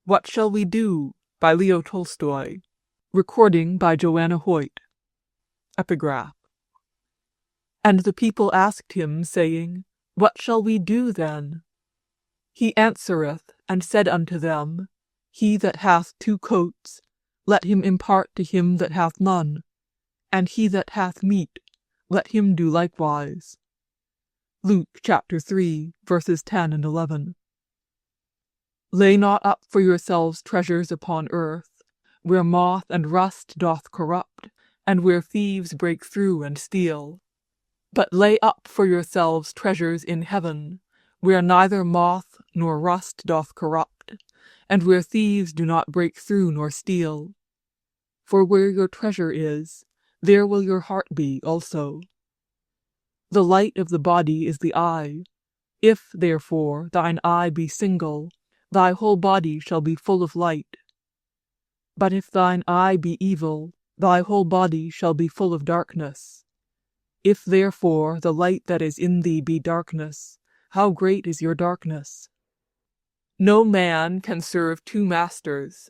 What Shall We Do? By Leo Tolstoy. Recording by Joanna Hoyt. Epigraph. And the people asked him, saying, What shall we do then? He answereth, and said unto them, He that hath 2 coats, let him impart to him that hath none, and he that hath meat, let him do likewise. Luke chapter 3, verses 10 and 11. Lay not up for yourselves treasures upon earth, where moth and rust doth corrupt, and where thieves break through and steal. But lay up for yourselves treasures in heaven, where neither moth nor rust doth corrupt, and where thieves do not break through nor steal. For where your treasure is, there will your heart be also. The light of the body is the eye. If, therefore, thine eye be single, thy whole body shall be full of light. But if thine eye be evil, thy whole body shall be full of darkness. If therefore the light that is in thee be darkness, how great is your darkness? No man can serve 2 masters,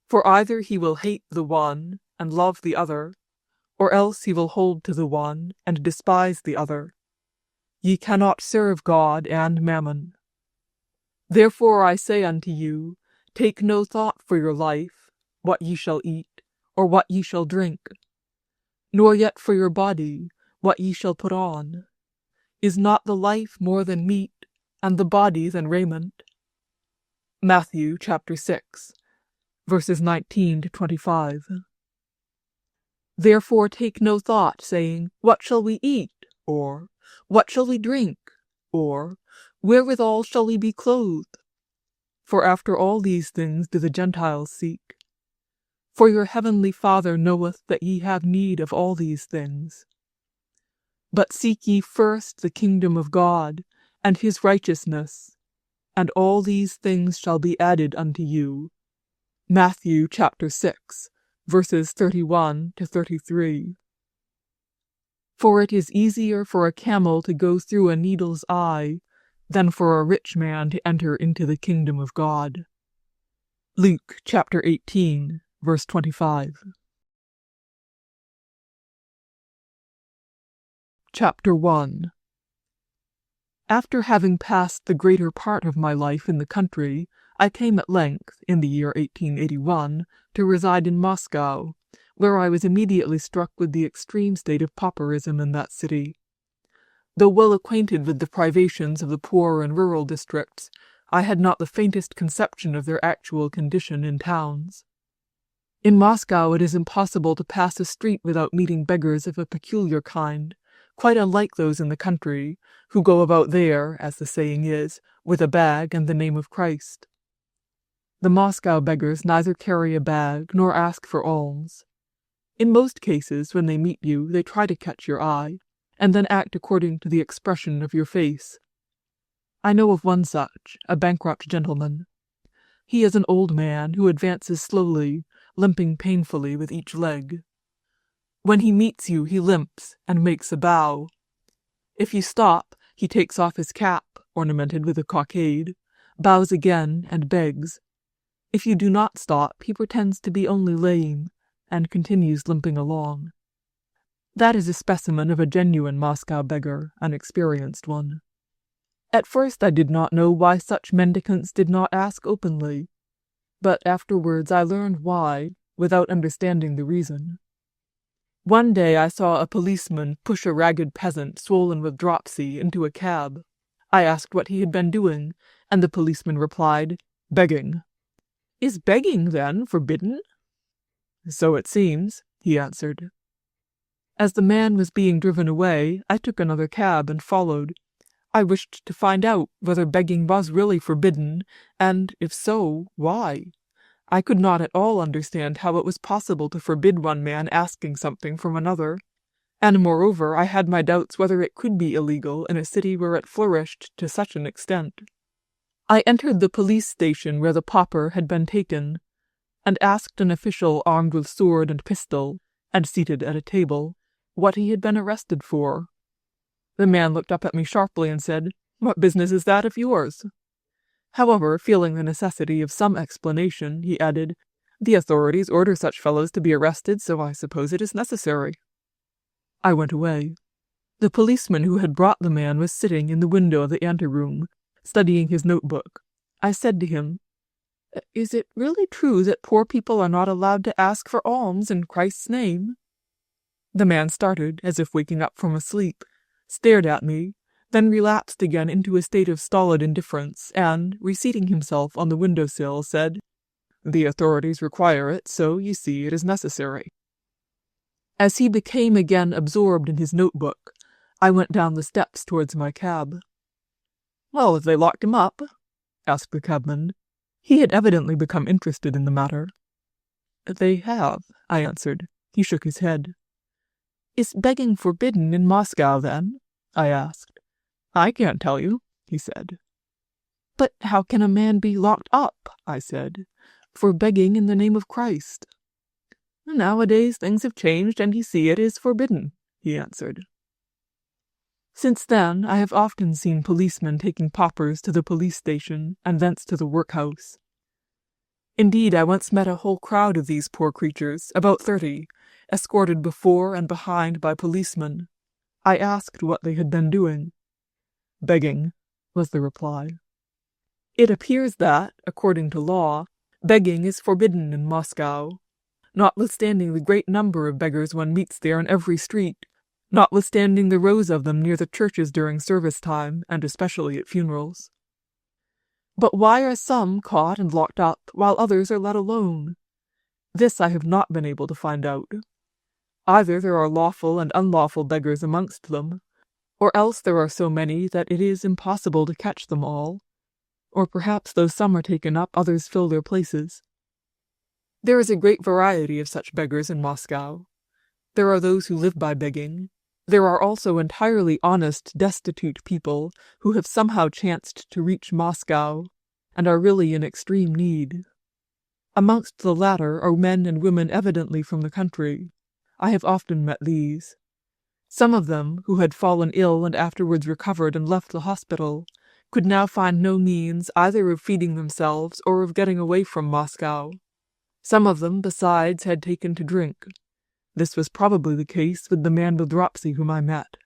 for either he will hate the one and love the other, or else he will hold to the one and despise the other. Ye cannot serve God and mammon. Therefore I say unto you, take no thought for your life, what ye shall eat, or what ye shall drink, nor yet for your body, what ye shall put on. Is not the life more than meat, and the body than raiment? Matthew chapter 6, verses 19 to 25. Therefore take no thought, saying, What shall we eat? Or, What shall we drink? Or, Wherewithal shall we be clothed? For after all these things do the Gentiles seek. For your heavenly Father knoweth that ye have need of all these things. But seek ye first the kingdom of God, and his righteousness, and all these things shall be added unto you. Matthew chapter 6, verses 31 to 33. For it is easier for a camel to go through a needle's eye than for a rich man to enter into the kingdom of God. Luke chapter 18, verse 25. Chapter 1. After having passed the greater part of my life in the country, I came at length, in the year 1881, to reside in Moscow, where I was immediately struck with the extreme state of pauperism in that city. Though well acquainted with the privations of the poor and rural districts, I had not the faintest conception of their actual condition in towns. In Moscow it is impossible to pass a street without meeting beggars of a peculiar kind, quite unlike those in the country, who go about there, as the saying is, with a bag and the name of Christ. The Moscow beggars neither carry a bag nor ask for alms. In most cases, when they meet you, they try to catch your eye, and then act according to the expression of your face. I know of one such, a bankrupt gentleman. He is an old man who advances slowly, limping painfully with each leg. When he meets you, he limps and makes a bow. If you stop, he takes off his cap, ornamented with a cockade, bows again, and begs. If you do not stop, he pretends to be only lame, and continues limping along. That is a specimen of a genuine Moscow beggar, an experienced one. At first I did not know why such mendicants did not ask openly, but afterwards I learned why, without understanding the reason. One day I saw a policeman push a ragged peasant swollen with dropsy into a cab. I asked what he had been doing, and the policeman replied, "Begging." "Is begging, then, forbidden?" "So it seems," he answered. As the man was being driven away, I took another cab and followed. I wished to find out whether begging was really forbidden, and, if so, why. I could not at all understand how it was possible to forbid one man asking something from another, and moreover I had my doubts whether it could be illegal in a city where it flourished to such an extent. I entered the police station where the pauper had been taken, and asked an official armed with sword and pistol, and seated at a table, what he had been arrested for. The man looked up at me sharply and said, "What business is that of yours?" However, feeling the necessity of some explanation, he added, "The authorities order such fellows to be arrested, so I suppose it is necessary." I went away. The policeman who had brought the man was sitting in the window of the anteroom, studying his notebook. I said to him, "Is it really true that poor people are not allowed to ask for alms in Christ's name?" The man started, as if waking up from a sleep, stared at me, then relapsed again into a state of stolid indifference, and, reseating himself on the window-sill, said, "The authorities require it, so you see it is necessary." As he became again absorbed in his notebook, I went down the steps towards my cab. "Well, have they locked him up?" asked the cabman. He had evidently become interested in the matter. "They have," I answered. He shook his head. "Is begging forbidden in Moscow, then?" I asked. "I can't tell you," he said. "But how can a man be locked up," I said, "for begging in the name of Christ?" "Nowadays things have changed, and you see it is forbidden," he answered. Since then, I have often seen policemen taking paupers to the police station and thence to the workhouse. Indeed, I once met a whole crowd of these poor creatures, about 30, escorted before and behind by policemen. I asked what they had been doing. "Begging," was the reply. It appears that, according to law, begging is forbidden in Moscow. Notwithstanding the great number of beggars one meets there in every street, notwithstanding the rows of them near the churches during service time, and especially at funerals. But why are some caught and locked up, while others are let alone? This I have not been able to find out. Either there are lawful and unlawful beggars amongst them, or else there are so many that it is impossible to catch them all, or perhaps though some are taken up, others fill their places. There is a great variety of such beggars in Moscow. There are those who live by begging. There are also entirely honest, destitute people who have somehow chanced to reach Moscow and are really in extreme need. Amongst the latter are men and women evidently from the country. I have often met these. Some of them, who had fallen ill and afterwards recovered and left the hospital, could now find no means either of feeding themselves or of getting away from Moscow. Some of them, besides, had taken to drink. This was probably the case with the man with dropsy whom I met.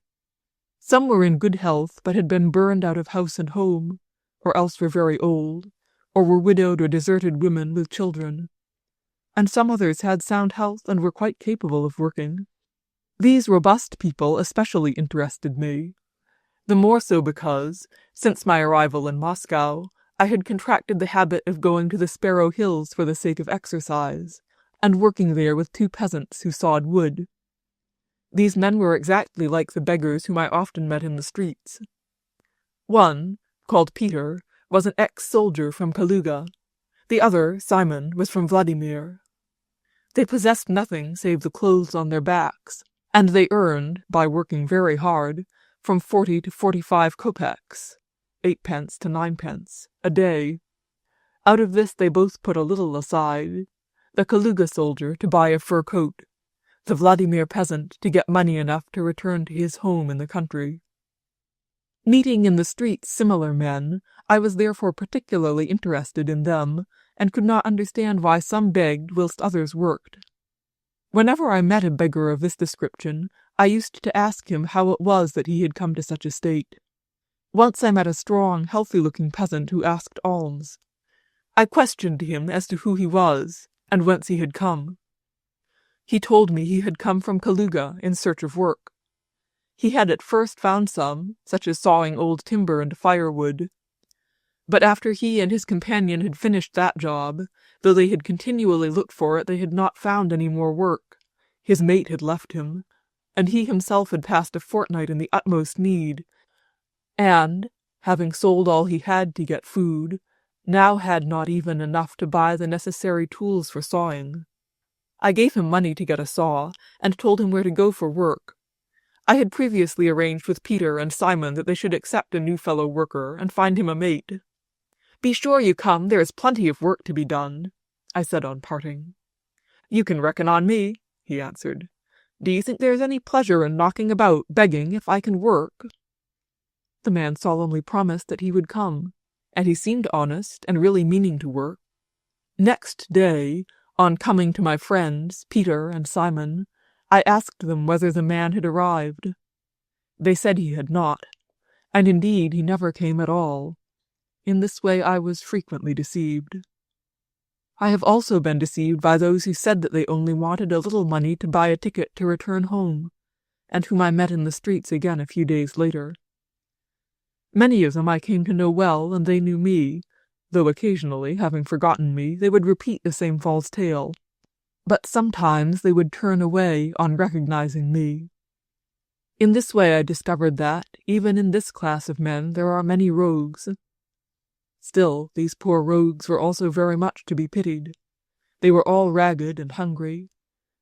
Some were in good health, but had been burned out of house and home, or else were very old, or were widowed or deserted women with children. And some others had sound health and were quite capable of working. These robust people especially interested me, the more so because, since my arrival in Moscow, I had contracted the habit of going to the Sparrow Hills for the sake of exercise, and working there with 2 peasants who sawed wood. These men were exactly like the beggars whom I often met in the streets. One, called Peter, was an ex-soldier from Kaluga. The other, Simon, was from Vladimir. They possessed nothing save the clothes on their backs, and they earned, by working very hard, from 40 to 45 kopecks, 8 pence to 9 pence, a day. Out of this they both put a little aside, the Kaluga soldier to buy a fur coat, the Vladimir peasant to get money enough to return to his home in the country. Meeting in the streets similar men, I was therefore particularly interested in them, and could not understand why some begged whilst others worked. Whenever I met a beggar of this description, I used to ask him how it was that he had come to such a state. Once I met a strong, healthy-looking peasant who asked alms. I questioned him as to who he was, and whence he had come. He told me he had come from Kaluga in search of work. He had at first found some, such as sawing old timber and firewood. But after he and his companion had finished that job, though they had continually looked for it, they had not found any more work. His mate had left him, and he himself had passed a fortnight in the utmost need, and, having sold all he had to get food, now had not even enough to buy the necessary tools for sawing. I gave him money to get a saw, and told him where to go for work. I had previously arranged with Peter and Simon that they should accept a new fellow worker and find him a mate. "Be sure you come, there is plenty of work to be done," I said on parting. "You can reckon on me," he answered. "Do you think there is any pleasure in knocking about, begging, if I can work?" The man solemnly promised that he would come, and he seemed honest and really meaning to work. Next day, on coming to my friends, Peter and Simon, I asked them whether the man had arrived. They said he had not, and indeed he never came at all. In this way I was frequently deceived. I have also been deceived by those who said that they only wanted a little money to buy a ticket to return home, and whom I met in the streets again a few days later. Many of them I came to know well, and they knew me, though occasionally, having forgotten me, they would repeat the same false tale. But sometimes they would turn away on recognizing me. In this way I discovered that, even in this class of men, there are many rogues. Still, these poor rogues were also very much to be pitied. They were all ragged and hungry.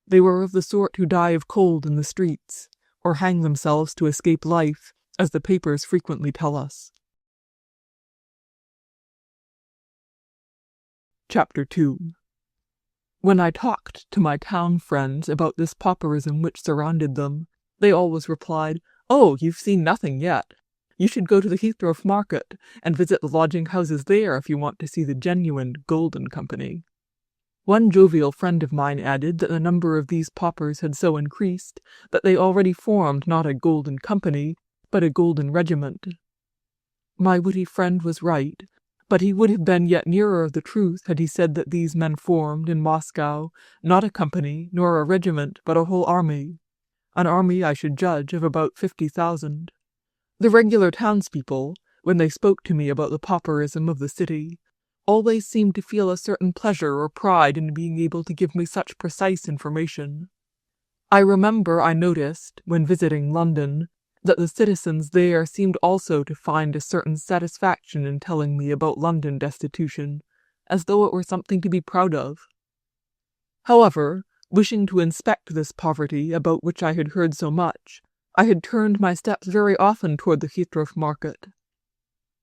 They were of the sort who die of cold in the streets, or hang themselves to escape life, as the papers frequently tell us. Chapter 2. When I talked to my town friends about this pauperism which surrounded them, they always replied, "Oh, you've seen nothing yet. You should go to the Heathrow Market and visit the lodging-houses there if you want to see the genuine Golden Company." One jovial friend of mine added that the number of these paupers had so increased that they already formed not a Golden Company, but a Golden Regiment. My witty friend was right, but he would have been yet nearer the truth had he said that these men formed, in Moscow, not a company nor a regiment, but a whole army. An army, I should judge, of about 50,000. The regular townspeople, when they spoke to me about the pauperism of the city, always seemed to feel a certain pleasure or pride in being able to give me such precise information. I remember I noticed, when visiting London, that the citizens there seemed also to find a certain satisfaction in telling me about London destitution, as though it were something to be proud of. However, wishing to inspect this poverty about which I had heard so much, I had turned my steps very often toward the Heathrow Market.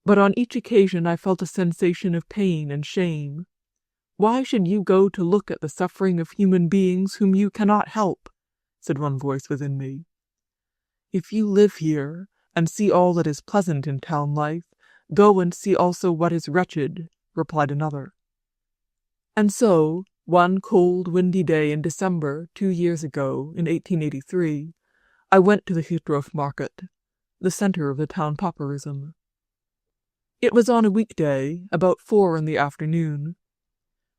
But on each occasion I felt a sensation of pain and shame. "Why should you go to look at the suffering of human beings whom you cannot help?" said one voice within me. "If you live here, and see all that is pleasant in town life, go and see also what is wretched," replied another. And so, one cold, windy day in December, 2 years ago, in 1883, I went to the Heathrow Market, the center of the town pauperism. It was on a weekday, about 4 in the afternoon.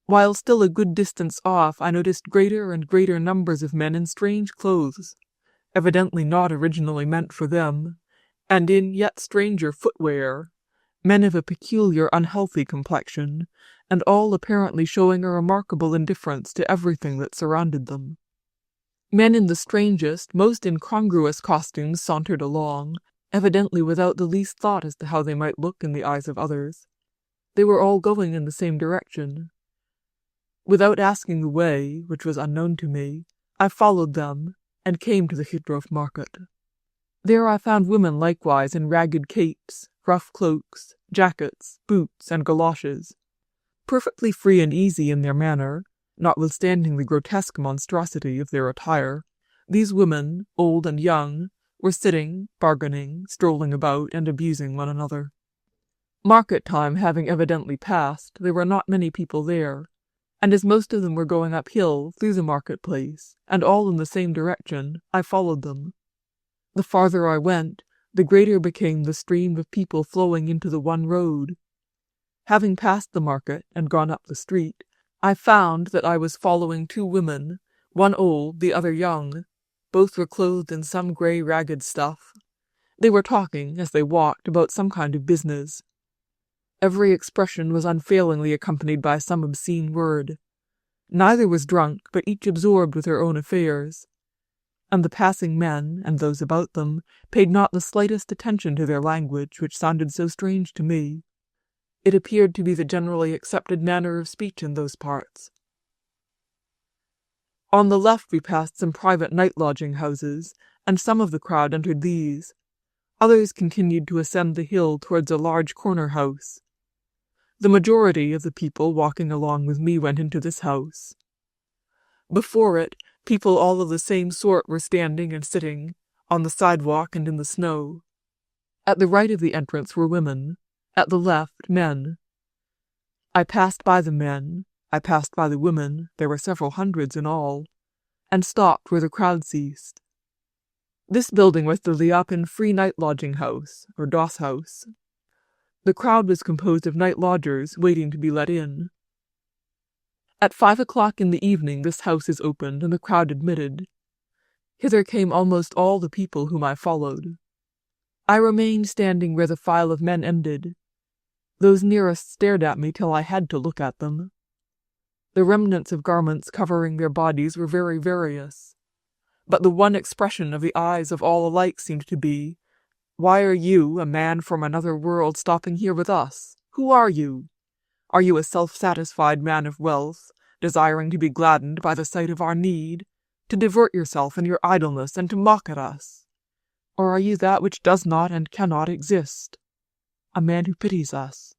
While still a good distance off, I noticed greater and greater numbers of men in strange clothes, evidently not originally meant for them, and in yet stranger footwear, men of a peculiar unhealthy complexion, and all apparently showing a remarkable indifference to everything that surrounded them. Men in the strangest, most incongruous costumes sauntered along, evidently without the least thought as to how they might look in the eyes of others. They were all going in the same direction. Without asking the way, which was unknown to me, I followed them, and came to the Heathrow Market. There I found women likewise in ragged capes, rough cloaks, jackets, boots, and galoshes. Perfectly free and easy in their manner, notwithstanding the grotesque monstrosity of their attire, these women, old and young, were sitting, bargaining, strolling about, and abusing one another. Market time having evidently passed, there were not many people there, and as most of them were going uphill through the market-place, and all in the same direction, I followed them. The farther I went, the greater became the stream of people flowing into the one road. Having passed the market and gone up the street, I found that I was following 2 women, one old, the other young. Both were clothed in some grey ragged stuff. They were talking, as they walked, about some kind of business. Every expression was unfailingly accompanied by some obscene word. Neither was drunk, but each absorbed with her own affairs. And the passing men, and those about them, paid not the slightest attention to their language, which sounded so strange to me. It appeared to be the generally accepted manner of speech in those parts. On the left we passed some private night lodging houses, and some of the crowd entered these. Others continued to ascend the hill towards a large corner house. The majority of the people walking along with me went into this house. Before it, people all of the same sort were standing and sitting, on the sidewalk and in the snow. At the right of the entrance were women. At the left, men. I passed by the men, I passed by the women, there were several hundreds in all, and stopped where the crowd ceased. This building was the Liapan Free Night Lodging House, or Doss House. The crowd was composed of night lodgers waiting to be let in. At 5 o'clock in the evening this house is opened and the crowd admitted. Hither came almost all the people whom I followed. I remained standing where the file of men ended. Those nearest stared at me till I had to look at them. The remnants of garments covering their bodies were very various, but the one expression of the eyes of all alike seemed to be, "Why are you, a man from another world, stopping here with us? Who are you? Are you a self-satisfied man of wealth, desiring to be gladdened by the sight of our need, to divert yourself in your idleness and to mock at us? Or are you that which does not and cannot exist, a man who pities us?"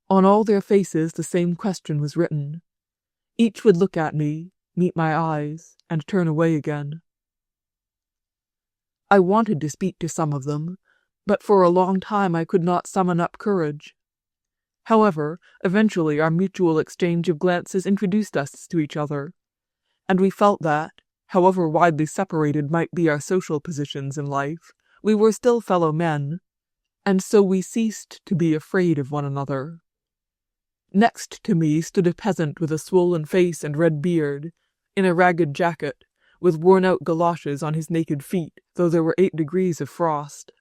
On all their faces the same question was written. Each would look at me, meet my eyes, and turn away again. I wanted to speak to some of them, but for a long time I could not summon up courage. However, eventually our mutual exchange of glances introduced us to each other, and we felt that, however widely separated might be our social positions in life, we were still fellow men, and so we ceased to be afraid of one another. Next to me stood a peasant with a swollen face and red beard, in a ragged jacket, with worn-out galoshes on his naked feet, though there were 8 degrees of frost.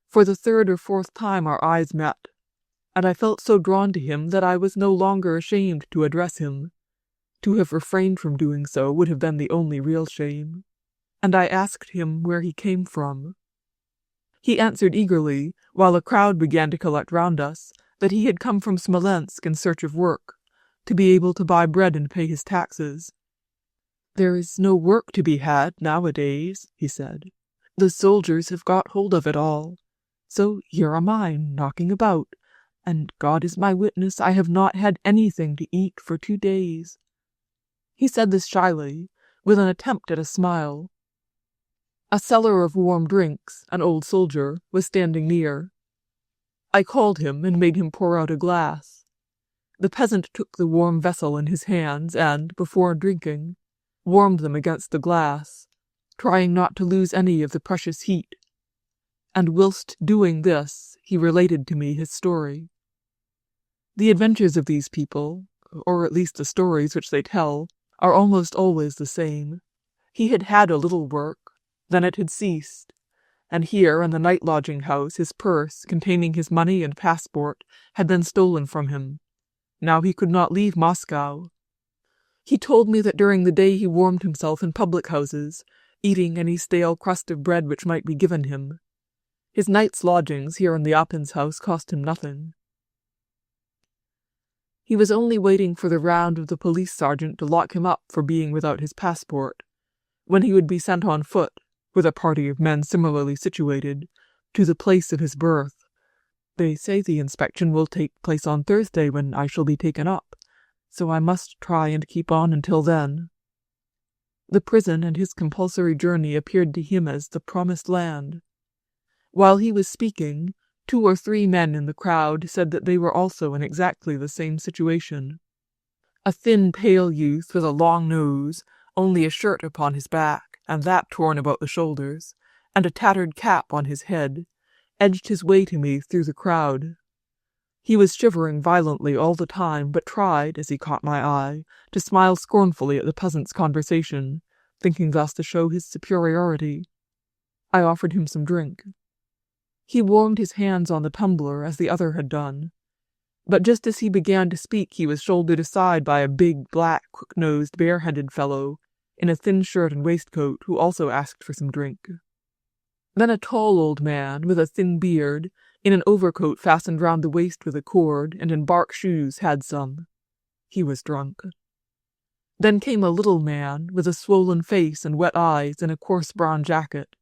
For the 3rd or 4th time our eyes met, and I felt so drawn to him that I was no longer ashamed to address him. To have refrained from doing so would have been the only real shame, and I asked him where he came from. He answered eagerly, while a crowd began to collect round us, that he had come from Smolensk in search of work, to be able to buy bread and pay his taxes. "There is no work to be had nowadays," he said. "The soldiers have got hold of it all. So here am I, knocking about, and God is my witness, I have not had anything to eat for 2 days." He said this shyly, with an attempt at a smile. A seller of warm drinks, an old soldier, was standing near. I called him and made him pour out a glass. The peasant took the warm vessel in his hands and, before drinking, warmed them against the glass, trying not to lose any of the precious heat. And whilst doing this, he related to me his story. The adventures of these people, or at least the stories which they tell, are almost always the same. He had had a little work, then it had ceased, and here in the night lodging house his purse, containing his money and passport, had been stolen from him. Now he could not leave Moscow. He told me that during the day he warmed himself in public houses, eating any stale crust of bread which might be given him. His night's lodgings here in the Liapan's house cost him nothing. He was only waiting for the round of the police sergeant to lock him up for being without his passport, when he would be sent on foot, with a party of men similarly situated, to the place of his birth. They say the inspection will take place on Thursday, when I shall be taken up, so I must try and keep on until then. The prison and his compulsory journey appeared to him as the promised land. While he was speaking, 2 or 3 men in the crowd said that they were also in exactly the same situation. A thin, pale youth with a long nose, only a shirt upon his back, and that torn about the shoulders, and a tattered cap on his head, edged his way to me through the crowd. He was shivering violently all the time, but tried, as he caught my eye, to smile scornfully at the peasant's conversation, thinking thus to show his superiority. I offered him some drink. He warmed his hands on the tumbler as the other had done, but just as he began to speak he was shouldered aside by a big, black, crook-nosed, bare-headed fellow in a thin shirt and waistcoat, who also asked for some drink. Then a tall old man, with a thin beard, in an overcoat fastened round the waist with a cord, and in bark shoes, had some. He was drunk. Then came a little man, with a swollen face and wet eyes, in a coarse brown jacket,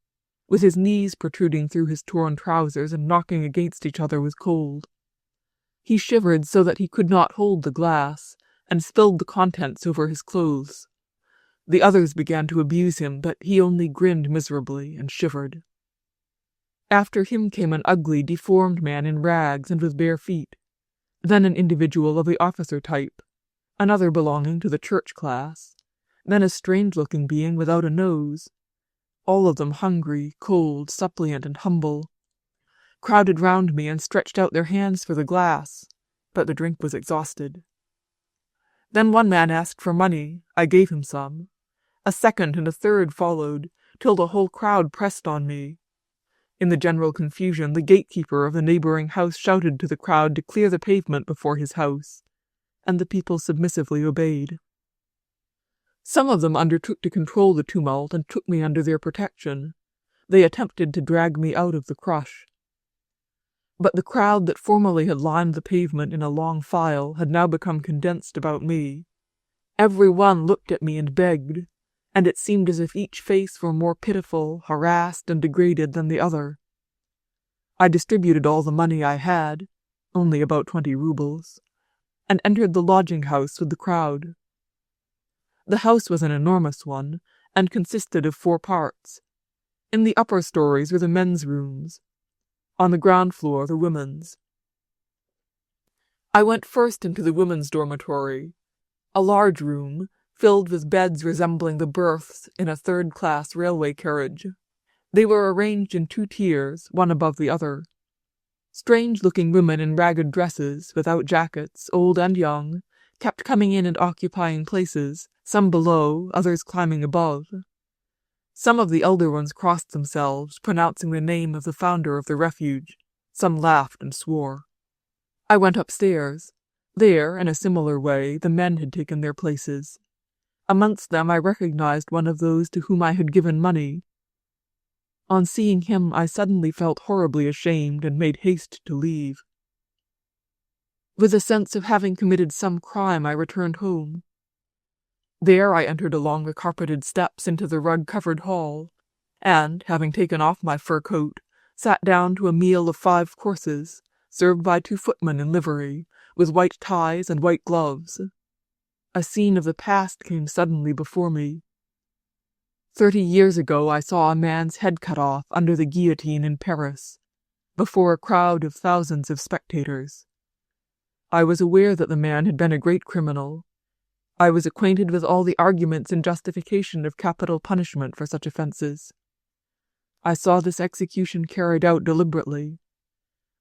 with his knees protruding through his torn trousers and knocking against each other with cold. He shivered so that he could not hold the glass, and spilled the contents over his clothes. The others began to abuse him, but he only grinned miserably and shivered. After him came an ugly, deformed man in rags and with bare feet, then an individual of the officer type, another belonging to the church class, then a strange-looking being without a nose, all of them hungry, cold, suppliant, and humble, crowded round me and stretched out their hands for the glass, but the drink was exhausted. Then one man asked for money. I gave him some. A second and a third followed, till the whole crowd pressed on me. In the general confusion, the gatekeeper of the neighboring house shouted to the crowd to clear the pavement before his house, and the people submissively obeyed. Some of them undertook to control the tumult and took me under their protection. They attempted to drag me out of the crush. But the crowd that formerly had lined the pavement in a long file had now become condensed about me. Every one looked at me and begged, and it seemed as if each face were more pitiful, harassed, and degraded than the other. I distributed all the money I had, only about 20 rubles, and entered the lodging-house with the crowd. The house was an enormous one, and consisted of 4 parts. In the upper stories were the men's rooms. On the ground floor, the women's. I went first into the women's dormitory, a large room, filled with beds resembling the berths in a third-class railway carriage. They were arranged in 2 tiers, one above the other. Strange-looking women in ragged dresses, without jackets, old and young, kept coming in and occupying places, some below, others climbing above. Some of the elder ones crossed themselves, pronouncing the name of the founder of the refuge. Some laughed and swore. I went upstairs. There, in a similar way, the men had taken their places. Amongst them I recognized one of those to whom I had given money. On seeing him, I suddenly felt horribly ashamed and made haste to leave. With a sense of having committed some crime, I returned home. There I entered along the carpeted steps into the rug-covered hall, and, having taken off my fur coat, sat down to a meal of 5 courses, served by 2 footmen in livery, with white ties and white gloves. A scene of the past came suddenly before me. 30 years ago I saw a man's head cut off under the guillotine in Paris, before a crowd of thousands of spectators. I was aware that the man had been a great criminal. I was acquainted with all the arguments in justification of capital punishment for such offences. I saw this execution carried out deliberately,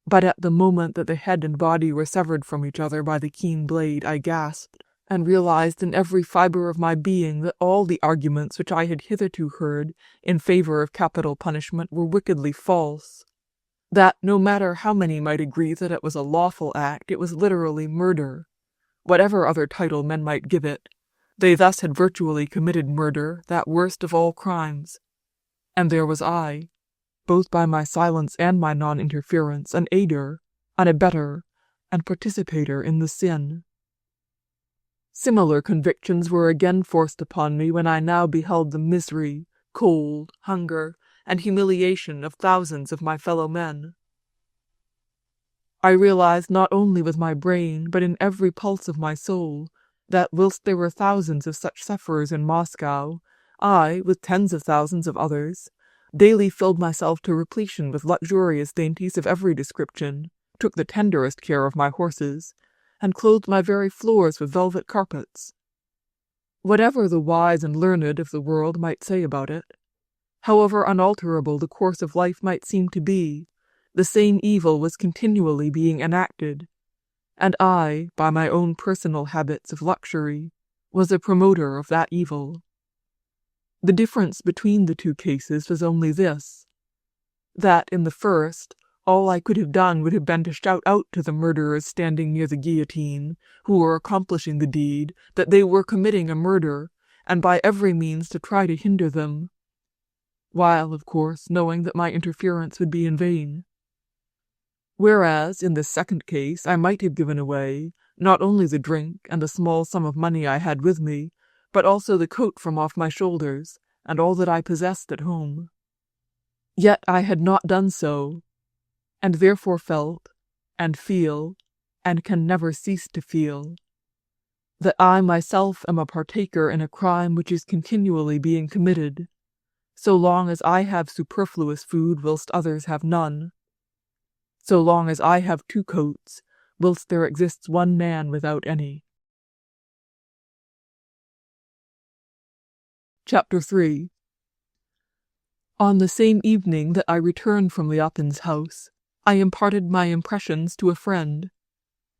but at the moment that the head and body were severed from each other by the keen blade, I gasped, and realized in every fibre of my being that all the arguments which I had hitherto heard in favour of capital punishment were wickedly false, that no matter how many might agree that it was a lawful act, it was literally murder. Whatever other title men might give it, they thus had virtually committed murder, that worst of all crimes. And there was I, both by my silence and my non-interference, an aider, an abettor, and participator in the sin. Similar convictions were again forced upon me when I now beheld the misery, cold, hunger, and humiliation of thousands of my fellow men. I realized not only with my brain, but in every pulse of my soul, that whilst there were thousands of such sufferers in Moscow, I, with tens of thousands of others, daily filled myself to repletion with luxurious dainties of every description, took the tenderest care of my horses, and clothed my very floors with velvet carpets. Whatever the wise and learned of the world might say about it, however unalterable the course of life might seem to be, the same evil was continually being enacted, and I, by my own personal habits of luxury, was a promoter of that evil. The difference between the 2 cases was only this, that in the first, all I could have done would have been to shout out to the murderers standing near the guillotine, who were accomplishing the deed, that they were committing a murder, and by every means to try to hinder them, while, of course, knowing that my interference would be in vain. Whereas, in this second case, I might have given away, not only the drink and the small sum of money I had with me, but also the coat from off my shoulders, and all that I possessed at home. Yet I had not done so, and therefore felt, and feel, and can never cease to feel, that I myself am a partaker in a crime which is continually being committed, so long as I have superfluous food whilst others have none, so long as I have 2 coats, whilst there exists one man without any. Chapter 3. On the same evening that I returned from Leopin's house, I imparted my impressions to a friend,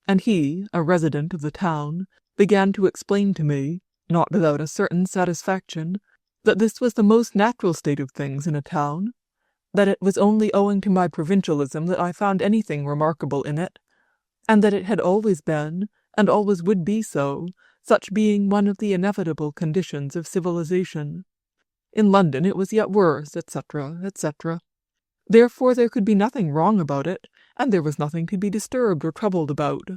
and he, a resident of the town, began to explain to me, not without a certain satisfaction, that this was the most natural state of things in a town, that it was only owing to my provincialism that I found anything remarkable in it, and that it had always been, and always would be so, such being one of the inevitable conditions of civilization. In London it was yet worse, etc., etc. Therefore there could be nothing wrong about it, and there was nothing to be disturbed or troubled about.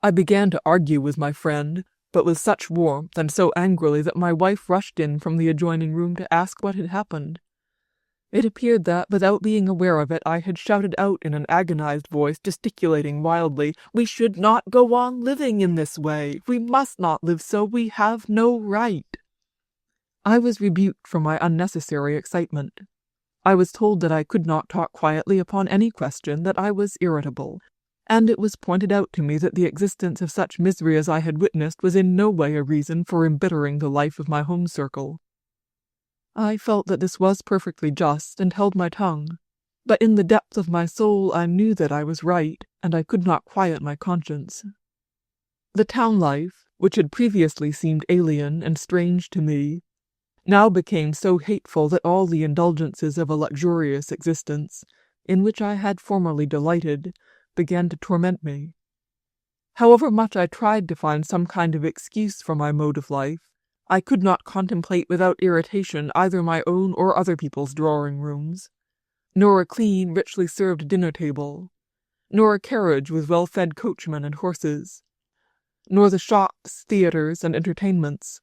I began to argue with my friend, but with such warmth and so angrily that my wife rushed in from the adjoining room to ask what had happened. It appeared that, without being aware of it, I had shouted out in an agonized voice, gesticulating wildly, "We should not go on living in this way. We must not live so. We have no right." I was rebuked for my unnecessary excitement. I was told that I could not talk quietly upon any question, that I was irritable, and it was pointed out to me that the existence of such misery as I had witnessed was in no way a reason for embittering the life of my home circle. I felt that this was perfectly just, and held my tongue, but in the depth of my soul I knew that I was right, and I could not quiet my conscience. The town life, which had previously seemed alien and strange to me, now became so hateful that all the indulgences of a luxurious existence, in which I had formerly delighted, began to torment me. However much I tried to find some kind of excuse for my mode of life, I could not contemplate without irritation either my own or other people's drawing-rooms, nor a clean, richly served dinner-table, nor a carriage with well-fed coachmen and horses, nor the shops, theatres, and entertainments.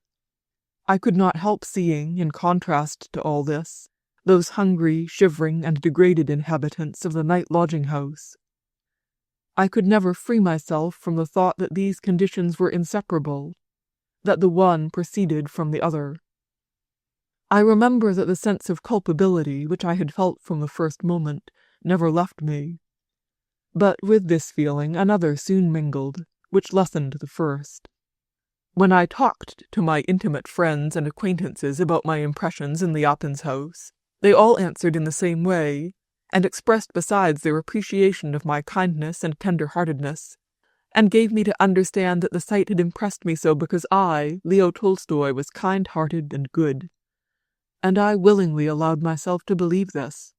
I could not help seeing, in contrast to all this, those hungry, shivering, and degraded inhabitants of the night lodging-house. I could never free myself from the thought that these conditions were inseparable, that the one proceeded from the other. I remember that the sense of culpability, which I had felt from the first moment, never left me. But with this feeling another soon mingled, which lessened the first. When I talked to my intimate friends and acquaintances about my impressions in Leopin's house, they all answered in the same way, and expressed besides their appreciation of my kindness and tender-heartedness, and gave me to understand that the sight had impressed me so because I, Leo Tolstoy, was kind-hearted and good. And I willingly allowed myself to believe this.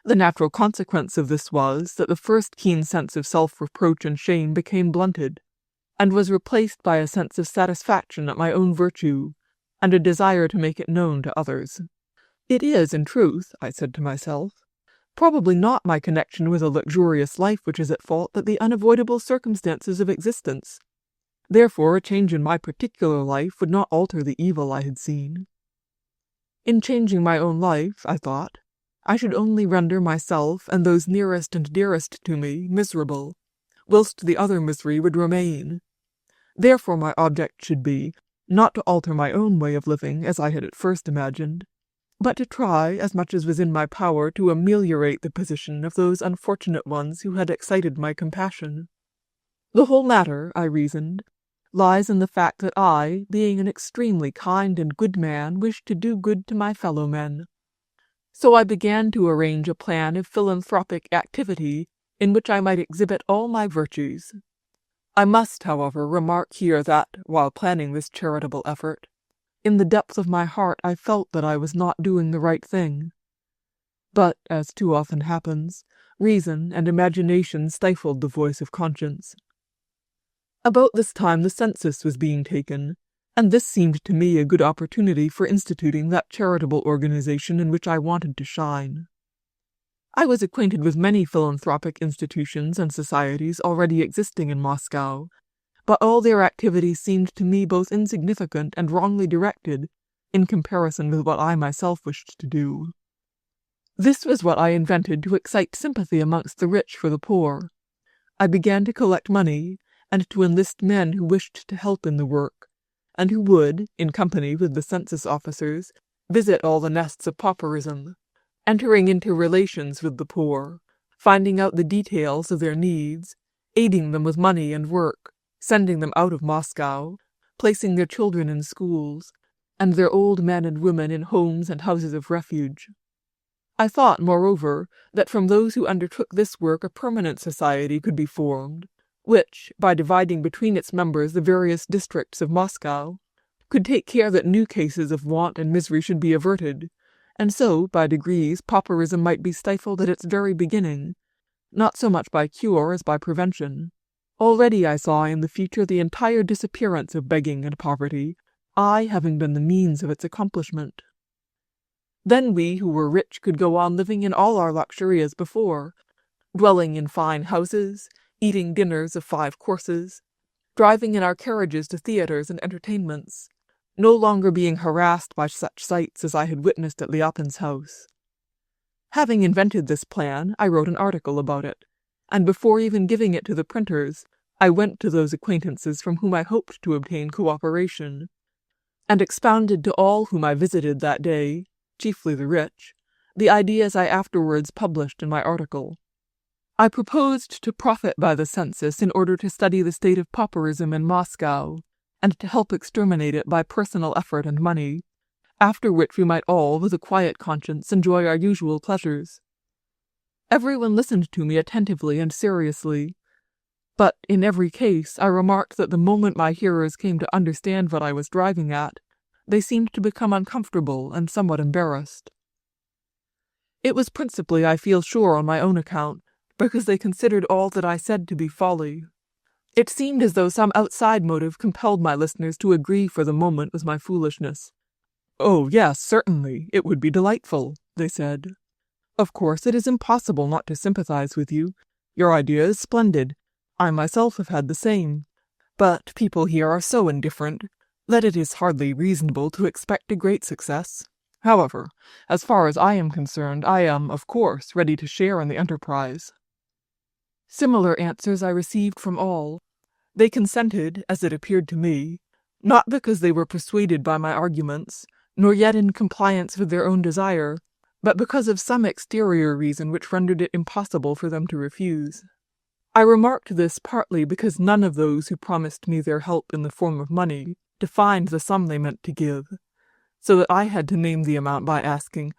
The natural consequence of this was that the first keen sense of self-reproach and shame became blunted, and was replaced by a sense of satisfaction at my own virtue, and a desire to make it known to others. It is, in truth, I said to myself, probably not my connection with a luxurious life which is at fault, but the unavoidable circumstances of existence. Therefore a change in my particular life would not alter the evil I had seen. In changing my own life, I thought, I should only render myself and those nearest and dearest to me miserable, whilst the other misery would remain. Therefore my object should be, not to alter my own way of living as I had at first imagined, but to try, as much as was in my power, to ameliorate the position of those unfortunate ones who had excited my compassion. The whole matter, I reasoned, lies in the fact that I, being an extremely kind and good man, wished to do good to my fellow-men. So I began to arrange a plan of philanthropic activity in which I might exhibit all my virtues. I must, however, remark here that, while planning this charitable effort, in the depth of my heart I felt that I was not doing the right thing. But, as too often happens, reason and imagination stifled the voice of conscience. About this time the census was being taken, and this seemed to me a good opportunity for instituting that charitable organization in which I wanted to shine. I was acquainted with many philanthropic institutions and societies already existing in Moscow, but all their activities seemed to me both insignificant and wrongly directed, in comparison with what I myself wished to do. This was what I invented to excite sympathy amongst the rich for the poor. I began to collect money, and to enlist men who wished to help in the work, and who would, in company with the census officers, visit all the nests of pauperism, entering into relations with the poor, finding out the details of their needs, aiding them with money and work, sending them out of Moscow, placing their children in schools, and their old men and women in homes and houses of refuge. I thought, moreover, that from those who undertook this work a permanent society could be formed, which, by dividing between its members the various districts of Moscow, could take care that new cases of want and misery should be averted, and so, by degrees, pauperism might be stifled at its very beginning, not so much by cure as by prevention. Already I saw in the future the entire disappearance of begging and poverty, I having been the means of its accomplishment. Then we who were rich could go on living in all our luxury as before, dwelling in fine houses, eating dinners of 5 courses, driving in our carriages to theatres and entertainments, no longer being harassed by such sights as I had witnessed at Lyapin's house. Having invented this plan, I wrote an article about it, and before even giving it to the printers, I went to those acquaintances from whom I hoped to obtain cooperation, and expounded to all whom I visited that day, chiefly the rich, the ideas I afterwards published in my article. I proposed to profit by the census in order to study the state of pauperism in Moscow, and to help exterminate it by personal effort and money, after which we might all, with a quiet conscience, enjoy our usual pleasures. Everyone listened to me attentively and seriously, but in every case I remarked that the moment my hearers came to understand what I was driving at, they seemed to become uncomfortable and somewhat embarrassed. It was principally, I feel sure, on my own account, because they considered all that I said to be folly. It seemed as though some outside motive compelled my listeners to agree for the moment with my foolishness. "Oh, yes, certainly, it would be delightful," they said. "Of course, it is impossible not to sympathize with you. Your idea is splendid. I myself have had the same. But people here are so indifferent that it is hardly reasonable to expect a great success. However, as far as I am concerned, I am, of course, ready to share in the enterprise." Similar answers I received from all. They consented, as it appeared to me, not because they were persuaded by my arguments, nor yet in compliance with their own desire, but because of some exterior reason which rendered it impossible for them to refuse. I remarked this partly because none of those who promised me their help in the form of money defined the sum they meant to give, so that I had to name the amount by asking,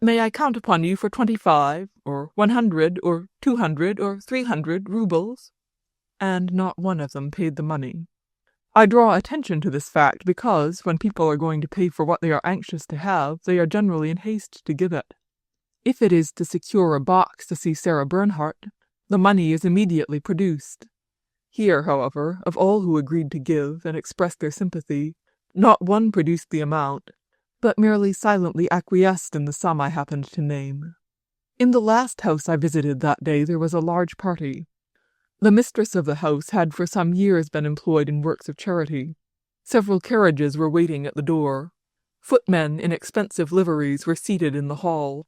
"May I count upon you for 25, or 100, or 200, or 300 rubles?" And not one of them paid the money. I draw attention to this fact because, when people are going to pay for what they are anxious to have, they are generally in haste to give it. If it is to secure a box to see Sarah Bernhardt, the money is immediately produced. Here, however, of all who agreed to give and expressed their sympathy, not one produced the amount, but merely silently acquiesced in the sum I happened to name. In the last house I visited that day there was a large party. The mistress of the house had for some years been employed in works of charity. Several carriages were waiting at the door. Footmen in expensive liveries were seated in the hall.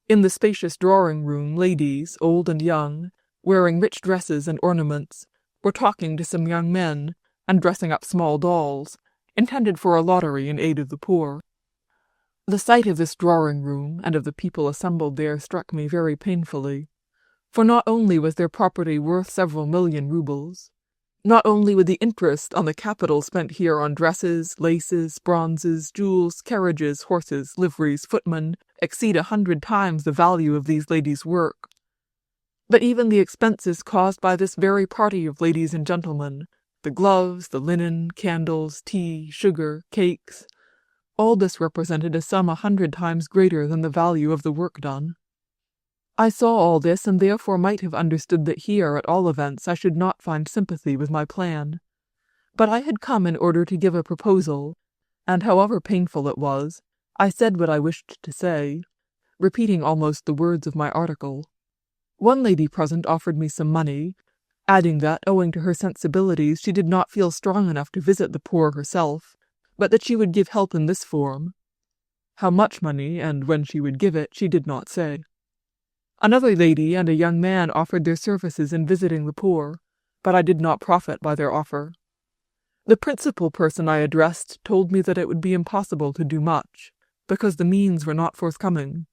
In the spacious drawing-room, ladies, old and young, wearing rich dresses and ornaments, were talking to some young men, and dressing up small dolls, intended for a lottery in aid of the poor. The sight of this drawing-room and of the people assembled there struck me very painfully, for not only was their property worth several million rubles, not only would the interest on the capital spent here on dresses, laces, bronzes, jewels, carriages, horses, liveries, footmen, exceed 100 times the value of these ladies' work, but even the expenses caused by this very party of ladies and gentlemen, the gloves, the linen, candles, tea, sugar, cakes, all this represented a sum 100 times greater than the value of the work done. I saw all this, and therefore might have understood that here, at all events, I should not find sympathy with my plan. But I had come in order to give a proposal, and however painful it was, I said what I wished to say, repeating almost the words of my article. One lady present offered me some money, adding that, owing to her sensibilities, she did not feel strong enough to visit the poor herself, but that she would give help in this form. How much money, and when she would give it, she did not say. Another lady and a young man offered their services in visiting the poor, but I did not profit by their offer. The principal person I addressed told me that it would be impossible to do much, because the means were not forthcoming.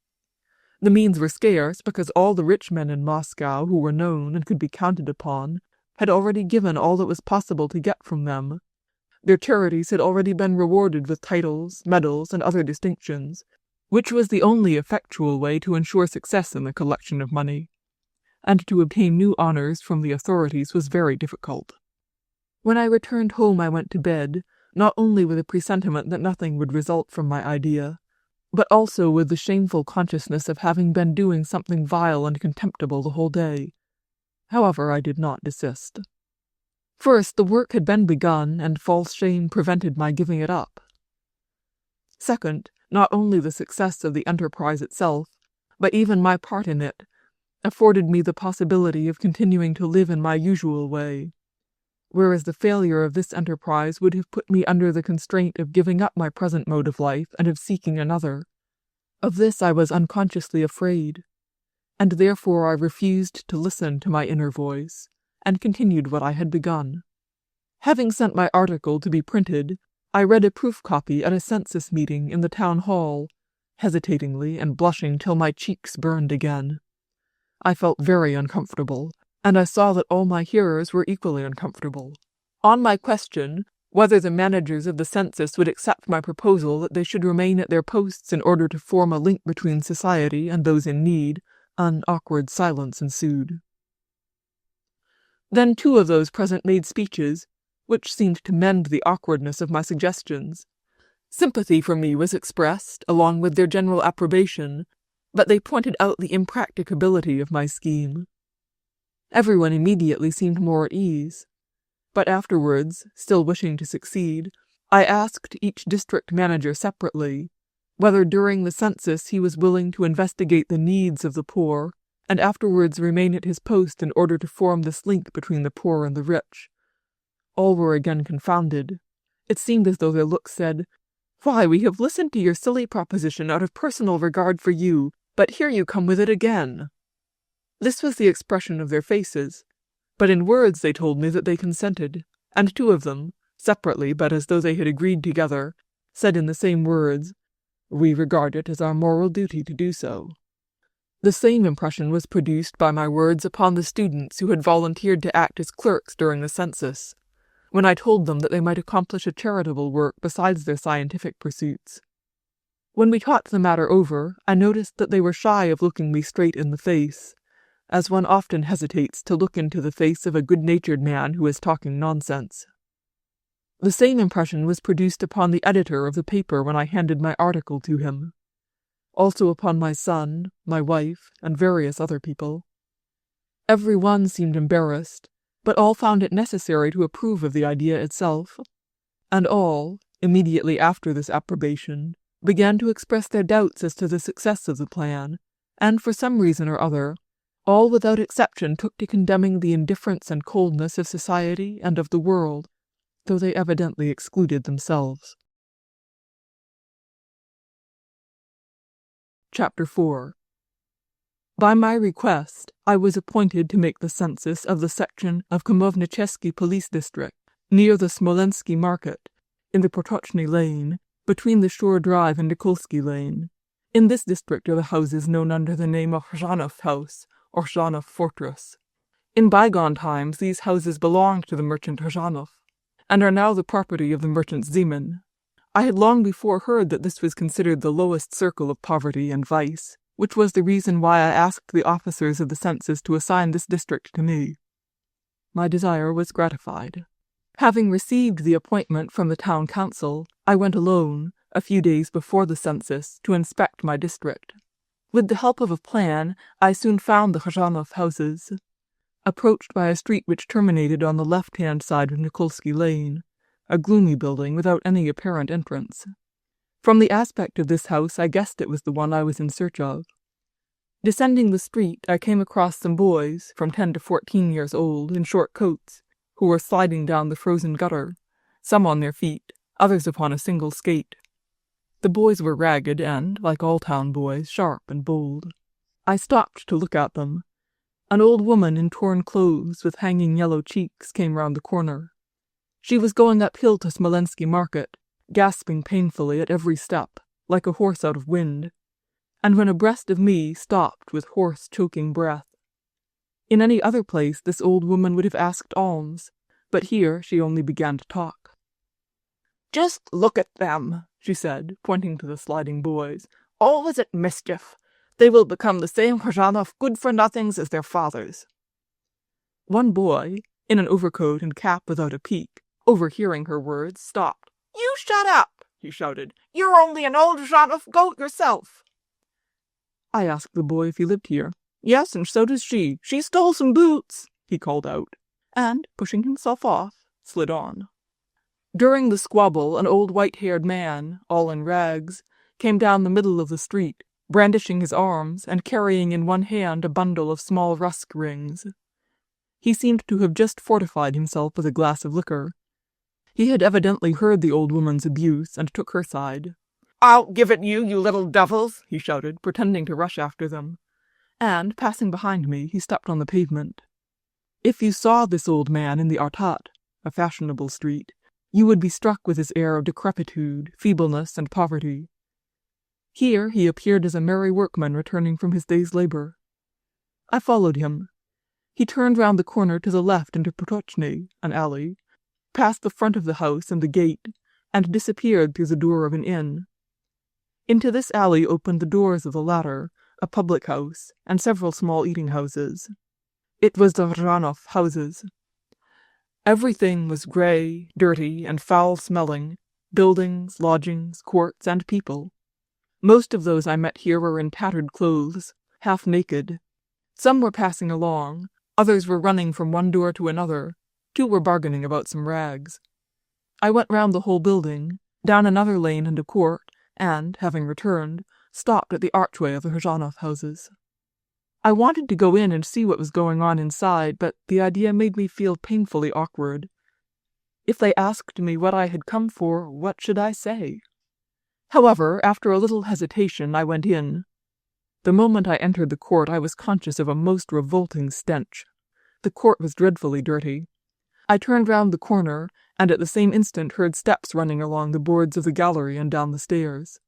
The means were scarce because all the rich men in Moscow who were known and could be counted upon had already given all that was possible to get from them. Their charities had already been rewarded with titles, medals, and other distinctions, which was the only effectual way to ensure success in the collection of money, and to obtain new honors from the authorities was very difficult. When I returned home I went to bed, not only with a presentiment that nothing would result from my idea, but also with the shameful consciousness of having been doing something vile and contemptible the whole day. However, I did not desist. First, the work had been begun, and false shame prevented my giving it up. Second, not only the success of the enterprise itself, but even my part in it, afforded me the possibility of continuing to live in my usual way, whereas the failure of this enterprise would have put me under the constraint of giving up my present mode of life and of seeking another. Of this I was unconsciously afraid, and therefore I refused to listen to my inner voice, and continued what I had begun. Having sent my article to be printed, I read a proof copy at a census meeting in the town hall, hesitatingly and blushing till my cheeks burned again. I felt very uncomfortable, and I saw that all my hearers were equally uncomfortable. On my question whether the managers of the census would accept my proposal that they should remain at their posts in order to form a link between society and those in need, an awkward silence ensued. Then 2 of those present made speeches, which seemed to mend the awkwardness of my suggestions. Sympathy for me was expressed, along with their general approbation, but they pointed out the impracticability of my scheme. Everyone immediately seemed more at ease, but afterwards, still wishing to succeed, I asked each district manager separately whether during the census he was willing to investigate the needs of the poor and afterwards remain at his post in order to form this link between the poor and the rich. All were again confounded. It seemed as though their looks said, "Why, we have listened to your silly proposition out of personal regard for you, but here you come with it again." This was the expression of their faces, but in words they told me that they consented, and 2 of them, separately but as though they had agreed together, said in the same words, "We regard it as our moral duty to do so." The same impression was produced by my words upon the students who had volunteered to act as clerks during the census, when I told them that they might accomplish a charitable work besides their scientific pursuits. When we talked the matter over, I noticed that they were shy of looking me straight in the face, as one often hesitates to look into the face of a good-natured man who is talking nonsense. The same impression was produced upon the editor of the paper when I handed my article to him, also upon my son, my wife, and various other people. Every one seemed embarrassed, but all found it necessary to approve of the idea itself, and all, immediately after this approbation, began to express their doubts as to the success of the plan, and for some reason or other, all without exception took to condemning the indifference and coldness of society and of the world, though they evidently excluded themselves. Chapter 4. By my request, I was appointed to make the census of the section of Komovnicheski police district, near the Smolensky market, in the Protochny lane, between the Shore Drive and Nikolsky lane. In this district are the houses known under the name of Zhanov House, or Zhanov Fortress. In bygone times these houses belonged to the merchant Zhanov, and are now the property of the merchant Zeman. I had long before heard that this was considered the lowest circle of poverty and vice, which was the reason why I asked the officers of the census to assign this district to me. My desire was gratified. Having received the appointment from the town council, I went alone, a few days before the census, to inspect my district. With the help of a plan, I soon found the Khazanov houses, approached by a street which terminated on the left-hand side of Nikolsky Lane, a gloomy building without any apparent entrance. From the aspect of this house, I guessed it was the one I was in search of. Descending the street, I came across some boys, from 10 to 14 years old, in short coats, who were sliding down the frozen gutter, some on their feet, others upon a single skate. The boys were ragged and, like all town boys, sharp and bold. I stopped to look at them. An old woman in torn clothes with hanging yellow cheeks came round the corner. She was going uphill to Smolensky market, gasping painfully at every step. like a horse out of wind, and when abreast of me stopped with hoarse, choking breath. In any other place this old woman would have asked alms, but here she only began to talk. "Just look at them," she said, pointing to the sliding boys. "Always at mischief. They will become the same Khazanov good-for-nothings as their fathers." One boy, in an overcoat and cap without a peak, overhearing her words, stopped. "You shut up!" he shouted. "You're only an old Khazanov goat yourself." I asked the boy if he lived here. "Yes, and so does she. She stole some boots," he called out, and, pushing himself off, slid on. During the squabble, an old white-haired man, all in rags, came down the middle of the street, brandishing his arms and carrying in one hand a bundle of small rusk rings. He seemed to have just fortified himself with a glass of liquor. He had evidently heard the old woman's abuse and took her side. "I'll give it you, you little devils!" he shouted, pretending to rush after them. And, passing behind me, he stepped on the pavement. If you saw this old man in the Artat, a fashionable street, you would be struck with his air of decrepitude, feebleness, and poverty. Here he appeared as a merry workman returning from his day's labor. I followed him. He turned round the corner to the left into Protochny, an alley, passed the front of the house and the gate, and disappeared through the door of an inn. Into this alley opened the doors of the latter, a public house, and several small eating houses. It was the Khazanov houses. Everything was grey, dirty, and foul-smelling, buildings, lodgings, courts, and people. Most of those I met here were in tattered clothes, half naked. Some were passing along, others were running from one door to another, two were bargaining about some rags. I went round the whole building, down another lane and a court, and, having returned, stopped at the archway of the Khazanov houses. I wanted to go in and see what was going on inside, but the idea made me feel painfully awkward. If they asked me what I had come for, what should I say? However, after a little hesitation, I went in. The moment I entered the court, I was conscious of a most revolting stench. The court was dreadfully dirty. I turned round the corner, and at the same instant heard steps running along the boards of the gallery and down the stairs.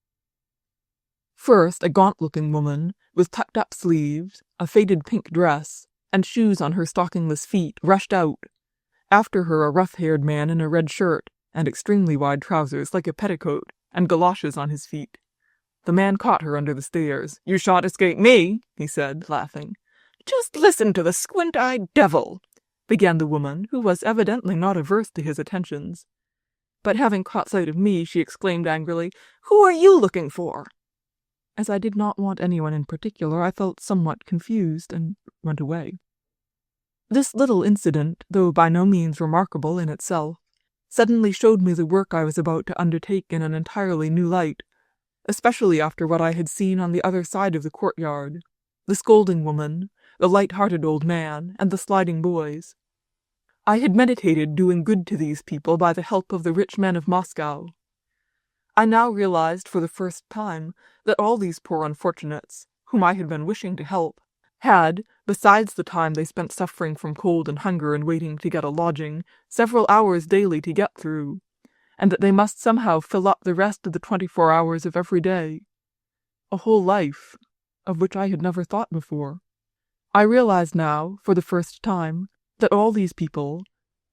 First, a gaunt-looking woman, with tucked-up sleeves, a faded pink dress, and shoes on her stockingless feet, rushed out. After her a rough-haired man in a red shirt, and extremely wide trousers like a petticoat, and galoshes on his feet. The man caught her under the stairs. "You shan't escape me," he said, laughing. "Just listen to the squint-eyed devil," began the woman, who was evidently not averse to his attentions. But having caught sight of me, she exclaimed angrily, "Who are you looking for?" As I did not want anyone in particular, I felt somewhat confused and went away. This little incident, though by no means remarkable in itself, suddenly showed me the work I was about to undertake in an entirely new light, especially after what I had seen on the other side of the courtyard, the scolding woman, the light-hearted old man, and the sliding boys. I had meditated doing good to these people by the help of the rich men of Moscow. I now realized for the first time that all these poor unfortunates, whom I had been wishing to help, had, besides the time they spent suffering from cold and hunger and waiting to get a lodging, several hours daily to get through, and that they must somehow fill up the rest of the 24 hours of every day. A whole life, of which I had never thought before. I realized now, for the first time, that all these people,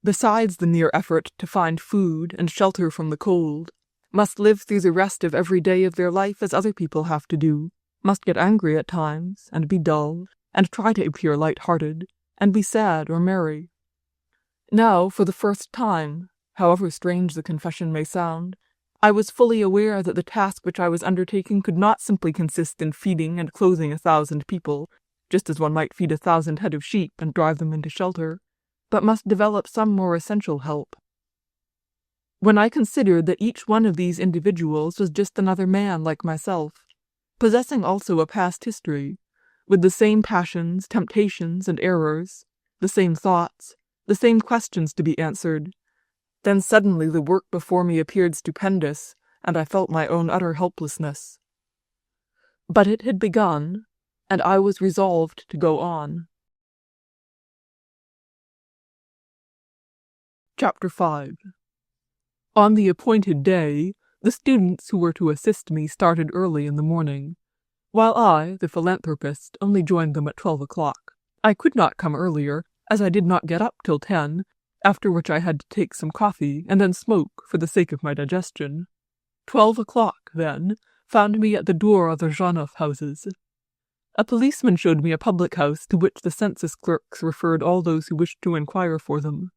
besides the mere effort to find food and shelter from the cold, must live through the rest of every day of their life as other people have to do, must get angry at times, and be dull, and try to appear light-hearted, and be sad or merry. Now, for the first time, however strange the confession may sound, I was fully aware that the task which I was undertaking could not simply consist in feeding and clothing 1,000 people, just as one might feed 1,000 head of sheep and drive them into shelter, but must develop some more essential help. When I considered that each one of these individuals was just another man like myself, possessing also a past history, with the same passions, temptations, and errors, the same thoughts, the same questions to be answered, then suddenly the work before me appeared stupendous, and I felt my own utter helplessness. But it had begun, and I was resolved to go on. Chapter 5. On the appointed day, The students who were to assist me started early in the morning, while I, the philanthropist, only joined them at 12 o'clock. I could not come earlier, as I did not get up till 10, after which I had to take some coffee and then smoke for the sake of my digestion. 12 o'clock, then, found me at the door of the Zhanov houses. A policeman showed me a public house to which the census clerks referred all those who wished to inquire for them.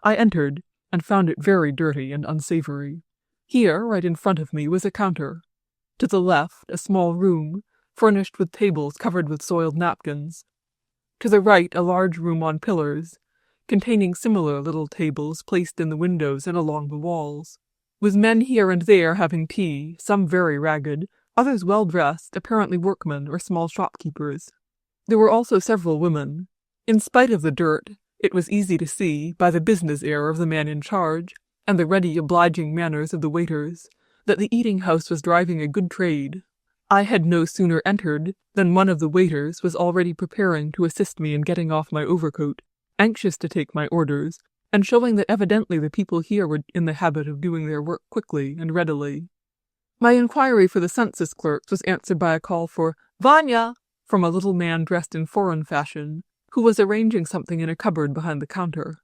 I entered, and found it very dirty and unsavory. Here, right in front of me, was a counter. To the left, a small room, furnished with tables covered with soiled napkins. To the right, a large room on pillars, containing similar little tables placed in the windows and along the walls, with men here and there having tea, some very ragged, others well-dressed, apparently workmen or small shopkeepers. There were also several women. In spite of the dirt, it was easy to see, by the business air of the man in charge, and the ready, obliging manners of the waiters, that the eating-house was driving a good trade. I had no sooner entered than one of the waiters was already preparing to assist me in getting off my overcoat, anxious to take my orders, and showing that evidently the people here were in the habit of doing their work quickly and readily. My inquiry for the census clerks was answered by a call for "Vanya!" from a little man dressed in foreign fashion, who was arranging something in a cupboard behind the counter.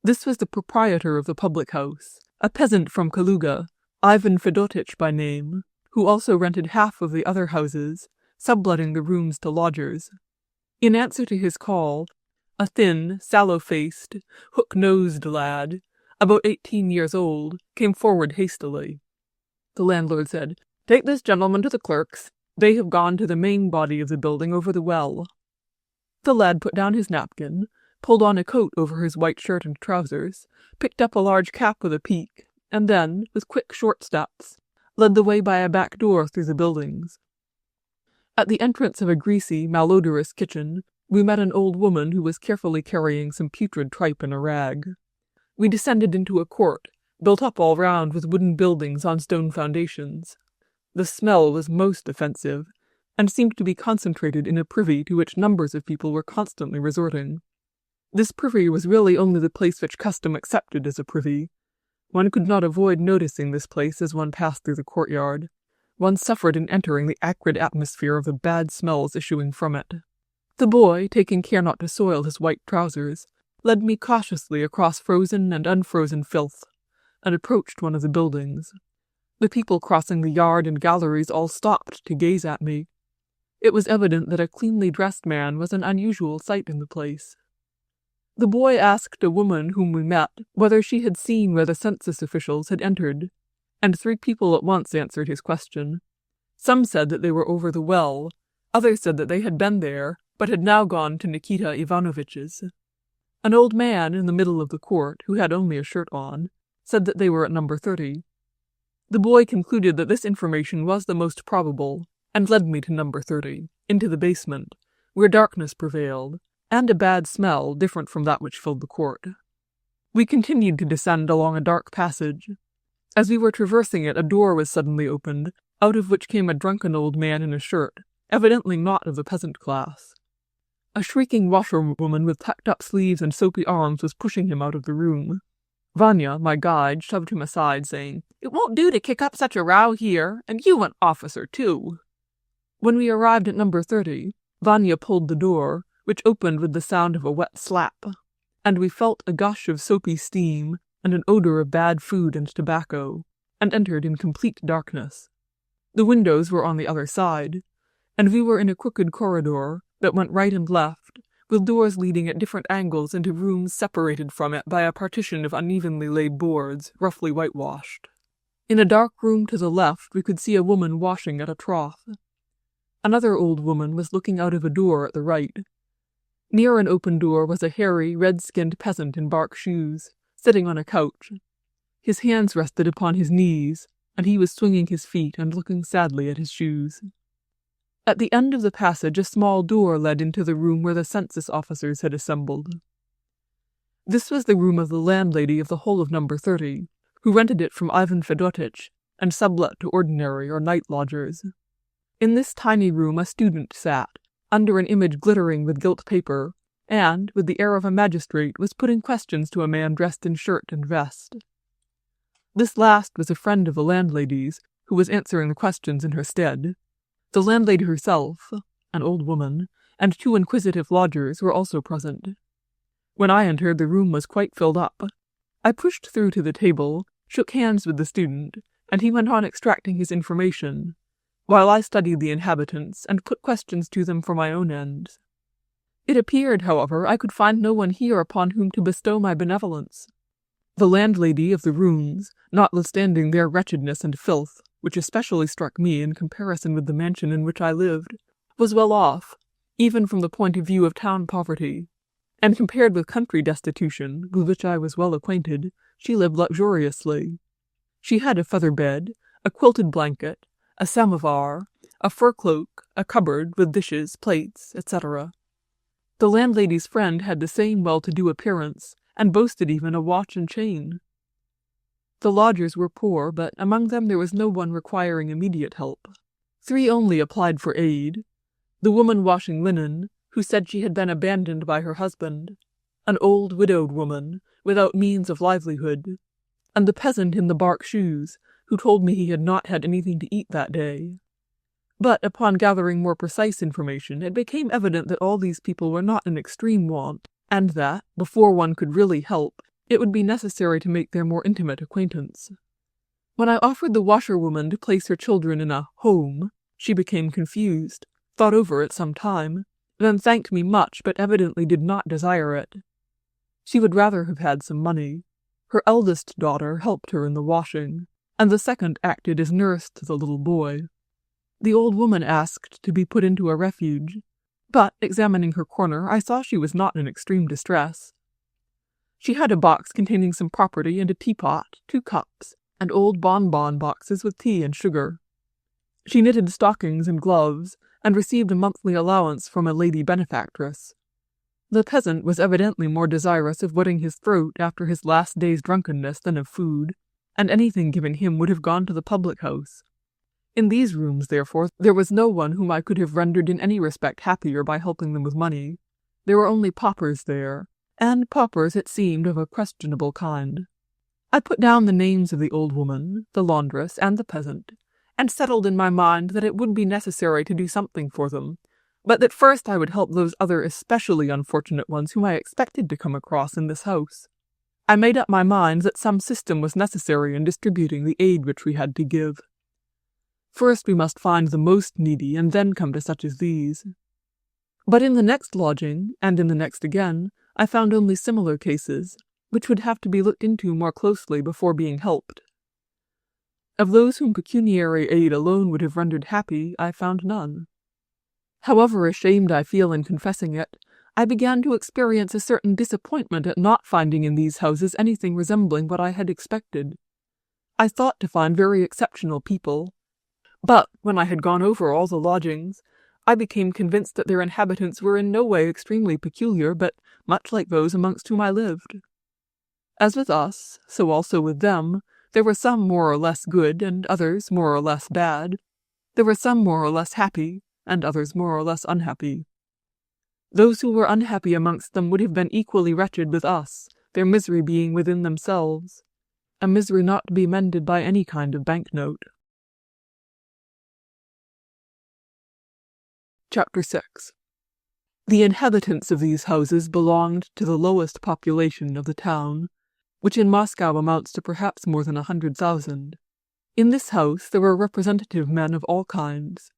This was the proprietor of the public house, a peasant from Kaluga, Ivan Fedotich by name, who also rented half of the other houses, subletting the rooms to lodgers. In answer to his call, a thin, sallow-faced, hook-nosed lad, about 18 years old, came forward hastily. The landlord said, "Take this gentleman to the clerks. They have gone to the main body of the building over the well." The lad put down his napkin, pulled on a coat over his white shirt and trousers, picked up a large cap with a peak, and then, with quick short steps, led the way by a back door through the buildings. At the entrance of a greasy, malodorous kitchen, we met an old woman who was carefully carrying some putrid tripe in a rag. We descended into a court, built up all round with wooden buildings on stone foundations. The smell was most offensive, and seemed to be concentrated in a privy to which numbers of people were constantly resorting. This privy was really only the place which custom accepted as a privy. One could not avoid noticing this place as one passed through the courtyard. One suffered in entering the acrid atmosphere of the bad smells issuing from it. The boy, taking care not to soil his white trousers, led me cautiously across frozen and unfrozen filth, and approached one of the buildings. The people crossing the yard and galleries all stopped to gaze at me. It was evident that a cleanly dressed man was an unusual sight in the place. The boy asked a woman whom we met whether she had seen where the census officials had entered, and 3 people at once answered his question. Some said that they were over the well, others said that they had been there, but had now gone to Nikita Ivanovitch's. An old man in the middle of the court, who had only a shirt on, said that they were at number 30. The boy concluded that this information was the most probable, and led me to number 30, into the basement, where darkness prevailed, and a bad smell different from that which filled the court. We continued to descend along a dark passage. As we were traversing it, a door was suddenly opened, out of which came a drunken old man in a shirt, evidently not of the peasant class. A shrieking washerwoman with tucked-up sleeves and soapy arms was pushing him out of the room. Vanya, my guide, shoved him aside, saying, "It won't do to kick up such a row here, and you an officer, too." When we arrived at number 30, Vanya pulled the door, which opened with the sound of a wet slap, and we felt a gush of soapy steam and an odor of bad food and tobacco, and entered in complete darkness. The windows were on the other side, and we were in a crooked corridor that went right and left, with doors leading at different angles into rooms separated from it by a partition of unevenly laid boards, roughly whitewashed. In a dark room to the left we could see a woman washing at a trough. Another old woman was looking out of a door at the right. Near an open door was a hairy, red-skinned peasant in bark shoes, sitting on a couch. His hands rested upon his knees, and he was swinging his feet and looking sadly at his shoes. At the end of the passage a small door led into the room where the census officers had assembled. This was the room of the landlady of the whole of number 30, who rented it from Ivan Fedotich and sublet to ordinary or night lodgers. In this tiny room a student sat, under an image glittering with gilt paper, and, with the air of a magistrate, was putting questions to a man dressed in shirt and vest. This last was a friend of the landlady's, who was answering the questions in her stead. The landlady herself, an old woman, and 2 inquisitive lodgers were also present. When I entered, the room was quite filled up. I pushed through to the table, shook hands with the student, and he went on extracting his information, while I studied the inhabitants and put questions to them for my own ends. It appeared, however, I could find no one here upon whom to bestow my benevolence. The landlady of the rooms, notwithstanding their wretchedness and filth, which especially struck me in comparison with the mansion in which I lived, was well off, even from the point of view of town poverty, and compared with country destitution, with which I was well acquainted, she lived luxuriously. She had a feather bed, a quilted blanket, a samovar, a fur cloak, a cupboard with dishes, plates, etc. The landlady's friend had the same well-to-do appearance, and boasted even a watch and chain. The lodgers were poor, but among them there was no one requiring immediate help. 3 only applied for aid: the woman washing linen, who said she had been abandoned by her husband, an old widowed woman, without means of livelihood, and the peasant in the bark shoes, who told me he had not had anything to eat that day. But upon gathering more precise information, it became evident that all these people were not in extreme want, and that, before one could really help, it would be necessary to make their more intimate acquaintance. When I offered the washerwoman to place her children in a home, she became confused, thought over it some time, then thanked me much, but evidently did not desire it. She would rather have had some money. Her eldest daughter helped her in the washing, and the second acted as nurse to the little boy. The old woman asked to be put into a refuge, but, examining her corner, I saw she was not in extreme distress. She had a box containing some property and a teapot, 2 cups, and old bonbon boxes with tea and sugar. She knitted stockings and gloves, and received a monthly allowance from a lady benefactress. The peasant was evidently more desirous of wetting his throat after his last day's drunkenness than of food, and anything given him would have gone to the public-house. In these rooms, therefore, there was no one whom I could have rendered in any respect happier by helping them with money. There were only paupers there, and paupers, it seemed, of a questionable kind. I put down the names of the old woman, the laundress, and the peasant, and settled in my mind that it would be necessary to do something for them, but that first I would help those other especially unfortunate ones whom I expected to come across in this house. I made up my mind that some system was necessary in distributing the aid which we had to give. First we must find the most needy, and then come to such as these. But in the next lodging, and in the next again, I found only similar cases, which would have to be looked into more closely before being helped. Of those whom pecuniary aid alone would have rendered happy, I found none. However ashamed I feel in confessing it, I began to experience a certain disappointment at not finding in these houses anything resembling what I had expected. I thought to find very exceptional people, but when I had gone over all the lodgings, I became convinced that their inhabitants were in no way extremely peculiar, but much like those amongst whom I lived. As with us, so also with them, there were some more or less good, and others more or less bad. There were some more or less happy, and others more or less unhappy. Those who were unhappy amongst them would have been equally wretched with us, their misery being within themselves, a misery not to be mended by any kind of banknote. Chapter 6. The inhabitants of these houses belonged to the lowest population of the town, which in Moscow amounts to perhaps more than 100,000. In this house there were representative men of all kinds,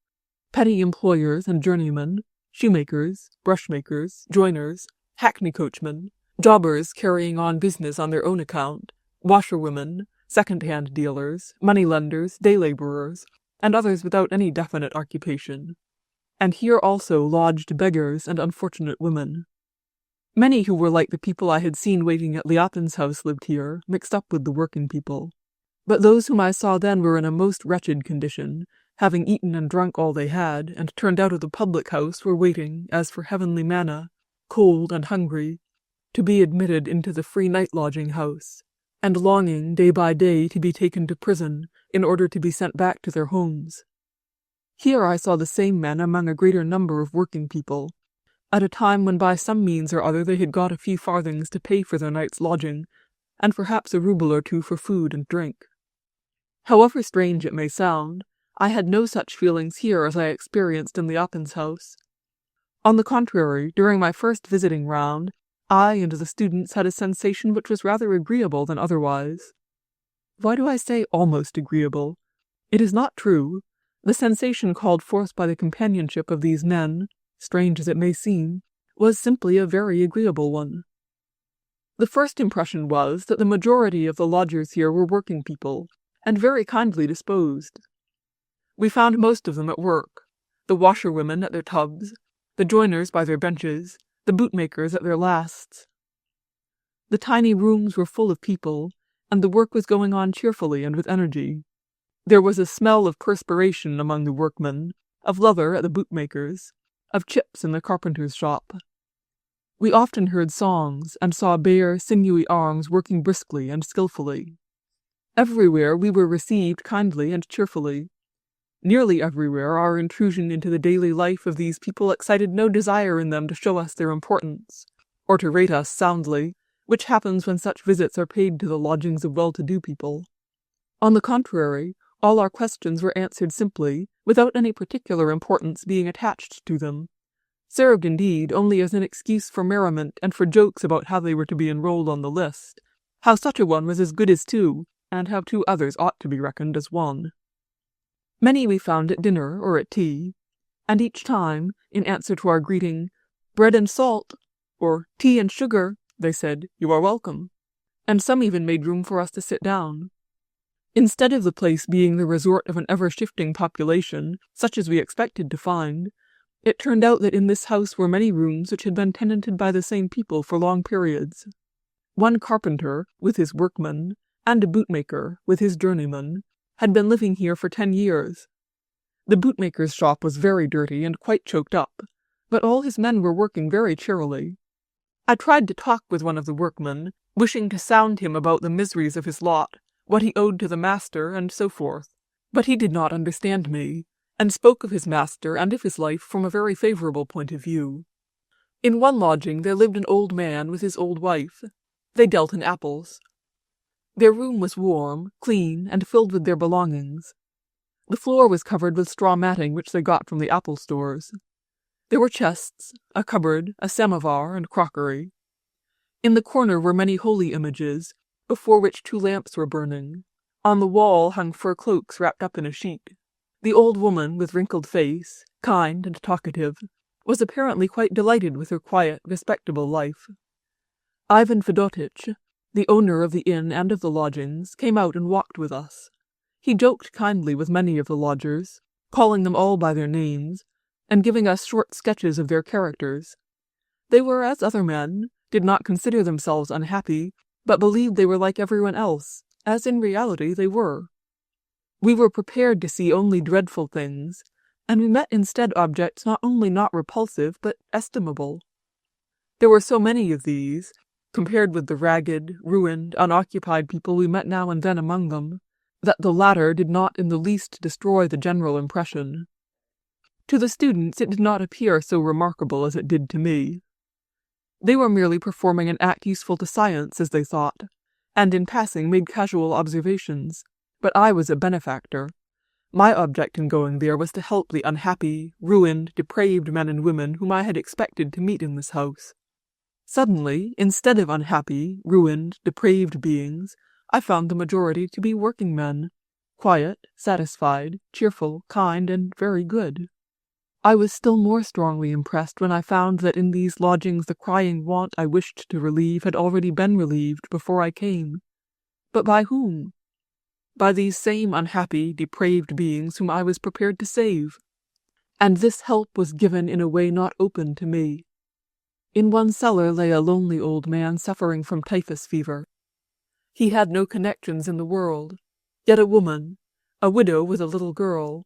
petty employers and journeymen, shoemakers, brushmakers, joiners, hackney coachmen, jobbers carrying on business on their own account, washerwomen, second-hand dealers, money-lenders, day-laborers, and others without any definite occupation. And here also lodged beggars and unfortunate women. Many who were like the people I had seen waiting at Lyapun's house lived here, mixed up with the working people. But those whom I saw then were in a most wretched condition, having eaten and drunk all they had, and turned out of the public house were waiting, as for heavenly manna, cold and hungry, to be admitted into the free night-lodging house, and longing day by day to be taken to prison, in order to be sent back to their homes. Here I saw the same men among a greater number of working people, at a time when by some means or other they had got a few farthings to pay for their night's lodging, and perhaps a ruble or two for food and drink. However strange it may sound, I had no such feelings here as I experienced in the Appens house. On the contrary, during my first visiting round, I and the students had a sensation which was rather agreeable than otherwise. Why do I say almost agreeable? It is not true. The sensation called forth by the companionship of these men, strange as it may seem, was simply a very agreeable one. The first impression was that the majority of the lodgers here were working people, and very kindly disposed. We found most of them at work, the washerwomen at their tubs, the joiners by their benches, the bootmakers at their lasts. The tiny rooms were full of people, and the work was going on cheerfully and with energy. There was a smell of perspiration among the workmen, of leather at the bootmakers, of chips in the carpenter's shop. We often heard songs, and saw bare, sinewy arms working briskly and skilfully. Everywhere we were received kindly and cheerfully. Nearly everywhere our intrusion into the daily life of these people excited no desire in them to show us their importance, or to rate us soundly, which happens when such visits are paid to the lodgings of well-to-do people. On the contrary, all our questions were answered simply, without any particular importance being attached to them, served indeed only as an excuse for merriment and for jokes about how they were to be enrolled on the list, how such a one was as good as two, and how two others ought to be reckoned as one. Many we found at dinner or at tea, and each time, in answer to our greeting, "Bread and salt," or "tea and sugar," they said, "You are welcome," and some even made room for us to sit down. Instead of the place being the resort of an ever-shifting population, such as we expected to find, it turned out that in this house were many rooms which had been tenanted by the same people for long periods. One carpenter, with his workmen, and a bootmaker, with his journeyman, had been living here for 10 years. The bootmaker's shop was very dirty and quite choked up, but all his men were working very cheerily. I tried to talk with one of the workmen, wishing to sound him about the miseries of his lot, what he owed to the master, and so forth, but he did not understand me, and spoke of his master and of his life from a very favourable point of view. In one lodging there lived an old man with his old wife. They dealt in apples. Their room was warm, clean, and filled with their belongings. The floor was covered with straw matting which they got from the apple stores. There were chests, a cupboard, a samovar, and crockery. In the corner were many holy images, before which 2 lamps were burning. On the wall hung fur cloaks wrapped up in a sheet. The old woman, with wrinkled face, kind and talkative, was apparently quite delighted with her quiet, respectable life. Ivan Fedotich, the owner of the inn and of the lodgings, came out and walked with us. He joked kindly with many of the lodgers, calling them all by their names, and giving us short sketches of their characters. They were as other men, did not consider themselves unhappy, but believed they were like everyone else, as in reality they were. We were prepared to see only dreadful things, and we met instead objects not only not repulsive, but estimable. There were so many of these, compared with the ragged, ruined, unoccupied people we met now and then among them, that the latter did not in the least destroy the general impression. To the students it did not appear so remarkable as it did to me. They were merely performing an act useful to science, as they thought, and in passing made casual observations, but I was a benefactor. My object in going there was to help the unhappy, ruined, depraved men and women whom I had expected to meet in this house. Suddenly, instead of unhappy, ruined, depraved beings, I found the majority to be working men, quiet, satisfied, cheerful, kind, and very good. I was still more strongly impressed when I found that in these lodgings the crying want I wished to relieve had already been relieved before I came. But by whom? By these same unhappy, depraved beings whom I was prepared to save. And this help was given in a way not open to me. In one cellar lay a lonely old man suffering from typhus fever. He had no connections in the world, yet a woman, a widow with a little girl,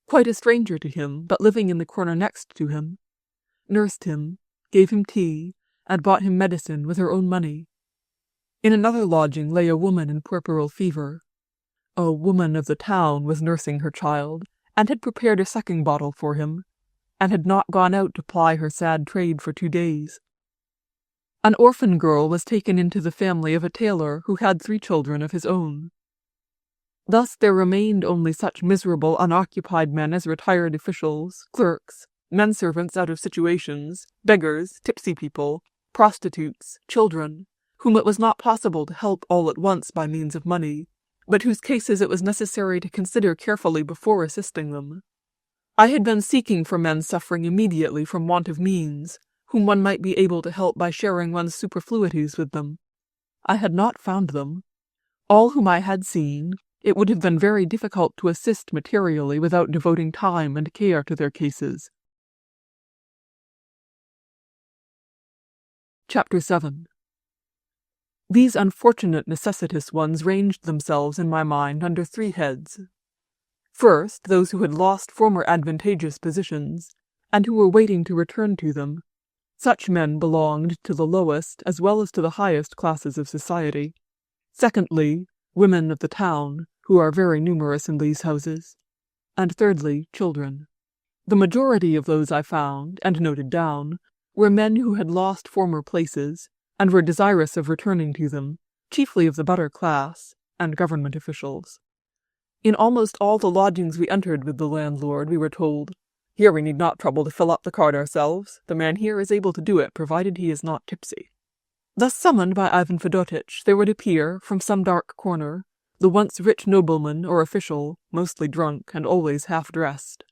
quite a stranger to him, but living in the corner next to him, nursed him, gave him tea, and bought him medicine with her own money. In another lodging lay a woman in puerperal fever. A woman of the town was nursing her child, and had prepared a sucking bottle for him, and had not gone out to ply her sad trade for 2 days. An orphan girl was taken into the family of a tailor who had 3 children of his own. Thus there remained only such miserable unoccupied men as retired officials, clerks, men-servants out of situations, beggars, tipsy people, prostitutes, children, whom it was not possible to help all at once by means of money, but whose cases it was necessary to consider carefully before assisting them. I had been seeking for men suffering immediately from want of means, whom one might be able to help by sharing one's superfluities with them. I had not found them. All whom I had seen, it would have been very difficult to assist materially without devoting time and care to their cases. Chapter 7. These unfortunate necessitous ones ranged themselves in my mind under 3 heads. First, those who had lost former advantageous positions, and who were waiting to return to them. Such men belonged to the lowest as well as to the highest classes of society. Secondly, women of the town, who are very numerous in these houses. And thirdly, children. The majority of those I found, and noted down, were men who had lost former places, and were desirous of returning to them, chiefly of the better class, and government officials. In almost all the lodgings we entered with the landlord, we were told, "Here we need not trouble to fill up the cart ourselves. The man here is able to do it, provided he is not tipsy." Thus summoned by Ivan Fedotich, there would appear, from some dark corner, the once rich nobleman or official, mostly drunk and always half-dressed.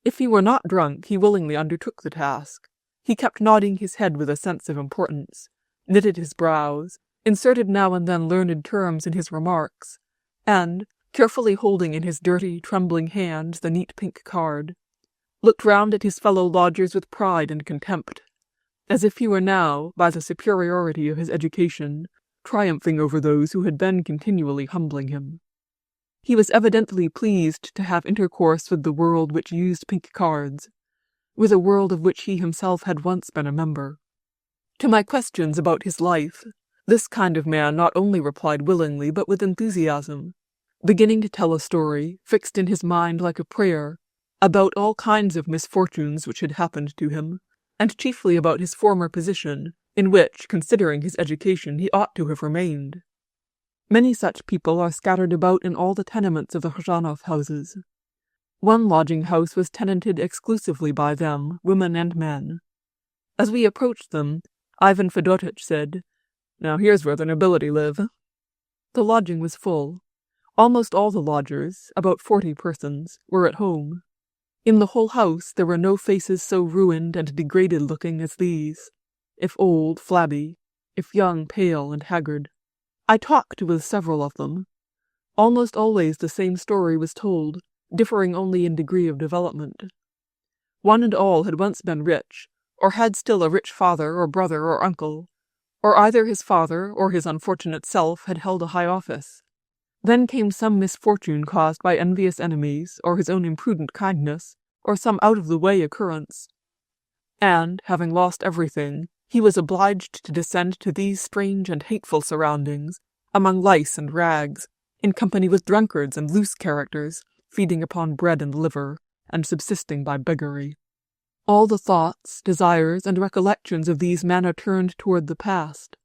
If he were not drunk, he willingly undertook the task. He kept nodding his head with a sense of importance, knitted his brows, inserted now and then learned terms in his remarks, and, carefully holding in his dirty, trembling hands the neat pink card, looked round at his fellow lodgers with pride and contempt, as if he were now, by the superiority of his education, triumphing over those who had been continually humbling him. He was evidently pleased to have intercourse with the world which used pink cards, with a world of which he himself had once been a member. To my questions about his life, this kind of man not only replied willingly but with enthusiasm, beginning to tell a story, fixed in his mind like a prayer, about all kinds of misfortunes which had happened to him, and chiefly about his former position, in which, considering his education, he ought to have remained. Many such people are scattered about in all the tenements of the Khzhanov houses. One lodging-house was tenanted exclusively by them, women and men. As we approached them, Ivan Fedotich said, "Now here's where the nobility live." The lodging was full. Almost all the lodgers, about 40 persons, were at home. In the whole house there were no faces so ruined and degraded-looking as these, if old, flabby, if young, pale and haggard. I talked with several of them. Almost always the same story was told, differing only in degree of development. One and all had once been rich, or had still a rich father or brother or uncle, or either his father or his unfortunate self had held a high office. Then came some misfortune caused by envious enemies, or his own imprudent kindness, or some out-of-the-way occurrence. And, having lost everything, he was obliged to descend to these strange and hateful surroundings, among lice and rags, in company with drunkards and loose characters, feeding upon bread and liver, and subsisting by beggary. All the thoughts, desires, and recollections of these men are turned toward the past.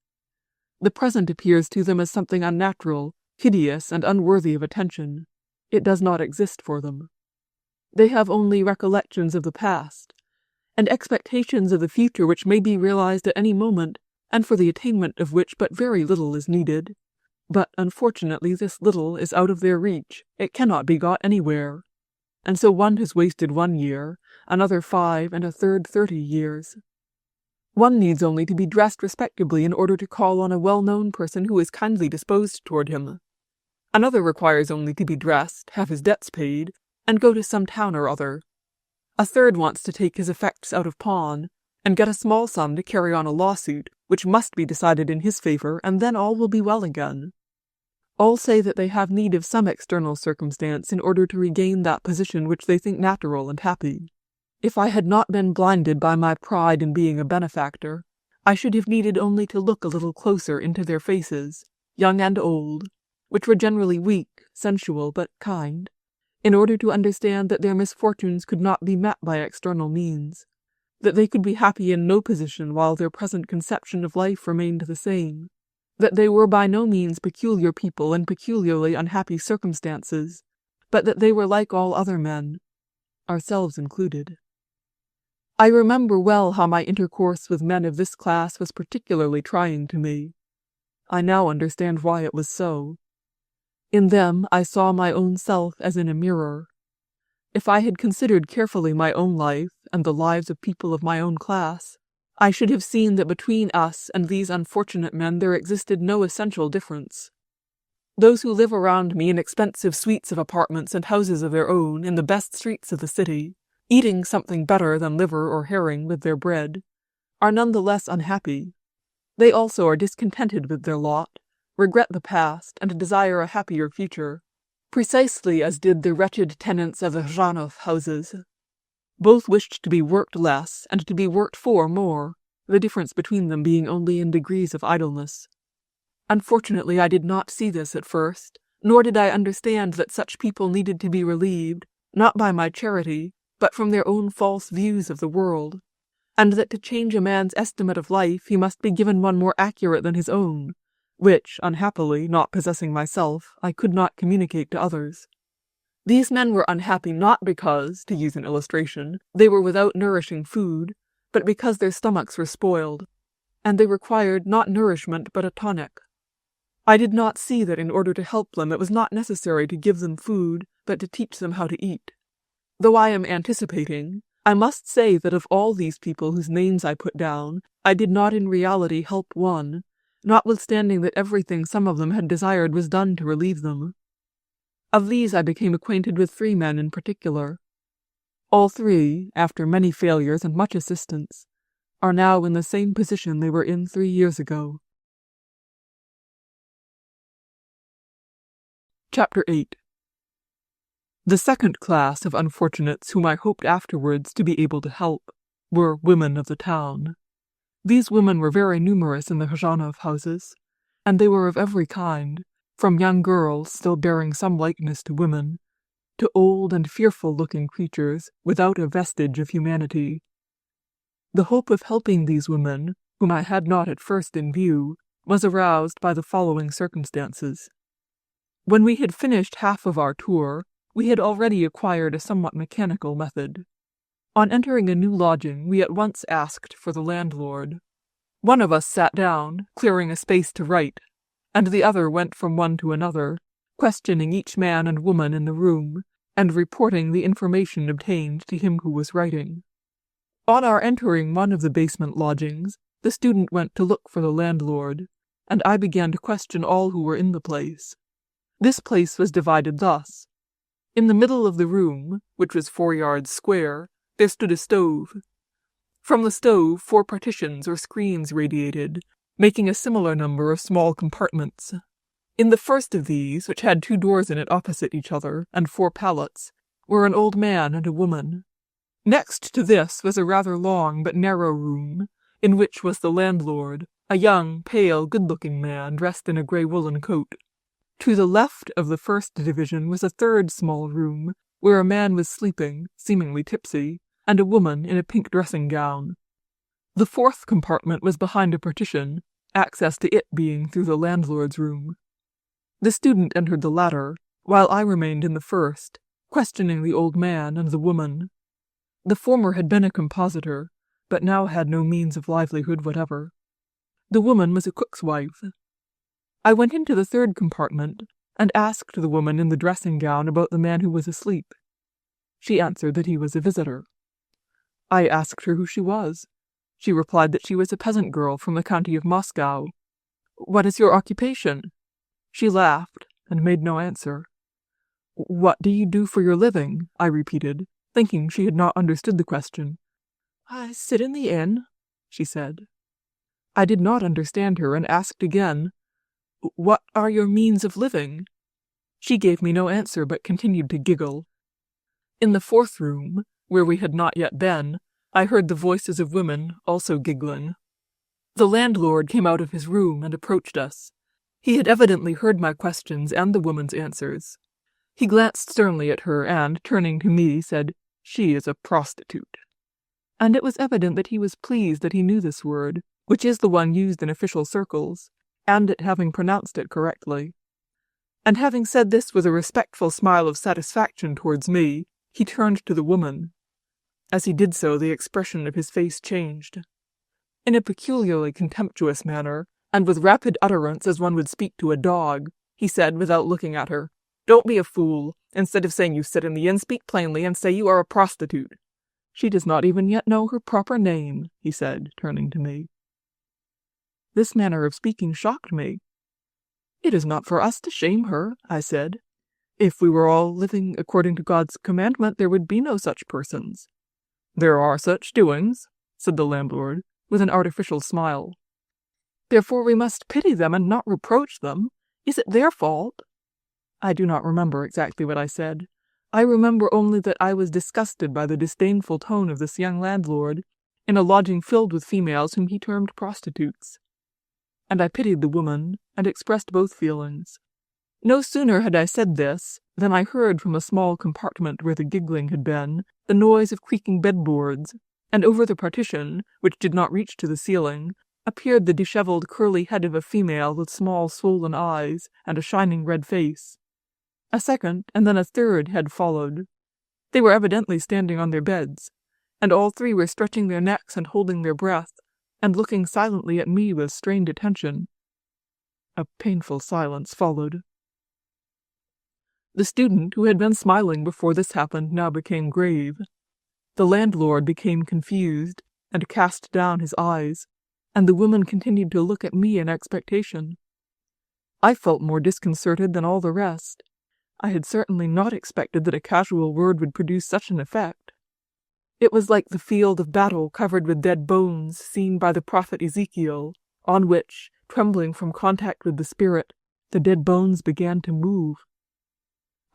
The present appears to them as something unnatural, hideous, and unworthy of attention. It does not exist for them. They have only recollections of the past, and expectations of the future which may be realized at any moment, and for the attainment of which but very little is needed. But unfortunately this little is out of their reach, it cannot be got anywhere. And so one has wasted 1 year, another 5, and a third 30 years. One needs only to be dressed respectably in order to call on a well-known person who is kindly disposed toward him. Another requires only to be dressed, have his debts paid, and go to some town or other. A third wants to take his effects out of pawn, and get a small sum to carry on a lawsuit, which must be decided in his favor, and then all will be well again. All say that they have need of some external circumstance in order to regain that position which they think natural and happy. If I had not been blinded by my pride in being a benefactor, I should have needed only to look a little closer into their faces, young and old, which were generally weak, sensual, but kind, in order to understand that their misfortunes could not be met by external means. that they could be happy in no position while their present conception of life remained the same, that they were by no means peculiar people in peculiarly unhappy circumstances, but that they were like all other men, ourselves included. I remember well how my intercourse with men of this class was particularly trying to me. I now understand why it was so. In them I saw my own self as in a mirror. If I had considered carefully my own life and the lives of people of my own class, I should have seen that between us and these unfortunate men there existed no essential difference. Those who live around me in expensive suites of apartments and houses of their own in the best streets of the city, eating something better than liver or herring with their bread, are none the less unhappy. They also are discontented with their lot, regret the past, and desire a happier future, precisely as did the wretched tenants of the Zhanov houses. Both wished to be worked less and to be worked for more, the difference between them being only in degrees of idleness. Unfortunately, I did not see this at first, nor did I understand that such people needed to be relieved, not by my charity, but from their own false views of the world, and that to change a man's estimate of life he must be given one more accurate than his own, which, unhappily, not possessing myself, I could not communicate to others. These men were unhappy not because, to use an illustration, they were without nourishing food, but because their stomachs were spoiled, and they required not nourishment but a tonic. I did not see that in order to help them it was not necessary to give them food, but to teach them how to eat. Though I am anticipating, I must say that of all these people whose names I put down, I did not in reality help one, notwithstanding that everything some of them had desired was done to relieve them. Of these I became acquainted with 3 men in particular. All 3, after many failures and much assistance, are now in the same position they were in 3 years ago. Chapter 8. The second class of unfortunates whom I hoped afterwards to be able to help were women of the town. These women were very numerous in the Zhanov houses, and they were of every kind, from young girls still bearing some likeness to women, to old and fearful-looking creatures without a vestige of humanity. The hope of helping these women, whom I had not at first in view, was aroused by the following circumstances. When we had finished half of our tour, we had already acquired a somewhat mechanical method. On entering a new lodging, we at once asked for the landlord. One of us sat down, clearing a space to write, and the other went from one to another, questioning each man and woman in the room, and reporting the information obtained to him who was writing. On our entering one of the basement lodgings, the student went to look for the landlord, and I began to question all who were in the place. This place was divided thus. In the middle of the room, which was 4 yards square, there stood a stove. From the stove 4 partitions or screens radiated, making a similar number of small compartments. In the first of these, which had 2 doors in it opposite each other, and 4 pallets, were an old man and a woman. Next to this was a rather long but narrow room, in which was the landlord, a young, pale, good-looking man dressed in a grey woolen coat. To the left of the first division was a 3rd small room, where a man was sleeping, seemingly tipsy, and a woman in a pink dressing-gown. The 4th compartment was behind a partition, access to it being through the landlord's room. The student entered the latter, while I remained in the first, questioning the old man and the woman. The former had been a compositor, but now had no means of livelihood whatever. The woman was a cook's wife. I went into the 3rd compartment, and asked the woman in the dressing-gown about the man who was asleep. She answered that he was a visitor. I asked her who she was. She replied that she was a peasant girl from the county of Moscow. "What is your occupation?" She laughed, and made no answer. "What do you do for your living?" I repeated, thinking she had not understood the question. "I sit in the inn," she said. I did not understand her, and asked again, "What are your means of living?" She gave me no answer, but continued to giggle. In the 4th room, where we had not yet been, I heard the voices of women, also giggling. The landlord came out of his room and approached us. He had evidently heard my questions and the woman's answers. He glanced sternly at her and, turning to me, said, "She is a prostitute." and it was evident that he was pleased that he knew this word, which is the one used in official circles, and at having pronounced it correctly. And having said this with a respectful smile of satisfaction towards me, he turned to the woman. As he did so, the expression of his face changed. In a peculiarly contemptuous manner, and with rapid utterance as one would speak to a dog, he said, without looking at her, "Don't be a fool. Instead of saying you sit in the inn, speak plainly and say you are a prostitute." "She does not even yet know her proper name," he said, turning to me. This manner of speaking shocked me. "It is not for us to shame her," I said. "If we were all living according to God's commandment, there would be no such persons." "There are such doings," said the landlord, with an artificial smile. "Therefore we must pity them and not reproach them. Is it their fault?" I do not remember exactly what I said. I remember only that I was disgusted by the disdainful tone of this young landlord in a lodging filled with females whom he termed prostitutes. And I pitied the woman, and expressed both feelings. No sooner had I said this than I heard from a small compartment where the giggling had been the noise of creaking bedboards, and over the partition, which did not reach to the ceiling, appeared the dishevelled curly head of a female with small swollen eyes and a shining red face. A second, and then a third head followed. They were evidently standing on their beds, and all three were stretching their necks and holding their breath, and looking silently at me with strained attention. A painful silence followed. The student, who had been smiling before this happened, now became grave. The landlord became confused, and cast down his eyes, and the woman continued to look at me in expectation. I felt more disconcerted than all the rest. I had certainly not expected that a casual word would produce such an effect. It was like the field of battle covered with dead bones seen by the prophet Ezekiel, on which, trembling from contact with the spirit, the dead bones began to move.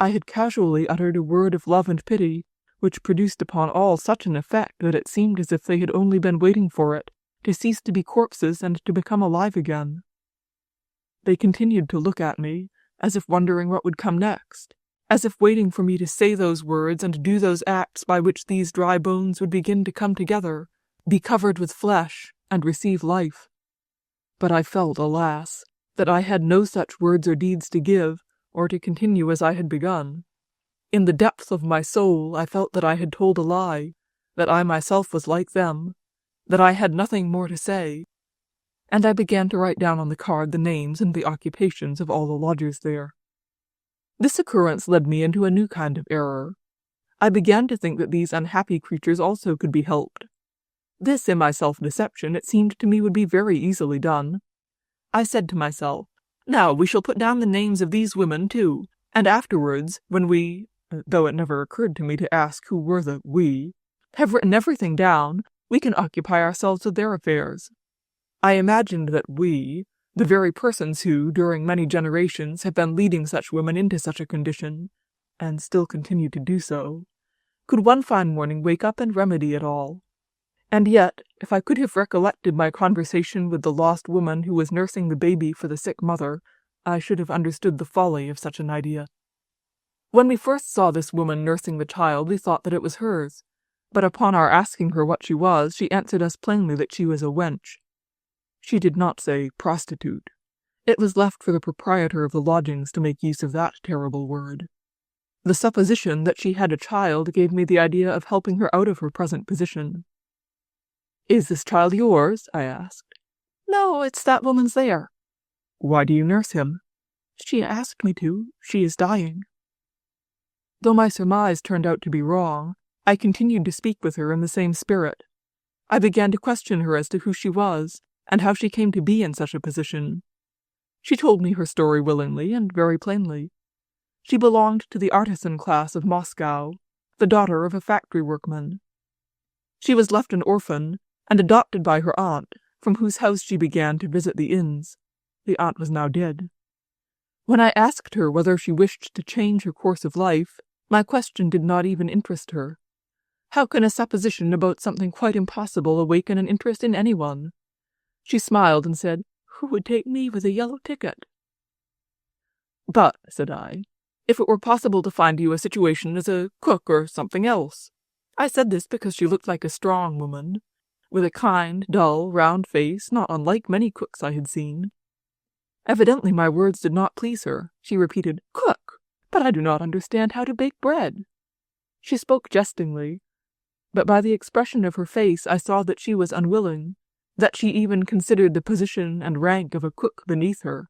I had casually uttered a word of love and pity, which produced upon all such an effect that it seemed as if they had only been waiting for it, to cease to be corpses and to become alive again. They continued to look at me, as if wondering what would come next, as if waiting for me to say those words and do those acts by which these dry bones would begin to come together, be covered with flesh, and receive life. But I felt, alas, that I had no such words or deeds to give, or to continue as I had begun. In the depth of my soul I felt that I had told a lie, that I myself was like them, that I had nothing more to say, and I began to write down on the card the names and the occupations of all the lodgers there. This occurrence led me into a new kind of error. I began to think that these unhappy creatures also could be helped. This, in my self-deception, it seemed to me would be very easily done. I said to myself, "Now we shall put down the names of these women too, and afterwards, when we, though it never occurred to me to ask who were the we, have written everything down, we can occupy ourselves with their affairs." I imagined that we, the very persons who, during many generations, have been leading such women into such a condition, and still continue to do so, could one fine morning wake up and remedy it all. And yet, if I could have recollected my conversation with the lost woman who was nursing the baby for the sick mother, I should have understood the folly of such an idea. When we first saw this woman nursing the child, we thought that it was hers, but upon our asking her what she was, she answered us plainly that she was a wench. She did not say prostitute. It was left for the proprietor of the lodgings to make use of that terrible word. The supposition that she had a child gave me the idea of helping her out of her present position. "Is this child yours?" I asked. "No, it's that woman's there." "Why do you nurse him?" "She asked me to. She is dying." Though my surmise turned out to be wrong, I continued to speak with her in the same spirit. I began to question her as to who she was, and how she came to be in such a position. She told me her story willingly and very plainly. She belonged to the artisan class of Moscow, the daughter of a factory workman. She was left an orphan, and adopted by her aunt, from whose house she began to visit the inns. The aunt was now dead. When I asked her whether she wished to change her course of life, my question did not even interest her. How can a supposition about something quite impossible awaken an interest in anyone? She smiled and said, "Who would take me with a yellow ticket?" "But," said I, "if it were possible to find you a situation as a cook or something else." I said this because she looked like a strong woman, with a kind, dull, round face not unlike many cooks I had seen. Evidently my words did not please her. She repeated, "Cook! But I do not understand how to bake bread." She spoke jestingly, but by the expression of her face I saw that she was unwilling, that she even considered the position and rank of a cook beneath her.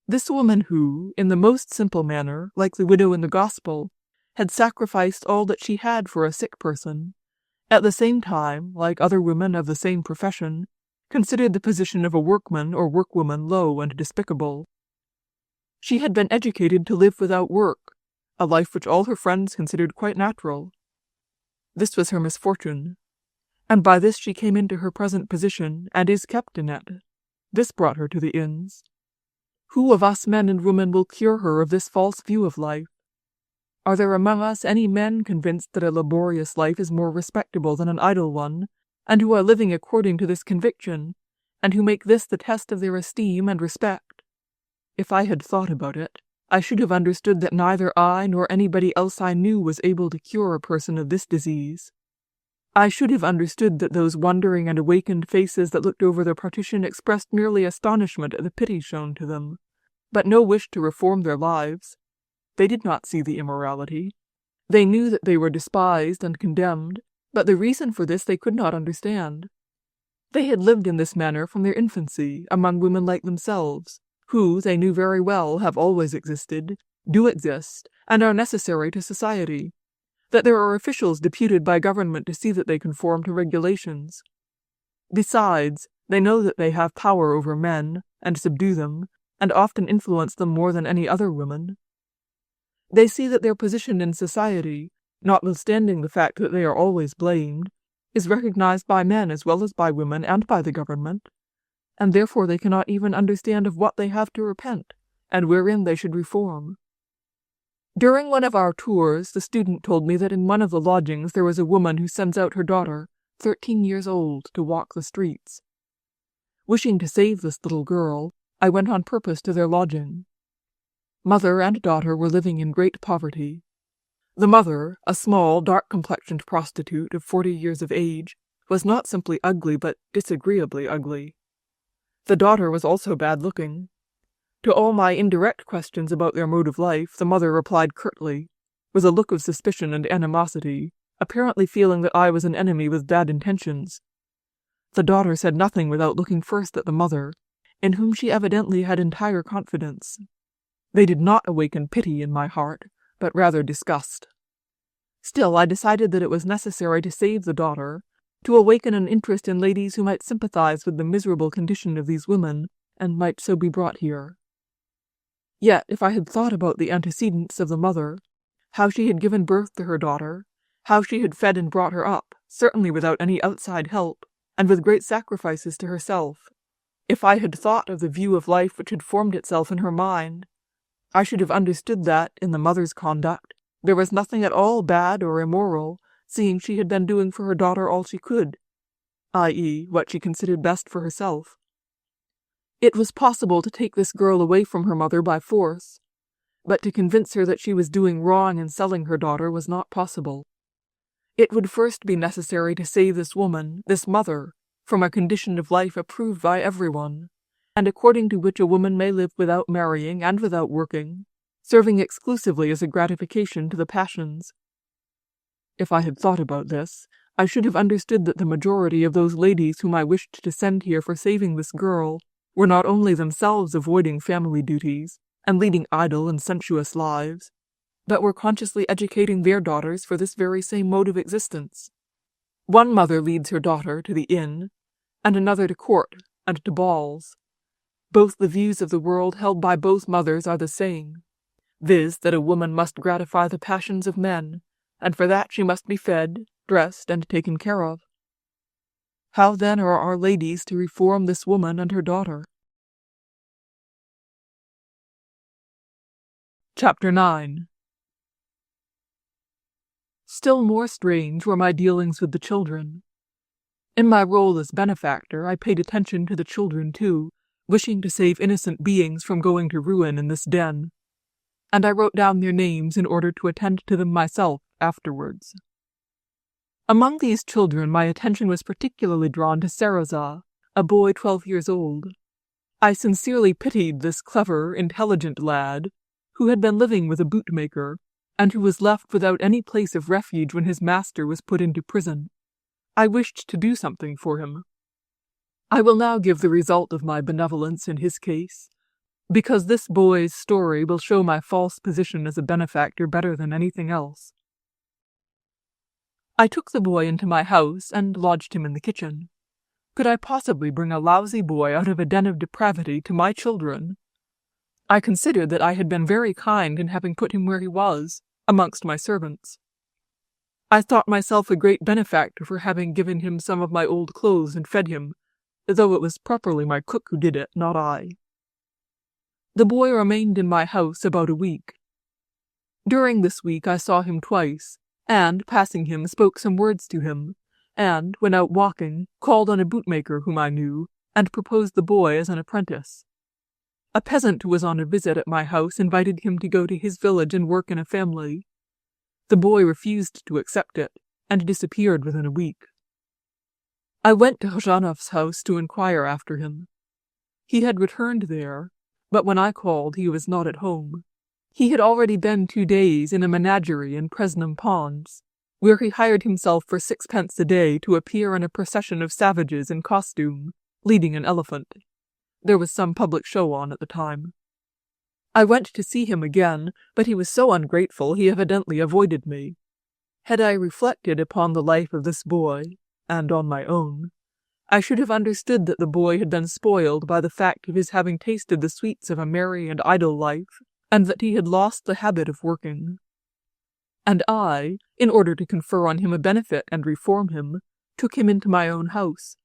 This woman who, in the most simple manner, like the widow in the Gospel, had sacrificed all that she had for a sick person, at the same time, like other women of the same profession, considered the position of a workman or workwoman low and despicable. She had been educated to live without work, a life which all her friends considered quite natural. This was her misfortune, and by this she came into her present position, and is kept in it. This brought her to the inns. Who of us men and women will cure her of this false view of life? Are there among us any men convinced that a laborious life is more respectable than an idle one, and who are living according to this conviction, and who make this the test of their esteem and respect? If I had thought about it, I should have understood that neither I nor anybody else I knew was able to cure a person of this disease. I should have understood that those wondering and awakened faces that looked over the partition expressed merely astonishment at the pity shown to them, but no wish to reform their lives. They did not see the immorality. They knew that they were despised and condemned, but the reason for this they could not understand. They had lived in this manner from their infancy among women like themselves, who, they knew very well, have always existed, do exist, and are necessary to society, that there are officials deputed by government to see that they conform to regulations. Besides, they know that they have power over men, and subdue them, and often influence them more than any other women. They see that their position in society, notwithstanding the fact that they are always blamed, is recognized by men as well as by women and by the government, and therefore they cannot even understand of what they have to repent, and wherein they should reform. During one of our tours, the student told me that in one of the lodgings there was a woman who sends out her daughter, 13 years old, to walk the streets. Wishing to save this little girl, I went on purpose to their lodging. Mother and daughter were living in great poverty. The mother, a small, dark-complexioned prostitute of 40 years of age, was not simply ugly but disagreeably ugly. The daughter was also bad-looking. To all my indirect questions about their mode of life, the mother replied curtly, with a look of suspicion and animosity, apparently feeling that I was an enemy with bad intentions. The daughter said nothing without looking first at the mother, in whom she evidently had entire confidence. They did not awaken pity in my heart, but rather disgust. Still, I decided that it was necessary to save the daughter, to awaken an interest in ladies who might sympathize with the miserable condition of these women, and might so be brought here. Yet, if I had thought about the antecedents of the mother, how she had given birth to her daughter, how she had fed and brought her up, certainly without any outside help, and with great sacrifices to herself, if I had thought of the view of life which had formed itself in her mind, I should have understood that, in the mother's conduct, there was nothing at all bad or immoral, seeing she had been doing for her daughter all she could, i.e., what she considered best for herself. It was possible to take this girl away from her mother by force, but to convince her that she was doing wrong in selling her daughter was not possible. It would first be necessary to save this woman, this mother, from a condition of life approved by everyone, and according to which a woman may live without marrying and without working, serving exclusively as a gratification to the passions. If I had thought about this, I should have understood that the majority of those ladies whom I wished to send here for saving this girl were not only themselves avoiding family duties and leading idle and sensuous lives, but were consciously educating their daughters for this very same mode of existence. One mother leads her daughter to the inn, and another to court and to balls. Both the views of the world held by both mothers are the same, viz., that a woman must gratify the passions of men, and for that she must be fed, dressed, and taken care of. How then are our ladies to reform this woman and her daughter? Chapter 9. Still more strange were my dealings with the children. In my role as benefactor, I paid attention to the children too, wishing to save innocent beings from going to ruin in this den, and I wrote down their names in order to attend to them myself afterwards. Among these children my attention was particularly drawn to Sarasa, a boy 12 years old. I sincerely pitied this clever, intelligent lad, who had been living with a bootmaker, and who was left without any place of refuge when his master was put into prison. I wished to do something for him. I will now give the result of my benevolence in his case, because this boy's story will show my false position as a benefactor better than anything else. I took the boy into my house and lodged him in the kitchen. Could I possibly bring a lousy boy out of a den of depravity to my children? I considered that I had been very kind in having put him where he was, amongst my servants. I thought myself a great benefactor for having given him some of my old clothes and fed him, though it was properly my cook who did it, not I. The boy remained in my house about a week. During this week I saw him twice, and, passing him, spoke some words to him, and, when out walking, called on a bootmaker whom I knew, and proposed the boy as an apprentice. A peasant who was on a visit at my house invited him to go to his village and work in a family. The boy refused to accept it, and disappeared within a week. I went to Khozhanov's house to inquire after him. He had returned there, but when I called he was not at home. He had already been 2 days in a menagerie in Presnum Ponds, where he hired himself for 6 pence a day to appear in a procession of savages in costume, leading an elephant. There was some public show on at the time. I went to see him again, but he was so ungrateful he evidently avoided me. Had I reflected upon the life of this boy, and on my own, I should have understood that the boy had been spoiled by the fact of his having tasted the sweets of a merry and idle life, and that he had lost the habit of working. And I, in order to confer on him a benefit and reform him, took him into my own house.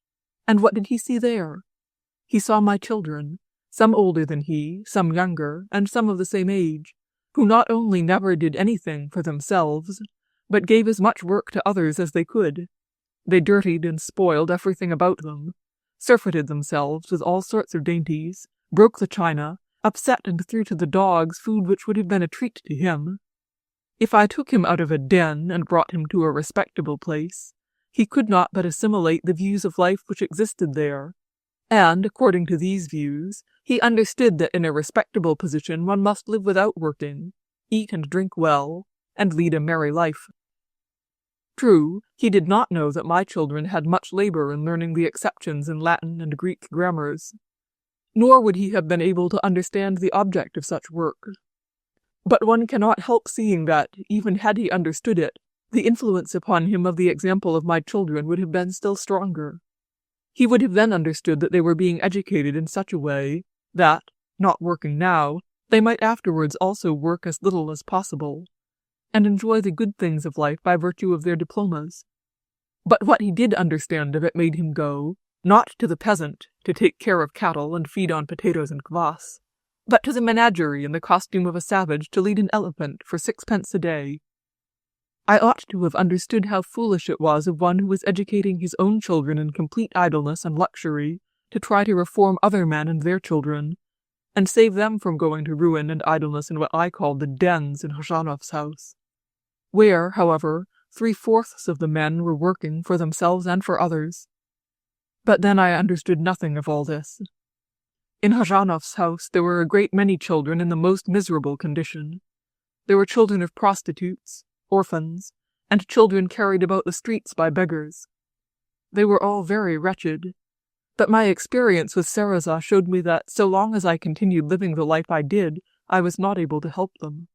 And what did he see there? He saw my children, some older than he, some younger, and some of the same age, who not only never did anything for themselves, but gave as much work to others as they could. They dirtied and spoiled everything about them, surfeited themselves with all sorts of dainties, broke the china, upset and threw to the dogs food which would have been a treat to him. If I took him out of a den and brought him to a respectable place, he could not but assimilate the views of life which existed there, and, according to these views, he understood that in a respectable position one must live without working, eat and drink well, and lead a merry life. True, he did not know that my children had much labor in learning the exceptions in Latin and Greek grammars, nor would he have been able to understand the object of such work. But one cannot help seeing that, even had he understood it, the influence upon him of the example of my children would have been still stronger. He would have then understood that they were being educated in such a way that, not working now, they might afterwards also work as little as possible, and enjoy the good things of life by virtue of their diplomas. But what he did understand of it made him go, not to the peasant, to take care of cattle and feed on potatoes and kvass, but to the menagerie in the costume of a savage to lead an elephant for 6 pence a day. I ought to have understood how foolish it was of one who was educating his own children in complete idleness and luxury to try to reform other men and their children, and save them from going to ruin and idleness in what I called the dens in Khozhanov's house, where, however, 3/4 of the men were working for themselves and for others. But then I understood nothing of all this. In Khozhanov's house there were a great many children in the most miserable condition. There were children of prostitutes, orphans, and children carried about the streets by beggars. They were all very wretched, but my experience with Sarasa showed me that so long as I continued living the life I did, I was not able to help them.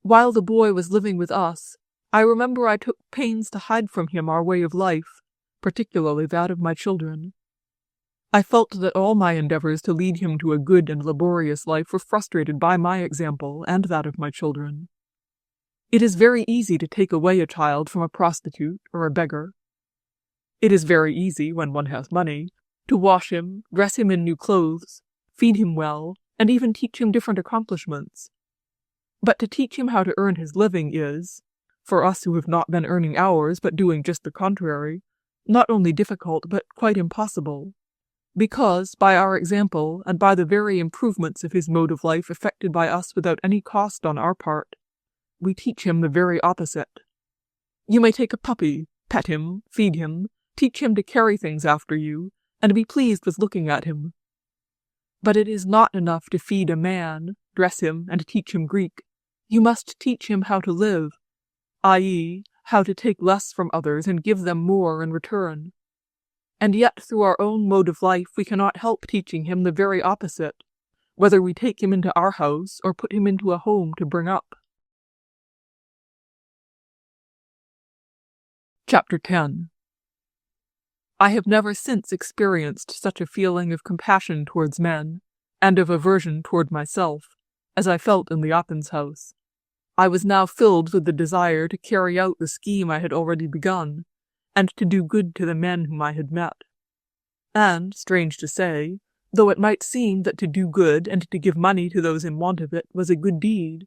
While the boy was living with us, I remember I took pains to hide from him our way of life, particularly that of my children. I felt that all my endeavors to lead him to a good and laborious life were frustrated by my example and that of my children. It is very easy to take away a child from a prostitute or a beggar. It is very easy, when one has money, to wash him, dress him in new clothes, feed him well, and even teach him different accomplishments. But to teach him how to earn his living is, for us who have not been earning ours but doing just the contrary, not only difficult but quite impossible, because, by our example, and by the very improvements of his mode of life effected by us without any cost on our part, we teach him the very opposite. You may take a puppy, pet him, feed him, teach him to carry things after you, and be pleased with looking at him. But it is not enough to feed a man, dress him, and teach him Greek. You must teach him how to live, i.e., how to take less from others and give them more in return. And yet through our own mode of life we cannot help teaching him the very opposite, whether we take him into our house or put him into a home to bring up. Chapter 10. I have never since experienced such a feeling of compassion towards men, and of aversion toward myself, as I felt in the Oppens house. I was now filled with the desire to carry out the scheme I had already begun, and to do good to the men whom I had met. And, strange to say, though it might seem that to do good and to give money to those in want of it was a good deed,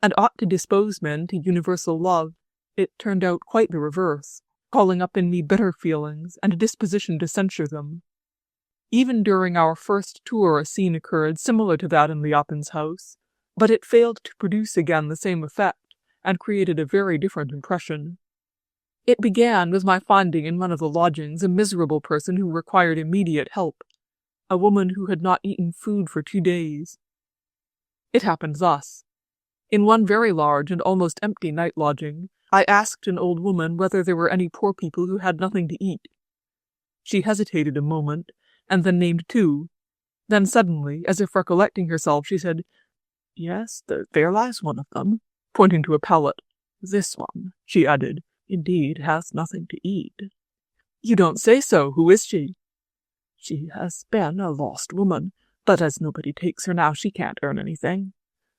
and ought to dispose men to universal love, it turned out quite the reverse, calling up in me bitter feelings and a disposition to censure them. Even during our first tour a scene occurred similar to that in the Oppens house, but it failed to produce again the same effect, and created a very different impression. It began with my finding in one of the lodgings a miserable person who required immediate help, a woman who had not eaten food for 2 days. It happened thus. In one very large and almost empty night lodging, I asked an old woman whether there were any poor people who had nothing to eat. She hesitated a moment, and then named 2. Then suddenly, as if recollecting herself, she said, "Yes, there lies one of them," pointing to a pallet. "This one," she added, "indeed has nothing to eat." "You don't say so. Who is she?" "She has been a lost woman, but as nobody takes her now, she can't earn anything.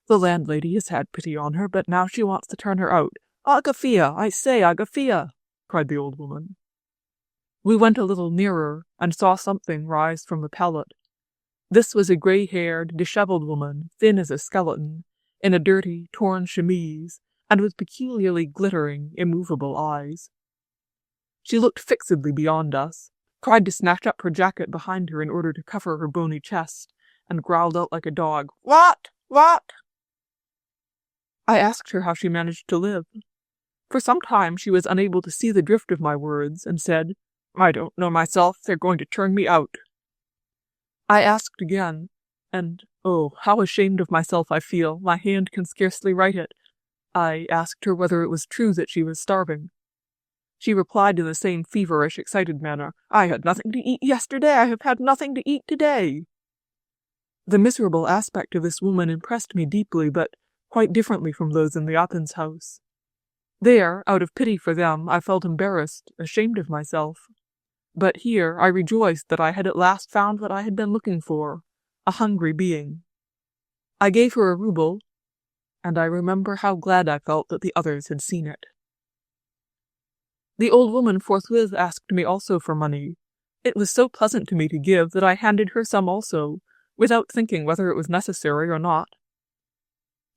The landlady has had pity on her, but now she wants to turn her out. Agafia, I say, Agafia!" cried the old woman. We went a little nearer, and saw something rise from the pallet. This was a grey-haired, dishevelled woman, thin as a skeleton, in a dirty, torn chemise, and with peculiarly glittering, immovable eyes. She looked fixedly beyond us, tried to snatch up her jacket behind her in order to cover her bony chest, and growled out like a dog, "What? What?" I asked her how she managed to live. For some time she was unable to see the drift of my words, and said, "I don't know myself, they're going to turn me out." I asked again, and oh, how ashamed of myself I feel, my hand can scarcely write it. I asked her whether it was true that she was starving. She replied in the same feverish, excited manner, "I had nothing to eat yesterday, I have had nothing to eat today." The miserable aspect of this woman impressed me deeply, but quite differently from those in the Oppens house. There, out of pity for them, I felt embarrassed, ashamed of myself. But here I rejoiced that I had at last found what I had been looking for, a hungry being. I gave her a rouble, and I remember how glad I felt that the others had seen it. The old woman forthwith asked me also for money. It was so pleasant to me to give that I handed her some also, without thinking whether it was necessary or not.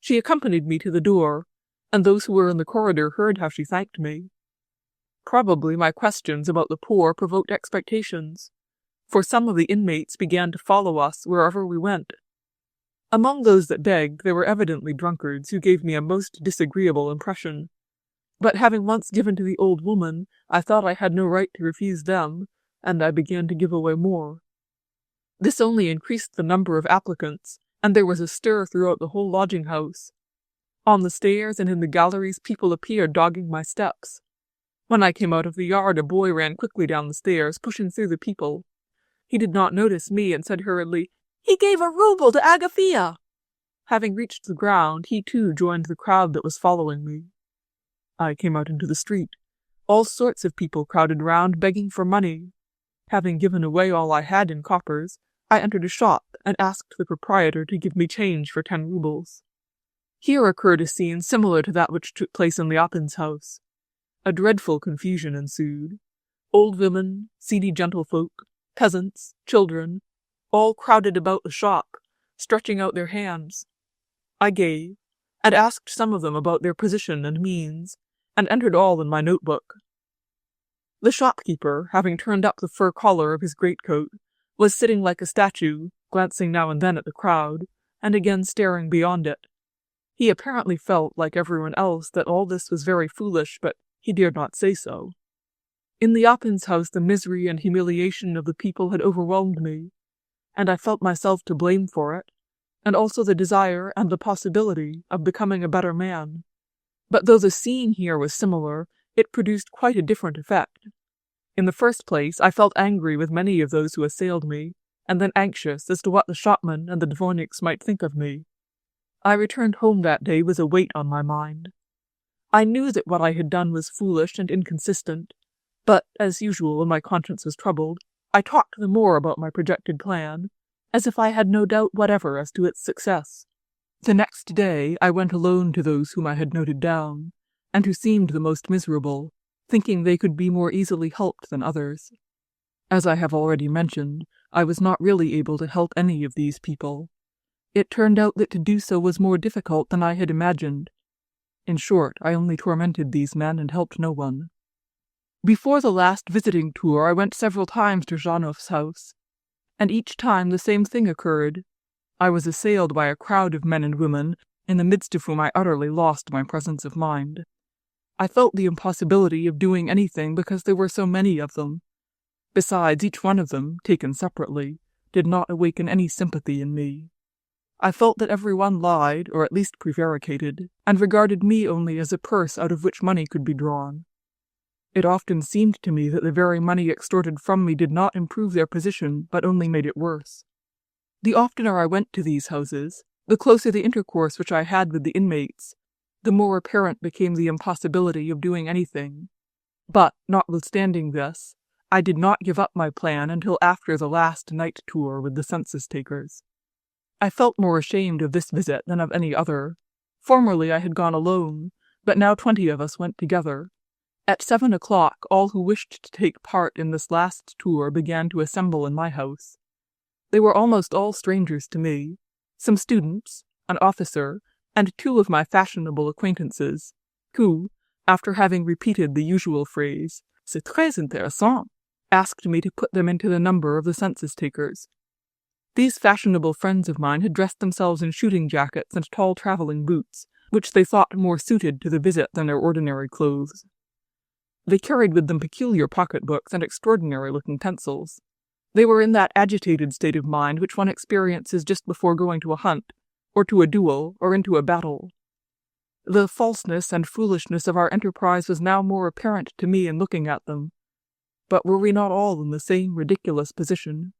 She accompanied me to the door, and those who were in the corridor heard how she thanked me. Probably my questions about the poor provoked expectations, for some of the inmates began to follow us wherever we went. Among those that begged there were evidently drunkards who gave me a most disagreeable impression. But having once given to the old woman, I thought I had no right to refuse them, and I began to give away more. This only increased the number of applicants, and there was a stir throughout the whole lodging-house. On the stairs and in the galleries people appeared dogging my steps. When I came out of the yard, a boy ran quickly down the stairs, pushing through the people. He did not notice me, and said hurriedly, "He gave a rouble to Agafia!" Having reached the ground, he too joined the crowd that was following me. I came out into the street. All sorts of people crowded round, begging for money. Having given away all I had in coppers, I entered a shop and asked the proprietor to give me change for 10 roubles. Here occurred a scene similar to that which took place in the Oppens house. A dreadful confusion ensued. Old women, seedy gentlefolk, peasants, children, all crowded about the shop, stretching out their hands. I gave, and asked some of them about their position and means, and entered all in my notebook. The shopkeeper, having turned up the fur collar of his greatcoat, was sitting like a statue, glancing now and then at the crowd, and again staring beyond it. He apparently felt, like everyone else, that all this was very foolish, but he dared not say so. In the Oppens house the misery and humiliation of the people had overwhelmed me, and I felt myself to blame for it, and also the desire and the possibility of becoming a better man. But though the scene here was similar, it produced quite a different effect. In the first place, I felt angry with many of those who assailed me, and then anxious as to what the shopmen and the dvorniks might think of me. I returned home that day with a weight on my mind. I knew that what I had done was foolish and inconsistent, but, as usual when my conscience was troubled, I talked the more about my projected plan, as if I had no doubt whatever as to its success. The next day I went alone to those whom I had noted down, and who seemed the most miserable, thinking they could be more easily helped than others. As I have already mentioned, I was not really able to help any of these people. It turned out that to do so was more difficult than I had imagined. In short, I only tormented these men and helped no one. Before the last visiting tour I went several times to Zhanov's house, and each time the same thing occurred. I was assailed by a crowd of men and women, in the midst of whom I utterly lost my presence of mind. I felt the impossibility of doing anything because there were so many of them. Besides, each one of them, taken separately, did not awaken any sympathy in me. I felt that every one lied, or at least prevaricated, and regarded me only as a purse out of which money could be drawn. It often seemed to me that the very money extorted from me did not improve their position, but only made it worse. The oftener I went to these houses, the closer the intercourse which I had with the inmates, the more apparent became the impossibility of doing anything. But, notwithstanding this, I did not give up my plan until after the last night tour with the census-takers. I felt more ashamed of this visit than of any other. Formerly I had gone alone, but now 20 of us went together. At 7 o'clock, all who wished to take part in this last tour began to assemble in my house. They were almost all strangers to me, some students, an officer, and 2 of my fashionable acquaintances, who, after having repeated the usual phrase, "C'est très intéressant," asked me to put them into the number of the census-takers. These fashionable friends of mine had dressed themselves in shooting jackets and tall traveling boots, which they thought more suited to the visit than their ordinary clothes. They carried with them peculiar pocketbooks and extraordinary-looking pencils. They were in that agitated state of mind which one experiences just before going to a hunt, or to a duel, or into a battle. The falseness and foolishness of our enterprise was now more apparent to me in looking at them. But were we not all in the same ridiculous position?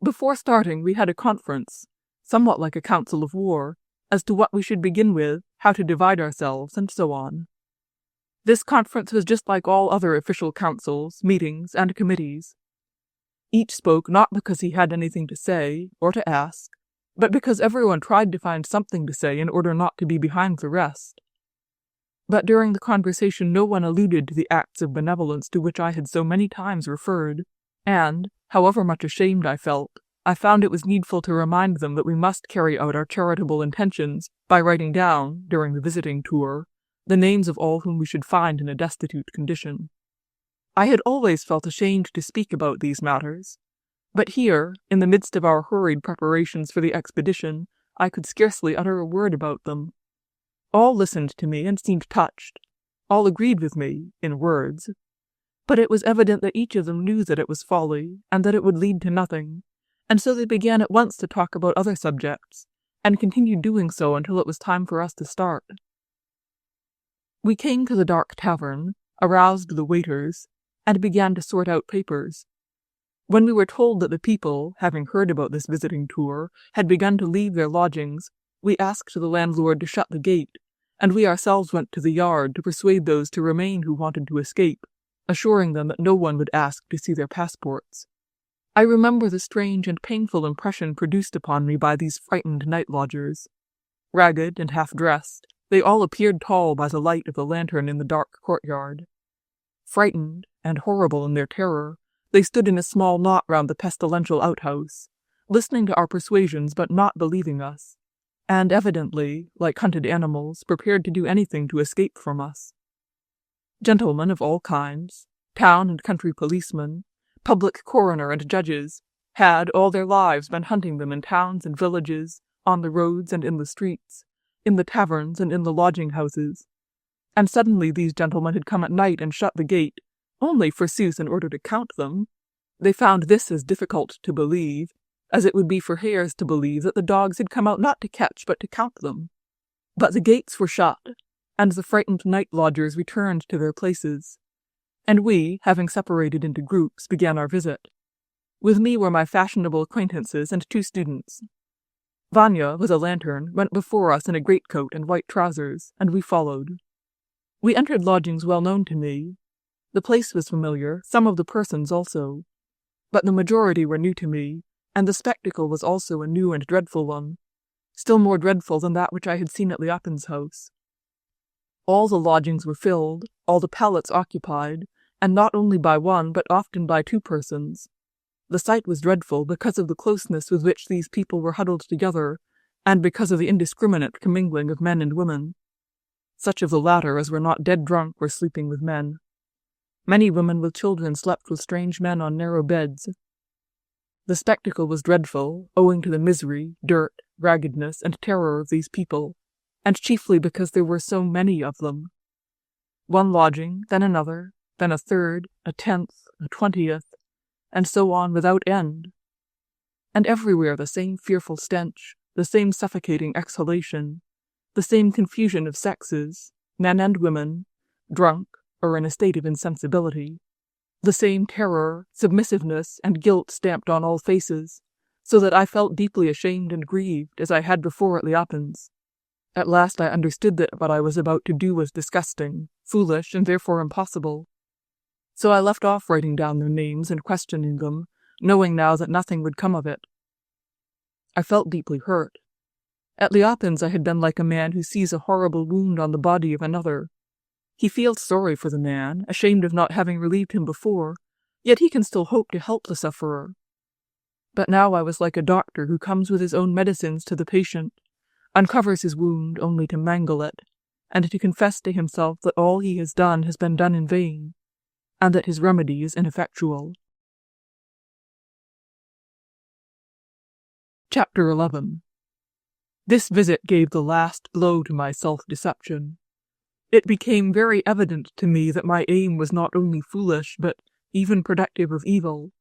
Before starting, we had a conference, somewhat like a council of war, as to what we should begin with, how to divide ourselves, and so on. This conference was just like all other official councils, meetings, and committees. Each spoke not because he had anything to say, or to ask, but because everyone tried to find something to say in order not to be behind the rest. But during the conversation no one alluded to the acts of benevolence to which I had so many times referred, and, however much ashamed I felt, I found it was needful to remind them that we must carry out our charitable intentions by writing down, during the visiting tour, the names of all whom we should find in a destitute condition. I had always felt ashamed to speak about these matters, but here, in the midst of our hurried preparations for the expedition, I could scarcely utter a word about them. All listened to me and seemed touched. All agreed with me, in words. But it was evident that each of them knew that it was folly, and that it would lead to nothing, and so they began at once to talk about other subjects, and continued doing so until it was time for us to start. We came to the dark tavern, aroused the waiters, and began to sort out papers. When we were told that the people, having heard about this visiting tour, had begun to leave their lodgings, we asked the landlord to shut the gate, and we ourselves went to the yard to persuade those to remain who wanted to escape, assuring them that no one would ask to see their passports. I remember the strange and painful impression produced upon me by these frightened night lodgers. Ragged and half-dressed, they all appeared tall by the light of the lantern in the dark courtyard. Frightened, and horrible in their terror, they stood in a small knot round the pestilential outhouse, listening to our persuasions but not believing us, and evidently, like hunted animals, prepared to do anything to escape from us. Gentlemen of all kinds, town and country policemen, public coroner and judges, had all their lives been hunting them in towns and villages, on the roads and in the streets, in the taverns and in the lodging-houses, and suddenly these gentlemen had come at night and shut the gate, only, forsooth, in order to count them. They found this as difficult to believe, as it would be for hares to believe that the dogs had come out not to catch but to count them. But the gates were shut, and the frightened night lodgers returned to their places, and we, having separated into groups, began our visit. With me were my fashionable acquaintances and 2 students. Vanya, with a lantern, went before us in a greatcoat and white trousers, and we followed. We entered lodgings well known to me. The place was familiar, some of the persons also, but the majority were new to me, and the spectacle was also a new and dreadful one, still more dreadful than that which I had seen at Liapin's house. All the lodgings were filled, all the pallets occupied, and not only by one but often by 2 persons. The sight was dreadful because of the closeness with which these people were huddled together, and because of the indiscriminate commingling of men and women. Such of the latter as were not dead drunk were sleeping with men. Many women with children slept with strange men on narrow beds. The spectacle was dreadful, owing to the misery, dirt, raggedness, and terror of these people, and chiefly because there were so many of them. One lodging, then another, then a third, a 10th, a 20th, and so on without end. And everywhere the same fearful stench, the same suffocating exhalation, the same confusion of sexes, men and women, drunk or in a state of insensibility, the same terror, submissiveness, and guilt stamped on all faces, so that I felt deeply ashamed and grieved, as I had before at Liapin's. At last I understood that what I was about to do was disgusting, foolish, and therefore impossible. So I left off writing down their names and questioning them, knowing now that nothing would come of it. I felt deeply hurt. At Liapin's I had been like a man who sees a horrible wound on the body of another. He feels sorry for the man, ashamed of not having relieved him before, yet he can still hope to help the sufferer. But now I was like a doctor who comes with his own medicines to the patient, uncovers his wound only to mangle it, and to confess to himself that all he has done been done in vain, and that his remedy is ineffectual. Chapter 11. This visit gave the last blow to my self-deception. It became very evident to me that my aim was not only foolish, but even productive of evil.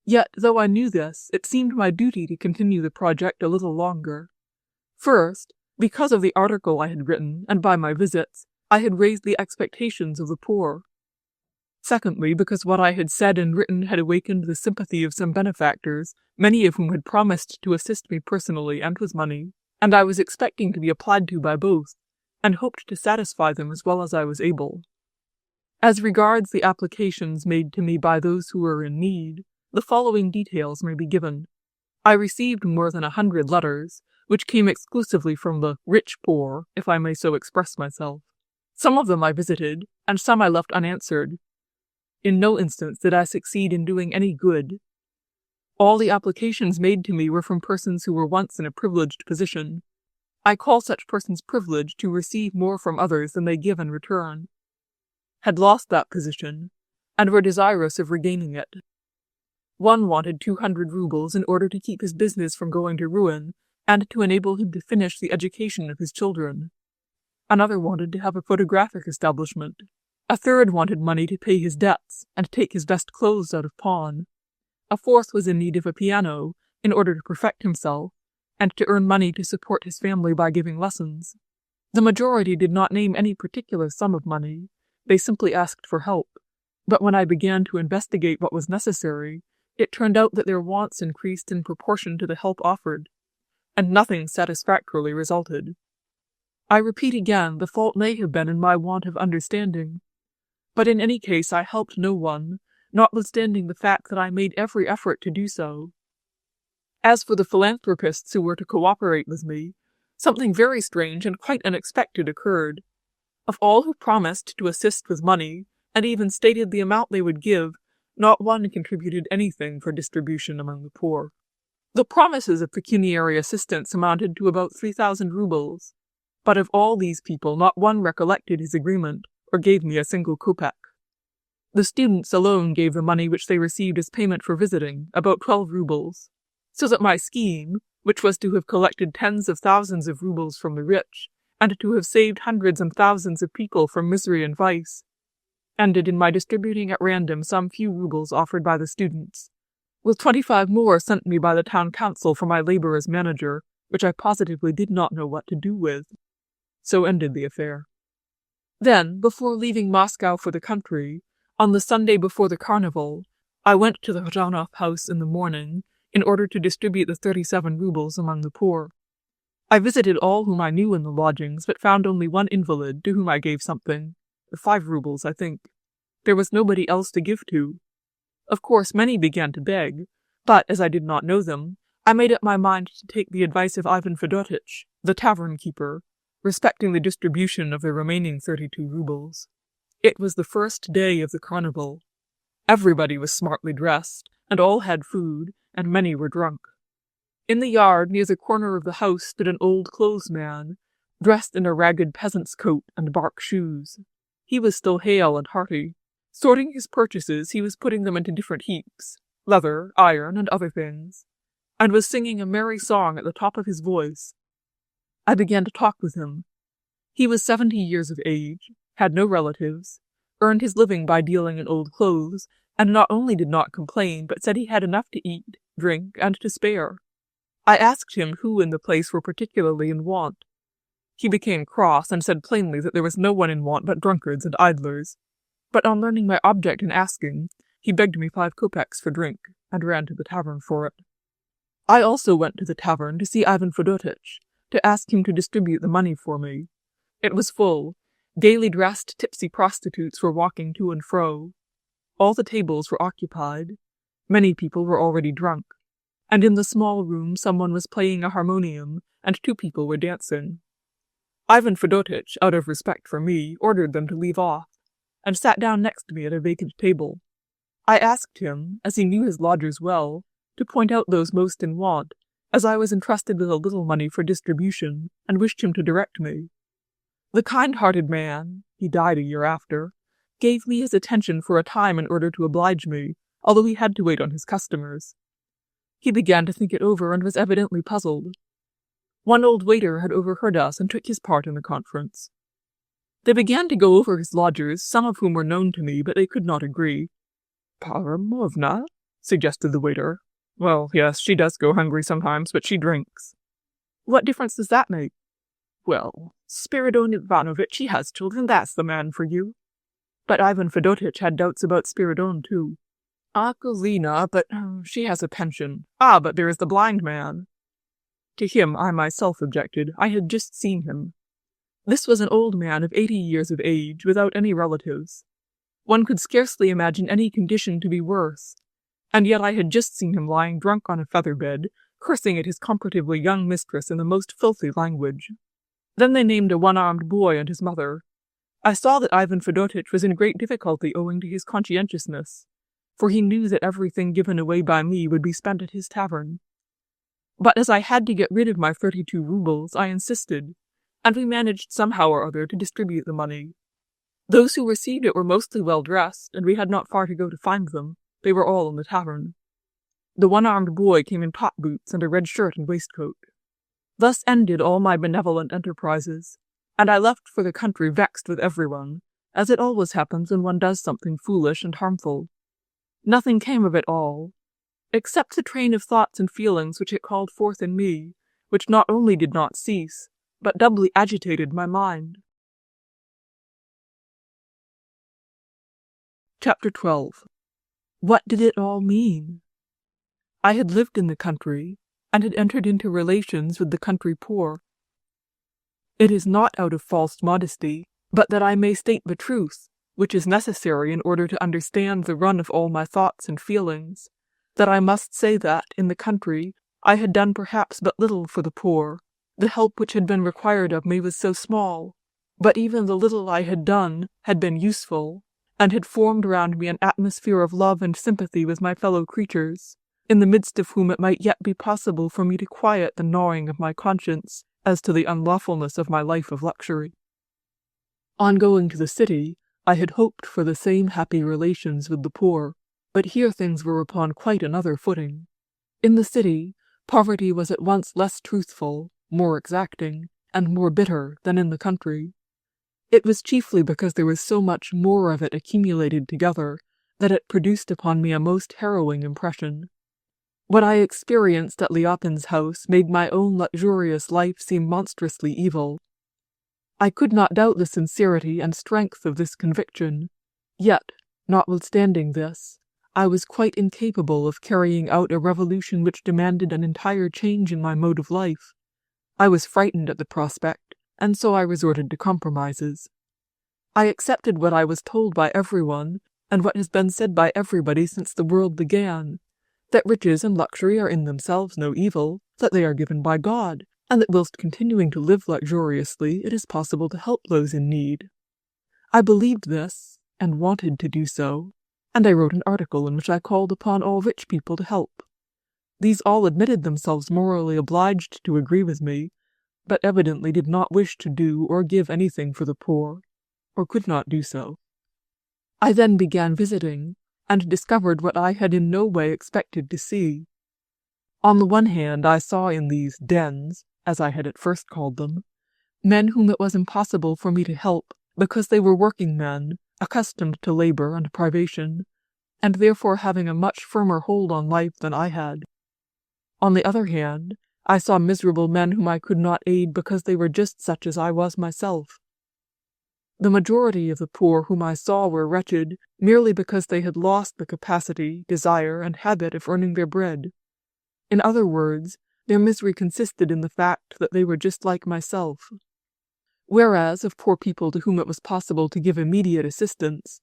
Yet, though I knew this, it seemed my duty to continue the project a little longer. First, because of the article I had written, and by my visits, I had raised the expectations of the poor. Secondly, because what I had said and written had awakened the sympathy of some benefactors, many of whom had promised to assist me personally and with money, and I was expecting to be applied to by both, and hoped to satisfy them as well as I was able. As regards the applications made to me by those who were in need, the following details may be given. I received more than 100 letters, which came exclusively from the rich poor, if I may so express myself. Some of them I visited, and some I left unanswered. In no instance did I succeed in doing any good. All the applications made to me were from persons who were once in a privileged position. I call such persons privileged who receive more from others than they give in return, had lost that position, and were desirous of regaining it. One wanted 200 rubles in order to keep his business from going to ruin, and to enable him to finish the education of his children. Another wanted to have a photographic establishment. A third wanted money to pay his debts, and take his best clothes out of pawn. A fourth was in need of a piano, in order to perfect himself, and to earn money to support his family by giving lessons. The majority did not name any particular sum of money. They simply asked for help. But when I began to investigate what was necessary, it turned out that their wants increased in proportion to the help offered, and nothing satisfactorily resulted. I repeat again, the fault may have been in my want of understanding, but in any case I helped no one, notwithstanding the fact that I made every effort to do so. As for the philanthropists who were to cooperate with me, something very strange and quite unexpected occurred. Of all who promised to assist with money, and even stated the amount they would give, not one contributed anything for distribution among the poor. The promises of pecuniary assistance amounted to about 3,000 rubles, but of all these people not one recollected his agreement, or gave me a single kopeck. The students alone gave the money which they received as payment for visiting, about 12 rubles, so that my scheme, which was to have collected tens of thousands of rubles from the rich, and to have saved hundreds and thousands of people from misery and vice, ended in my distributing at random some few rubles offered by the students, with 25 more sent me by the town council for my labor as manager, which I positively did not know what to do with. So ended the affair. Then, before leaving Moscow for the country, on the Sunday before the carnival, I went to the Khazanov house in the morning in order to distribute the 37 rubles among the poor. I visited all whom I knew in the lodgings, but found only one invalid, to whom I gave something. 5 rubles, I think. There was nobody else to give to. Of course, many began to beg, but, as I did not know them, I made up my mind to take the advice of Ivan Fedotich, the tavern-keeper, respecting the distribution of the remaining 32 rubles. It was the first day of the carnival. Everybody was smartly dressed, and all had food, and many were drunk. In the yard near the corner of the house stood an old clothes man, dressed in a ragged peasant's coat and bark shoes. He was still hale and hearty. Sorting his purchases, he was putting them into different heaps, leather, iron, and other things, and was singing a merry song at the top of his voice. I began to talk with him. He was 70 years of age, had no relatives, earned his living by dealing in old clothes, and not only did not complain, but said he had enough to eat, drink, and to spare. I asked him who in the place were particularly in want. He became cross and said plainly that there was no one in want but drunkards and idlers. But on learning my object in asking, he begged me 5 kopecks for drink, and ran to the tavern for it. I also went to the tavern to see Ivan Fedotich, to ask him to distribute the money for me. It was full. Gaily dressed, tipsy prostitutes were walking to and fro. All the tables were occupied. Many people were already drunk, and in the small room someone was playing a harmonium, and 2 people were dancing. Ivan Fedotich, out of respect for me, ordered them to leave off, and sat down next to me at a vacant table. I asked him, as he knew his lodgers well, to point out those most in want, as I was entrusted with a little money for distribution, and wished him to direct me. The kind-hearted man, he died a year after, gave me his attention for a time in order to oblige me, although he had to wait on his customers. He began to think it over and was evidently puzzled. One old waiter had overheard us and took his part in the conference. They began to go over his lodgers, some of whom were known to me, but they could not agree. "Paramovna?" suggested the waiter. "Well, yes, she does go hungry sometimes, but she drinks." "What difference does that make?" "Well, Spiridon Ivanovitch, he has children, that's the man for you." But Ivan Fedotich had doubts about Spiridon, too. "Akolina, but she has a pension. Ah, but there is the blind man." To him I myself objected. I had just seen him. This was an old man of 80 years of age, without any relatives. One could scarcely imagine any condition to be worse, and yet I had just seen him lying drunk on a feather bed, cursing at his comparatively young mistress in the most filthy language. Then they named a one-armed boy and his mother. I saw that Ivan Fedotich was in great difficulty owing to his conscientiousness, for he knew that everything given away by me would be spent at his tavern. But as I had to get rid of my 32 rubles, I insisted, and we managed somehow or other to distribute the money. Those who received it were mostly well-dressed, and we had not far to go to find them. They were all in the tavern. The one-armed boy came in top boots and a red shirt and waistcoat. Thus ended all my benevolent enterprises, and I left for the country vexed with everyone, as it always happens when one does something foolish and harmful. Nothing came of it all, except the train of thoughts and feelings which it called forth in me, which not only did not cease, but doubly agitated my mind. Chapter 12. What did it all mean? I had lived in the country, and had entered into relations with the country poor. It is not out of false modesty, but that I may state the truth, which is necessary in order to understand the run of all my thoughts and feelings, that I must say that, in the country, I had done perhaps but little for the poor. The help which had been required of me was so small, but even the little I had done had been useful, and had formed round me an atmosphere of love and sympathy with my fellow creatures, in the midst of whom it might yet be possible for me to quiet the gnawing of my conscience as to the unlawfulness of my life of luxury. On going to the city, I had hoped for the same happy relations with the poor, but here things were upon quite another footing. In the city, poverty was at once less truthful, more exacting, and more bitter than in the country. It was chiefly because there was so much more of it accumulated together that it produced upon me a most harrowing impression. What I experienced at Leopin's house made my own luxurious life seem monstrously evil. I could not doubt the sincerity and strength of this conviction, yet, notwithstanding this, I was quite incapable of carrying out a revolution which demanded an entire change in my mode of life. I was frightened at the prospect, and so I resorted to compromises. I accepted what I was told by everyone, and what has been said by everybody since the world began, that riches and luxury are in themselves no evil, that they are given by God, and that whilst continuing to live luxuriously, it is possible to help those in need. I believed this, and wanted to do so, and I wrote an article in which I called upon all rich people to help. These all admitted themselves morally obliged to agree with me, but evidently did not wish to do or give anything for the poor, or could not do so. I then began visiting, and discovered what I had in no way expected to see. On the one hand, I saw in these dens, as I had at first called them, men whom it was impossible for me to help, because they were working men, accustomed to labor and privation, and therefore having a much firmer hold on life than I had. On the other hand, I saw miserable men whom I could not aid because they were just such as I was myself. The majority of the poor whom I saw were wretched merely because they had lost the capacity, desire, and habit of earning their bread. In other words, their misery consisted in the fact that they were just like myself. Whereas of poor people to whom it was possible to give immediate assistance,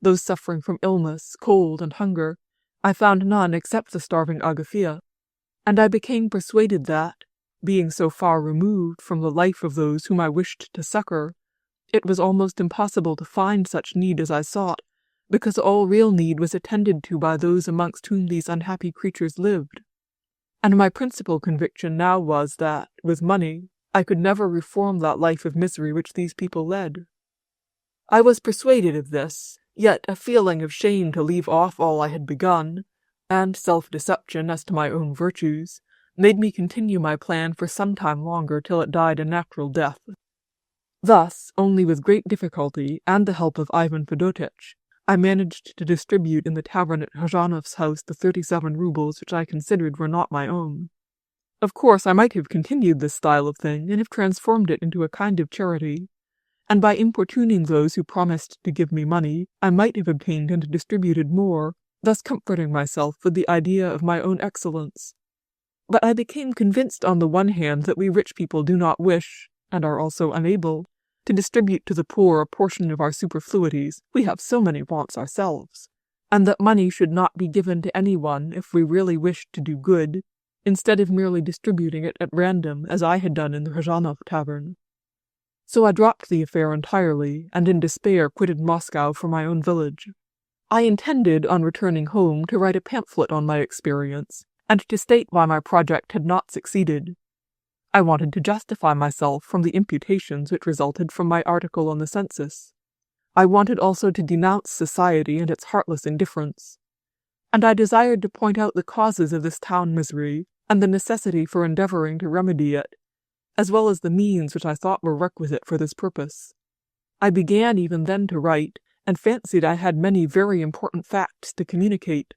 those suffering from illness, cold, and hunger, I found none except the starving Agafia, and I became persuaded that, being so far removed from the life of those whom I wished to succor, it was almost impossible to find such need as I sought, because all real need was attended to by those amongst whom these unhappy creatures lived. And my principal conviction now was that, with money, I could never reform that life of misery which these people led. I was persuaded of this, yet a feeling of shame to leave off all I had begun, and self-deception as to my own virtues, made me continue my plan for some time longer till it died a natural death. Thus, only with great difficulty, and the help of Ivan Fedotich, I managed to distribute in the tavern at Khazhanov's house the 37 rubles which I considered were not my own. Of course, I might have continued this style of thing, and have transformed it into a kind of charity, and by importuning those who promised to give me money, I might have obtained and distributed more, thus comforting myself with the idea of my own excellence. But I became convinced on the one hand that we rich people do not wish, and are also unable, to distribute to the poor a portion of our superfluities, we have so many wants ourselves, and that money should not be given to anyone if we really wished to do good, instead of merely distributing it at random as I had done in the Khazhanov tavern. So I dropped the affair entirely, and in despair quitted Moscow for my own village. I intended, on returning home, to write a pamphlet on my experience, and to state why my project had not succeeded. I wanted to justify myself from the imputations which resulted from my article on the census. I wanted also to denounce society and its heartless indifference. And I desired to point out the causes of this town misery, and the necessity for endeavoring to remedy it, as well as the means which I thought were requisite for this purpose. I began even then to write, and fancied I had many very important facts to communicate.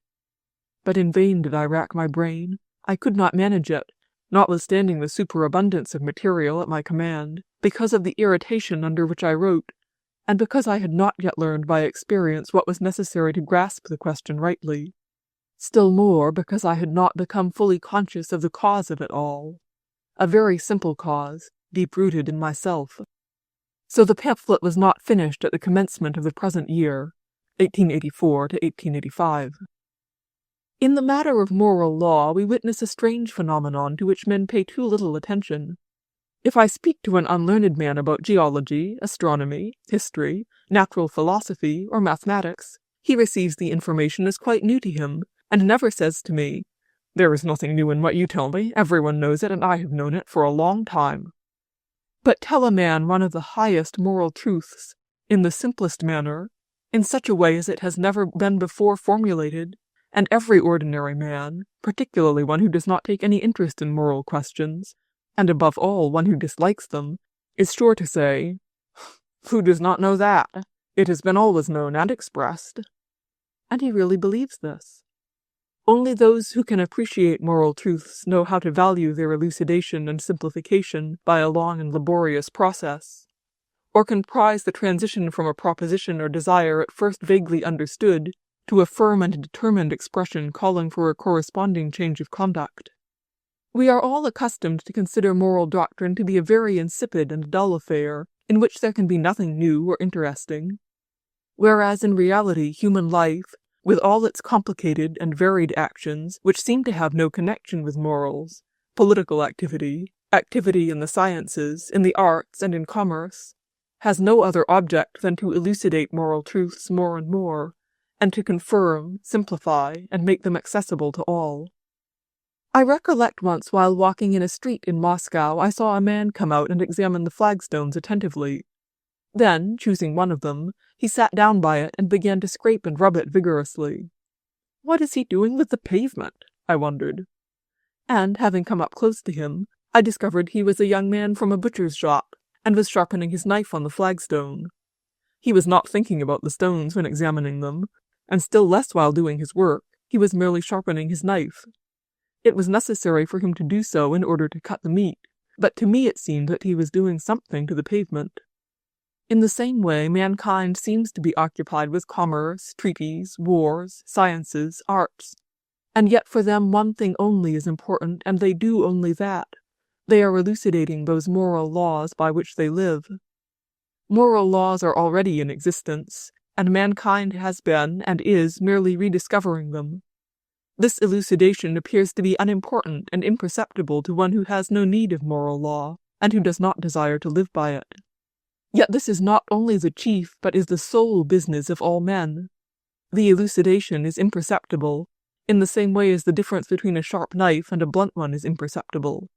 But in vain did I rack my brain. I could not manage it, notwithstanding the superabundance of material at my command, because of the irritation under which I wrote, and because I had not yet learned by experience what was necessary to grasp the question rightly. Still more because I had not become fully conscious of the cause of it all, a very simple cause, deep-rooted in myself. So the pamphlet was not finished at the commencement of the present year, 1884 to 1885. In the matter of moral law, we witness a strange phenomenon to which men pay too little attention. If I speak to an unlearned man about geology, astronomy, history, natural philosophy, or mathematics, he receives the information as quite new to him, and never says to me, "There is nothing new in what you tell me, everyone knows it, and I have known it for a long time." But tell a man one of the highest moral truths, in the simplest manner, in such a way as it has never been before formulated, and every ordinary man, particularly one who does not take any interest in moral questions, and above all one who dislikes them, is sure to say, "Who does not know that? It has been always known and expressed." And he really believes this. Only those who can appreciate moral truths know how to value their elucidation and simplification by a long and laborious process, or can prize the transition from a proposition or desire at first vaguely understood to a firm and determined expression calling for a corresponding change of conduct. We are all accustomed to consider moral doctrine to be a very insipid and dull affair, in which there can be nothing new or interesting, whereas in reality human life, with all its complicated and varied actions which seem to have no connection with morals, political activity, activity in the sciences, in the arts, and in commerce, has no other object than to elucidate moral truths more and more, and to confirm, simplify, and make them accessible to all. I recollect once while walking in a street in Moscow I saw a man come out and examine the flagstones attentively. Then, choosing one of them, he sat down by it and began to scrape and rub it vigorously. What is he doing with the pavement? I wondered. And, having come up close to him, I discovered he was a young man from a butcher's shop, and was sharpening his knife on the flagstone. He was not thinking about the stones when examining them, and still less while doing his work. He was merely sharpening his knife. It was necessary for him to do so in order to cut the meat, but to me it seemed that he was doing something to the pavement. In the same way, mankind seems to be occupied with commerce, treaties, wars, sciences, arts, and yet for them one thing only is important, and they do only that. They are elucidating those moral laws by which they live. Moral laws are already in existence, and mankind has been and is merely rediscovering them. This elucidation appears to be unimportant and imperceptible to one who has no need of moral law, and who does not desire to live by it. Yet this is not only the chief, but is the sole business of all men. The elucidation is imperceptible, in the same way as the difference between a sharp knife and a blunt one is imperceptible.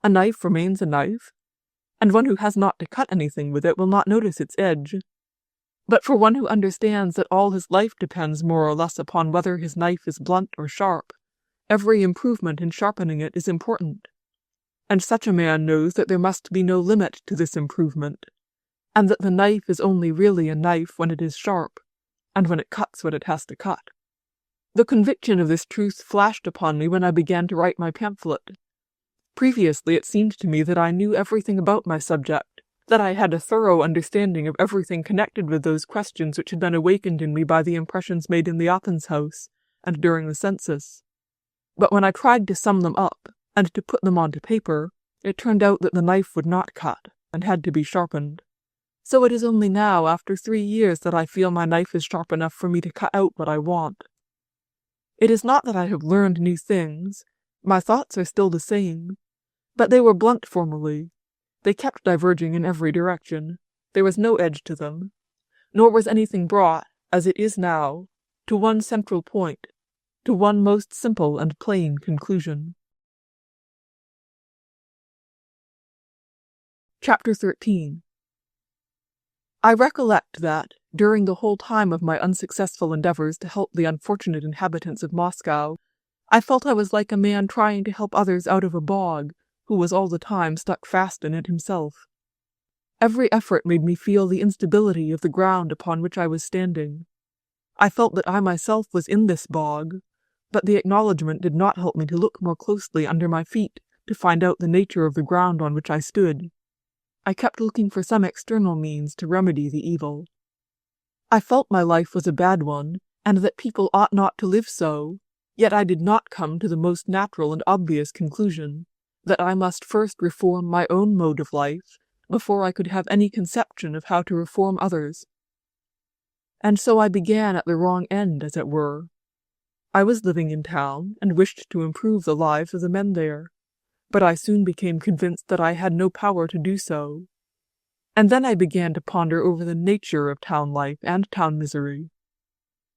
A knife remains a knife, and one who has not to cut anything with it will not notice its edge. But for one who understands that all his life depends more or less upon whether his knife is blunt or sharp, every improvement in sharpening it is important. And such a man knows that there must be no limit to this improvement, and that the knife is only really a knife when it is sharp, and when it cuts what it has to cut. The conviction of this truth flashed upon me when I began to write my pamphlet. Previously it seemed to me that I knew everything about my subject, that I had a thorough understanding of everything connected with those questions which had been awakened in me by the impressions made in the Athens house, and during the census. But when I tried to sum them up, and to put them onto paper, it turned out that the knife would not cut, and had to be sharpened. So it is only now, after 3 years, that I feel my knife is sharp enough for me to cut out what I want. It is not that I have learned new things. My thoughts are still the same. But they were blunt formerly. They kept diverging in every direction. There was no edge to them. Nor was anything brought, as it is now, to one central point, to one most simple and plain conclusion. Chapter 13. I recollect that, during the whole time of my unsuccessful endeavors to help the unfortunate inhabitants of Moscow, I felt I was like a man trying to help others out of a bog, who was all the time stuck fast in it himself. Every effort made me feel the instability of the ground upon which I was standing. I felt that I myself was in this bog, but the acknowledgment did not help me to look more closely under my feet to find out the nature of the ground on which I stood. I kept looking for some external means to remedy the evil. I felt my life was a bad one, and that people ought not to live so, yet I did not come to the most natural and obvious conclusion, that I must first reform my own mode of life before I could have any conception of how to reform others. And so I began at the wrong end, as it were. I was living in town, and wished to improve the lives of the men there, but I soon became convinced that I had no power to do so. And then I began to ponder over the nature of town life and town misery.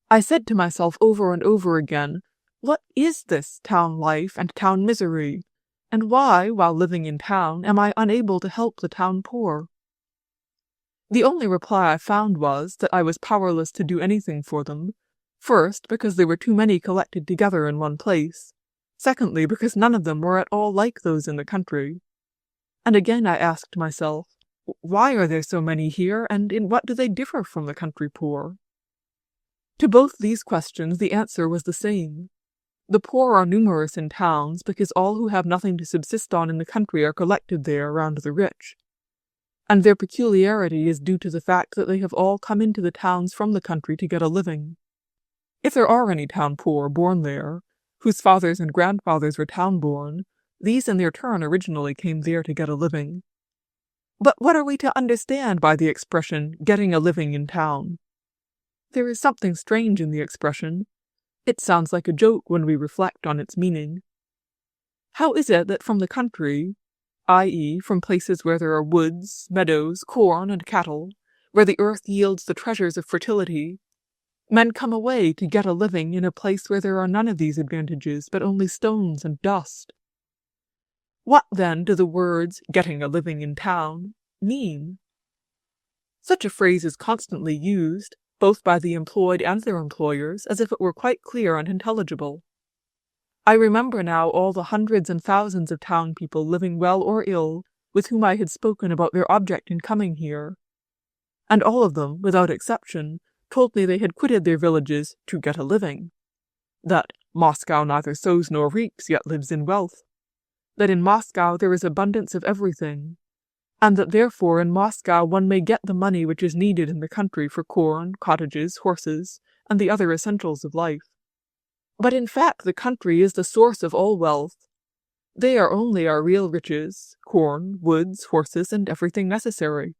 I said to myself over and over again, what is this town life and town misery? And why, while living in town, am I unable to help the town poor? The only reply I found was that I was powerless to do anything for them, first, because there were too many collected together in one place, secondly, because none of them were at all like those in the country, And again I asked myself, why are there so many here, and in what do they differ from the country poor? To both these questions the answer was the same. The poor are numerous in towns because all who have nothing to subsist on in the country are collected there around the rich. And their peculiarity is due to the fact that they have all come into the towns from the country to get a living. If there are any town poor born there, whose fathers and grandfathers were town-born, these in their turn originally came there to get a living. But what are we to understand by the expression, getting a living in town? There is something strange in the expression. It sounds like a joke when we reflect on its meaning. How is it that from the country, i.e., from places where there are woods, meadows, corn, and cattle, where the earth yields the treasures of fertility, men come away to get a living in a place where there are none of these advantages, but only stones and dust? What, then, do the words, getting a living in town, mean? Such a phrase is constantly used, both by the employed and their employers, as if it were quite clear and intelligible. I remember now all the hundreds and thousands of town people, living well or ill, with whom I had spoken about their object in coming here. And all of them, without exception, told me they had quitted their villages to get a living. That Moscow neither sows nor reaps, yet lives in wealth. That in Moscow there is abundance of everything, and that therefore in Moscow one may get the money which is needed in the country for corn, cottages, horses, and the other essentials of life. But in fact the country is the source of all wealth. They are only our real riches, corn, woods, horses, and everything necessary.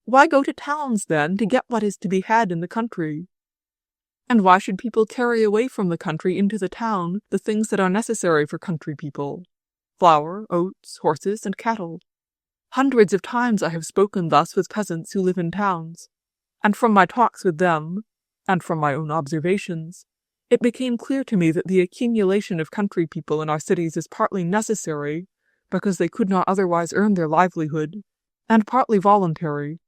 Why go to towns, then, to get what is to be had in the country? And why should people carry away from the country into the town the things that are necessary for country people? Flour, oats, horses, and cattle. Hundreds of times I have spoken thus with peasants who live in towns, and from my talks with them, and from my own observations, it became clear to me that the accumulation of country people in our cities is partly necessary, because they could not otherwise earn their livelihood, and partly voluntary,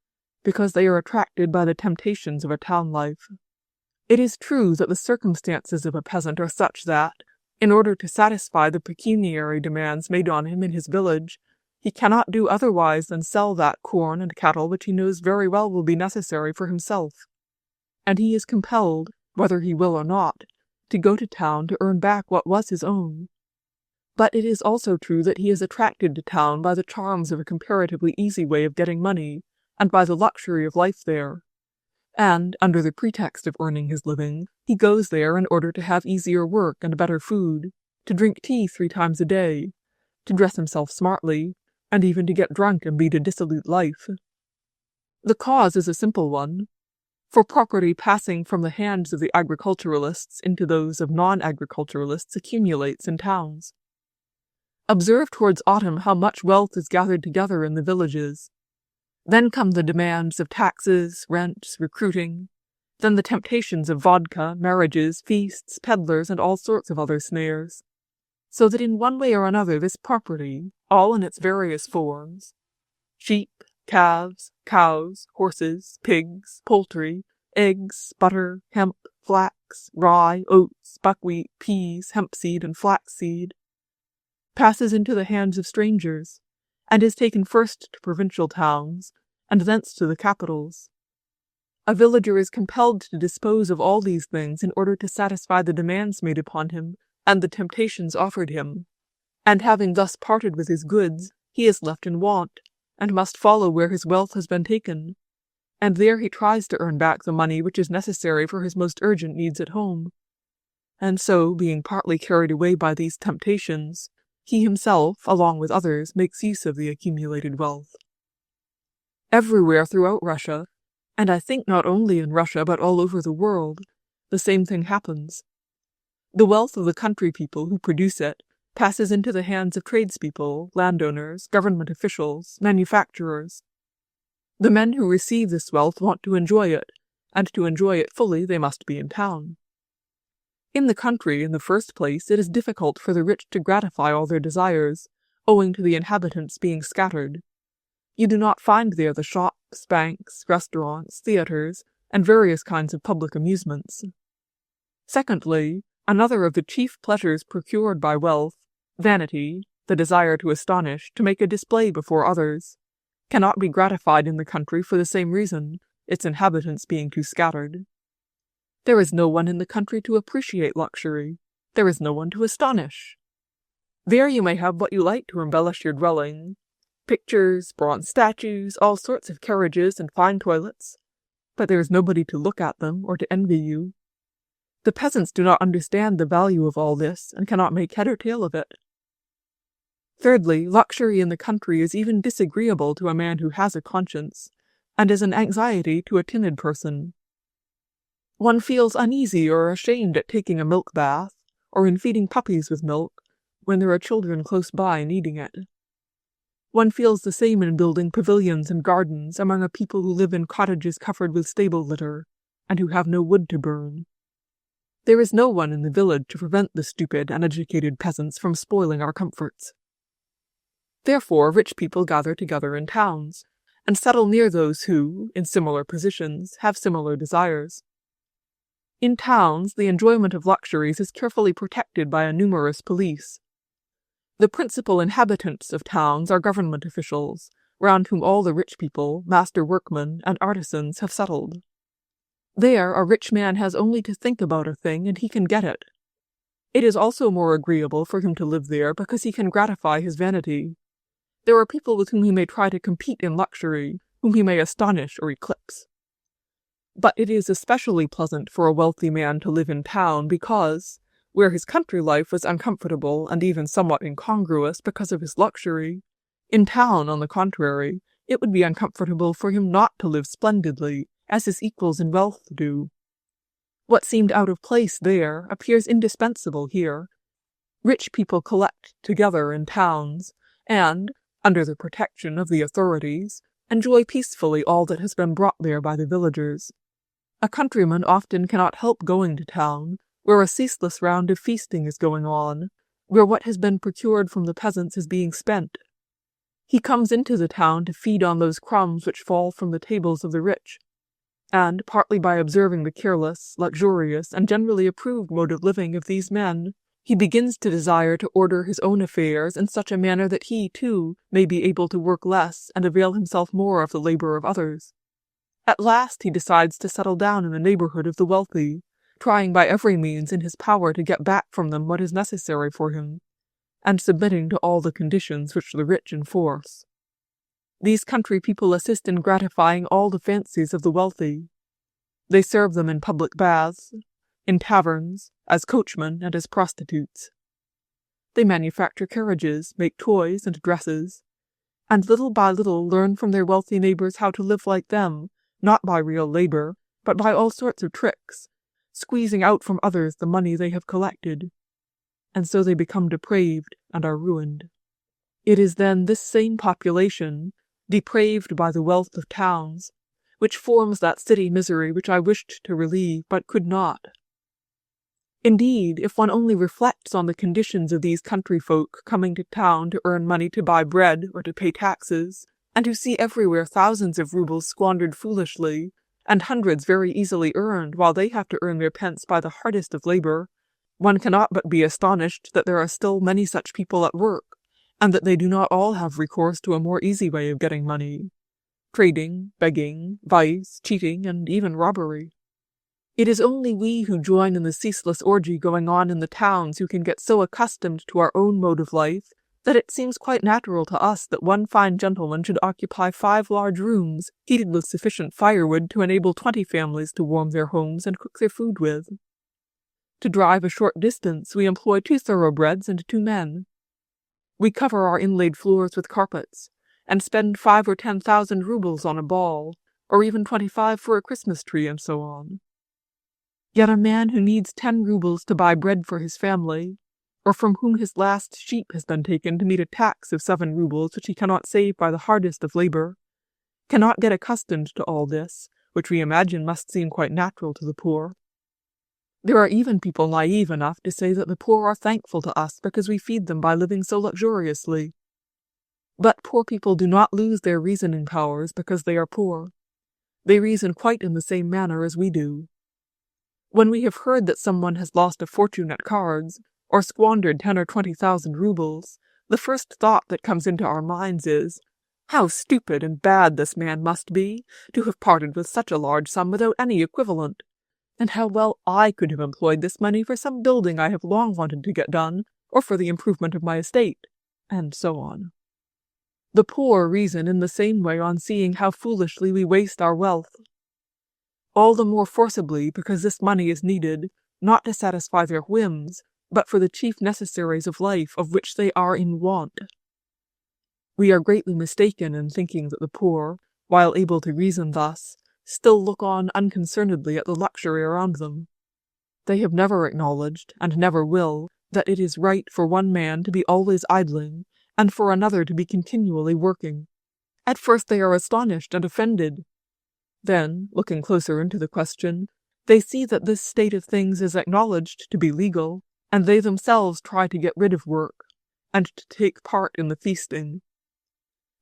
because they are attracted by the temptations of a town life. It is true that the circumstances of a peasant are such that, in order to satisfy the pecuniary demands made on him in his village, he cannot do otherwise than sell that corn and cattle which he knows very well will be necessary for himself. And he is compelled, whether he will or not, to go to town to earn back what was his own. But it is also true that he is attracted to town by the charms of a comparatively easy way of getting money, and by the luxury of life there. And, under the pretext of earning his living, he goes there in order to have easier work and better food, to drink tea 3 times a day, to dress himself smartly, and even to get drunk and lead a dissolute life. The cause is a simple one, for property passing from the hands of the agriculturalists into those of non-agriculturalists accumulates in towns. Observe towards autumn how much wealth is gathered together in the villages. Then come the demands of taxes, rents, recruiting, then the temptations of vodka, marriages, feasts, peddlers, and all sorts of other snares. So that in one way or another this property, all in its various forms, sheep, calves, cows, horses, pigs, poultry, eggs, butter, hemp, flax, rye, oats, buckwheat, peas, hempseed, and flaxseed, passes into the hands of strangers, and is taken first to provincial towns, and thence to the capitals. A villager is compelled to dispose of all these things in order to satisfy the demands made upon him and the temptations offered him, and having thus parted with his goods, he is left in want, and must follow where his wealth has been taken, and there he tries to earn back the money which is necessary for his most urgent needs at home. And so, being partly carried away by these temptations, he himself, along with others, makes use of the accumulated wealth. Everywhere throughout Russia, and I think not only in Russia but all over the world, the same thing happens. The wealth of the country people who produce it passes into the hands of tradespeople, landowners, government officials, manufacturers. The men who receive this wealth want to enjoy it, and to enjoy it fully they must be in town. In the country, in the first place, it is difficult for the rich to gratify all their desires, owing to the inhabitants being scattered. You do not find there the shops, banks, restaurants, theatres, and various kinds of public amusements. Secondly, another of the chief pleasures procured by wealth, vanity, the desire to astonish, to make a display before others, cannot be gratified in the country for the same reason, its inhabitants being too scattered. There is no one in the country to appreciate luxury. There is no one to astonish. There you may have what you like to embellish your dwelling: pictures, bronze statues, all sorts of carriages and fine toilets. But there is nobody to look at them or to envy you. The peasants do not understand the value of all this and cannot make head or tail of it. Thirdly, luxury in the country is even disagreeable to a man who has a conscience, and is an anxiety to a timid person. One feels uneasy or ashamed at taking a milk bath, or in feeding puppies with milk, when there are children close by needing it. One feels the same in building pavilions and gardens among a people who live in cottages covered with stable litter, and who have no wood to burn. There is no one in the village to prevent the stupid, uneducated peasants from spoiling our comforts. Therefore, rich people gather together in towns, and settle near those who, in similar positions, have similar desires. In towns, the enjoyment of luxuries is carefully protected by a numerous police. The principal inhabitants of towns are government officials, round whom all the rich people, master workmen, and artisans have settled. There, a rich man has only to think about a thing, and he can get it. It is also more agreeable for him to live there because he can gratify his vanity. There are people with whom he may try to compete in luxury, whom he may astonish or eclipse. But it is especially pleasant for a wealthy man to live in town because, where his country life was uncomfortable and even somewhat incongruous because of his luxury, in town, on the contrary, it would be uncomfortable for him not to live splendidly, as his equals in wealth do. What seemed out of place there appears indispensable here. Rich people collect together in towns, and, under the protection of the authorities, enjoy peacefully all that has been brought there by the villagers. A countryman often cannot help going to town, where a ceaseless round of feasting is going on, where what has been procured from the peasants is being spent. He comes into the town to feed on those crumbs which fall from the tables of the rich, and, partly by observing the careless, luxurious, and generally approved mode of living of these men, he begins to desire to order his own affairs in such a manner that he, too, may be able to work less and avail himself more of the labor of others. At last he decides to settle down in the neighborhood of the wealthy, trying by every means in his power to get back from them what is necessary for him, and submitting to all the conditions which the rich enforce. These country people assist in gratifying all the fancies of the wealthy. They serve them in public baths, in taverns, as coachmen and as prostitutes. They manufacture carriages, make toys and dresses, and little by little learn from their wealthy neighbors how to live like them, not by real labor, but by all sorts of tricks, squeezing out from others the money they have collected. And so they become depraved and are ruined. It is then this same population, depraved by the wealth of towns, which forms that city misery which I wished to relieve, but could not. Indeed, if one only reflects on the conditions of these country folk coming to town to earn money to buy bread or to pay taxes, and who see everywhere thousands of rubles squandered foolishly, and hundreds very easily earned while they have to earn their pence by the hardest of labor, one cannot but be astonished that there are still many such people at work, and that they do not all have recourse to a more easy way of getting money: trading, begging, vice, cheating, and even robbery. It is only we who join in the ceaseless orgy going on in the towns who can get so accustomed to our own mode of life that it seems quite natural to us that one fine gentleman should occupy 5 large rooms, heated with sufficient firewood to enable 20 families to warm their homes and cook their food with. To drive a short distance, we employ 2 thoroughbreds and 2 men. We cover our inlaid floors with carpets, and spend 5 or 10,000 rubles on a ball, or even 25 for a Christmas tree, and so on. Yet a man who needs 10 rubles to buy bread for his family, or from whom his last sheep has been taken to meet a tax of 7 rubles which he cannot save by the hardest of labor, cannot get accustomed to all this, which we imagine must seem quite natural to the poor. There are even people naive enough to say that the poor are thankful to us because we feed them by living so luxuriously. But poor people do not lose their reasoning powers because they are poor. They reason quite in the same manner as we do. When we have heard that someone has lost a fortune at cards, or squandered 10 or 20,000 rubles, the first thought that comes into our minds is, how stupid and bad this man must be to have parted with such a large sum without any equivalent, and how well I could have employed this money for some building I have long wanted to get done, or for the improvement of my estate, and so on. The poor reason in the same way on seeing how foolishly we waste our wealth. All the more forcibly because this money is needed, not to satisfy their whims, but for the chief necessaries of life of which they are in want. We are greatly mistaken in thinking that the poor, while able to reason thus, still look on unconcernedly at the luxury around them. They have never acknowledged, and never will, that it is right for one man to be always idling, and for another to be continually working. At first they are astonished and offended. Then, looking closer into the question, they see that this state of things is acknowledged to be legal, and they themselves try to get rid of work, and to take part in the feasting.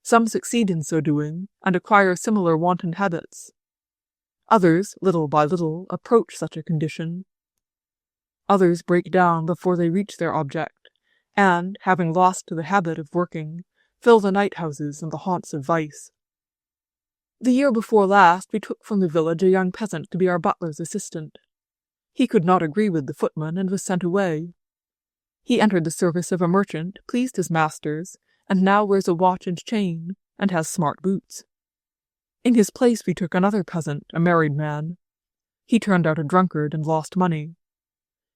Some succeed in so doing, and acquire similar wanton habits. Others, little by little, approach such a condition. Others break down before they reach their object, and, having lost the habit of working, fill the night-houses and the haunts of vice. The year before last we took from the village a young peasant to be our butler's assistant. He could not agree with the footman, and was sent away. He entered the service of a merchant, pleased his masters, and now wears a watch and chain, and has smart boots. In his place we took another peasant, a married man. He turned out a drunkard and lost money.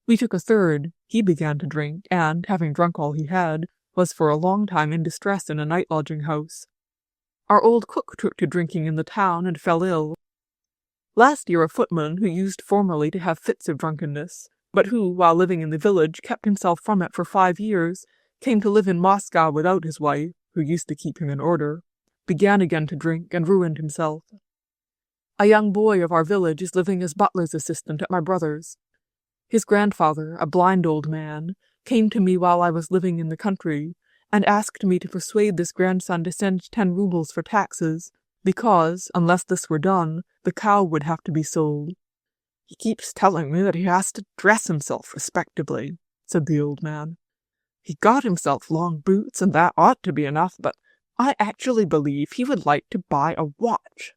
We took a third. He began to drink, and, having drunk all he had, was for a long time in distress in a night-lodging house. Our old cook took to drinking in the town and fell ill. Last year a footman, who used formerly to have fits of drunkenness, but who, while living in the village, kept himself from it for 5 years, came to live in Moscow without his wife, who used to keep him in order, began again to drink, and ruined himself. A young boy of our village is living as butler's assistant at my brother's. His grandfather, a blind old man, came to me while I was living in the country, and asked me to persuade this grandson to send 10 rubles for taxes, because, unless this were done, the cow would have to be sold. He keeps telling me that he has to dress himself respectably, said the old man. He got himself long boots, and that ought to be enough, but I actually believe he would like to buy a watch.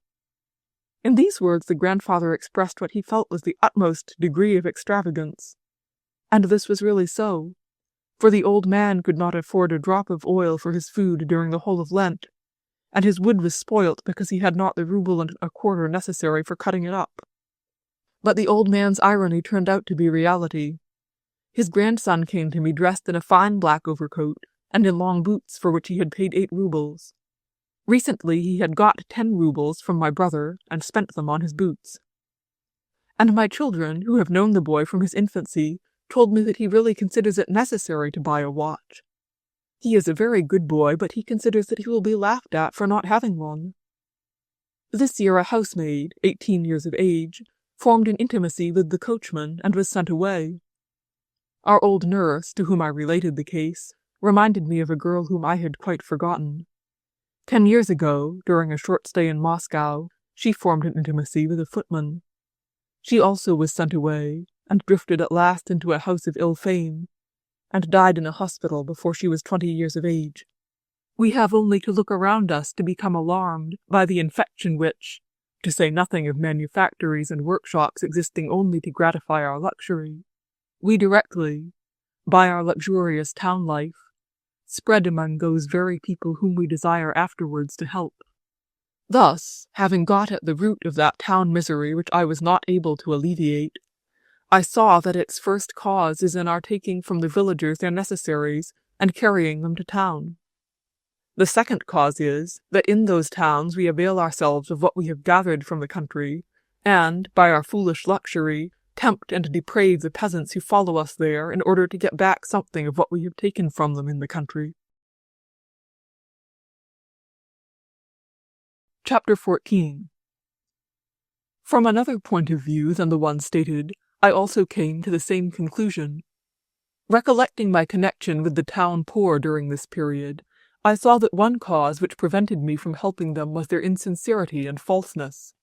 In these words the grandfather expressed what he felt was the utmost degree of extravagance. And this was really so, for the old man could not afford a drop of oil for his food during the whole of Lent, and his wood was spoilt because he had not the rouble and a quarter necessary for cutting it up. But the old man's irony turned out to be reality. His grandson came to me dressed in a fine black overcoat and in long boots for which he had paid 8 rubles. Recently he had got 10 rubles from my brother and spent them on his boots. And my children, who have known the boy from his infancy, told me that he really considers it necessary to buy a watch. He is a very good boy, but he considers that he will be laughed at for not having one. This year a housemaid, 18 years of age, formed an intimacy with the coachman and was sent away. Our old nurse, to whom I related the case, reminded me of a girl whom I had quite forgotten. 10 years ago, during a short stay in Moscow, she formed an intimacy with a footman. She also was sent away, and drifted at last into a house of ill fame, and died in a hospital before she was 20 years of age. We have only to look around us to become alarmed by the infection which, to say nothing of manufactories and workshops existing only to gratify our luxury, we directly, by our luxurious town life, spread among those very people whom we desire afterwards to help. Thus, having got at the root of that town misery which I was not able to alleviate, I saw that its first cause is in our taking from the villagers their necessaries and carrying them to town. The second cause is, that in those towns we avail ourselves of what we have gathered from the country, and, by our foolish luxury, tempt and deprave the peasants who follow us there in order to get back something of what we have taken from them in the country. Chapter 14. From another point of view than the one stated, I also came to the same conclusion. Recollecting my connection with the town poor during this period, I saw that one cause which prevented me from helping them was their insincerity and falseness.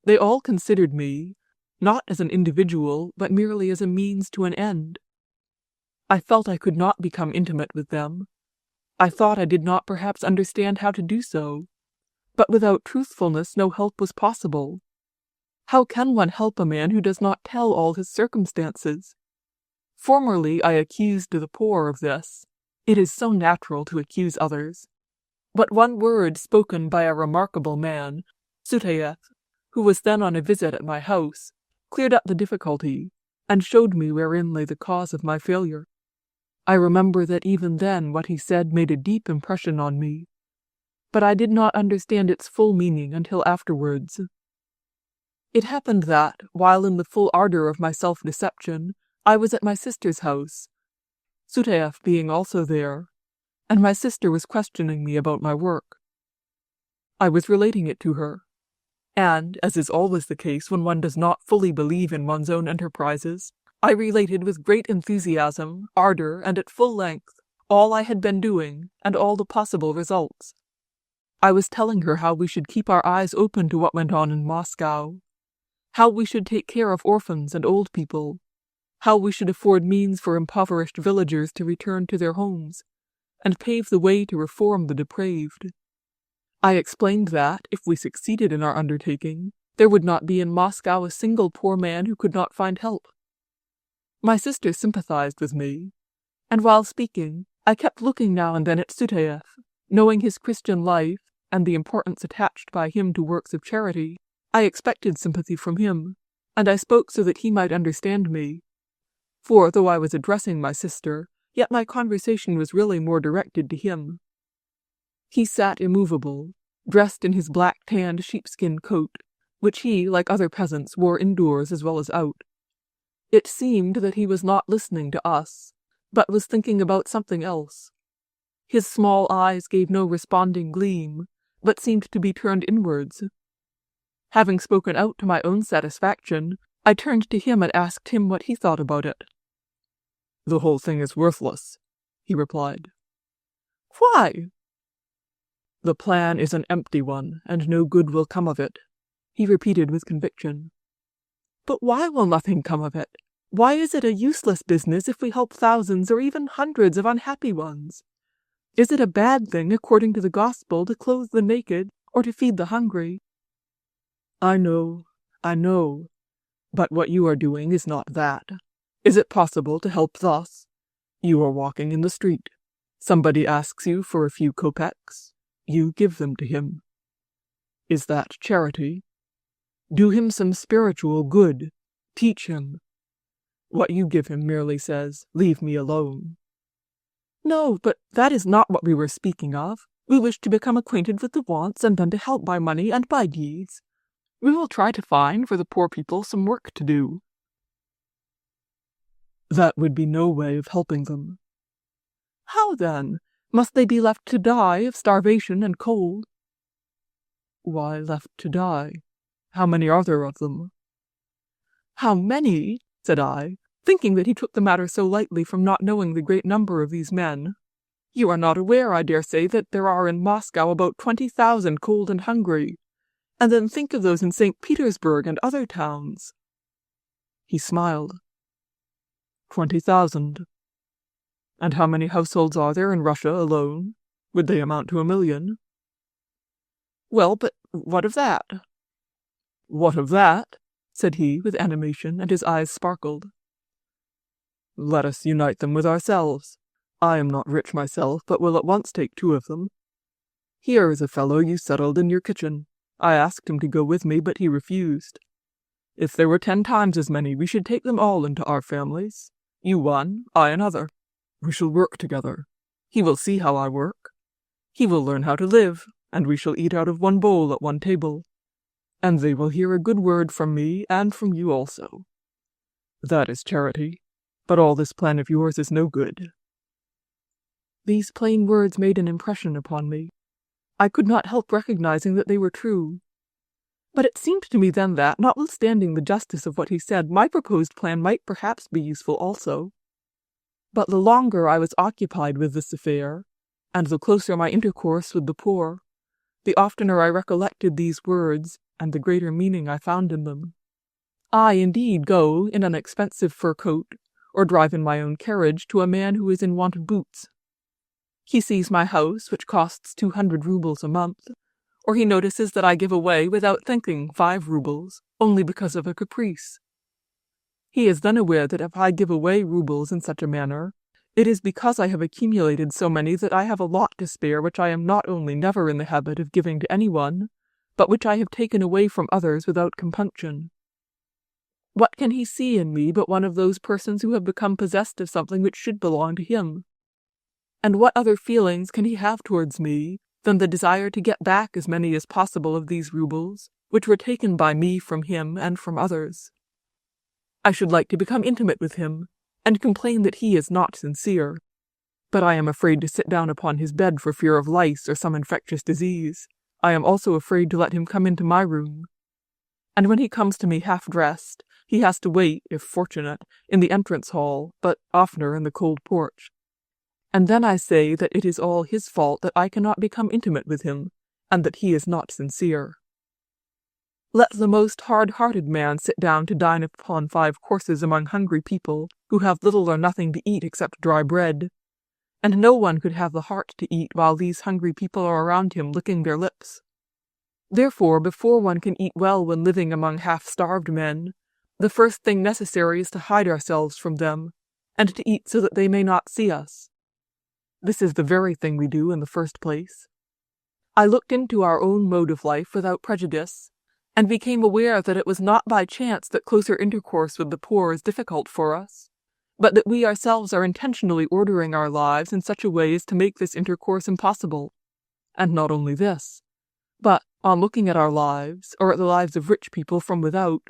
They all considered me, not as an individual, but merely as a means to an end. I felt I could not become intimate with them. I thought I did not perhaps understand how to do so. But without truthfulness no help was possible. How can one help a man who does not tell all his circumstances? Formerly I accused the poor of this. It is so natural to accuse others. But one word spoken by a remarkable man, Suteyev, who was then on a visit at my house, cleared up the difficulty, and showed me wherein lay the cause of my failure. I remember that even then what he said made a deep impression on me, but I did not understand its full meaning until afterwards. It happened that, while in the full ardor of my self-deception, I was at my sister's house, Suteyev being also there, and my sister was questioning me about my work. I was relating it to her, and, as is always the case when one does not fully believe in one's own enterprises, I related with great enthusiasm, ardor, and at full length, all I had been doing, and all the possible results. I was telling her how we should keep our eyes open to what went on in Moscow, how we should take care of orphans and old people, how we should afford means for impoverished villagers to return to their homes, and pave the way to reform the depraved. I explained that, if we succeeded in our undertaking, there would not be in Moscow a single poor man who could not find help. My sister sympathized with me, and while speaking, I kept looking now and then at Suteyev, knowing his Christian life and the importance attached by him to works of charity. I expected sympathy from him, and I spoke so that he might understand me. For, though I was addressing my sister, yet my conversation was really more directed to him. He sat immovable, dressed in his black-tanned sheepskin coat, which he, like other peasants, wore indoors as well as out. It seemed that he was not listening to us, but was thinking about something else. His small eyes gave no responding gleam, but seemed to be turned inwards. Having spoken out to my own satisfaction, I turned to him and asked him what he thought about it. "The whole thing is worthless," he replied. "Why?" "The plan is an empty one, and no good will come of it," he repeated with conviction. "But why will nothing come of it? Why is it a useless business if we help thousands or even hundreds of unhappy ones? Is it a bad thing, according to the gospel, to clothe the naked or to feed the hungry?" I know, but what you are doing is not that. Is it possible to help thus? You are walking in the street. Somebody asks you for a few kopecks. You give them to him. Is that charity? Do him some spiritual good. Teach him. What you give him merely says, "Leave me alone." "No, but that is not what we were speaking of. We wish to become acquainted with the wants and then to help by money and by deeds. We will try to find for the poor people some work to do." "That would be no way of helping them." "How then? Must they be left to die of starvation and cold?" "Why left to die? How many are there of them?" "How many?" said I, thinking that he took the matter so lightly from not knowing the great number of these men. "You are not aware, I dare say, that there are in Moscow about 20,000 cold and hungry. And then think of those in St. Petersburg and other towns." He smiled. 20,000. And how many households are there in Russia alone? Would they amount to 1,000,000? "Well, but what of that?" "What of that?" said he with animation, and his eyes sparkled. "Let us unite them with ourselves. I am not rich myself, but will at once take 2 of them. Here is a fellow you settled in your kitchen. I asked him to go with me, but he refused. If there were 10 times as many, we should take them all into our families. You one, I another. We shall work together. He will see how I work. He will learn how to live, and we shall eat out of one bowl at one table. And they will hear a good word from me and from you also. That is charity, but all this plan of yours is no good." These plain words made an impression upon me. I could not help recognizing that they were true. But it seemed to me then that, notwithstanding the justice of what he said, my proposed plan might perhaps be useful also. But the longer I was occupied with this affair, and the closer my intercourse with the poor, the oftener I recollected these words, and the greater meaning I found in them. I indeed go in an expensive fur coat, or drive in my own carriage to a man who is in want of boots. He sees my house, which costs 200 rubles a month, or he notices that I give away, without thinking, 5 rubles, only because of a caprice. He is then aware that if I give away rubles in such a manner, it is because I have accumulated so many that I have a lot to spare which I am not only never in the habit of giving to anyone, but which I have taken away from others without compunction. What can he see in me but one of those persons who have become possessed of something which should belong to him? And what other feelings can he have towards me than the desire to get back as many as possible of these rubles, which were taken by me from him and from others? I should like to become intimate with him, and complain that he is not sincere, but I am afraid to sit down upon his bed for fear of lice or some infectious disease. I am also afraid to let him come into my room. And when he comes to me half-dressed, he has to wait, if fortunate, in the entrance hall, but oftener in the cold porch. And then I say that it is all his fault that I cannot become intimate with him, and that he is not sincere. Let the most hard-hearted man sit down to dine upon 5 courses among hungry people who have little or nothing to eat except dry bread, and no one could have the heart to eat while these hungry people are around him licking their lips. Therefore, before one can eat well when living among half-starved men, the first thing necessary is to hide ourselves from them, and to eat so that they may not see us. This is the very thing we do in the first place. I looked into our own mode of life without prejudice, and became aware that it was not by chance that closer intercourse with the poor is difficult for us, but that we ourselves are intentionally ordering our lives in such a way as to make this intercourse impossible. And not only this, but, on looking at our lives, or at the lives of rich people from without,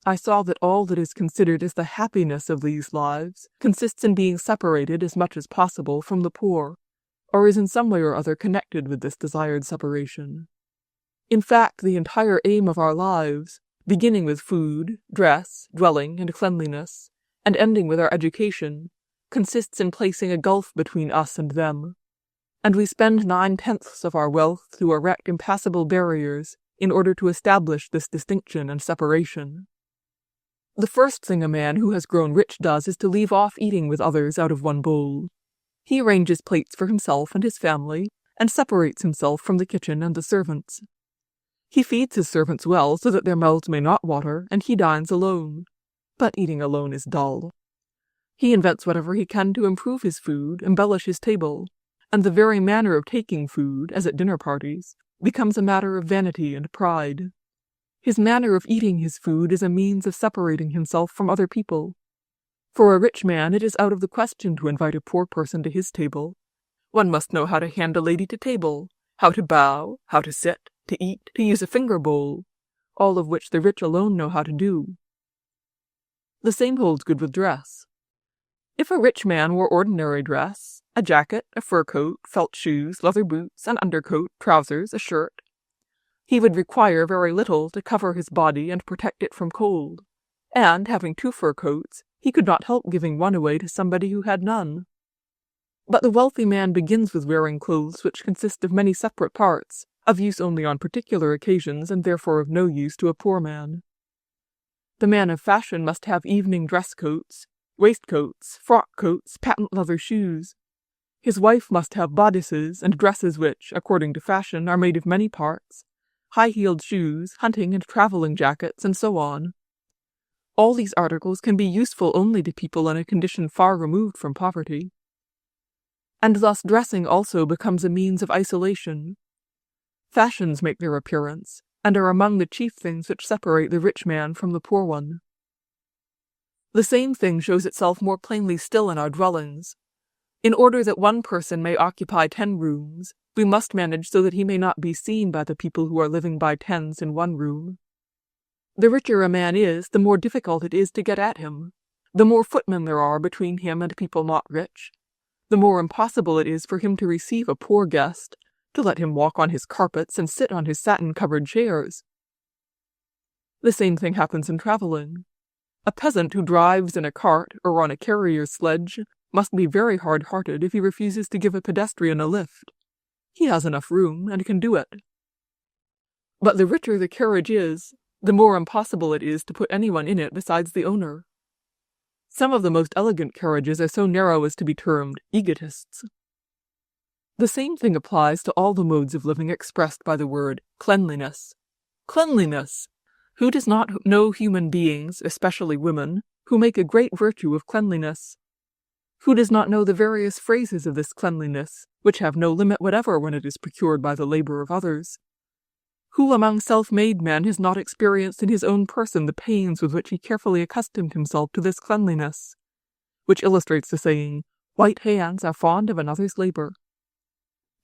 I saw that all that is considered as the happiness of these lives consists in being separated as much as possible from the poor, or is in some way or other connected with this desired separation. In fact, the entire aim of our lives, beginning with food, dress, dwelling, and cleanliness, and ending with our education, consists in placing a gulf between us and them, and we spend 9/10 of our wealth to erect impassable barriers in order to establish this distinction and separation. The first thing a man who has grown rich does is to leave off eating with others out of one bowl. He arranges plates for himself and his family, and separates himself from the kitchen and the servants. He feeds his servants well so that their mouths may not water, and he dines alone. But eating alone is dull. He invents whatever he can to improve his food, embellish his table, and the very manner of taking food, as at dinner parties, becomes a matter of vanity and pride. His manner of eating his food is a means of separating himself from other people. For a rich man it is out of the question to invite a poor person to his table. One must know how to hand a lady to table, how to bow, how to sit, to eat, to use a finger bowl, all of which the rich alone know how to do. The same holds good with dress. If a rich man wore ordinary dress, a jacket, a fur coat, felt shoes, leather boots, an undercoat, trousers, a shirt, he would require very little to cover his body and protect it from cold, and, having 2 fur coats, he could not help giving one away to somebody who had none. But the wealthy man begins with wearing clothes which consist of many separate parts, of use only on particular occasions and therefore of no use to a poor man. The man of fashion must have evening dress coats, waistcoats, frock coats, patent leather shoes. His wife must have bodices and dresses which, according to fashion, are made of many parts, high-heeled shoes, hunting and traveling jackets, and so on. All these articles can be useful only to people in a condition far removed from poverty. And thus dressing also becomes a means of isolation. Fashions make their appearance, and are among the chief things which separate the rich man from the poor one. The same thing shows itself more plainly still in our dwellings. In order that one person may occupy 10 rooms, we must manage so that he may not be seen by the people who are living by tens in one room. The richer a man is, the more difficult it is to get at him. The more footmen there are between him and people not rich, the more impossible it is for him to receive a poor guest, to let him walk on his carpets and sit on his satin-covered chairs. The same thing happens in traveling. A peasant who drives in a cart or on a carrier's sledge must be very hard-hearted if he refuses to give a pedestrian a lift. He has enough room and can do it. But the richer the carriage is, the more impossible it is to put anyone in it besides the owner. Some of the most elegant carriages are so narrow as to be termed egotists. The same thing applies to all the modes of living expressed by the word cleanliness. Cleanliness! Who does not know human beings, especially women, who make a great virtue of cleanliness? Who does not know the various phrases of this cleanliness, which have no limit whatever when it is procured by the labor of others? Who among self-made men has not experienced in his own person the pains with which he carefully accustomed himself to this cleanliness, which illustrates the saying, "White hands are fond of another's labor."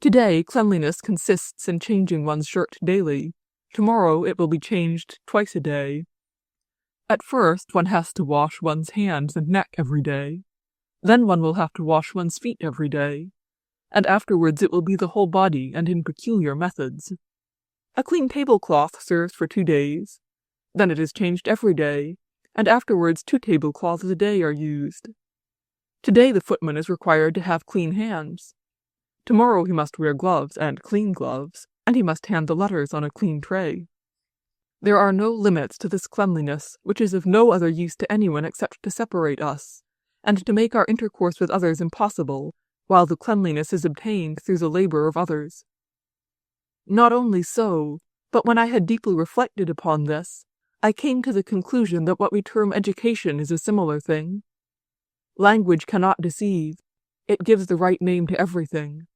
Today, cleanliness consists in changing one's shirt daily. Tomorrow it will be changed twice a day. At first, one has to wash one's hands and neck every day. Then one will have to wash one's feet every day. And afterwards it will be the whole body and in peculiar methods. A clean tablecloth serves for 2 days. Then it is changed every day, and afterwards 2 tablecloths a day are used. Today the footman is required to have clean hands. Tomorrow he must wear gloves and clean gloves, and he must hand the letters on a clean tray. There are no limits to this cleanliness, which is of no other use to anyone except to separate us, and to make our intercourse with others impossible, while the cleanliness is obtained through the labor of others. Not only so, but when I had deeply reflected upon this, I came to the conclusion that what we term education is a similar thing. Language cannot deceive. It gives the right name to everything.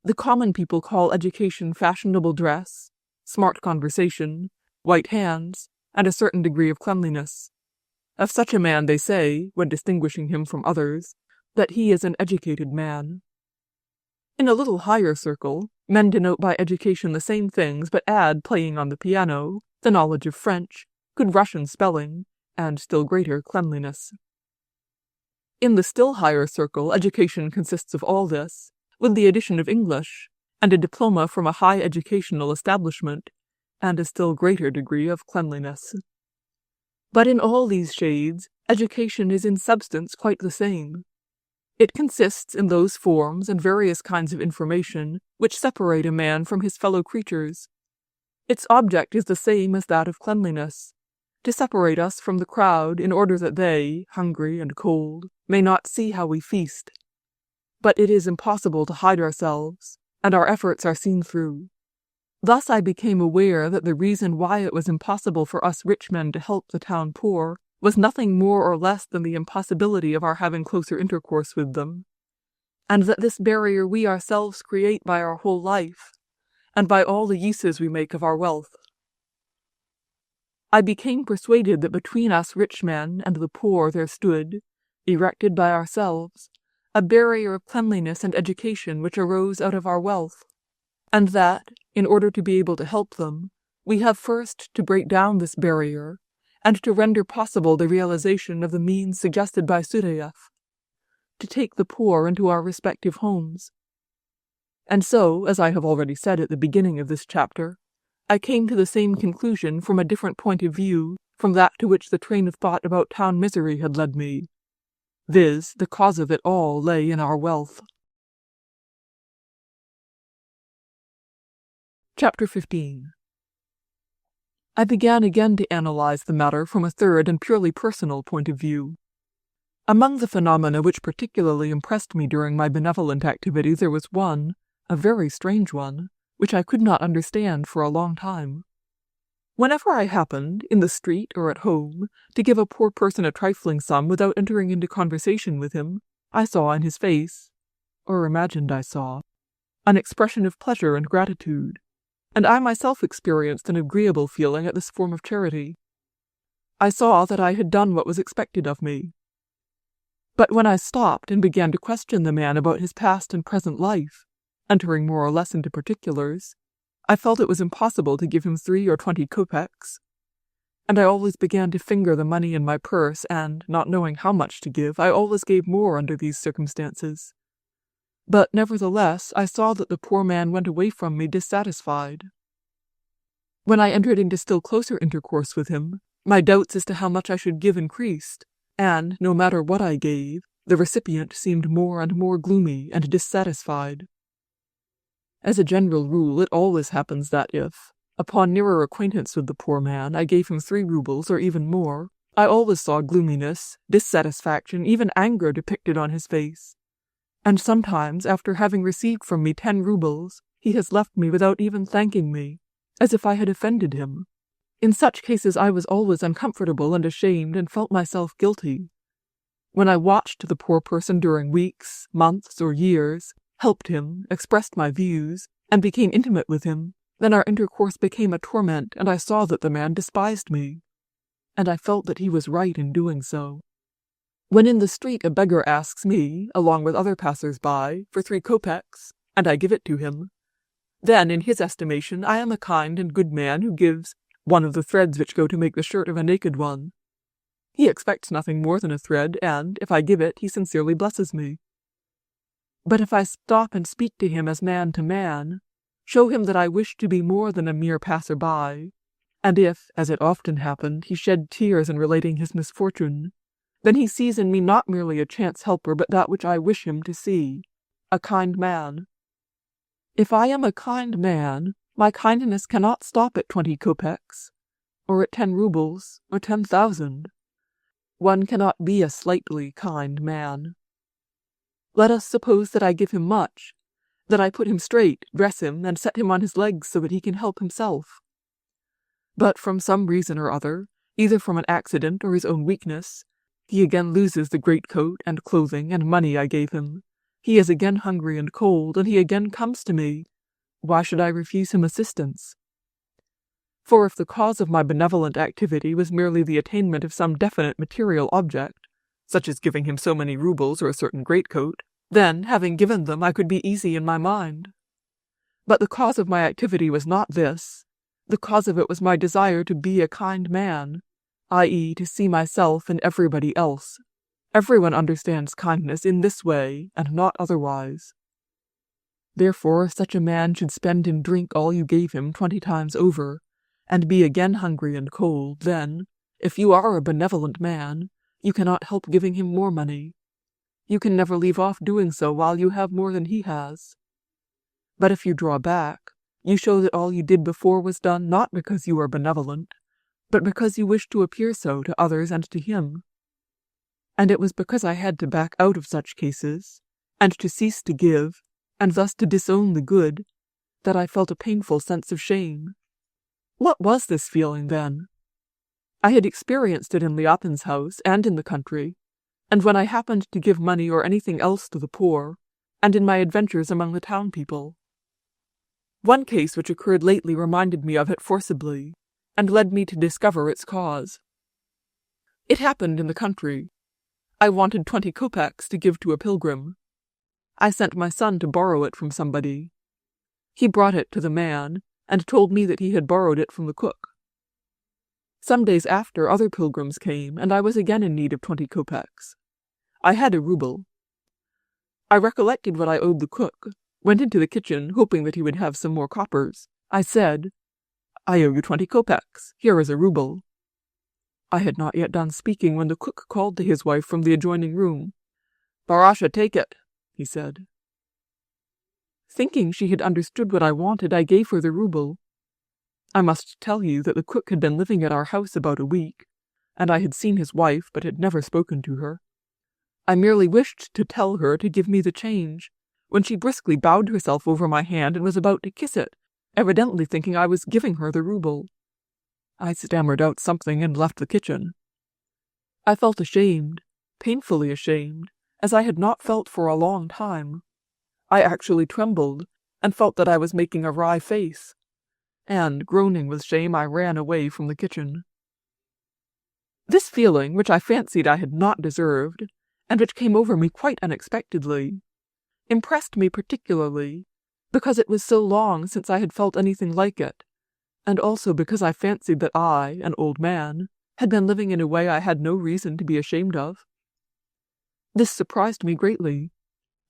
The common people call education fashionable dress, smart conversation, white hands, and a certain degree of cleanliness. Of such a man they say, when distinguishing him from others, that he is an educated man. In a little higher circle, men denote by education the same things, but add playing on the piano, the knowledge of French, good Russian spelling, and still greater cleanliness. In the still higher circle, education consists of all this, with the addition of English, and a diploma from a high educational establishment, and a still greater degree of cleanliness. But in all these shades, education is in substance quite the same. It consists in those forms and various kinds of information which separate a man from his fellow creatures. Its object is the same as that of cleanliness, to separate us from the crowd in order that they, hungry and cold, may not see how we feast. But it is impossible to hide ourselves, and our efforts are seen through. Thus I became aware that the reason why it was impossible for us rich men to help the town poor was nothing more or less than the impossibility of our having closer intercourse with them, and that this barrier we ourselves create by our whole life, and by all the uses we make of our wealth. I became persuaded that between us rich men and the poor there stood, erected by ourselves, a barrier of cleanliness and education which arose out of our wealth, and that, in order to be able to help them, we have first to break down this barrier, and to render possible the realization of the means suggested by Sudayev, to take the poor into our respective homes. And so, as I have already said at the beginning of this chapter, I came to the same conclusion from a different point of view from that to which the train of thought about town misery had led me, viz., the cause of it all lay in our wealth. Chapter 15. I began again to analyze the matter from a third and purely personal point of view. Among the phenomena which particularly impressed me during my benevolent activity there was one, a very strange one, which I could not understand for a long time. Whenever I happened, in the street or at home, to give a poor person a trifling sum without entering into conversation with him, I saw in his face, or imagined I saw, an expression of pleasure and gratitude, and I myself experienced an agreeable feeling at this form of charity. I saw that I had done what was expected of me. But when I stopped and began to question the man about his past and present life, entering more or less into particulars, I felt it was impossible to give him 3 or 20 kopecks, and I always began to finger the money in my purse, and, not knowing how much to give, I always gave more under these circumstances. But nevertheless, I saw that the poor man went away from me dissatisfied. When I entered into still closer intercourse with him, my doubts as to how much I should give increased, and, no matter what I gave, the recipient seemed more and more gloomy and dissatisfied. As a general rule, it always happens that if, upon nearer acquaintance with the poor man, I gave him 3 rubles or even more, I always saw gloominess, dissatisfaction, even anger depicted on his face. And sometimes, after having received from me 10 rubles, he has left me without even thanking me, as if I had offended him. In such cases I was always uncomfortable and ashamed and felt myself guilty. When I watched the poor person during weeks, months, or years, helped him, expressed my views, and became intimate with him, then our intercourse became a torment, and I saw that the man despised me. And I felt that he was right in doing so. When in the street a beggar asks me, along with other passers-by, for 3 kopecks, and I give it to him, then, in his estimation, I am a kind and good man who gives one of the threads which go to make the shirt of a naked one. He expects nothing more than a thread, and, if I give it, he sincerely blesses me. But if I stop and speak to him as man to man, show him that I wish to be more than a mere passer-by, and if, as it often happened, he shed tears in relating his misfortune, then he sees in me not merely a chance helper, but that which I wish him to see, a kind man. If I am a kind man, my kindness cannot stop at 20 kopecks, or at 10 rubles, or 10,000. One cannot be a slightly kind man. Let us suppose that I give him much, that I put him straight, dress him, and set him on his legs so that he can help himself. But from some reason or other, either from an accident or his own weakness, he again loses the greatcoat and clothing and money I gave him. He is again hungry and cold, and he again comes to me. Why should I refuse him assistance? For if the cause of my benevolent activity was merely the attainment of some definite material object, such as giving him so many rubles or a certain greatcoat, then, having given them, I could be easy in my mind. But the cause of my activity was not this. The cause of it was my desire to be a kind man, i.e., to see myself and everybody else. Everyone understands kindness in this way, and not otherwise. Therefore, if such a man should spend in drink all you gave him 20 times over, and be again hungry and cold, then, if you are a benevolent man, you cannot help giving him more money. You can never leave off doing so while you have more than he has. But if you draw back, you show that all you did before was done not because you are benevolent, but because you wished to appear so to others and to him. And it was because I had to back out of such cases, and to cease to give, and thus to disown the good, that I felt a painful sense of shame. What was this feeling, then? I had experienced it in Liapin's house and in the country, and when I happened to give money or anything else to the poor, and in my adventures among the town people. One case which occurred lately reminded me of it forcibly, and led me to discover its cause. It happened in the country. I wanted 20 kopecks to give to a pilgrim. I sent my son to borrow it from somebody. He brought it to the man, and told me that he had borrowed it from the cook. Some days after, other pilgrims came, and I was again in need of 20 kopecks. I had a ruble. I recollected what I owed the cook, went into the kitchen, hoping that he would have some more coppers. I said, "I owe you 20 kopecks. Here is a ruble." I had not yet done speaking when the cook called to his wife from the adjoining room. "Parasha, take it," he said. Thinking she had understood what I wanted, I gave her the ruble. I must tell you that the cook had been living at our house about a week, and I had seen his wife but had never spoken to her. I merely wished to tell her to give me the change, when she briskly bowed herself over my hand and was about to kiss it, evidently thinking I was giving her the ruble. I stammered out something and left the kitchen. I felt ashamed, painfully ashamed, as I had not felt for a long time. I actually trembled, and felt that I was making a wry face, and, groaning with shame, I ran away from the kitchen. This feeling, which I fancied I had not deserved, and which came over me quite unexpectedly, impressed me particularly, because it was so long since I had felt anything like it, and also because I fancied that I, an old man, had been living in a way I had no reason to be ashamed of. This surprised me greatly.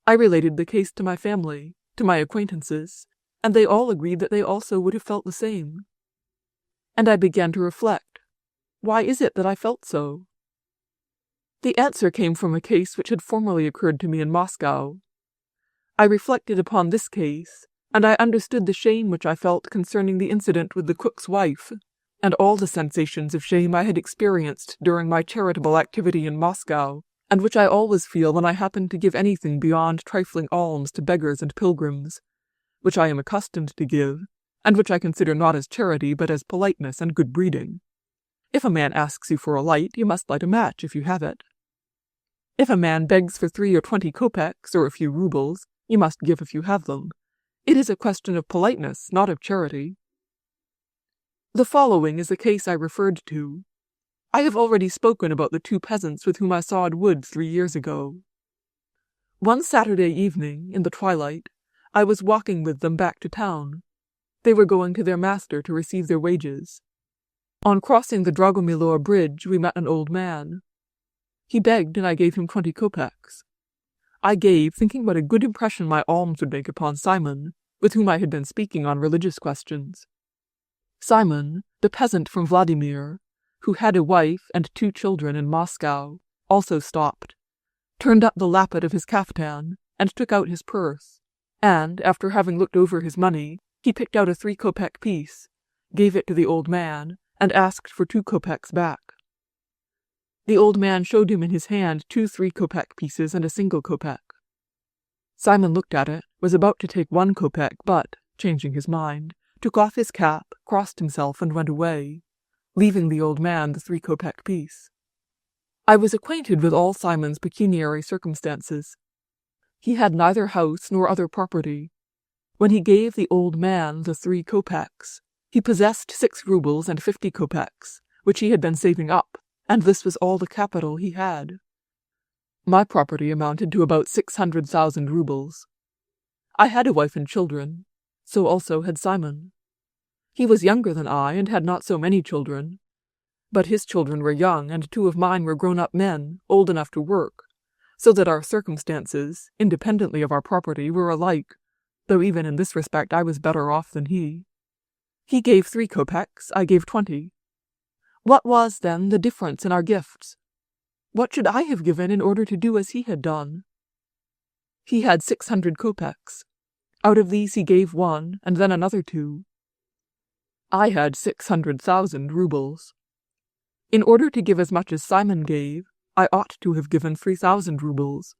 I related the case to my family, to my acquaintances, and they all agreed that they also would have felt the same. And I began to reflect, why is it that I felt so? The answer came from a case which had formerly occurred to me in Moscow. I reflected upon this case, and I understood the shame which I felt concerning the incident with the cook's wife, and all the sensations of shame I had experienced during my charitable activity in Moscow, and which I always feel when I happen to give anything beyond trifling alms to beggars and pilgrims, which I am accustomed to give, and which I consider not as charity but as politeness and good breeding. If a man asks you for a light, you must light a match if you have it. If a man begs for 3 or 20 kopecks or a few roubles, you must give if you have them. It is a question of politeness, not of charity. The following is the case I referred to. I have already spoken about the 2 peasants with whom I sawed wood 3 years ago. One Saturday evening, in the twilight, I was walking with them back to town. They were going to their master to receive their wages. On crossing the Dragomilor bridge, we met an old man. He begged, and I gave him 20 kopecks. I gave, thinking what a good impression my alms would make upon Simon, with whom I had been speaking on religious questions. Simon, the peasant from Vladimir, who had a wife and 2 children in Moscow, also stopped, turned up the lappet of his kaftan, and took out his purse, and, after having looked over his money, he picked out a 3-kopeck piece, gave it to the old man, and asked for 2 kopecks back. The old man showed him in his hand 2 3-kopeck pieces and a single kopeck. Simon looked at it, was about to take 1 kopeck, but, changing his mind, took off his cap, crossed himself, and went away, leaving the old man the 3-kopeck piece. I was acquainted with all Simon's pecuniary circumstances. He had neither house nor other property. When he gave the old man the 3 kopecks, he possessed 6 roubles and 50 kopecks, which he had been saving up, and this was all the capital he had. My property amounted to about 600,000 roubles. I had a wife and children, so also had Simon. He was younger than I and had not so many children, but his children were young, and 2 of mine were grown-up men, old enough to work, so that our circumstances, independently of our property, were alike, though even in this respect I was better off than he. He gave 3 kopecks, I gave 20. What was, then, the difference in our gifts? What should I have given in order to do as he had done? He had 600 kopecks. Out of these he gave 1, and then another 2. I had 600,000 roubles. In order to give as much as Simon gave, I ought to have given 3,000 roubles,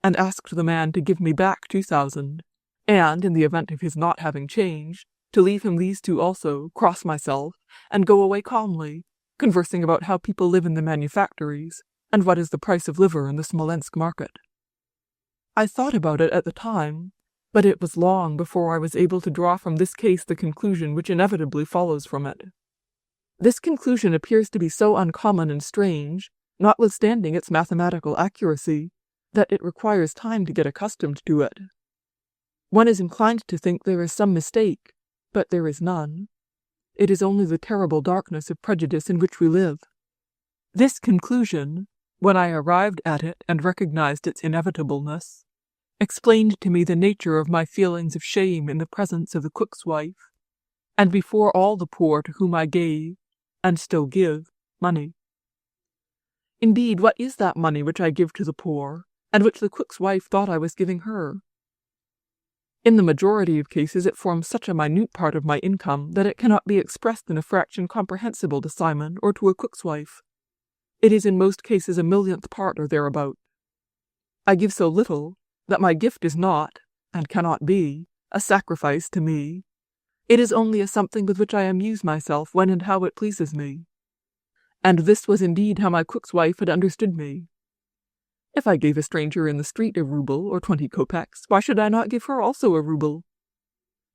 and asked the man to give me back 2,000, and, in the event of his not having change, to leave him these 2 also, cross myself, and go away calmly, conversing about how people live in the manufactories, and what is the price of liver in the Smolensk market. I thought about it at the time, but it was long before I was able to draw from this case the conclusion which inevitably follows from it. This conclusion appears to be so uncommon and strange, notwithstanding its mathematical accuracy, that it requires time to get accustomed to it. One is inclined to think there is some mistake, but there is none. It is only the terrible darkness of prejudice in which we live. This conclusion, when I arrived at it and recognized its inevitableness, explained to me the nature of my feelings of shame in the presence of the cook's wife, and before all the poor to whom I gave, and still give, money. Indeed, what is that money which I give to the poor, and which the cook's wife thought I was giving her? In the majority of cases it forms such a minute part of my income that it cannot be expressed in a fraction comprehensible to Simon or to a cook's wife. It is in most cases a millionth part or thereabout. I give so little that my gift is not, and cannot be, a sacrifice to me. It is only a something with which I amuse myself when and how it pleases me. And this was indeed how my cook's wife had understood me. If I gave a stranger in the street a rouble or 20 kopecks, why should I not give her also a rouble?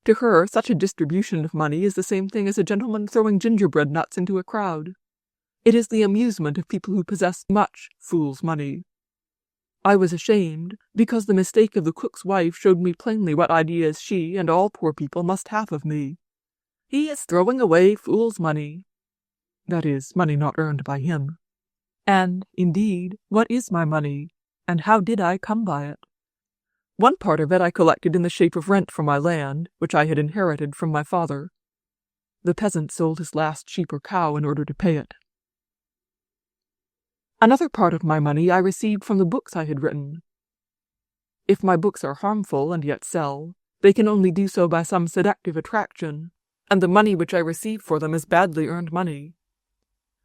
To her, such a distribution of money is the same thing as a gentleman throwing gingerbread nuts into a crowd. It is the amusement of people who possess much fool's money. I was ashamed, because the mistake of the cook's wife showed me plainly what ideas she and all poor people must have of me. He is throwing away fool's money. That is, money not earned by him. And, indeed, what is my money, and how did I come by it? One part of it I collected in the shape of rent for my land, which I had inherited from my father. The peasant sold his last sheep or cow in order to pay it. Another part of my money I received from the books I had written. If my books are harmful and yet sell, they can only do so by some seductive attraction, and the money which I receive for them is badly earned money.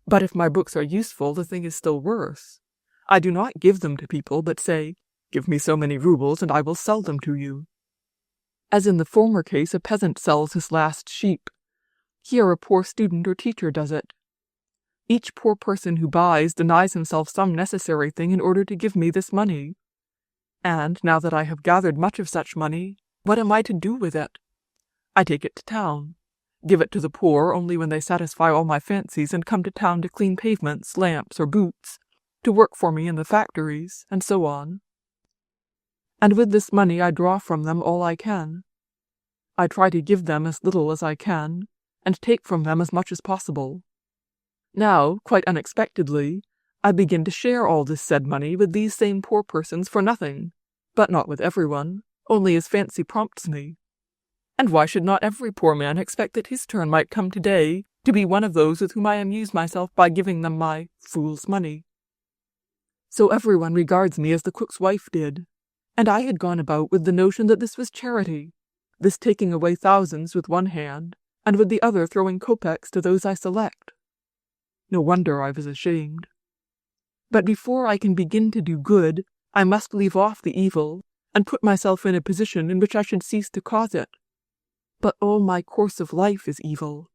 But if my books are useful, the thing is still worse. I do not give them to people, but say, "Give me so many rubles, and I will sell them to you." As in the former case, a peasant sells his last sheep. Here a poor student or teacher does it. Each poor person who buys denies himself some necessary thing in order to give me this money. And now that I have gathered much of such money, what am I to do with it? I take it to town, give it to the poor only when they satisfy all my fancies, and come to town to clean pavements, lamps, or boots, to work for me in the factories, and so on. And with this money I draw from them all I can. I try to give them as little as I can, and take from them as much as possible. Now, quite unexpectedly, I begin to share all this said money with these same poor persons for nothing, but not with everyone, only as fancy prompts me. And why should not every poor man expect that his turn might come today to be one of those with whom I amuse myself by giving them my fool's money? So everyone regards me as the cook's wife did, and I had gone about with the notion that this was charity, this taking away thousands with one hand, and with the other throwing kopecks to those I select. No wonder I was ashamed. But before I can begin to do good, I must leave off the evil, and put myself in a position in which I should cease to cause it. But all my course of life is evil.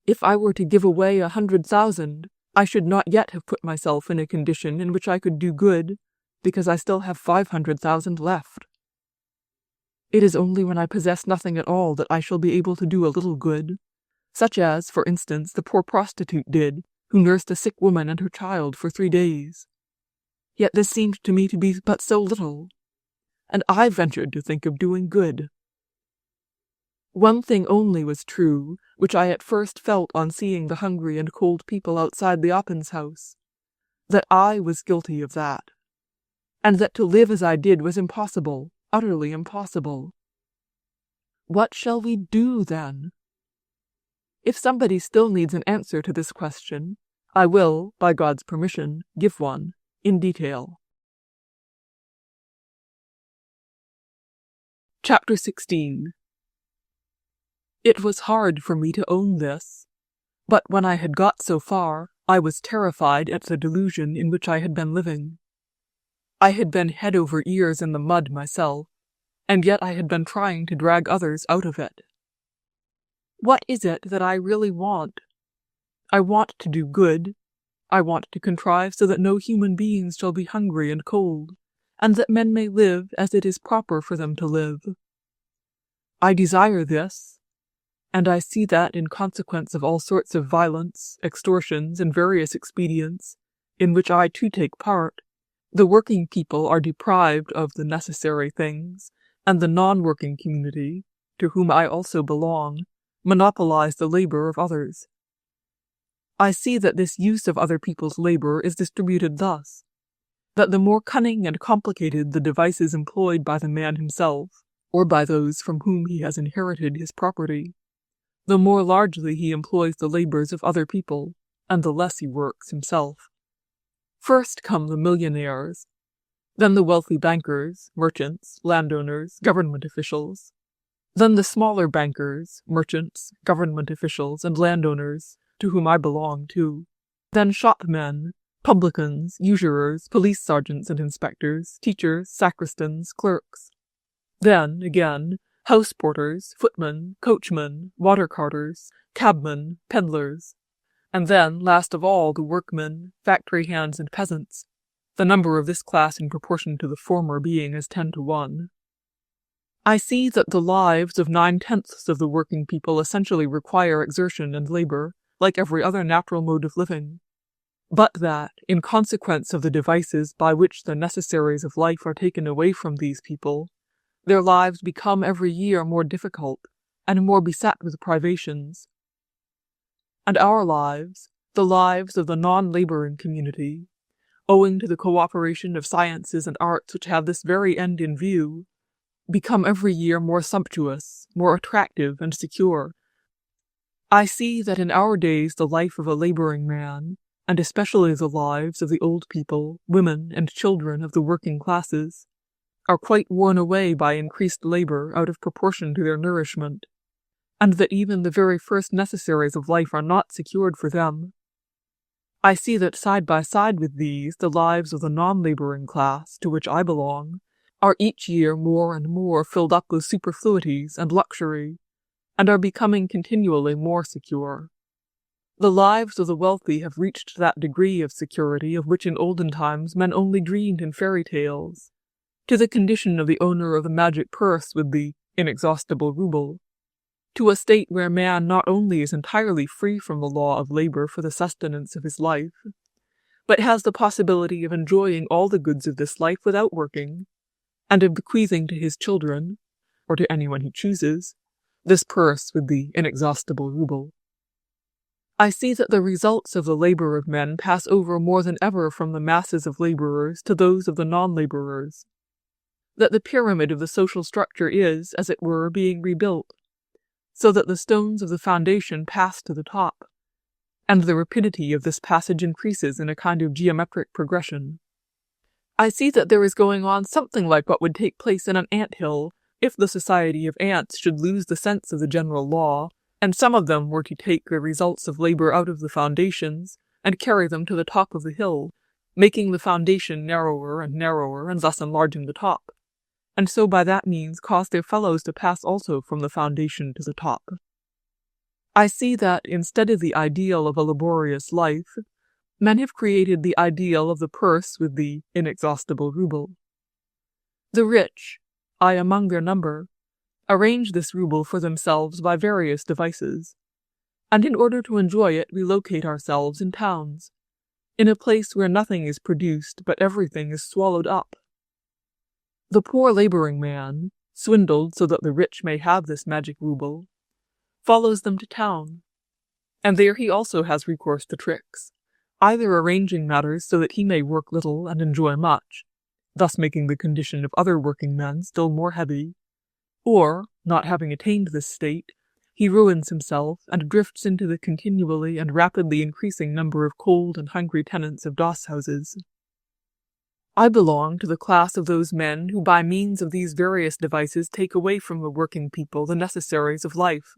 If I were to give away 100,000, I should not yet have put myself in a condition in which I could do good, because I still have 500,000 left. It is only when I possess nothing at all that I shall be able to do a little good, such as, for instance, the poor prostitute did, who nursed a sick woman and her child for 3 days. Yet this seemed to me to be but so little, and I ventured to think of doing good. One thing only was true, which I at first felt on seeing the hungry and cold people outside the Oppens house, that I was guilty of that, and that to live as I did was impossible, utterly impossible. What shall we do, then? If somebody still needs an answer to this question, I will, by God's permission, give one, in detail. Chapter 16. It was hard for me to own this, but when I had got so far, I was terrified at the delusion in which I had been living. I had been head over ears in the mud myself, and yet I had been trying to drag others out of it. What is it that I really want? I want to do good. I want to contrive so that no human beings shall be hungry and cold, and that men may live as it is proper for them to live. I desire this, and I see that in consequence of all sorts of violence, extortions, and various expedients, in which I too take part, the working people are deprived of the necessary things, and the non-working community, to whom I also belong, monopolize the labor of others. I see that this use of other people's labor is distributed thus, that the more cunning and complicated the devices employed by the man himself, or by those from whom he has inherited his property, the more largely he employs the labors of other people, and the less he works himself. First come the millionaires, then the wealthy bankers, merchants, landowners, government officials, then the smaller bankers, merchants, government officials, and landowners, to whom I belong too, then shopmen, publicans, usurers, police sergeants and inspectors, teachers, sacristans, clerks. Then, again, house porters, footmen, coachmen, water carters, cabmen, peddlers, and then, last of all, the workmen, factory hands, and peasants, the number of this class in proportion to the former being as 10 to 1. I see that the lives of 9/10 of the working people essentially require exertion and labor, like every other natural mode of living, but that, in consequence of the devices by which the necessaries of life are taken away from these people, their lives become every year more difficult, and more beset with privations. And our lives, the lives of the non-laboring community, owing to the cooperation of sciences and arts which have this very end in view, become every year more sumptuous, more attractive and secure. I see that in our days the life of a laboring man, and especially the lives of the old people, women, and children of the working classes, are quite worn away by increased labor out of proportion to their nourishment, and that even the very first necessaries of life are not secured for them. I see that side by side with these, the lives of the non-laboring class, to which I belong, are each year more and more filled up with superfluities and luxury, and are becoming continually more secure. The lives of the wealthy have reached that degree of security of which in olden times men only dreamed in fairy tales, to the condition of the owner of the magic purse with the inexhaustible ruble, to a state where man not only is entirely free from the law of labor for the sustenance of his life, but has the possibility of enjoying all the goods of this life without working, and of bequeathing to his children, or to anyone he chooses, this purse with the inexhaustible ruble. I see that the results of the labor of men pass over more than ever from the masses of laborers to those of the non-laborers, that the pyramid of the social structure is, as it were, being rebuilt, so that the stones of the foundation pass to the top, and the rapidity of this passage increases in a kind of geometric progression. I see that there is going on something like what would take place in an ant-hill if the society of ants should lose the sense of the general law, and some of them were to take the results of labor out of the foundations and carry them to the top of the hill, making the foundation narrower and thus enlarging the top, and so by that means cause their fellows to pass also from the foundation to the top. I see that, instead of the ideal of a laborious life, men have created the ideal of the purse with the inexhaustible ruble. The rich, I among their number, arrange this ruble for themselves by various devices, and in order to enjoy it we locate ourselves in towns, in a place where nothing is produced but everything is swallowed up. The poor laboring man, swindled so that the rich may have this magic ruble, follows them to town, and there he also has recourse to tricks, either arranging matters so that he may work little and enjoy much, thus making the condition of other working men still more heavy, or, not having attained this state, he ruins himself and drifts into the continually and rapidly increasing number of cold and hungry tenants of doss houses. I belong to the class of those men who by means of these various devices take away from the working people the necessaries of life,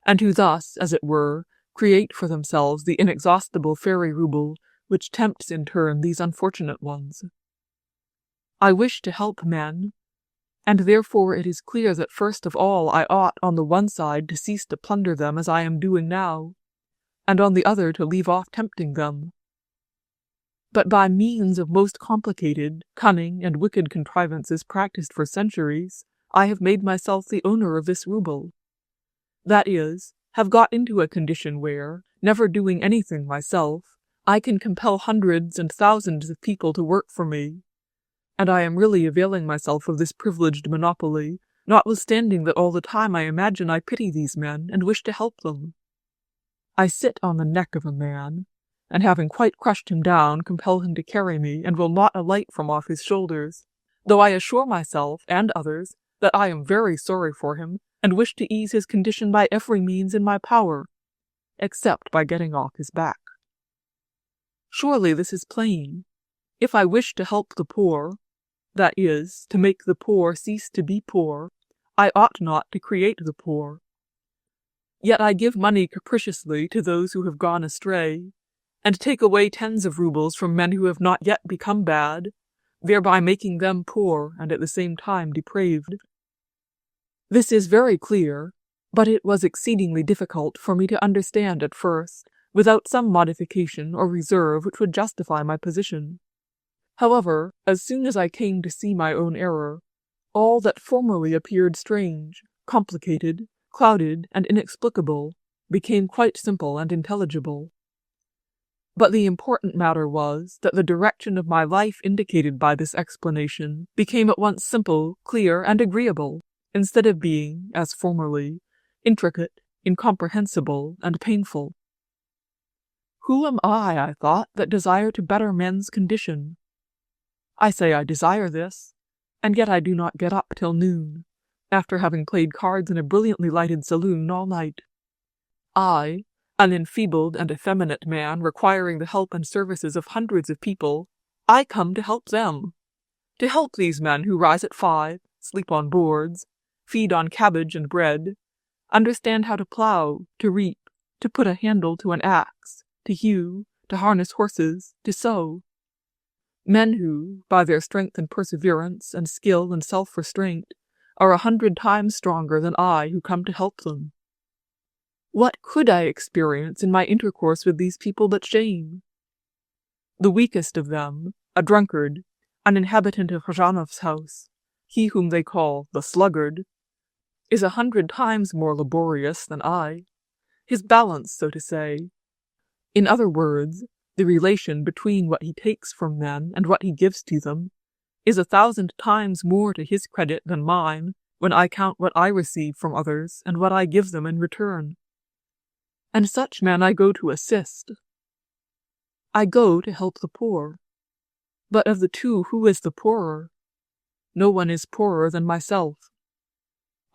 and who thus, as it were, create for themselves the inexhaustible fairy ruble which tempts in turn these unfortunate ones. I wish to help men, and therefore it is clear that first of all I ought on the one side to cease to plunder them as I am doing now, and on the other to leave off tempting them. But by means of most complicated, cunning, and wicked contrivances practiced for centuries, I have made myself the owner of this ruble. That is, have got into a condition where, never doing anything myself, I can compel hundreds and thousands of people to work for me, and I am really availing myself of this privileged monopoly, notwithstanding that all the time I imagine I pity these men and wish to help them. I sit on the neck of a man, and having quite crushed him down, compel him to carry me, and will not alight from off his shoulders, though I assure myself, and others, that I am very sorry for him, and wish to ease his condition by every means in my power, except by getting off his back. Surely this is plain. If I wish to help the poor, that is, to make the poor cease to be poor, I ought not to create the poor. Yet I give money capriciously to those who have gone astray, and take away tens of rubles from men who have not yet become bad, thereby making them poor and at the same time depraved. This is very clear, but it was exceedingly difficult for me to understand at first, without some modification or reserve which would justify my position. However, as soon as I came to see my own error, all that formerly appeared strange, complicated, clouded, and inexplicable became quite simple and intelligible. But the important matter was that the direction of my life indicated by this explanation became at once simple, clear, and agreeable, instead of being, as formerly, intricate, incomprehensible, and painful. Who am I thought, that desire to better men's condition? I say I desire this, and yet I do not get up till noon, after having played cards in a brilliantly lighted saloon all night. I, an enfeebled and effeminate man requiring the help and services of hundreds of people, I come to help them. To help these men who rise at 5, sleep on boards, feed on cabbage and bread, understand how to plow, to reap, to put a handle to an axe, to hew, to harness horses, to sew. Men who, by their strength and perseverance and skill and self-restraint, are 100 times stronger than I who come to help them. What could I experience in my intercourse with these people but shame? The weakest of them, a drunkard, an inhabitant of Khazhanov's house, he whom they call the sluggard, is 100 times more laborious than I, his balance, so to say. In other words, the relation between what he takes from men and what he gives to them is 1,000 times more to his credit than mine when I count what I receive from others and what I give them in return. And such men I go to assist. I go to help the poor. But of the two, who is the poorer? No one is poorer than myself.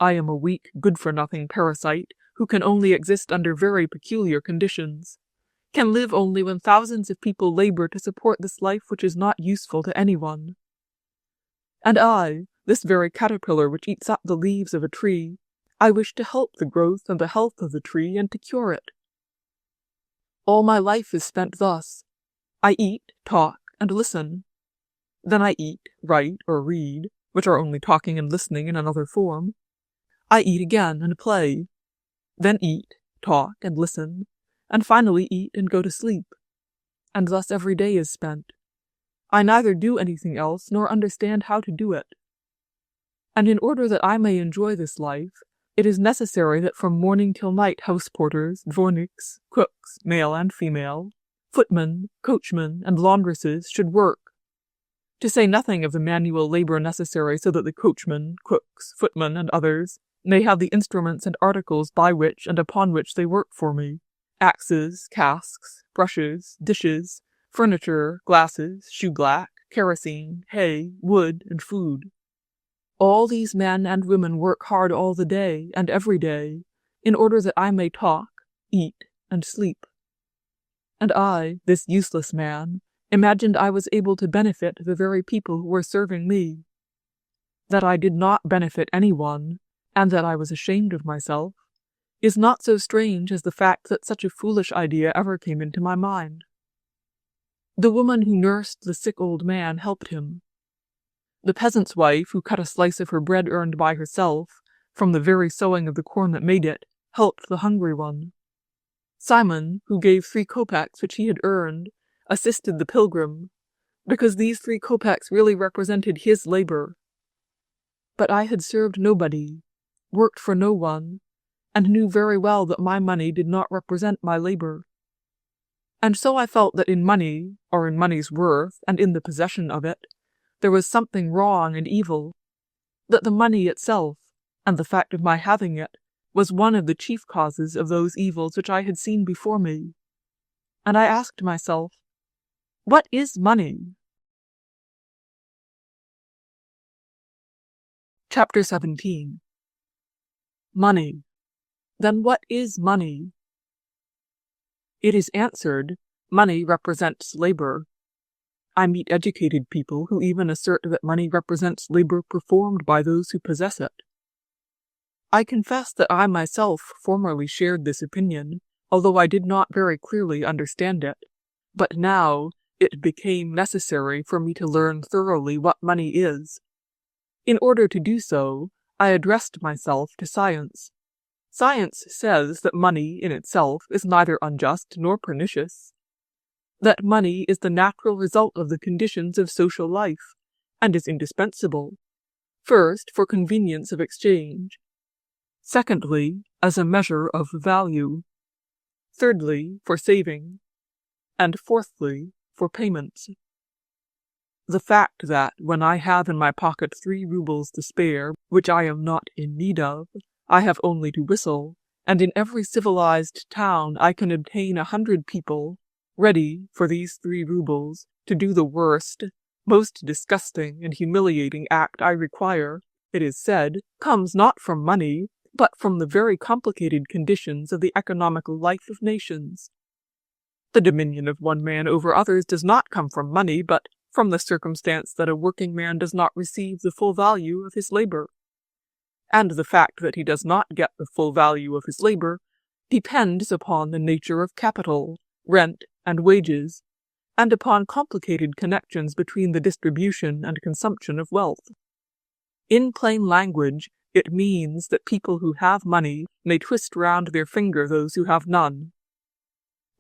I am a weak, good-for-nothing parasite who can only exist under very peculiar conditions, can live only when thousands of people labor to support this life which is not useful to anyone. And I, this very caterpillar which eats up the leaves of a tree, I wish to help the growth and the health of the tree and to cure it. All my life is spent thus. I eat, talk, and listen. Then I eat, write, or read, which are only talking and listening in another form. I eat again and play. Then eat, talk, and listen, and finally eat and go to sleep. And thus every day is spent. I neither do anything else nor understand how to do it. And in order that I may enjoy this life, it is necessary that from morning till night house porters, dvorniks, cooks, male and female, footmen, coachmen, and laundresses should work, to say nothing of the manual labor necessary so that the coachmen, cooks, footmen, and others may have the instruments and articles by which and upon which they work for me, axes, casks, brushes, dishes, furniture, glasses, shoe-black, kerosene, hay, wood, and food. All these men and women work hard all the day and every day, in order that I may talk, eat, and sleep. And I, this useless man, imagined I was able to benefit the very people who were serving me. That I did not benefit anyone, and that I was ashamed of myself, is not so strange as the fact that such a foolish idea ever came into my mind. The woman who nursed the sick old man helped him. The peasant's wife, who cut a slice of her bread earned by herself, from the very sowing of the corn that made it, helped the hungry one. Simon, who gave 3 kopecks which he had earned, assisted the pilgrim, because these 3 kopecks really represented his labor. But I had served nobody, worked for no one, and knew very well that my money did not represent my labor. And so I felt that in money, or in money's worth, and in the possession of it, there was something wrong and evil, that the money itself, and the fact of my having it, was one of the chief causes of those evils which I had seen before me. And I asked myself, what is money? Chapter 17. Money. Then what is money? It is answered, money represents labor. I meet educated people who even assert that money represents labor performed by those who possess it. I confess that I myself formerly shared this opinion, although I did not very clearly understand it, but now it became necessary for me to learn thoroughly what money is. In order to do so, I addressed myself to science. Science says that money in itself is neither unjust nor pernicious, that money is the natural result of the conditions of social life, and is indispensable, first, for convenience of exchange, secondly, as a measure of value, thirdly, for saving, and fourthly, for payments. The fact that, when I have in my pocket 3 rubles to spare, which I am not in need of, I have only to whistle, and in every civilized town I can obtain 100 people, ready, for these 3 rubles, to do the worst, most disgusting and humiliating act I require, it is said, comes not from money, but from the very complicated conditions of the economical life of nations. The dominion of one man over others does not come from money, but from the circumstance that a working man does not receive the full value of his labor. and the fact that he does not get the full value of his labor, depends upon the nature of capital, rent, and wages, and upon complicated connections between the distribution and consumption of wealth. In plain language, it means that people who have money may twist round their finger those who have none.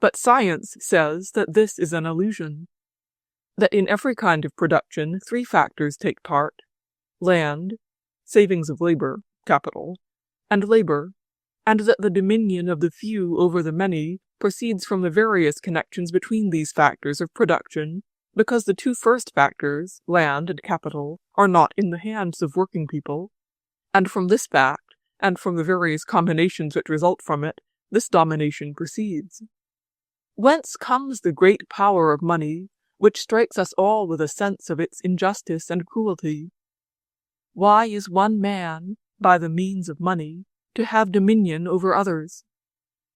But science says that this is an illusion, that in every kind of production 3 factors take part: land, savings of labor, capital, and labor, and that the dominion of the few over the many proceeds from the various connections between these factors of production, because the 2 first factors, land and capital, are not in the hands of working people, and from this fact, and from the various combinations which result from it, this domination proceeds. Whence comes the great power of money, which strikes us all with a sense of its injustice and cruelty? Why is one man, by the means of money, to have dominion over others?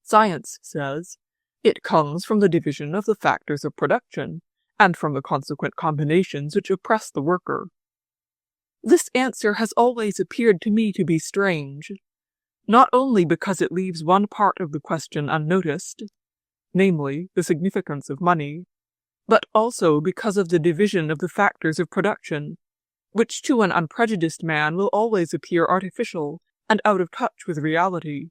Science says it comes from the division of the factors of production, and from the consequent combinations which oppress the worker. This answer has always appeared to me to be strange, not only because it leaves one part of the question unnoticed, namely, the significance of money, but also because of the division of the factors of production, which to an unprejudiced man will always appear artificial and out of touch with reality.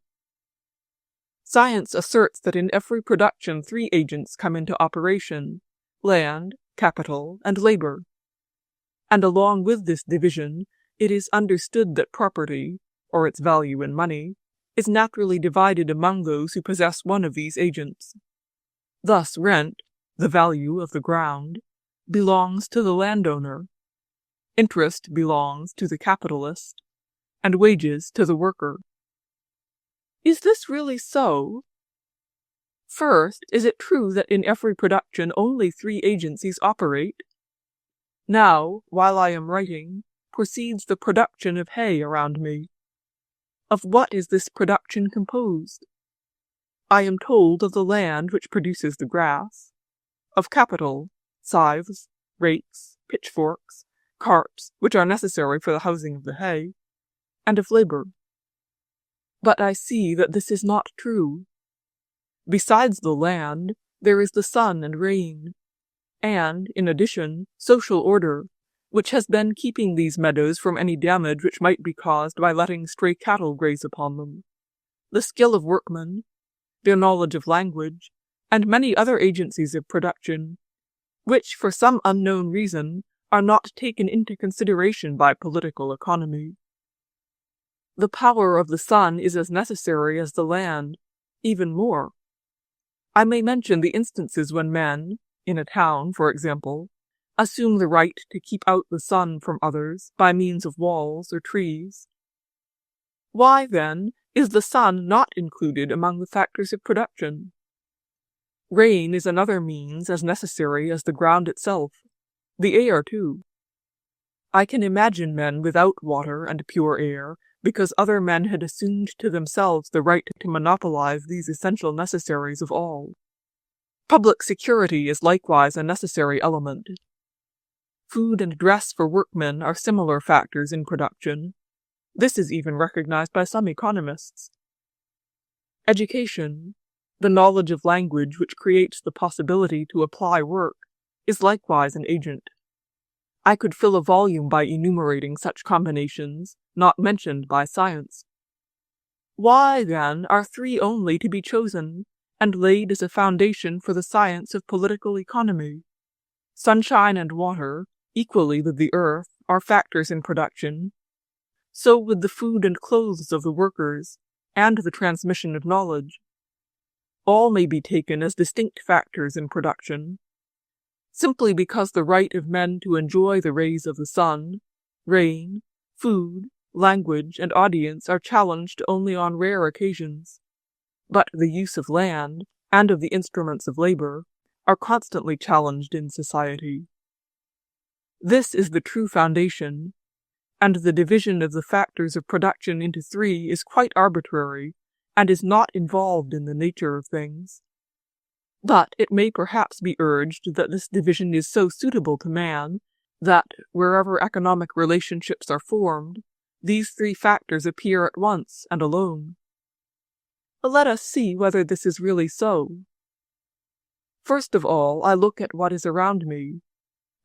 Science asserts that in every production 3 agents come into operation: land, capital, and labor. And along with this division, it is understood that property, or its value in money, is naturally divided among those who possess one of these agents. Thus rent, the value of the ground, belongs to the landowner, interest belongs to the capitalist, and wages to the worker. Is this really so? First, is it true that in every production only 3 agencies operate? Now, while I am writing, proceeds the production of hay around me. Of what is this production composed? I am told of the land which produces the grass, of capital, scythes, rakes, pitchforks, carts, which are necessary for the housing of the hay, and of labor. But I see that this is not true. Besides the land, there is the sun and rain, and, in addition, social order, which has been keeping these meadows from any damage which might be caused by letting stray cattle graze upon them, the skill of workmen, their knowledge of language, and many other agencies of production, which, for some unknown reason, are not taken into consideration by political economy. The power of the sun is as necessary as the land, even more. I may mention the instances when men, in a town, for example, assume the right to keep out the sun from others by means of walls or trees. Why, then, is the sun not included among the factors of production? Rain is another means as necessary as the ground itself, the air too. I can imagine men without water and pure air, because other men had assumed to themselves the right to monopolize these essential necessaries of all. Public security is likewise a necessary element. Food and dress for workmen are similar factors in production. This is even recognized by some economists. Education, the knowledge of language which creates the possibility to apply work, is likewise an agent. I could fill a volume by enumerating such combinations, not mentioned by science. Why, then, are 3 only to be chosen, and laid as a foundation for the science of political economy? Sunshine and water, equally with the earth, are factors in production. So with the food and clothes of the workers, and the transmission of knowledge. All may be taken as distinct factors in production, simply because the right of men to enjoy the rays of the sun, rain, food, language, and audience are challenged only on rare occasions. But the use of land, and of the instruments of labor, are constantly challenged in society. This is the true foundation, and the division of the factors of production into 3 is quite arbitrary, and is not involved in the nature of things. But it may perhaps be urged that this division is so suitable to man, that, wherever economic relationships are formed, these three factors appear at once and alone. Let us see whether this is really so. First of all, I look at what is around me,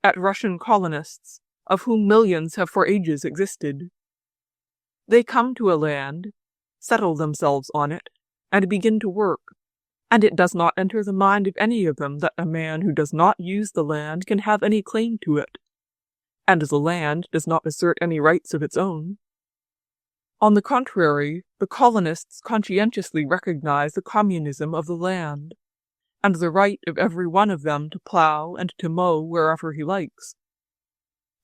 at Russian colonists, of whom millions have for ages existed. They come to a land, settle themselves on it, and begin to work, and it does not enter the mind of any of them that a man who does not use the land can have any claim to it, and the land does not assert any rights of its own. On the contrary, the colonists conscientiously recognize the communism of the land, and the right of every one of them to plow and to mow wherever he likes.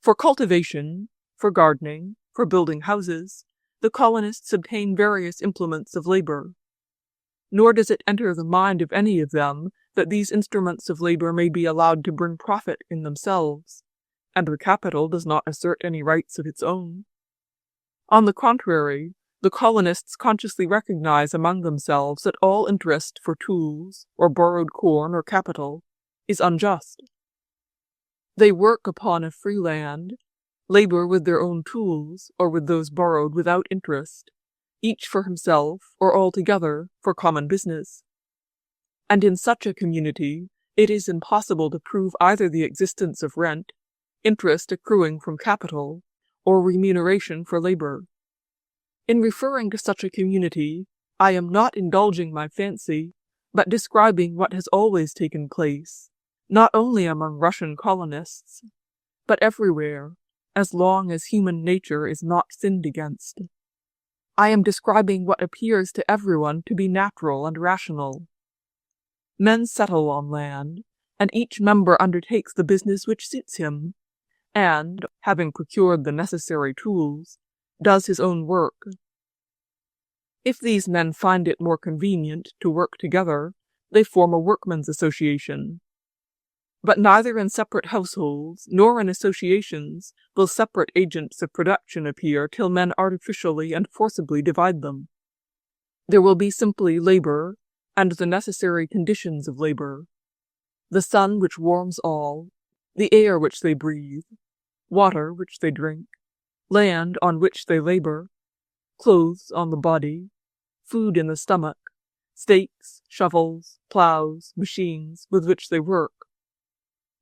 For cultivation, for gardening, for building houses, the colonists obtain various implements of labor. Nor does it enter the mind of any of them that these instruments of labor may be allowed to bring profit in themselves, and the capital does not assert any rights of its own. On the contrary, the colonists consciously recognize among themselves that all interest for tools, or borrowed corn or capital, is unjust. They work upon a free land, labor with their own tools, or with those borrowed without interest, each for himself, or all together, for common business. And in such a community, it is impossible to prove either the existence of rent, interest accruing from capital, or remuneration for labor. In referring to such a community, I am not indulging my fancy, but describing what has always taken place, not only among Russian colonists, but everywhere, as long as human nature is not sinned against. I am describing what appears to everyone to be natural and rational. Men settle on land, and each member undertakes the business which suits him, and, having procured the necessary tools, does his own work. If these men find it more convenient to work together, they form a workmen's association. But neither in separate households nor in associations will separate agents of production appear till men artificially and forcibly divide them. There will be simply labor, and the necessary conditions of labor: the sun which warms all, the air which they breathe, water which they drink, land on which they labor, clothes on the body, food in the stomach, stakes, shovels, plows, machines with which they work.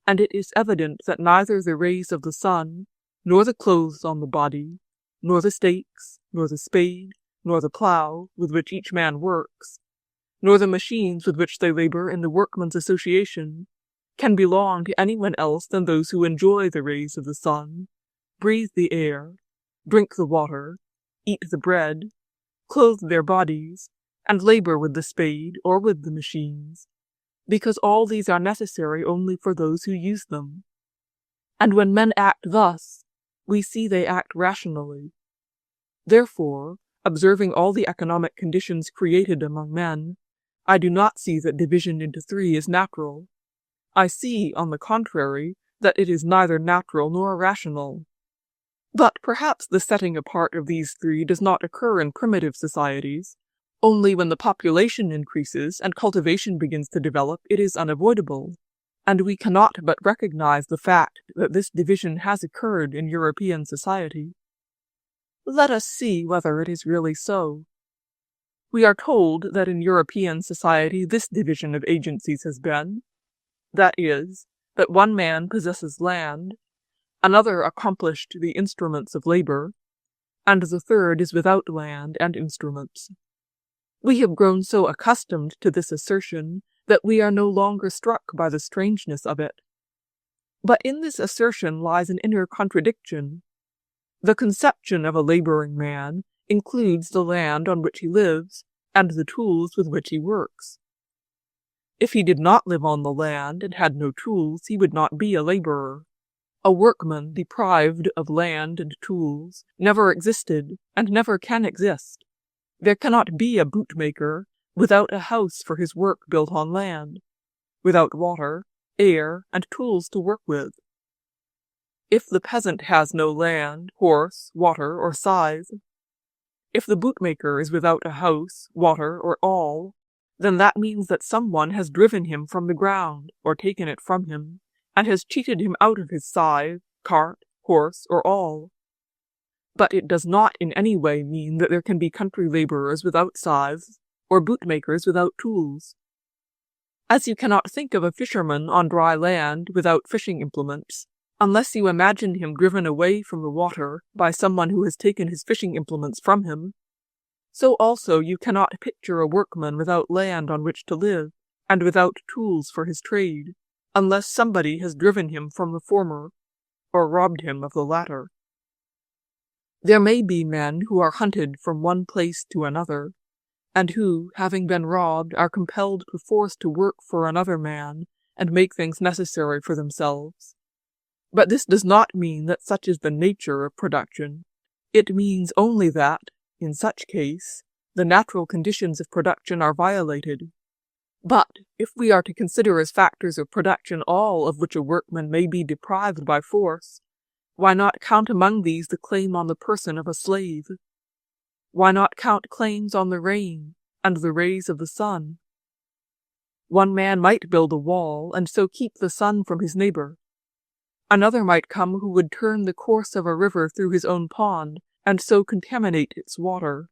And it is evident that neither the rays of the sun, nor the clothes on the body, nor the stakes, nor the spade, nor the plow with which each man works, nor the machines with which they labor in the workmen's association, can belong to anyone else than those who enjoy the rays of the sun, breathe the air, drink the water, eat the bread, clothe their bodies, and labor with the spade or with the machines, because all these are necessary only for those who use them. And when men act thus, we see they act rationally. Therefore, observing all the economic conditions created among men, I do not see that division into three is natural. I see, on the contrary, that it is neither natural nor rational. But perhaps the setting apart of these three does not occur in primitive societies. Only when the population increases and cultivation begins to develop, it is unavoidable, and we cannot but recognize the fact that this division has occurred in European society. Let us see whether it is really so. We are told that in European society this division of agencies has been, that is, that one man possesses land, another accomplished the instruments of labor, and the third is without land and instruments. We have grown so accustomed to this assertion that we are no longer struck by the strangeness of it. But in this assertion lies an inner contradiction. The conception of a laboring man includes the land on which he lives and the tools with which he works. If he did not live on the land and had no tools, he would not be a laborer. A workman deprived of land and tools never existed and never can exist. There cannot be a bootmaker without a house for his work built on land, without water, air, and tools to work with. If the peasant has no land, horse, water, or scythe, if the bootmaker is without a house, water, or awl, then that means that someone has driven him from the ground, or taken it from him, and has cheated him out of his scythe, cart, horse, or awl. But it does not in any way mean that there can be country laborers without scythes, or bootmakers without tools. As you cannot think of a fisherman on dry land without fishing implements, unless you imagine him driven away from the water by someone who has taken his fishing implements from him, so also you cannot picture a workman without land on which to live, and without tools for his trade, unless somebody has driven him from the former, or robbed him of the latter. There may be men who are hunted from one place to another, and who, having been robbed, are compelled perforce to work for another man and make things necessary for themselves. But this does not mean that such is the nature of production. It means only that, in such case, the natural conditions of production are violated. But if we are to consider as factors of production all of which a workman may be deprived by force, why not count among these the claim on the person of a slave? Why not count claims on the rain and the rays of the sun? One man might build a wall and so keep the sun from his neighbor. Another might come who would turn the course of a river through his own pond and so contaminate its water,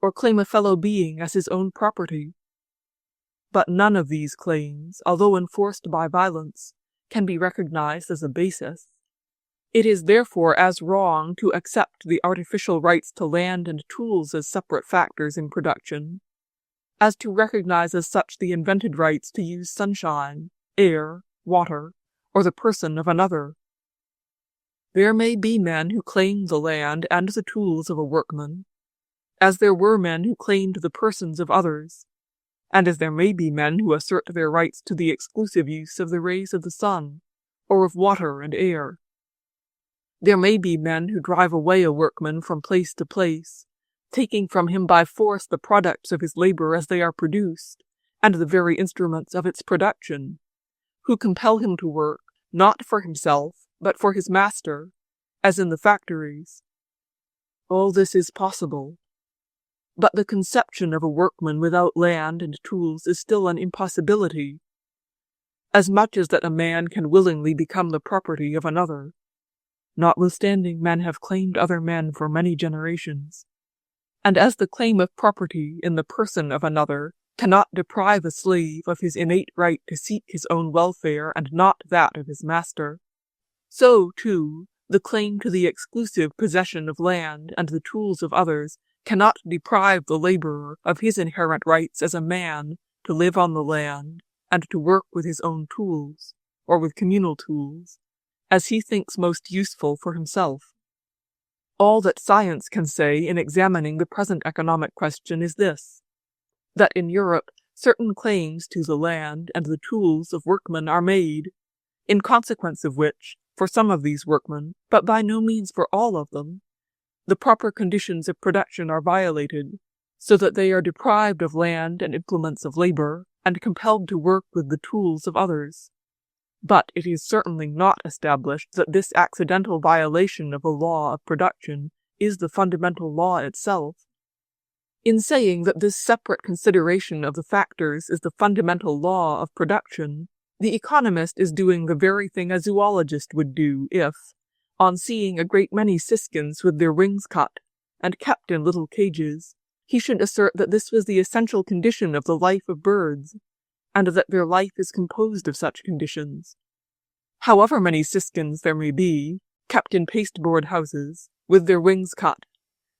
or claim a fellow being as his own property. But none of these claims, although enforced by violence, can be recognized as a basis. It is therefore as wrong to accept the artificial rights to land and tools as separate factors in production, as to recognize as such the invented rights to use sunshine, air, water, or the person of another. There may be men who claim the land and the tools of a workman, as there were men who claimed the persons of others, and as there may be men who assert their rights to the exclusive use of the rays of the sun, or of water and air. There may be men who drive away a workman from place to place, taking from him by force the products of his labor as they are produced, and the very instruments of its production, who compel him to work, not for himself, but for his master, as in the factories. All this is possible. But the conception of a workman without land and tools is still an impossibility, as much as that a man can willingly become the property of another, notwithstanding men have claimed other men for many generations. And as the claim of property in the person of another cannot deprive a slave of his innate right to seek his own welfare and not that of his master, so, too, the claim to the exclusive possession of land and the tools of others cannot deprive the laborer of his inherent rights as a man to live on the land and to work with his own tools, or with communal tools, as he thinks most useful for himself. All that science can say in examining the present economic question is this, that in Europe certain claims to the land and the tools of workmen are made, in consequence of which, for some of these workmen, but by no means for all of them, the proper conditions of production are violated, so that they are deprived of land and implements of labor, and compelled to work with the tools of others. But it is certainly not established that this accidental violation of the law of production is the fundamental law itself. In saying that this separate consideration of the factors is the fundamental law of production, the economist is doing the very thing a zoologist would do if, on seeing a great many siskins with their wings cut, and kept in little cages, he should assert that this was the essential condition of the life of birds, and that their life is composed of such conditions. However many siskins there may be, kept in pasteboard houses, with their wings cut,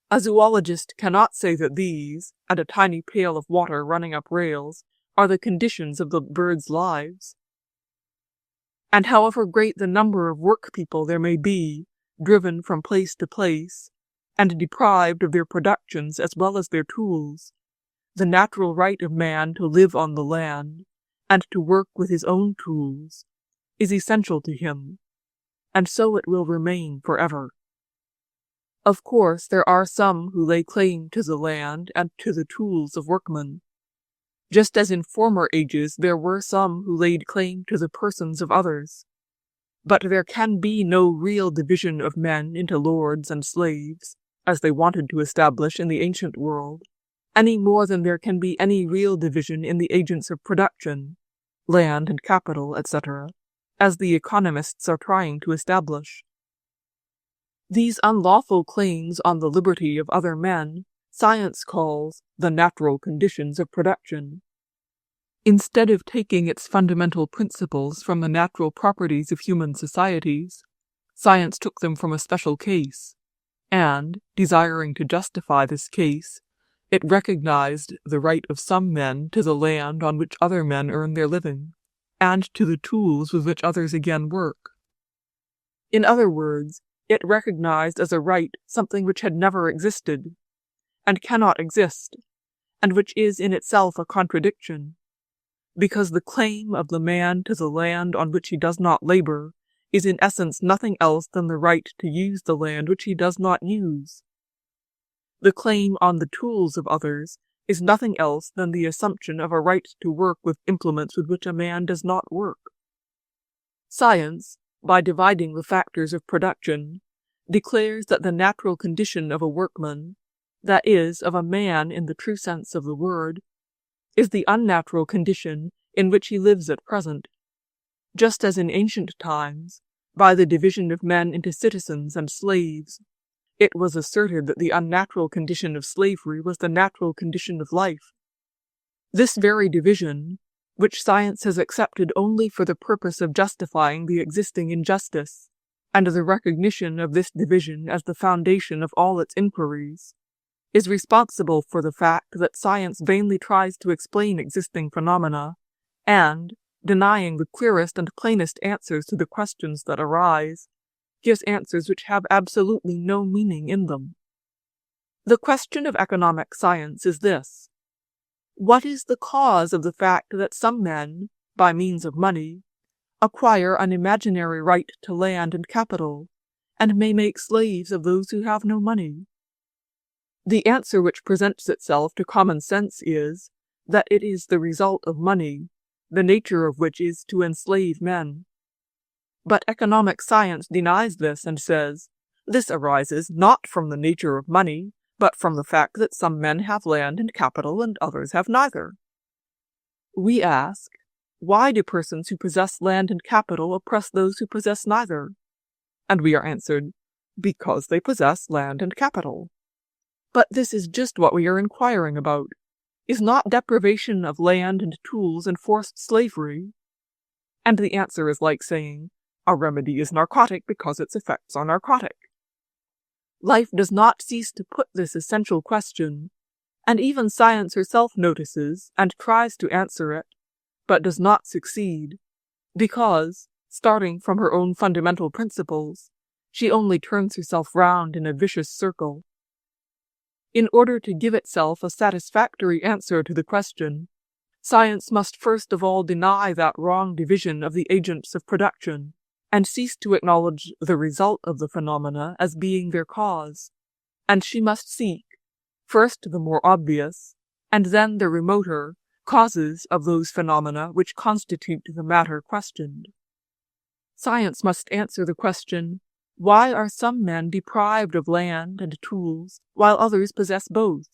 a zoologist cannot say that these, and a tiny pail of water running up rails, are the conditions of the birds' lives. And however great the number of work people there may be, driven from place to place, and deprived of their productions as well as their tools, the natural right of man to live on the land, and to work with his own tools, is essential to him, and so it will remain forever. Of course, there are some who lay claim to the land and to the tools of workmen, just as in former ages there were some who laid claim to the persons of others. But there can be no real division of men into lords and slaves, as they wanted to establish in the ancient world, any more than there can be any real division in the agents of production, land and capital, etc., as the economists are trying to establish. These unlawful claims on the liberty of other men, science calls the natural conditions of production. Instead of taking its fundamental principles from the natural properties of human societies, science took them from a special case, and, desiring to justify this case, it recognized the right of some men to the land on which other men earn their living, and to the tools with which others again work. In other words, it recognized as a right something which had never existed, and cannot exist, and which is in itself a contradiction, because the claim of the man to the land on which he does not labor is in essence nothing else than the right to use the land which he does not use. The claim on the tools of others is nothing else than the assumption of a right to work with implements with which a man does not work. Science, by dividing the factors of production, declares that the natural condition of a workman, that is, of a man in the true sense of the word, is the unnatural condition in which he lives at present, just as in ancient times, by the division of men into citizens and slaves, it was asserted that the unnatural condition of slavery was the natural condition of life. This very division, which science has accepted only for the purpose of justifying the existing injustice, and the recognition of this division as the foundation of all its inquiries, is responsible for the fact that science vainly tries to explain existing phenomena, and, denying the clearest and plainest answers to the questions that arise, gives answers which have absolutely no meaning in them. The question of economic science is this: what is the cause of the fact that some men, by means of money, acquire an imaginary right to land and capital, and may make slaves of those who have no money? The answer which presents itself to common sense is that it is the result of money, the nature of which is to enslave men. But economic science denies this and says, this arises not from the nature of money, but from the fact that some men have land and capital and others have neither. We ask, why do persons who possess land and capital oppress those who possess neither? And we are answered, because they possess land and capital. But this is just what we are inquiring about. Is not deprivation of land and tools enforced slavery? And the answer is like saying, a remedy is narcotic because its effects are narcotic. Life does not cease to put this essential question, and even science herself notices and tries to answer it, but does not succeed, because, starting from her own fundamental principles, she only turns herself round in a vicious circle. In order to give itself a satisfactory answer to the question, science must first of all deny that wrong division of the agents of production, and cease to acknowledge the result of the phenomena as being their cause, and she must seek, first the more obvious, and then the remoter, causes of those phenomena which constitute the matter questioned. Science must answer the question, why are some men deprived of land and tools while others possess both?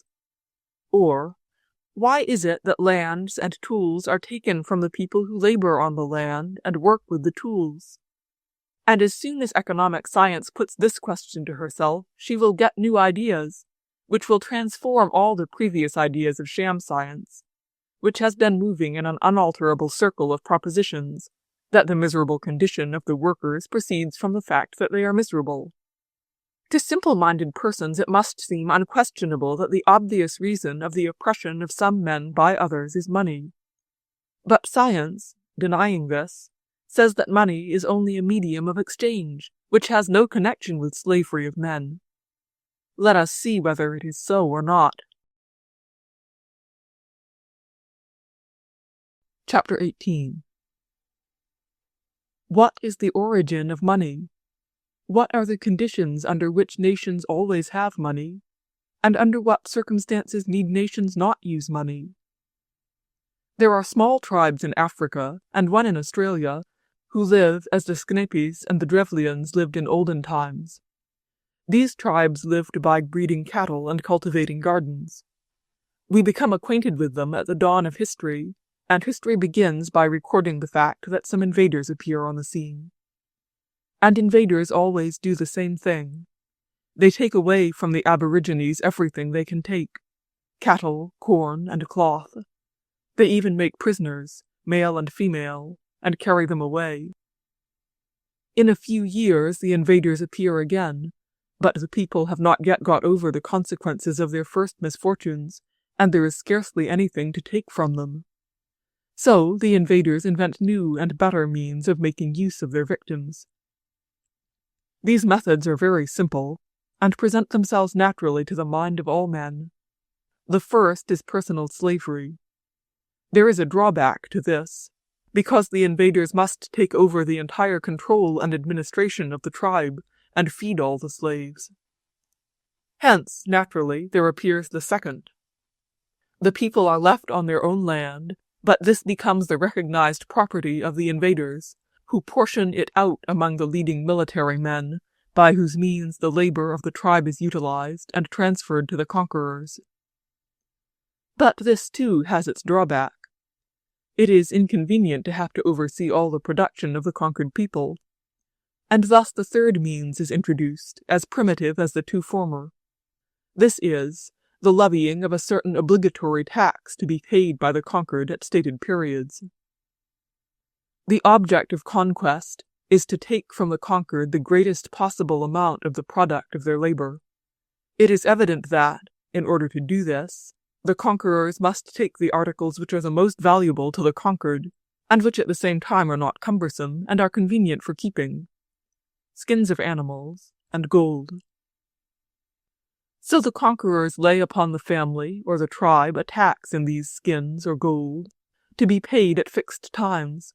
Or, why is it that lands and tools are taken from the people who labor on the land and work with the tools? And as soon as economic science puts this question to herself, she will get new ideas, which will transform all the previous ideas of sham science, which has been moving in an unalterable circle of propositions, that the miserable condition of the workers proceeds from the fact that they are miserable. To simple-minded persons it must seem unquestionable that the obvious reason of the oppression of some men by others is money. But science, denying this, says that money is only a medium of exchange, which has no connection with slavery of men. Let us see whether it is so or not. Chapter 18. What is the origin of money? What are the conditions under which nations always have money, and under what circumstances need nations not use money? There are small tribes in Africa, and one in Australia, who live as the Snapes and the Drevlians lived in olden times. These tribes lived by breeding cattle and cultivating gardens. We become acquainted with them at the dawn of history, and history begins by recording the fact that some invaders appear on the scene. And invaders always do the same thing. They take away from the Aborigines everything they can take: cattle, corn, and cloth. They even make prisoners, male and female, and carry them away. In a few years the invaders appear again, but the people have not yet got over the consequences of their first misfortunes, and there is scarcely anything to take from them. So the invaders invent new and better means of making use of their victims. These methods are very simple, and present themselves naturally to the mind of all men. The first is personal slavery. There is a drawback to this, because the invaders must take over the entire control and administration of the tribe and feed all the slaves. Hence, naturally, there appears the second. The people are left on their own land, but this becomes the recognized property of the invaders, who portion it out among the leading military men, by whose means the labor of the tribe is utilized and transferred to the conquerors. But this, too, has its drawback. It is inconvenient to have to oversee all the production of the conquered people, and thus the third means is introduced, as primitive as the two former. This is the levying of a certain obligatory tax to be paid by the conquered at stated periods. The object of conquest is to take from the conquered the greatest possible amount of the product of their labor. It is evident that, in order to do this, the conquerors must take the articles which are the most valuable to the conquered, and which at the same time are not cumbersome and are convenient for keeping: skins of animals and gold. So the conquerors lay upon the family or the tribe a tax in these skins or gold, to be paid at fixed times,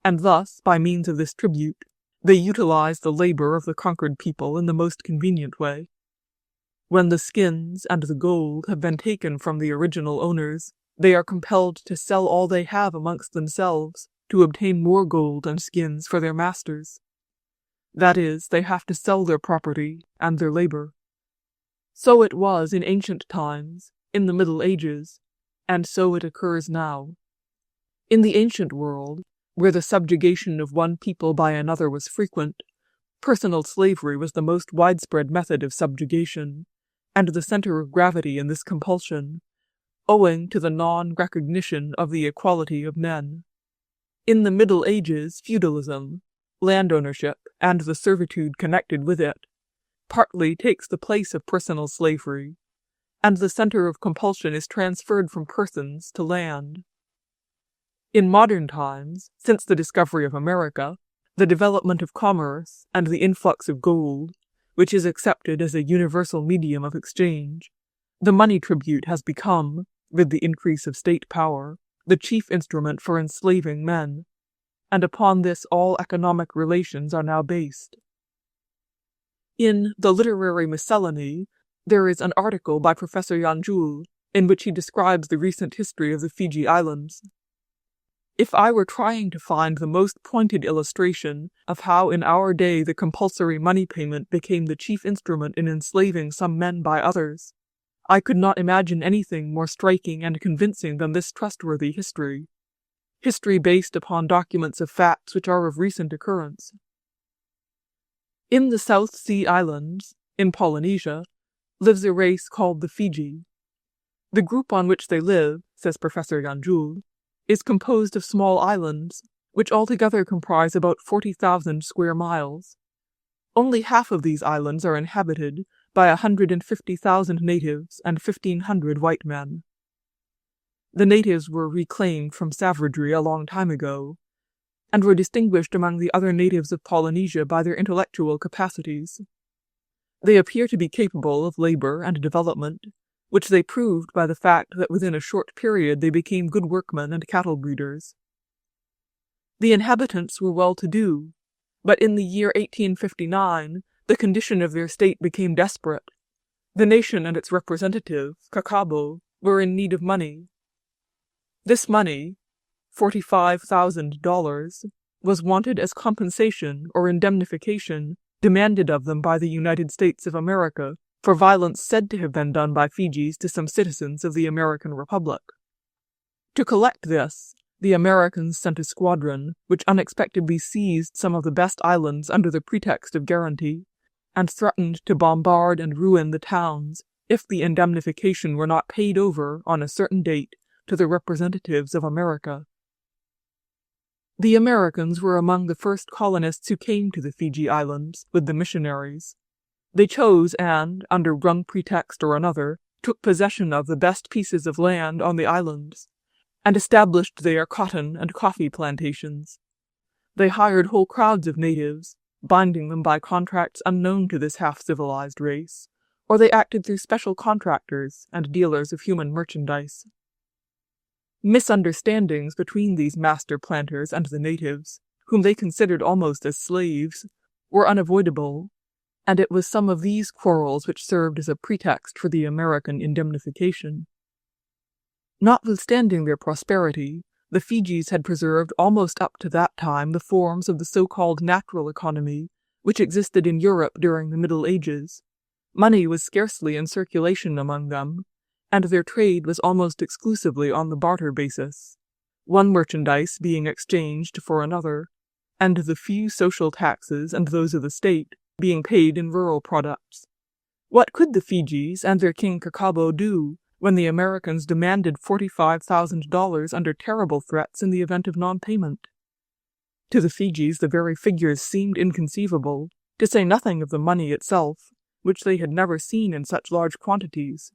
and thus, by means of this tribute, they utilize the labor of the conquered people in the most convenient way. When the skins and the gold have been taken from the original owners, they are compelled to sell all they have amongst themselves to obtain more gold and skins for their masters. That is, they have to sell their property and their labor. So it was in ancient times, in the Middle Ages, and so it occurs now. In the ancient world, where the subjugation of one people by another was frequent, personal slavery was the most widespread method of subjugation, and the center of gravity in this compulsion, owing to the non-recognition of the equality of men. In the Middle Ages, feudalism, land ownership, and the servitude connected with it, partly takes the place of personal slavery, and the center of compulsion is transferred from persons to land. In modern times, since the discovery of America, the development of commerce, and the influx of gold, which is accepted as a universal medium of exchange, the money tribute has become, with the increase of state power, the chief instrument for enslaving men, and upon this all economic relations are now based. In The Literary Miscellany, there is an article by Professor Yanjul in which he describes the recent history of the Fiji Islands. If I were trying to find the most pointed illustration of how in our day the compulsory money payment became the chief instrument in enslaving some men by others, I could not imagine anything more striking and convincing than this trustworthy history based upon documents of facts which are of recent occurrence. In the South Sea Islands, in Polynesia, lives a race called the Fiji. The group on which they live, says Professor Yanjul, is composed of small islands, which altogether comprise about 40,000 square miles. Only half of these islands are inhabited by 150,000 natives and 1,500 white men. The natives were reclaimed from savagery a long time ago, and were distinguished among the other natives of Polynesia by their intellectual capacities. They appear to be capable of labor and development, which they proved by the fact that within a short period they became good workmen and cattle breeders. The inhabitants were well-to-do, but in the year 1859 the condition of their state became desperate. The nation and its representative, Kakabo, were in need of money. This money, $45,000, was wanted as compensation or indemnification demanded of them by the United States of America for violence said to have been done by Fijis to some citizens of the American Republic. To collect this, the Americans sent a squadron, which unexpectedly seized some of the best islands under the pretext of guarantee, and threatened to bombard and ruin the towns if the indemnification were not paid over on a certain date to the representatives of America. The Americans were among the first colonists who came to the Fiji Islands with the missionaries. They chose and, under one pretext or another, took possession of the best pieces of land on the islands, and established there cotton and coffee plantations. They hired whole crowds of natives, binding them by contracts unknown to this half-civilized race, or they acted through special contractors and dealers of human merchandise. Misunderstandings between these master planters and the natives, whom they considered almost as slaves, were unavoidable, and it was some of these quarrels which served as a pretext for the American indemnification. Notwithstanding their prosperity, the Fijis had preserved almost up to that time the forms of the so-called natural economy which existed in Europe during the Middle Ages. Money was scarcely in circulation among them, and their trade was almost exclusively on the barter basis, one merchandise being exchanged for another, and the few social taxes and those of the state being paid in rural products. What could the Fijis and their king Kakabo do when the Americans demanded $45,000 under terrible threats in the event of non-payment? To the Fijis the very figures seemed inconceivable, to say nothing of the money itself, which they had never seen in such large quantities.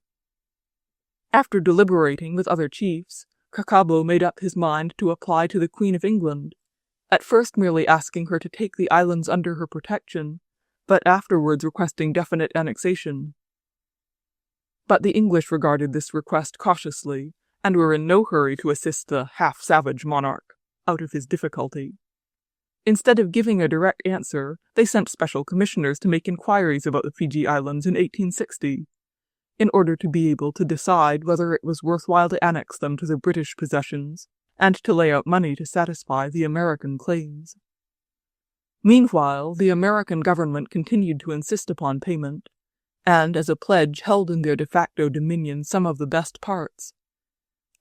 After deliberating with other chiefs, Kakabo made up his mind to apply to the Queen of England, at first merely asking her to take the islands under her protection, but afterwards requesting definite annexation. But the English regarded this request cautiously, and were in no hurry to assist the half-savage monarch out of his difficulty. Instead of giving a direct answer, they sent special commissioners to make inquiries about the Fiji Islands in 1860, in order to be able to decide whether it was worthwhile to annex them to the British possessions, and to lay out money to satisfy the American claims. Meanwhile, the American government continued to insist upon payment, and as a pledge held in their de facto dominion some of the best parts,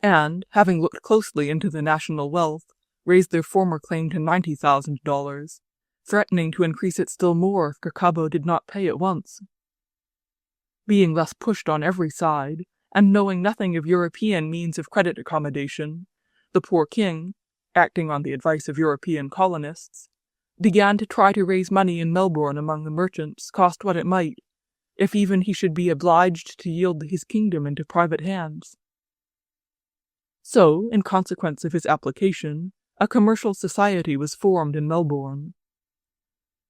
and, having looked closely into the national wealth, raised their former claim to $90,000, threatening to increase it still more if Kakabo did not pay at once. Being thus pushed on every side, and knowing nothing of European means of credit accommodation, the poor king, acting on the advice of European colonists, began to try to raise money in Melbourne among the merchants, cost what it might, if even he should be obliged to yield his kingdom into private hands. So, in consequence of his application, a commercial society was formed in Melbourne.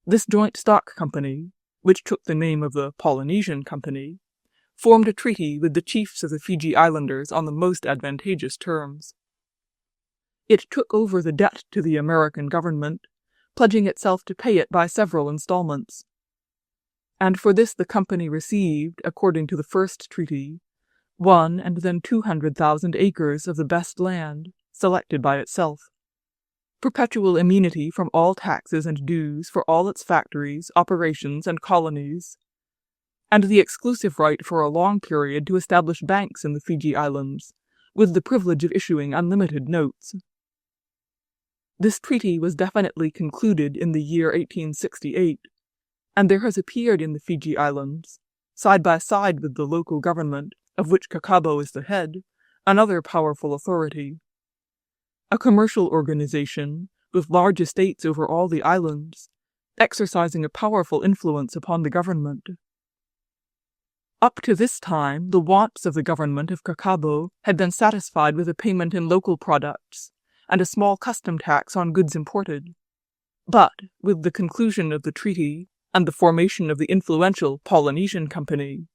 This joint stock company, which took the name of the Polynesian Company, formed a treaty with the chiefs of the Fiji Islanders on the most advantageous terms. It took over the debt to the American government, pledging itself to pay it by several installments. And for this the company received, according to the first treaty, 1 and then 200,000 acres of the best land, selected by itself, perpetual immunity from all taxes and dues for all its factories, operations, and colonies, and the exclusive right for a long period to establish banks in the Fiji Islands, with the privilege of issuing unlimited notes. This treaty was definitely concluded in the year 1868, and there has appeared in the Fiji Islands, side by side with the local government, of which Kakabo is the head, another powerful authority, a commercial organization with large estates over all the islands, exercising a powerful influence upon the government. Up to this time, the wants of the government of Kakabo had been satisfied with a payment in local products and a small custom tax on goods imported. But, with the conclusion of the treaty and the formation of the influential Polynesian Company,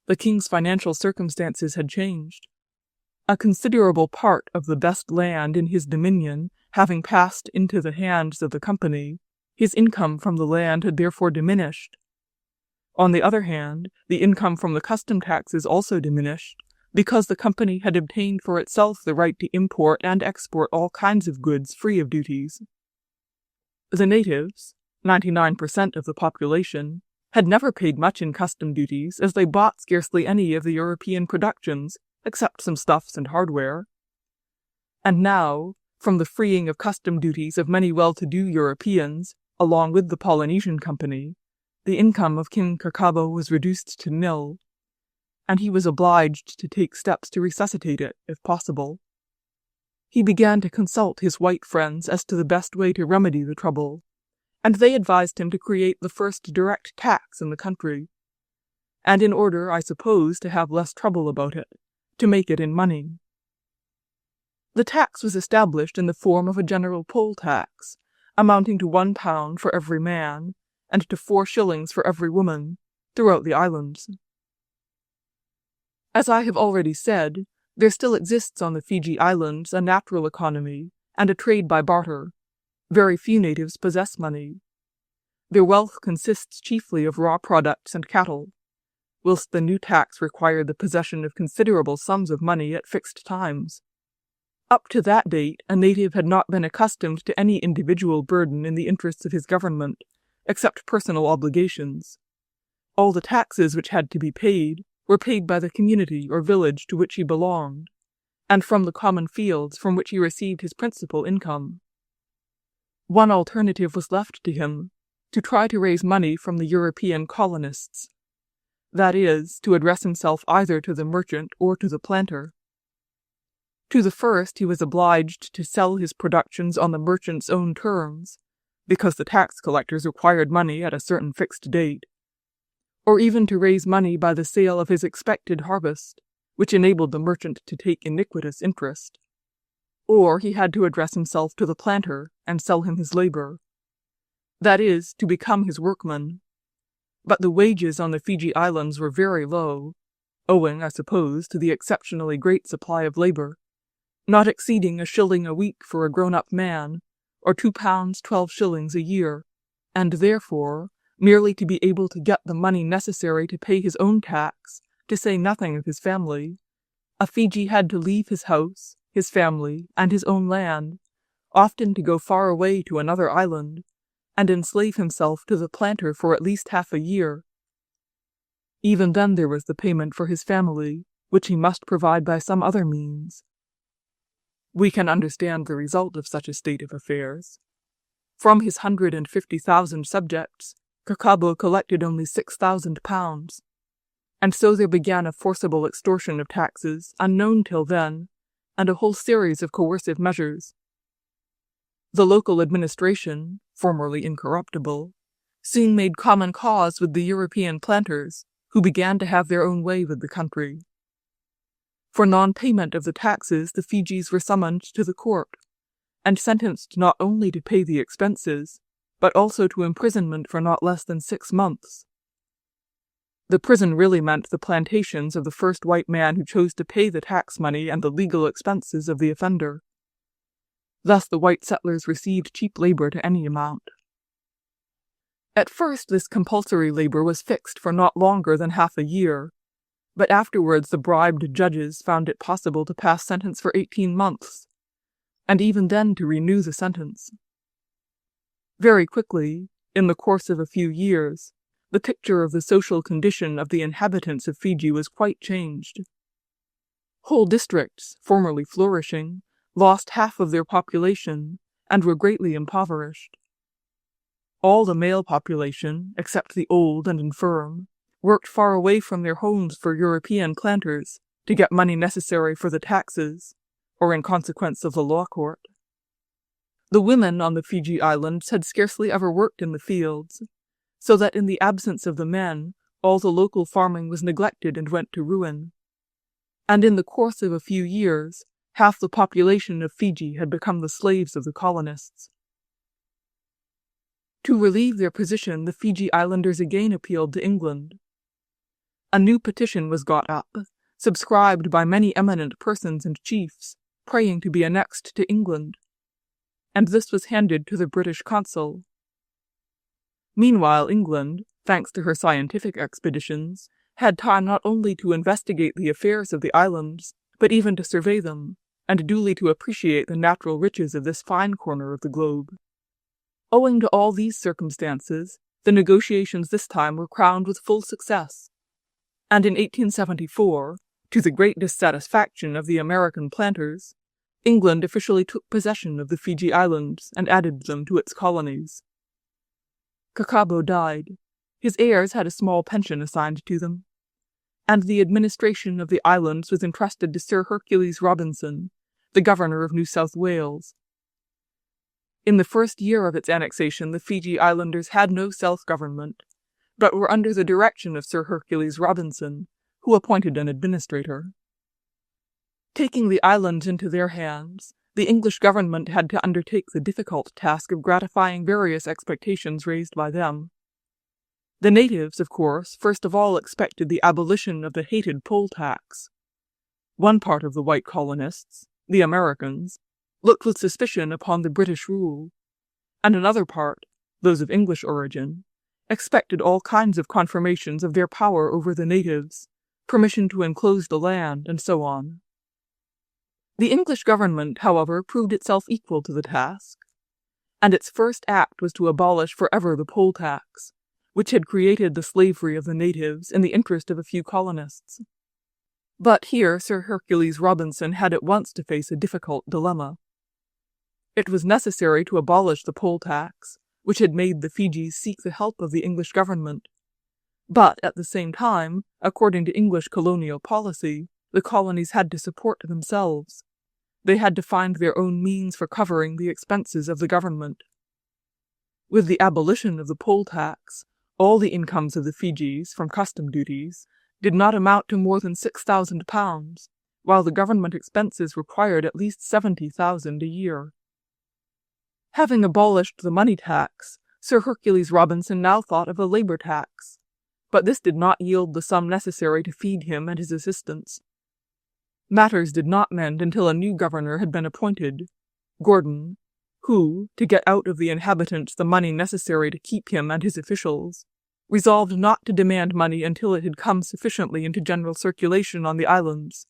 the king's financial circumstances had changed. A considerable part of the best land in his dominion having passed into the hands of the company, his income from the land had therefore diminished. On the other hand, the income from the custom taxes also diminished, because the company had obtained for itself the right to import and export all kinds of goods free of duties. The natives, 99% of the population, had never paid much in custom duties, as they bought scarcely any of the European productions, except some stuffs and hardware. And now, from the freeing of custom duties of many well-to-do Europeans, along with the Polynesian Company, the income of King Cacabo was reduced to nil, and he was obliged to take steps to resuscitate it, if possible. He began to consult his white friends as to the best way to remedy the trouble, and they advised him to create the first direct tax in the country, and in order, I suppose, to have less trouble about it, to make it in money. The tax was established in the form of a general poll tax, amounting to £1 for every man, and to 4 shillings for every woman, throughout the islands. As I have already said, there still exists on the Fiji Islands a natural economy and a trade by barter. Very few natives possess money. Their wealth consists chiefly of raw products and cattle, whilst the new tax required the possession of considerable sums of money at fixed times. Up to that date, a native had not been accustomed to any individual burden in the interests of his government, except personal obligations. All the taxes which had to be paid were paid by the community or village to which he belonged, and from the common fields from which he received his principal income. One alternative was left to him, to try to raise money from the European colonists. That is, to address himself either to the merchant or to the planter. To the first he was obliged to sell his productions on the merchant's own terms, because the tax collectors required money at a certain fixed date, or even to raise money by the sale of his expected harvest, which enabled the merchant to take iniquitous interest. Or he had to address himself to the planter and sell him his labor. That is, to become his workman. But the wages on the Fiji Islands were very low, owing, I suppose, to the exceptionally great supply of labor, not exceeding £1 a week for a grown-up man, or £2 12 shillings a year, and therefore, merely to be able to get the money necessary to pay his own tax, to say nothing of his family, a Fiji had to leave his house, his family, and his own land, often to go far away to another island, and enslave himself to the planter for at least half a year. Even then there was the payment for his family, which he must provide by some other means. We can understand the result of such a state of affairs. From his 150,000 subjects, Cacabo collected only £6,000, and so there began a forcible extortion of taxes unknown till then, and a whole series of coercive measures. The local administration, formerly incorruptible, soon made common cause with the European planters, who began to have their own way with the country. For non-payment of the taxes, the Fijis were summoned to the court, and sentenced not only to pay the expenses, but also to imprisonment for not less than 6 months. The prison really meant the plantations of the first white man who chose to pay the tax money and the legal expenses of the offender. Thus the white settlers received cheap labor to any amount. At first this compulsory labor was fixed for not longer than half a year, but afterwards the bribed judges found it possible to pass sentence for 18 months, and even then to renew the sentence. Very quickly, in the course of a few years, the picture of the social condition of the inhabitants of Fiji was quite changed. Whole districts, formerly flourishing, lost half of their population and were greatly impoverished. All the male population, except the old and infirm, worked far away from their homes for European planters to get money necessary for the taxes, or in consequence of the law court. The women on the Fiji Islands had scarcely ever worked in the fields, so that in the absence of the men, all the local farming was neglected and went to ruin. And in the course of a few years, half the population of Fiji had become the slaves of the colonists. To relieve their position, the Fiji Islanders again appealed to England. A new petition was got up, subscribed by many eminent persons and chiefs, praying to be annexed to England, and this was handed to the British consul. Meanwhile, England, thanks to her scientific expeditions, had time not only to investigate the affairs of the islands, but even to survey them, and duly to appreciate the natural riches of this fine corner of the globe. Owing to all these circumstances, the negotiations this time were crowned with full success, and in 1874, to the great dissatisfaction of the American planters, England officially took possession of the Fiji Islands and added them to its colonies. Cacabo died, His heirs had a small pension assigned to them, and the administration of the islands was entrusted to Sir Hercules Robinson, the governor of New South Wales. In the first year of its annexation, the Fiji Islanders had no self-government, but were under the direction of Sir Hercules Robinson, who appointed an administrator. Taking the islands into their hands, the English government had to undertake the difficult task of gratifying various expectations raised by them. The natives, of course, first of all expected the abolition of the hated poll tax. One part of the white colonists, the Americans, looked with suspicion upon the British rule, and another part, those of English origin, expected all kinds of confirmations of their power over the natives, permission to enclose the land, and so on. The English government, however, proved itself equal to the task, and its first act was to abolish forever the poll tax, which had created the slavery of the natives in the interest of a few colonists. But here Sir Hercules Robinson had at once to face a difficult dilemma. It was necessary to abolish the poll tax, which had made the Fijis seek the help of the English government. But at the same time, according to English colonial policy, the colonies had to support themselves. They had to find their own means for covering the expenses of the government. With the abolition of the poll tax, all the incomes of the Fijis from custom duties did not amount to more than £6,000, while the government expenses required at least £70,000 a year. Having abolished the money tax, Sir Hercules Robinson now thought of a labor tax, but this did not yield the sum necessary to feed him and his assistants. Matters did not mend until a new governor had been appointed, Gordon, who, to get out of the inhabitants the money necessary to keep him and his officials, resolved not to demand money until it had come sufficiently into general circulation on the islands,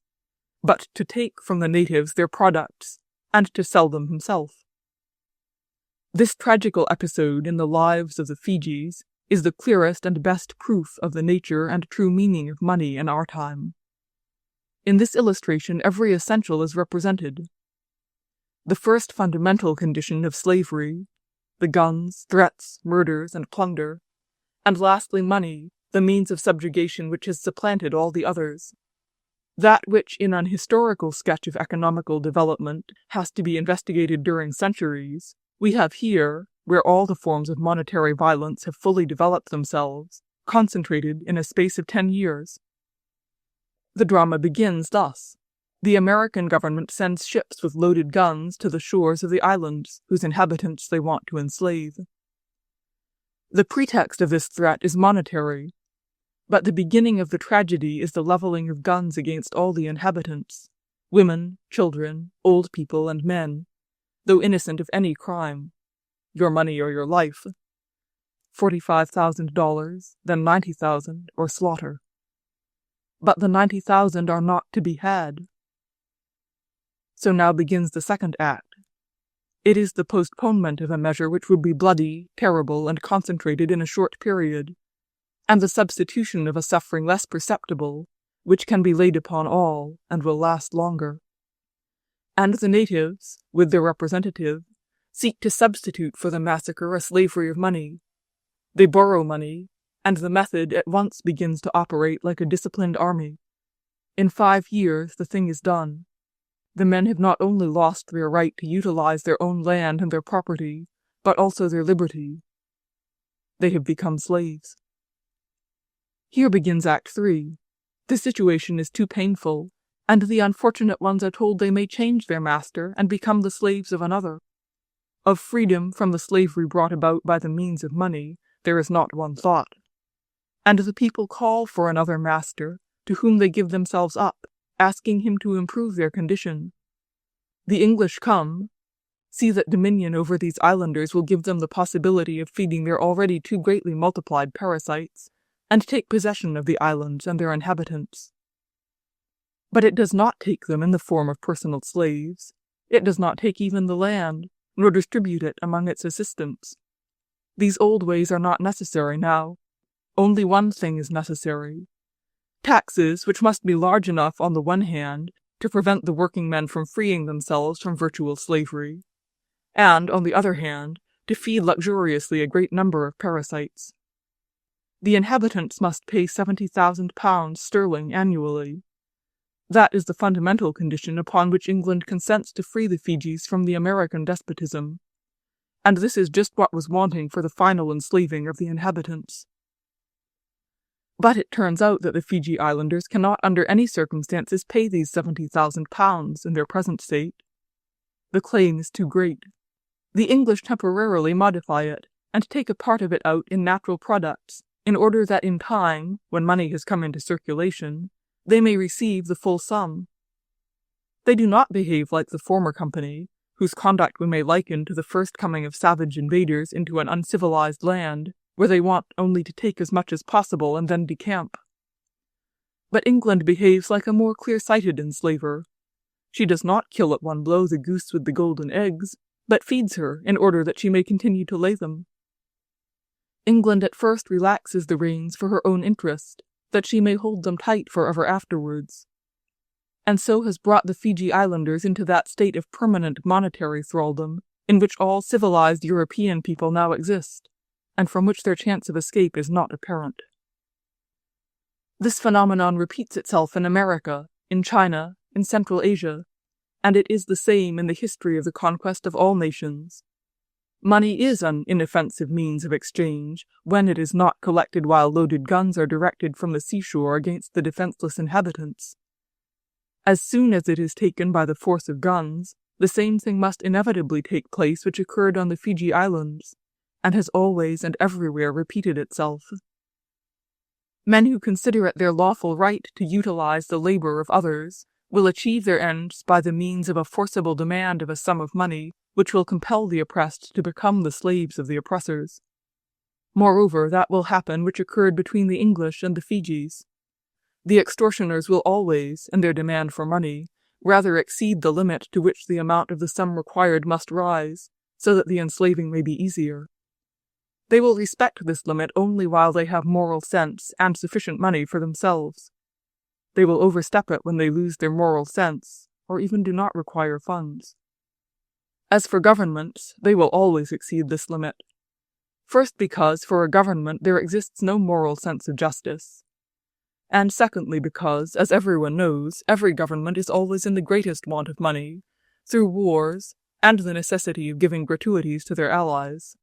but to take from the natives their products and to sell them himself. This tragical episode in the lives of the Fijis is the clearest and best proof of the nature and true meaning of money in our time. In this illustration, every essential is represented. The first fundamental condition of slavery, the guns, threats, murders, and plunder, and lastly money, the means of subjugation which has supplanted all the others. That which in an historical sketch of economical development has to be investigated during centuries, we have here, where all the forms of monetary violence have fully developed themselves, concentrated in a space of 10 years. The drama begins thus. The American government sends ships with loaded guns to the shores of the islands, whose inhabitants they want to enslave. The pretext of this threat is monetary, but the beginning of the tragedy is the leveling of guns against all the inhabitants, women, children, old people, and men, though innocent of any crime. Your money or your life. $45,000, then $90,000, or slaughter. But the 90,000 are not to be had. So now begins the second act. It is the postponement of a measure which would be bloody, terrible, and concentrated in a short period, and the substitution of a suffering less perceptible, which can be laid upon all, and will last longer. And the natives, with their representative, seek to substitute for the massacre a slavery of money. They borrow money, and the method at once begins to operate like a disciplined army. In 5 years the thing is done. The men have not only lost their right to utilize their own land and their property, but also their liberty. They have become slaves. Here begins Act 3. The situation is too painful, and the unfortunate ones are told they may change their master and become the slaves of another. Of freedom from the slavery brought about by the means of money, there is not one thought. And the people call for another master, to whom they give themselves up, asking him to improve their condition. The English come, see that dominion over these islanders will give them the possibility of feeding their already too greatly multiplied parasites, and take possession of the islands and their inhabitants. But it does not take them in the form of personal slaves. It does not take even the land, nor distribute it among its assistants. These old ways are not necessary now. Only one thing is necessary. Taxes, which must be large enough on the one hand to prevent the working men from freeing themselves from virtual slavery, and, on the other hand, to feed luxuriously a great number of parasites. the inhabitants must pay £70,000 sterling annually. That is the fundamental condition upon which England consents to free the Fijis from the American despotism, and this is just what was wanting for the final enslaving of the inhabitants. But it turns out that the Fiji Islanders cannot under any circumstances pay these £70,000 in their present state. The claim is too great. The English temporarily modify it, and take a part of it out in natural products, in order that in time, when money has come into circulation, they may receive the full sum. They do not behave like the former company, whose conduct we may liken to the first coming of savage invaders into an uncivilized land, where they want only to take as much as possible and then decamp. But England behaves like a more clear-sighted enslaver. She does not kill at one blow the goose with the golden eggs, but feeds her in order that she may continue to lay them. England at first relaxes the reins for her own interest, that she may hold them tight forever afterwards, and so has brought the Fiji Islanders into that state of permanent monetary thraldom in which all civilized European people now exist, and from which their chance of escape is not apparent. This phenomenon repeats itself in America, in China, in Central Asia, and it is the same in the history of the conquest of all nations. Money is an inoffensive means of exchange when it is not collected while loaded guns are directed from the seashore against the defenseless inhabitants. As soon as it is taken by the force of guns, the same thing must inevitably take place which occurred on the Fiji Islands, and has always and everywhere repeated itself. Men who consider it their lawful right to utilize the labor of others will achieve their ends by the means of a forcible demand of a sum of money which will compel the oppressed to become the slaves of the oppressors. Moreover, that will happen which occurred between the English and the Fijis. The extortioners will always, in their demand for money, rather exceed the limit to which the amount of the sum required must rise, so that the enslaving may be easier. They will respect this limit only while they have moral sense and sufficient money for themselves. They will overstep it when they lose their moral sense, or even do not require funds. As for governments, they will always exceed this limit. First, because for a government there exists no moral sense of justice. And secondly, because, as everyone knows, every government is always in the greatest want of money, through wars and the necessity of giving gratuities to their allies.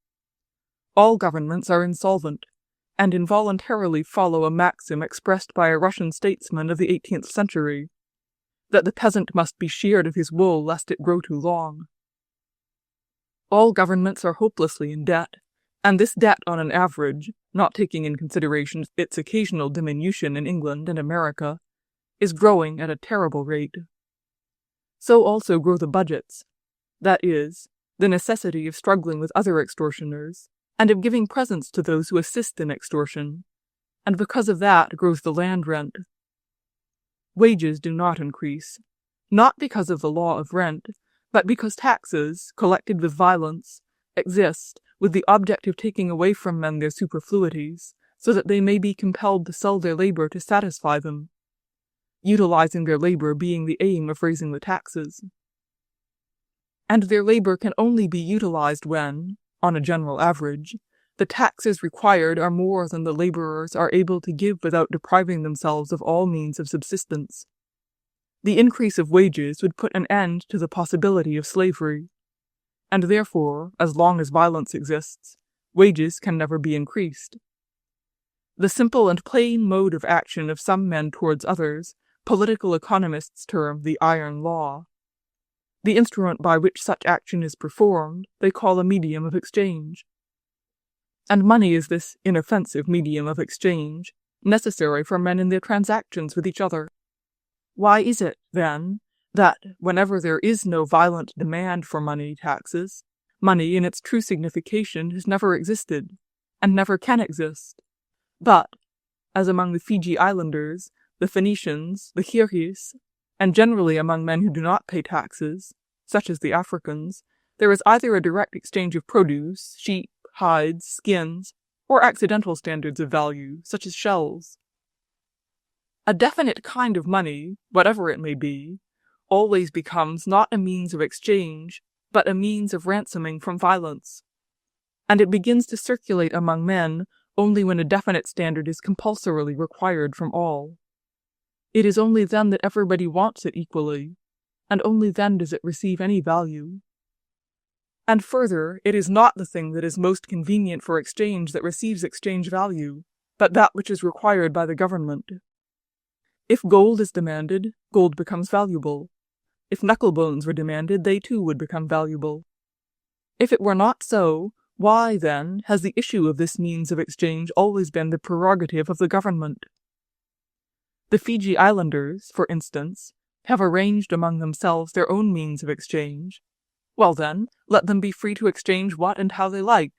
All governments are insolvent, and involuntarily follow a maxim expressed by a Russian statesman of the 18th century, that the peasant must be sheared of his wool lest it grow too long. All governments are hopelessly in debt, and this debt on an average, not taking in consideration its occasional diminution in England and America, is growing at a terrible rate. So also grow the budgets, that is, the necessity of struggling with other extortioners, and of giving presents to those who assist in extortion, and because of that grows the land rent. Wages do not increase, not because of the law of rent, but because taxes, collected with violence, exist with the object of taking away from men their superfluities, so that they may be compelled to sell their labor to satisfy them, utilizing their labor being the aim of raising the taxes. And their labor can only be utilized when, on a general average, the taxes required are more than the laborers are able to give without depriving themselves of all means of subsistence. The increase of wages would put an end to the possibility of slavery, and therefore, as long as violence exists, wages can never be increased. The simple and plain mode of action of some men towards others, political economists term the iron law. The instrument by which such action is performed they call a medium of exchange. And money is this inoffensive medium of exchange, necessary for men in their transactions with each other. Why is it, then, that, whenever there is no violent demand for money taxes, money in its true signification has never existed, and never can exist, but, as among the Fiji Islanders, the Phoenicians, the Kirghiz, and generally among men who do not pay taxes, such as the Africans, there is either a direct exchange of produce, sheep, hides, skins, or accidental standards of value, such as shells. A definite kind of money, whatever it may be, always becomes not a means of exchange, but a means of ransoming from violence. And it begins to circulate among men only when a definite standard is compulsorily required from all. It is only then that everybody wants it equally, and only then does it receive any value. And further, it is not the thing that is most convenient for exchange that receives exchange value, but that which is required by the government. If gold is demanded, gold becomes valuable. If knucklebones were demanded, they too would become valuable. If it were not so, why, then, has the issue of this means of exchange always been the prerogative of the government? The Fiji Islanders, for instance, have arranged among themselves their own means of exchange. Well then, let them be free to exchange what and how they like.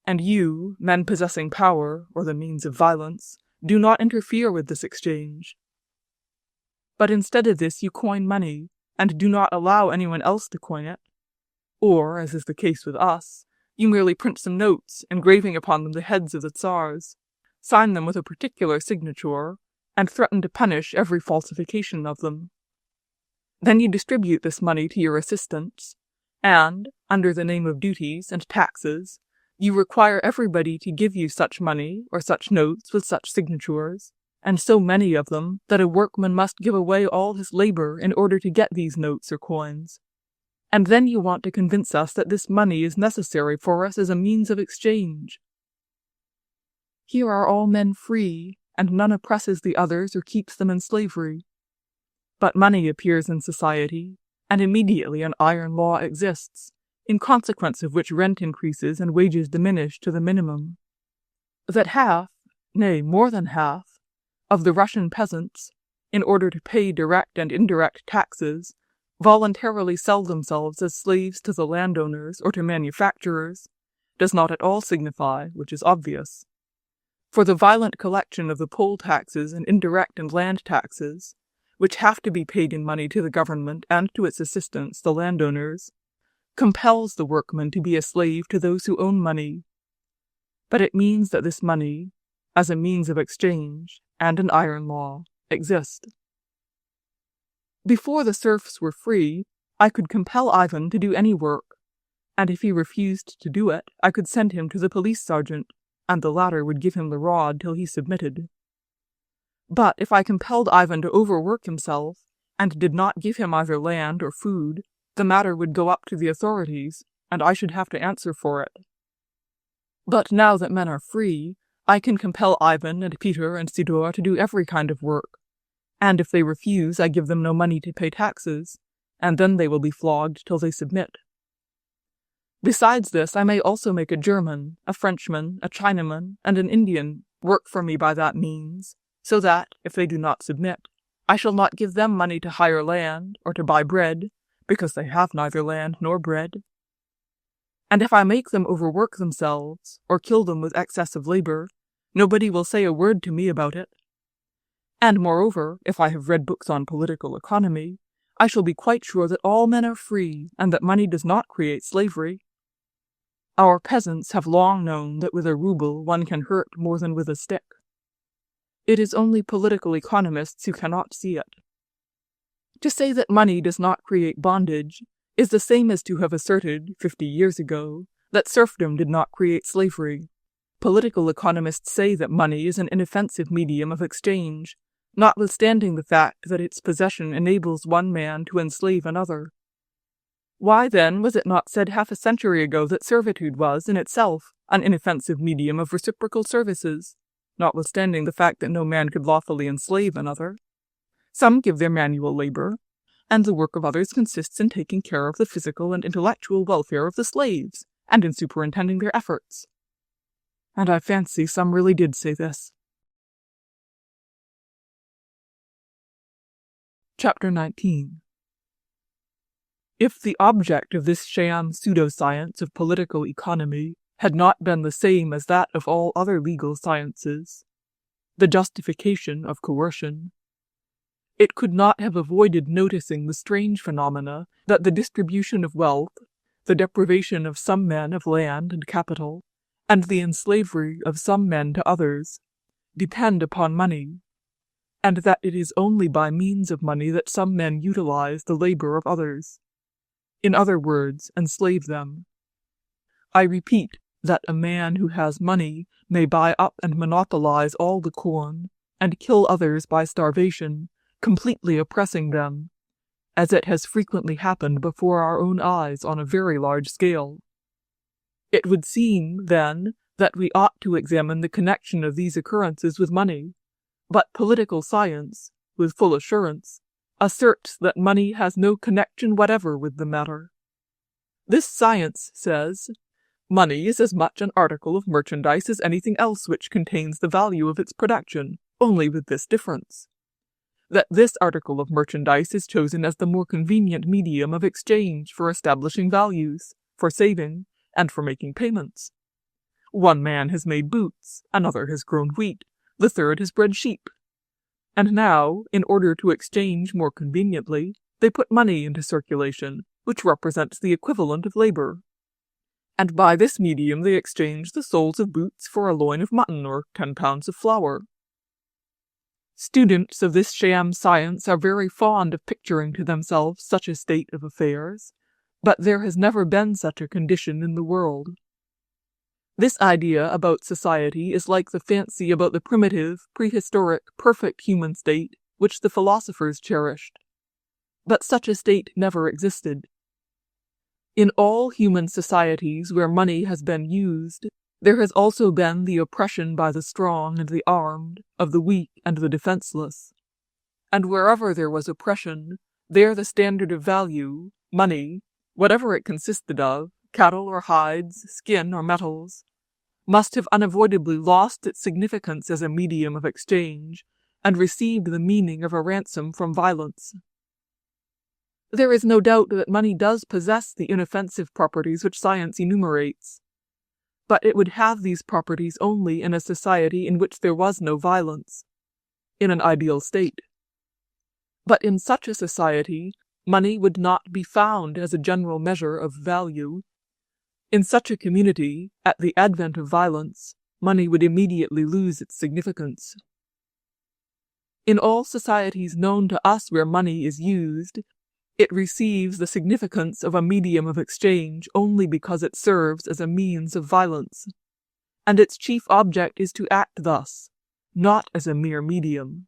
And you, men possessing power, or the means of violence, do not interfere with this exchange. But instead of this you coin money, and do not allow anyone else to coin it. Or, as is the case with us, you merely print some notes, engraving upon them the heads of the Tsars, sign them with a particular signature, and threaten to punish every falsification of them. Then you distribute this money to your assistants, and, under the name of duties and taxes, you require everybody to give you such money or such notes with such signatures, and so many of them that a workman must give away all his labor in order to get these notes or coins. And then you want to convince us that this money is necessary for us as a means of exchange. Here are all men free, and none oppresses the others or keeps them in slavery. But money appears in society, and immediately an iron law exists, in consequence of which rent increases and wages diminish to the minimum. That half, nay, more than half, of the Russian peasants, in order to pay direct and indirect taxes, voluntarily sell themselves as slaves to the landowners or to manufacturers, does not at all signify, which is obvious. For the violent collection of the poll taxes and indirect and land taxes, which have to be paid in money to the government and to its assistants, the landowners, compels the workman to be a slave to those who own money. But it means that this money, as a means of exchange, and an iron law, exist. Before the serfs were free, I could compel Ivan to do any work, and if he refused to do it, I could send him to the police sergeant, and the latter would give him the rod till he submitted. But if I compelled Ivan to overwork himself, and did not give him either land or food, the matter would go up to the authorities, and I should have to answer for it. But now that men are free, I can compel Ivan and Peter and Sidor to do every kind of work, and if they refuse, I give them no money to pay taxes, and then they will be flogged till they submit. Besides this, I may also make a German, a Frenchman, a Chinaman, and an Indian work for me by that means, so that, if they do not submit, I shall not give them money to hire land or to buy bread, because they have neither land nor bread. And if I make them overwork themselves, or kill them with excess of labor, nobody will say a word to me about it. And moreover, if I have read books on political economy, I shall be quite sure that all men are free, and that money does not create slavery. Our peasants have long known that with a ruble one can hurt more than with a stick. It is only political economists who cannot see it. To say that money does not create bondage is the same as to have asserted, 50 years ago, that serfdom did not create slavery. Political economists say that money is an inoffensive medium of exchange, notwithstanding the fact that its possession enables one man to enslave another. Why, then, was it not said half a century ago that servitude was, in itself, an inoffensive medium of reciprocal services, notwithstanding the fact that no man could lawfully enslave another? Some give their manual labor, and the work of others consists in taking care of the physical and intellectual welfare of the slaves, and in superintending their efforts. And I fancy some really did say this. Chapter 19. If the object of this sham pseudoscience of political economy had not been the same as that of all other legal sciences, the justification of coercion, it could not have avoided noticing the strange phenomena that the distribution of wealth, the deprivation of some men of land and capital, and the enslavery of some men to others, depend upon money, and that it is only by means of money that some men utilize the labor of others. In other words, enslave them. I repeat that a man who has money may buy up and monopolize all the corn, and kill others by starvation, completely oppressing them, as it has frequently happened before our own eyes on a very large scale. It would seem, then, that we ought to examine the connection of these occurrences with money, but political science, with full assurance, asserts that money has no connection whatever with the matter. This science says, money is as much an article of merchandise as anything else which contains the value of its production, only with this difference, that this article of merchandise is chosen as the more convenient medium of exchange for establishing values, for saving, and for making payments. One man has made boots, another has grown wheat, the third has bred sheep. And now, in order to exchange more conveniently, they put money into circulation, which represents the equivalent of labor. And by this medium they exchange the soles of boots for a loin of mutton or 10 pounds of flour. Students of this sham science are very fond of picturing to themselves such a state of affairs, but there has never been such a condition in the world. This idea about society is like the fancy about the primitive, prehistoric, perfect human state which the philosophers cherished. But such a state never existed. In all human societies where money has been used, there has also been the oppression by the strong and the armed, of the weak and the defenseless. And wherever there was oppression, there the standard of value, money, whatever it consisted of, cattle or hides, skin or metals, must have unavoidably lost its significance as a medium of exchange, and received the meaning of a ransom from violence. There is no doubt that money does possess the inoffensive properties which science enumerates, but it would have these properties only in a society in which there was no violence, in an ideal state. But in such a society, money would not be found as a general measure of value. In such a community, at the advent of violence, money would immediately lose its significance. In all societies known to us where money is used, it receives the significance of a medium of exchange only because it serves as a means of violence, and its chief object is to act thus, not as a mere medium.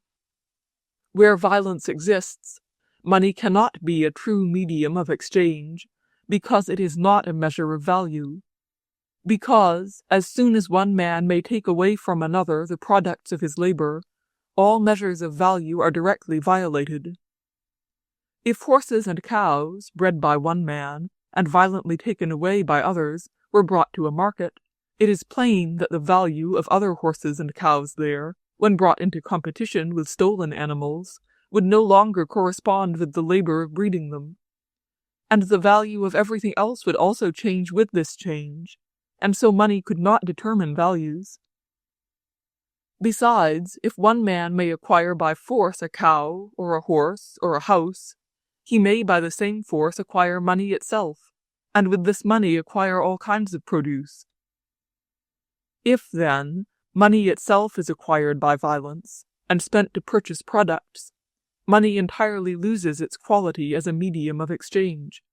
Where violence exists, money cannot be a true medium of exchange, because it is not a measure of value. Because, as soon as one man may take away from another the products of his labor, all measures of value are directly violated. If horses and cows, bred by one man, and violently taken away by others, were brought to a market, it is plain that the value of other horses and cows there, when brought into competition with stolen animals, would no longer correspond with the labor of breeding them. And the value of everything else would also change with this change, and so money could not determine values. Besides, if one man may acquire by force a cow, or a horse, or a house, he may by the same force acquire money itself, and with this money acquire all kinds of produce. If, then, money itself is acquired by violence, and spent to purchase products, money entirely loses its quality as a medium of exchange.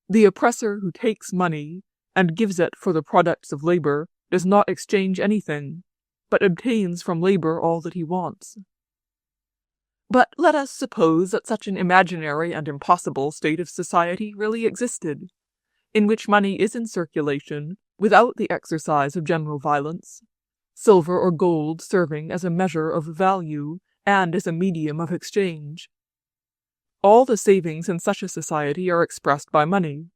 The oppressor who takes money, and gives it for the products of labor, does not exchange anything, but obtains from labor all that he wants. But let us suppose that such an imaginary and impossible state of society really existed, in which money is in circulation without the exercise of general violence, silver or gold serving as a measure of value and as a medium of exchange. All the savings in such a society are expressed by money.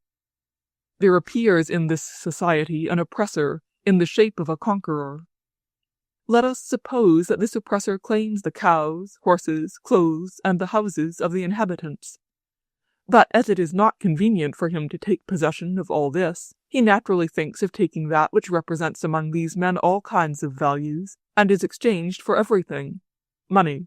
There appears in this society an oppressor in the shape of a conqueror. Let us suppose that this oppressor claims the cows, horses, clothes, and the houses of the inhabitants. But as it is not convenient for him to take possession of all this, he naturally thinks of taking that which represents among these men all kinds of values, and is exchanged for everything, money.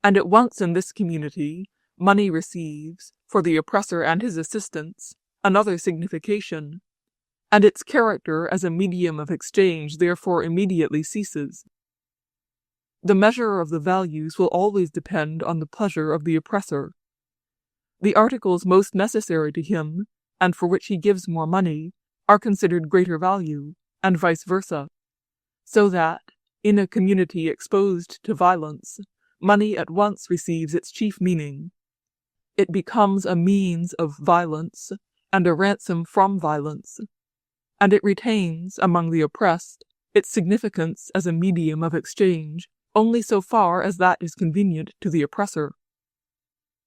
And at once in this community, money receives, for the oppressor and his assistants, another signification, and its character as a medium of exchange therefore immediately ceases. The measure of the values will always depend on the pleasure of the oppressor. The articles most necessary to him, and for which he gives more money, are considered greater value, and vice versa, so that, in a community exposed to violence, money at once receives its chief meaning. It becomes a means of violence and a ransom from violence, and it retains, among the oppressed, its significance as a medium of exchange only so far as that is convenient to the oppressor.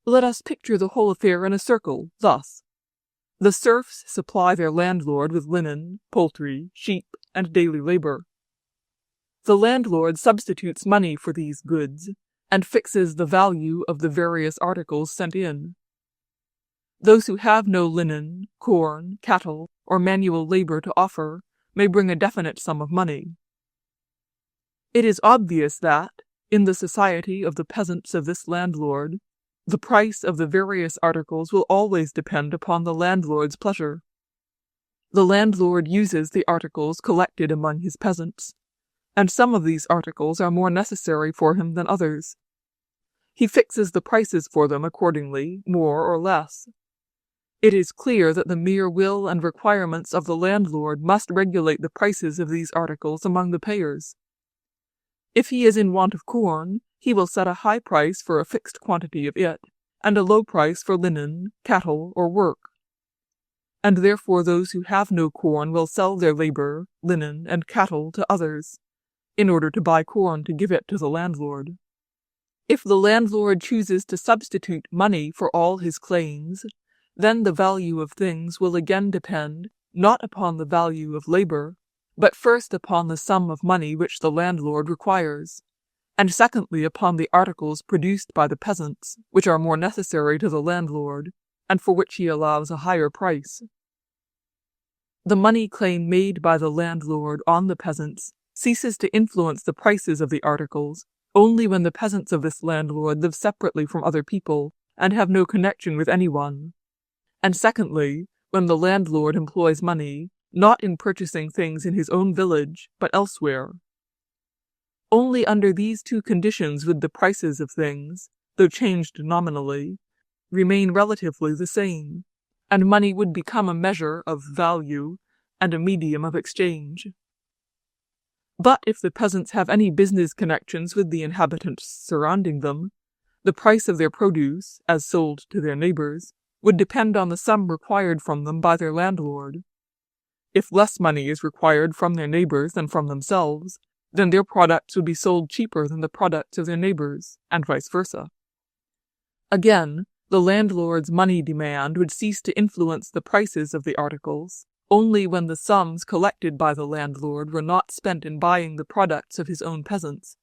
Let us picture the whole affair in a circle, thus. The serfs supply their landlord with linen, poultry, sheep, and daily labor. The landlord substitutes money for these goods, and fixes the value of the various articles sent in. Those who have no linen, corn, cattle, or manual labor to offer may bring a definite sum of money. It is obvious that, in the society of the peasants of this landlord, the price of the various articles will always depend upon the landlord's pleasure. The landlord uses the articles collected among his peasants, and some of these articles are more necessary for him than others. He fixes the prices for them accordingly, more or less. It is clear that the mere will and requirements of the landlord must regulate the prices of these articles among the payers. If he is in want of corn, he will set a high price for a fixed quantity of it, and a low price for linen, cattle, or work. And therefore those who have no corn will sell their labor, linen, and cattle to others, in order to buy corn to give it to the landlord. If the landlord chooses to substitute money for all his claims, then the value of things will again depend not upon the value of labor, but first upon the sum of money which the landlord requires, and secondly upon the articles produced by the peasants, which are more necessary to the landlord, and for which he allows a higher price. The money claim made by the landlord on the peasants ceases to influence the prices of the articles only when the peasants of this landlord live separately from other people and have no connection with anyone, and secondly, when the landlord employs money not in purchasing things in his own village, but elsewhere. Only under these two conditions would the prices of things, though changed nominally, remain relatively the same, and money would become a measure of value and a medium of exchange. But if the peasants have any business connections with the inhabitants surrounding them, the price of their produce, as sold to their neighbors, would depend on the sum required from them by their landlord. If less money is required from their neighbors than from themselves, then their products would be sold cheaper than the products of their neighbors, and vice versa. Again, the landlord's money demand would cease to influence the prices of the articles only when the sums collected by the landlord were not spent in buying the products of his own peasants.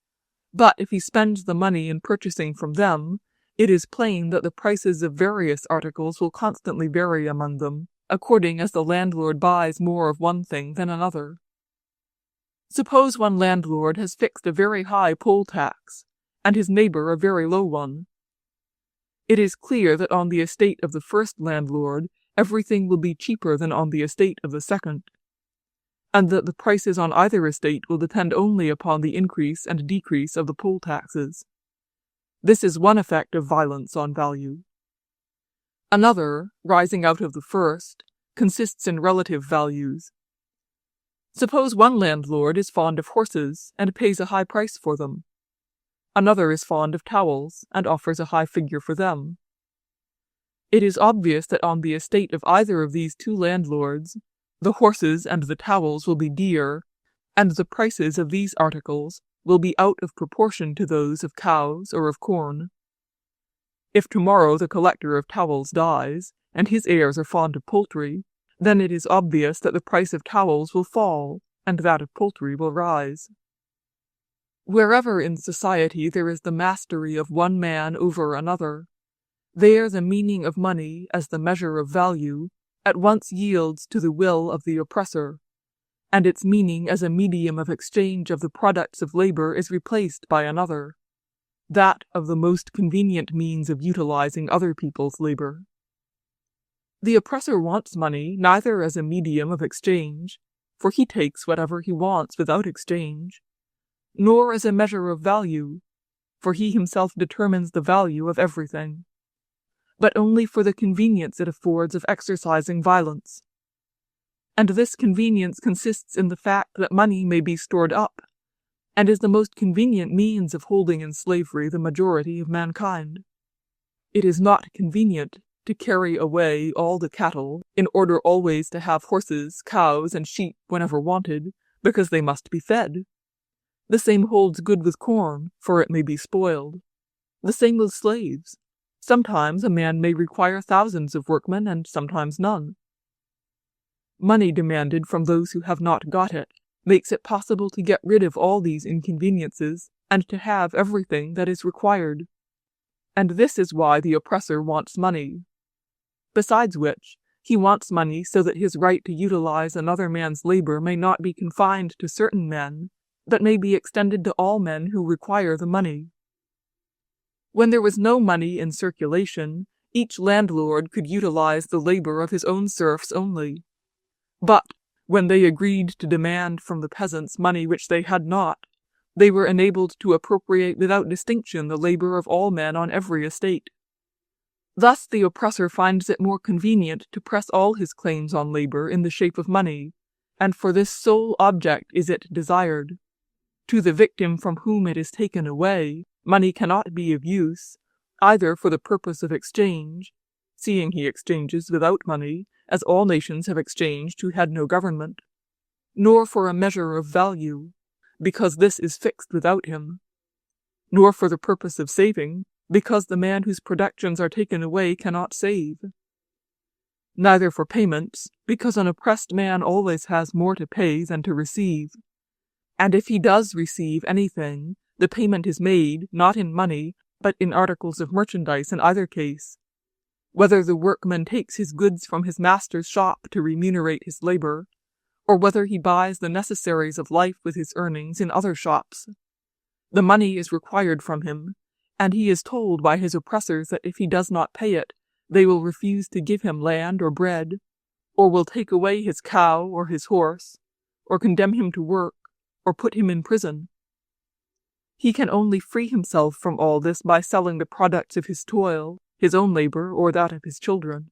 But if he spends the money in purchasing from them, it is plain that the prices of various articles will constantly vary among them, according as the landlord buys more of one thing than another. Suppose one landlord has fixed a very high poll tax, and his neighbor a very low one. It is clear that on the estate of the first landlord everything will be cheaper than on the estate of the second, and that the prices on either estate will depend only upon the increase and decrease of the poll taxes. This is one effect of violence on value. Another, rising out of the first, consists in relative values. Suppose one landlord is fond of horses and pays a high price for them. Another is fond of towels and offers a high figure for them. It is obvious that on the estate of either of these two landlords, the horses and the towels will be dear, and the prices of these articles will be out of proportion to those of cows or of corn. If tomorrow the collector of towels dies, and his heirs are fond of poultry, then it is obvious that the price of towels will fall, and that of poultry will rise. Wherever in society there is the mastery of one man over another, there the meaning of money as the measure of value at once yields to the will of the oppressor, and its meaning as a medium of exchange of the products of labor is replaced by another, that of the most convenient means of utilizing other people's labor. The oppressor wants money neither as a medium of exchange, for he takes whatever he wants without exchange, nor as a measure of value, for he himself determines the value of everything, but only for the convenience it affords of exercising violence. and this convenience consists in the fact that money may be stored up, and is the most convenient means of holding in slavery the majority of mankind. It is not convenient to carry away all the cattle in order always to have horses, cows, and sheep whenever wanted, because they must be fed. The same holds good with corn, for it may be spoiled. The same with slaves. Sometimes a man may require thousands of workmen, and sometimes none. Money demanded from those who have not got it makes it possible to get rid of all these inconveniences and to have everything that is required. And this is why the oppressor wants money. Besides which, he wants money so that his right to utilize another man's labor may not be confined to certain men, but may be extended to all men who require the money. When there was no money in circulation, each landlord could utilize the labor of his own serfs only. But when they agreed to demand from the peasants money which they had not, they were enabled to appropriate without distinction the labor of all men on every estate. Thus the oppressor finds it more convenient to press all his claims on labor in the shape of money, and for this sole object is it desired. To the victim from whom it is taken away, money cannot be of use, either for the purpose of exchange, seeing he exchanges without money, as all nations have exchanged who had no government, nor for a measure of value, because this is fixed without him, nor for the purpose of saving, because the man whose productions are taken away cannot save. Neither for payments, because an oppressed man always has more to pay than to receive. And if he does receive anything, the payment is made, not in money, but in articles of merchandise in either case. Whether the workman takes his goods from his master's shop to remunerate his labor, or whether he buys the necessaries of life with his earnings in other shops. The money is required from him, and he is told by his oppressors that if he does not pay it, they will refuse to give him land or bread, or will take away his cow or his horse, or condemn him to work, or put him in prison. He can only free himself from all this by selling the products of his toil, his own labor, or that of his children.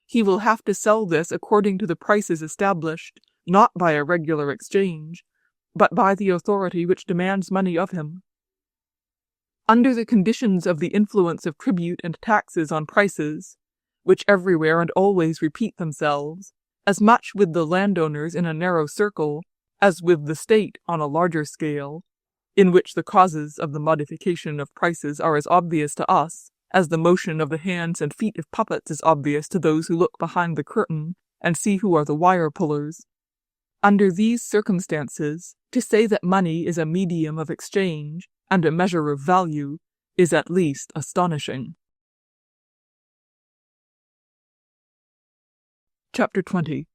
He will have to sell this according to the prices established, not by a regular exchange, but by the authority which demands money of him. Under the conditions of the influence of tribute and taxes on prices, which everywhere and always repeat themselves, as much with the landowners in a narrow circle as with the state on a larger scale, in which the causes of the modification of prices are as obvious to us as the motion of the hands and feet of puppets is obvious to those who look behind the curtain and see who are the wire pullers. Under these circumstances, to say that money is a medium of exchange and a measure of value is at least astonishing. Chapter 20.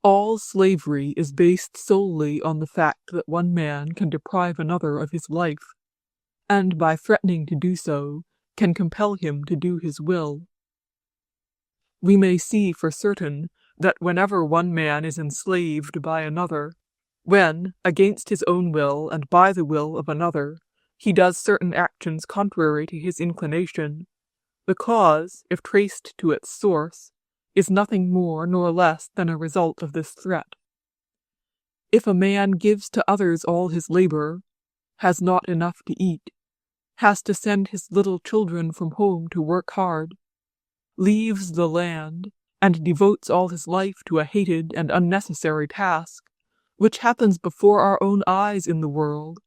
All slavery is based solely on the fact that one man can deprive another of his life, and by threatening to do so, can compel him to do his will. We may see for certain that whenever one man is enslaved by another, when, against his own will and by the will of another, he does certain actions contrary to his inclination, the cause, if traced to its source, is nothing more nor less than a result of this threat. If a man gives to others all his labor, has not enough to eat, has to send his little children from home to work hard, leaves the land, and devotes all his life to a hated and unnecessary task, which happens before our own eyes in the world,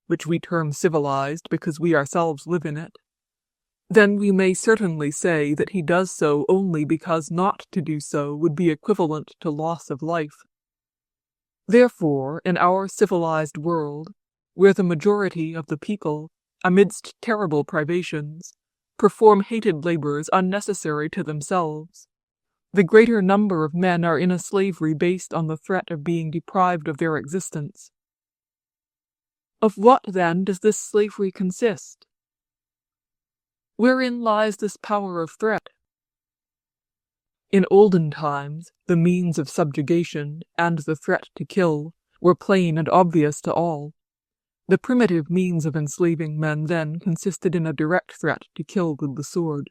which we term civilized because we ourselves live in it, then we may certainly say that he does so only because not to do so would be equivalent to loss of life. Therefore, in our civilized world, where the majority of the people, amidst terrible privations, perform hated labors unnecessary to themselves, the greater number of men are in a slavery based on the threat of being deprived of their existence. Of what, then, does this slavery consist? Wherein lies this power of threat? In olden times, the means of subjugation and the threat to kill were plain and obvious to all. The primitive means of enslaving men then consisted in a direct threat to kill with the sword.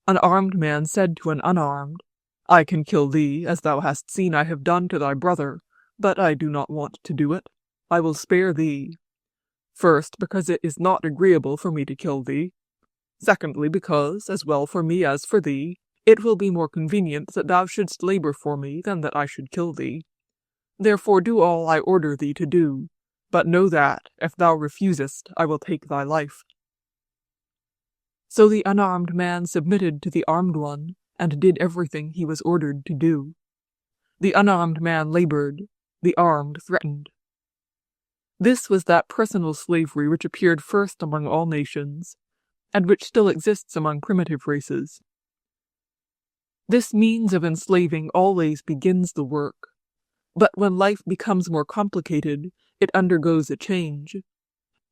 An armed man said to an unarmed, I can kill thee, as thou hast seen I have done to thy brother, but I do not want to do it. I will spare thee. First, because it is not agreeable for me to kill thee. Secondly, because, as well for me as for thee, it will be more convenient that thou shouldst labor for me than that I should kill thee. Therefore do all I order thee to do, but know that, if thou refusest, I will take thy life. So the unarmed man submitted to the armed one, and did everything he was ordered to do. The unarmed man labored, the armed threatened. This was that personal slavery which appeared first among all nations, and which still exists among primitive races. This means of enslaving always begins the work, but when life becomes more complicated, it undergoes a change.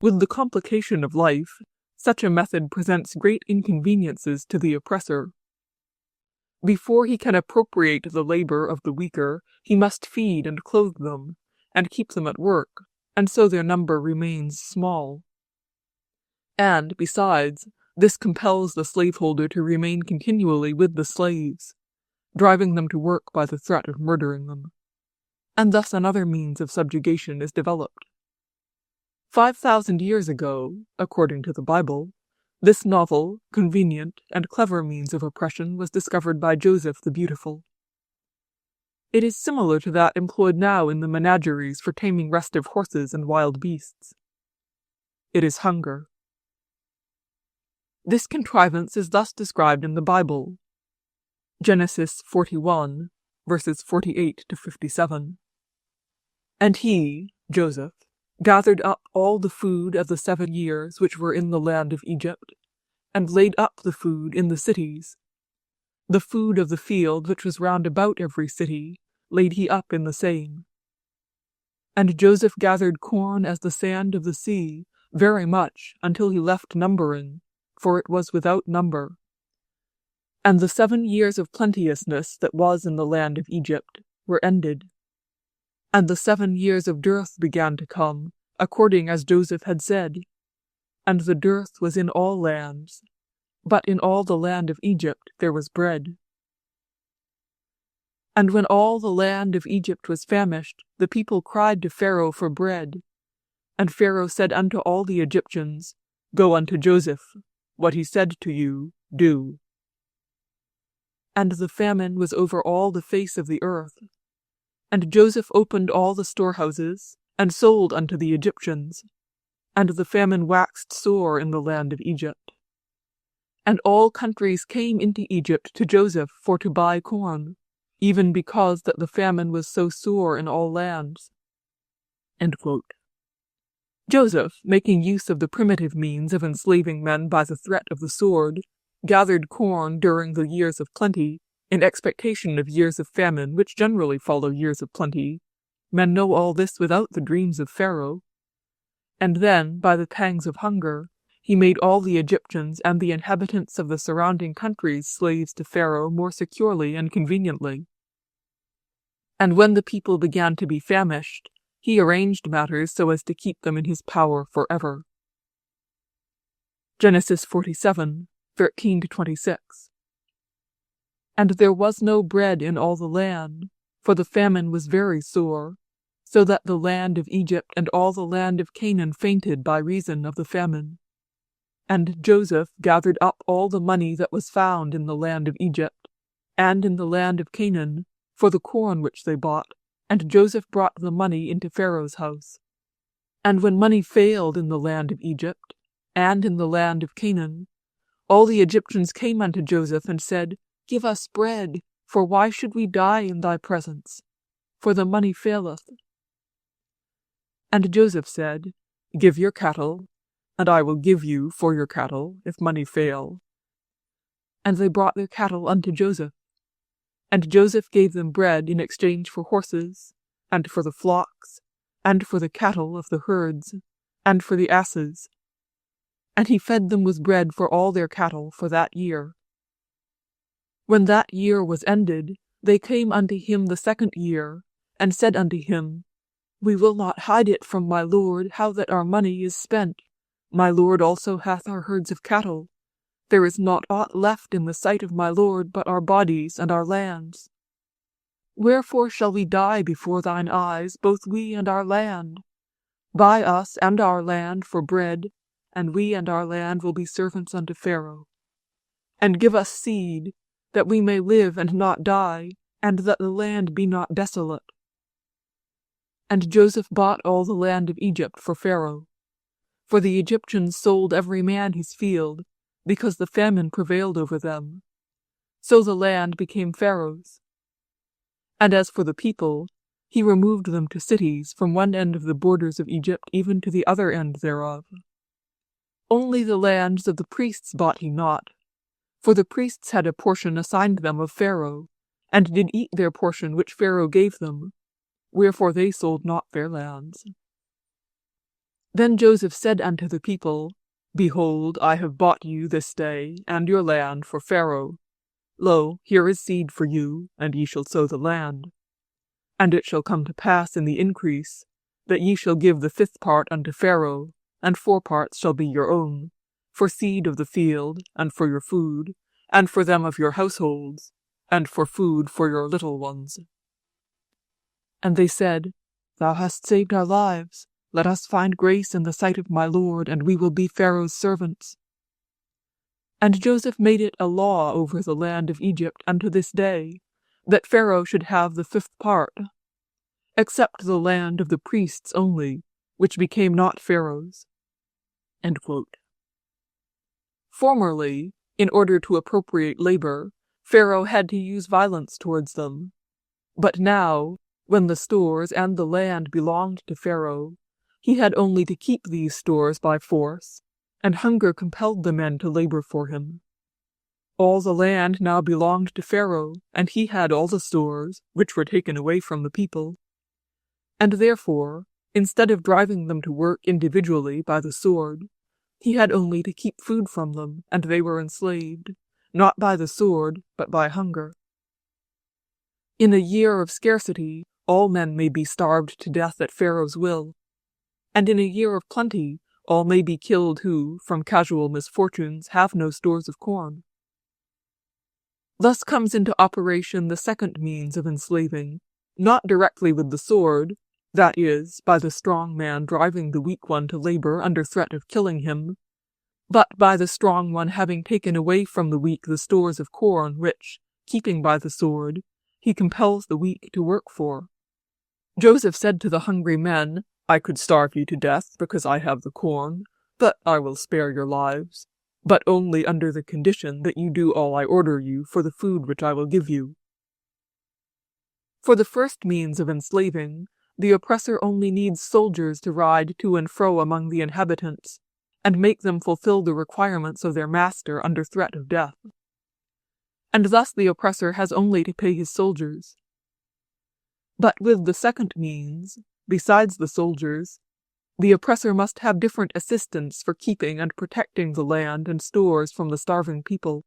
With the complication of life, such a method presents great inconveniences to the oppressor. Before he can appropriate the labor of the weaker, he must feed and clothe them, and keep them at work, and so their number remains small. And, besides, this compels the slaveholder to remain continually with the slaves, driving them to work by the threat of murdering them. And thus another means of subjugation is developed. 5,000 years ago, according to the Bible, this novel, convenient, and clever means of oppression was discovered by Joseph the Beautiful. It is similar to that employed now in the menageries for taming restive horses and wild beasts. It is hunger. This contrivance is thus described in the Bible. Genesis 41, verses 48 to 57. And he, Joseph, gathered up all the food of the 7 years which were in the land of Egypt, and laid up the food in the cities. The food of the field which was round about every city laid he up in the same. And Joseph gathered corn as the sand of the sea, very much, until he left numbering, for it was without number. And the 7 years of plenteousness that was in the land of Egypt were ended. And the 7 years of dearth began to come, according as Joseph had said. And the dearth was in all lands, but in all the land of Egypt there was bread. And when all the land of Egypt was famished, the people cried to Pharaoh for bread. And Pharaoh said unto all the Egyptians, Go unto Joseph, what he said to you, do. And the famine was over all the face of the earth. And Joseph opened all the storehouses, and sold unto the Egyptians. And the famine waxed sore in the land of Egypt. And all countries came into Egypt to Joseph for to buy corn, even because that the famine was so sore in all lands. End quote. Joseph, making use of the primitive means of enslaving men by the threat of the sword, gathered corn during the years of plenty, in expectation of years of famine which generally follow years of plenty. Men know all this without the dreams of Pharaoh. And then, by the pangs of hunger, he made all the Egyptians and the inhabitants of the surrounding countries slaves to Pharaoh more securely and conveniently. And when the people began to be famished, he arranged matters so as to keep them in his power forever. Genesis 47, 13 to 26. And there was no bread in all the land, for the famine was very sore, so that the land of Egypt and all the land of Canaan fainted by reason of the famine. And Joseph gathered up all the money that was found in the land of Egypt, and in the land of Canaan, for the corn which they bought, and Joseph brought the money into Pharaoh's house. And when money failed in the land of Egypt, and in the land of Canaan, all the Egyptians came unto Joseph and said, Give us bread, for why should we die in thy presence? For the money faileth. And Joseph said, Give your cattle, and I will give you for your cattle, if money fail. And they brought their cattle unto Joseph. And Joseph gave them bread in exchange for horses, and for the flocks, and for the cattle of the herds, and for the asses. And he fed them with bread for all their cattle for that year. When that year was ended, they came unto him the 2nd year, and said unto him, We will not hide it from my lord how that our money is spent. My lord also hath our herds of cattle. there is not aught left in the sight of my Lord but our bodies and our lands. Wherefore shall we die before thine eyes, both we and our land? Buy us and our land for bread, and we and our land will be servants unto Pharaoh. And give us seed, that we may live and not die, and that the land be not desolate. And Joseph bought all the land of Egypt for Pharaoh. For the Egyptians sold every man his field, because the famine prevailed over them. So the land became Pharaoh's. And as for the people, he removed them to cities from one end of the borders of Egypt even to the other end thereof. Only the lands of the priests bought he not, for the priests had a portion assigned them of Pharaoh, and did eat their portion which Pharaoh gave them, wherefore they sold not their lands. Then Joseph said unto the people, Behold, I have bought you this day, and your land for Pharaoh. Lo, here is seed for you, and ye shall sow the land. And it shall come to pass in the increase, that ye shall give the 5th part unto Pharaoh, and 4 parts shall be your own, for seed of the field, and for your food, and for them of your households, and for food for your little ones. And they said, Thou hast saved our lives. Let us find grace in the sight of my Lord, and we will be Pharaoh's servants. And Joseph made it a law over the land of Egypt unto this day, that Pharaoh should have the 5th part, except the land of the priests only, which became not Pharaoh's. End quote. Formerly, in order to appropriate labor, Pharaoh had to use violence towards them. But now, when the stores and the land belonged to Pharaoh, he had only to keep these stores by force, and hunger compelled the men to labor for him. All the land now belonged to Pharaoh, and he had all the stores, which were taken away from the people. And therefore, instead of driving them to work individually by the sword, he had only to keep food from them, and they were enslaved, not by the sword, but by hunger. In a year of scarcity, all men may be starved to death at Pharaoh's will, and in a year of plenty, all may be killed who, from casual misfortunes, have no stores of corn. Thus comes into operation the second means of enslaving, not directly with the sword, that is, by the strong man driving the weak one to labor under threat of killing him, but by the strong one having taken away from the weak the stores of corn which, keeping by the sword, he compels the weak to work for. Joseph said to the hungry men, I could starve you to death because I have the corn, but I will spare your lives, but only under the condition that you do all I order you for the food which I will give you. For the first means of enslaving, the oppressor only needs soldiers to ride to and fro among the inhabitants, and make them fulfill the requirements of their master under threat of death. And thus the oppressor has only to pay his soldiers. But with the second means, besides the soldiers, the oppressor must have different assistants for keeping and protecting the land and stores from the starving people.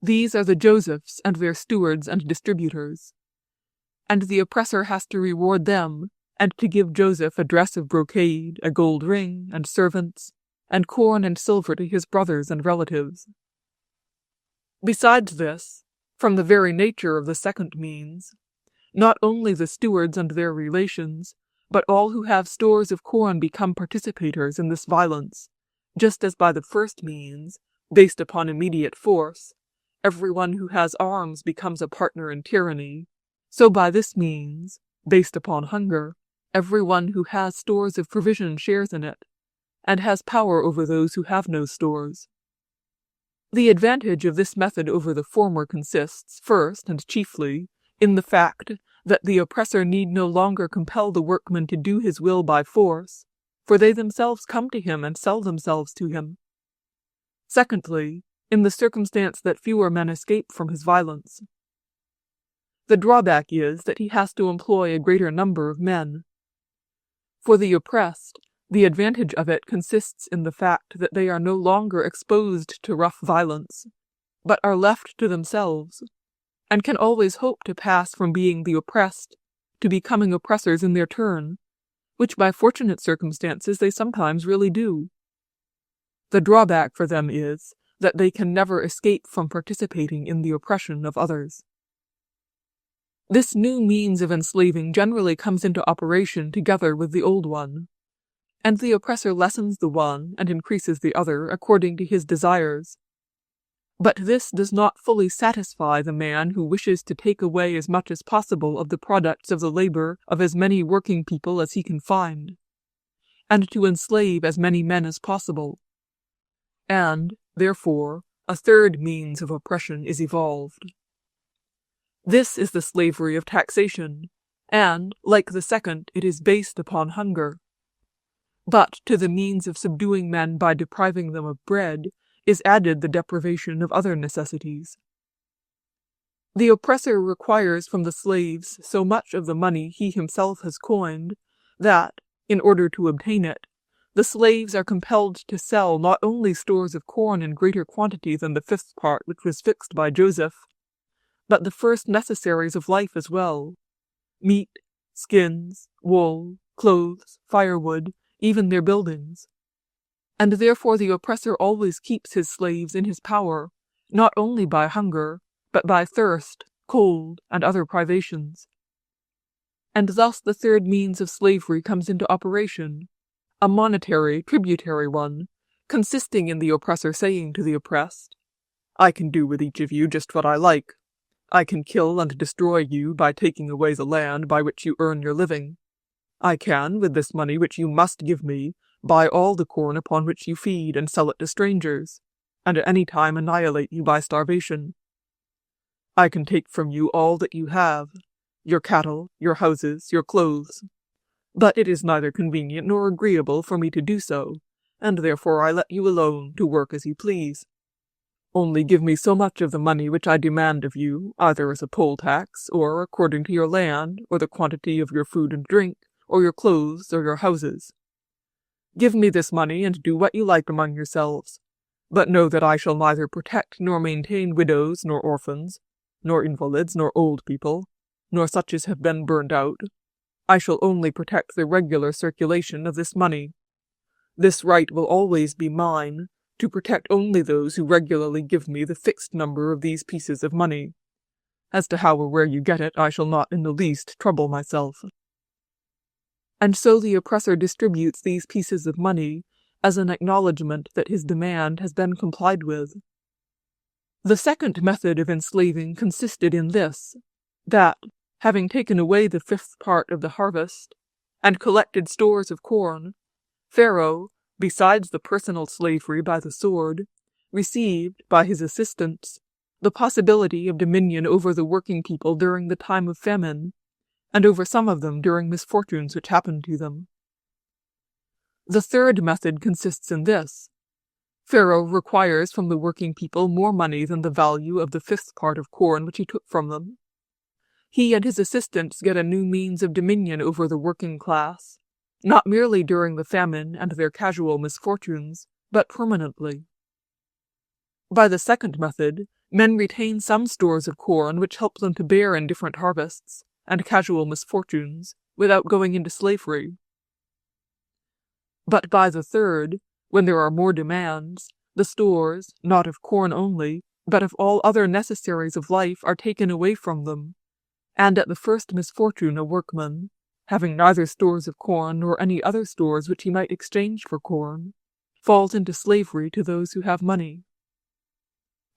These are the Josephs and their stewards and distributors. And the oppressor has to reward them, and to give Joseph a dress of brocade, a gold ring, and servants, and corn and silver to his brothers and relatives. Besides this, from the very nature of the second means, not only the stewards and their relations, but all who have stores of corn become participators in this violence, just as by the first means, based upon immediate force, everyone who has arms becomes a partner in tyranny, so by this means, based upon hunger, everyone who has stores of provision shares in it, and has power over those who have no stores. The advantage of this method over the former consists, first and chiefly, in the fact that the oppressor need no longer compel the workmen to do his will by force, for they themselves come to him and sell themselves to him. Secondly, in the circumstance that fewer men escape from his violence. The drawback is that he has to employ a greater number of men. For the oppressed, the advantage of it consists in the fact that they are no longer exposed to rough violence, but are left to themselves, and can always hope to pass from being the oppressed to becoming oppressors in their turn, which by fortunate circumstances they sometimes really do. The drawback for them is that they can never escape from participating in the oppression of others. This new means of enslaving generally comes into operation together with the old one, and the oppressor lessens the one and increases the other according to his desires. But this does not fully satisfy the man who wishes to take away as much as possible of the products of the labor of as many working people as he can find, and to enslave as many men as possible. And, therefore, a third means of oppression is evolved. This is the slavery of taxation, and, like the second, it is based upon hunger. But to the means of subduing men by depriving them of bread is added the deprivation of other necessities. The oppressor requires from the slaves so much of the money he himself has coined that, in order to obtain it, the slaves are compelled to sell not only stores of corn in greater quantity than the fifth part which was fixed by Joseph, but the first necessaries of life as well: meat, skins, wool, clothes, firewood, even their buildings. And therefore the oppressor always keeps his slaves in his power, not only by hunger, but by thirst, cold, and other privations. And thus the third means of slavery comes into operation, a monetary, tributary one, consisting in the oppressor saying to the oppressed, "I can do with each of you just what I like. I can kill and destroy you by taking away the land by which you earn your living. I can, with this money which you must give me, buy all the corn upon which you feed and sell it to strangers, and at any time annihilate you by starvation. I can take from you all that you have, your cattle, your houses, your clothes. But it is neither convenient nor agreeable for me to do so, and therefore I let you alone to work as you please. Only give me so much of the money which I demand of you, either as a poll tax, or according to your land, or the quantity of your food and drink, or your clothes, or your houses. Give me this money, and do what you like among yourselves. But know that I shall neither protect nor maintain widows, nor orphans, nor invalids, nor old people, nor such as have been burned out. I shall only protect the regular circulation of this money. This right will always be mine, to protect only those who regularly give me the fixed number of these pieces of money. As to how or where you get it, I shall not in the least trouble myself." And so the oppressor distributes these pieces of money as an acknowledgment that his demand has been complied with. The second method of enslaving consisted in this, that, having taken away the fifth part of the harvest, and collected stores of corn, Pharaoh, besides the personal slavery by the sword, received, by his assistants, the possibility of dominion over the working people during the time of famine, and over some of them during misfortunes which happened to them. The third method consists in this: Pharaoh requires from the working people more money than the value of the fifth part of corn which he took from them. He and his assistants get a new means of dominion over the working class, not merely during the famine and their casual misfortunes, but permanently. By the second method, men retain some stores of corn which help them to bear in different harvests and casual misfortunes without going into slavery. But by the third, when there are more demands, the stores, not of corn only, but of all other necessaries of life, are taken away from them, and at the first misfortune a workman, having neither stores of corn nor any other stores which he might exchange for corn, falls into slavery to those who have money.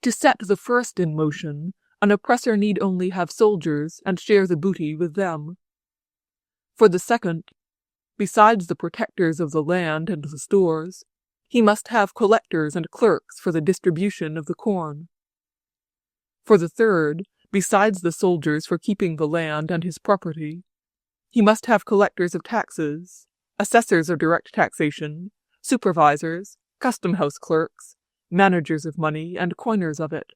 To set the first in motion, an oppressor need only have soldiers and share the booty with them. For the second, besides the protectors of the land and the stores, he must have collectors and clerks for the distribution of the corn. For the third, besides the soldiers for keeping the land and his property, he must have collectors of taxes, assessors of direct taxation, supervisors, custom-house clerks, managers of money, and coiners of it.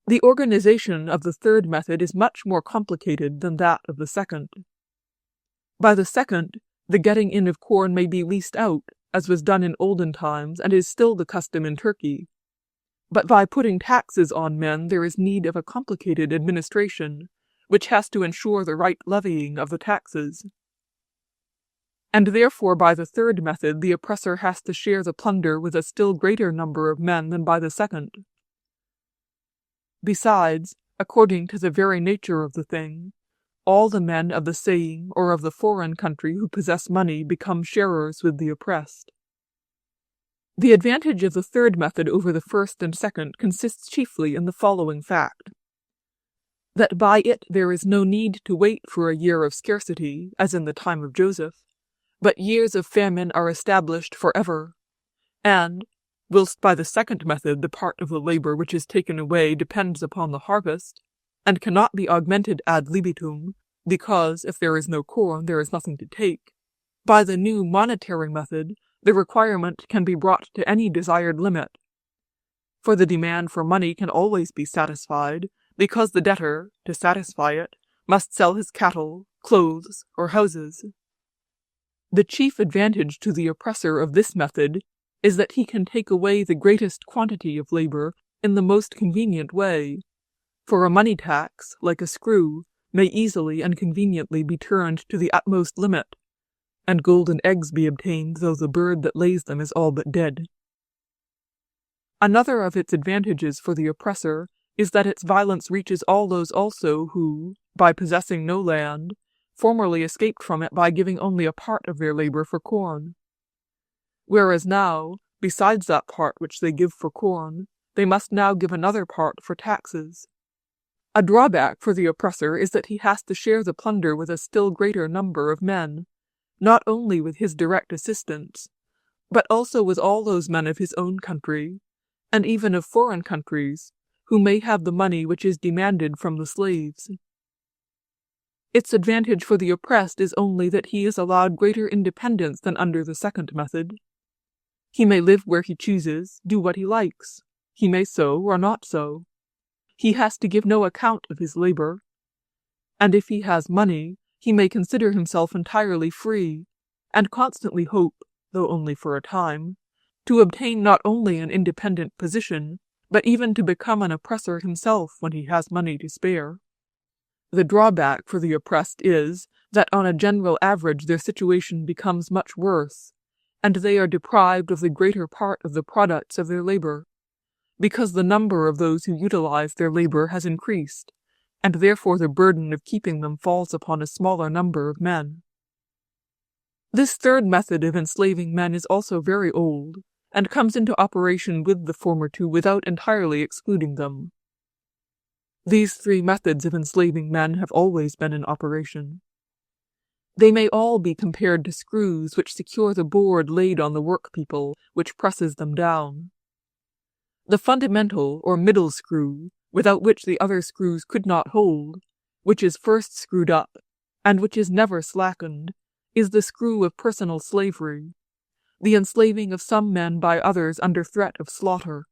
The organization of the third method is much more complicated than that of the second. By the second, the getting in of corn may be leased out, as was done in olden times and is still the custom in Turkey. But by putting taxes on men there is need of a complicated administration, which has to ensure the right levying of the taxes. and therefore by the third method the oppressor has to share the plunder with a still greater number of men than by the second. Besides, according to the very nature of the thing, all the men of the saying or of the foreign country who possess money become sharers with the oppressed. The advantage of the third method over the first and second consists chiefly in the following fact: that by it there is no need to wait for a year of scarcity, as in the time of Joseph, but years of famine are established forever, and, whilst by the second method the part of the labor which is taken away depends upon the harvest, and cannot be augmented ad libitum, because if there is no corn there is nothing to take, by the new monetary method the requirement can be brought to any desired limit. For the demand for money can always be satisfied, because the debtor, to satisfy it, must sell his cattle, clothes, or houses. The chief advantage to the oppressor of this method is that he can take away the greatest quantity of labor in the most convenient way, for a money tax, like a screw, may easily and conveniently be turned to the utmost limit, and golden eggs be obtained though the bird that lays them is all but dead. Another of its advantages for the oppressor is that its violence reaches all those also who, by possessing no land, formerly escaped from it by giving only a part of their labor for corn. Whereas now, besides that part which they give for corn, they must now give another part for taxes. A drawback for the oppressor is that he has to share the plunder with a still greater number of men, not only with his direct assistants, but also with all those men of his own country, and even of foreign countries, who may have the money which is demanded from the slaves. Its advantage for the oppressed is only that he is allowed greater independence than under the second method. He may live where he chooses, do what he likes. He may sow or not sow. He has to give no account of his labor. And if he has money, he may consider himself entirely free, and constantly hope, though only for a time, to obtain not only an independent position, but even to become an oppressor himself when he has money to spare. The drawback for the oppressed is that on a general average their situation becomes much worse, and they are deprived of the greater part of the products of their labor, because the number of those who utilize their labor has increased, and therefore the burden of keeping them falls upon a smaller number of men. This third method of enslaving men is also very old, and comes into operation with the former two without entirely excluding them. These three methods of enslaving men have always been in operation. They may all be compared to screws which secure the board laid on the work-people, which presses them down. The fundamental or middle screw, without which the other screws could not hold, which is first screwed up, and which is never slackened, is the screw of personal slavery, the enslaving of some men by others under threat of slaughter.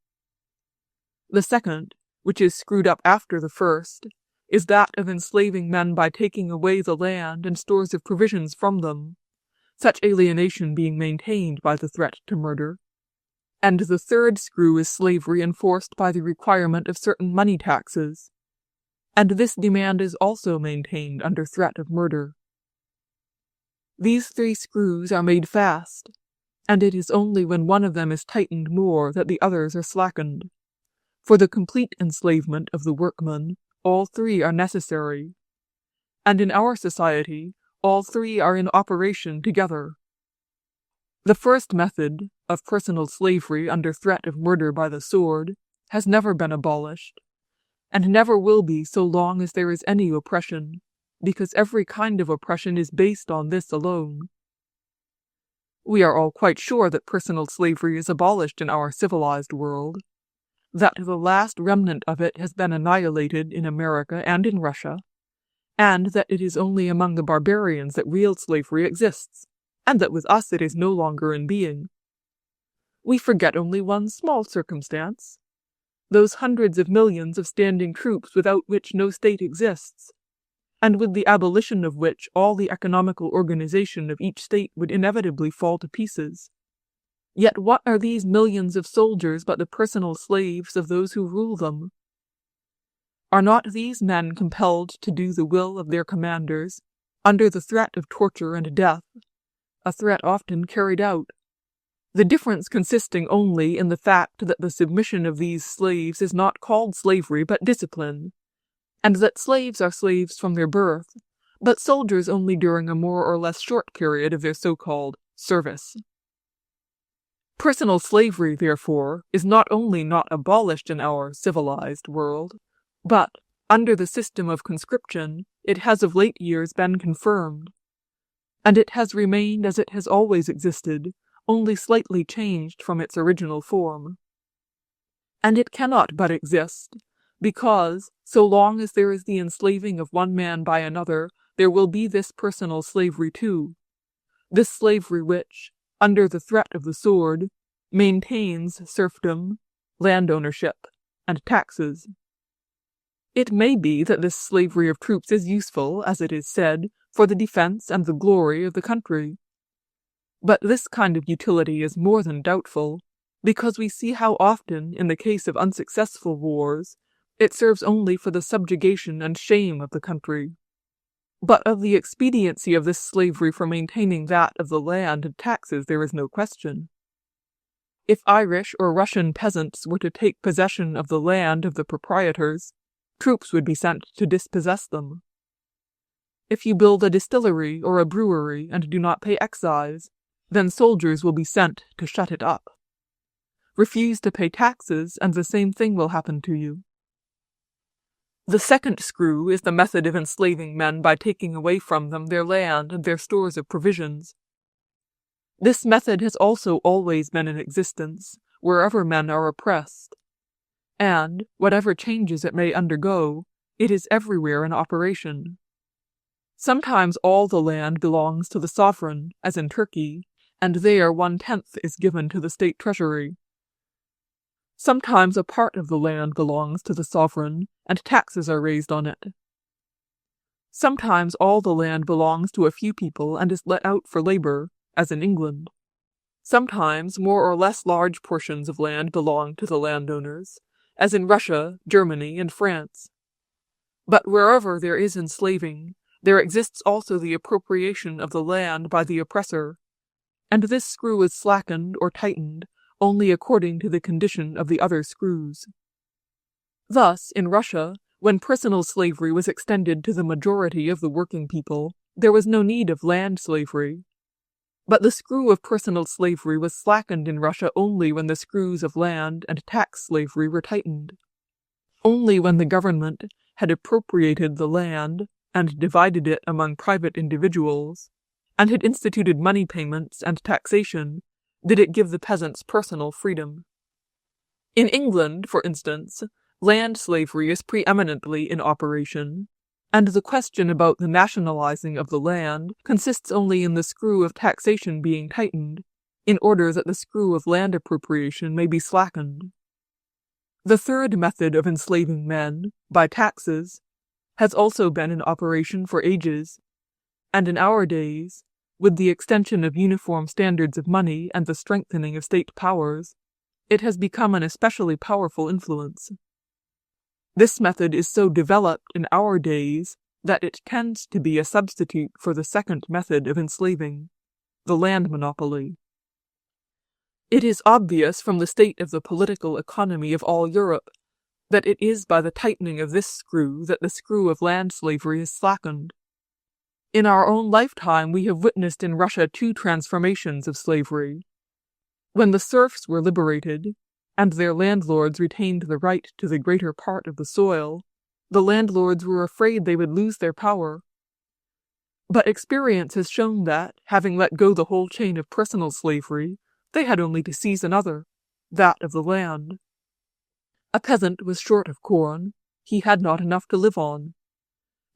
The second, which is screwed up after the first, is that of enslaving men by taking away the land and stores of provisions from them, such alienation being maintained by the threat to murder. And the third screw is slavery enforced by the requirement of certain money taxes, and this demand is also maintained under threat of murder. These three screws are made fast, and it is only when one of them is tightened more that the others are slackened. For the complete enslavement of the workman, all three are necessary, and in our society, all three are in operation together. The first method, of personal slavery under threat of murder by the sword, has never been abolished, and never will be so long as there is any oppression, because every kind of oppression is based on this alone. We are all quite sure that personal slavery is abolished in our civilized world, that the last remnant of it has been annihilated in America and in Russia, and that it is only among the barbarians that real slavery exists, and that with us it is no longer in being. We forget only one small circumstance, those hundreds of millions of standing troops without which no state exists, and with the abolition of which all the economical organization of each state would inevitably fall to pieces. Yet what are these millions of soldiers but the personal slaves of those who rule them? Are not these men compelled to do the will of their commanders, under the threat of torture and death, a threat often carried out, the difference consisting only in the fact that the submission of these slaves is not called slavery but discipline, and that slaves are slaves from their birth, but soldiers only during a more or less short period of their so-called service. Personal slavery, therefore, is not only not abolished in our civilized world, but, under the system of conscription, it has of late years been confirmed, and it has remained as it has always existed, only slightly changed from its original form. And it cannot but exist, because, so long as there is the enslaving of one man by another, there will be this personal slavery too, this slavery which, under the threat of the sword, maintains serfdom, land ownership, and taxes. It may be that this slavery of troops is useful, as it is said, for the defense and the glory of the country. But this kind of utility is more than doubtful, because we see how often, in the case of unsuccessful wars, it serves only for the subjugation and shame of the country. But of the expediency of this slavery for maintaining that of the land and taxes there is no question. If Irish or Russian peasants were to take possession of the land of the proprietors, troops would be sent to dispossess them. If you build a distillery or a brewery and do not pay excise, then soldiers will be sent to shut it up. Refuse to pay taxes, and the same thing will happen to you. The second screw is the method of enslaving men by taking away from them their land and their stores of provisions. This method has also always been in existence, wherever men are oppressed, and, whatever changes it may undergo, it is everywhere in operation. Sometimes all the land belongs to the sovereign, as in Turkey, and there 1/10 is given to the state treasury. Sometimes a part of the land belongs to the sovereign, and taxes are raised on it. Sometimes all the land belongs to a few people and is let out for labor, as in England. Sometimes more or less large portions of land belong to the landowners, as in Russia, Germany, and France. But wherever there is enslaving, there exists also the appropriation of the land by the oppressor, and this screw is slackened or tightened only according to the condition of the other screws. Thus, in Russia, when personal slavery was extended to the majority of the working people, there was no need of land slavery. But the screw of personal slavery was slackened in Russia only when the screws of land and tax slavery were tightened. Only when the government had appropriated the land and divided it among private individuals, and had instituted money payments and taxation, did it give the peasants personal freedom. In England, for instance, land slavery is preeminently in operation, and the question about the nationalizing of the land consists only in the screw of taxation being tightened, in order that the screw of land appropriation may be slackened. The third method of enslaving men, by taxes, has also been in operation for ages, and in our days, with the extension of uniform standards of money and the strengthening of state powers, it has become an especially powerful influence. This method is so developed in our days that it tends to be a substitute for the second method of enslaving, the land monopoly. It is obvious from the state of the political economy of all Europe that it is by the tightening of this screw that the screw of land slavery is slackened. In our own lifetime we have witnessed in Russia 2 transformations of slavery. When the serfs were liberated, and their landlords retained the right to the greater part of the soil, the landlords were afraid they would lose their power. But experience has shown that, having let go the whole chain of personal slavery, they had only to seize another, that of the land. A peasant was short of corn, he had not enough to live on.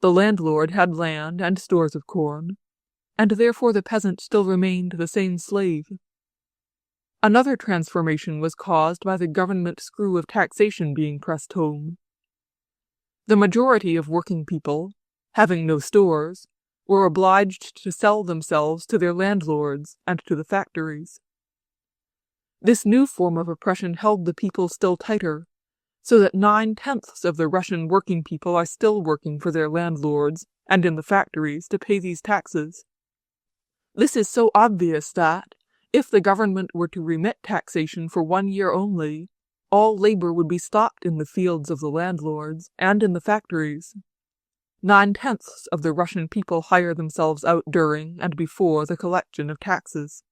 The landlord had land and stores of corn, and therefore the peasant still remained the same slave. Another transformation was caused by the government screw of taxation being pressed home. The majority of working people, having no stores, were obliged to sell themselves to their landlords and to the factories. This new form of oppression held the people still tighter, so that 9/10 of the Russian working people are still working for their landlords and in the factories to pay these taxes. This is so obvious that, if the government were to remit taxation for 1 year only, all labor would be stopped in the fields of the landlords and in the factories. 9/10 of the Russian people hire themselves out during and before the collection of taxes.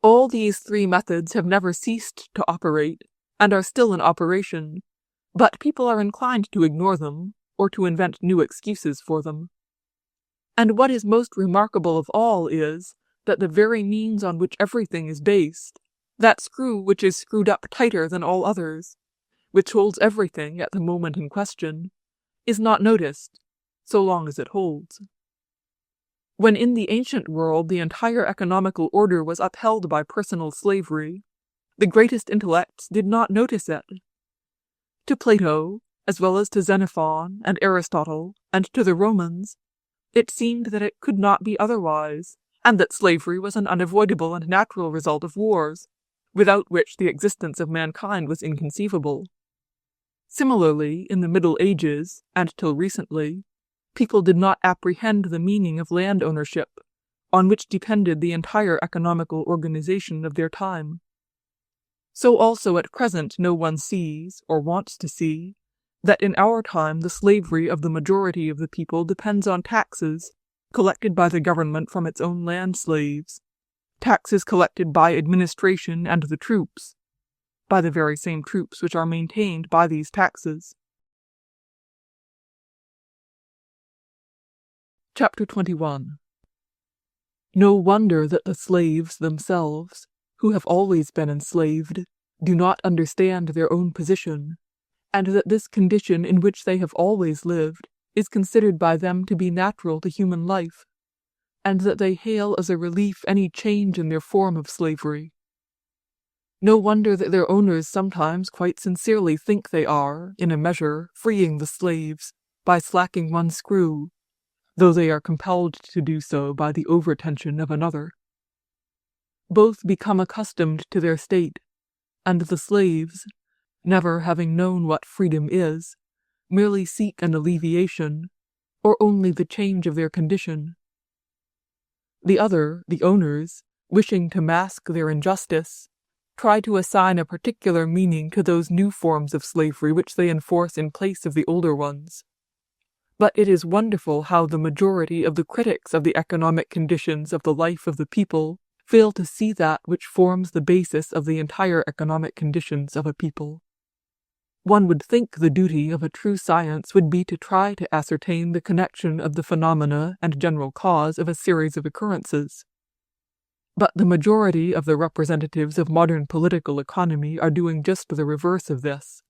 All these three methods have never ceased to operate and are still in operation, but people are inclined to ignore them or to invent new excuses for them. And what is most remarkable of all is that the very means on which everything is based, that screw which is screwed up tighter than all others, which holds everything at the moment in question, is not noticed, so long as it holds. When in the ancient world the entire economical order was upheld by personal slavery, the greatest intellects did not notice it. To Plato, as well as to Xenophon and Aristotle, and to the Romans, it seemed that it could not be otherwise, and that slavery was an unavoidable and natural result of wars, without which the existence of mankind was inconceivable. Similarly, in the Middle Ages, and till recently, people did not apprehend the meaning of land ownership, on which depended the entire economical organization of their time. So also at present no one sees, or wants to see, that in our time the slavery of the majority of the people depends on taxes collected by the government from its own land slaves, taxes collected by administration and the troops, by the very same troops which are maintained by these taxes. Chapter 21. No wonder that the slaves themselves, who have always been enslaved, do not understand their own position, and that this condition in which they have always lived is considered by them to be natural to human life, and that they hail as a relief any change in their form of slavery. No wonder that their owners sometimes quite sincerely think they are, in a measure, freeing the slaves by slacking one screw, though they are compelled to do so by the overtension of another. Both become accustomed to their state, and the slaves, never having known what freedom is, merely seek an alleviation, or only the change of their condition. The other, the owners, wishing to mask their injustice, try to assign a particular meaning to those new forms of slavery which they enforce in place of the older ones. But it is wonderful how the majority of the critics of the economic conditions of the life of the people fail to see that which forms the basis of the entire economic conditions of a people. One would think the duty of a true science would be to try to ascertain the connection of the phenomena and general cause of a series of occurrences. But the majority of the representatives of modern political economy are doing just the reverse of this.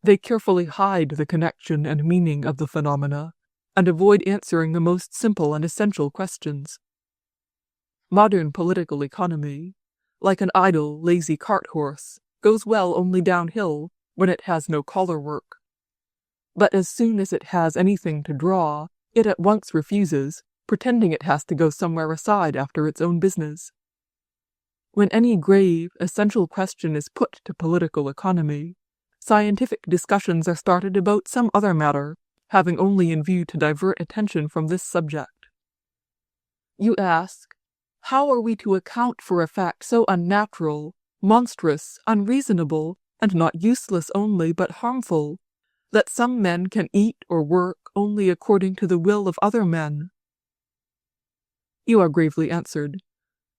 They carefully hide the connection and meaning of the phenomena, and avoid answering the most simple and essential questions. Modern political economy, like an idle, lazy cart horse, goes well only downhill when it has no collar work. But as soon as it has anything to draw, it at once refuses, pretending it has to go somewhere aside after its own business. When any grave, essential question is put to political economy, scientific discussions are started about some other matter, having only in view to divert attention from this subject. You ask, how are we to account for a fact so unnatural, monstrous, unreasonable, and not useless only, but harmful, that some men can eat or work only according to the will of other men? You are gravely answered,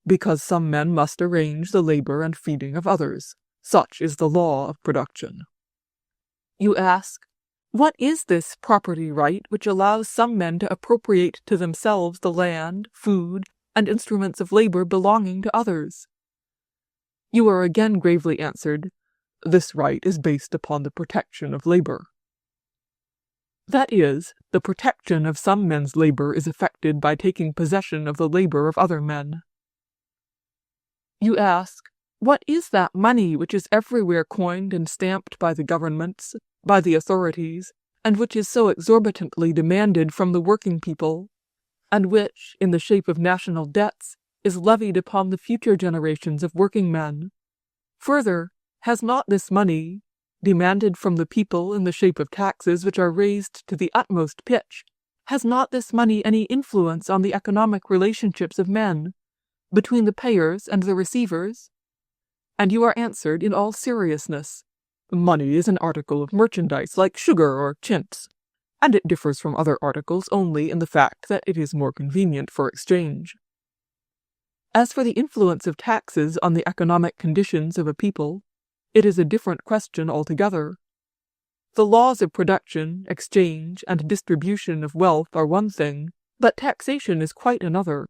because some men must arrange the labor and feeding of others. Such is the law of production. You ask, what is this property right which allows some men to appropriate to themselves the land, food, and instruments of labor belonging to others? You are again gravely answered, this right is based upon the protection of labor. That is, the protection of some men's labor is effected by taking possession of the labor of other men. You ask, what is that money which is everywhere coined and stamped by the governments, by the authorities, and which is so exorbitantly demanded from the working people, and which, in the shape of national debts, is levied upon the future generations of working men? Further, has not this money, demanded from the people in the shape of taxes which are raised to the utmost pitch, Has not this money any influence on the economic relationships of men, between the payers and the receivers? And you are answered in all seriousness, money is an article of merchandise like sugar or chintz, and it differs from other articles only in the fact that it is more convenient for exchange. As for the influence of taxes on the economic conditions of a people, it is a different question altogether. The laws of production, exchange, and distribution of wealth are one thing, but taxation is quite another.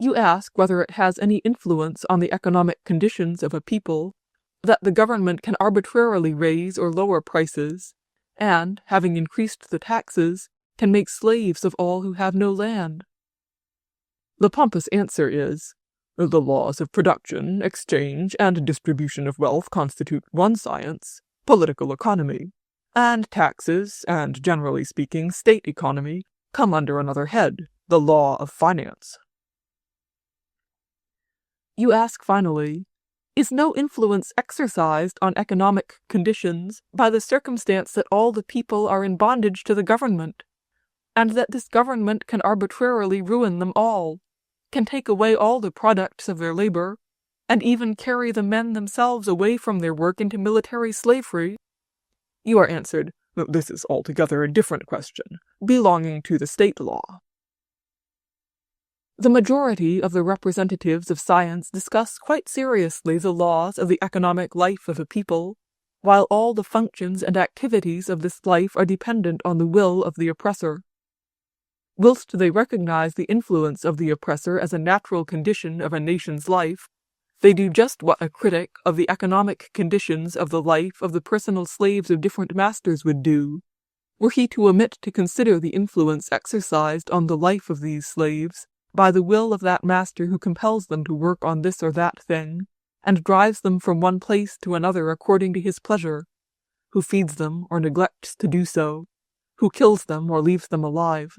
You ask whether it has any influence on the economic conditions of a people that the government can arbitrarily raise or lower prices, and, having increased the taxes, can make slaves of all who have no land. The pompous answer is, the laws of production, exchange, and distribution of wealth constitute one science, political economy, and taxes, and, generally speaking, state economy, come under another head, the law of finance. You ask finally, is no influence exercised on economic conditions by the circumstance that all the people are in bondage to the government, and that this government can arbitrarily ruin them all, can take away all the products of their labor, and even carry the men themselves away from their work into military slavery? You are answered, this is altogether a different question, belonging to the state law. The majority of the representatives of science discuss quite seriously the laws of the economic life of a people, while all the functions and activities of this life are dependent on the will of the oppressor. Whilst they recognize the influence of the oppressor as a natural condition of a nation's life, they do just what a critic of the economic conditions of the life of the personal slaves of different masters would do, were he to omit to consider the influence exercised on the life of these slaves by the will of that master who compels them to work on this or that thing, and drives them from one place to another according to his pleasure, who feeds them or neglects to do so, who kills them or leaves them alive.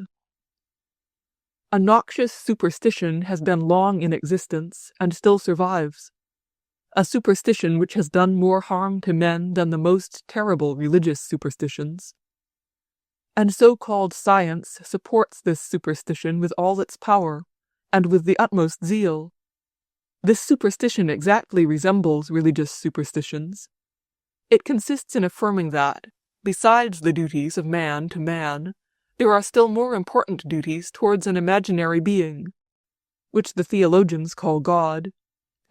A noxious superstition has been long in existence and still survives, a superstition which has done more harm to men than the most terrible religious superstitions. And so-called science supports this superstition with all its power, and with the utmost zeal. This superstition exactly resembles religious superstitions. It consists in affirming that, besides the duties of man to man, there are still more important duties towards an imaginary being, which the theologians call God,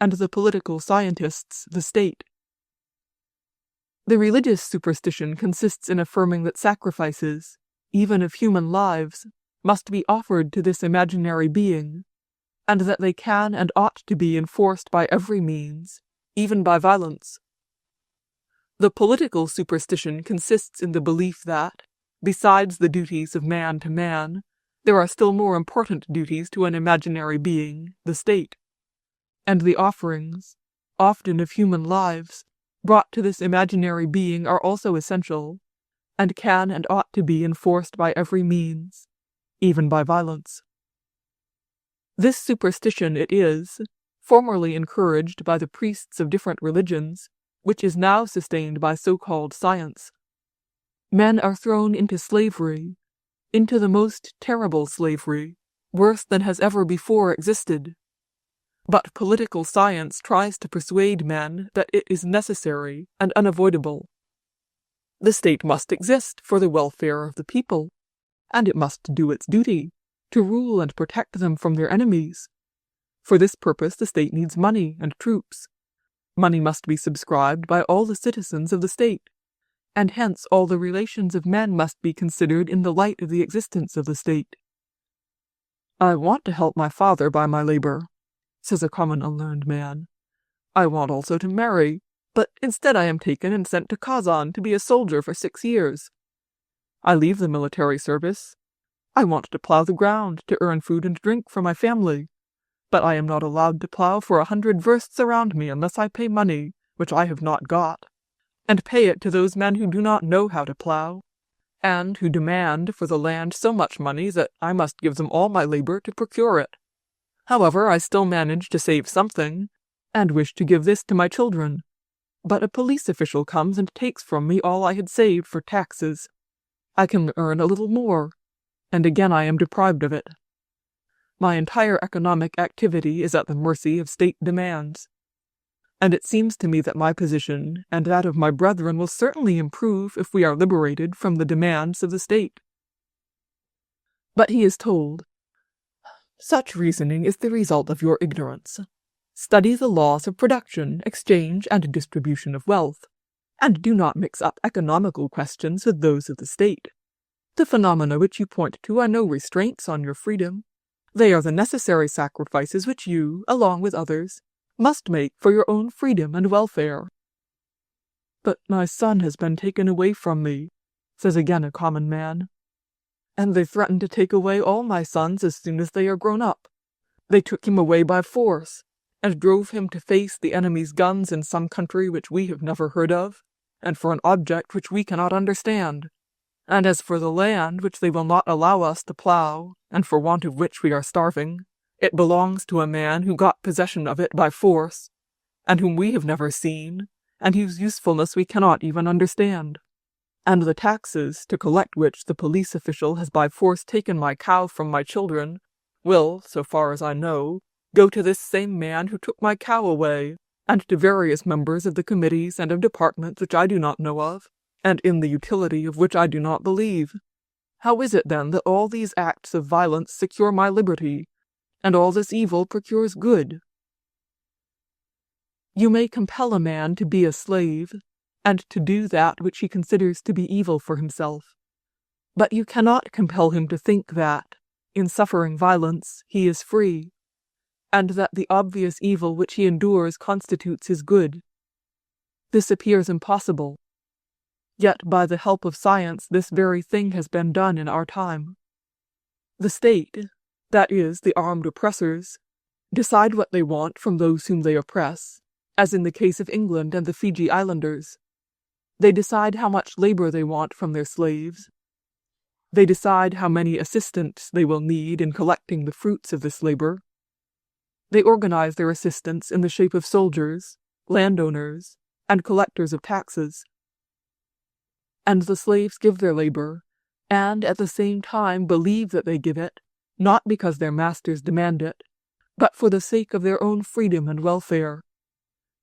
and the political scientists the state. The religious superstition consists in affirming that sacrifices, even of human lives, must be offered to this imaginary being, and that they can and ought to be enforced by every means, even by violence. The political superstition consists in the belief that, besides the duties of man to man, there are still more important duties to an imaginary being, the state, and the offerings, often of human lives, brought to this imaginary being are also essential, and can and ought to be enforced by every means, even by violence. This superstition it is, formerly encouraged by the priests of different religions, which is now sustained by so-called science. Men are thrown into slavery, into the most terrible slavery, worse than has ever before existed. But political science tries to persuade men that it is necessary and unavoidable. The state must exist for the welfare of the people, and it must do its duty, to rule and protect them from their enemies. For this purpose the state needs money and troops. Money must be subscribed by all the citizens of the state, and hence all the relations of men must be considered in the light of the existence of the state. I want to help my father by my labor, says a common unlearned man. I want also to marry, but instead I am taken and sent to Kazan to be a soldier for 6 years. I leave the military service. I want to plow the ground to earn food and drink for my family, but I am not allowed to plow for 100 versts around me unless I pay money, which I have not got, and pay it to those men who do not know how to plow, and who demand for the land so much money that I must give them all my labor to procure it. However, I still manage to save something, and wish to give this to my children, but a police official comes and takes from me all I had saved for taxes. I can earn a little more, and again I am deprived of it. My entire economic activity is at the mercy of state demands, and it seems to me that my position and that of my brethren will certainly improve if we are liberated from the demands of the state. But he is told, "Such reasoning is the result of your ignorance. Study the laws of production, exchange, and distribution of wealth, and do not mix up economical questions with those of the state. The phenomena which you point to are no restraints on your freedom. They are the necessary sacrifices which you, along with others, must make for your own freedom and welfare." "But my son has been taken away from me," says again a common man. "And they threaten to take away all my sons as soon as they are grown up. They took him away by force, and drove him to face the enemy's guns in some country which we have never heard of, and for an object which we cannot understand. And as for the land which they will not allow us to plough, and for want of which we are starving, it belongs to a man who got possession of it by force, and whom we have never seen, and whose usefulness we cannot even understand. And the taxes, to collect which the police official has by force taken my cow from my children, will, so far as I know, go to this same man who took my cow away, and to various members of the committees and of departments which I do not know of, and in the utility of which I do not believe. How is it, then, that all these acts of violence secure my liberty, and all this evil procures good? You may compel a man to be a slave, and to do that which he considers to be evil for himself, but you cannot compel him to think that, in suffering violence, he is free, and that the obvious evil which he endures constitutes his good. This appears impossible. Yet by the help of science this very thing has been done in our time. The state, that is, the armed oppressors, decide what they want from those whom they oppress, as in the case of England and the Fiji Islanders. They decide how much labor they want from their slaves. They decide how many assistants they will need in collecting the fruits of this labor. They organize their assistants in the shape of soldiers, landowners, and collectors of taxes. And the slaves give their labor, and at the same time believe that they give it, not because their masters demand it, but for the sake of their own freedom and welfare,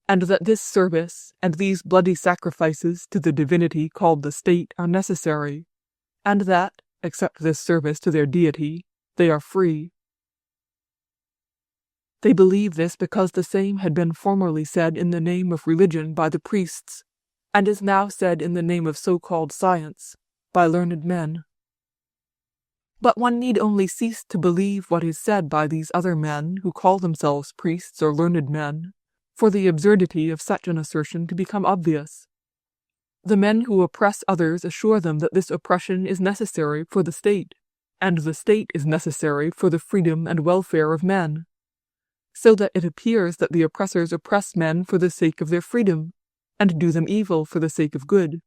and that this service and these bloody sacrifices to the divinity called the state are necessary, and that, except this service to their deity, they are free. They believe this because the same had been formerly said in the name of religion by the priests, and is now said in the name of so-called science by learned men. But one need only cease to believe what is said by these other men who call themselves priests or learned men, for the absurdity of such an assertion to become obvious. The men who oppress others assure them that this oppression is necessary for the state, and the state is necessary for the freedom and welfare of men, so that it appears that the oppressors oppress men for the sake of their freedom, and do them evil for the sake of good.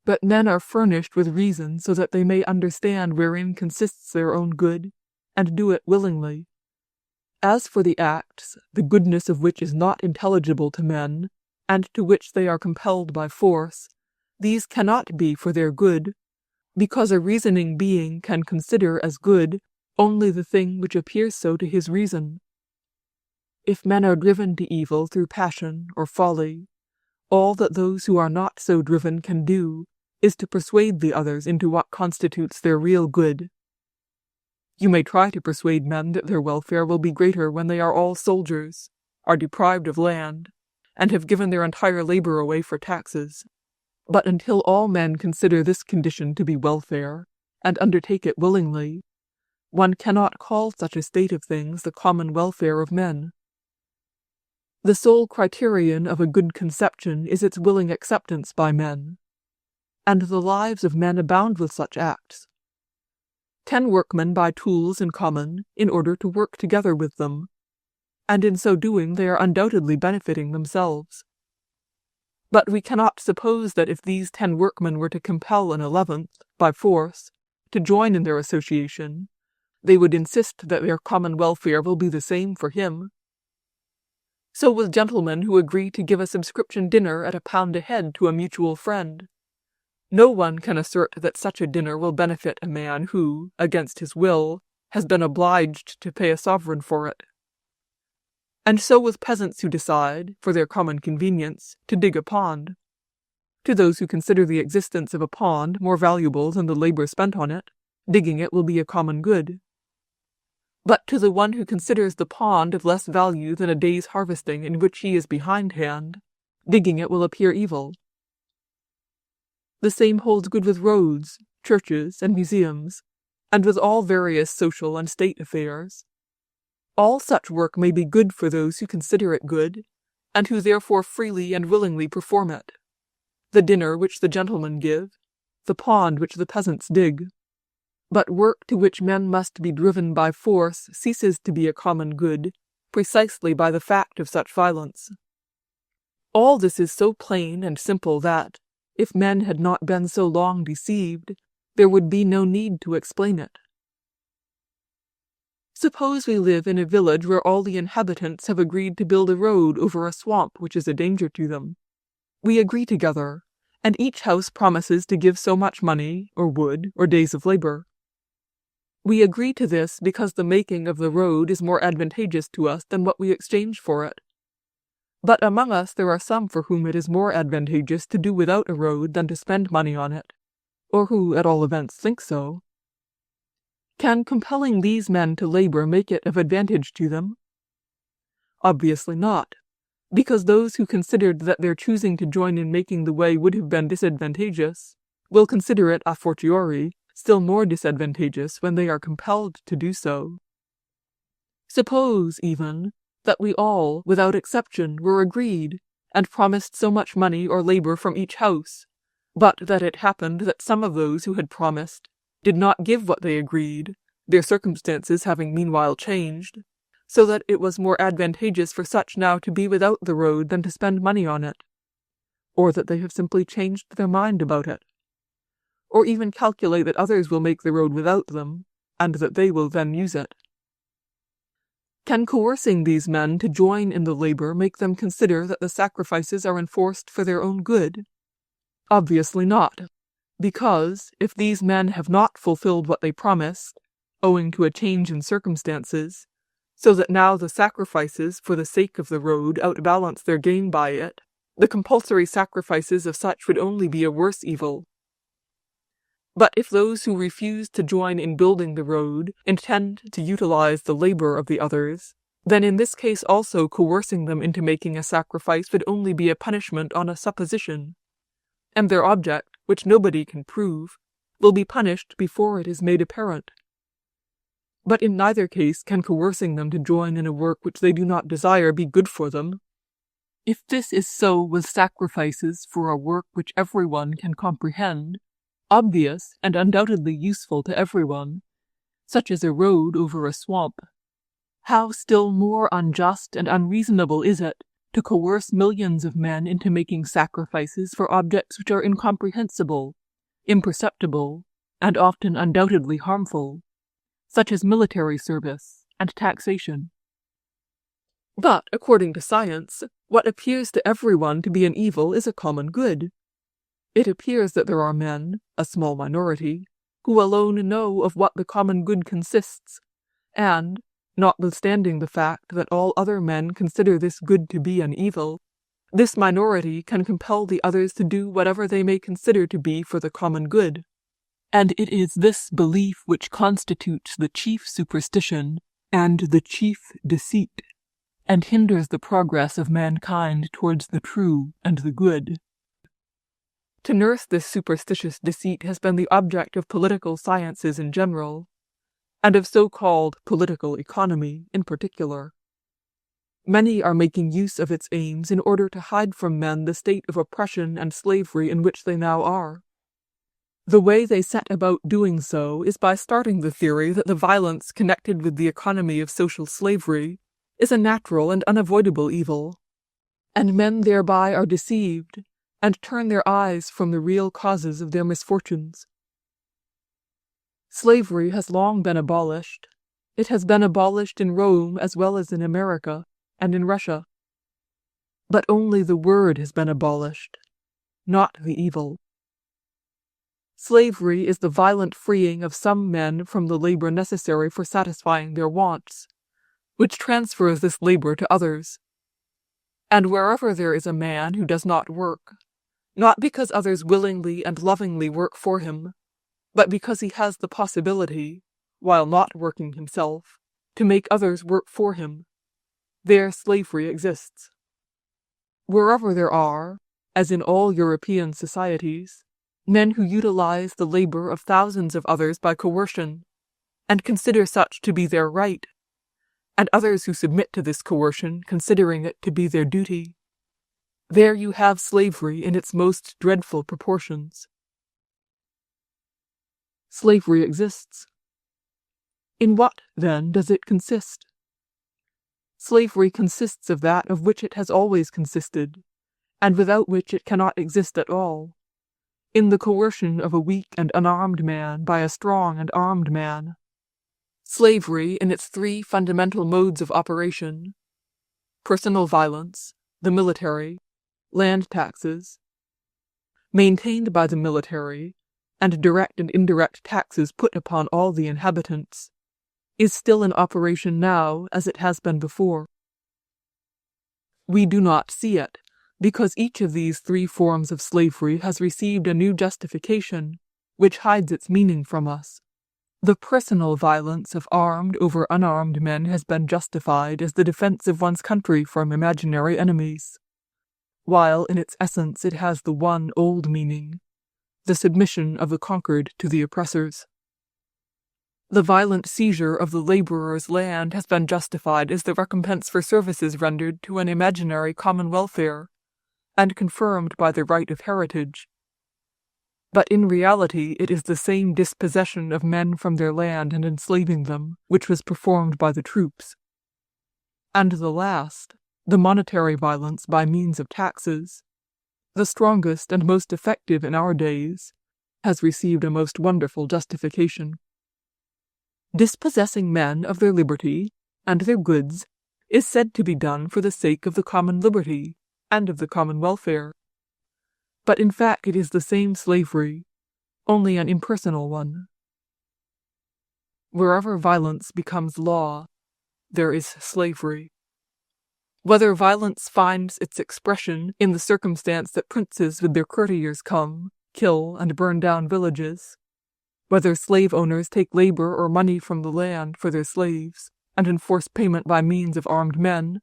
But men are furnished with reason so that they may understand wherein consists their own good, and do it willingly. As for the acts, the goodness of which is not intelligible to men, and to which they are compelled by force, these cannot be for their good, because a reasoning being can consider as good only the thing which appears so to his reason. If men are driven to evil through passion or folly, all that those who are not so driven can do is to persuade the others into what constitutes their real good. You may try to persuade men that their welfare will be greater when they are all soldiers, are deprived of land, and have given their entire labor away for taxes. But until all men consider this condition to be welfare, and undertake it willingly, one cannot call such a state of things the common welfare of men. The sole criterion of a good conception is its willing acceptance by men, and the lives of men abound with such acts. 10 workmen buy tools in common in order to work together with them, and in so doing they are undoubtedly benefiting themselves. But we cannot suppose that if these 10 workmen were to compel an 11th, by force, to join in their association, they would insist that their common welfare will be the same for him. So with gentlemen who agree to give a subscription dinner at £1 a head to a mutual friend. No one can assert that such a dinner will benefit a man who, against his will, has been obliged to pay a sovereign for it. And so with peasants who decide, for their common convenience, to dig a pond. To those who consider the existence of a pond more valuable than the labor spent on it, digging it will be a common good. But to the one who considers the pond of less value than a day's harvesting in which he is behindhand, digging it will appear evil. The same holds good with roads, churches, and museums, and with all various social and state affairs. All such work may be good for those who consider it good, and who therefore freely and willingly perform it. The dinner which the gentlemen give, the pond which the peasants dig. But work to which men must be driven by force ceases to be a common good, precisely by the fact of such violence. All this is so plain and simple that, if men had not been so long deceived, there would be no need to explain it. Suppose we live in a village where all the inhabitants have agreed to build a road over a swamp which is a danger to them. We agree together, and each house promises to give so much money, or wood, or days of labor. We agree to this because the making of the road is more advantageous to us than what we exchange for it. But among us there are some for whom it is more advantageous to do without a road than to spend money on it, or who, at all events, think so. Can compelling these men to labor make it of advantage to them? Obviously not, because those who considered that their choosing to join in making the way would have been disadvantageous will consider it a fortiori still more disadvantageous when they are compelled to do so. Suppose, even, that we all, without exception, were agreed, and promised so much money or labor from each house, but that it happened that some of those who had promised did not give what they agreed, their circumstances having meanwhile changed, so that it was more advantageous for such now to be without the road than to spend money on it, or that they have simply changed their mind about it, or even calculate that others will make the road without them, and that they will then use it. Can coercing these men to join in the labor make them consider that the sacrifices are enforced for their own good? Obviously not, because, if these men have not fulfilled what they promised, owing to a change in circumstances, so that now the sacrifices for the sake of the road outbalance their gain by it, the compulsory sacrifices of such would only be a worse evil. But if those who refuse to join in building the road intend to utilize the labor of the others, then in this case also coercing them into making a sacrifice would only be a punishment on a supposition, and their object, which nobody can prove, will be punished before it is made apparent. But in neither case can coercing them to join in a work which they do not desire be good for them. If this is so with sacrifices for a work which everyone can comprehend, obvious and undoubtedly useful to everyone, such as a road over a swamp, how still more unjust and unreasonable is it to coerce millions of men into making sacrifices for objects which are incomprehensible, imperceptible, and often undoubtedly harmful, such as military service and taxation. But, according to science, what appears to everyone to be an evil is a common good. It appears that there are men, a small minority, who alone know of what the common good consists, and, notwithstanding the fact that all other men consider this good to be an evil, this minority can compel the others to do whatever they may consider to be for the common good. And it is this belief which constitutes the chief superstition and the chief deceit, and hinders the progress of mankind towards the true and the good. To nurse this superstitious deceit has been the object of political sciences in general, and of so-called political economy in particular. Many are making use of its aims in order to hide from men the state of oppression and slavery in which they now are. The way they set about doing so is by starting the theory that the violence connected with the economy of social slavery is a natural and unavoidable evil, and men thereby are deceived and turn their eyes from the real causes of their misfortunes. Slavery has long been abolished. It has been abolished in Rome as well as in America and in Russia. But only the word has been abolished, not the evil. Slavery is the violent freeing of some men from the labor necessary for satisfying their wants, which transfers this labor to others. And wherever there is a man who does not work, not because others willingly and lovingly work for him, but because he has the possibility, while not working himself, to make others work for him, there slavery exists. Wherever there are, as in all European societies, men who utilize the labor of thousands of others by coercion, and consider such to be their right, and others who submit to this coercion considering it to be their duty, there you have slavery in its most dreadful proportions. Slavery exists. In what, then, does it consist? Slavery consists of that of which it has always consisted, and without which it cannot exist at all, in the coercion of a weak and unarmed man by a strong and armed man. Slavery in its three fundamental modes of operation: personal violence, the military, land taxes, maintained by the military, and direct and indirect taxes put upon all the inhabitants, is still in operation now as it has been before. We do not see it, because each of these three forms of slavery has received a new justification, which hides its meaning from us. The personal violence of armed over unarmed men has been justified as the defense of one's country from imaginary enemies, while in its essence it has the one old meaning, the submission of the conquered to the oppressors. The violent seizure of the laborer's land has been justified as the recompense for services rendered to an imaginary common welfare, and confirmed by the right of heritage. But in reality it is the same dispossession of men from their land and enslaving them, which was performed by the troops. And the last, the monetary violence by means of taxes, the strongest and most effective in our days, has received a most wonderful justification. Dispossessing men of their liberty and their goods is said to be done for the sake of the common liberty and of the common welfare. But in fact it is the same slavery, only an impersonal one. Wherever violence becomes law, there is slavery. Whether violence finds its expression in the circumstance that princes with their courtiers come, kill, and burn down villages, whether slave owners take labor or money from the land for their slaves, and enforce payment by means of armed men,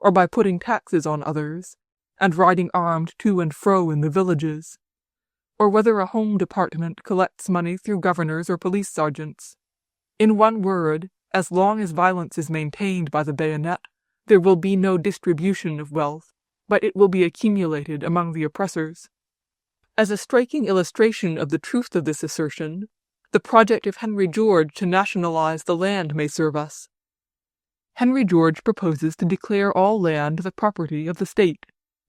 or by putting taxes on others, and riding armed to and fro in the villages, or whether a home department collects money through governors or police sergeants. In one word, as long as violence is maintained by the bayonet, there will be no distribution of wealth, but it will be accumulated among the oppressors. As a striking illustration of the truth of this assertion, the project of Henry George to nationalize the land may serve us. Henry George proposes to declare all land the property of the state,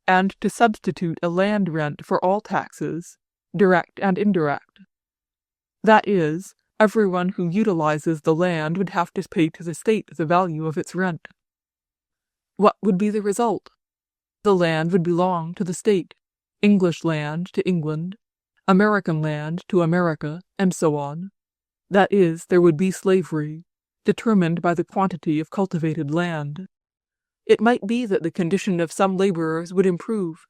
and to substitute a land rent for all taxes, direct and indirect. That is, everyone who utilizes the land would have to pay to the state the value of its rent. What would be the result? The land would belong to the state, English land to England, American land to America, and so on. That is, there would be slavery, determined by the quantity of cultivated land. It might be that the condition of some laborers would improve.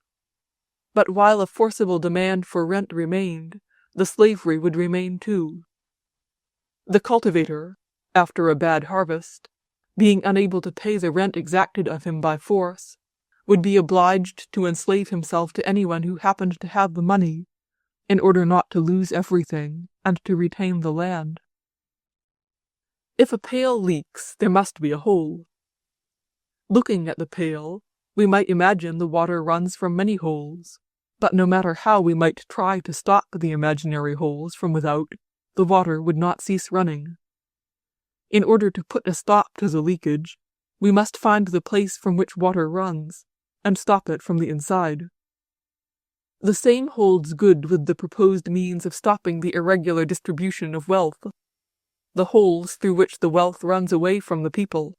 But while a forcible demand for rent remained, the slavery would remain too. The cultivator, after a bad harvest, being unable to pay the rent exacted of him by force, would be obliged to enslave himself to anyone who happened to have the money, in order not to lose everything and to retain the land. If a pail leaks, there must be a hole. Looking at the pail, we might imagine the water runs from many holes, but no matter how we might try to stop the imaginary holes from without, the water would not cease running. In order to put a stop to the leakage, we must find the place from which water runs, and stop it from the inside. The same holds good with the proposed means of stopping the irregular distribution of wealth, the holes through which the wealth runs away from the people.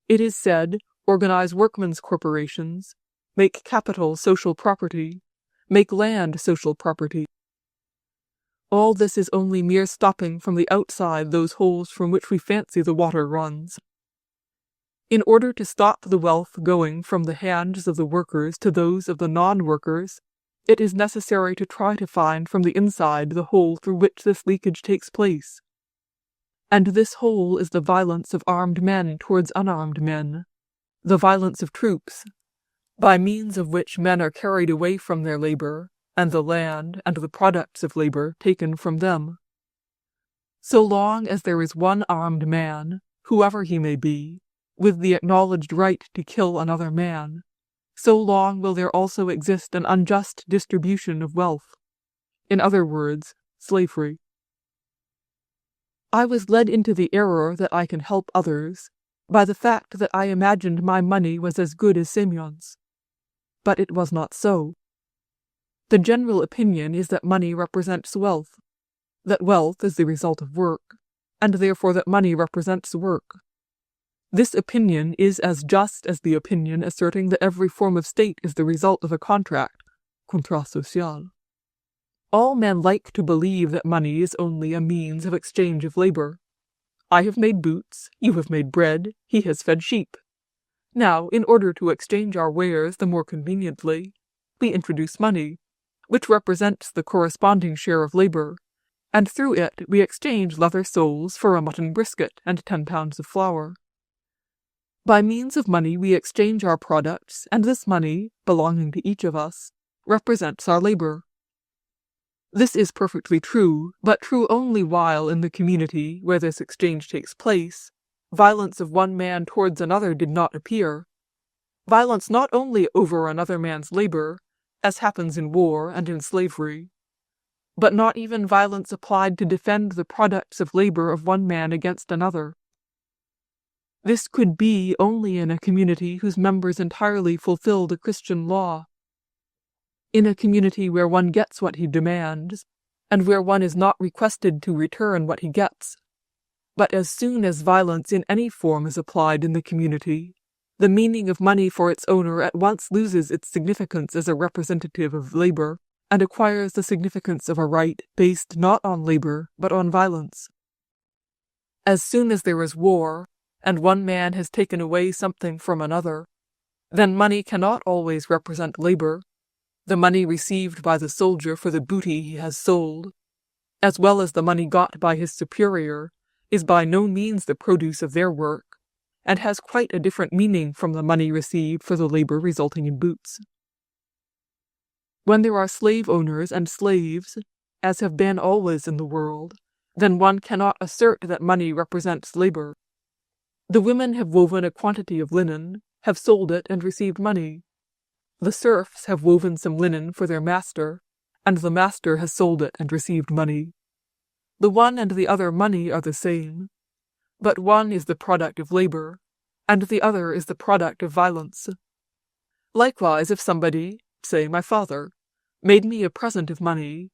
It is said, organize workmen's corporations, make capital social property, make land social property. All this is only mere stopping from the outside those holes from which we fancy the water runs. In order to stop the wealth going from the hands of the workers to those of the non-workers, it is necessary to try to find from the inside the hole through which this leakage takes place. And this hole is the violence of armed men towards unarmed men, the violence of troops, by means of which men are carried away from their labor, and the land and the products of labor taken from them. So long as there is one armed man, whoever he may be, with the acknowledged right to kill another man, so long will there also exist an unjust distribution of wealth. In other words, slavery. I was led into the error that I can help others by the fact that I imagined my money was as good as Semyon's. But it was not so. The general opinion is that money represents wealth, that wealth is the result of work, and therefore that money represents work. This opinion is as just as the opinion asserting that every form of state is the result of a contract, contrat social. All men like to believe that money is only a means of exchange of labor. I have made boots, you have made bread, he has fed sheep. Now, in order to exchange our wares the more conveniently, we introduce money, which represents the corresponding share of labor, and through it we exchange leather soles for a mutton brisket and 10 pounds of flour. By means of money we exchange our products, and this money, belonging to each of us, represents our labor. This is perfectly true, but true only while in the community where this exchange takes place, violence of one man towards another did not appear. Violence not only over another man's labor, as happens in war and in slavery, but not even violence applied to defend the products of labor of one man against another. This could be only in a community whose members entirely fulfill the Christian law. In a community where one gets what he demands, and where one is not requested to return what he gets. But as soon as violence in any form is applied in the community, the meaning of money for its owner at once loses its significance as a representative of labor, and acquires the significance of a right based not on labor, but on violence. As soon as there is war, and one man has taken away something from another, then money cannot always represent labor. The money received by the soldier for the booty he has sold, as well as the money got by his superior, is by no means the produce of their work, and has quite a different meaning from the money received for the labor resulting in boots. When there are slave owners and slaves, as have been always in the world, then one cannot assert that money represents labor. The women have woven a quantity of linen, have sold it and received money. The serfs have woven some linen for their master, and the master has sold it and received money. The one and the other money are the same, but one is the product of labor, and the other is the product of violence. Likewise, if somebody, say my father, made me a present of money,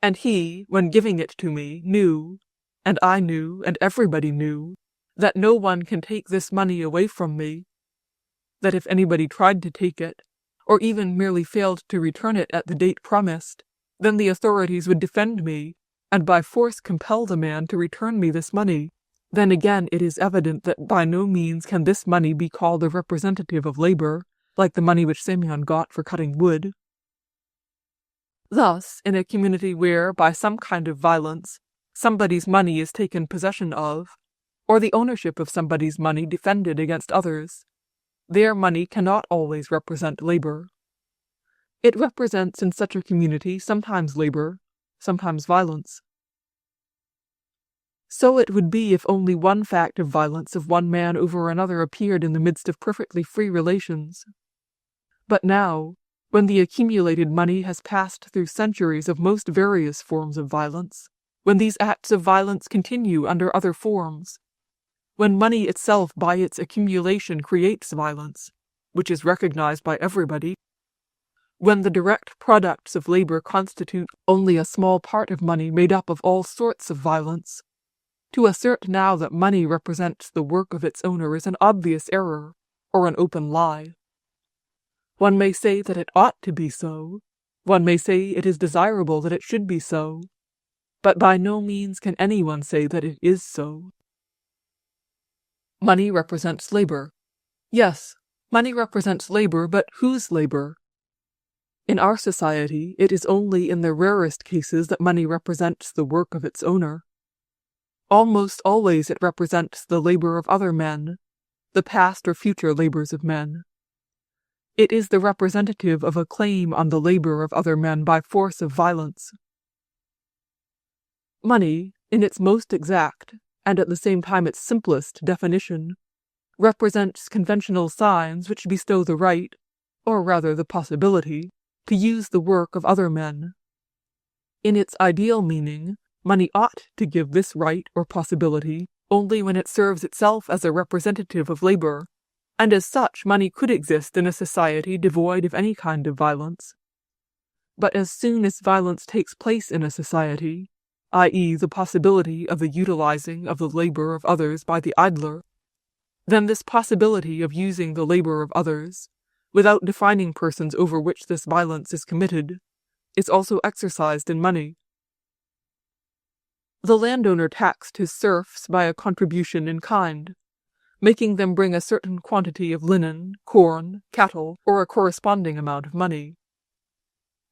and he, when giving it to me, knew, and I knew, and everybody knew, that no one can take this money away from me, that if anybody tried to take it, or even merely failed to return it at the date promised, then the authorities would defend me, and by force compel the man to return me this money. Then again it is evident that by no means can this money be called a representative of labor, like the money which Semyon got for cutting wood. Thus, in a community where, by some kind of violence, somebody's money is taken possession of, or the ownership of somebody's money defended against others, their money cannot always represent labor. It represents in such a community sometimes labor, sometimes violence. So it would be if only one fact of violence of one man over another appeared in the midst of perfectly free relations. But now, when the accumulated money has passed through centuries of most various forms of violence, when these acts of violence continue under other forms, when money itself by its accumulation creates violence, which is recognized by everybody, when the direct products of labor constitute only a small part of money made up of all sorts of violence, to assert now that money represents the work of its owner is an obvious error, or an open lie. One may say that it ought to be so, one may say it is desirable that it should be so, but by no means can anyone say that it is so. Money represents labor. Yes, money represents labor, but whose labor? In our society, it is only in the rarest cases that money represents the work of its owner. Almost always it represents the labor of other men, the past or future labors of men. It is the representative of a claim on the labor of other men by force of violence. Money, in its most exact, and at the same time its simplest definition, represents conventional signs which bestow the right, or rather the possibility, to use the work of other men. In its ideal meaning, money ought to give this right or possibility only when it serves itself as a representative of labor, and as such money could exist in a society devoid of any kind of violence. But as soon as violence takes place in a society, i.e. the possibility of the utilizing of the labor of others by the idler, then this possibility of using the labor of others, without defining persons over which this violence is committed, is also exercised in money. The landowner taxed his serfs by a contribution in kind, making them bring a certain quantity of linen, corn, cattle, or a corresponding amount of money.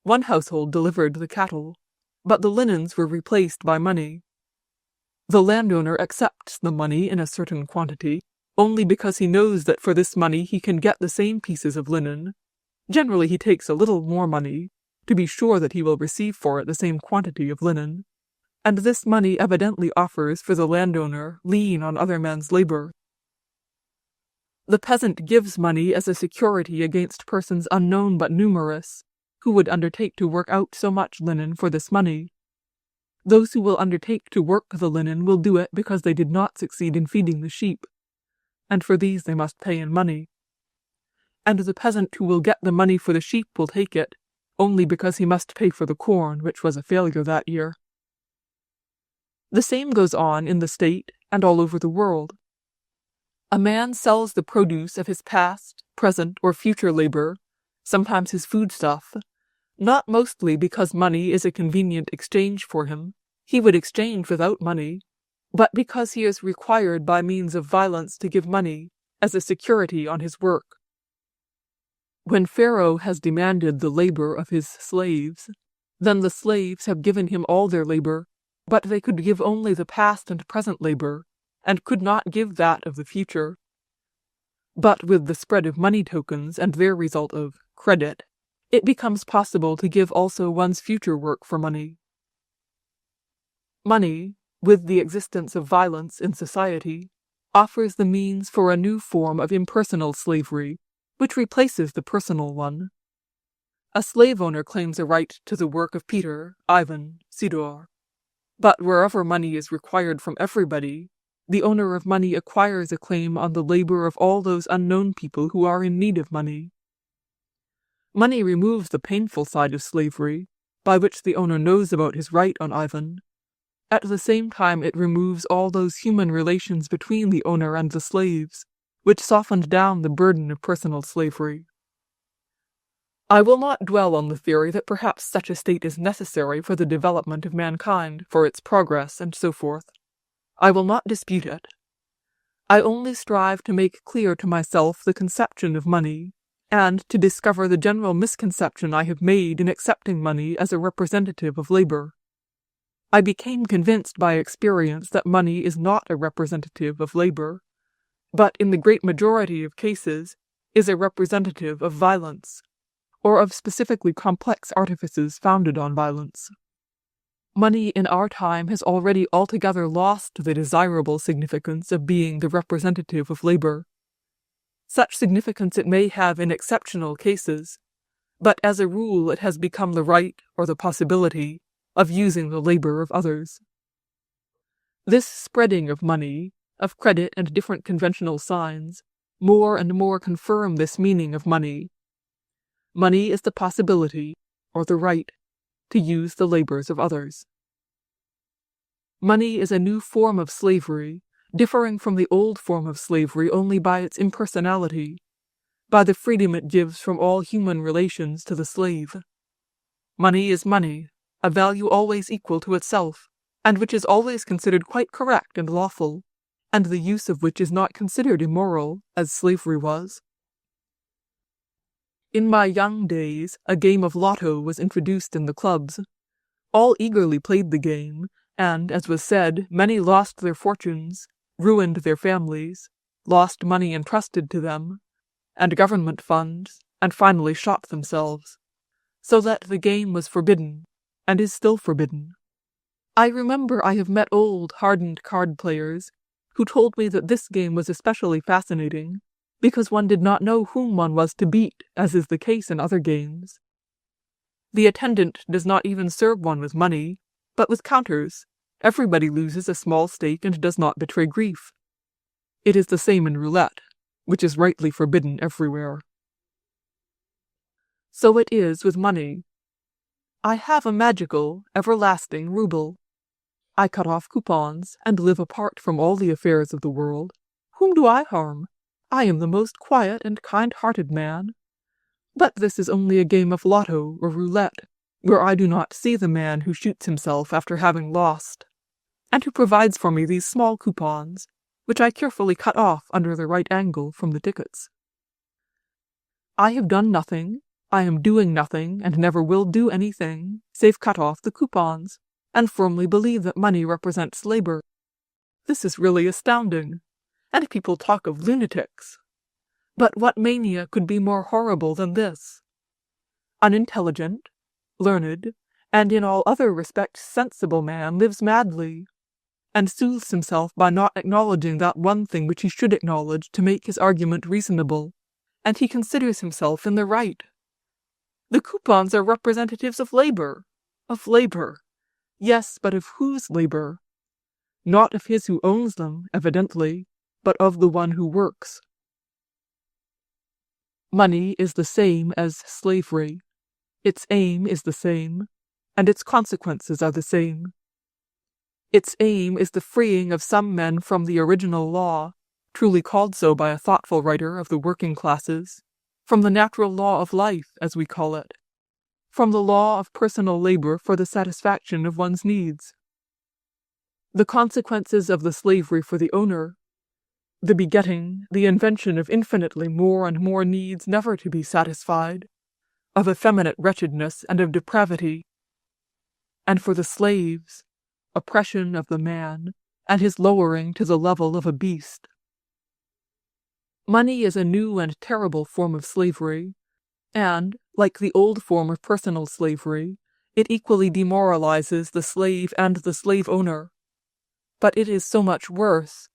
One household delivered the cattle, but the linens were replaced by money. The landowner accepts the money in a certain quantity, only because he knows that for this money he can get the same pieces of linen. Generally he takes a little more money, to be sure that he will receive for it the same quantity of linen, and this money evidently offers for the landowner lien on other men's labor. The peasant gives money as a security against persons unknown but numerous, who would undertake to work out so much linen for this money. Those who will undertake to work the linen will do it because they did not succeed in feeding the sheep, and for these they must pay in money. And the peasant who will get the money for the sheep will take it, only because he must pay for the corn, which was a failure that year. The same goes on in the state and all over the world. A man sells the produce of his past, present, or future labor, sometimes his foodstuff, not mostly because money is a convenient exchange for him, he would exchange without money, but because he is required by means of violence to give money as a security on his work. When Pharaoh has demanded the labor of his slaves, then the slaves have given him all their labor, but they could give only the past and present labor, and could not give that of the future. But with the spread of money tokens and their result of credit, it becomes possible to give also one's future work for money. Money, with the existence of violence in society, offers the means for a new form of impersonal slavery, which replaces the personal one. A slave owner claims a right to the work of Peter, Ivan, Sidor. But wherever money is required from everybody, the owner of money acquires a claim on the labor of all those unknown people who are in need of money. Money removes the painful side of slavery, by which the owner knows about his right on Ivan. At the same time it removes all those human relations between the owner and the slaves, which softened down the burden of personal slavery. I will not dwell on the theory that perhaps such a state is necessary for the development of mankind, for its progress, and so forth. I will not dispute it. I only strive to make clear to myself the conception of money, and to discover the general misconception I have made in accepting money as a representative of labor. I became convinced by experience that money is not a representative of labor, but in the great majority of cases is a representative of violence, or of specifically complex artifices founded on violence. Money in our time has already altogether lost the desirable significance of being the representative of labor. Such significance it may have in exceptional cases, but as a rule it has become the right or the possibility of using the labor of others. This spreading of money, of credit and different conventional signs, more and more confirm this meaning of money. Money is the possibility, or the right, to use the labors of others. Money is a new form of slavery, differing from the old form of slavery only by its impersonality, by the freedom it gives from all human relations to the slave. Money is money, a value always equal to itself, and which is always considered quite correct and lawful, and the use of which is not considered immoral, as slavery was. In my young days, a game of lotto was introduced in the clubs. All eagerly played the game, and, as was said, many lost their fortunes, ruined their families, lost money entrusted to them, and government funds, and finally shot themselves, so that the game was forbidden, and is still forbidden. I remember I have met old, hardened card players who told me that this game was especially fascinating, because one did not know whom one was to beat, as is the case in other games. The attendant does not even serve one with money, but with counters. Everybody loses a small stake and does not betray grief. It is the same in roulette, which is rightly forbidden everywhere. So it is with money. I have a magical, everlasting ruble. I cut off coupons and live apart from all the affairs of the world. Whom do I harm? I am the most quiet and kind-hearted man. But this is only a game of lotto or roulette, where I do not see the man who shoots himself after having lost, and who provides for me these small coupons, which I carefully cut off under the right angle from the tickets. I have done nothing, I am doing nothing, and never will do anything, save cut off the coupons, and firmly believe that money represents labor. This is really astounding, and people talk of lunatics. But what mania could be more horrible than this? Unintelligent, learned, and in all other respects sensible man lives madly, and soothes himself by not acknowledging that one thing which he should acknowledge to make his argument reasonable, and he considers himself in the right. The coupons are representatives of labor. Of labor. Yes, but of whose labor? Not of his who owns them, evidently, but of the one who works. Money is the same as slavery. Its aim is the same, and its consequences are the same. Its aim is the freeing of some men from the original law, truly called so by a thoughtful writer of the working classes, from the natural law of life, as we call it, from the law of personal labor for the satisfaction of one's needs. The consequences of the slavery for the owner, the begetting, the invention of infinitely more and more needs never to be satisfied, of effeminate wretchedness and of depravity, and for the slaves, oppression of the man, and his lowering to the level of a beast. Money is a new and terrible form of slavery, and, like the old form of personal slavery, it equally demoralizes the slave and the slave owner. But it is so much worse,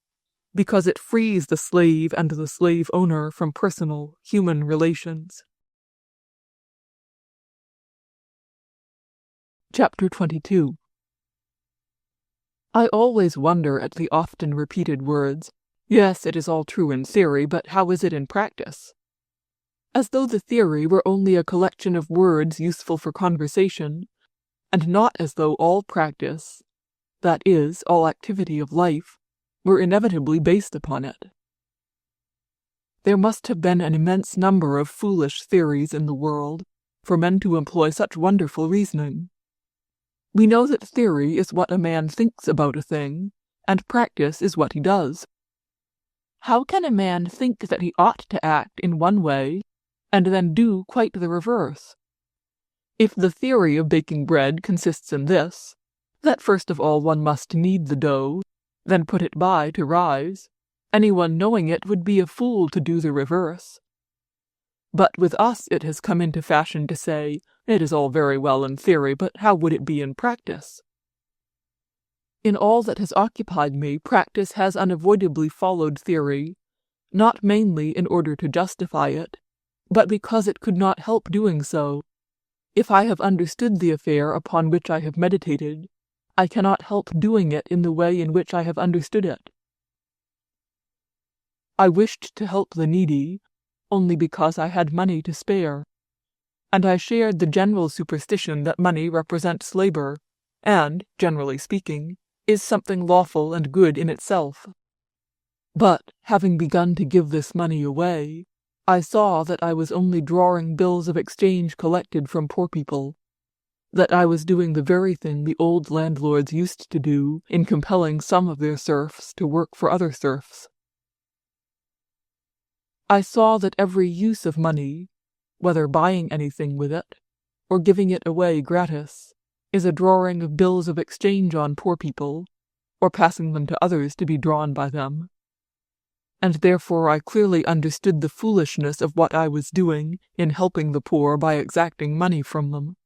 because it frees the slave and the slave owner from personal, human relations. Chapter 22. I always wonder at the often repeated words, "Yes, it is all true in theory, but how is it in practice?" As though the theory were only a collection of words useful for conversation, and not as though all practice, that is, all activity of life, were inevitably based upon it. There must have been an immense number of foolish theories in the world for men to employ such wonderful reasoning. We know that theory is what a man thinks about a thing, and practice is what he does. How can a man think that he ought to act in one way, and then do quite the reverse? If the theory of baking bread consists in this, that first of all one must knead the dough, then put it by to rise, anyone knowing it would be a fool to do the reverse. But with us it has come into fashion to say, it is all very well in theory, but how would it be in practice? In all that has occupied me, practice has unavoidably followed theory, not mainly in order to justify it, but because it could not help doing so. If I have understood the affair upon which I have meditated, I cannot help doing it in the way in which I have understood it. I wished to help the needy, only because I had money to spare, and I shared the general superstition that money represents labor, and, generally speaking, is something lawful and good in itself. But, having begun to give this money away, I saw that I was only drawing bills of exchange collected from poor people. that I was doing the very thing the old landlords used to do in compelling some of their serfs to work for other serfs. I saw that every use of money, whether buying anything with it, or giving it away gratis, is a drawing of bills of exchange on poor people, or passing them to others to be drawn by them. And therefore I clearly understood the foolishness of what I was doing in helping the poor by exacting money from them.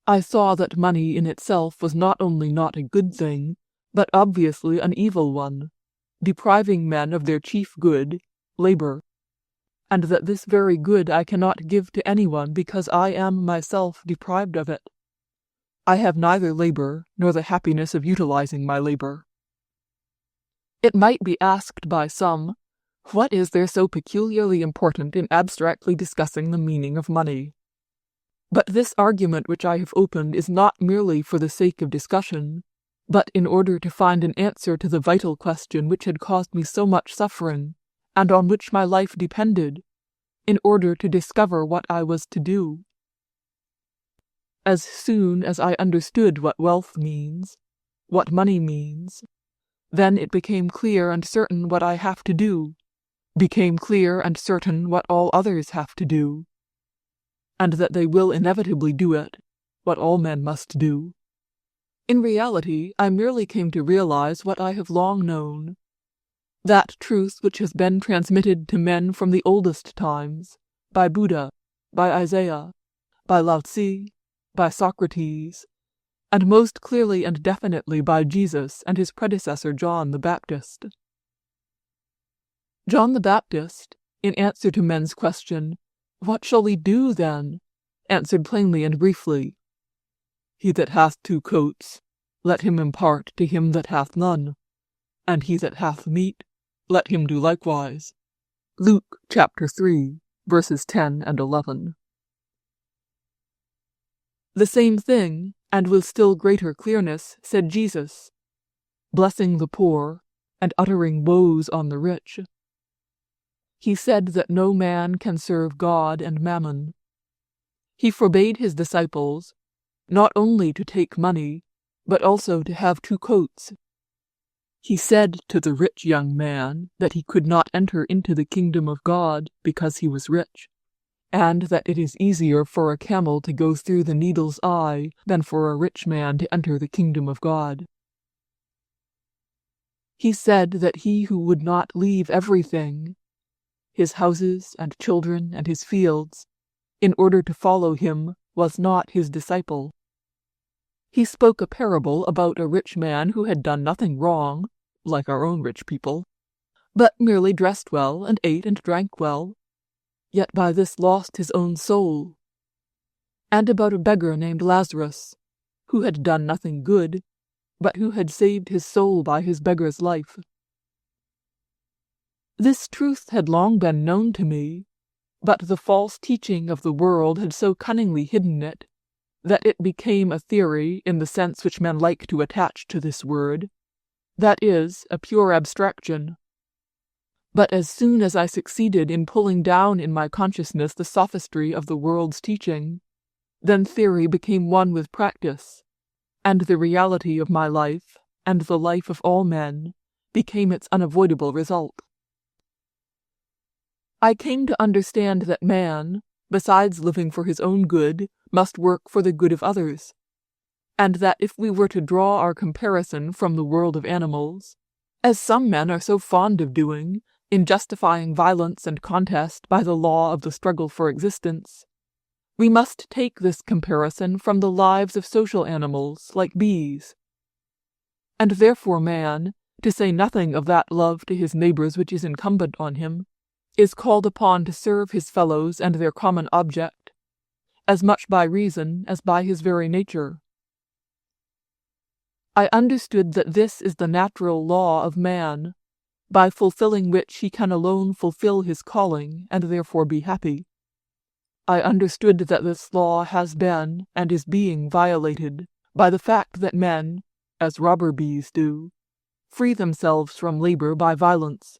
I saw that money in itself was not only not a good thing, but obviously an evil one, depriving men of their chief good, labor, and that this very good I cannot give to anyone because I am myself deprived of it. I have neither labor nor the happiness of utilizing my labor. It might be asked by some, what is there so peculiarly important in abstractly discussing the meaning of money? But this argument which I have opened is not merely for the sake of discussion, but in order to find an answer to the vital question which had caused me so much suffering, and on which my life depended, in order to discover what I was to do. As soon as I understood what wealth means, what money means, then it became clear and certain what I have to do, became clear and certain what all others have to do, and that they will inevitably do it, what all men must do. In reality, I merely came to realize what I have long known, that truth which has been transmitted to men from the oldest times, by Buddha, by Isaiah, by Lao Tzu, by Socrates, and most clearly and definitely by Jesus and his predecessor John the Baptist. John the Baptist, in answer to men's question, "What shall we do then?" answered plainly and briefly, "He that hath 2 coats, let him impart to him that hath none, and he that hath meat, let him do likewise." Luke chapter 3, verses 10 and 11. The same thing, and with still greater clearness, said Jesus, blessing the poor and uttering woes on the rich. He said that no man can serve God and mammon. He forbade his disciples not only to take money, but also to have 2 coats. He said to the rich young man that he could not enter into the kingdom of God because he was rich, and that it is easier for a camel to go through the needle's eye than for a rich man to enter the kingdom of God. He said that he who would not leave everything, his houses and children and his fields, in order to follow him, was not his disciple. He spoke a parable about a rich man who had done nothing wrong, like our own rich people, but merely dressed well and ate and drank well, yet by this lost his own soul, and about a beggar named Lazarus, who had done nothing good, but who had saved his soul by his beggar's life. This truth had long been known to me, but the false teaching of the world had so cunningly hidden it, that it became a theory in the sense which men like to attach to this word, that is, a pure abstraction. But as soon as I succeeded in pulling down in my consciousness the sophistry of the world's teaching, then theory became one with practice, and the reality of my life, and the life of all men, became its unavoidable result. I came to understand that man, besides living for his own good, must work for the good of others, and that if we were to draw our comparison from the world of animals, as some men are so fond of doing, in justifying violence and contest by the law of the struggle for existence, we must take this comparison from the lives of social animals, like bees. And therefore man, to say nothing of that love to his neighbors which is incumbent on him, is called upon to serve his fellows and their common object, as much by reason as by his very nature. I understood that this is the natural law of man, by fulfilling which he can alone fulfill his calling and therefore be happy. I understood that this law has been and is being violated by the fact that men, as robber bees do, free themselves from labor by violence,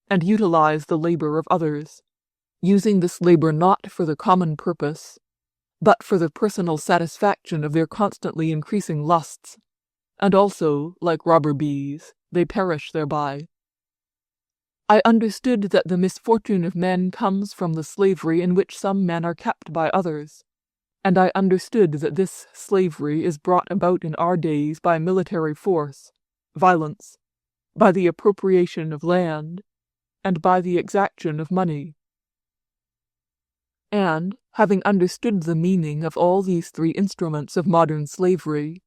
and utilize the labor of others, using this labor not for the common purpose, but for the personal satisfaction of their constantly increasing lusts, and also, like robber bees, they perish thereby. I understood that the misfortune of men comes from the slavery in which some men are kept by others, and I understood that this slavery is brought about in our days by military force, violence, by the appropriation of land, and by the exaction of money. And, having understood the meaning of all these three instruments of modern slavery,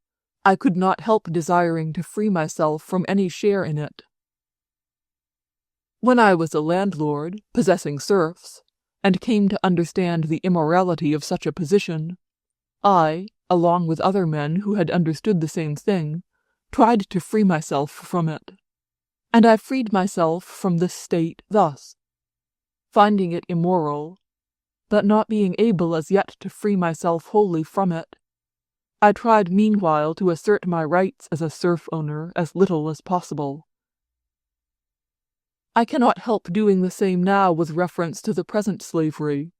I could not help desiring to free myself from any share in it. When I was a landlord, possessing serfs, and came to understand the immorality of such a position, I, along with other men who had understood the same thing, tried to free myself from it. And I freed myself from this state thus: finding it immoral, but not being able as yet to free myself wholly from it, I tried meanwhile to assert my rights as a serf owner as little as possible. I cannot help doing the same now with reference to the present slavery.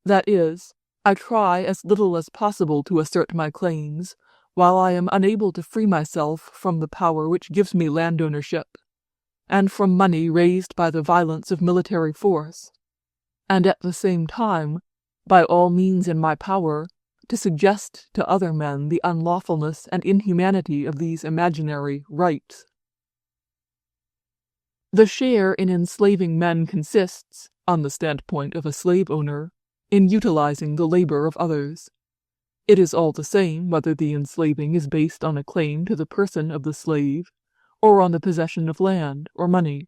That is, I try as little as possible to assert my claims, while I am unable to free myself from the power which gives me land ownership, and from money raised by the violence of military force, and at the same time, by all means in my power, to suggest to other men the unlawfulness and inhumanity of these imaginary rights. The share in enslaving men consists, on the standpoint of a slave owner, in utilizing the labor of others. It is all the same whether the enslaving is based on a claim to the person of the slave, or on the possession of land or money.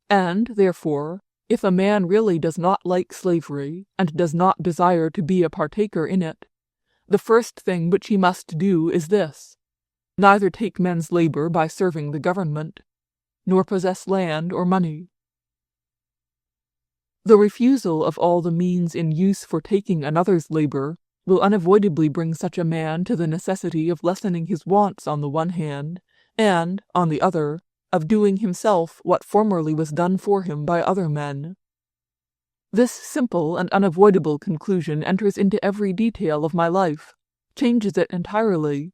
And, therefore, if a man really does not like slavery, and does not desire to be a partaker in it, the first thing which he must do is this: neither take men's labor by serving the government, nor possess land or money. The refusal of all the means in use for taking another's labor will unavoidably bring such a man to the necessity of lessening his wants on the one hand, and, on the other, of doing himself what formerly was done for him by other men. This simple and unavoidable conclusion enters into every detail of my life, changes it entirely,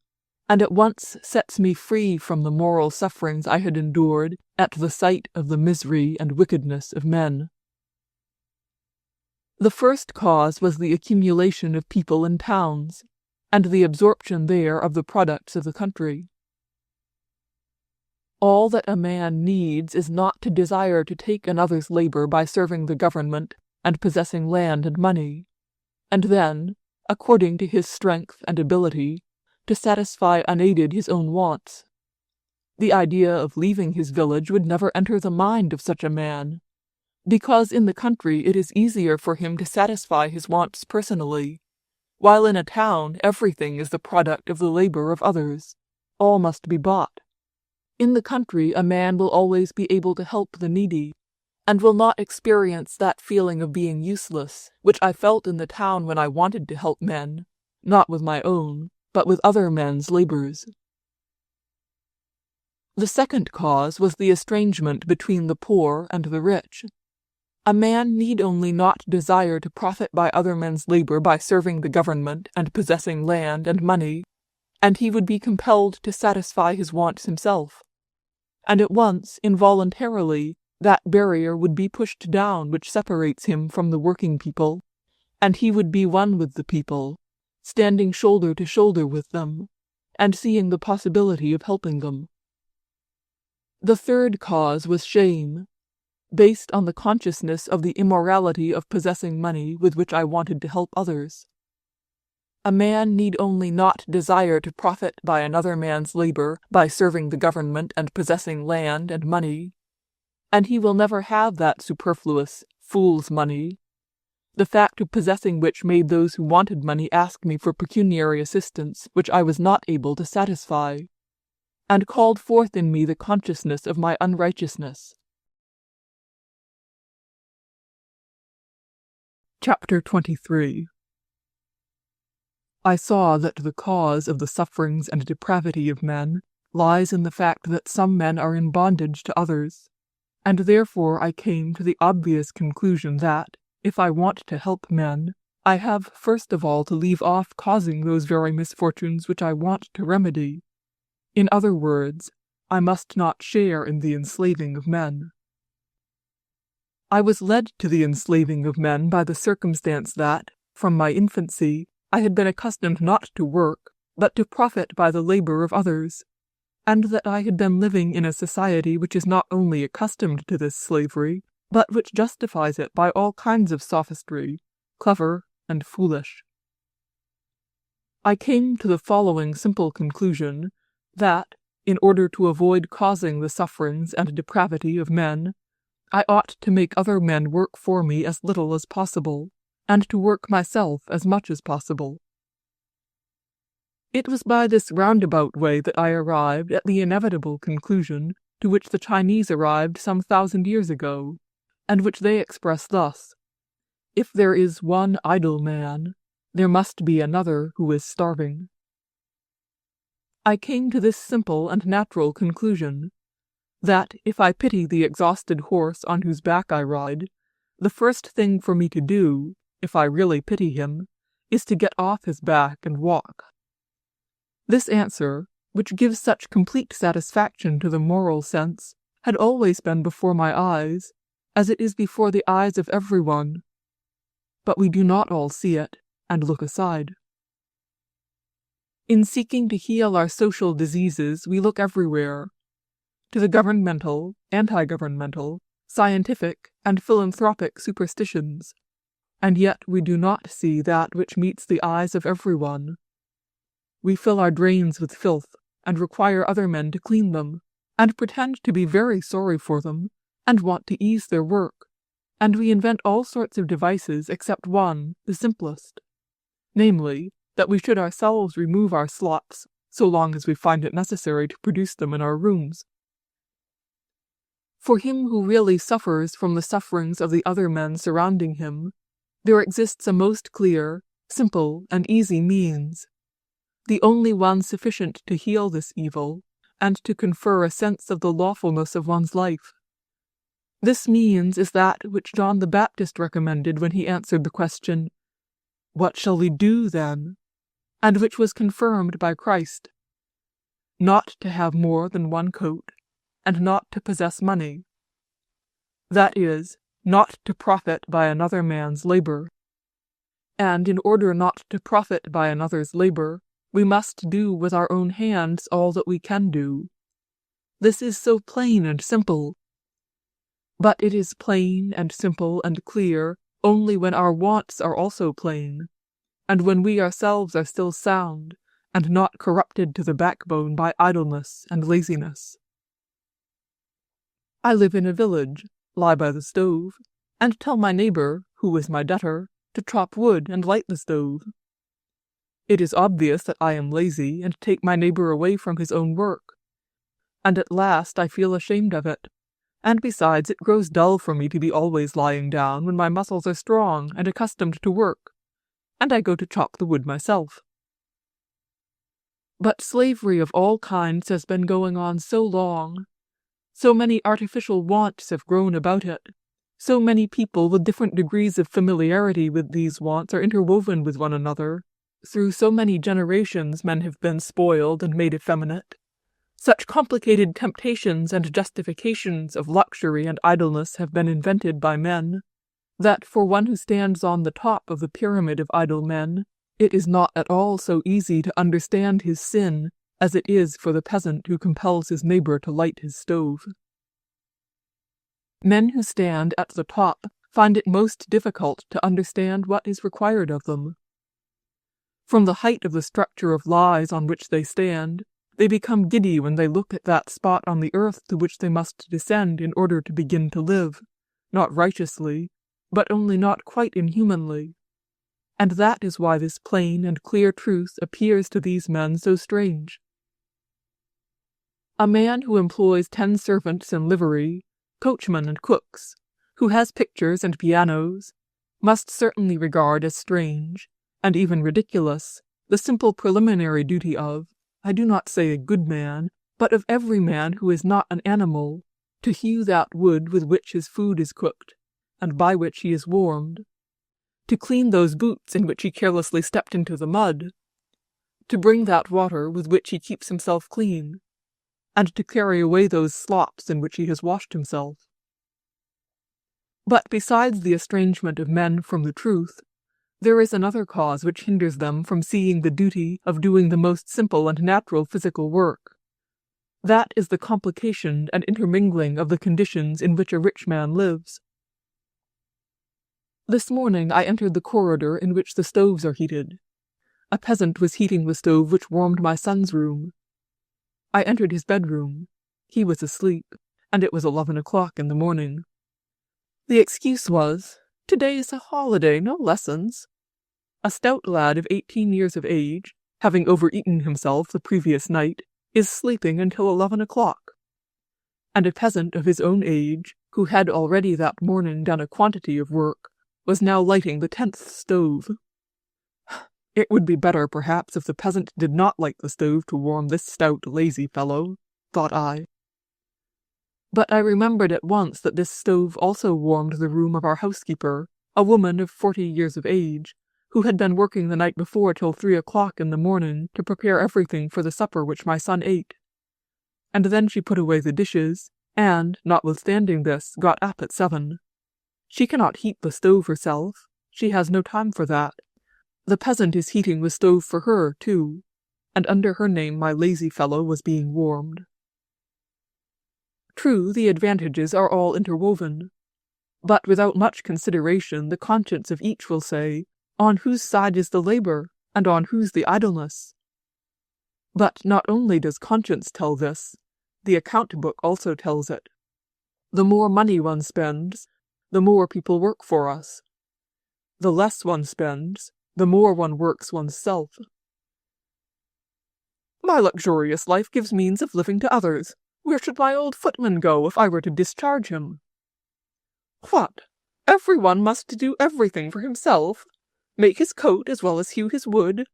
and at once sets me free from the moral sufferings I had endured at the sight of the misery and wickedness of men. The first cause was the accumulation of people in towns, and the absorption there of the products of the country. All that a man needs is not to desire to take another's labor by serving the government and possessing land and money, and then, according to his strength and ability, to satisfy unaided his own wants. The idea of leaving his village would never enter the mind of such a man, because in the country it is easier for him to satisfy his wants personally, while in a town everything is the product of the labor of others. All must be bought. In the country a man will always be able to help the needy, and will not experience that feeling of being useless, which I felt in the town when I wanted to help men, not with my own, but with other men's labors. The second cause was the estrangement between the poor and the rich. A man need only not desire to profit by other men's labor by serving the government and possessing land and money, and he would be compelled to satisfy his wants himself. And at once, involuntarily, that barrier would be pushed down which separates him from the working people, and he would be one with the people, standing shoulder to shoulder with them, and seeing the possibility of helping them. The third cause was shame, based on the consciousness of the immorality of possessing money with which I wanted to help others. A man need only not desire to profit by another man's labor by serving the government and possessing land and money, and he will never have that superfluous fool's money, the fact of possessing which made those who wanted money ask me for pecuniary assistance which I was not able to satisfy, and called forth in me the consciousness of my unrighteousness. Chapter 23. I saw that the cause of the sufferings and depravity of men lies in the fact that some men are in bondage to others, and therefore I came to the obvious conclusion that, if I want to help men, I have first of all to leave off causing those very misfortunes which I want to remedy. In other words, I must not share in the enslaving of men. I was led to the enslaving of men by the circumstance that, from my infancy, I had been accustomed not to work, but to profit by the labor of others, and that I had been living in a society which is not only accustomed to this slavery, but which justifies it by all kinds of sophistry, clever and foolish. I came to the following simple conclusion, that, in order to avoid causing the sufferings and depravity of men, I ought to make other men work for me as little as possible, and to work myself as much as possible. It was by this roundabout way that I arrived at the inevitable conclusion to which the Chinese arrived some 1,000 years ago, and which they express thus: if there is one idle man, there must be another who is starving. I came to this simple and natural conclusion, that if I pity the exhausted horse on whose back I ride, the first thing for me to do, if I really pity him, is to get off his back and walk. This answer, which gives such complete satisfaction to the moral sense, had always been before my eyes, as it is before the eyes of everyone. But we do not all see it, and look aside. In seeking to heal our social diseases, we look everywhere, to the governmental, anti-governmental, scientific, and philanthropic superstitions, and yet we do not see that which meets the eyes of everyone. We fill our drains with filth, and require other men to clean them, and pretend to be very sorry for them, and want to ease their work, and we invent all sorts of devices except one, the simplest, namely, that we should ourselves remove our slops so long as we find it necessary to produce them in our rooms. For him who really suffers from the sufferings of the other men surrounding him, there exists a most clear, simple, and easy means, the only one sufficient to heal this evil, and to confer a sense of the lawfulness of one's life. This means is that which John the Baptist recommended when he answered the question, "What shall we do then?" and which was confirmed by Christ: not to have more than one coat, and not to possess money. That is, not to profit by another man's labor. And in order not to profit by another's labor, we must do with our own hands all that we can do. This is so plain and simple. But it is plain and simple and clear only when our wants are also plain, and when we ourselves are still sound, and not corrupted to the backbone by idleness and laziness. I live in a village, lie by the stove, and tell my neighbor, who is my debtor, to chop wood and light the stove. It is obvious that I am lazy and take my neighbor away from his own work, and at last I feel ashamed of it, and besides it grows dull for me to be always lying down when my muscles are strong and accustomed to work, and I go to chop the wood myself. But slavery of all kinds has been going on so long, so many artificial wants have grown about it, so many people with different degrees of familiarity with these wants are interwoven with one another, through so many generations men have been spoiled and made effeminate, such complicated temptations and justifications of luxury and idleness have been invented by men, that for one who stands on the top of the pyramid of idle men, it is not at all so easy to understand his sin as it is for the peasant who compels his neighbor to light his stove. Men who stand at the top find it most difficult to understand what is required of them. From the height of the structure of lies on which they stand, they become giddy when they look at that spot on the earth to which they must descend in order to begin to live, not righteously, but only not quite inhumanly. And that is why this plain and clear truth appears to these men so strange. A man who employs 10 servants in livery, coachmen and cooks, who has pictures and pianos, must certainly regard as strange, and even ridiculous, the simple preliminary duty of, I do not say a good man, but of every man who is not an animal, to hew that wood with which his food is cooked, and by which he is warmed. to clean those boots in which he carelessly stepped into the mud, to bring that water with which he keeps himself clean, and to carry away those slops in which he has washed himself. But besides the estrangement of men from the truth, there is another cause which hinders them from seeing the duty of doing the most simple and natural physical work. That is the complication and intermingling of the conditions in which a rich man lives. This morning I entered the corridor in which the stoves are heated. A peasant was heating the stove which warmed my son's room. I entered his bedroom. He was asleep, and it was 11 o'clock in the morning. The excuse was, "Today is a holiday, no lessons." A stout lad of 18 years of age, having overeaten himself the previous night, is sleeping until 11 o'clock. And a peasant of his own age, who had already that morning done a quantity of work, was now lighting the 10th stove. It would be better, perhaps, if the peasant did not light the stove to warm this stout, lazy fellow, thought I. But I remembered at once that this stove also warmed the room of our housekeeper, a woman of 40 years of age, who had been working the night before till 3 o'clock in the morning to prepare everything for the supper which my son ate. And then she put away the dishes, and, notwithstanding this, got up at 7. She cannot heat the stove herself. She has no time for that. The peasant is heating the stove for her, too, and under her name my lazy fellow was being warmed. True, the advantages are all interwoven, but without much consideration the conscience of each will say, on whose side is the labor, and on whose the idleness? But not only does conscience tell this, the account book also tells it. The more money one spends, the more people work for us. The less one spends, the more one works oneself. My luxurious life gives means of living to others. Where should my old footman go if I were to discharge him? What? Everyone must do everything for himself? Make his coat as well as hew his wood?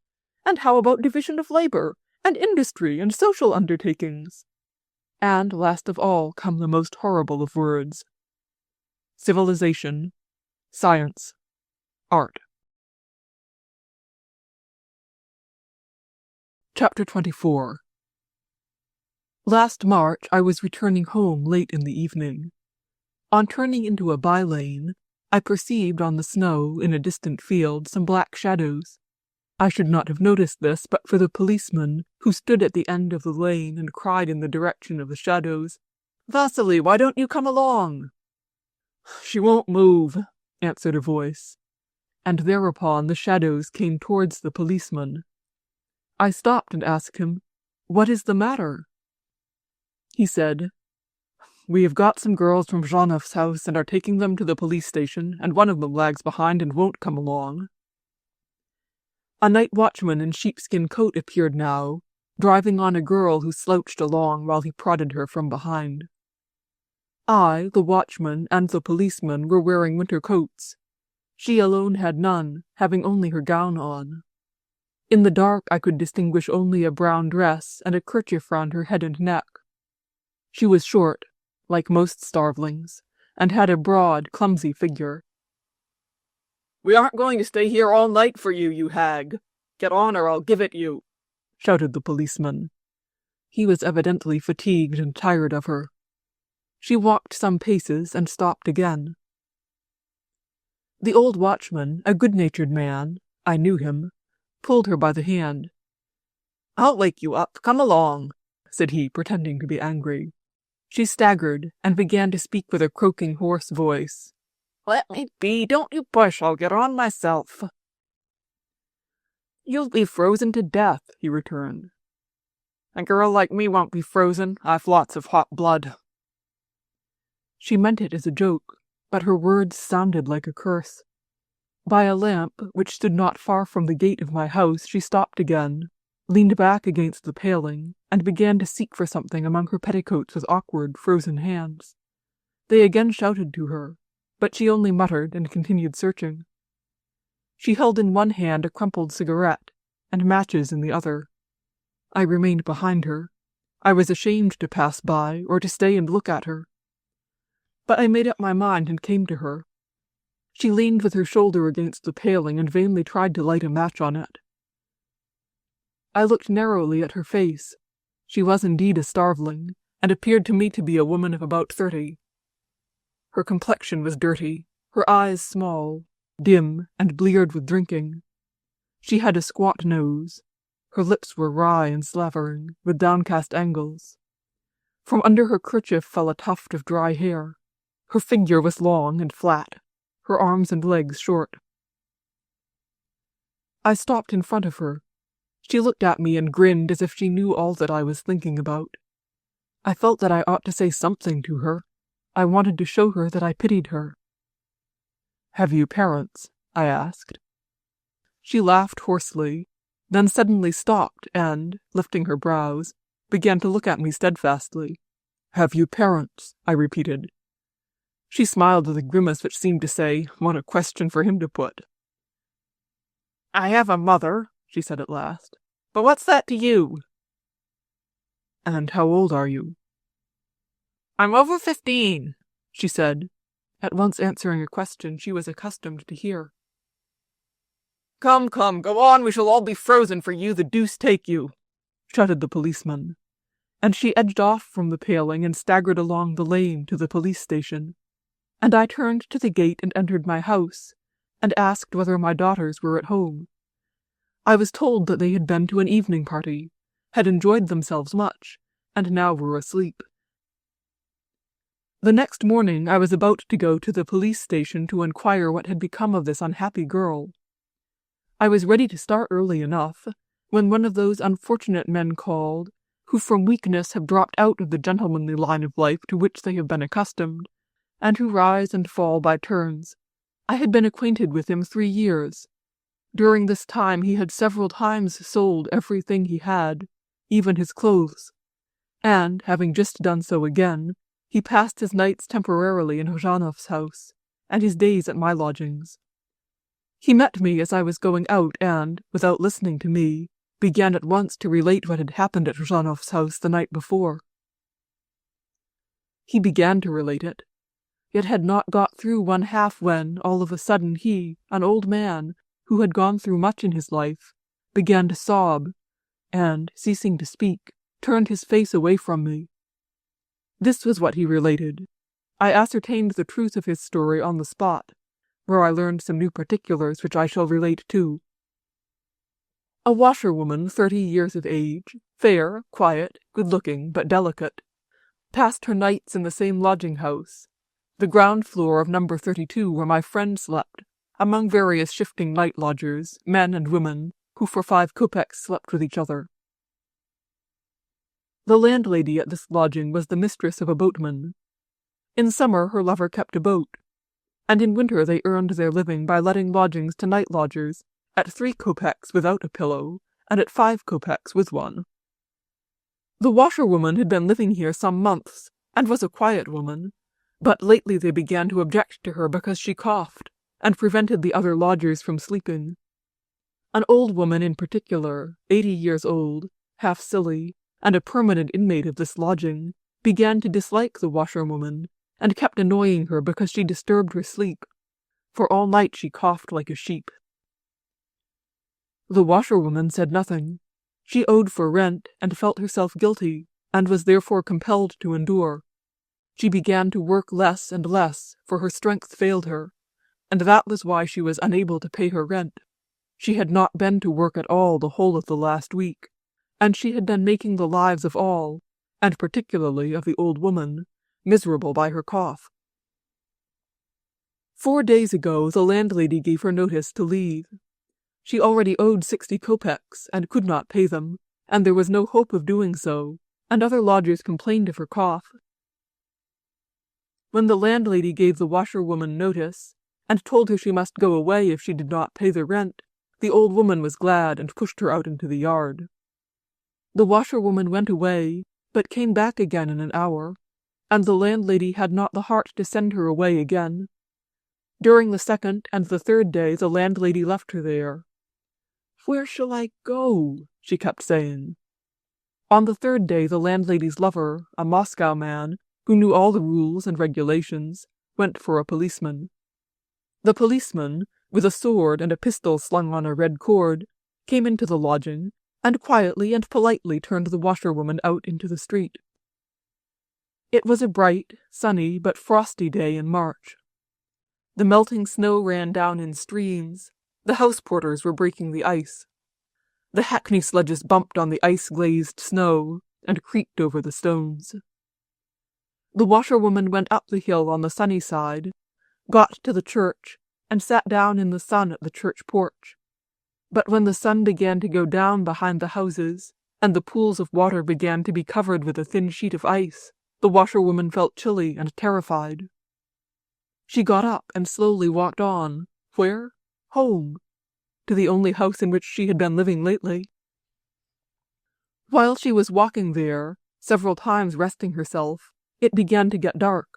And how about division of labor, and industry, and social undertakings? And last of all come the most horrible of words: civilization, science, art. Chapter 24. Last March I was returning home late in the evening. On turning into a by-lane, I perceived on the snow in a distant field some black shadows. I should not have noticed this but for the policeman, who stood at the end of the lane and cried in the direction of the shadows, "Vasily, why don't you come along?" "She won't move," answered a voice, and thereupon the shadows came towards the policeman. I stopped and asked him, "What is the matter?" He said, "We have got some girls from Zhanov's house and are taking them to the police station, and one of them lags behind and won't come along." A night watchman in sheepskin coat appeared now, driving on a girl who slouched along while he prodded her from behind. I, the watchman, and the policeman were wearing winter coats. She alone had none, having only her gown on. In the dark I could distinguish only a brown dress and a kerchief round her head and neck. She was short, like most starvelings, and had a broad, clumsy figure. "We aren't going to stay here all night for you, you hag. Get on or I'll give it you," shouted the policeman. He was evidently fatigued and tired of her. She walked some paces and stopped again. The old watchman, a good-natured man, I knew him, pulled her by the hand. "I'll wake you up. Come along," said he, pretending to be angry. She staggered and began to speak with a croaking, hoarse voice. "Let me be. Don't you push. I'll get on myself." "You'll be frozen to death," he returned. "A girl like me won't be frozen. I've lots of hot blood." She meant it as a joke, but her words sounded like a curse. By a lamp, which stood not far from the gate of my house, she stopped again, leaned back against the paling, and began to seek for something among her petticoats with awkward, frozen hands. They again shouted to her, but she only muttered and continued searching. She held in one hand a crumpled cigarette, and matches in the other. I remained behind her. I was ashamed to pass by, or to stay and look at her. But I made up my mind and came to her. She leaned with her shoulder against the paling and vainly tried to light a match on it. I looked narrowly at her face. She was indeed a starveling, and appeared to me to be a woman of about 30. Her complexion was dirty, her eyes small, dim, and bleared with drinking. She had a squat nose. Her lips were wry and slavering, with downcast angles. From under her kerchief fell a tuft of dry hair. Her figure was long and flat, her arms and legs short. I stopped in front of her. She looked at me and grinned as if she knew all that I was thinking about. I felt that I ought to say something to her. I wanted to show her that I pitied her. "Have you parents?" I asked. She laughed hoarsely, then suddenly stopped and, lifting her brows, began to look at me steadfastly. "Have you parents?" I repeated. She smiled with a grimace which seemed to say, "What a question for him to put." "I have a mother," she said at last. "But what's that to you?" "And how old are you?" "I'm over 15, she said, at once answering a question she was accustomed to hear. "Come, go on, we shall all be frozen for you, the deuce take you," shouted the policeman, and she edged off from the paling and staggered along the lane to the police station, and I turned to the gate and entered my house, and asked whether my daughters were at home. I was told that they had been to an evening party, had enjoyed themselves much, and now were asleep. The next morning I was about to go to the police station to inquire what had become of this unhappy girl. I was ready to start early enough, when one of those unfortunate men called, who from weakness have dropped out of the gentlemanly line of life to which they have been accustomed, and who rise and fall by turns. I had been acquainted with him 3 years. During this time he had several times sold everything he had, even his clothes, and, having just done so again, he passed his nights temporarily in Hojanov's house, and his days at my lodgings. He met me as I was going out and, without listening to me, began at once to relate what had happened at Hojanov's house the night before. He began to relate it, yet had not got through one half when, all of a sudden, he, an old man, who had gone through much in his life, began to sob, and, ceasing to speak, turned his face away from me. This was what he related. I ascertained the truth of his story on the spot, where I learned some new particulars which I shall relate too. A washerwoman 30 years of age, fair, quiet, good-looking, but delicate, passed her nights in the same lodging-house, the ground floor of number 32 where my friend slept, among various shifting night lodgers, men and women, who for 5 kopecks slept with each other. The landlady at this lodging was the mistress of a boatman. In summer her lover kept a boat, and in winter they earned their living by letting lodgings to night lodgers at 3 kopecks without a pillow, and at 5 kopecks with one. The washerwoman had been living here some months, and was a quiet woman, but lately they began to object to her because she coughed, and prevented the other lodgers from sleeping. An old woman in particular, 80 years old, half silly, and a permanent inmate of this lodging, began to dislike the washerwoman, and kept annoying her because she disturbed her sleep, for all night she coughed like a sheep. The washerwoman said nothing. She owed for rent, and felt herself guilty, and was therefore compelled to endure. She began to work less and less, for her strength failed her, and that was why she was unable to pay her rent. She had not been to work at all the whole of the last week, and she had been making the lives of all, and particularly of the old woman, miserable by her cough. 4 days ago the landlady gave her notice to leave. She already owed 60 kopecks, and could not pay them, and there was no hope of doing so, and other lodgers complained of her cough. When the landlady gave the washerwoman notice, and told her she must go away if she did not pay the rent, the old woman was glad and pushed her out into the yard. The washerwoman went away, but came back again in an hour, and the landlady had not the heart to send her away again. During the 2nd and the 3rd day the landlady left her there. "Where shall I go?" she kept saying. On the 3rd day the landlady's lover, a Moscow man, who knew all the rules and regulations, went for a policeman. The policeman, with a sword and a pistol slung on a red cord, came into the lodging and quietly and politely turned the washerwoman out into the street. It was a bright, sunny, but frosty day in March. The melting snow ran down in streams. The house porters were breaking the ice. The hackney sledges bumped on the ice-glazed snow and creaked over the stones. The washerwoman went up the hill on the sunny side, got to the church, and sat down in the sun at the church porch. But when the sun began to go down behind the houses, and the pools of water began to be covered with a thin sheet of ice, the washerwoman felt chilly and terrified. She got up and slowly walked on. Where? Home. To the only house in which she had been living lately. While she was walking there, several times resting herself, it began to get dark.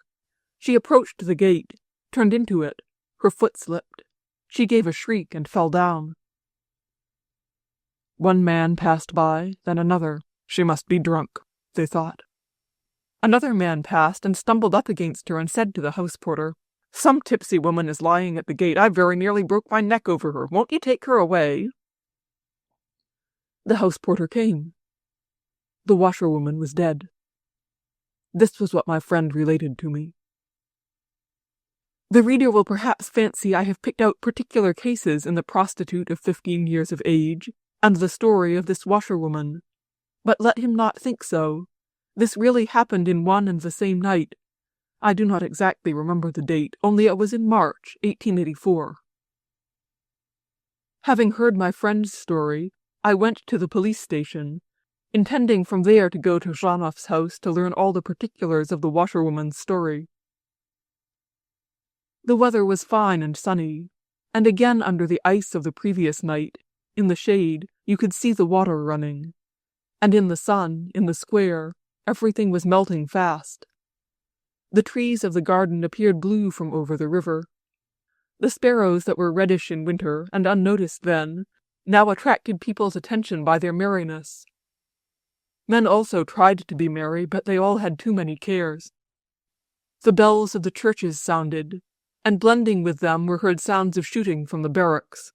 She approached the gate, turned into it. Her foot slipped. She gave a shriek and fell down. One man passed by, then another. She must be drunk, they thought. Another man passed and stumbled up against her and said to the house porter, "Some tipsy woman is lying at the gate. I very nearly broke my neck over her. Won't you take her away?" The house porter came. The washerwoman was dead. This was what my friend related to me. The reader will perhaps fancy I have picked out particular cases in the prostitute of 15 years of age and the story of this washerwoman, but let him not think so. This really happened in one and the same night. I do not exactly remember the date, only it was in March, 1884. Having heard my friend's story, I went to the police station, intending from there to go to Zhanov's house to learn all the particulars of the washerwoman's story. The weather was fine and sunny, and again under the ice of the previous night, in the shade, you could see the water running, and in the sun, in the square, everything was melting fast. The trees of the garden appeared blue from over the river. The sparrows that were reddish in winter and unnoticed then, now attracted people's attention by their merriness. Men also tried to be merry, but they all had too many cares. The bells of the churches sounded, and blending with them were heard sounds of shooting from the barracks,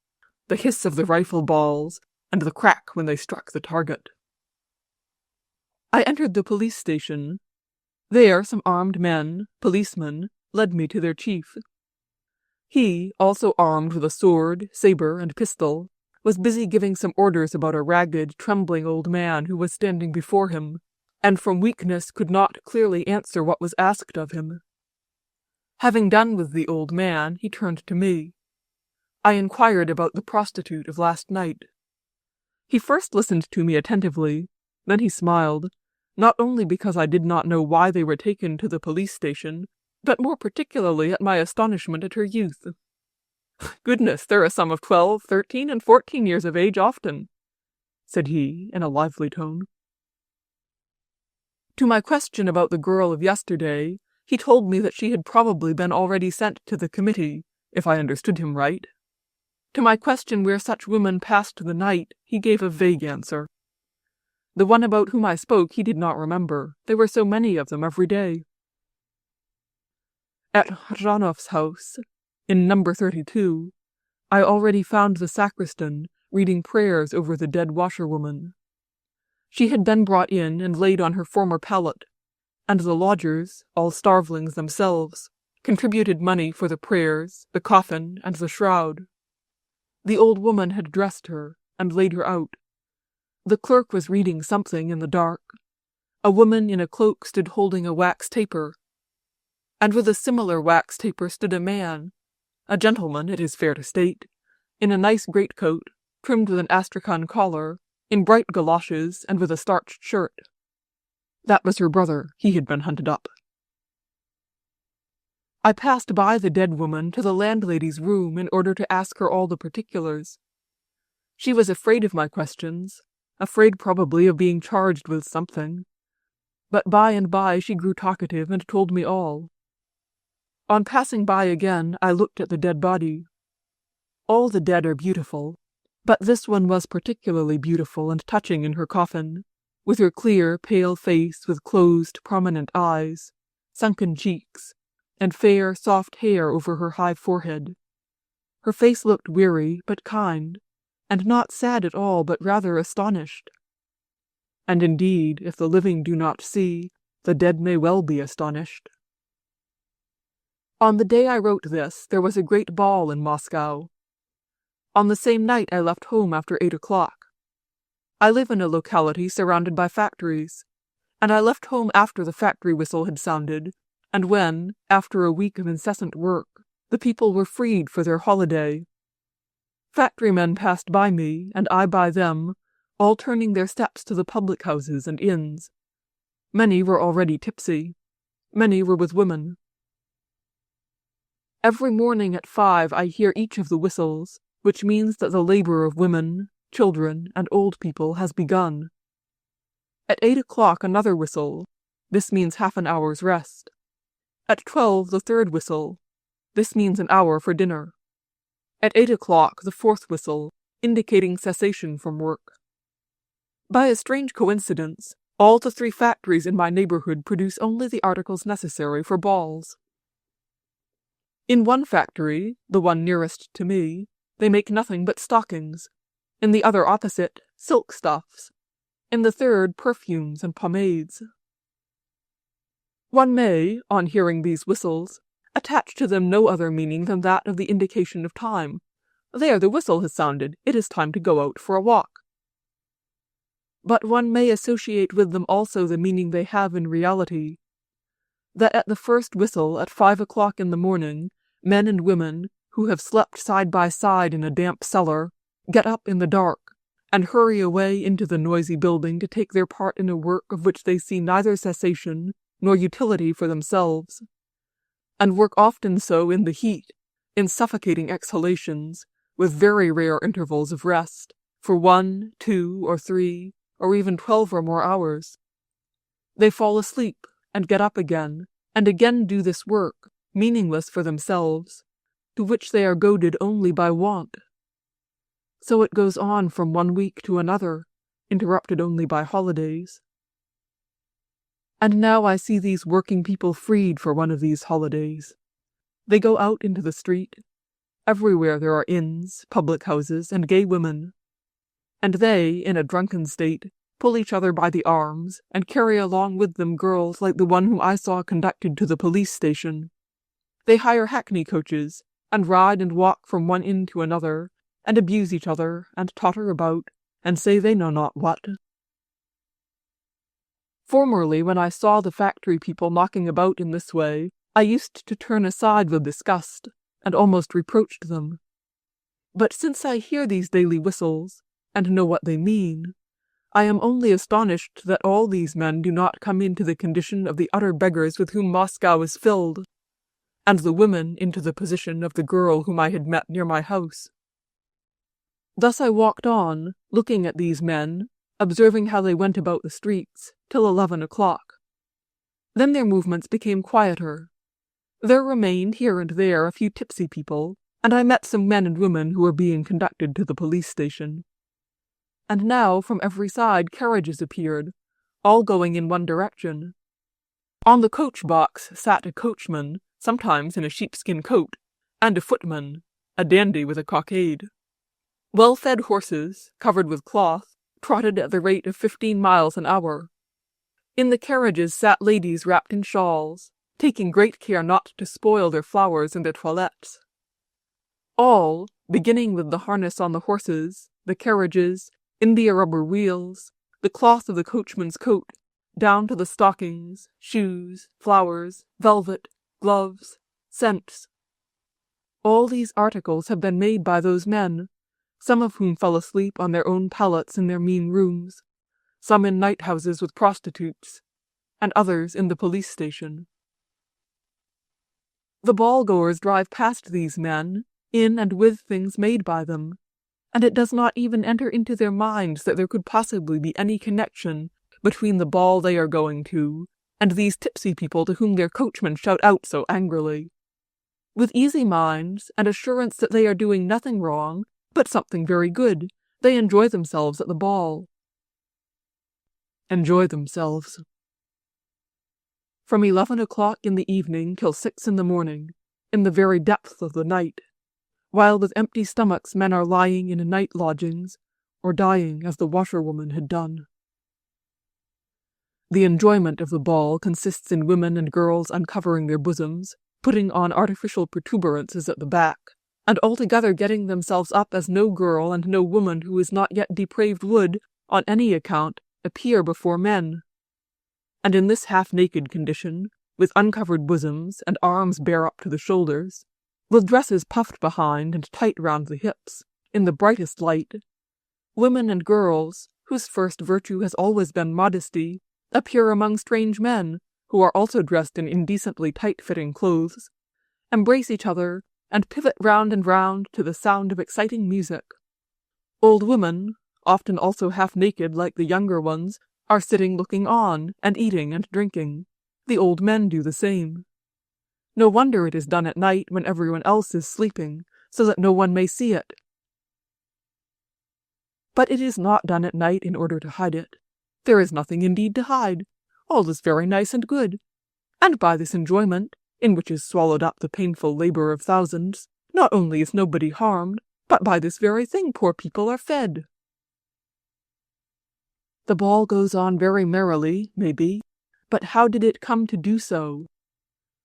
the hiss of the rifle balls, and the crack when they struck the target. I entered the police station. There some armed men, policemen, led me to their chief. He, also armed with a sword, saber, and pistol, was busy giving some orders about a ragged, trembling old man who was standing before him, and from weakness could not clearly answer what was asked of him. Having done with the old man, he turned to me. I inquired about the prostitute of last night. He first listened to me attentively, then he smiled, not only because I did not know why they were taken to the police station, but more particularly at my astonishment at her youth. "Goodness, there are some of 12, 13, and 14 years of age often," said he in a lively tone. To my question about the girl of yesterday, he told me that she had probably been already sent to the committee, if I understood him right. To my question where such women passed the night, he gave a vague answer. The one about whom I spoke he did not remember. There were so many of them every day. At Zhanov's house, in number 32, I already found the sacristan reading prayers over the dead washerwoman. She had been brought in and laid on her former pallet, and the lodgers, all starvelings themselves, contributed money for the prayers, the coffin, and the shroud. The old woman had dressed her and laid her out. The clerk was reading something in the dark. A woman in a cloak stood holding a wax taper, and with a similar wax taper stood a man, a gentleman, it is fair to state, in a nice greatcoat, trimmed with an astrakhan collar, in bright galoshes, and with a starched shirt. That was her brother. He had been hunted up. I passed by the dead woman to the landlady's room in order to ask her all the particulars. She was afraid of my questions, afraid probably of being charged with something. But by and by she grew talkative and told me all. On passing by again, I looked at the dead body. All the dead are beautiful, but this one was particularly beautiful and touching in her coffin, with her clear, pale face with closed, prominent eyes, sunken cheeks, and fair, soft hair over her high forehead. Her face looked weary but kind, and not sad at all, but rather astonished. And indeed, if the living do not see, the dead may well be astonished. On the day I wrote this, there was a great ball in Moscow. On the same night I left home after 8 o'clock. I live in a locality surrounded by factories, and I left home after the factory whistle had sounded, and when, after a week of incessant work, the people were freed for their holiday. Factorymen passed by me, and I by them, all turning their steps to the public houses and inns. Many were already tipsy. Many were with women. Every morning at 5 I hear each of the whistles, which means that the labor of women, children, and old people has begun. At 8 o'clock another whistle. This means half an hour's rest. At 12 the third whistle. This means an hour for dinner. At 8 o'clock the fourth whistle, indicating cessation from work. By a strange coincidence, all the 3 factories in my neighborhood produce only the articles necessary for balls. In one factory, the one nearest to me, they make nothing but stockings. In the other opposite, silk stuffs. In the third, perfumes and pomades. One may, on hearing these whistles, attach to them no other meaning than that of the indication of time. There, the whistle has sounded, it is time to go out for a walk. But one may associate with them also the meaning they have in reality, that at the first whistle at 5 o'clock in the morning, men and women, who have slept side by side in a damp cellar, get up in the dark, and hurry away into the noisy building to take their part in a work of which they see neither cessation nor utility for themselves, and work often so in the heat, in suffocating exhalations, with very rare intervals of rest, for 1, 2, or 3, or even 12 or more hours. They fall asleep, and get up again, and again do this work, meaningless for themselves, to which they are goaded only by want. So it goes on from 1 week to another, interrupted only by holidays. And now I see these working people freed for one of these holidays. They go out into the street. Everywhere there are inns, public houses, and gay women. And they, in a drunken state, pull each other by the arms, and carry along with them girls like the one whom I saw conducted to the police station. They hire hackney coaches, and ride and walk from one inn to another, and abuse each other, and totter about, and say they know not what. Formerly, when I saw the factory people knocking about in this way, I used to turn aside with disgust, and almost reproached them. But since I hear these daily whistles, and know what they mean, I am only astonished that all these men do not come into the condition of the utter beggars with whom Moscow is filled, and the women into the position of the girl whom I had met near my house. Thus I walked on, looking at these men, observing how they went about the streets, till 11 o'clock. Then their movements became quieter. There remained here and there a few tipsy people, and I met some men and women who were being conducted to the police station. And now from every side carriages appeared, all going in one direction. On the coach box sat a coachman, sometimes in a sheepskin coat, and a footman, a dandy with a cockade. Well-fed horses, covered with cloth, trotted at the rate of 15 miles an hour. In the carriages sat ladies wrapped in shawls, taking great care not to spoil their flowers and their toilettes. All, beginning with the harness on the horses, the carriages, india rubber wheels, the cloth of the coachman's coat, down to the stockings, shoes, flowers, velvet, gloves, scents. All these articles have been made by those men, some of whom fell asleep on their own pallets in their mean rooms, some in night houses with prostitutes, and others in the police station. The ball-goers drive past these men, in and with things made by them, and it does not even enter into their minds that there could possibly be any connection between the ball they are going to and these tipsy people to whom their coachmen shout out so angrily. With easy minds, and assurance that they are doing nothing wrong, but something very good, they enjoy themselves at the ball. Enjoy themselves. From 11 o'clock in the evening till 6 in the morning, in the very depth of the night, while with empty stomachs men are lying in night lodgings, or dying as the washerwoman had done. The enjoyment of the ball consists in women and girls uncovering their bosoms, putting on artificial protuberances at the back, and altogether getting themselves up as no girl and no woman who is not yet depraved would, on any account, appear before men. And in this half-naked condition, with uncovered bosoms and arms bare up to the shoulders, with dresses puffed behind and tight round the hips, in the brightest light, women and girls, whose first virtue has always been modesty, appear among strange men, who are also dressed in indecently tight-fitting clothes, embrace each other, and pivot round and round to the sound of exciting music. Old women, often also half-naked like the younger ones, are sitting looking on, and eating and drinking. The old men do the same. No wonder it is done at night when everyone else is sleeping, so that no one may see it. But it is not done at night in order to hide it. There is nothing indeed to hide. All is very nice and good. And by this enjoyment, in which is swallowed up the painful labor of thousands, not only is nobody harmed, but by this very thing poor people are fed. The ball goes on very merrily, maybe, but how did it come to do so?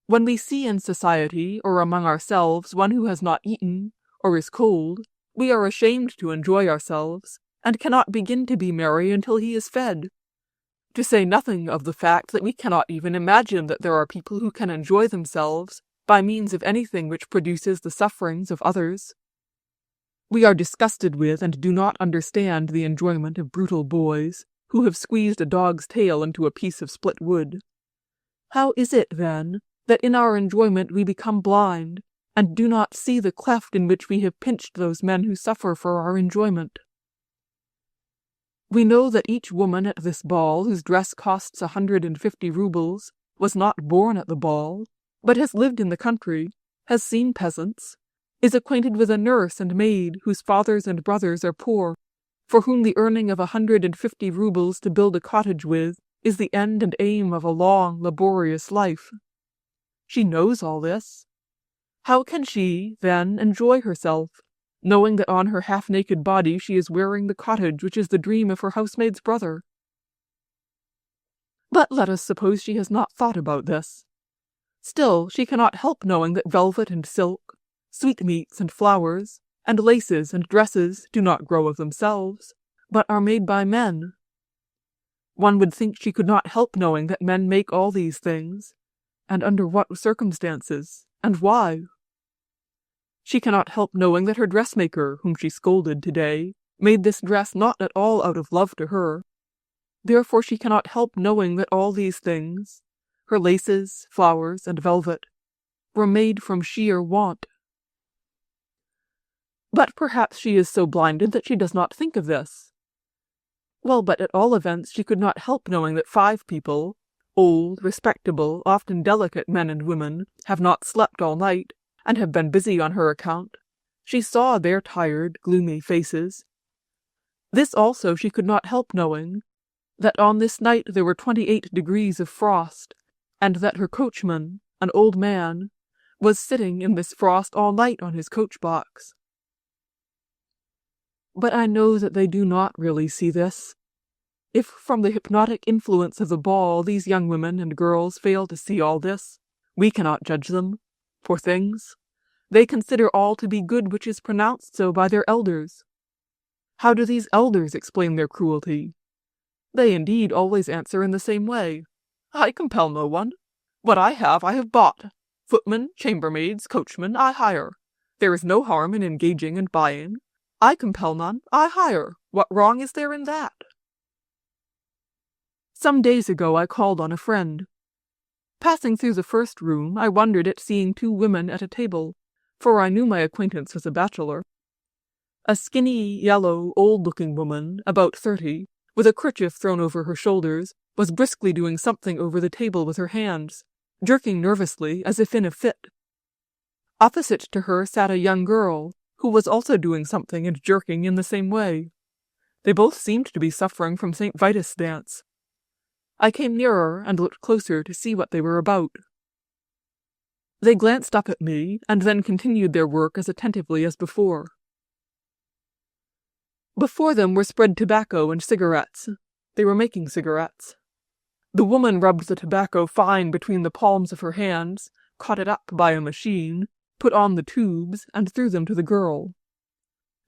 When we see in society or among ourselves one who has not eaten, or is cold, we are ashamed to enjoy ourselves, and cannot begin to be merry until he is fed. To say nothing of the fact that we cannot even imagine that there are people who can enjoy themselves by means of anything which produces the sufferings of others. We are disgusted with and do not understand the enjoyment of brutal boys who have squeezed a dog's tail into a piece of split wood. How is it, then, that in our enjoyment we become blind, and do not see the cleft in which we have pinched those men who suffer for our enjoyment? We know that each woman at this ball, whose dress costs 150 roubles, was not born at the ball, but has lived in the country, has seen peasants, is acquainted with a nurse and maid whose fathers and brothers are poor, for whom the earning of 150 roubles to build a cottage with is the end and aim of a long, laborious life. She knows all this. How can she, then, enjoy herself, knowing that on her half-naked body she is wearing the cottage which is the dream of her housemaid's brother? But let us suppose she has not thought about this. Still, she cannot help knowing that velvet and silk, sweetmeats and flowers, and laces and dresses do not grow of themselves, but are made by men. One would think she could not help knowing that men make all these things, and under what circumstances, and why. She cannot help knowing that her dressmaker, whom she scolded today, made this dress not at all out of love to her. Therefore she cannot help knowing that all these things, her laces, flowers, and velvet, were made from sheer want. But perhaps she is so blinded that she does not think of this. Well, but at all events she could not help knowing that 5 people, old, respectable, often delicate men and women, have not slept all night, and have been busy on her account. She saw their tired, gloomy faces. This also she could not help knowing, that on this night there were 28 degrees of frost, and that her coachman, an old man, was sitting in this frost all night on his coach-box. But I know that they do not really see this. If from the hypnotic influence of the ball these young women and girls fail to see all this, we cannot judge them. Poor things! They consider all to be good which is pronounced so by their elders. How do these elders explain their cruelty? They indeed always answer in the same way. I compel no one. What I have bought. Footmen, chambermaids, coachmen, I hire. There is no harm in engaging and buying. I compel none, I hire. What wrong is there in that? Some days ago I called on a friend. Passing through the first room, I wondered at seeing 2 women at a table, for I knew my acquaintance was a bachelor. A skinny, yellow, old-looking woman, about 30, with a kerchief thrown over her shoulders, was briskly doing something over the table with her hands, jerking nervously as if in a fit. Opposite to her sat a young girl, who was also doing something and jerking in the same way. They both seemed to be suffering from St. Vitus' dance. I came nearer and looked closer to see what they were about. They glanced up at me and then continued their work as attentively as before. Before them were spread tobacco and cigarettes. They were making cigarettes. The woman rubbed the tobacco fine between the palms of her hands, caught it up by a machine, put on the tubes, and threw them to the girl.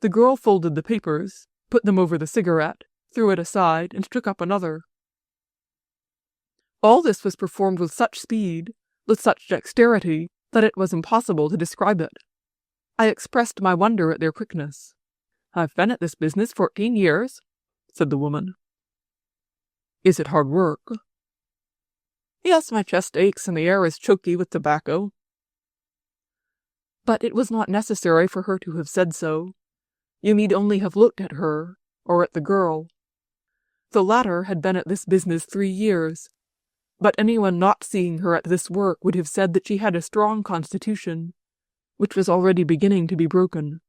The girl folded the papers, put them over the cigarette, threw it aside, and took up another. All this was performed with such speed, with such dexterity, that it was impossible to describe it. I expressed my wonder at their quickness. "I've been at this business 14 years, said the woman. "Is it hard work?" "Yes, my chest aches and the air is choky with tobacco." But it was not necessary for her to have said so. You need only have looked at her, or at the girl. The latter had been at this business 3 years, but anyone not seeing her at this work would have said that she had a strong constitution, which was already beginning to be broken.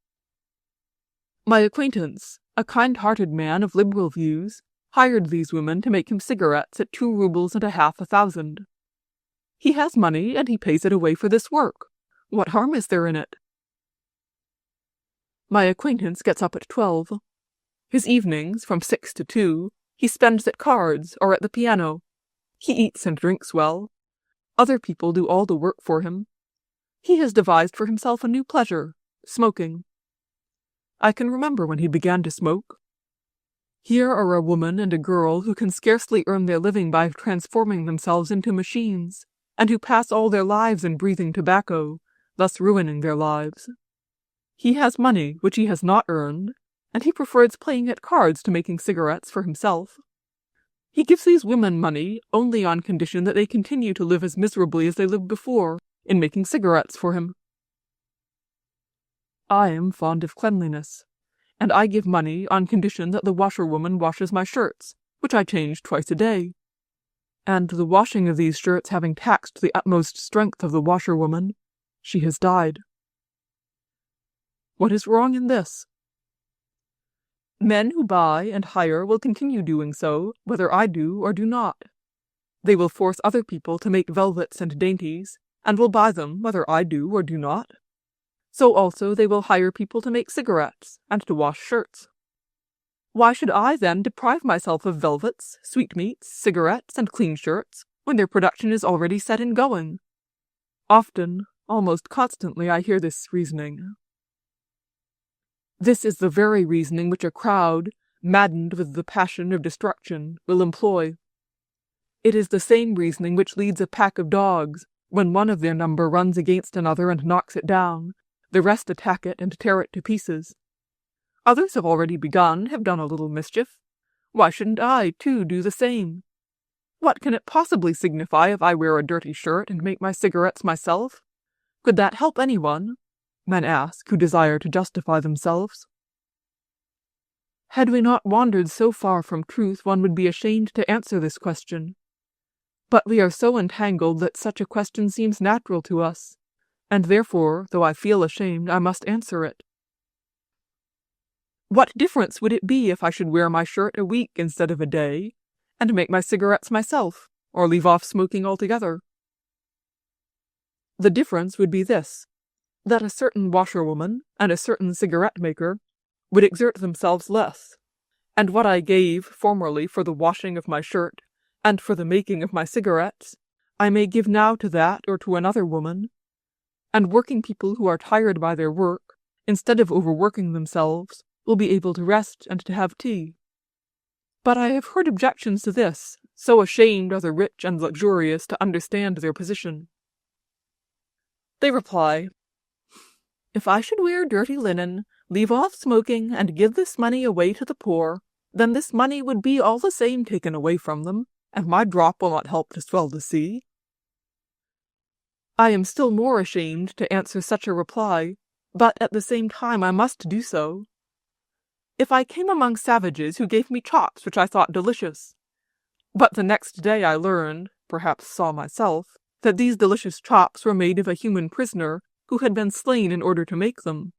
My acquaintance, a kind-hearted man of liberal views, hired these women to make him cigarettes at 2 rubles and a half a thousand. He has money, and he pays it away for this work. What harm is there in it? My acquaintance gets up at 12. His evenings, from 6 to 2, he spends at cards or at the piano. He eats and drinks well. Other people do all the work for him. He has devised for himself a new pleasure, smoking. I can remember when he began to smoke. Here are a woman and a girl who can scarcely earn their living by transforming themselves into machines, and who pass all their lives in breathing tobacco, thus ruining their lives. He has money which he has not earned, and he prefers playing at cards to making cigarettes for himself. He gives these women money only on condition that they continue to live as miserably as they lived before, in making cigarettes for him. I am fond of cleanliness, and I give money on condition that the washerwoman washes my shirts, which I change twice a day. And the washing of these shirts having taxed the utmost strength of the washerwoman, she has died. What is wrong in this? Men who buy and hire will continue doing so, whether I do or do not. They will force other people to make velvets and dainties, and will buy them whether I do or do not. So also they will hire people to make cigarettes and to wash shirts. Why should I then deprive myself of velvets, sweetmeats, cigarettes, and clean shirts, when their production is already set in going? Often, almost constantly, I hear this reasoning. This is the very reasoning which a crowd, maddened with the passion of destruction, will employ. It is the same reasoning which leads a pack of dogs, when one of their number runs against another and knocks it down. The rest attack it and tear it to pieces. Others have already begun, have done a little mischief. Why shouldn't I, too, do the same? What can it possibly signify if I wear a dirty shirt and make my cigarettes myself? Could that help anyone? Men ask, who desire to justify themselves. Had we not wandered so far from truth, one would be ashamed to answer this question. But we are so entangled that such a question seems natural to us, and therefore, though I feel ashamed, I must answer it. What difference would it be if I should wear my shirt a week instead of a day, and make my cigarettes myself, or leave off smoking altogether? The difference would be this, that a certain washerwoman and a certain cigarette-maker would exert themselves less, and what I gave formerly for the washing of my shirt and for the making of my cigarettes, I may give now to that or to another woman, and working people who are tired by their work, instead of overworking themselves, will be able to rest and to have tea. But I have heard objections to this, so ashamed are the rich and luxurious to understand their position. They reply, "If I should wear dirty linen, leave off smoking, and give this money away to the poor, then this money would be all the same taken away from them, and my drop will not help to swell the sea." I am still more ashamed to answer such a reply, but at the same time I must do so. If I came among savages who gave me chops which I thought delicious, but the next day I learned, perhaps saw myself, that these delicious chops were made of a human prisoner who had been slain in order to make them,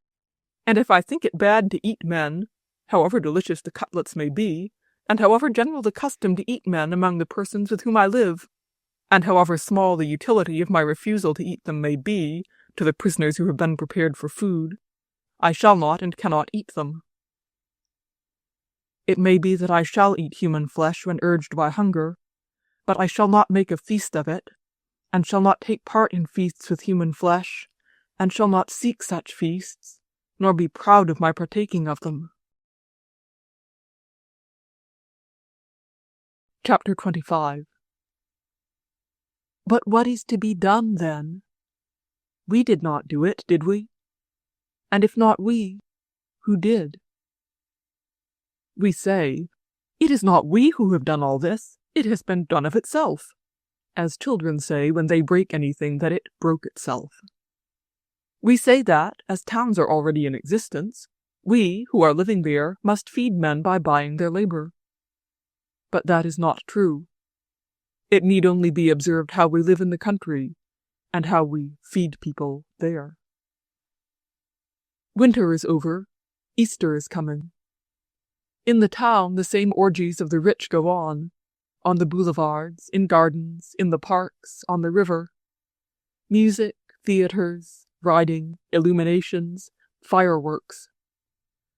and if I think it bad to eat men, however delicious the cutlets may be, and however general the custom to eat men among the persons with whom I live, and however small the utility of my refusal to eat them may be to the prisoners who have been prepared for food, I shall not and cannot eat them. It may be that I shall eat human flesh when urged by hunger, but I shall not make a feast of it, and shall not take part in feasts with human flesh, and shall not seek such feasts, nor be proud of my partaking of them. Chapter 25. But what is to be done, then? We did not do it, did we? And if not we, who did? We say, "It is not we who have done all this, it has been done of itself," as children say when they break anything that it broke itself. We say that, as towns are already in existence, we, who are living there, must feed men by buying their labor. But that is not true. It need only be observed how we live in the country, and how we feed people there. Winter is over, Easter is coming. In the town, the same orgies of the rich go on the boulevards, in gardens, in the parks, on the river. Music, theaters, riding, illuminations, fireworks.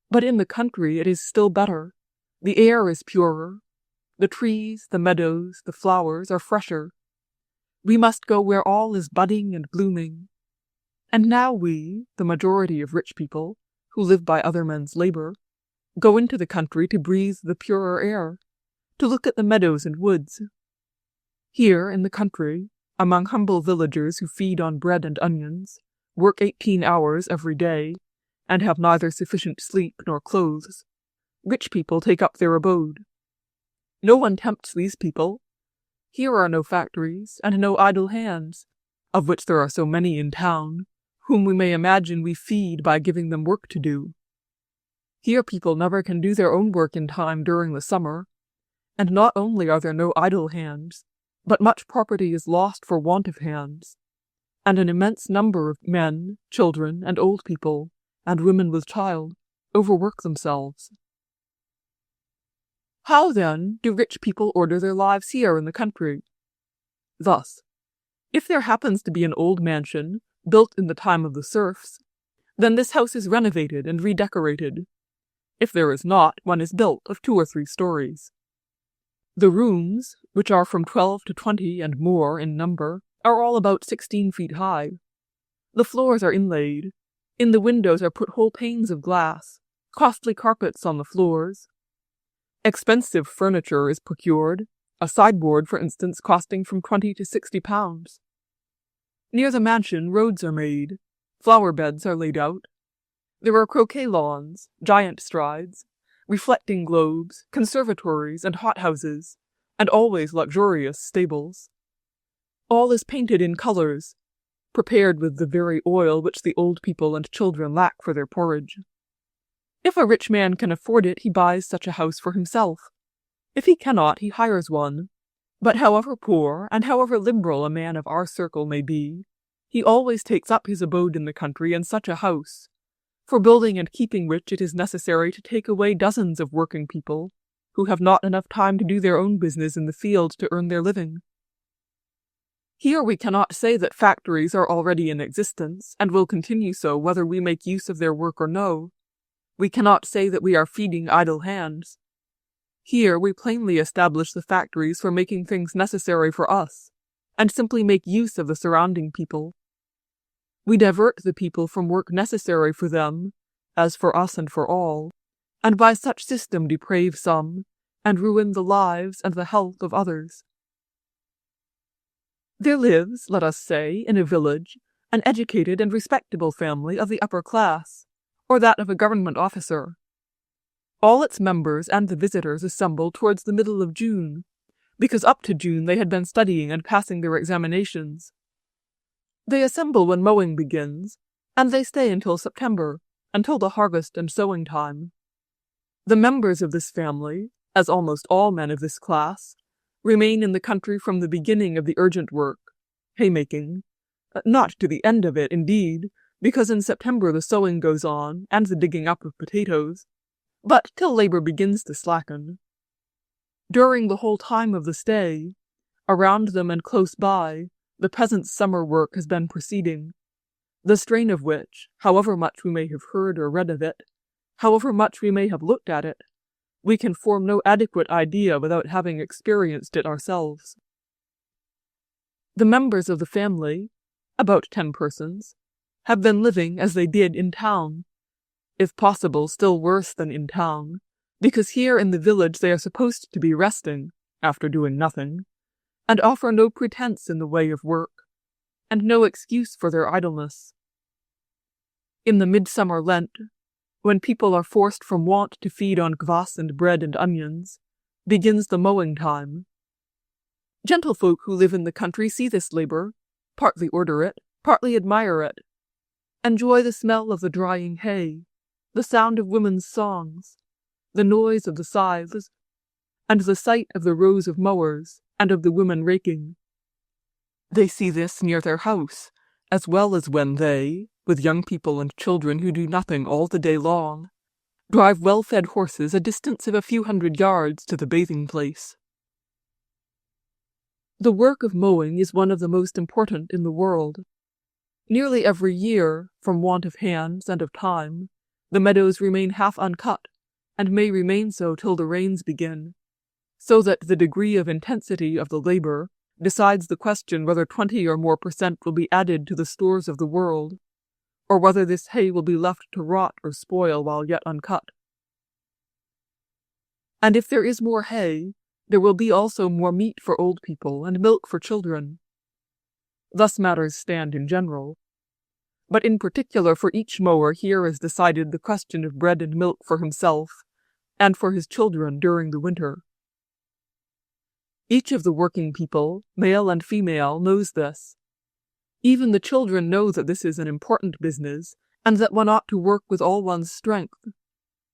But in the country it is still better. The air is purer. The trees, the meadows, the flowers are fresher. We must go where all is budding and blooming. And now we, the majority of rich people, who live by other men's labor, go into the country to breathe the purer air, to look at the meadows and woods. Here, in the country, among humble villagers who feed on bread and onions, work 18 hours every day, and have neither sufficient sleep nor clothes, rich people take up their abode. No one tempts these people. Here are no factories, and no idle hands, of which there are so many in town, whom we may imagine we feed by giving them work to do. Here people never can do their own work in time during the summer, and not only are there no idle hands, but much property is lost for want of hands, and an immense number of men, children, and old people, and women with child, overwork themselves. How, then, do rich people order their lives here in the country? Thus, if there happens to be an old mansion, built in the time of the serfs, then this house is renovated and redecorated. If there is not, one is built of 2 or 3 stories. The rooms, which are from 12 to 20 and more in number, are all about 16 feet high. The floors are inlaid. In the windows are put whole panes of glass, costly carpets on the floors. Expensive furniture is procured, a sideboard, for instance, costing from 20 to 60 pounds. Near the mansion, roads are made, flower beds are laid out. There are croquet lawns, giant strides, reflecting globes, conservatories, and hothouses, and always luxurious stables. All is painted in colors, prepared with the very oil which the old people and children lack for their porridge. If a rich man can afford it, he buys such a house for himself. If he cannot, he hires one. But however poor and however liberal a man of our circle may be, he always takes up his abode in the country in such a house, for building and keeping which it is necessary to take away dozens of working people, who have not enough time to do their own business in the field to earn their living. Here we cannot say that factories are already in existence, and will continue so whether we make use of their work or no. We cannot say that we are feeding idle hands. Here we plainly establish the factories for making things necessary for us, and simply make use of the surrounding people. We divert the people from work necessary for them, as for us and for all, and by such system deprave some, and ruin the lives and the health of others. There lives, let us say, in a village, an educated and respectable family of the upper class, or that of a government officer. All its members and the visitors assemble towards the middle of June, because up to June they had been studying and passing their examinations. They assemble when mowing begins, and they stay until September, until the harvest and sowing time. The members of this family, as almost all men of this class, remain in the country from the beginning of the urgent work, haymaking, not to the end of it, indeed, because in September the sowing goes on, and the digging up of potatoes, but till labor begins to slacken. During the whole time of the stay, Around them and close by, the peasants' summer work has been proceeding, the strain of which, however much we may have heard or read of it, however much we may have looked at it, we can form no adequate idea without having experienced it ourselves. The members of the family, about 10 persons, have been living as they did in town, if possible still worse than in town, because here in the village they are supposed to be resting, after doing nothing, and offer no pretense in the way of work, and no excuse for their idleness. In the midsummer Lent, when people are forced from want to feed on kvass and bread and onions, begins the mowing time. Gentlefolk who live in the country see this labor, partly order it, partly admire it, enjoy the smell of the drying hay, the sound of women's songs, the noise of the scythes, and the sight of the rows of mowers and of the women raking. They see this near their house, as well as when they, with young people and children who do nothing all the day long, drive well-fed horses a distance of a few 100 yards to the bathing place. The work of mowing is one of the most important in the world. Nearly every year, from want of hands and of time, the meadows remain half uncut, and may remain so till the rains begin, so that the degree of intensity of the labor decides the question whether 20 or more % will be added to the stores of the world, or whether this hay will be left to rot or spoil while yet uncut. And if there is more hay, there will be also more meat for old people and milk for children. Thus matters stand in general. But in particular for each mower here is decided the question of bread and milk for himself and for his children during the winter. Each of the working people, male and female, knows this. Even the children know that this is an important business, and that one ought to work with all one's strength,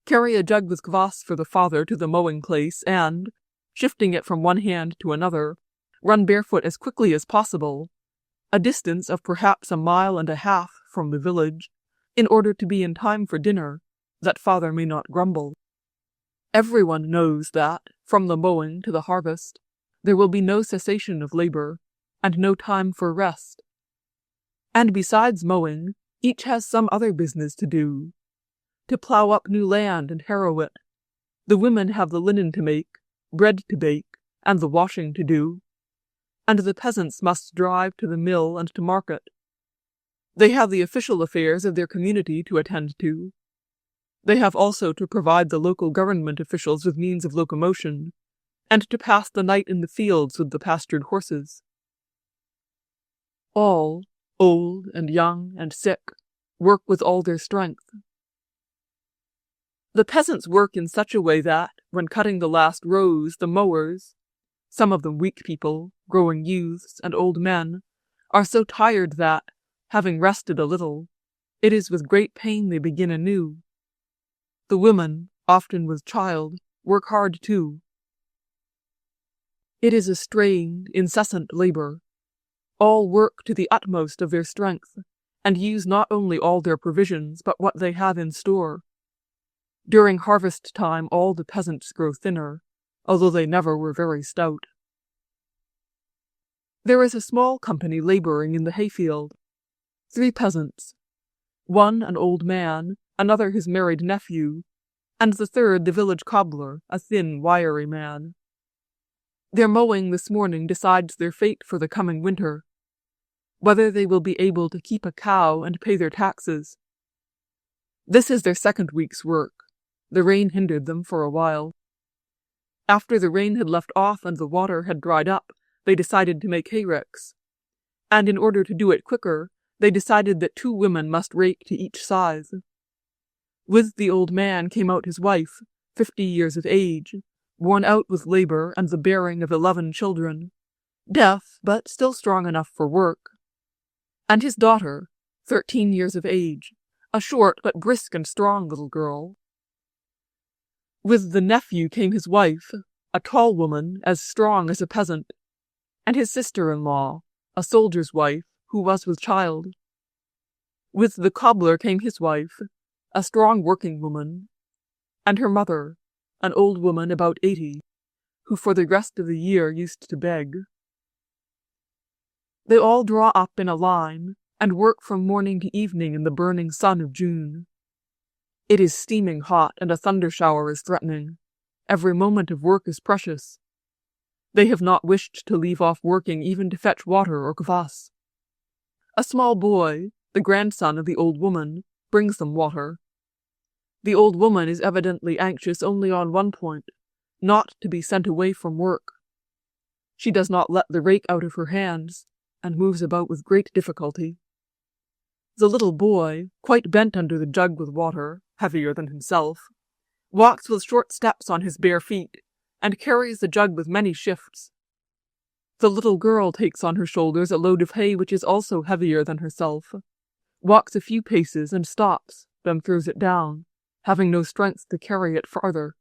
carry a jug with kvass for the father to the mowing place, and, shifting it from one hand to another, run barefoot as quickly as possible, a distance of perhaps 1.5 miles from the village, in order to be in time for dinner, that father may not grumble. Everyone knows that, from the mowing to the harvest, there will be no cessation of labor, and no time for rest. And besides mowing, each has some other business to do. To plough up new land and harrow it. The women have the linen to make, bread to bake, and the washing to do. And the peasants must drive to the mill and to market. They have the official affairs of their community to attend to. They have also to provide the local government officials with means of locomotion, and to pass the night in the fields with the pastured horses. All, old and young and sick, work with all their strength. The peasants work in such a way that, when cutting the last rows, the mowers, some of them weak people, growing youths, and old men, are so tired that, having rested a little, it is with great pain they begin anew. The women, often with child, work hard too. It is a strained, incessant labor. All work to the utmost of their strength, and use not only all their provisions, but what they have in store. During harvest time all the peasants grow thinner, although they never were very stout. There is a small company laboring in the hayfield. 3 peasants. One an old man, another his married nephew, and the third the village cobbler, a thin, wiry man. Their mowing this morning decides their fate for the coming winter, whether they will be able to keep a cow and pay their taxes. This is their 2nd week's work. The rain hindered them for a while. After the rain had left off and the water had dried up, they decided to make hayricks. And in order to do it quicker, they decided that 2 women must rake to each scythe. With the old man came out his wife, 50 years of age, worn out with labor and the bearing of 11 children, deaf but still strong enough for work, and his daughter, 13 years of age, a short but brisk and strong little girl. With the nephew came his wife, a tall woman as strong as a peasant, and his sister-in-law, a soldier's wife, who was with child. With the cobbler came his wife, a strong working woman, and her mother, an old woman about 80, who for the rest of the year used to beg. They all draw up in a line and work from morning to evening in the burning sun of June. It is steaming hot and a thunder shower is threatening. Every moment of work is precious. They have not wished to leave off working even to fetch water or kvass. A small boy, the grandson of the old woman, brings them water. The old woman is evidently anxious only on one point, not to be sent away from work. She does not let the rake out of her hands, and moves about with great difficulty. The little boy, quite bent under the jug with water, heavier than himself, walks with short steps on his bare feet, and carries the jug with many shifts. The little girl takes on her shoulders a load of hay which is also heavier than herself, walks a few paces and stops, then throws it down, having no strength to carry it farther.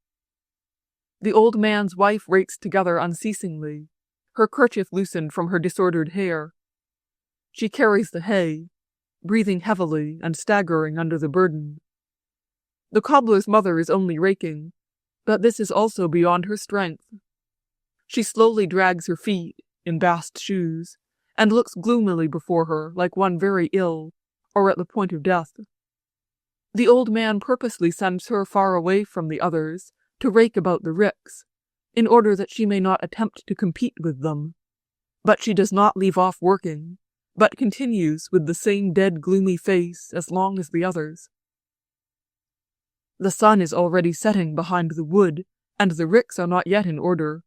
The old man's wife rakes together unceasingly, her kerchief loosened from her disordered hair. She carries the hay, breathing heavily and staggering under the burden. The cobbler's mother is only raking, but this is also beyond her strength. She slowly drags her feet, in bast shoes, and looks gloomily before her like one very ill, or at the point of death. The old man purposely sends her far away from the others to rake about the ricks, in order that she may not attempt to compete with them. But she does not leave off working, but continues with the same dead, gloomy face as long as the others. The sun is already setting behind the wood, and the ricks are not yet in order.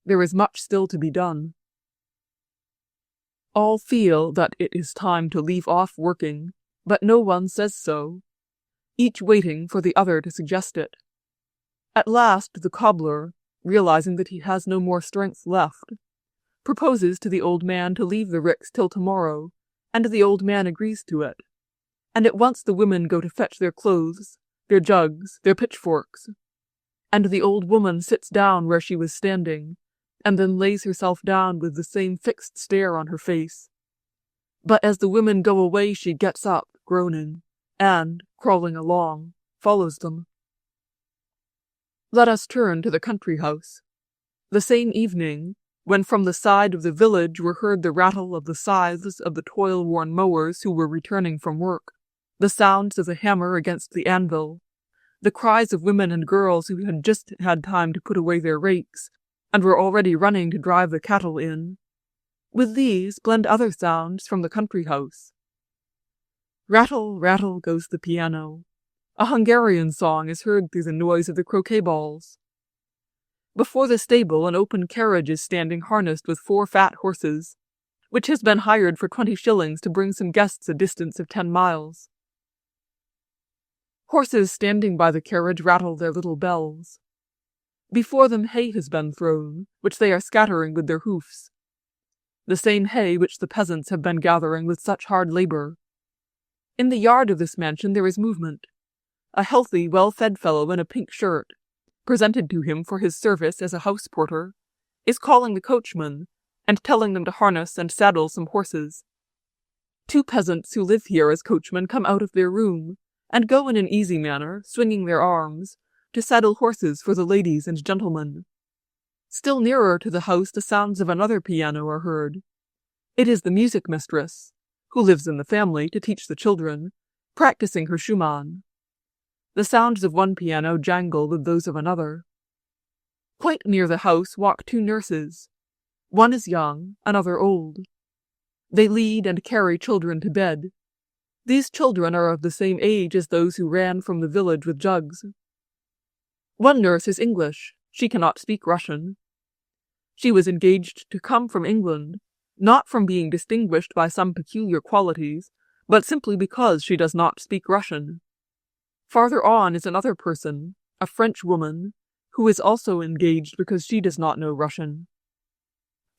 There is much still to be done. All feel that it is time to leave off working, but no one says so, each waiting for the other to suggest it. At last the cobbler, realizing that he has no more strength left, proposes to the old man to leave the ricks till tomorrow, and the old man agrees to it. And at once the women go to fetch their clothes, their jugs, their pitchforks, and the old woman sits down where she was standing, and then lays herself down with the same fixed stare on her face. But as the women go away she gets up, groaning, and, crawling along, follows them. Let us turn to the country house. The same evening, when from the side of the village were heard the rattle of the scythes of the toil-worn mowers who were returning from work, the sounds of the hammer against the anvil, the cries of women and girls who had just had time to put away their rakes, and were already running to drive the cattle in, with these blend other sounds from the country house. Rattle, rattle goes the piano. A Hungarian song is heard through the noise of the croquet balls. Before the stable an open carriage is standing harnessed with 4 fat horses, which has been hired for 20 shillings to bring some guests a distance of 10 miles. Horses standing by the carriage rattle their little bells. Before them hay has been thrown, which they are scattering with their hoofs. The same hay which the peasants have been gathering with such hard labor. In the yard of this mansion there is movement. A healthy, well-fed fellow in a pink shirt, presented to him for his service as a house porter, is calling the coachman and telling them to harness and saddle some horses. 2 peasants who live here as coachmen come out of their room and go in an easy manner, swinging their arms, to saddle horses for the ladies and gentlemen. Still nearer to the house the sounds of another piano are heard. It is the music mistress, who lives in the family to teach the children, practicing her Schumann. The sounds of one piano jangle with those of another. Quite near the house walk 2 nurses. One is young, another old. They lead and carry children to bed. These children are of the same age as those who ran from the village with jugs. One nurse is English. She cannot speak Russian. She was engaged to come from England, not from being distinguished by some peculiar qualities, but simply because she does not speak Russian. Farther on is another person, a French woman, who is also engaged because she does not know Russian.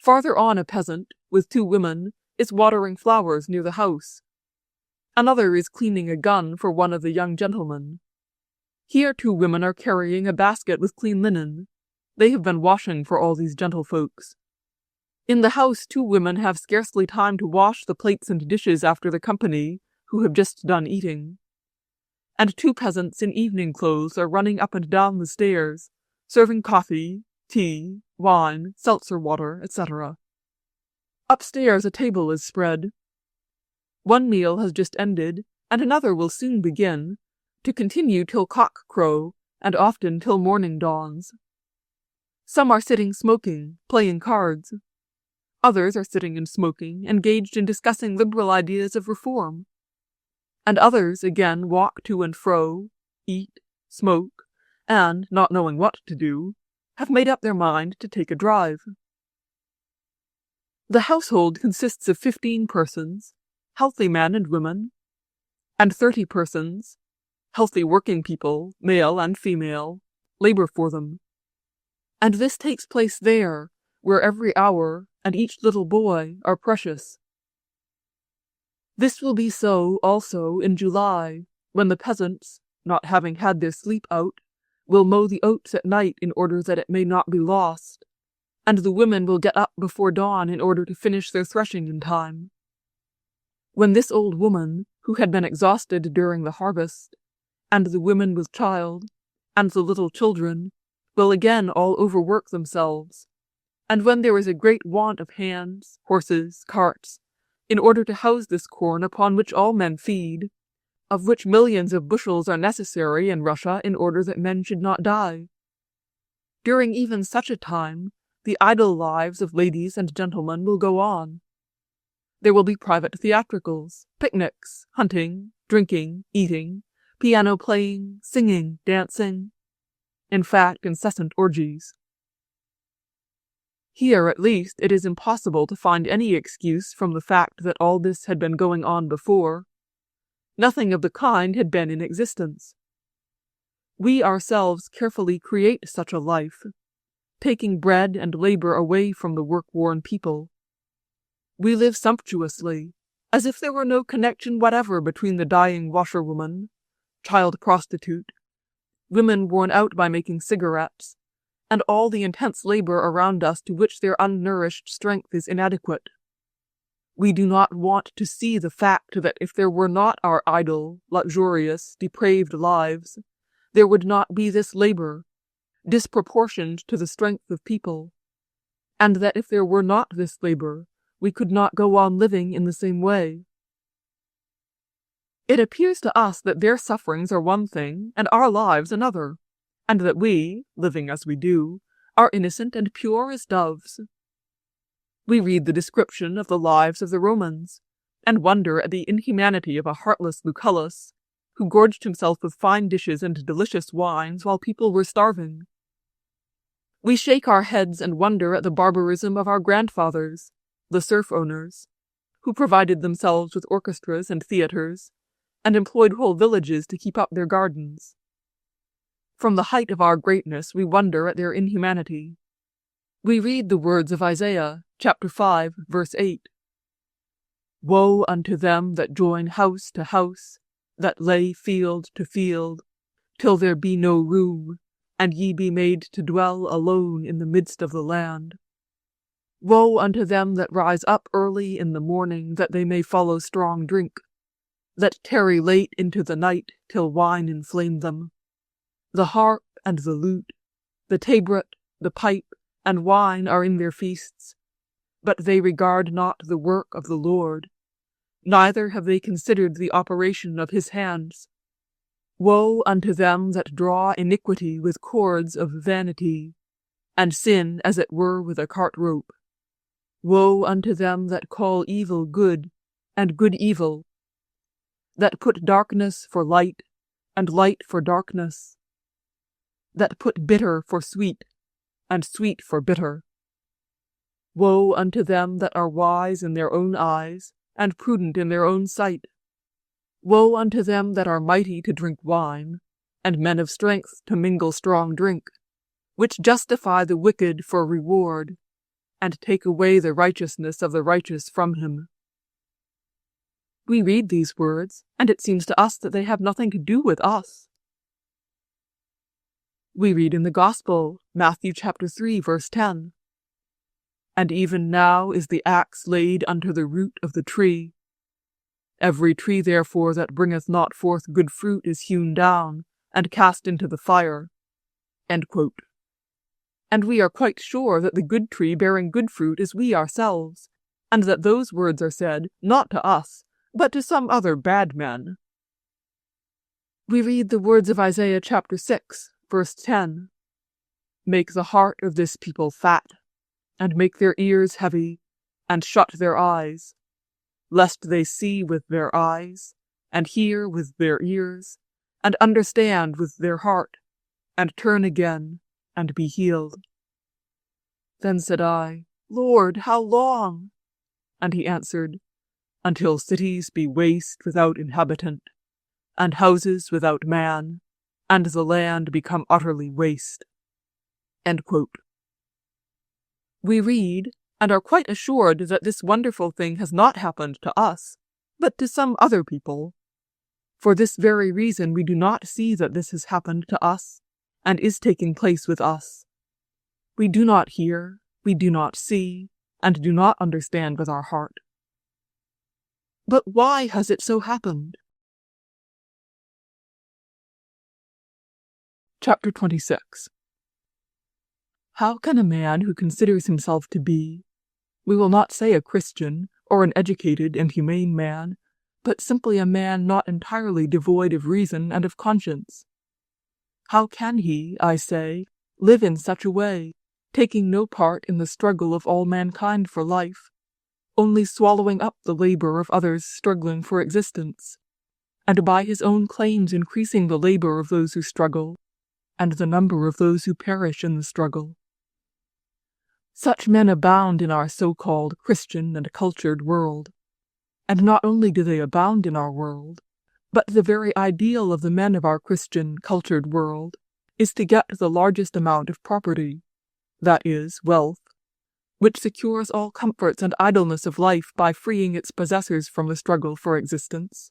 Farther on a peasant, with 2 women, is watering flowers near the house. Another is cleaning a gun for one of the young gentlemen. Here 2 women are carrying a basket with clean linen. They have been washing for all these gentlefolks. In the house 2 women have scarcely time to wash the plates and dishes after the company, who have just done eating. And 2 peasants in evening clothes are running up and down the stairs, serving coffee, tea, wine, seltzer water, etc. Upstairs a table is spread. One meal has just ended, and another will soon begin, to continue till cock crow, and often till morning dawns. Some are sitting smoking, playing cards. Others are sitting and smoking, engaged in discussing liberal ideas of reform. And others, again, walk to and fro, eat, smoke, and, not knowing what to do, have made up their mind to take a drive. The household consists of 15 persons, healthy men and women, and 30 persons, healthy working people, male and female, labor for them. And this takes place there, where every hour and each little boy are precious. This will be so also in July, when the peasants, not having had their sleep out, will mow the oats at night in order that it may not be lost, and the women will get up before dawn in order to finish their threshing in time. When this old woman, who had been exhausted during the harvest, and the women with child, and the little children, will again all overwork themselves, and when there is a great want of hands, horses, carts, in order to house this corn upon which all men feed, of which millions of bushels are necessary in Russia in order that men should not die. During even such a time, the idle lives of ladies and gentlemen will go on. There will be private theatricals, picnics, hunting, drinking, eating, piano playing, singing, dancing, in fact, incessant orgies. Here, at least, it is impossible to find any excuse from the fact that all this had been going on before. Nothing of the kind had been in existence. We ourselves carefully create such a life, taking bread and labor away from the work-worn people. We live sumptuously, as if there were no connection whatever between the dying washerwoman, child prostitute, women worn out by making cigarettes, and all the intense labor around us to which their unnourished strength is inadequate. We do not want to see the fact that if there were not our idle, luxurious, depraved lives, there would not be this labor, disproportioned to the strength of people, and that if there were not this labor, we could not go on living in the same way. It appears to us that their sufferings are one thing, and our lives another, and that we, living as we do, are innocent and pure as doves. We read the description of the lives of the Romans, and wonder at the inhumanity of a heartless Lucullus, who gorged himself with fine dishes and delicious wines while people were starving. We shake our heads and wonder at the barbarism of our grandfathers, the serf owners, who provided themselves with orchestras and theatres, and employed whole villages to keep up their gardens. From the height of our greatness we wonder at their inhumanity. We read the words of Isaiah, chapter 5, verse 8. Woe unto them that join house to house, that lay field to field, till there be no room, and ye be made to dwell alone in the midst of the land. Woe unto them that rise up early in the morning, that they may follow strong drink, that tarry late into the night till wine inflame them. The harp and the lute, the tabret, the pipe, and wine are in their feasts, but they regard not the work of the Lord, neither have they considered the operation of his hands. Woe unto them that draw iniquity with cords of vanity, and sin as it were with a cart rope. Woe unto them that call evil good, and good evil, that put darkness for light, and light for darkness, that put bitter for sweet, and sweet for bitter. Woe unto them that are wise in their own eyes, and prudent in their own sight. Woe unto them that are mighty to drink wine, and men of strength to mingle strong drink, which justify the wicked for reward, and take away the righteousness of the righteous from him. We read these words, and it seems to us that they have nothing to do with us. We read in the Gospel, Matthew chapter 3, verse 10. And even now is the axe laid unto the root of the tree. Every tree therefore that bringeth not forth good fruit is hewn down, and cast into the fire. End quote. And we are quite sure that the good tree bearing good fruit is we ourselves, and that those words are said not to us, but to some other bad men. We read the words of Isaiah chapter 6, verse 10. Make the heart of this people fat, and make their ears heavy, and shut their eyes, lest they see with their eyes, and hear with their ears, and understand with their heart, and turn again, and be healed. Then said I, Lord, how long? And he answered, Until cities be waste without inhabitant, and houses without man, and the land become utterly waste. End quote. We read, and are quite assured that this wonderful thing has not happened to us, but to some other people. For this very reason we do not see that this has happened to us, and is taking place with us. We do not hear, we do not see, and do not understand with our heart. But why has it so happened? Chapter 26. How can a man who considers himself to be, we will not say a Christian or an educated and humane man, but simply a man not entirely devoid of reason and of conscience, how can he, I say, live in such a way, taking no part in the struggle of all mankind for life, only swallowing up the labor of others struggling for existence, and by his own claims increasing the labor of those who struggle, and the number of those who perish in the struggle? Such men abound in our so-called Christian and cultured world, and not only do they abound in our world, but the very ideal of the men of our Christian, cultured world is to get the largest amount of property, that is, wealth, which secures all comforts and idleness of life by freeing its possessors from the struggle for existence,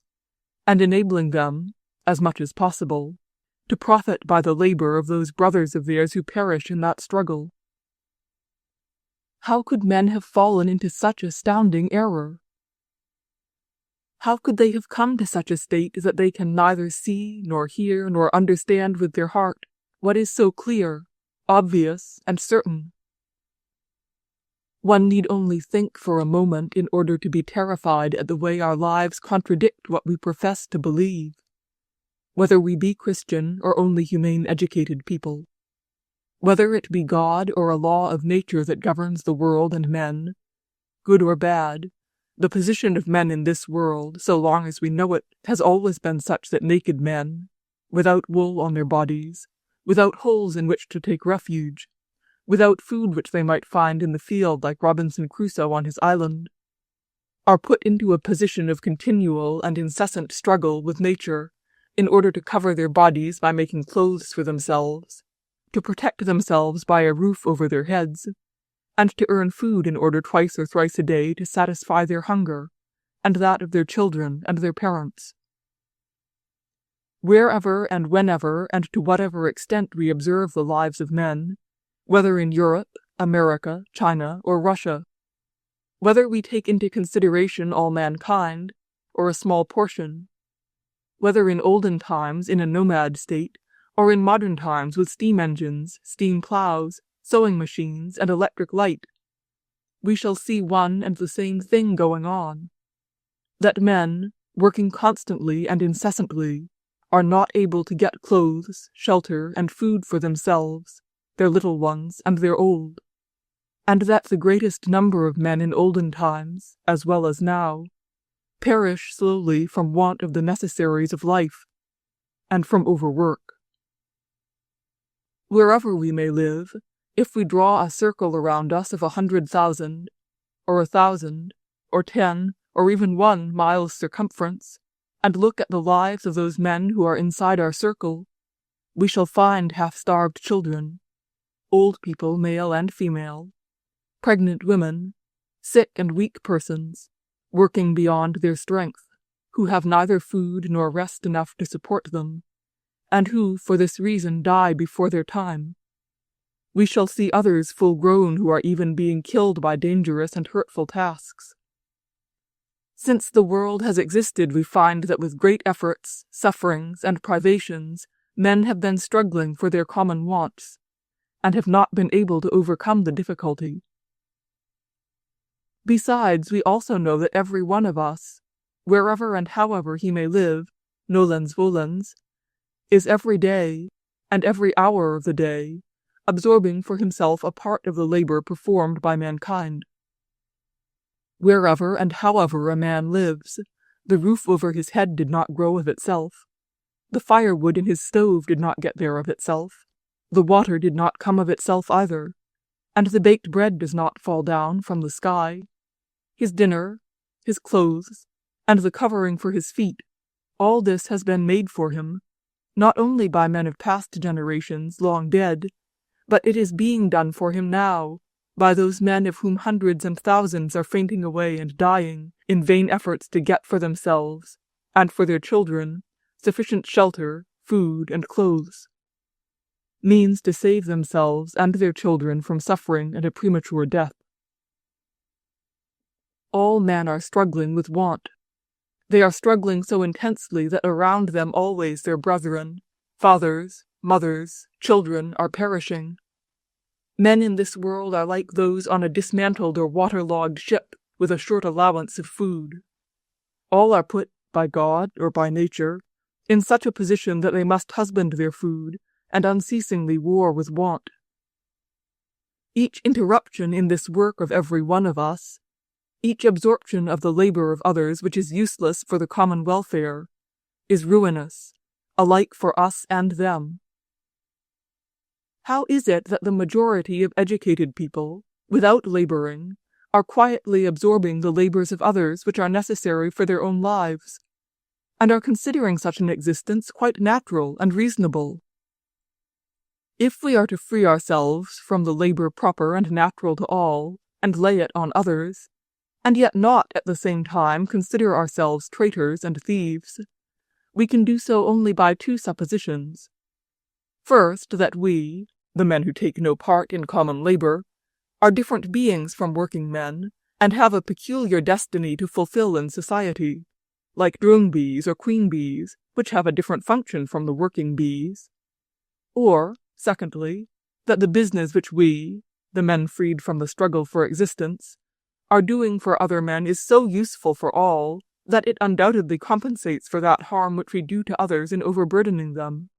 and enabling them, as much as possible, to profit by the labor of those brothers of theirs who perish in that struggle. How could men have fallen into such astounding error? How could they have come to such a state that they can neither see, nor hear, nor understand with their heart what is so clear, obvious, and certain? One need only think for a moment in order to be terrified at the way our lives contradict what we profess to believe, whether we be Christian or only humane educated people, whether it be God or a law of nature that governs the world and men, good or bad. The position of men in this world, so long as we know it, has always been such that naked men, without wool on their bodies, without holes in which to take refuge, without food which they might find in the field like Robinson Crusoe on his island, are put into a position of continual and incessant struggle with nature in order to cover their bodies by making clothes for themselves, to protect themselves by a roof over their heads, and to earn food in order twice or thrice a day to satisfy their hunger, and that of their children and their parents. Wherever and whenever and to whatever extent we observe the lives of men, whether in Europe, America, China, or Russia, whether we take into consideration all mankind, or a small portion, whether in olden times in a nomad state, or in modern times with steam engines, steam plows, sewing machines, and electric light, we shall see one and the same thing going on, that men, working constantly and incessantly, are not able to get clothes, shelter, and food for themselves, their little ones, and their old, and that the greatest number of men in olden times, as well as now, perish slowly from want of the necessaries of life, and from overwork. Wherever we may live, if we draw a circle around us of 100,000, or 1,000, or 10, or even 1 mile's circumference, and look at the lives of those men who are inside our circle, we shall find half-starved children, old people, male and female, pregnant women, sick and weak persons, working beyond their strength, who have neither food nor rest enough to support them, and who, for this reason, die before their time. We shall see others full-grown who are even being killed by dangerous and hurtful tasks. Since the world has existed, we find that with great efforts, sufferings, and privations, men have been struggling for their common wants, and have not been able to overcome the difficulty. Besides, we also know that every one of us, wherever and however he may live, nolens volens, is every day, and every hour of the day, absorbing for himself a part of the labor performed by mankind. Wherever and however a man lives, the roof over his head did not grow of itself. The firewood in his stove did not get there of itself. The water did not come of itself either. And the baked bread does not fall down from the sky. His dinner, his clothes, and the covering for his feet, all this has been made for him, not only by men of past generations long dead, but it is being done for him now, by those men of whom hundreds and thousands are fainting away and dying in vain efforts to get for themselves, and for their children, sufficient shelter, food, and clothes. Means to save themselves and their children from suffering and a premature death. All men are struggling with want. They are struggling so intensely that around them always their brethren, fathers, mothers, children are perishing. Men in this world are like those on a dismantled or waterlogged ship with a short allowance of food. All are put, by God or by nature, in such a position that they must husband their food and unceasingly war with want. Each interruption in this work of every one of us, each absorption of the labor of others which is useless for the common welfare, is ruinous, alike for us and them. How is it that the majority of educated people, without laboring, are quietly absorbing the labors of others which are necessary for their own lives, and are considering such an existence quite natural and reasonable? If we are to free ourselves from the labor proper and natural to all, and lay it on others, and yet not at the same time consider ourselves traitors and thieves, we can do so only by two suppositions. First, that we, the men who take no part in common labor, are different beings from working men, and have a peculiar destiny to fulfill in society, like drone bees or queen bees, which have a different function from the working bees. Or, secondly, that the business which we, the men freed from the struggle for existence, are doing for other men is so useful for all that it undoubtedly compensates for that harm which we do to others in overburdening them.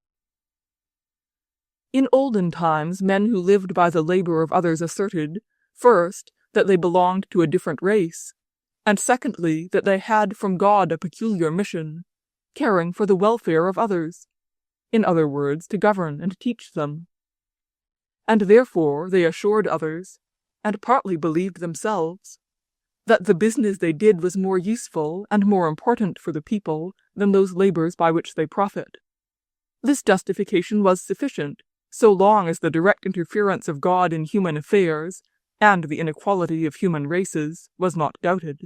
In olden times, men who lived by the labor of others asserted, first, that they belonged to a different race, and secondly, that they had from God a peculiar mission, caring for the welfare of others, in other words, to govern and teach them. And therefore they assured others, and partly believed themselves, that the business they did was more useful and more important for the people than those labors by which they profit. This justification was sufficient, so long as the direct interference of God in human affairs, and the inequality of human races, was not doubted.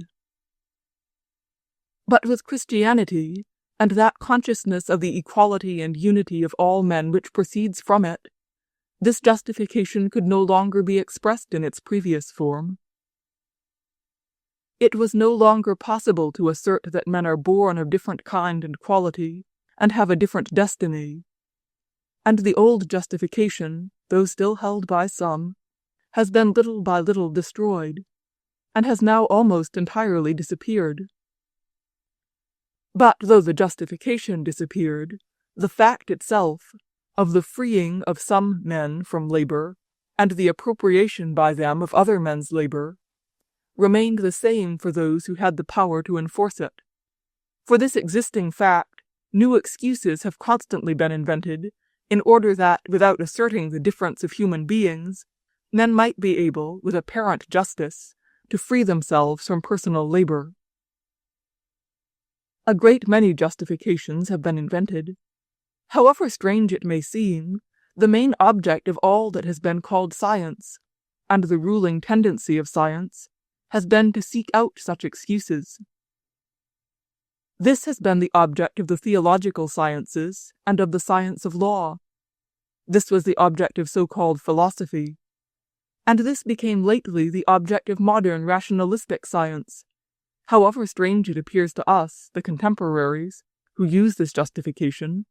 But with Christianity, and that consciousness of the equality and unity of all men which proceeds from it, this justification could no longer be expressed in its previous form. It was no longer possible to assert that men are born of different kind and quality, and have a different destiny, and the old justification, though still held by some, has been little by little destroyed, and has now almost entirely disappeared. But though the justification disappeared, the fact itself, of the freeing of some men from labor, and the appropriation by them of other men's labor, remained the same for those who had the power to enforce it. For this existing fact, new excuses have constantly been invented, in order that, without asserting the difference of human beings, men might be able, with apparent justice, to free themselves from personal labor. A great many justifications have been invented. However strange it may seem, the main object of all that has been called science, and the ruling tendency of science, has been to seek out such excuses. This has been the object of the theological sciences and of the science of law. This was the object of so-called philosophy. And this became lately the object of modern rationalistic science, however strange it appears to us, the contemporaries, who use this justification.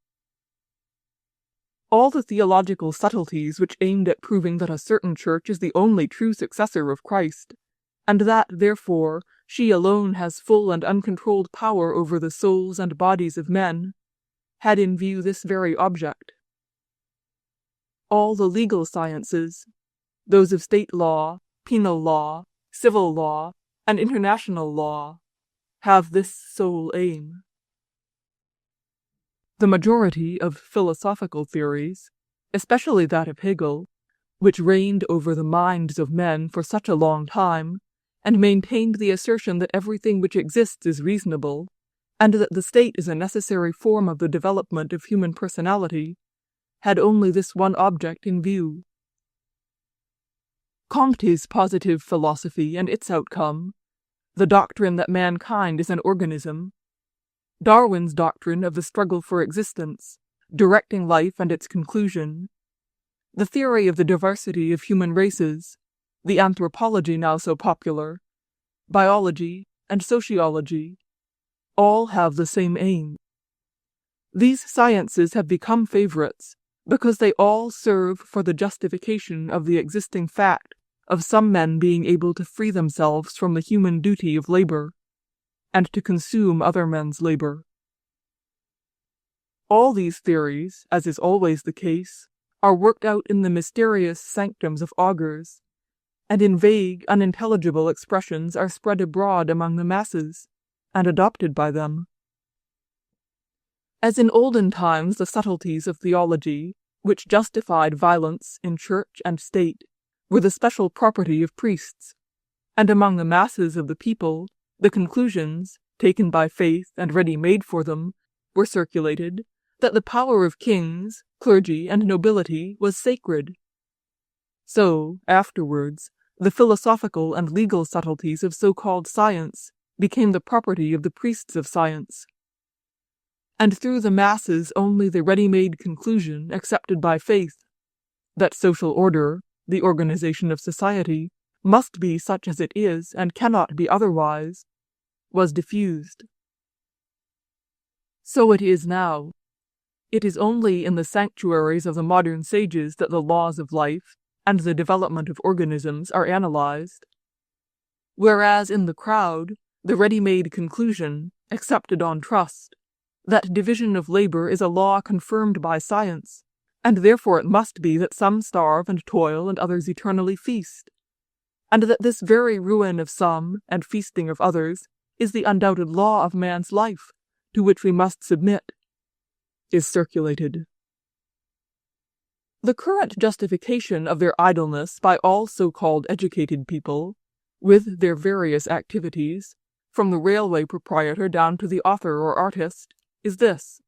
All the theological subtleties which aimed at proving that a certain church is the only true successor of Christ, and that, therefore, she alone has full and uncontrolled power over the souls and bodies of men, had in view this very object. All the legal sciences, those of state law, penal law, civil law, and international law, have this sole aim. The majority of philosophical theories, especially that of Hegel, which reigned over the minds of men for such a long time, and maintained the assertion that everything which exists is reasonable, and that the state is a necessary form of the development of human personality, had only this one object in view. Comte's positive philosophy and its outcome, the doctrine that mankind is an organism, Darwin's doctrine of the struggle for existence, directing life and its conclusion, the theory of the diversity of human races, the anthropology now so popular, biology, and sociology, all have the same aim. These sciences have become favorites because they all serve for the justification of the existing fact of some men being able to free themselves from the human duty of labor, and to consume other men's labor. All these theories, as is always the case, are worked out in the mysterious sanctums of augurs, and in vague, unintelligible expressions are spread abroad among the masses, and adopted by them. As in olden times the subtleties of theology, which justified violence in church and state, were the special property of priests, and among the masses of the people, the conclusions, taken by faith and ready-made for them, were circulated, that the power of kings, clergy, and nobility was sacred. So, afterwards, the philosophical and legal subtleties of so-called science became the property of the priests of science. And through the masses only the ready-made conclusion accepted by faith, that social order, the organization of society, must be such as it is and cannot be otherwise, was diffused. So it is now. It is only in the sanctuaries of the modern sages that the laws of life and the development of organisms are analyzed, whereas in the crowd, the ready-made conclusion, accepted on trust, that division of labor is a law confirmed by science, and therefore it must be that some starve and toil and others eternally feast, and that this very ruin of some and feasting of others is the undoubted law of man's life, to which we must submit, is circulated. The current justification of their idleness by all so-called educated people, with their various activities, from the railway proprietor down to the author or artist, is this: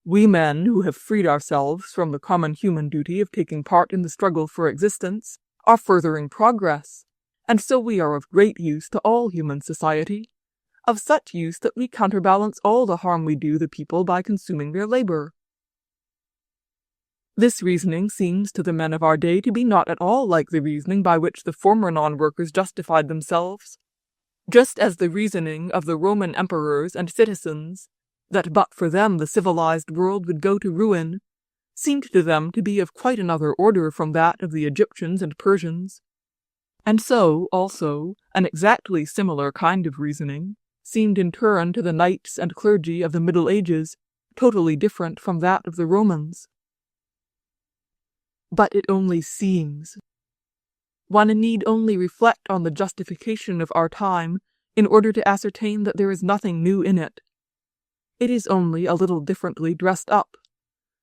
we men who have freed ourselves from the common human duty of taking part in the struggle for existence are furthering progress, and so we are of great use to all human society, of such use that we counterbalance all the harm we do the people by consuming their labor. This reasoning seems to the men of our day to be not at all like the reasoning by which the former non-workers justified themselves, just as the reasoning of the Roman emperors and citizens, that but for them the civilized world would go to ruin, seemed to them to be of quite another order from that of the Egyptians and Persians. And so, also, an exactly similar kind of reasoning seemed in turn to the knights and clergy of the Middle Ages totally different from that of the Romans. But it only seems. One need only reflect on the justification of our time in order to ascertain that there is nothing new in it. It is only a little differently dressed up,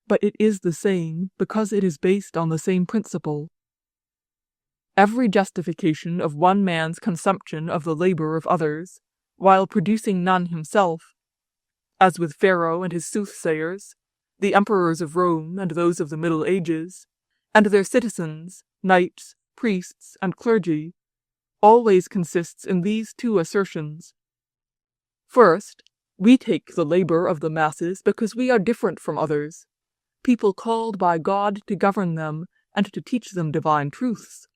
but it is the same because it is based on the same principle. Every justification of one man's consumption of the labor of others, while producing none himself, as with Pharaoh and his soothsayers, the emperors of Rome and those of the Middle Ages, and their citizens, knights, priests, and clergy, always consists in these two assertions. First, we take the labor of the masses because we are different from others, people called by God to govern them and to teach them divine truths.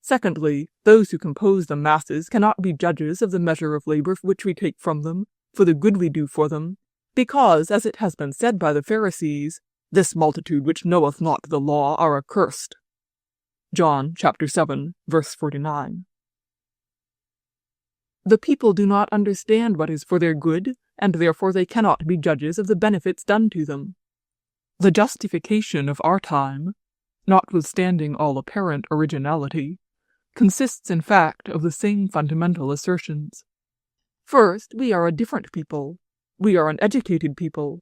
Secondly, those who compose the masses cannot be judges of the measure of labor which we take from them, for the good we do for them, because, as it has been said by the Pharisees, this multitude which knoweth not the law are accursed. John chapter 7, verse 49. The people do not understand what is for their good, and therefore they cannot be judges of the benefits done to them. The justification of our time, notwithstanding all apparent originality, consists in fact of the same fundamental assertions. First, we are a different people. We are an educated people.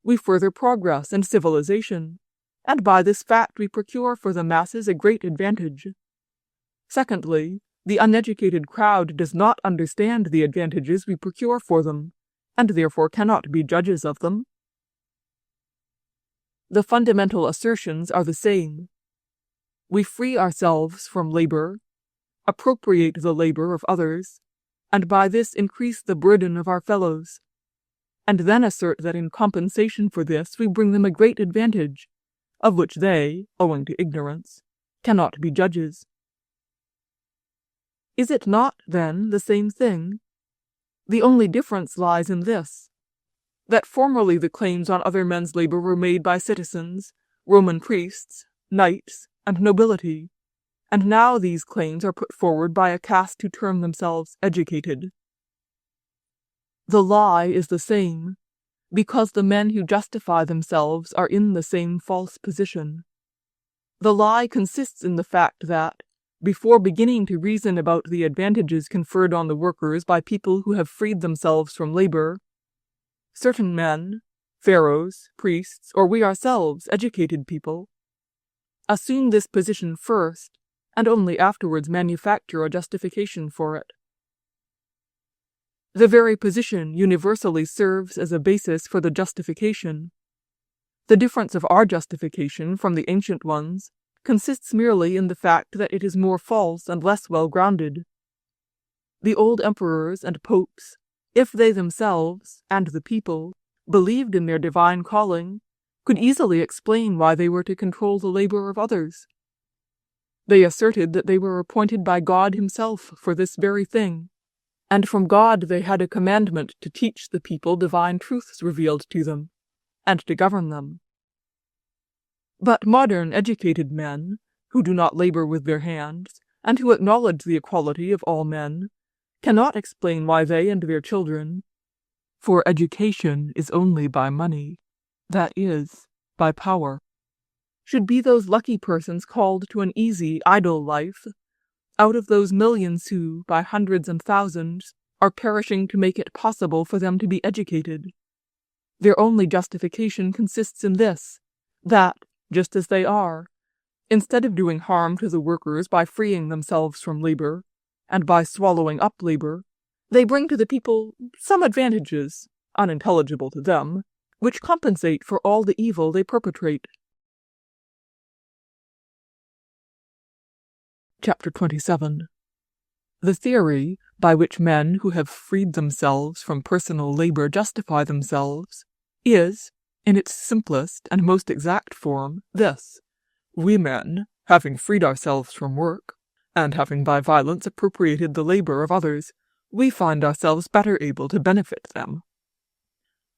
We further progress and civilization, and by this fact we procure for the masses a great advantage. Secondly, the uneducated crowd does not understand the advantages we procure for them, and therefore cannot be judges of them. The fundamental assertions are the same. We free ourselves from labor, appropriate the labor of others, and by this increase the burden of our fellows, and then assert that in compensation for this we bring them a great advantage, of which they, owing to ignorance, cannot be judges. Is it not, then, the same thing? The only difference lies in this, that formerly the claims on other men's labor were made by citizens, Roman priests, knights, and nobility, and now these claims are put forward by a caste who term themselves educated. The lie is the same, because the men who justify themselves are in the same false position. The lie consists in the fact that, before beginning to reason about the advantages conferred on the workers by people who have freed themselves from labor, certain men, pharaohs, priests, or we ourselves, educated people, assume this position first, and only afterwards manufacture a justification for it. The very position universally serves as a basis for the justification. The difference of our justification from the ancient ones consists merely in the fact that it is more false and less well-grounded. The old emperors and popes, if they themselves, and the people, believed in their divine calling, could easily explain why they were to control the labor of others. They asserted that they were appointed by God himself for this very thing, and from God they had a commandment to teach the people divine truths revealed to them, and to govern them. But modern educated men, who do not labor with their hands, and who acknowledge the equality of all men, cannot explain why they and their children, for education is only by money, that is, by power, should be those lucky persons called to an easy, idle life, out of those millions who, by hundreds and thousands, are perishing to make it possible for them to be educated. Their only justification consists in this, that, just as they are, instead of doing harm to the workers by freeing themselves from labor, and by swallowing up labor, they bring to the people some advantages, unintelligible to them, which compensate for all the evil they perpetrate. Chapter 27. The theory by which men who have freed themselves from personal labor justify themselves is, in its simplest and most exact form, this: we men, having freed ourselves from work, and having by violence appropriated the labor of others, we find ourselves better able to benefit them.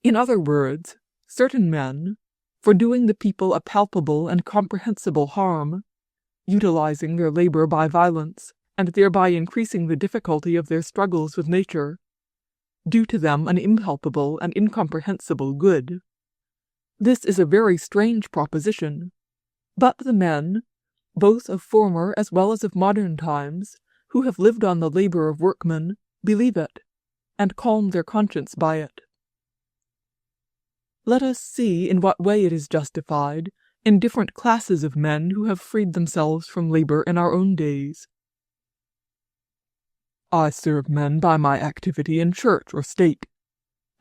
In other words, certain men, for doing the people a palpable and comprehensible harm, utilizing their labor by violence, and thereby increasing the difficulty of their struggles with nature, do to them an impalpable and incomprehensible good. This is a very strange proposition, but the men, both of former as well as of modern times, who have lived on the labor of workmen, believe it, and calm their conscience by it. Let us see in what way it is justified in different classes of men who have freed themselves from labor in our own days. I serve men by my activity in church or state,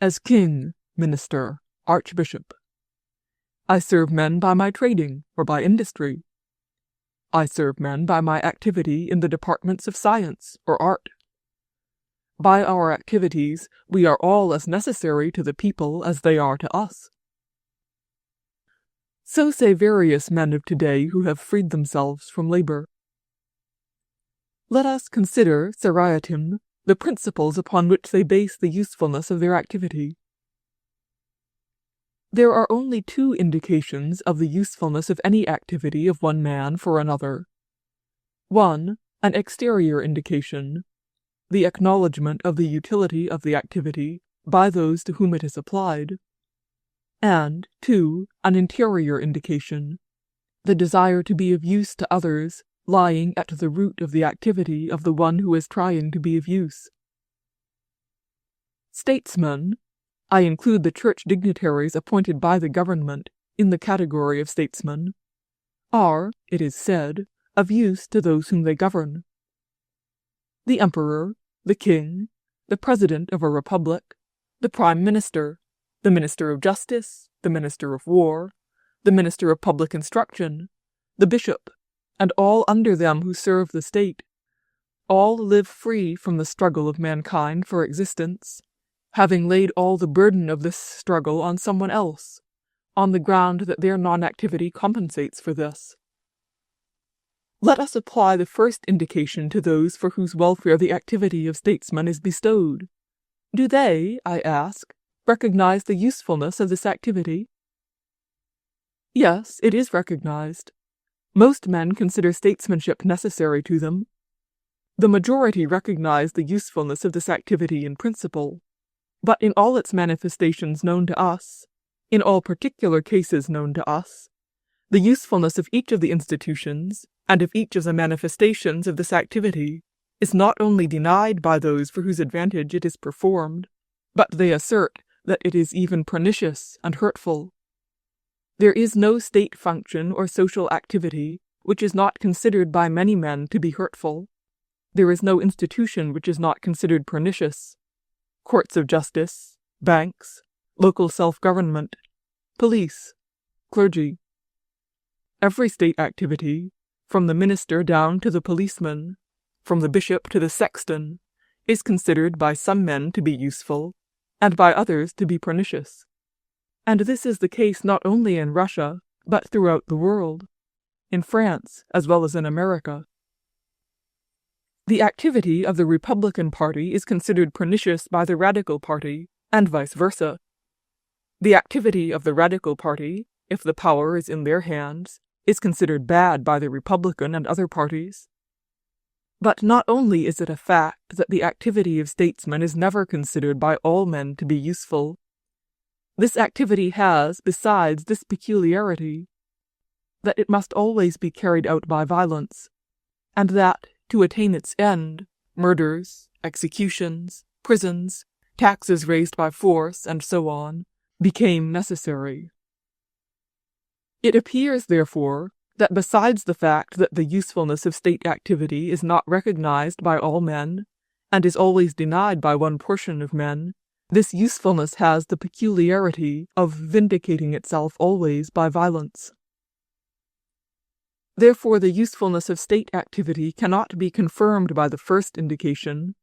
as king, minister, archbishop. I serve men by my trading or by industry. I serve men by my activity in the departments of science or art. By our activities, we are all as necessary to the people as they are to us. So say various men of today who have freed themselves from labor. Let us consider, seriatim, the principles upon which they base the usefulness of their activity. There are only two indications of the usefulness of any activity of one man for another. One, an exterior indication, the acknowledgement of the utility of the activity by those to whom it is applied, and 2. An interior indication, the desire to be of use to others lying at the root of the activity of the one who is trying to be of use. Statesmen, I include the church dignitaries appointed by the government in the category of statesmen, are, it is said, of use to those whom they govern. The emperor, the king, the president of a republic, the prime minister, the minister of justice, the minister of war, the minister of public instruction, the bishop, and all under them who serve the state, all live free from the struggle of mankind for existence, having laid all the burden of this struggle on someone else, on the ground that their non-activity compensates for this. Let us apply the first indication to those for whose welfare the activity of statesmen is bestowed. Do they, I ask, recognize the usefulness of this activity? Yes, it is recognized. Most men consider statesmanship necessary to them. The majority recognize the usefulness of this activity in principle, but in all its manifestations known to us, in all particular cases known to us, the usefulness of each of the institutions and of each of the manifestations of this activity is not only denied by those for whose advantage it is performed, but they assert that it is even pernicious and hurtful. There is no state function or social activity which is not considered by many men to be hurtful. There is no institution which is not considered pernicious. Courts of justice, banks, local self-government, police, clergy. Every state activity, from the minister down to the policeman, from the bishop to the sexton, is considered by some men to be useful, and by others to be pernicious. And this is the case not only in Russia, but throughout the world, in France as well as in America. The activity of the Republican Party is considered pernicious by the Radical Party, and vice versa. The activity of the Radical Party, if the power is in their hands, is considered bad by the Republican and other parties. But not only is it a fact that the activity of statesmen is never considered by all men to be useful, this activity has, besides, this peculiarity, that it must always be carried out by violence, and that, to attain its end, murders, executions, prisons, taxes raised by force, and so on, became necessary. It appears, therefore, that besides the fact that the usefulness of state activity is not recognized by all men, and is always denied by one portion of men, this usefulness has the peculiarity of vindicating itself always by violence. Therefore, the usefulness of state activity cannot be confirmed by the first indication,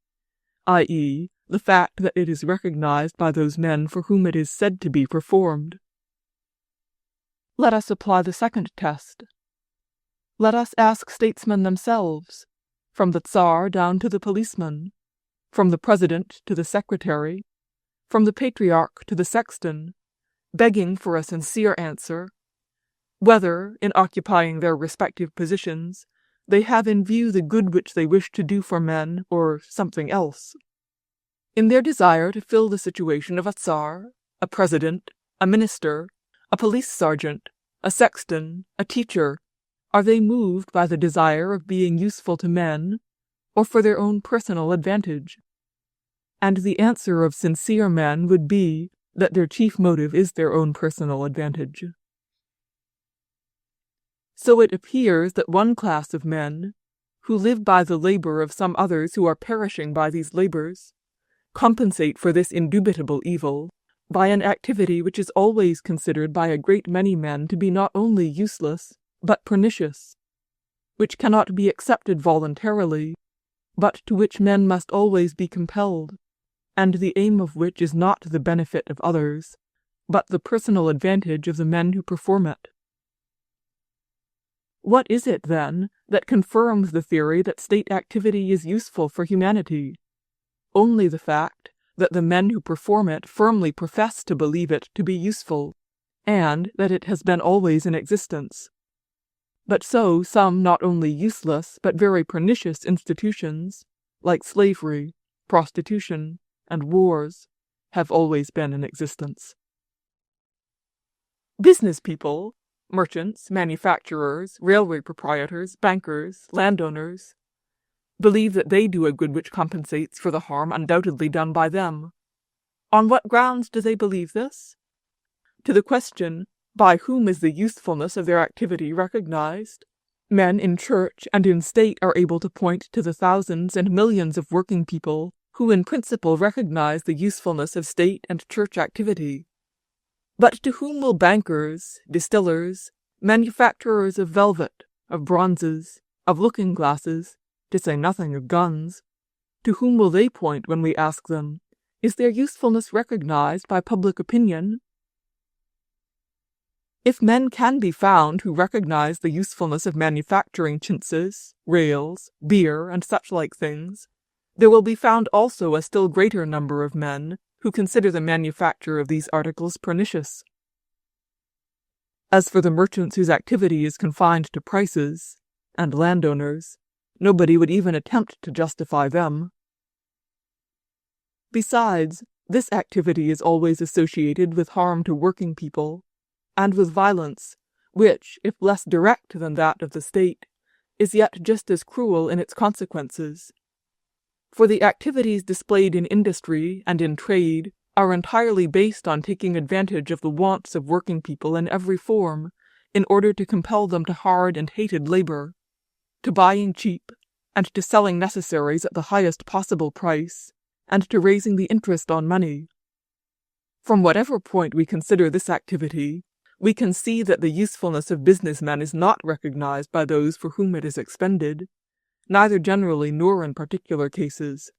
i.e., the fact that it is recognized by those men for whom it is said to be performed. Let us apply the second test. Let us ask statesmen themselves, from the Tsar down to the policeman, from the president to the secretary, from the patriarch to the sexton, begging for a sincere answer, whether, in occupying their respective positions, they have in view the good which they wish to do for men, or something else. In their desire to fill the situation of a Tsar, a president, a minister, a police sergeant, a sexton, a teacher, are they moved by the desire of being useful to men, or for their own personal advantage? And the answer of sincere men would be that their chief motive is their own personal advantage. So it appears that one class of men, who live by the labor of some others who are perishing by these labors, compensate for this indubitable evil by an activity which is always considered by a great many men to be not only useless, but pernicious, which cannot be accepted voluntarily, but to which men must always be compelled, and the aim of which is not the benefit of others, but the personal advantage of the men who perform it. What is it, then, that confirms the theory that state activity is useful for humanity? Only the fact that the men who perform it firmly profess to believe it to be useful, and that it has been always in existence. But so some not only useless but very pernicious institutions, like slavery, prostitution, and wars have always been in existence. Business people, merchants, manufacturers, railway proprietors, bankers, landowners, believe that they do a good which compensates for the harm undoubtedly done by them. On what grounds do they believe this? To the question, by whom is the usefulness of their activity recognized? Men in church and in state are able to point to the thousands and millions of working people who in principle recognize the usefulness of state and church activity. But to whom will bankers, distillers, manufacturers of velvet, of bronzes, of looking-glasses, to say nothing of guns, to whom will they point when we ask them, is their usefulness recognized by public opinion? If men can be found who recognize the usefulness of manufacturing chintzes, rails, beer, and such like things, there will be found also a still greater number of men who consider the manufacture of these articles pernicious. As for the merchants whose activity is confined to prices, and landowners, nobody would even attempt to justify them. Besides, this activity is always associated with harm to working people, and with violence, which, if less direct than that of the state, is yet just as cruel in its consequences. For the activities displayed in industry and in trade are entirely based on taking advantage of the wants of working people in every form, in order to compel them to hard and hated labor, to buying cheap, and to selling necessaries at the highest possible price, and to raising the interest on money. From whatever point we consider this activity, we can see that the usefulness of businessmen is not recognized by those for whom it is expended, neither generally nor in particular cases,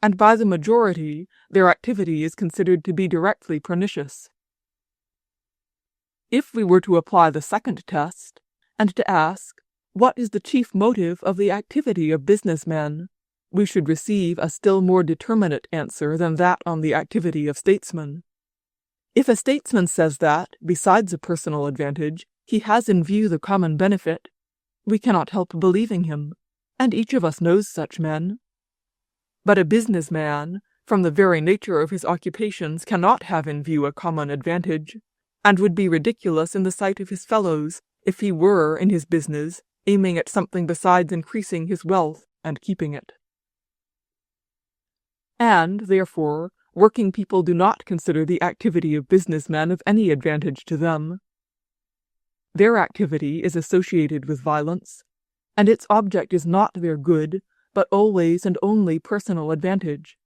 and by the majority their activity is considered to be directly pernicious. If we were to apply the second test, and to ask, what is the chief motive of the activity of businessmen, we should receive a still more determinate answer than that on the activity of statesmen. If a statesman says that, besides a personal advantage, he has in view the common benefit, we cannot help believing him, and each of us knows such men. But a businessman, from the very nature of his occupations, cannot have in view a common advantage, and would be ridiculous in the sight of his fellows if he were, in his business, aiming at something besides increasing his wealth and keeping it. And, therefore, working people do not consider the activity of businessmen of any advantage to them. Their activity is associated with violence, and its object is not their good, but always and only personal advantage.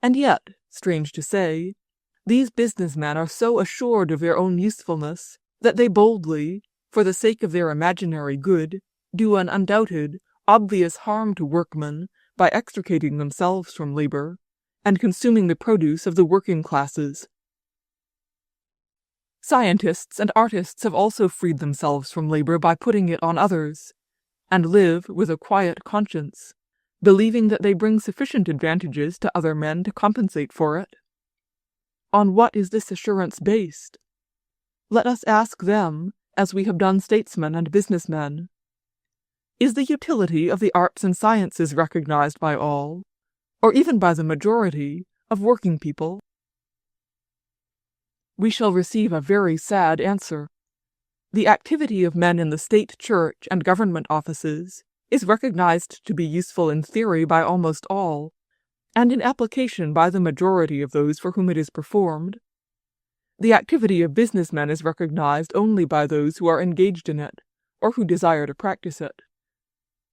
And yet, strange to say, these businessmen are so assured of their own usefulness that they boldly, for the sake of their imaginary good, do an undoubted, obvious harm to workmen by extricating themselves from labor, and consuming the produce of the working classes. Scientists and artists have also freed themselves from labor by putting it on others, and live with a quiet conscience, believing that they bring sufficient advantages to other men to compensate for it. On what is this assurance based? Let us ask them, as we have done statesmen and businessmen. Is the utility of the arts and sciences recognized by all, or even by the majority, of working people? We shall receive a very sad answer. The activity of men in the state church and government offices is recognized to be useful in theory by almost all, and in application by the majority of those for whom it is performed. The activity of businessmen is recognized only by those who are engaged in it, or who desire to practice it.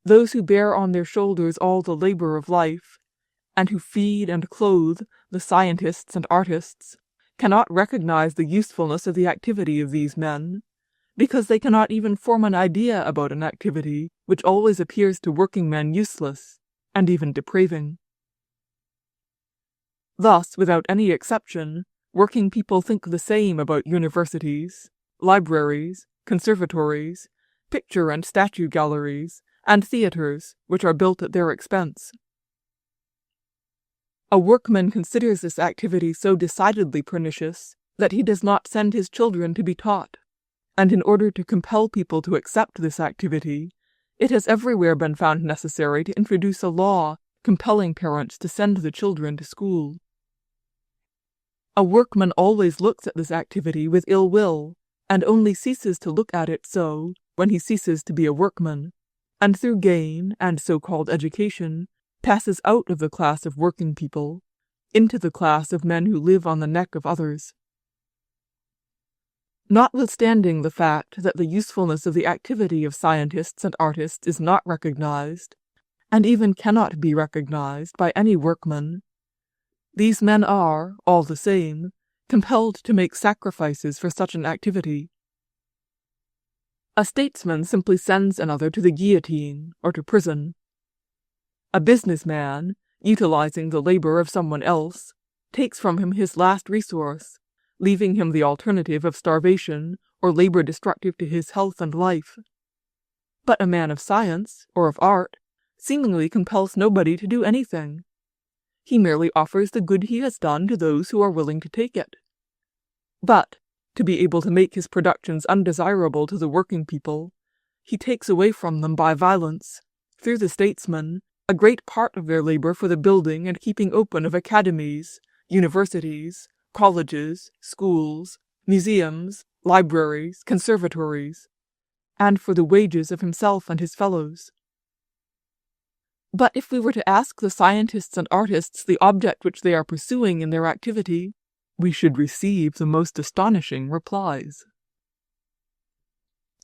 Those who bear on their shoulders all the labor of life, and who feed and clothe the scientists and artists, cannot recognize the usefulness of the activity of these men, because they cannot even form an idea about an activity which always appears to working men useless, and even depraving. Thus, without any exception, working people think the same about universities, libraries, conservatories, picture and statue galleries, and theaters, which are built at their expense. A workman considers this activity so decidedly pernicious that he does not send his children to be taught, and in order to compel people to accept this activity, it has everywhere been found necessary to introduce a law compelling parents to send the children to school. A workman always looks at this activity with ill will, and only ceases to look at it so when he ceases to be a workman, and through gain and so-called education passes out of the class of working people into the class of men who live on the neck of others. Notwithstanding the fact that the usefulness of the activity of scientists and artists is not recognized, and even cannot be recognized by any workman, these men are, all the same, compelled to make sacrifices for such an activity. A statesman simply sends another to the guillotine or to prison. A businessman, utilizing the labor of someone else, takes from him his last resource, leaving him the alternative of starvation or labor destructive to his health and life. But a man of science or of art seemingly compels nobody to do anything. He merely offers the good he has done to those who are willing to take it. But, to be able to make his productions undesirable to the working people, he takes away from them by violence, through the statesman, a great part of their labor for the building and keeping open of academies, universities, colleges, schools, museums, libraries, conservatories, and for the wages of himself and his fellows. But if we were to ask the scientists and artists the object which they are pursuing in their activity, we should receive the most astonishing replies.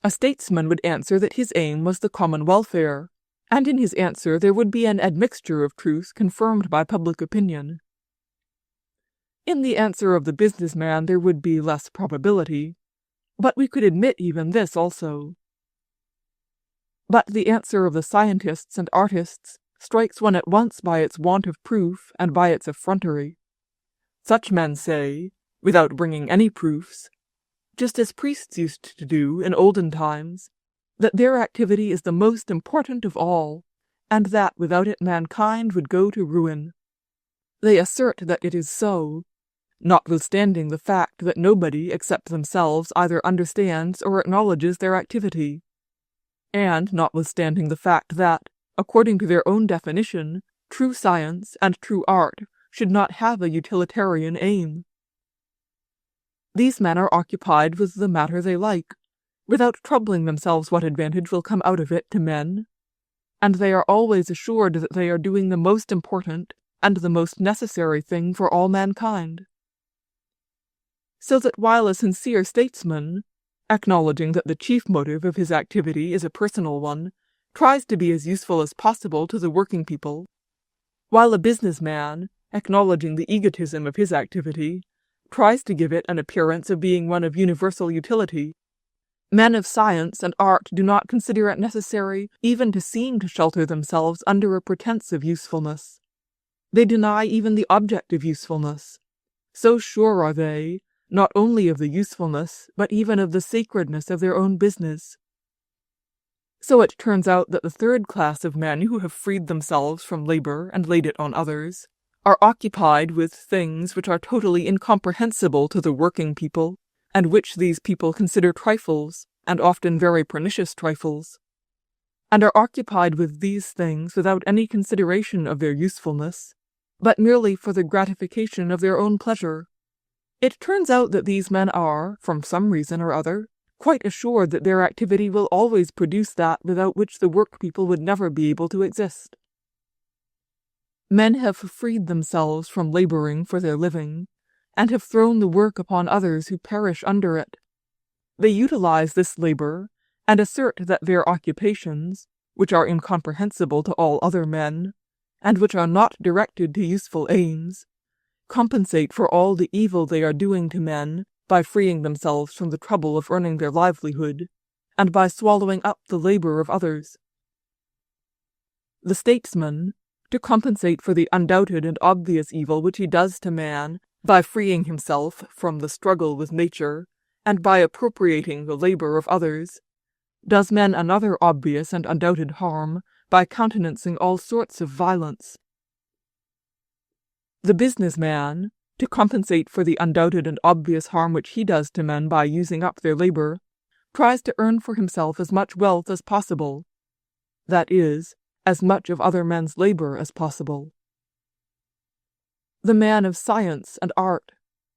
A statesman would answer that his aim was the common welfare, and in his answer there would be an admixture of truth confirmed by public opinion. In the answer of the businessman there would be less probability, but we could admit even this also. But the answer of the scientists and artists strikes one at once by its want of proof and by its effrontery. Such men say, without bringing any proofs, just as priests used to do in olden times, that their activity is the most important of all, and that without it mankind would go to ruin. They assert that it is so, notwithstanding the fact that nobody except themselves either understands or acknowledges their activity, and notwithstanding the fact that, according to their own definition, true science and true art should not have a utilitarian aim. These men are occupied with the matter they like, without troubling themselves what advantage will come out of it to men, and they are always assured that they are doing the most important and the most necessary thing for all mankind. So that while a sincere statesman, acknowledging that the chief motive of his activity is a personal one, tries to be as useful as possible to the working people, while a businessman, acknowledging the egotism of his activity, tries to give it an appearance of being one of universal utility, men of science and art do not consider it necessary even to seem to shelter themselves under a pretense of usefulness. They deny even the object of usefulness. So sure are they, not only of the usefulness, but even of the sacredness of their own business. So it turns out that the third class of men who have freed themselves from labor and laid it on others are occupied with things which are totally incomprehensible to the working people, and which these people consider trifles, and often very pernicious trifles, and are occupied with these things without any consideration of their usefulness, but merely for the gratification of their own pleasure. It turns out that these men are, from some reason or other, quite assured that their activity will always produce that without which the work people would never be able to exist. Men have freed themselves from laboring for their living, and have thrown the work upon others who perish under it. They utilize this labor, and assert that their occupations, which are incomprehensible to all other men, and which are not directed to useful aims, compensate for all the evil they are doing to men by freeing themselves from the trouble of earning their livelihood, and by swallowing up the labor of others. The statesman, to compensate for the undoubted and obvious evil which he does to man by freeing himself from the struggle with nature, and by appropriating the labor of others, does men another obvious and undoubted harm by countenancing all sorts of violence. The businessman, to compensate for the undoubted and obvious harm which he does to men by using up their labor, tries to earn for himself as much wealth as possible, that is, as much of other men's labor as possible. The man of science and art,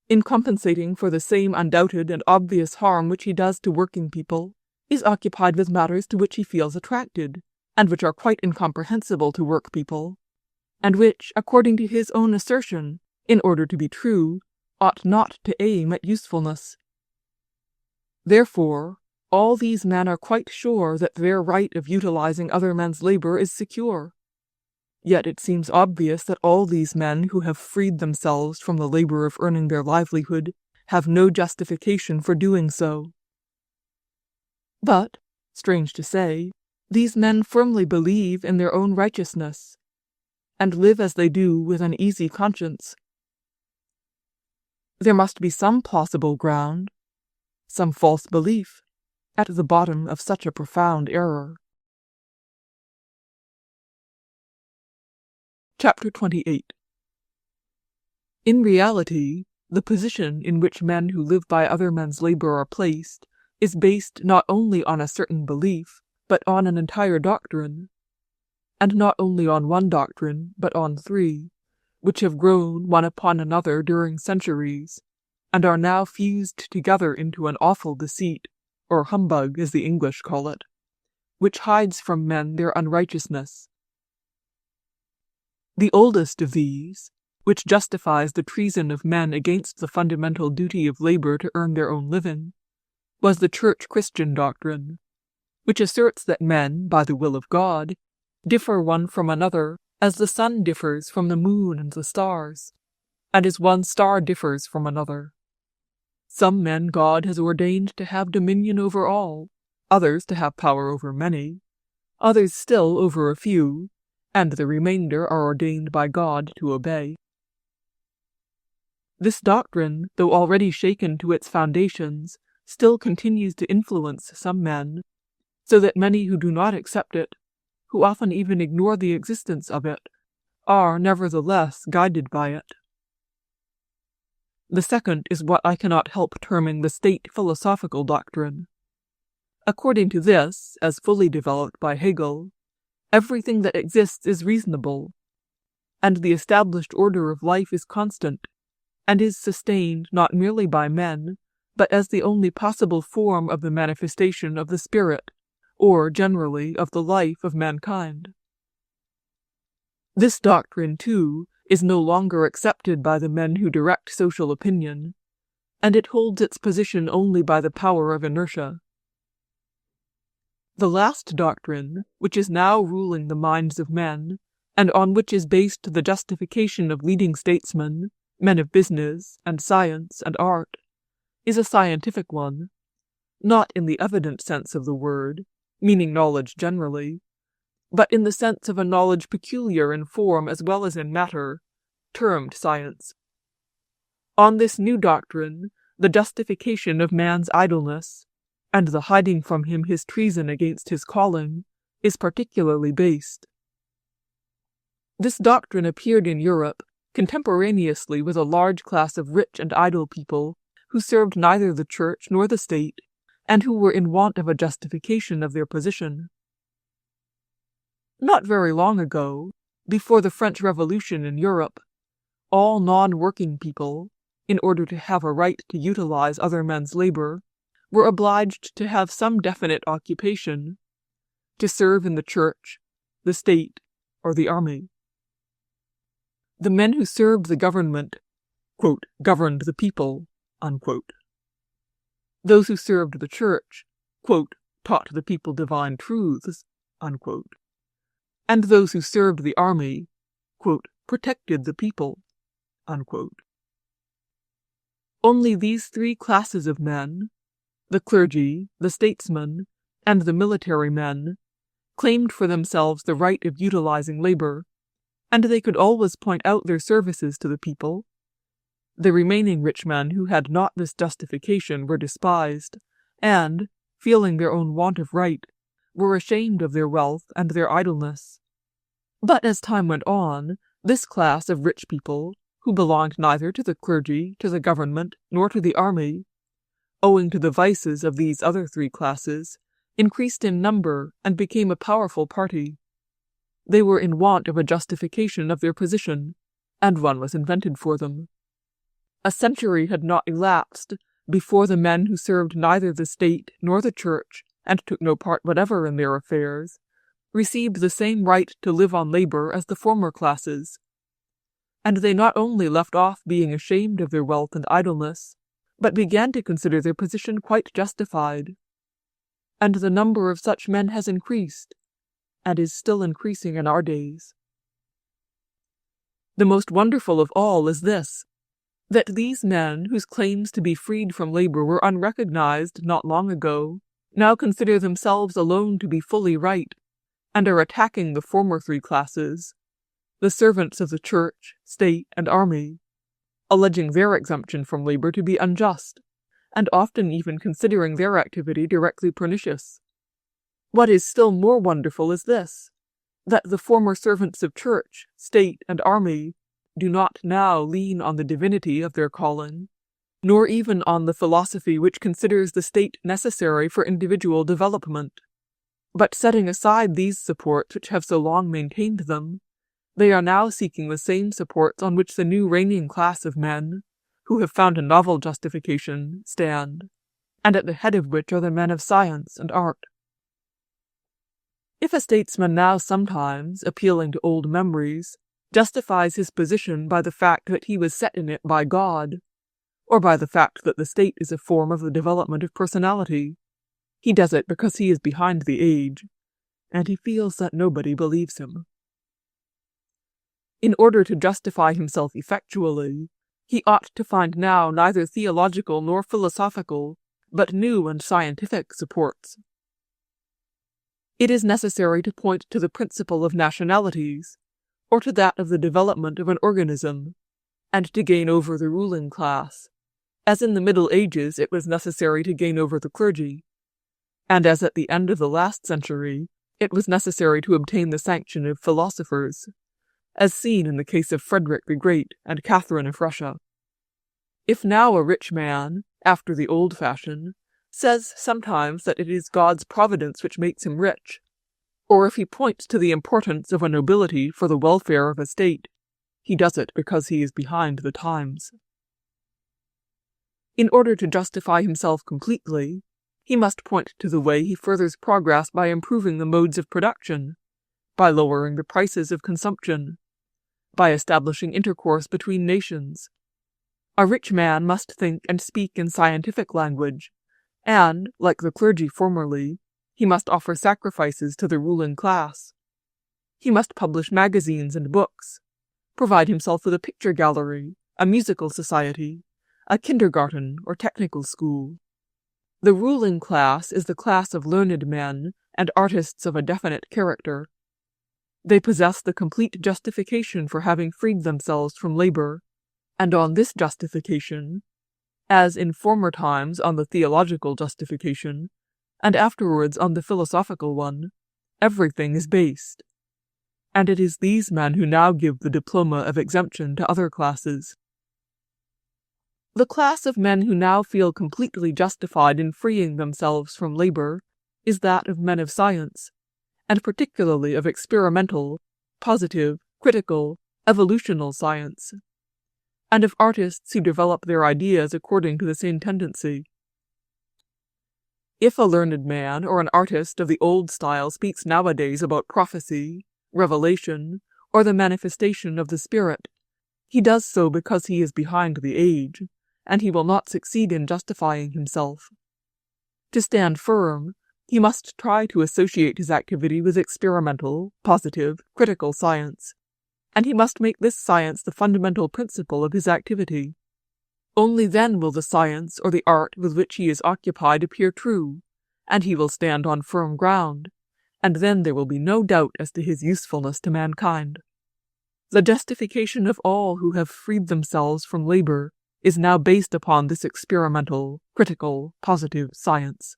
in compensating for the same undoubted and obvious harm which he does to working people, is occupied with matters to which he feels attracted, and which are quite incomprehensible to work people, and which, according to his own assertion, in order to be true, ought not to aim at usefulness. Therefore, all these men are quite sure that their right of utilizing other men's labor is secure. Yet it seems obvious that all these men who have freed themselves from the labor of earning their livelihood have no justification for doing so. But, strange to say, these men firmly believe in their own righteousness, and live as they do with an easy conscience. There must be some plausible ground, some false belief, at the bottom of such a profound error. Chapter 28. In reality, the position in which men who live by other men's labor are placed is based not only on a certain belief, but on an entire doctrine, and not only on one doctrine, but on three, which have grown one upon another during centuries, and are now fused together into an awful deceit, or humbug as the English call it, which hides from men their unrighteousness. The oldest of these, which justifies the treason of men against the fundamental duty of labor to earn their own living, was the Church Christian doctrine, which asserts that men, by the will of God, differ one from another as the sun differs from the moon and the stars, and as one star differs from another. Some men God has ordained to have dominion over all, others to have power over many, others still over a few, and the remainder are ordained by God to obey. This doctrine, though already shaken to its foundations, still continues to influence some men, so that many who do not accept it, who often even ignore the existence of it, are nevertheless guided by it. The second is what I cannot help terming the state philosophical doctrine. According to this, as fully developed by Hegel, everything that exists is reasonable, and the established order of life is constant, and is sustained not merely by men, but as the only possible form of the manifestation of the spirit, or generally of the life of mankind. This doctrine, too, is no longer accepted by the men who direct social opinion, and it holds its position only by the power of inertia. The last doctrine, which is now ruling the minds of men, and on which is based the justification of leading statesmen, men of business, and science and art, is a scientific one, not in the evident sense of the word, meaning knowledge generally, but in the sense of a knowledge peculiar in form as well as in matter, termed science. On this new doctrine, the justification of man's idleness, and the hiding from him his treason against his calling, is particularly based. This doctrine appeared in Europe contemporaneously with a large class of rich and idle people who served neither the church nor the state, and who were in want of a justification of their position. Not very long ago, before the French Revolution in Europe, all non-working people, in order to have a right to utilize other men's labor, were obliged to have some definite occupation, to serve in the church, the state, or the army. The men who served the government, quote, governed the people, unquote. Those who served the church, quote, taught the people divine truths, unquote. And those who served the army, quote, protected the people, unquote. Only these three classes of men, the clergy, the statesmen, and the military men, claimed for themselves the right of utilizing labor, and they could always point out their services to the people. The remaining rich men who had not this justification were despised, and, feeling their own want of right, were ashamed of their wealth and their idleness. But as time went on, this class of rich people, who belonged neither to the clergy, to the government, nor to the army, owing to the vices of these other three classes, increased in number and became a powerful party. They were in want of a justification of their position, and one was invented for them. A century had not elapsed before the men who served neither the state nor the church, and took no part whatever in their affairs, received the same right to live on labor as the former classes. And they not only left off being ashamed of their wealth and idleness, but began to consider their position quite justified. And the number of such men has increased, and is still increasing in our days. The most wonderful of all is this, that these men, whose claims to be freed from labor were unrecognized not long ago, now consider themselves alone to be fully right, and are attacking the former three classes, the servants of the church, state, and army, alleging their exemption from labor to be unjust, and often even considering their activity directly pernicious. What is still more wonderful is this, that the former servants of church, state, and army do not now lean on the divinity of their calling, nor even on the philosophy which considers the state necessary for individual development. But setting aside these supports which have so long maintained them, they are now seeking the same supports on which the new reigning class of men, who have found a novel justification, stand, and at the head of which are the men of science and art. If a statesman now sometimes, appealing to old memories, justifies his position by the fact that he was set in it by God, or by the fact that the state is a form of the development of personality, he does it because he is behind the age, and he feels that nobody believes him. In order to justify himself effectually, he ought to find now neither theological nor philosophical, but new and scientific supports. It is necessary to point to the principle of nationalities, or to that of the development of an organism, and to gain over the ruling class, as in the Middle Ages it was necessary to gain over the clergy, and as at the end of the last century it was necessary to obtain the sanction of philosophers, as seen in the case of Frederick the Great and Catherine of Russia. If now a rich man, after the old fashion, says sometimes that it is God's providence which makes him rich, or if he points to the importance of a nobility for the welfare of a state, he does it because he is behind the times. In order to justify himself completely, he must point to the way he furthers progress by improving the modes of production, by lowering the prices of consumption, by establishing intercourse between nations. A rich man must think and speak in scientific language, and, like the clergy formerly, he must offer sacrifices to the ruling class. He must publish magazines and books, provide himself with a picture gallery, a musical society, a kindergarten or technical school. The ruling class is the class of learned men and artists of a definite character. They possess the complete justification for having freed themselves from labor, and on this justification, as in former times on the theological justification, and afterwards on the philosophical one, everything is based. And it is these men who now give the diploma of exemption to other classes. The class of men who now feel completely justified in freeing themselves from labor is that of men of science, and particularly of experimental, positive, critical, evolutional science, and of artists who develop their ideas according to the same tendency. If a learned man or an artist of the old style speaks nowadays about prophecy, revelation, or the manifestation of the Spirit, he does so because he is behind the age, and he will not succeed in justifying himself. To stand firm, he must try to associate his activity with experimental, positive, critical science, and he must make this science the fundamental principle of his activity. Only then will the science or the art with which he is occupied appear true, and he will stand on firm ground, and then there will be no doubt as to his usefulness to mankind. The justification of all who have freed themselves from labor is now based upon this experimental, critical, positive science.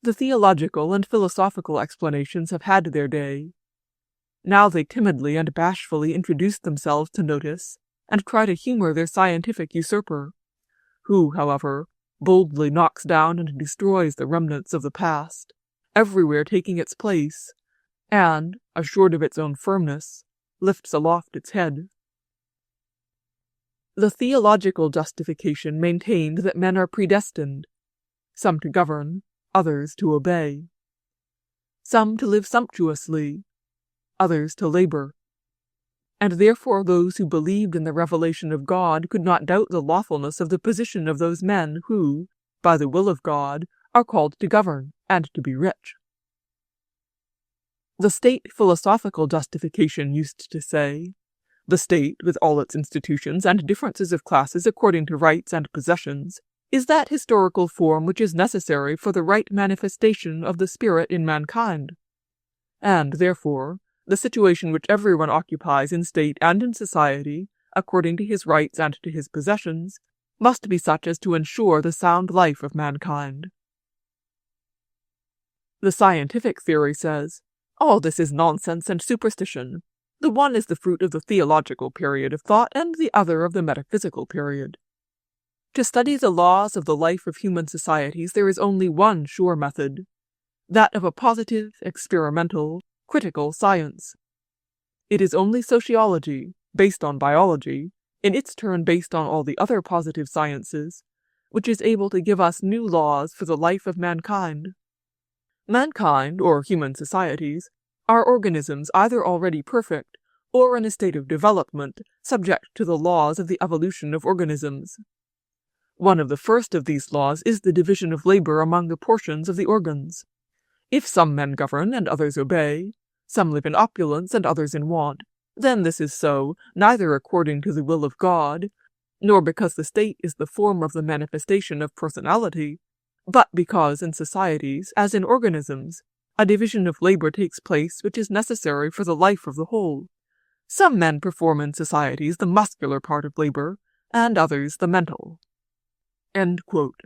The theological and philosophical explanations have had their day. Now they timidly and bashfully introduce themselves to notice and try to humor their scientific usurper, who, however, boldly knocks down and destroys the remnants of the past, everywhere taking its place, and, assured of its own firmness, lifts aloft its head. The theological justification maintained that men are predestined, some to govern, others to obey, some to live sumptuously, others to labor, and therefore those who believed in the revelation of God could not doubt the lawfulness of the position of those men who, by the will of God, are called to govern and to be rich. The state philosophical justification used to say, the state, with all its institutions and differences of classes according to rights and possessions, is that historical form which is necessary for the right manifestation of the spirit in mankind. And, therefore, the situation which everyone occupies in state and in society, according to his rights and to his possessions, must be such as to ensure the sound life of mankind. The scientific theory says, all this is nonsense and superstition. The one is the fruit of the theological period of thought, and the other of the metaphysical period. To study the laws of the life of human societies there is only one sure method, that of a positive, experimental, critical science. It is only sociology, based on biology, in its turn based on all the other positive sciences, which is able to give us new laws for the life of mankind. Mankind, or human societies, are organisms either already perfect or in a state of development, subject to the laws of the evolution of organisms. One of the first of these laws is the division of labor among the portions of the organs. If some men govern and others obey, some live in opulence and others in want, then this is so, neither according to the will of God, nor because the state is the form of the manifestation of personality, but because in societies, as in organisms, a division of labor takes place which is necessary for the life of the whole. Some men perform in societies the muscular part of labor, and others the mental. End quote.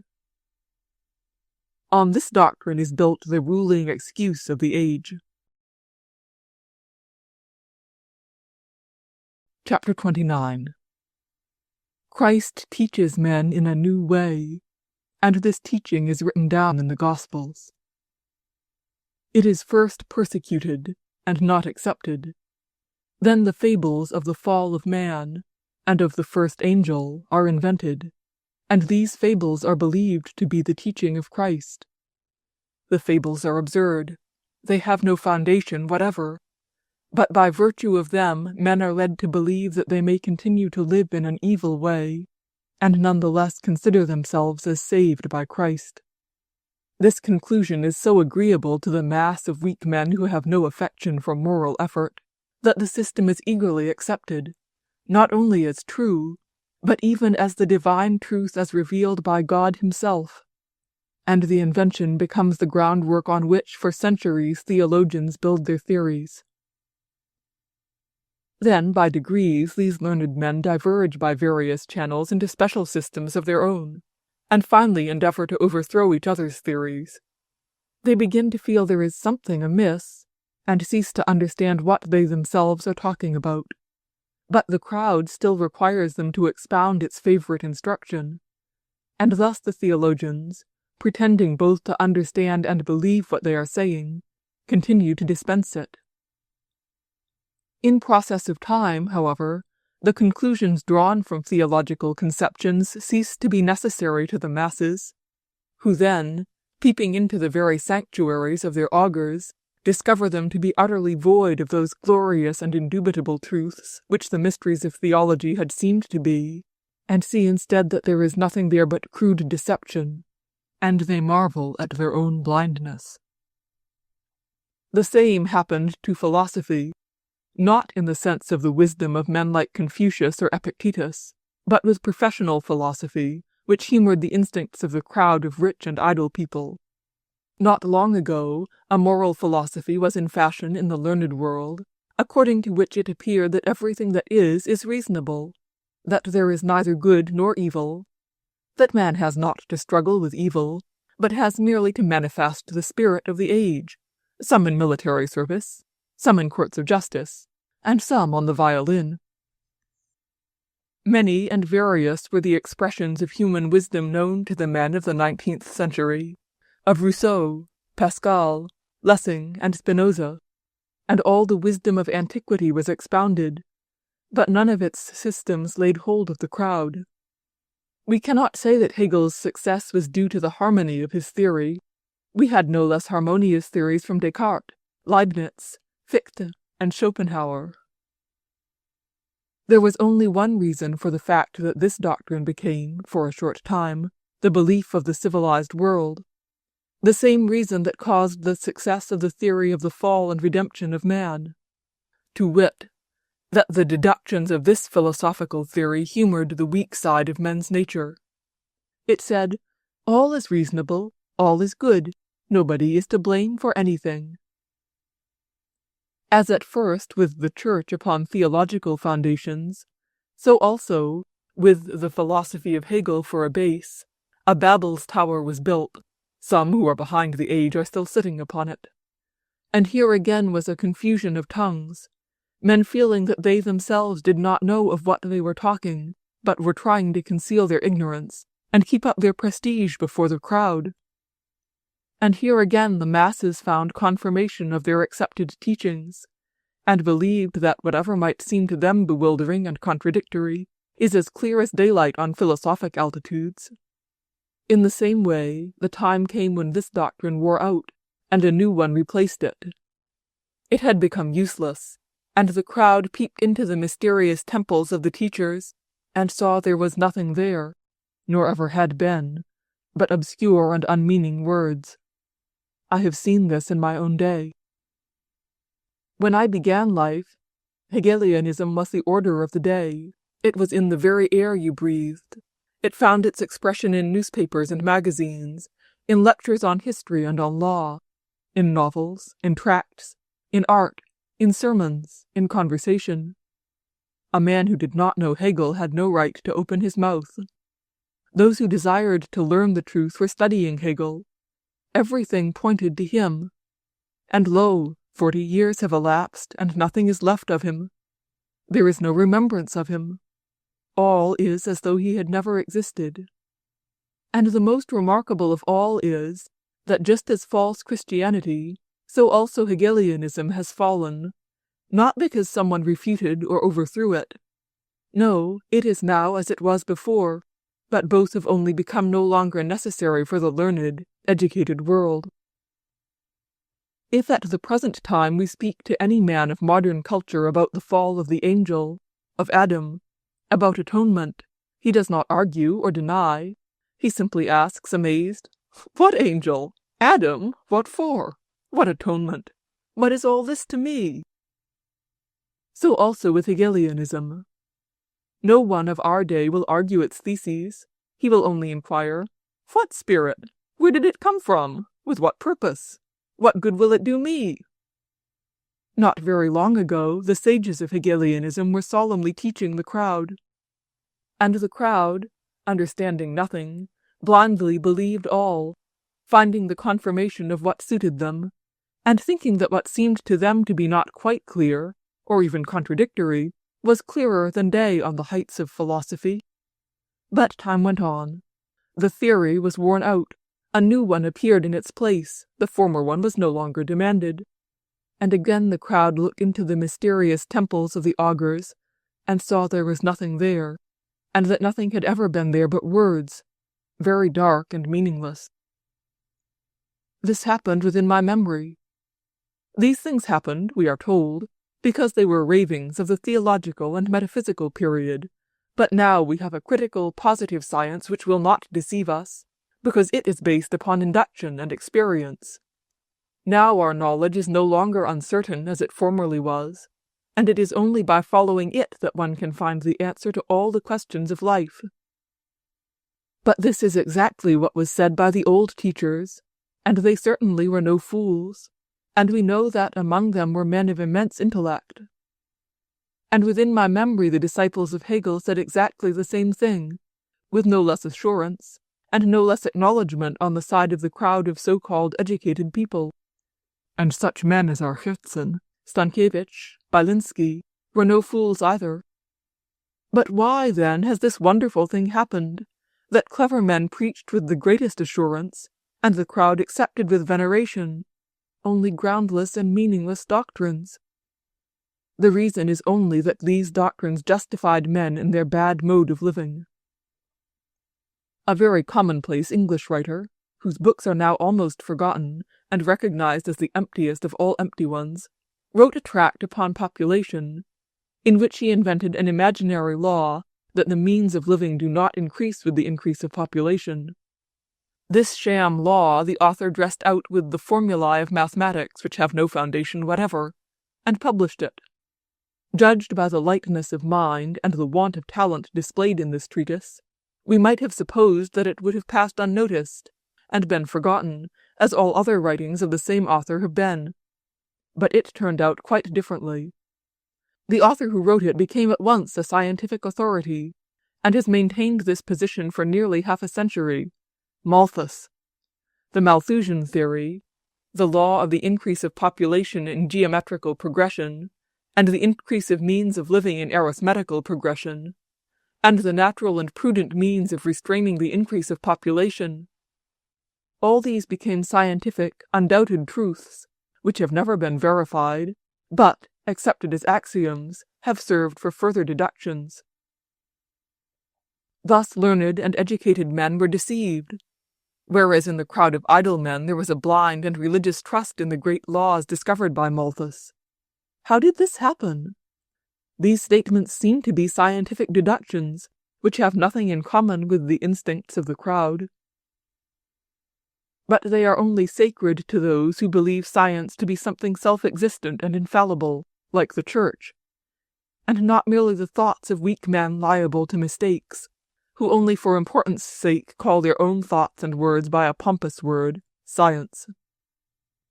On this doctrine is built the ruling excuse of the age. Chapter 29. Christ teaches men in a new way, and this teaching is written down in the Gospels. It is first persecuted and not accepted. Then the fables of the fall of man and of the first angel are invented, and these fables are believed to be the teaching of Christ. The fables are absurd. They have no foundation whatever, but by virtue of them men are led to believe that they may continue to live in an evil way, and nonetheless consider themselves as saved by Christ. This conclusion is so agreeable to the mass of weak men who have no affection for moral effort, that the system is eagerly accepted, not only as true, but even as the divine truth as revealed by God himself, and the invention becomes the groundwork on which for centuries theologians build their theories. Then, by degrees, these learned men diverge by various channels into special systems of their own, and finally endeavor to overthrow each other's theories. They begin to feel there is something amiss, and cease to understand what they themselves are talking about. But the crowd still requires them to expound its favorite instruction, and thus the theologians, pretending both to understand and believe what they are saying, continue to dispense it. In process of time, however, the conclusions drawn from theological conceptions cease to be necessary to the masses, who then, peeping into the very sanctuaries of their augurs, discover them to be utterly void of those glorious and indubitable truths which the mysteries of theology had seemed to be, and see instead that there is nothing there but crude deception, and they marvel at their own blindness. The same happened to philosophy, not in the sense of the wisdom of men like Confucius or Epictetus, but with professional philosophy, which humored the instincts of the crowd of rich and idle people. Not long ago, a moral philosophy was in fashion in the learned world, according to which it appeared that everything that is reasonable, that there is neither good nor evil, that man has not to struggle with evil, but has merely to manifest the spirit of the age, some in military service, some in courts of justice, and some on the violin. Many and various were the expressions of human wisdom known to the men of the 19th century, of Rousseau, Pascal, Lessing, and Spinoza. and all the wisdom of antiquity was expounded, but none of its systems laid hold of the crowd. We cannot say that Hegel's success was due to the harmony of his theory. We had no less harmonious theories from Descartes, Leibniz, Fichte, and Schopenhauer. There was only one reason for the fact that this doctrine became, for a short time, the belief of the civilized world, the same reason that caused the success of the theory of the fall and redemption of man, to wit, that the deductions of this philosophical theory humored the weak side of men's nature. It said, all is reasonable, all is good, nobody is to blame for anything. As at first with the Church upon theological foundations, so also, with the philosophy of Hegel for a base, a Babel's tower was built. Some who are behind the age are still sitting upon it. And here again was a confusion of tongues, men feeling that they themselves did not know of what they were talking, but were trying to conceal their ignorance and keep up their prestige before the crowd. And here again the masses found confirmation of their accepted teachings, and believed that whatever might seem to them bewildering and contradictory is as clear as daylight on philosophic altitudes. In the same way, the time came when this doctrine wore out, and a new one replaced it. It had become useless, and the crowd peeped into the mysterious temples of the teachers, and saw there was nothing there, nor ever had been, but obscure and unmeaning words. I have seen this in my own day. When I began life, Hegelianism was the order of the day. It was in the very air you breathed. It found its expression in newspapers and magazines, in lectures on history and on law, in novels, in tracts, in art, in sermons, in conversation. A man who did not know Hegel had no right to open his mouth. Those who desired to learn the truth were studying Hegel. Everything pointed to him. And lo, 40 years have elapsed, and nothing is left of him. There is no remembrance of him. All is as though he had never existed. And the most remarkable of all is, that just as false Christianity, so also Hegelianism has fallen, not because someone refuted or overthrew it. No, it is now as it was before, but both have only become no longer necessary for the learned, educated world. If at the present time we speak to any man of modern culture about the fall of the angel, of Adam, about atonement, he does not argue or deny. He simply asks, amazed, "What angel? Adam? What for? What atonement? What is all this to me?" So also with Hegelianism. No one of our day will argue its theses. He will only inquire, "What spirit? Where did it come from? With what purpose? What good will it do me?" Not very long ago, the sages of Hegelianism were solemnly teaching the crowd. And the crowd, understanding nothing, blindly believed all, finding the confirmation of what suited them, and thinking that what seemed to them to be not quite clear, or even contradictory, was clearer than day on the heights of philosophy. But time went on. The theory was worn out. A new one appeared in its place. The former one was no longer demanded. And again the crowd looked into the mysterious temples of the augurs, and saw there was nothing there, and that nothing had ever been there but words, very dark and meaningless. This happened within my memory. These things happened, we are told, because they were ravings of the theological and metaphysical period, but now we have a critical, positive science which will not deceive us, because it is based upon induction and experience. Now our knowledge is no longer uncertain as it formerly was, and it is only by following it that one can find the answer to all the questions of life. But this is exactly what was said by the old teachers, and they certainly were no fools, and we know that among them were men of immense intellect. And within my memory the disciples of Hegel said exactly the same thing, with no less assurance, and no less acknowledgment on the side of the crowd of so-called educated people. And such men as our Herzen, Stankiewicz, Balinsky, were no fools either. But why, then, has this wonderful thing happened, that clever men preached with the greatest assurance, and the crowd accepted with veneration, only groundless and meaningless doctrines. The reason is only that these doctrines justified men in their bad mode of living. A very commonplace English writer, whose books are now almost forgotten and recognized as the emptiest of all empty ones, wrote a tract upon population, in which he invented an imaginary law that the means of living do not increase with the increase of population. This sham law the author dressed out with the formulae of mathematics which have no foundation whatever, and published it. Judged by the lightness of mind and the want of talent displayed in this treatise, we might have supposed that it would have passed unnoticed, and been forgotten, as all other writings of the same author have been. But it turned out quite differently. The author who wrote it became at once a scientific authority, and has maintained this position for nearly half a century. Malthus. The Malthusian theory, the law of the increase of population in geometrical progression, and the increase of means of living in arithmetical progression, and the natural and prudent means of restraining the increase of population. All these became scientific, undoubted truths, which have never been verified, but, accepted as axioms, have served for further deductions. Thus learned and educated men were deceived, whereas in the crowd of idle men there was a blind and religious trust in the great laws discovered by Malthus. How did this happen? These statements seem to be scientific deductions, which have nothing in common with the instincts of the crowd. But they are only sacred to those who believe science to be something self-existent and infallible, like the Church, and not merely the thoughts of weak men liable to mistakes, who only for importance' sake call their own thoughts and words by a pompous word, science.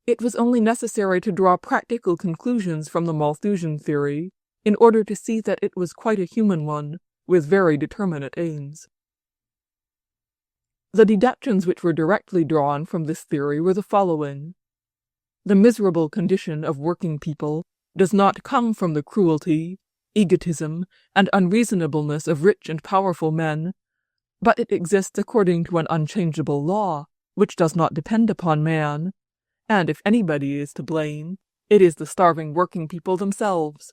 It was only necessary to draw practical conclusions from the Malthusian theory in order to see that it was quite a human one, with very determinate aims. The deductions which were directly drawn from this theory were the following. The miserable condition of working people does not come from the cruelty, egotism, and unreasonableness of rich and powerful men, but it exists according to an unchangeable law, which does not depend upon man, and if anybody is to blame, it is the starving working people themselves.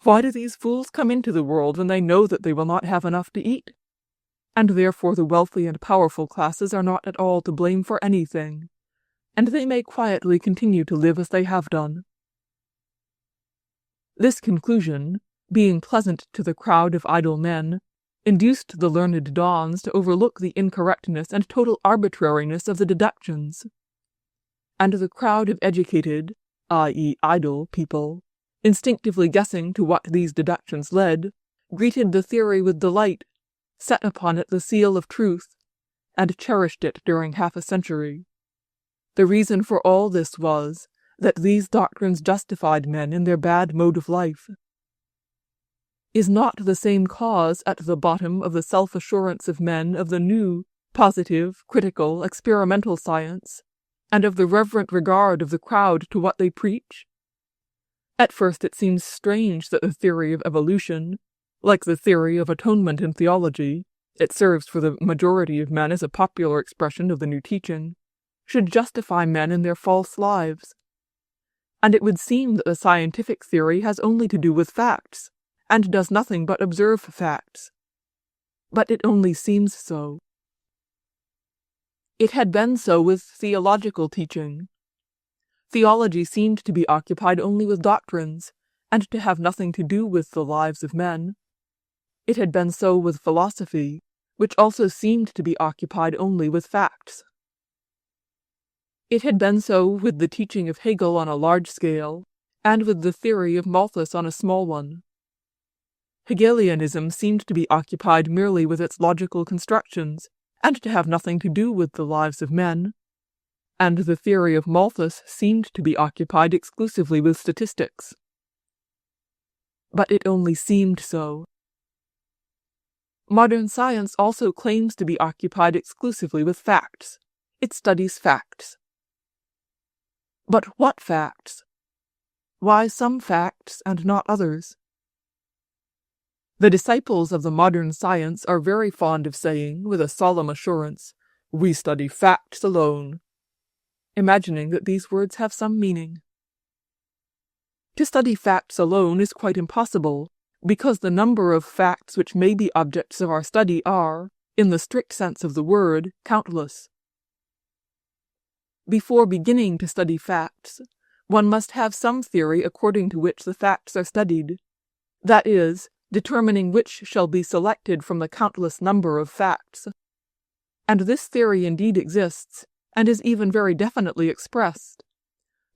Why do these fools come into the world when they know that they will not have enough to eat? And therefore the wealthy and powerful classes are not at all to blame for anything, and they may quietly continue to live as they have done. This conclusion, being pleasant to the crowd of idle men, induced the learned dons to overlook the incorrectness and total arbitrariness of the deductions. And the crowd of educated, i.e. idle, people, instinctively guessing to what these deductions led, greeted the theory with delight, set upon it the seal of truth, and cherished it during half a century. The reason for all this was that these doctrines justified men in their bad mode of life. Is not the same cause at the bottom of the self-assurance of men of the new, positive, critical, experimental science, and of the reverent regard of the crowd to what they preach? At first it seems strange that the theory of evolution, like the theory of atonement in theology, it serves for the majority of men as a popular expression of the new teaching, should justify men in their false lives. And it would seem that the scientific theory has only to do with facts, and does nothing but observe facts. But it only seems so. It had been so with theological teaching. Theology seemed to be occupied only with doctrines, and to have nothing to do with the lives of men. It had been so with philosophy, which also seemed to be occupied only with facts. It had been so with the teaching of Hegel on a large scale, and with the theory of Malthus on a small one. Hegelianism seemed to be occupied merely with its logical constructions, and to have nothing to do with the lives of men, and the theory of Malthus seemed to be occupied exclusively with statistics. But it only seemed so. Modern science also claims to be occupied exclusively with facts. It studies facts. But what facts? Why some facts and not others? The disciples of the modern science are very fond of saying, with a solemn assurance, "We study facts alone." imagining that these words have some meaning. To study facts alone is quite impossible, because the number of facts which may be objects of our study are, in the strict sense of the word, countless. Before beginning to study facts, one must have some theory according to which the facts are studied, that is, determining which shall be selected from the countless number of facts. And this theory indeed exists, and is even very definitely expressed,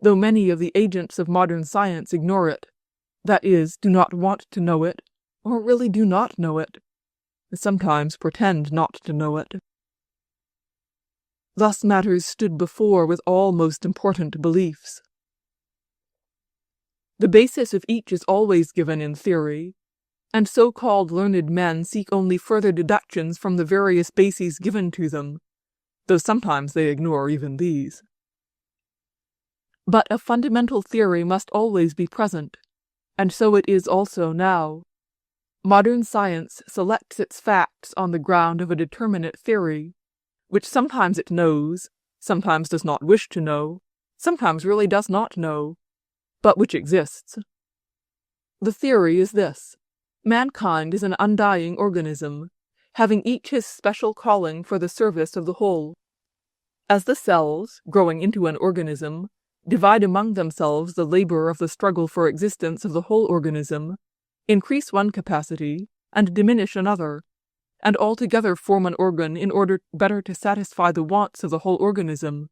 though many of the agents of modern science ignore it, that is, do not want to know it, or really do not know it, sometimes pretend not to know it. Thus matters stood before with all most important beliefs. The basis of each is always given in theory, and so-called learned men seek only further deductions from the various bases given to them, though sometimes they ignore even these. But a fundamental theory must always be present, and so it is also now. Modern science selects its facts on the ground of a determinate theory, which sometimes it knows, sometimes does not wish to know, sometimes really does not know, but which exists. The theory is this: mankind is an undying organism, having each his special calling for the service of the whole. As the cells, growing into an organism, divide among themselves the labor of the struggle for existence of the whole organism, increase one capacity, and diminish another, and altogether form an organ in order better to satisfy the wants of the whole organism.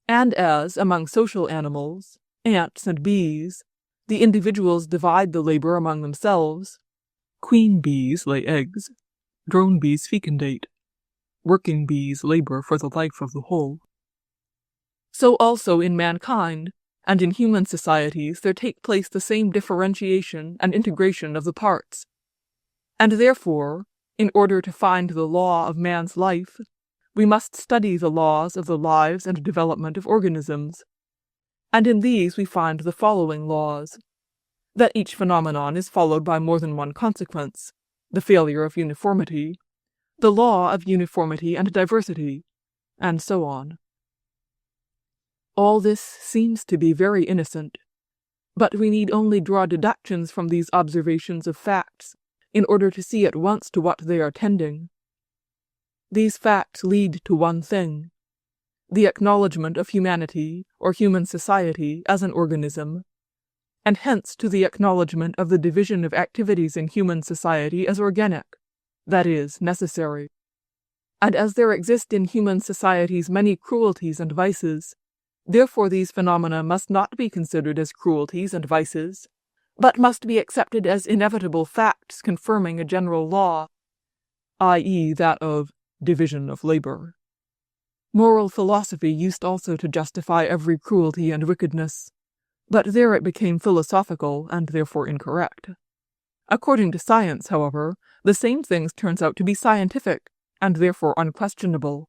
And as, among social animals, ants and bees, the individuals divide the labor among themselves, queen bees lay eggs, drone bees fecundate, working bees labor for the life of the whole. So also in mankind, and in human societies there take place the same differentiation and integration of the parts. And therefore, in order to find the law of man's life, we must study the laws of the lives and development of organisms. And in these we find the following laws: that each phenomenon is followed by more than one consequence, the failure of uniformity, the law of uniformity and diversity, and so on. All this seems to be very innocent, but we need only draw deductions from these observations of facts in order to see at once to what they are tending. These facts lead to one thing: the acknowledgment of humanity or human society as an organism, and hence to the acknowledgment of the division of activities in human society as organic, that is, necessary. And as there exist in human societies many cruelties and vices, therefore these phenomena must not be considered as cruelties and vices, but must be accepted as inevitable facts confirming a general law, i.e. that of division of labor. Moral philosophy used also to justify every cruelty and wickedness, but there it became philosophical and therefore incorrect. According to science, however, the same things turns out to be scientific and therefore unquestionable.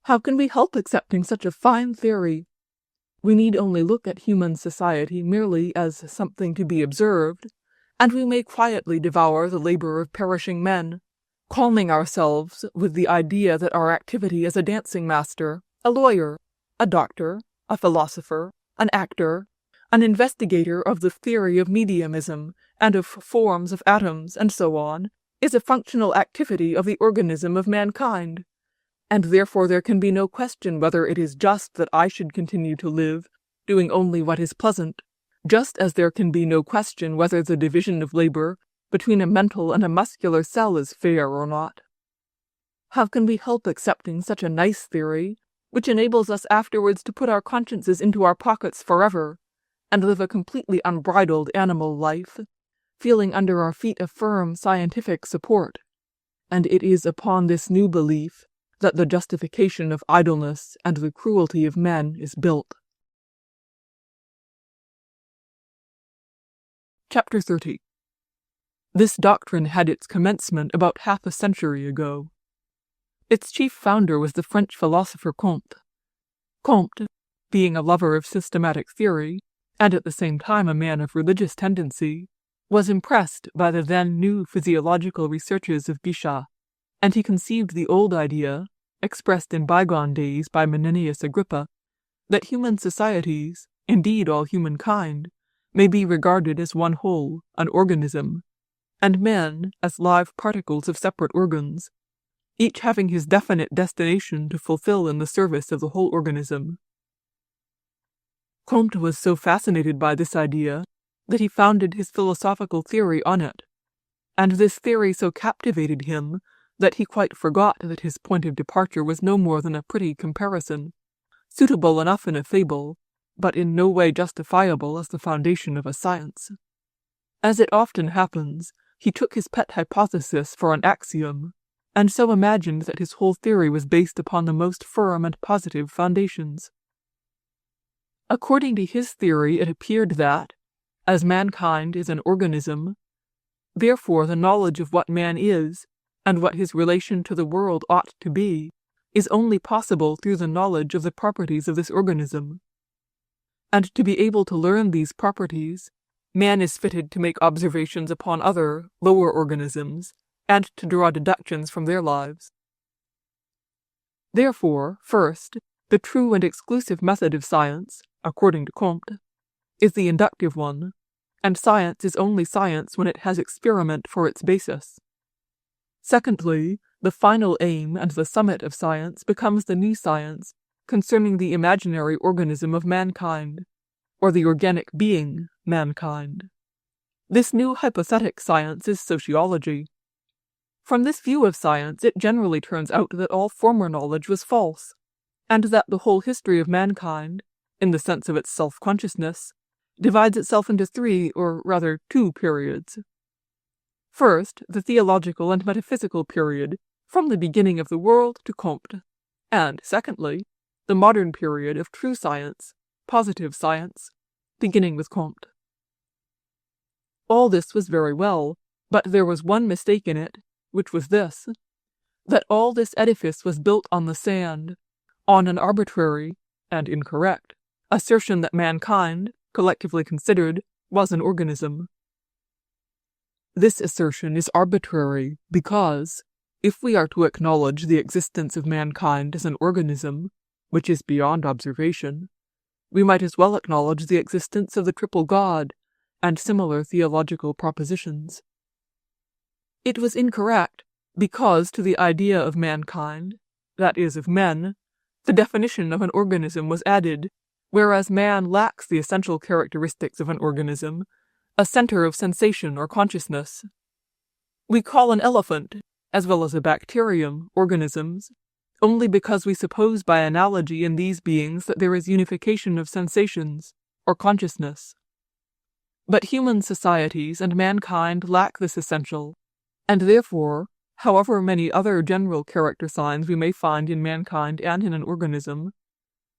How can we help accepting such a fine theory? We need only look at human society merely as something to be observed, and we may quietly devour the labor of perishing men, calming ourselves with the idea that our activity as a dancing master, a lawyer, a doctor, a philosopher, an actor, an investigator of the theory of mediumism and of forms of atoms, and so on, is a functional activity of the organism of mankind, and therefore there can be no question whether it is just that I should continue to live, doing only what is pleasant, just as there can be no question whether the division of labor between a mental and a muscular cell is fair or not. How can we help accepting such a nice theory, which enables us afterwards to put our consciences into our pockets forever, and live a completely unbridled animal life, feeling under our feet a firm scientific support? And it is upon this new belief that the justification of idleness and the cruelty of men is built. Chapter 30. This doctrine had its commencement about half a century ago. Its chief founder was the French philosopher Comte. Comte, being a lover of systematic theory, and at the same time a man of religious tendency, was impressed by the then new physiological researches of Bichat, and he conceived the old idea, expressed in bygone days by Menenius Agrippa, that human societies, indeed all humankind, may be regarded as one whole, an organism, and men as live particles of separate organs, each having his definite destination to fulfill in the service of the whole organism. Comte was so fascinated by this idea that he founded his philosophical theory on it, and this theory so captivated him that he quite forgot that his point of departure was no more than a pretty comparison, suitable enough in a fable, but in no way justifiable as the foundation of a science. As it often happens, he took his pet hypothesis for an axiom, and so imagined that his whole theory was based upon the most firm and positive foundations. According to his theory, it appeared that, as mankind is an organism, therefore the knowledge of what man is, and what his relation to the world ought to be, is only possible through the knowledge of the properties of this organism. And to be able to learn these properties, man is fitted to make observations upon other, lower organisms, and to draw deductions from their lives. Therefore, first, the true and exclusive method of science, according to Comte, is the inductive one, and science is only science when it has experiment for its basis. Secondly, the final aim and the summit of science becomes the new science concerning the imaginary organism of mankind, or the organic being, mankind. This new hypothetic science is sociology. From this view of science, it generally turns out that all former knowledge was false, and that the whole history of mankind, in the sense of its self-consciousness, divides itself into three, or rather 2 periods. First, the theological and metaphysical period, from the beginning of the world to Comte, and secondly, the modern period of true science, positive science, beginning with Comte. All this was very well, but there was one mistake in it, which was this, that all this edifice was built on the sand, on an arbitrary, and incorrect, assertion that mankind, collectively considered, was an organism. This assertion is arbitrary because, if we are to acknowledge the existence of mankind as an organism, which is beyond observation, we might as well acknowledge the existence of the triple God and similar theological propositions. It was incorrect because to the idea of mankind, that is, of men, the definition of an organism was added, whereas man lacks the essential characteristics of an organism, a center of sensation or consciousness. We call an elephant, as well as a bacterium, organisms, only because we suppose by analogy in these beings that there is unification of sensations, or consciousness. But human societies and mankind lack this essential, and therefore, however many other general character signs we may find in mankind and in an organism,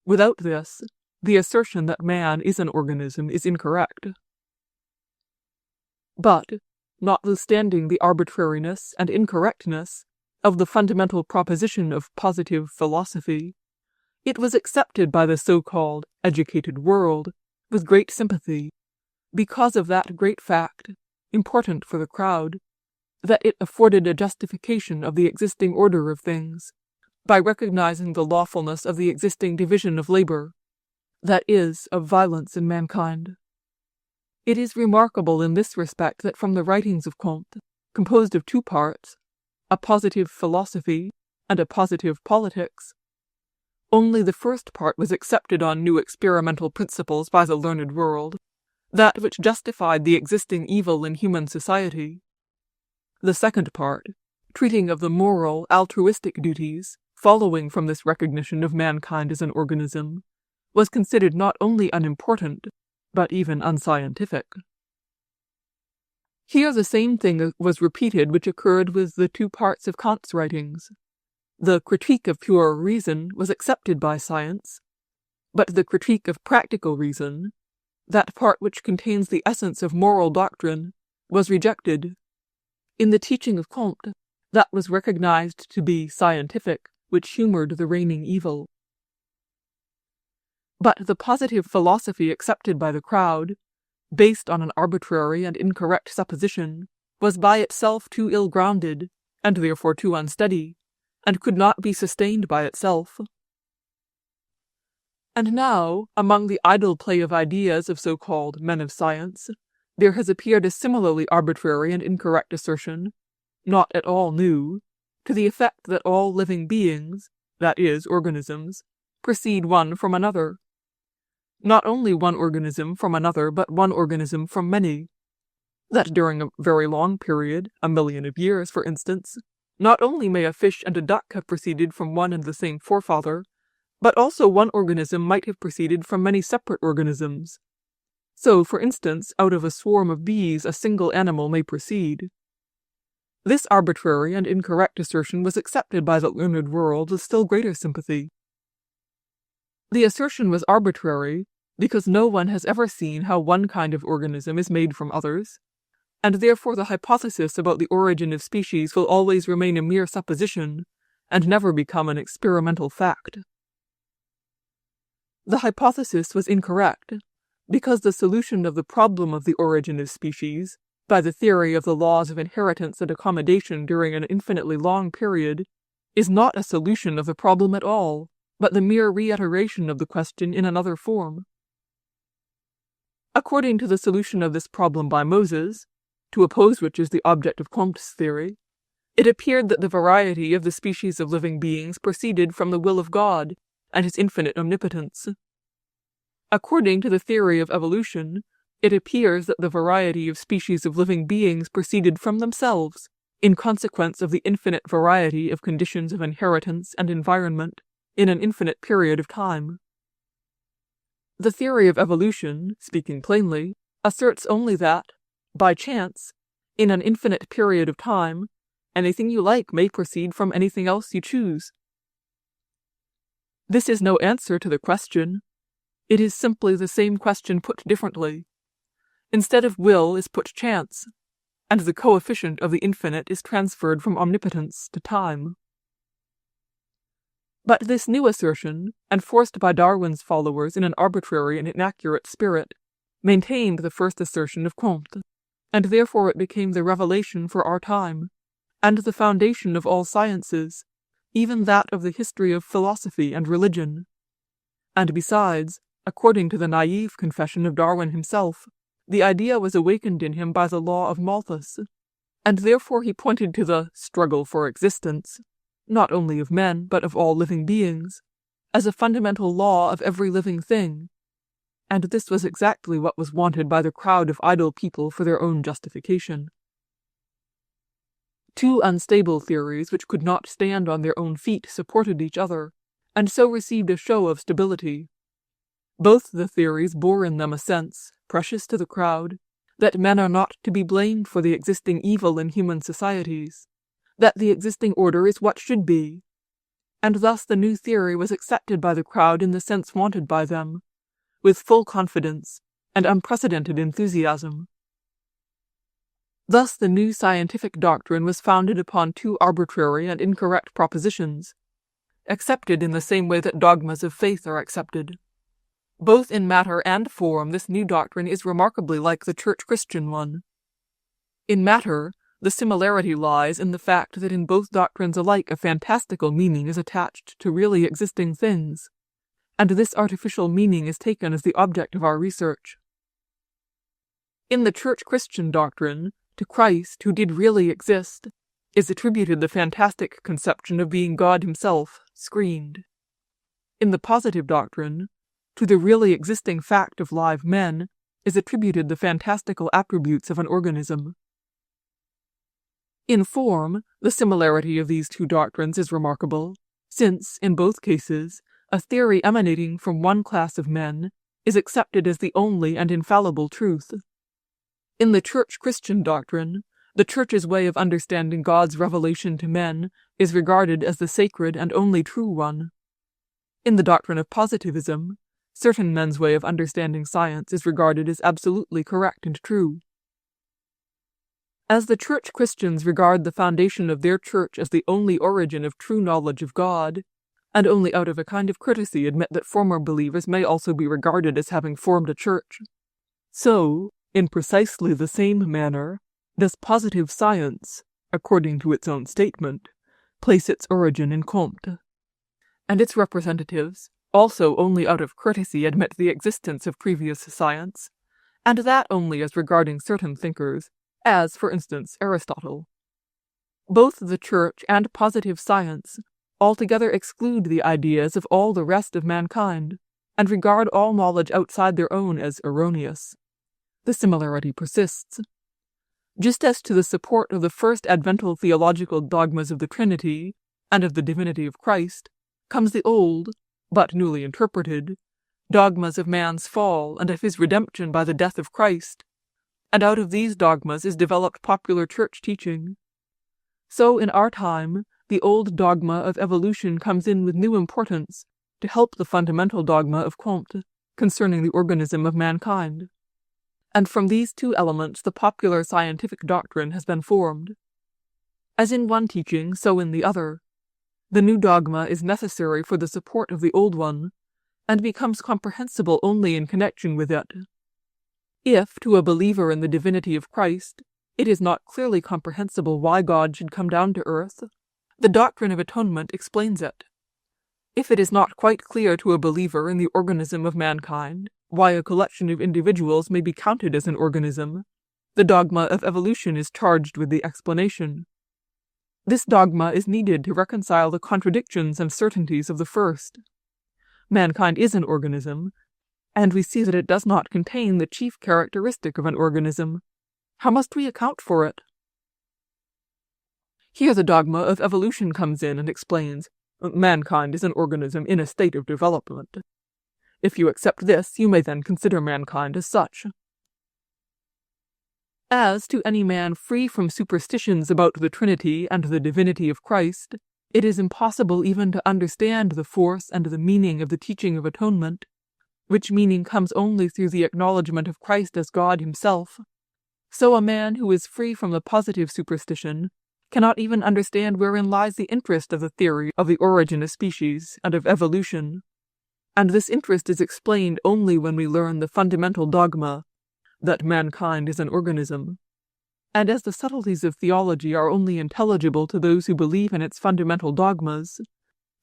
without this, the assertion that man is an organism is incorrect. But, notwithstanding the arbitrariness and incorrectness of the fundamental proposition of positive philosophy, it was accepted by the so-called educated world with great sympathy, because of that great fact, important for the crowd, that it afforded a justification of the existing order of things, by recognizing the lawfulness of the existing division of labor, that is, of violence in mankind. It is remarkable in this respect that from the writings of Comte, composed of 2 parts, a positive philosophy and a positive politics, only the first part was accepted on new experimental principles by the learned world, that which justified the existing evil in human society. The second part, treating of the moral, altruistic duties following from this recognition of mankind as an organism, was considered not only unimportant, but even unscientific. Here the same thing was repeated which occurred with the 2 parts of Kant's writings. The critique of pure reason was accepted by science, but the critique of practical reason, that part which contains the essence of moral doctrine, was rejected. In the teaching of Comte, that was recognized to be scientific, which humored the reigning evil. But the positive philosophy accepted by the crowd, based on an arbitrary and incorrect supposition, was by itself too ill-grounded, and therefore too unsteady, and could not be sustained by itself. And now, among the idle play of ideas of so-called men of science, there has appeared a similarly arbitrary and incorrect assertion, not at all new, to the effect that all living beings, that is, organisms, proceed one from another. Not only one organism from another, but one organism from many. That during a very long period, 1,000,000 of years, for instance, not only may a fish and a duck have proceeded from one and the same forefather, but also one organism might have proceeded from many separate organisms. So, for instance, out of a swarm of bees a single animal may proceed. This arbitrary and incorrect assertion was accepted by the learned world with still greater sympathy. The assertion was arbitrary because no one has ever seen how one kind of organism is made from others, and therefore the hypothesis about the origin of species will always remain a mere supposition and never become an experimental fact. The hypothesis was incorrect because the solution of the problem of the origin of species by the theory of the laws of inheritance and accommodation during an infinitely long period is not a solution of the problem at all, but the mere reiteration of the question in another form. According to the solution of this problem by Moses, to oppose which is the object of Comte's theory, it appeared that the variety of the species of living beings proceeded from the will of God and his infinite omnipotence. According to the theory of evolution, it appears that the variety of species of living beings proceeded from themselves, in consequence of the infinite variety of conditions of inheritance and environment in an infinite period of time. The theory of evolution, speaking plainly, asserts only that, by chance, in an infinite period of time, anything you like may proceed from anything else you choose. This is no answer to the question. It is simply the same question put differently. Instead of will is put chance, and the coefficient of the infinite is transferred from omnipotence to time. But this new assertion, enforced by Darwin's followers in an arbitrary and inaccurate spirit, maintained the first assertion of Comte, and therefore it became the revelation for our time, and the foundation of all sciences, even that of the history of philosophy and religion. And besides, according to the naive confession of Darwin himself, the idea was awakened in him by the law of Malthus, and therefore he pointed to the struggle for existence, not only of men, but of all living beings, as a fundamental law of every living thing, and this was exactly what was wanted by the crowd of idle people for their own justification. Two unstable theories which could not stand on their own feet supported each other, and so received a show of stability. Both the theories bore in them a sense, precious to the crowd, that men are not to be blamed for the existing evil in human societies, that the existing order is what should be, and thus the new theory was accepted by the crowd in the sense wanted by them, with full confidence and unprecedented enthusiasm. Thus the new scientific doctrine was founded upon two arbitrary and incorrect propositions, accepted in the same way that dogmas of faith are accepted. Both in matter and form, this new doctrine is remarkably like the Church Christian one. In matter, the similarity lies in the fact that in both doctrines alike a fantastical meaning is attached to really existing things, and this artificial meaning is taken as the object of our research. In the Church Christian doctrine, to Christ, who did really exist, is attributed the fantastic conception of being God himself, screened. In the positive doctrine, to the really existing fact of live men is attributed the fantastical attributes of an organism. In form, the similarity of these two doctrines is remarkable, since, in both cases, a theory emanating from one class of men is accepted as the only and infallible truth. In the Church Christian doctrine, the Church's way of understanding God's revelation to men is regarded as the sacred and only true one. In the doctrine of positivism, certain men's way of understanding science is regarded as absolutely correct and true. As the Church Christians regard the foundation of their church as the only origin of true knowledge of God, and only out of a kind of courtesy admit that former believers may also be regarded as having formed a church, so, in precisely the same manner, does positive science, according to its own statement, place its origin in Comte, and its representatives also only out of courtesy admit the existence of previous science, and that only as regarding certain thinkers, as, for instance, Aristotle. Both the Church and positive science altogether exclude the ideas of all the rest of mankind, and regard all knowledge outside their own as erroneous. The similarity persists. Just as to the support of the first advental theological dogmas of the Trinity and of the divinity of Christ comes the old, but newly interpreted, dogmas of man's fall and of his redemption by the death of Christ, and out of these dogmas is developed popular church teaching. So in our time, the old dogma of evolution comes in with new importance to help the fundamental dogma of Comte concerning the organism of mankind. And from these two elements the popular scientific doctrine has been formed. As in one teaching, so in the other. The new dogma is necessary for the support of the old one, and becomes comprehensible only in connection with it. If, to a believer in the divinity of Christ, it is not clearly comprehensible why God should come down to earth, the doctrine of atonement explains it. If it is not quite clear to a believer in the organism of mankind why a collection of individuals may be counted as an organism, the dogma of evolution is charged with the explanation. This dogma is needed to reconcile the contradictions and certainties of the first. Mankind is an organism, and we see that it does not contain the chief characteristic of an organism. How must we account for it? Here the dogma of evolution comes in and explains, mankind is an organism in a state of development. If you accept this, you may then consider mankind as such. As to any man free from superstitions about the Trinity and the divinity of Christ, it is impossible even to understand the force and the meaning of the teaching of atonement, which meaning comes only through the acknowledgement of Christ as God himself. So a man who is free from the positive superstition cannot even understand wherein lies the interest of the theory of the origin of species and of evolution, and this interest is explained only when we learn the fundamental dogma that mankind is an organism. And as the subtleties of theology are only intelligible to those who believe in its fundamental dogmas,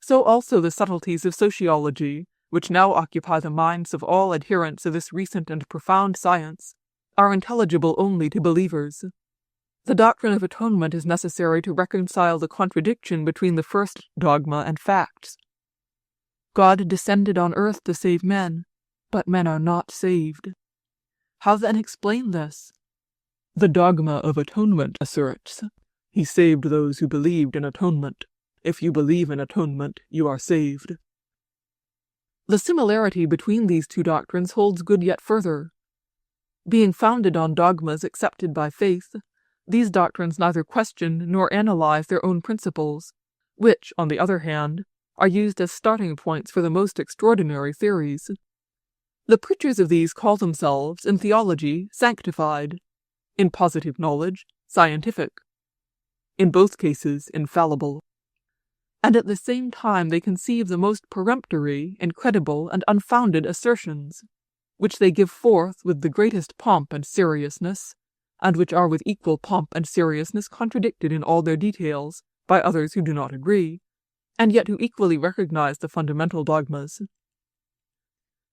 so also the subtleties of sociology, which now occupy the minds of all adherents of this recent and profound science, are intelligible only to believers. The doctrine of atonement is necessary to reconcile the contradiction between the first dogma and facts. God descended on earth to save men, but men are not saved. How then explain this? The dogma of atonement asserts, he saved those who believed in atonement. If you believe in atonement, you are saved. The similarity between these two doctrines holds good yet further. Being founded on dogmas accepted by faith, these doctrines neither question nor analyze their own principles, which, on the other hand, are used as starting points for the most extraordinary theories. The preachers of these call themselves, in theology, sanctified, in positive knowledge, scientific, in both cases, infallible. And at the same time they conceive the most peremptory, incredible, and unfounded assertions, which they give forth with the greatest pomp and seriousness, and which are with equal pomp and seriousness contradicted in all their details by others who do not agree, and yet who equally recognize the fundamental dogmas.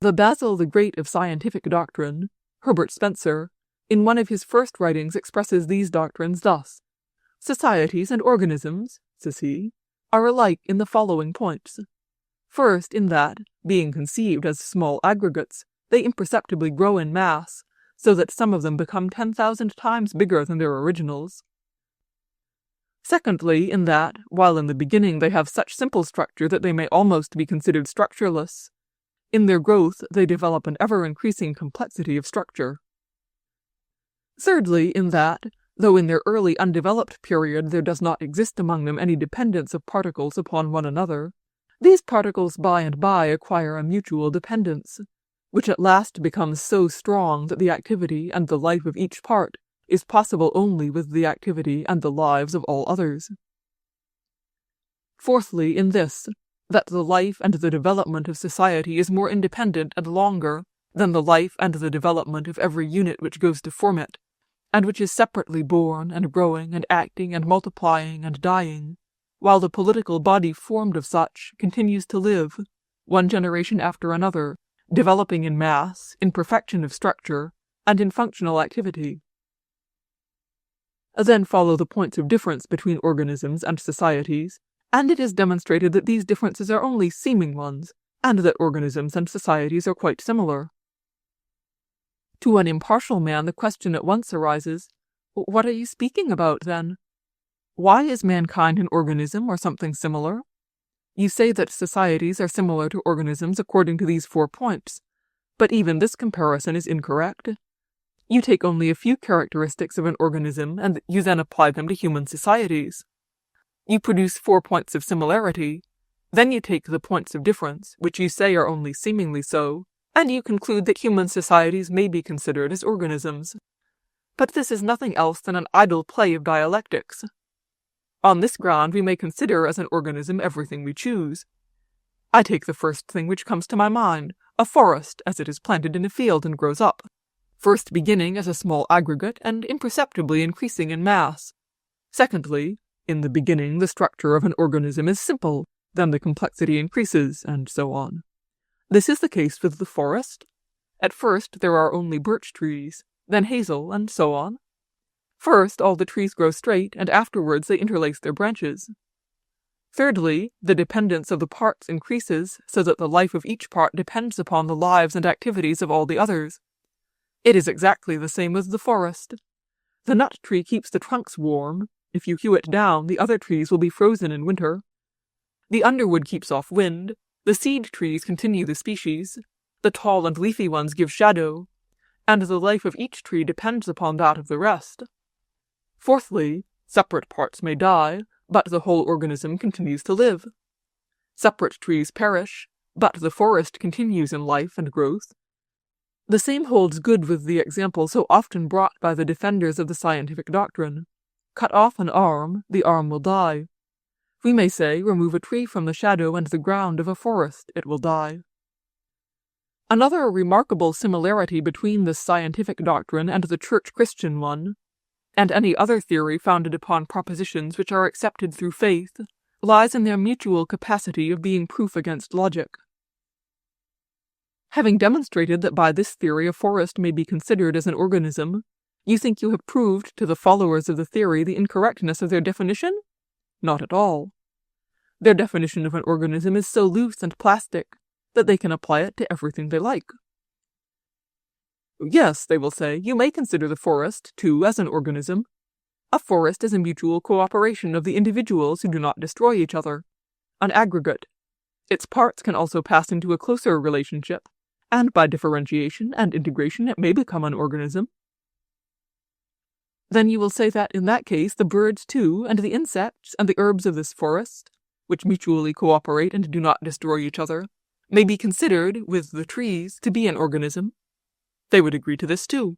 The Basil the Great of scientific doctrine, Herbert Spencer, in one of his first writings expresses these doctrines thus: societies and organisms, says he, are alike in the following points. First, in that, being conceived as small aggregates, they imperceptibly grow in mass, so that some of them become 10,000 times bigger than their originals. Secondly, in that, while in the beginning they have such simple structure that they may almost be considered structureless, in their growth they develop an ever-increasing complexity of structure. Thirdly, in that, though in their early undeveloped period there does not exist among them any dependence of particles upon one another, these particles by and by acquire a mutual dependence, which at last becomes so strong that the activity and the life of each part is possible only with the activity and the lives of all others. Fourthly, in this, that the life and the development of society is more independent and longer than the life and the development of every unit which goes to form it, and which is separately born and growing and acting and multiplying and dying, while the political body formed of such continues to live, one generation after another, developing in mass, in perfection of structure, and in functional activity. Then follow the points of difference between organisms and societies, and it is demonstrated that these differences are only seeming ones, and that organisms and societies are quite similar. To an impartial man, the question at once arises, what are you speaking about, then? Why is mankind an organism or something similar? You say that societies are similar to organisms according to these 4 points, but even this comparison is incorrect. You take only a few characteristics of an organism and you then apply them to human societies. You produce 4 points of similarity, then you take the points of difference, which you say are only seemingly so, and you conclude that human societies may be considered as organisms. But this is nothing else than an idle play of dialectics. On this ground we may consider as an organism everything we choose. I take the first thing which comes to my mind, a forest as it is planted in a field and grows up, first beginning as a small aggregate and imperceptibly increasing in mass. Secondly, in the beginning the structure of an organism is simple, then the complexity increases, and so on. This is the case with the forest. At first there are only birch trees, then hazel, and so on. First, all the trees grow straight, and afterwards they interlace their branches. Thirdly, the dependence of the parts increases, so that the life of each part depends upon the lives and activities of all the others. It is exactly the same with the forest. The nut tree keeps the trunks warm. If you hew it down, the other trees will be frozen in winter. The underwood keeps off wind. The seed trees continue the species. The tall and leafy ones give shadow, and the life of each tree depends upon that of the rest. Fourthly, separate parts may die, but the whole organism continues to live. Separate trees perish, but the forest continues in life and growth. The same holds good with the example so often brought by the defenders of the scientific doctrine. Cut off an arm, the arm will die. We may say, remove a tree from the shadow and the ground of a forest, it will die. Another remarkable similarity between this scientific doctrine and the church Christian one, and any other theory founded upon propositions which are accepted through faith, lies in their mutual capacity of being proof against logic. Having demonstrated that by this theory a forest may be considered as an organism, you think you have proved to the followers of the theory the incorrectness of their definition? Not at all. Their definition of an organism is so loose and plastic that they can apply it to everything they like. Yes, they will say, you may consider the forest, too, as an organism. A forest is a mutual cooperation of the individuals who do not destroy each other, an aggregate. Its parts can also pass into a closer relationship, and by differentiation and integration it may become an organism. Then you will say that in that case the birds too, and the insects, and the herbs of this forest, which mutually cooperate and do not destroy each other, may be considered, with the trees, to be an organism. They would agree to this too.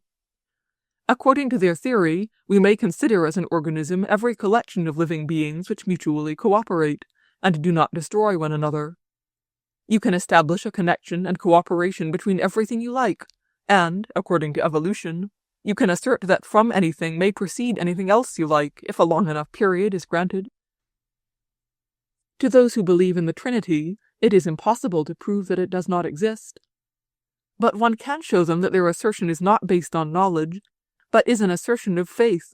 According to their theory, we may consider as an organism every collection of living beings which mutually cooperate, and do not destroy one another. You can establish a connection and cooperation between everything you like, and, according to evolution, you can assert that from anything may proceed anything else you like, if a long enough period is granted. To those who believe in the Trinity, it is impossible to prove that it does not exist. But one can show them that their assertion is not based on knowledge, but is an assertion of faith,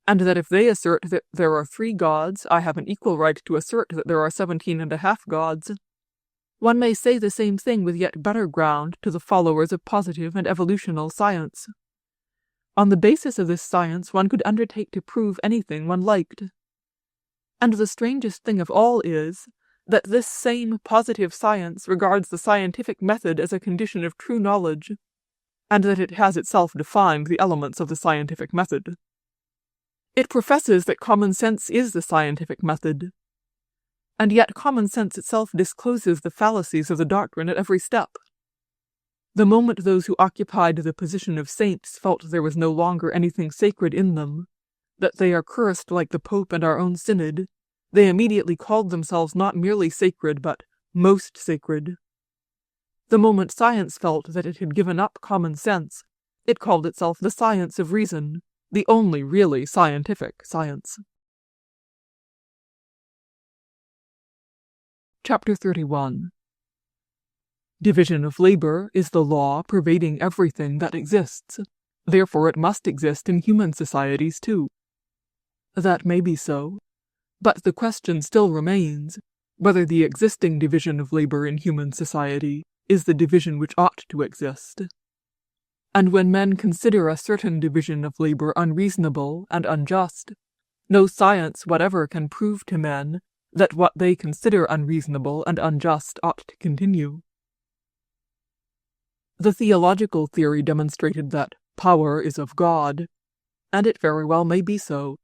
and that if they assert that there are 3 gods, I have an equal right to assert that there are 17.5 gods. One may say the same thing with yet better ground to the followers of positive and evolutional science. On the basis of this science one could undertake to prove anything one liked. And the strangest thing of all is that this same positive science regards the scientific method as a condition of true knowledge, and that it has itself defined the elements of the scientific method. It professes that common sense is the scientific method, and yet common sense itself discloses the fallacies of the doctrine at every step. The moment those who occupied the position of saints felt there was no longer anything sacred in them, that they are cursed like the Pope and our own synod, they immediately called themselves not merely sacred, but most sacred. The moment science felt that it had given up common sense, it called itself the science of reason, the only really scientific science. Chapter 31. Division of labor is the law pervading everything that exists. Therefore it must exist in human societies too. That may be so, but the question still remains whether the existing division of labor in human society is the division which ought to exist. And when men consider a certain division of labor unreasonable and unjust, no science whatever can prove to men that what they consider unreasonable and unjust ought to continue. The theological theory demonstrated that power is of God, and it very well may be so.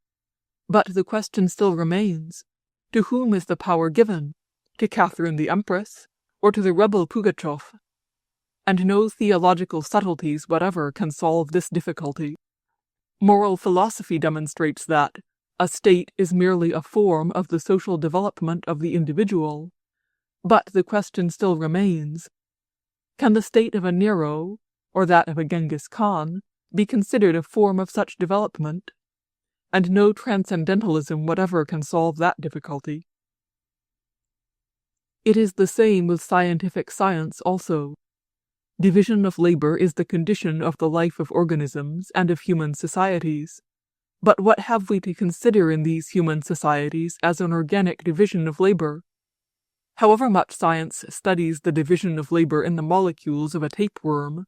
But the question still remains, to whom is the power given? To Catherine the Empress, or to the rebel Pugachev? And no theological subtleties whatever can solve this difficulty. Moral philosophy demonstrates that a state is merely a form of the social development of the individual, but the question still remains, can the state of a Nero, or that of a Genghis Khan, be considered a form of such development? And no transcendentalism whatever can solve that difficulty. It is the same with scientific science also. Division of labor is the condition of the life of organisms and of human societies. But what have we to consider in these human societies as an organic division of labor? However much science studies the division of labor in the molecules of a tapeworm,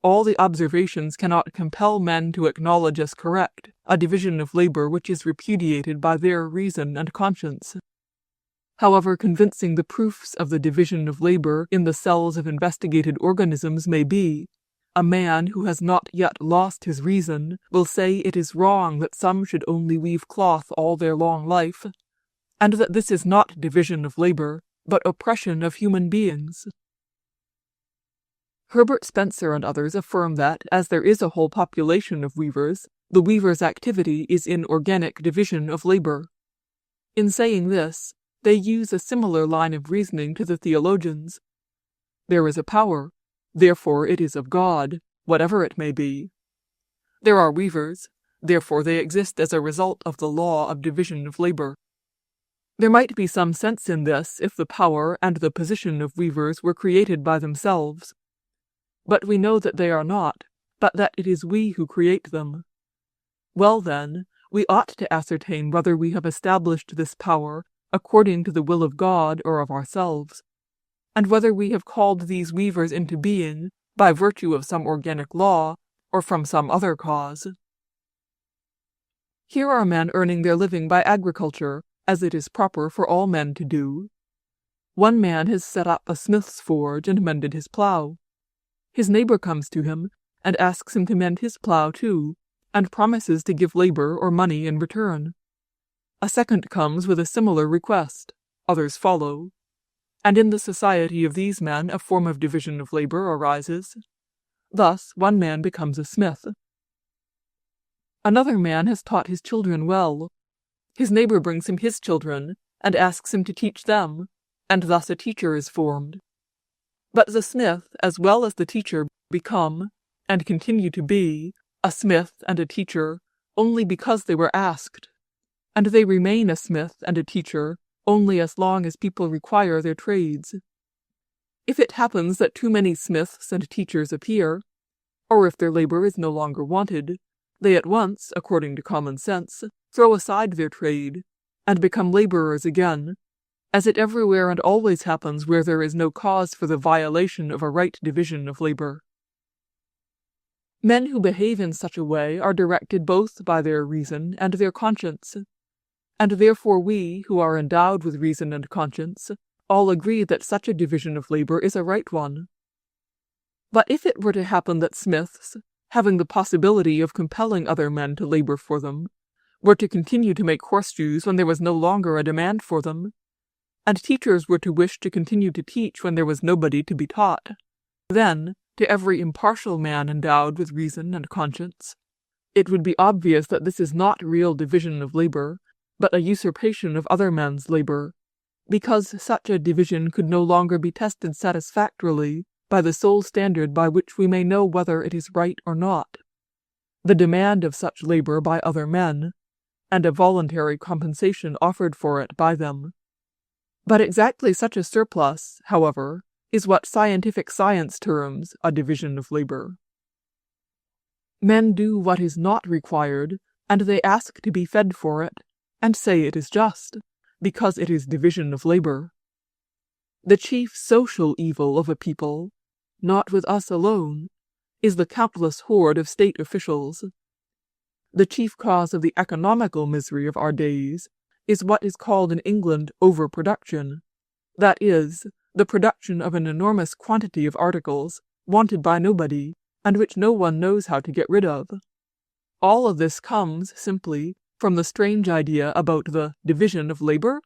all the observations cannot compel men to acknowledge as correct a division of labor which is repudiated by their reason and conscience. However convincing the proofs of the division of labor in the cells of investigated organisms may be, a man who has not yet lost his reason will say it is wrong that some should only weave cloth all their long life, and that this is not division of labor, but oppression of human beings. Herbert Spencer and others affirm that, as there is a whole population of weavers, the weaver's activity is in organic division of labor. In saying this, they use a similar line of reasoning to the theologians. There is a power, therefore it is of God, whatever it may be. There are weavers, therefore they exist as a result of the law of division of labor. There might be some sense in this if the power and the position of weavers were created by themselves. But we know that they are not, but that it is we who create them. Well then, we ought to ascertain whether we have established this power according to the will of God or of ourselves, and whether we have called these weavers into being by virtue of some organic law or from some other cause. Here are men earning their living by agriculture, as it is proper for all men to do. One man has set up a smith's forge and mended his plough. His neighbor comes to him and asks him to mend his plough too, and promises to give labor or money in return. A second comes with a similar request. Others follow. And in the society of these men a form of division of labor arises. Thus one man becomes a smith. Another man has taught his children well. His neighbor brings him his children and asks him to teach them, and thus a teacher is formed. But the smith, as well as the teacher, become, and continue to be, a smith and a teacher only because they were asked, and they remain a smith and a teacher only as long as people require their trades. If it happens that too many smiths and teachers appear, or if their labor is no longer wanted, they at once, according to common sense, throw aside their trade, and become laborers again, as it everywhere and always happens where there is no cause for the violation of a right division of labor. Men who behave in such a way are directed both by their reason and their conscience, and therefore we, who are endowed with reason and conscience, all agree that such a division of labor is a right one. But if it were to happen that smiths, having the possibility of compelling other men to labor for them, were to continue to make horseshoes when there was no longer a demand for them, and teachers were to wish to continue to teach when there was nobody to be taught, then, to every impartial man endowed with reason and conscience, it would be obvious that this is not real division of labor, but a usurpation of other men's labor, because such a division could no longer be tested satisfactorily by the sole standard by which we may know whether it is right or not, the demand of such labor by other men, and a voluntary compensation offered for it by them. But exactly such a surplus, however, is what scientific science terms a division of labor. Men do what is not required, and they ask to be fed for it, and say it is just, because it is division of labor. The chief social evil of a people, not with us alone, is the countless horde of state officials. The chief cause of the economical misery of our days is what is called in England overproduction, that is, the production of an enormous quantity of articles wanted by nobody, and which no one knows how to get rid of. All of this comes, simply, from the strange idea about the division of labor.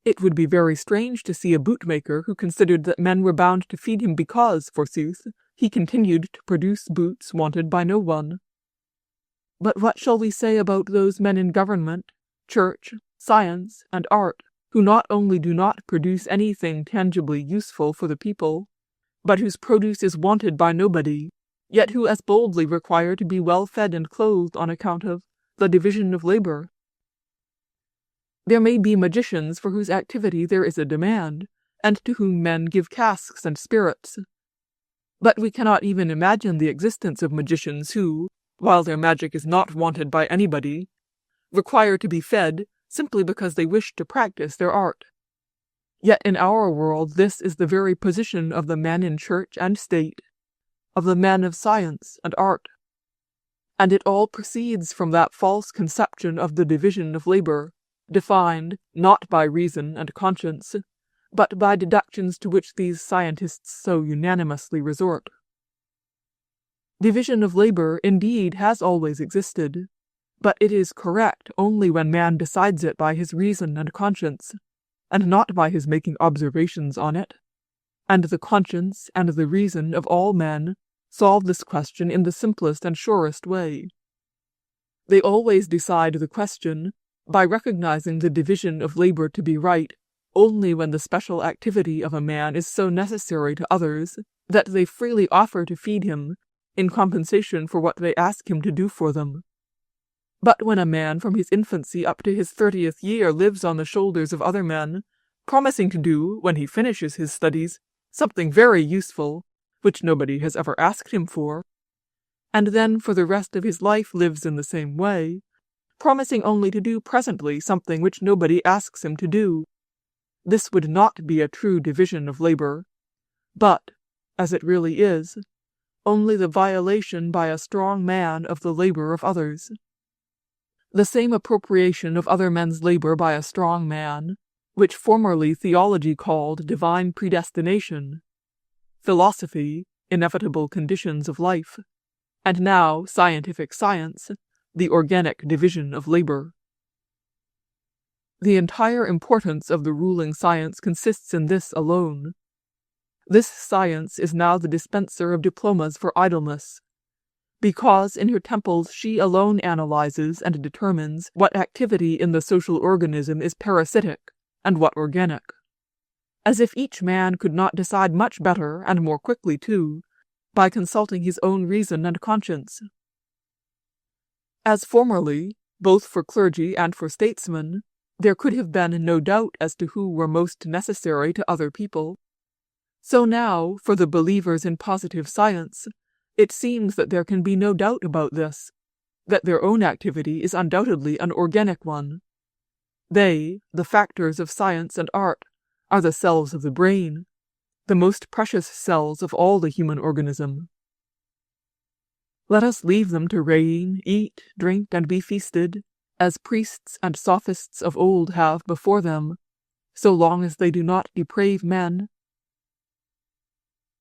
It would be very strange to see a bootmaker who considered that men were bound to feed him because, forsooth, he continued to produce boots wanted by no one. But what shall we say about those men in government, church, science, and art, who not only do not produce anything tangibly useful for the people, but whose produce is wanted by nobody, yet who as boldly require to be well fed and clothed on account of the division of labor? There may be magicians for whose activity there is a demand, and to whom men give casks and spirits. But we cannot even imagine the existence of magicians who, while their magic is not wanted by anybody, require to be fed simply because they wish to practice their art. Yet in our world this is the very position of the men in church and state, of the men of science and art. And it all proceeds from that false conception of the division of labor, defined not by reason and conscience, but by deductions to which these scientists so unanimously resort. Division of labor indeed has always existed, but it is correct only when man decides it by his reason and conscience, and not by his making observations on it. And the conscience and the reason of all men solve this question in the simplest and surest way. They always decide the question by recognizing the division of labor to be right only when the special activity of a man is so necessary to others that they freely offer to feed him in compensation for what they ask him to do for them. But when a man from his infancy up to his 30th year lives on the shoulders of other men, promising to do, when he finishes his studies, something very useful, which nobody has ever asked him for, and then for the rest of his life lives in the same way, promising only to do presently something which nobody asks him to do, this would not be a true division of labor, but, as it really is, only the violation by a strong man of the labor of others. The same appropriation of other men's labor by a strong man, which formerly theology called divine predestination, philosophy, inevitable conditions of life, and now scientific science, the organic division of labor. The entire importance of the ruling science consists in this alone. This science is now the dispenser of diplomas for idleness, because in her temples she alone analyzes and determines what activity in the social organism is parasitic and what organic. As if each man could not decide much better, and more quickly too, by consulting his own reason and conscience. As formerly, both for clergy and for statesmen, there could have been no doubt as to who were most necessary to other people, so now, for the believers in positive science, it seems that there can be no doubt about this, that their own activity is undoubtedly an organic one. They, the factors of science and art, are the cells of the brain, the most precious cells of all the human organism. Let us leave them to reign, eat, drink, and be feasted, as priests and sophists of old have before them, so long as they do not deprave men.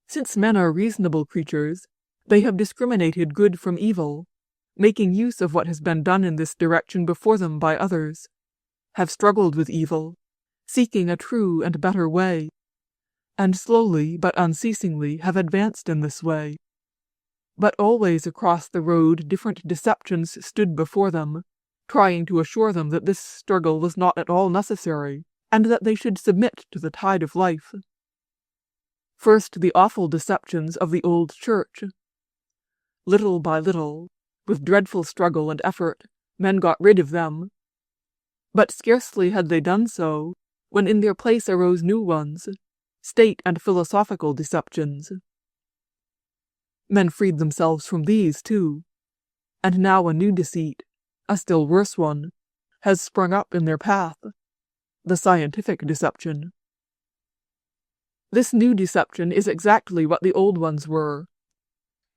Since men are reasonable creatures, they have discriminated good from evil, making use of what has been done in this direction before them by others, have struggled with evil, seeking a true and better way, and slowly but unceasingly have advanced in this way. But always across the road different deceptions stood before them, trying to assure them that this struggle was not at all necessary, and that they should submit to the tide of life. First, the awful deceptions of the old church. Little by little, with dreadful struggle and effort, men got rid of them. But scarcely had they done so, when in their place arose new ones, state and philosophical deceptions. Men freed themselves from these too, and now a new deceit, a still worse one, has sprung up in their path, the scientific deception. This new deception is exactly what the old ones were.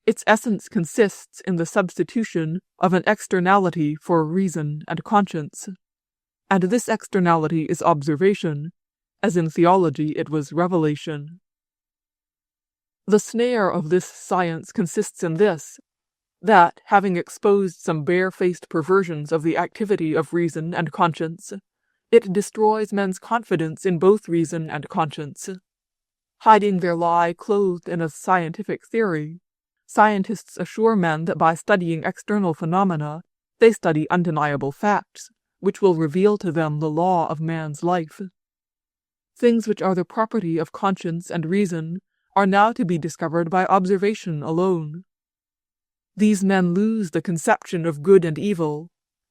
Its essence consists in the substitution of an externality for reason and conscience, and this externality is observation, as in theology it was revelation. The snare of this science consists in this, that, having exposed some bare-faced perversions of the activity of reason and conscience, it destroys men's confidence in both reason and conscience. Hiding their lie clothed in a scientific theory, scientists assure men that by studying external phenomena, they study undeniable facts, which will reveal to them the law of man's life. Things which are the property of conscience and reason are now to be discovered by observation alone. These men lose the conception of good and evil,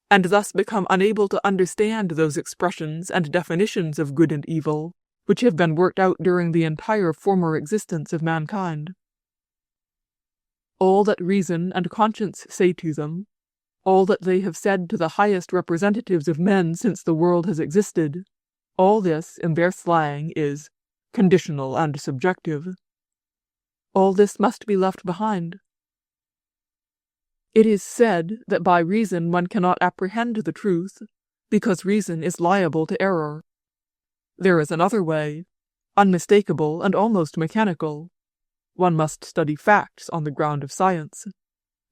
and thus become unable to understand those expressions and definitions of good and evil which have been worked out during the entire former existence of mankind. All that reason and conscience say to them, all that they have said to the highest representatives of men since the world has existed, all this, in their slang, is conditional and subjective. All this must be left behind. It is said that by reason one cannot apprehend the truth, because reason is liable to error. There is another way, unmistakable and almost mechanical. One must study facts on the ground of science,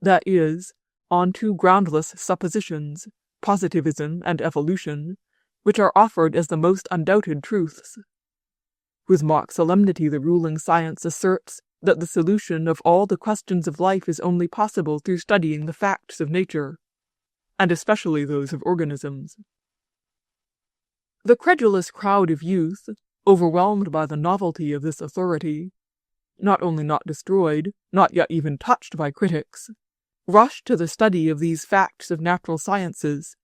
that is, on two groundless suppositions, positivism and evolution, which are offered as the most undoubted truths. With mock solemnity the ruling science asserts that the solution of all the questions of life is only possible through studying the facts of nature, and especially those of organisms. The credulous crowd of youth, overwhelmed by the novelty of this authority, not only not destroyed, not yet even touched by critics, rush to the study of these facts of natural sciences,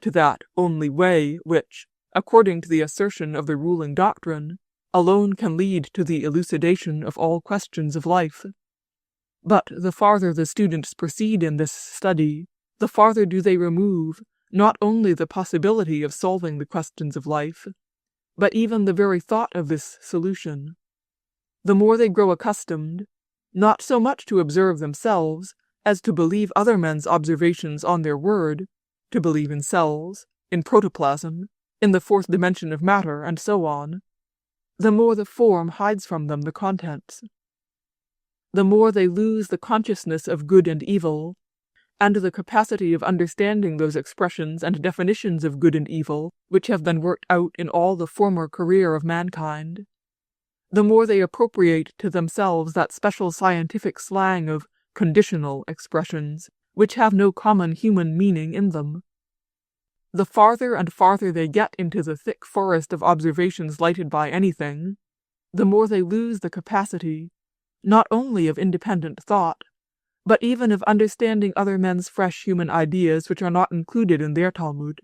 to that only way which, according to the assertion of the ruling doctrine, alone can lead to the elucidation of all questions of life. But the farther the students proceed in this study, the farther do they remove not only the possibility of solving the questions of life, but even the very thought of this solution. The more they grow accustomed, not so much to observe themselves, as to believe other men's observations on their word, to believe in cells, in protoplasm, in the fourth dimension of matter, and so on, the more the form hides from them the contents. The more they lose the consciousness of good and evil, and the capacity of understanding those expressions and definitions of good and evil which have been worked out in all the former career of mankind, the more they appropriate to themselves that special scientific slang of conditional expressions, which have no common human meaning in them. The farther and farther they get into the thick forest of observations lighted by anything, the more they lose the capacity, not only of independent thought, but even of understanding other men's fresh human ideas which are not included in their Talmud.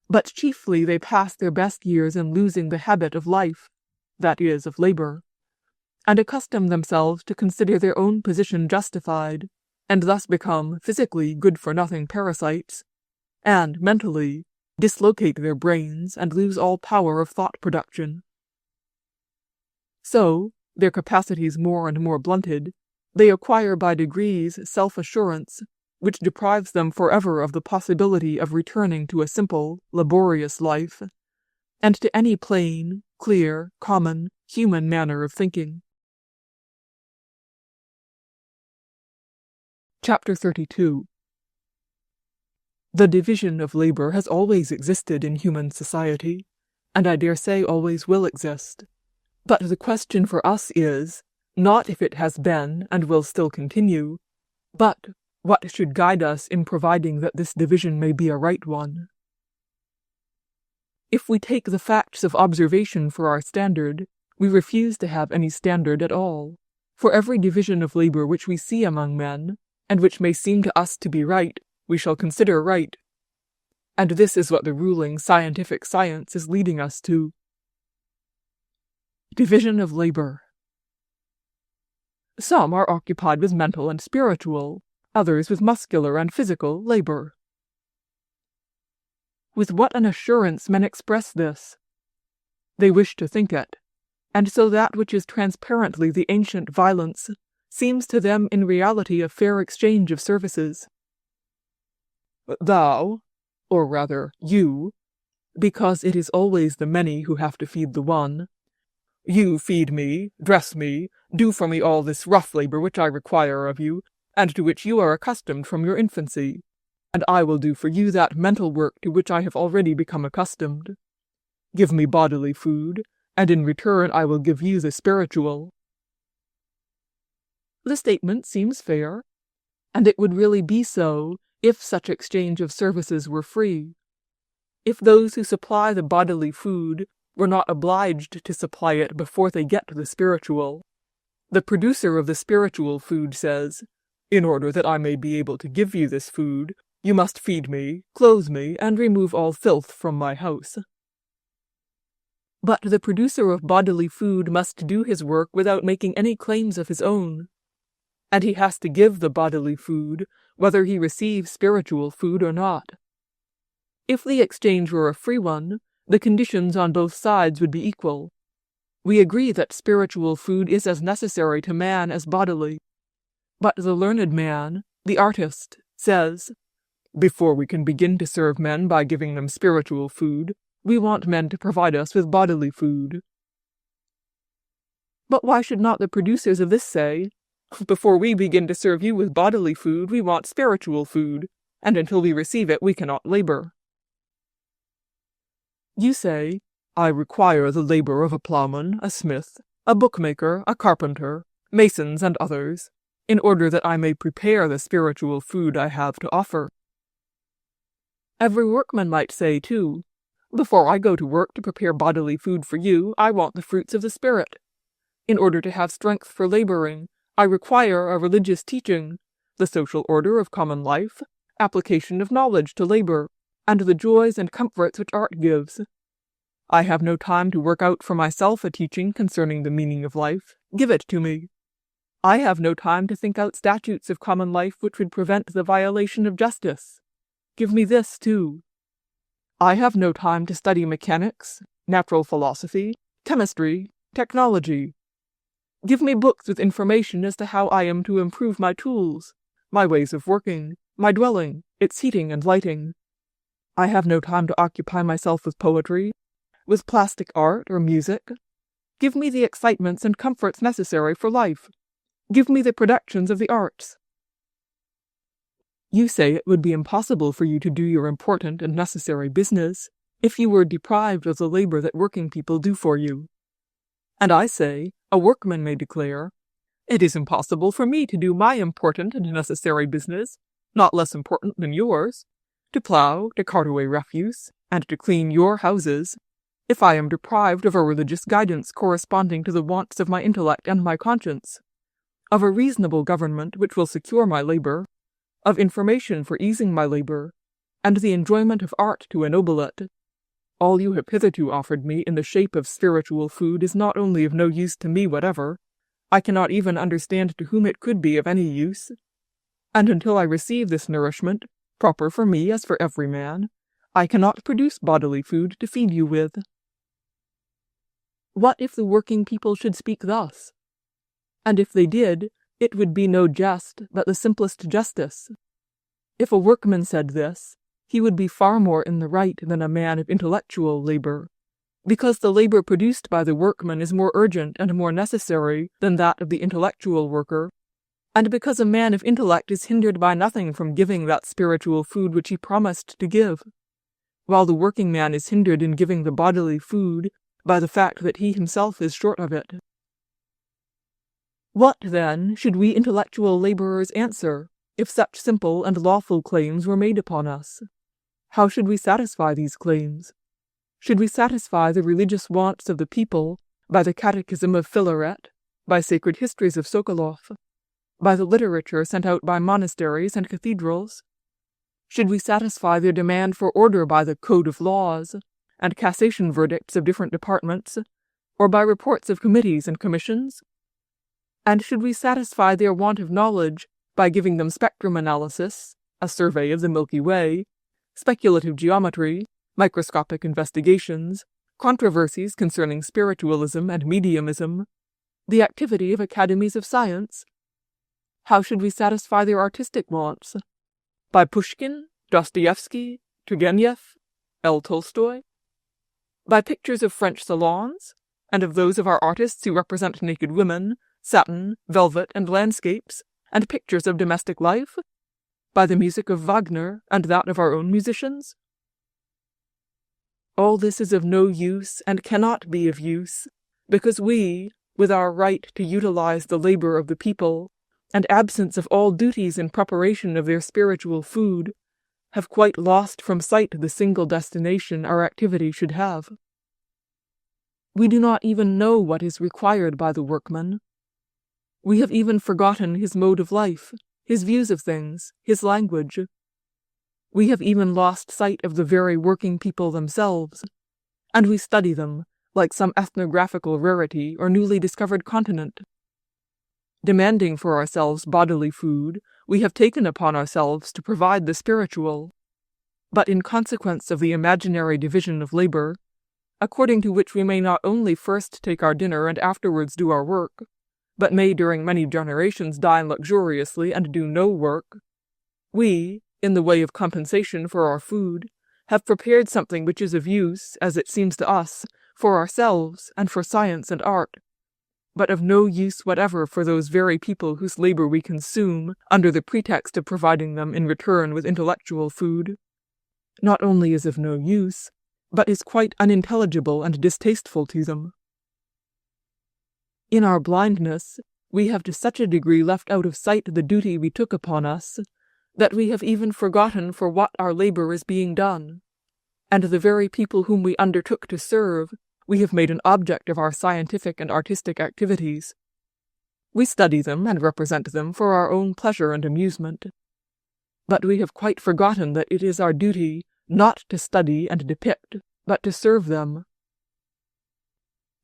But chiefly they pass their best years in losing the habit of life, that is, of labor, and accustom themselves to consider their own position justified, and thus become physically good-for-nothing parasites, and, mentally, dislocate their brains and lose all power of thought production. So, their capacities more and more blunted, they acquire by degrees self-assurance, which deprives them forever of the possibility of returning to a simple, laborious life, and to any plain, clear, common, human manner of thinking. Chapter 32. The division of labor has always existed in human society, and I dare say always will exist. But the question for us is, not if it has been and will still continue, but what should guide us in providing that this division may be a right one. If we take the facts of observation for our standard, we refuse to have any standard at all. For every division of labor which we see among men, and which may seem to us to be right, we shall consider right. And this is what the ruling scientific science is leading us to. Division of labor. Some are occupied with mental and spiritual, others with muscular and physical labor. With what an assurance men express this! They wish to think it, and so that which is transparently the ancient violence seems to them in reality a fair exchange of services. Thou, or rather you, because it is always the many who have to feed the one, you feed me, dress me, do for me all this rough labor which I require of you, and to which you are accustomed from your infancy, and I will do for you that mental work to which I have already become accustomed. Give me bodily food, and in return I will give you the spiritual. The statement seems fair, and it would really be so if such exchange of services were free. If those who supply the bodily food were not obliged to supply it before they get the spiritual. The producer of the spiritual food says, "In order that I may be able to give you this food, you must feed me, clothe me, and remove all filth from my house." But the producer of bodily food must do his work without making any claims of his own. And he has to give the bodily food, whether he receives spiritual food or not. If the exchange were a free one, the conditions on both sides would be equal. We agree that spiritual food is as necessary to man as bodily. But the learned man, the artist, says, "Before we can begin to serve men by giving them spiritual food, we want men to provide us with bodily food." But why should not the producers of this say, "Before we begin to serve you with bodily food, we want spiritual food, and until we receive it, we cannot labor"? You say, "I require the labor of a plowman, a smith, a bookmaker, a carpenter, masons, and others, in order that I may prepare the spiritual food I have to offer." Every workman might say, too, "Before I go to work to prepare bodily food for you, I want the fruits of the Spirit. In order to have strength for laboring, I require a religious teaching, the social order of common life, application of knowledge to labor, and the joys and comforts which art gives. I have no time to work out for myself a teaching concerning the meaning of life. Give it to me. I have no time to think out statutes of common life which would prevent the violation of justice. Give me this, too. I have no time to study mechanics, natural philosophy, chemistry, technology. Give me books with information as to how I am to improve my tools, my ways of working, my dwelling, its heating and lighting. I have no time to occupy myself with poetry, with plastic art or music. Give me the excitements and comforts necessary for life. Give me the productions of the arts." You say it would be impossible for you to do your important and necessary business if you were deprived of the labor that working people do for you. And I say, a workman may declare, "It is impossible for me to do my important and necessary business, not less important than yours, to plow, to cart away refuse, and to clean your houses, if I am deprived of a religious guidance corresponding to the wants of my intellect and my conscience, of a reasonable government which will secure my labor, of information for easing my labor, and the enjoyment of art to ennoble it. All you have hitherto offered me in the shape of spiritual food is not only of no use to me whatever, I cannot even understand to whom it could be of any use. And until I receive this nourishment, proper for me as for every man, I cannot produce bodily food to feed you with." What if the working people should speak thus? And if they did, it would be no jest, but the simplest justice. If a workman said this, he would be far more in the right than a man of intellectual labor, because the labor produced by the workman is more urgent and more necessary than that of the intellectual worker, and because a man of intellect is hindered by nothing from giving that spiritual food which he promised to give, while the working man is hindered in giving the bodily food by the fact that he himself is short of it. What, then, should we intellectual laborers answer if such simple and lawful claims were made upon us? How should we satisfy these claims? Should we satisfy the religious wants of the people by the catechism of Philaret, by sacred histories of Sokolov, by the literature sent out by monasteries and cathedrals? Should we satisfy their demand for order by the code of laws and cassation verdicts of different departments, or by reports of committees and commissions? And should we satisfy their want of knowledge by giving them spectrum analysis, a survey of the Milky Way, speculative geometry, microscopic investigations, controversies concerning spiritualism and mediumism, the activity of academies of science? How should we satisfy their artistic wants? By Pushkin, Dostoevsky, Turgenev, Leo Tolstoy? By pictures of French salons, and of those of our artists who represent naked women, satin, velvet, and landscapes, and pictures of domestic life? By the music of Wagner and that of our own musicians? All this is of no use and cannot be of use, because we, with our right to utilize the labor of the people, and absence of all duties in preparation of their spiritual food, have quite lost from sight the single destination our activity should have. We do not even know what is required by the workman. We have even forgotten his mode of life, his views of things, his language. We have even lost sight of the very working people themselves, and we study them like some ethnographical rarity or newly discovered continent. Demanding for ourselves bodily food, we have taken upon ourselves to provide the spiritual. But in consequence of the imaginary division of labor, according to which we may not only first take our dinner and afterwards do our work, but may during many generations dine luxuriously and do no work, we, in the way of compensation for our food, have prepared something which is of use, as it seems to us, for ourselves and for science and art, but of no use whatever for those very people whose labor we consume under the pretext of providing them in return with intellectual food. Not only is of no use, but is quite unintelligible and distasteful to them. In our blindness, we have to such a degree left out of sight the duty we took upon us, that we have even forgotten for what our labor is being done, and the very people whom we undertook to serve we have made an object of our scientific and artistic activities. We study them and represent them for our own pleasure and amusement. But we have quite forgotten that it is our duty not to study and depict, but to serve them.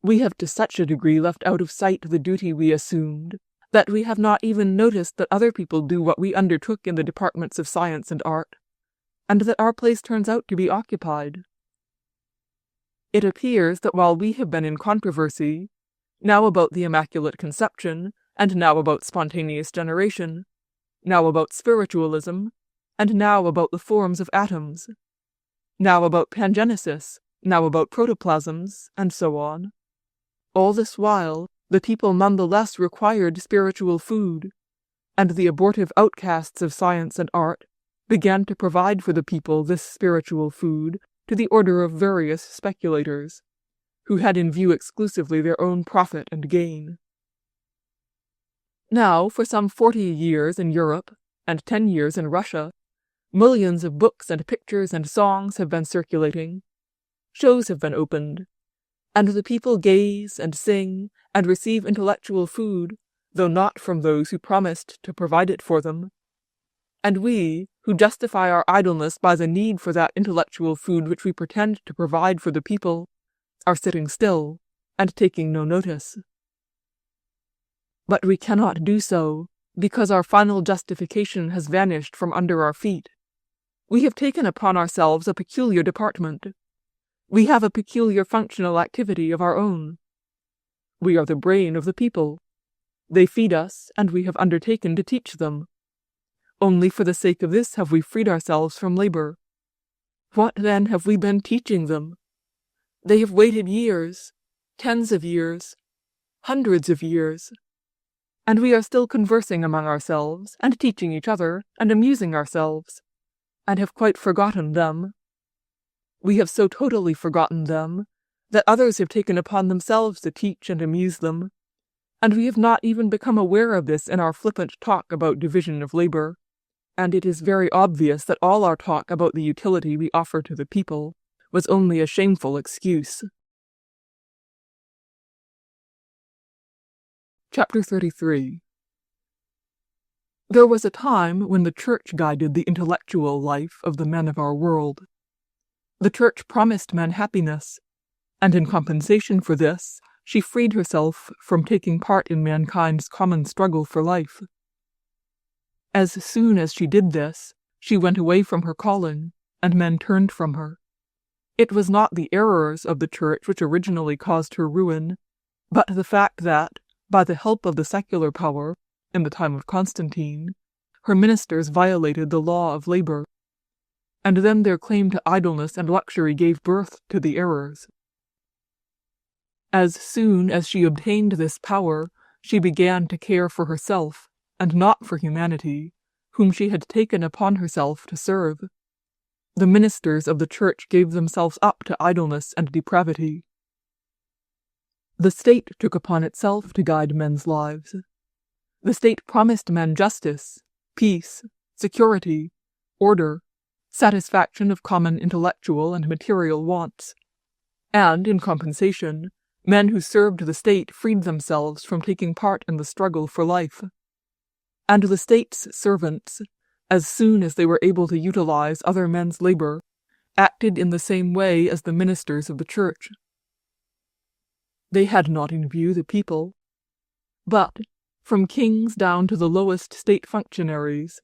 We have to such a degree left out of sight the duty we assumed, that we have not even noticed that other people do what we undertook in the departments of science and art, and that our place turns out to be occupied. It appears that while we have been in controversy, now about the Immaculate Conception, and now about spontaneous generation, now about spiritualism, and now about the forms of atoms, now about pangenesis, now about protoplasms, and so on, all this while the people none the less required spiritual food, and the abortive outcasts of science and art began to provide for the people this spiritual food to the order of various speculators, who had in view exclusively their own profit and gain. Now, for some 40 years in Europe, and 10 years in Russia, millions of books and pictures and songs have been circulating, shows have been opened, and the people gaze and sing and receive intellectual food, though not from those who promised to provide it for them. And we, who justify our idleness by the need for that intellectual food which we pretend to provide for the people, are sitting still and taking no notice. But we cannot do so, because our final justification has vanished from under our feet. We have taken upon ourselves a peculiar department. We have a peculiar functional activity of our own. We are the brain of the people. They feed us, and we have undertaken to teach them. Only for the sake of this have we freed ourselves from labor. What, then, have we been teaching them? They have waited years, tens of years, hundreds of years, and we are still conversing among ourselves, and teaching each other, and amusing ourselves, and have quite forgotten them. We have so totally forgotten them, that others have taken upon themselves to teach and amuse them, and we have not even become aware of this in our flippant talk about division of labor, and it is very obvious that all our talk about the utility we offer to the people was only a shameful excuse. Chapter 33. There was a time when the Church guided the intellectual life of the men of our world. The Church promised men happiness, and in compensation for this, she freed herself from taking part in mankind's common struggle for life. As soon as she did this, she went away from her calling, and men turned from her. It was not the errors of the Church which originally caused her ruin, but the fact that, by the help of the secular power, in the time of Constantine, her ministers violated the law of labor, and then their claim to idleness and luxury gave birth to the errors. As soon as she obtained this power, she began to care for herself, and not for humanity, whom she had taken upon herself to serve. The ministers of the Church gave themselves up to idleness and depravity. The state took upon itself to guide men's lives. The state promised men justice, peace, security, order, satisfaction of common intellectual and material wants. And, in compensation, men who served the state freed themselves from taking part in the struggle for life. And the state's servants, as soon as they were able to utilize other men's labor, acted in the same way as the ministers of the Church. They had not in view the people, but, from kings down to the lowest state functionaries,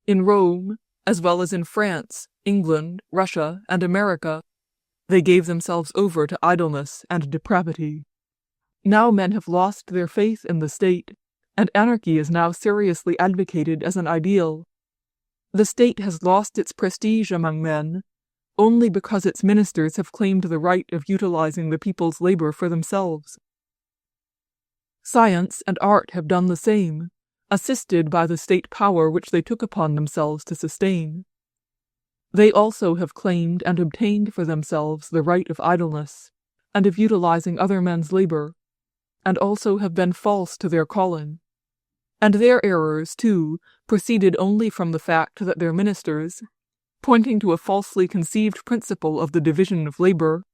in Rome, as well as in France, England, Russia, and America, they gave themselves over to idleness and depravity. Now men have lost their faith in the state, and anarchy is now seriously advocated as an ideal. The state has lost its prestige among men, only because its ministers have claimed the right of utilizing the people's labor for themselves. Science and art have done the same, assisted by the state power which they took upon themselves to sustain. They also have claimed and obtained for themselves the right of idleness, and of utilizing other men's labor, and also have been false to their calling. And their errors, too, proceeded only from the fact that their ministers, pointing to a falsely conceived principle of the division of labor,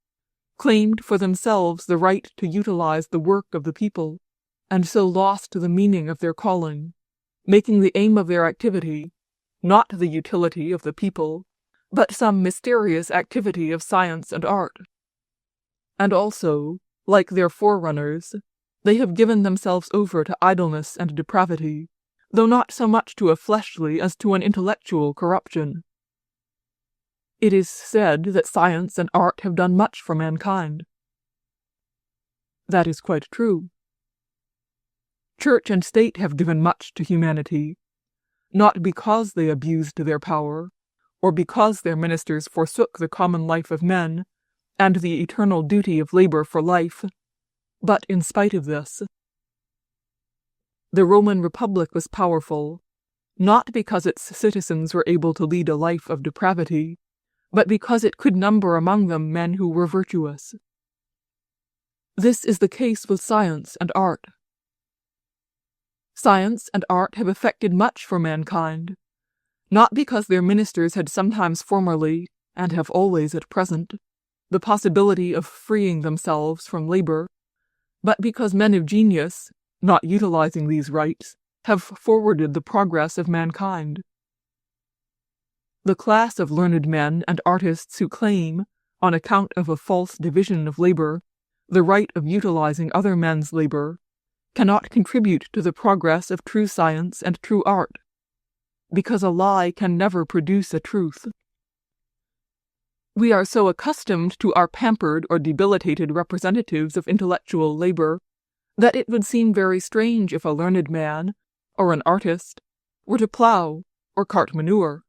claimed for themselves the right to utilize the work of the people, and so lost the meaning of their calling, making the aim of their activity not the utility of the people, but some mysterious activity of science and art. And also, like their forerunners, they have given themselves over to idleness and depravity, though not so much to a fleshly as to an intellectual corruption. It is said that science and art have done much for mankind. That is quite true. Church and state have given much to humanity, not because they abused their power, or because their ministers forsook the common life of men, and the eternal duty of labor for life, but in spite of this. The Roman Republic was powerful, not because its citizens were able to lead a life of depravity, but because it could number among them men who were virtuous. This is the case with science and art. Science and art have effected much for mankind, not because their ministers had sometimes formerly, and have always at present, the possibility of freeing themselves from labor, but because men of genius, not utilizing these rights, have forwarded the progress of mankind. The class of learned men and artists who claim, on account of a false division of labor, the right of utilizing other men's labor, cannot contribute to the progress of true science and true art, because a lie can never produce a truth. We are so accustomed to our pampered or debilitated representatives of intellectual labor that it would seem very strange if a learned man, or an artist, were to plow or cart manure.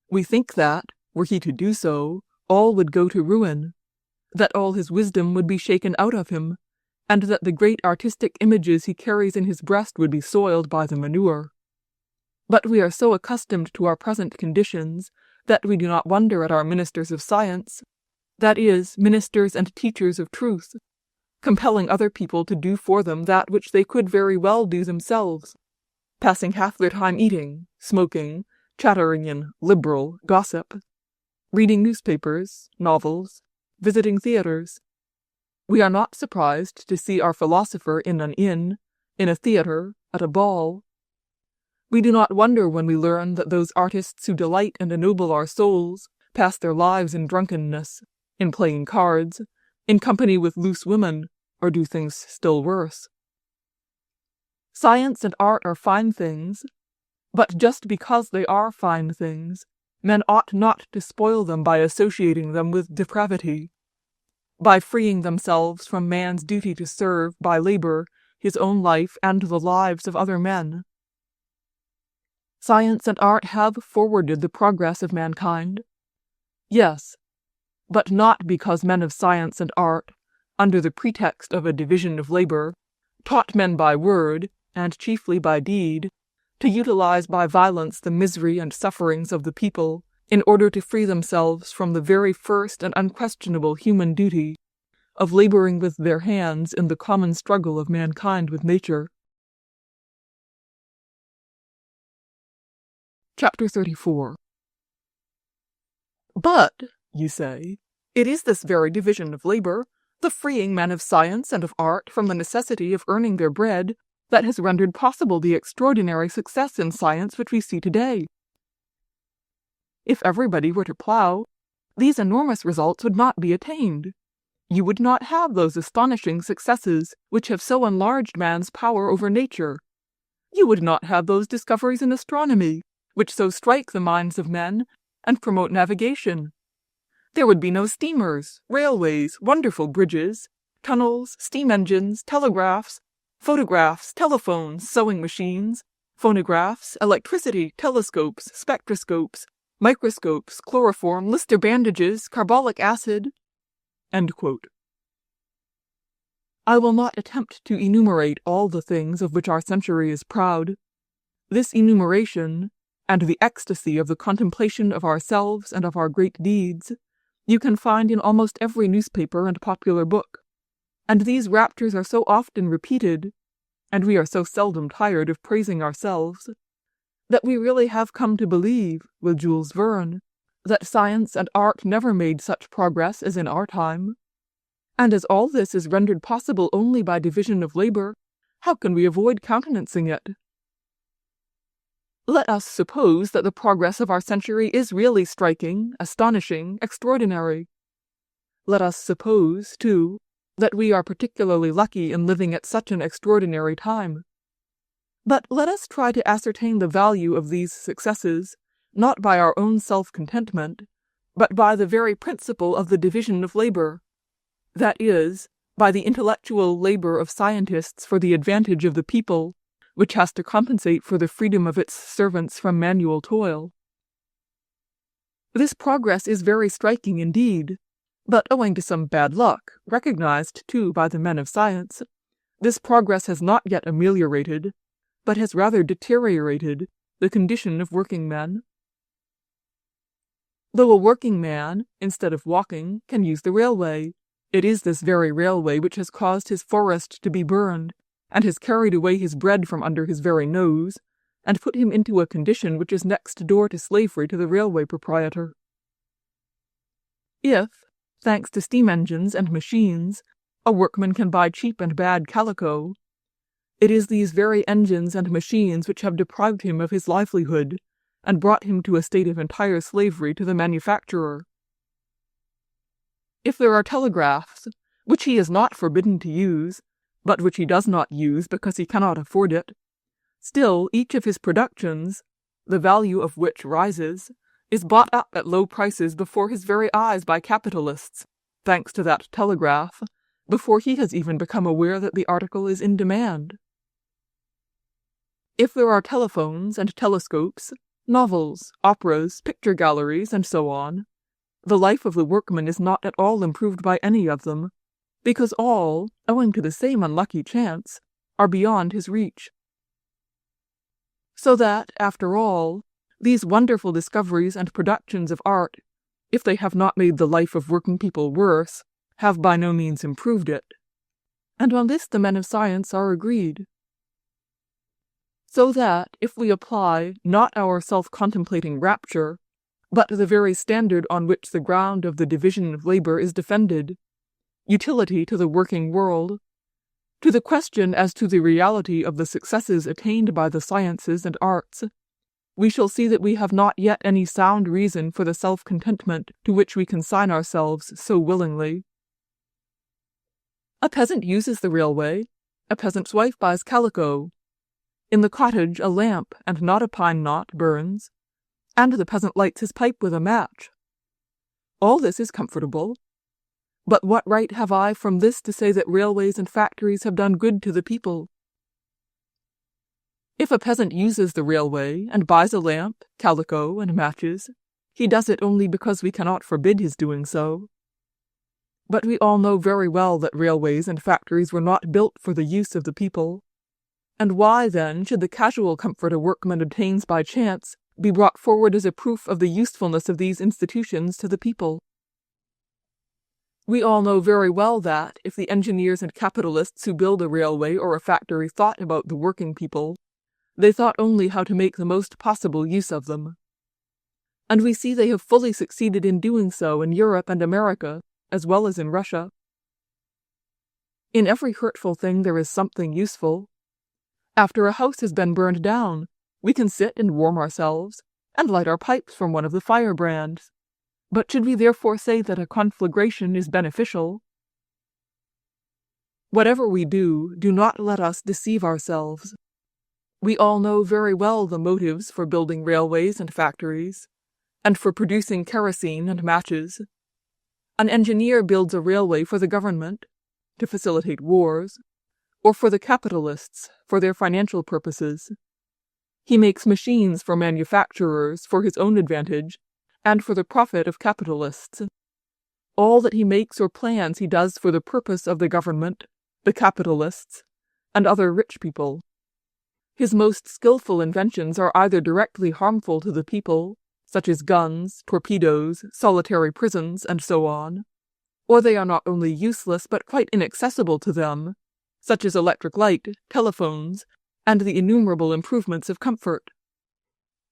We think that, were he to do so, all would go to ruin, that all his wisdom would be shaken out of him, and that the great artistic images he carries in his breast would be soiled by the manure. But we are so accustomed to our present conditions that we do not wonder at our ministers of science, that is, ministers and teachers of truth, compelling other people to do for them that which they could very well do themselves, passing half their time eating, smoking, chattering in liberal gossip, reading newspapers, novels, visiting theaters. We are not surprised to see our philosopher in an inn, in a theater, at a ball. We do not wonder when we learn that those artists who delight and ennoble our souls pass their lives in drunkenness, in playing cards, in company with loose women, or do things still worse. Science and art are fine things, but just because they are fine things, men ought not to spoil them by associating them with depravity, by freeing themselves from man's duty to serve, by labor, his own life and the lives of other men. Science and art have forwarded the progress of mankind. Yes, but not because men of science and art, under the pretext of a division of labor, taught men by word, and chiefly by deed, to utilize by violence the misery and sufferings of the people, in order to free themselves from the very first and unquestionable human duty of laboring with their hands in the common struggle of mankind with nature. Chapter 34. But, you say, it is this very division of labor, the freeing men of science and of art from the necessity of earning their bread, that has rendered possible the extraordinary success in science which we see today. If everybody were to plow, these enormous results would not be attained. You would not have those astonishing successes which have so enlarged man's power over nature. You would not have those discoveries in astronomy, which so strike the minds of men and promote navigation. There would be no steamers, railways, wonderful bridges, tunnels, steam engines, telegraphs, photographs, telephones, sewing machines, phonographs, electricity, telescopes, spectroscopes, microscopes, chloroform, Lister bandages, carbolic acid. End quote. I will not attempt to enumerate all the things of which our century is proud. This enumeration, and the ecstasy of the contemplation of ourselves and of our great deeds, you can find in almost every newspaper and popular book, and these raptures are so often repeated, and we are so seldom tired of praising ourselves, that we really have come to believe, with Jules Verne, that science and art never made such progress as in our time. And as all this is rendered possible only by division of labor, how can we avoid countenancing it? Let us suppose that the progress of our century is really striking, astonishing, extraordinary. Let us suppose, too, that we are particularly lucky in living at such an extraordinary time. But let us try to ascertain the value of these successes, not by our own self-contentment, but by the very principle of the division of labor. That is, by the intellectual labor of scientists for the advantage of the people, which has to compensate for the freedom of its servants from manual toil. This progress is very striking indeed, but owing to some bad luck, recognized too by the men of science, this progress has not yet ameliorated, but has rather deteriorated, the condition of working men. Though a working man, instead of walking, can use the railway, it is this very railway which has caused his forest to be burned, and has carried away his bread from under his very nose, and put him into a condition which is next door to slavery to the railway proprietor. If, thanks to steam engines and machines, a workman can buy cheap and bad calico, it is these very engines and machines which have deprived him of his livelihood, and brought him to a state of entire slavery to the manufacturer. If there are telegraphs, which he is not forbidden to use, but which he does not use because he cannot afford it, still each of his productions, the value of which rises, is bought up at low prices before his very eyes by capitalists, thanks to that telegraph, before he has even become aware that the article is in demand. If there are telephones and telescopes, novels, operas, picture galleries, and so on, the life of the workman is not at all improved by any of them, because all, owing to the same unlucky chance, are beyond his reach. So that, after all, these wonderful discoveries and productions of art, if they have not made the life of working people worse, have by no means improved it. And on this the men of science are agreed. So that, if we apply not our self-contemplating rapture, but the very standard on which the ground of the division of labor is defended, utility to the working world, To the question as to the reality of the successes attained by the sciences and arts, we shall see that we have not yet any sound reason for the self-contentment to which we consign ourselves so willingly. A peasant uses the railway. A peasant's wife buys calico. In the cottage a lamp, and not a pine knot, burns, and the peasant lights his pipe with a match. All this is comfortable. But what right have I from this to say that railways and factories have done good to the people? If a peasant uses the railway and buys a lamp, calico, and matches, he does it only because we cannot forbid his doing so. But we all know very well that railways and factories were not built for the use of the people. And why, then, should the casual comfort a workman obtains by chance be brought forward as a proof of the usefulness of these institutions to the people? We all know very well that, if the engineers and capitalists who build a railway or a factory thought about the working people, they thought only how to make the most possible use of them. And we see they have fully succeeded in doing so in Europe and America, as well as in Russia. In every hurtful thing there is something useful. After a house has been burned down, we can sit and warm ourselves, and light our pipes from one of the firebrands. But should we therefore say that a conflagration is beneficial? Whatever we do, do not let us deceive ourselves. We all know very well the motives for building railways and factories, and for producing kerosene and matches. An engineer builds a railway for the government, to facilitate wars, or for the capitalists, for their financial purposes. He makes machines for manufacturers for his own advantage, and for the profit of capitalists. All that he makes or plans he does for the purpose of the government, the capitalists, and other rich people. His most skillful inventions are either directly harmful to the people, such as guns, torpedoes, solitary prisons, and so on, or they are not only useless but quite inaccessible to them, such as electric light, telephones, and the innumerable improvements of comfort.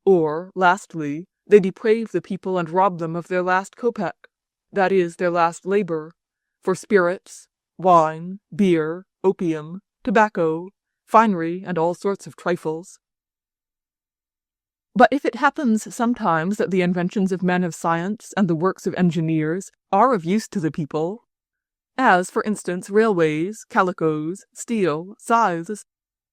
Or, lastly, they deprave the people and rob them of their last kopeck, that is, their last labor, for spirits, wine, beer, opium, tobacco, finery, and all sorts of trifles. But if it happens sometimes that the inventions of men of science and the works of engineers are of use to the people, as, for instance, railways, calicos, steel, scythes,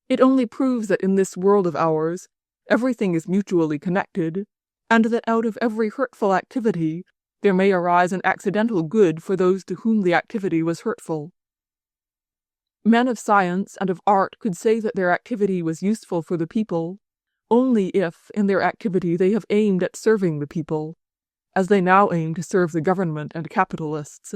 it only proves that in this world of ours everything is mutually connected, and that out of every hurtful activity there may arise an accidental good for those to whom the activity was hurtful. Men of science and of art could say that their activity was useful for the people, only if, in their activity, they have aimed at serving the people, as they now aim to serve the government and capitalists.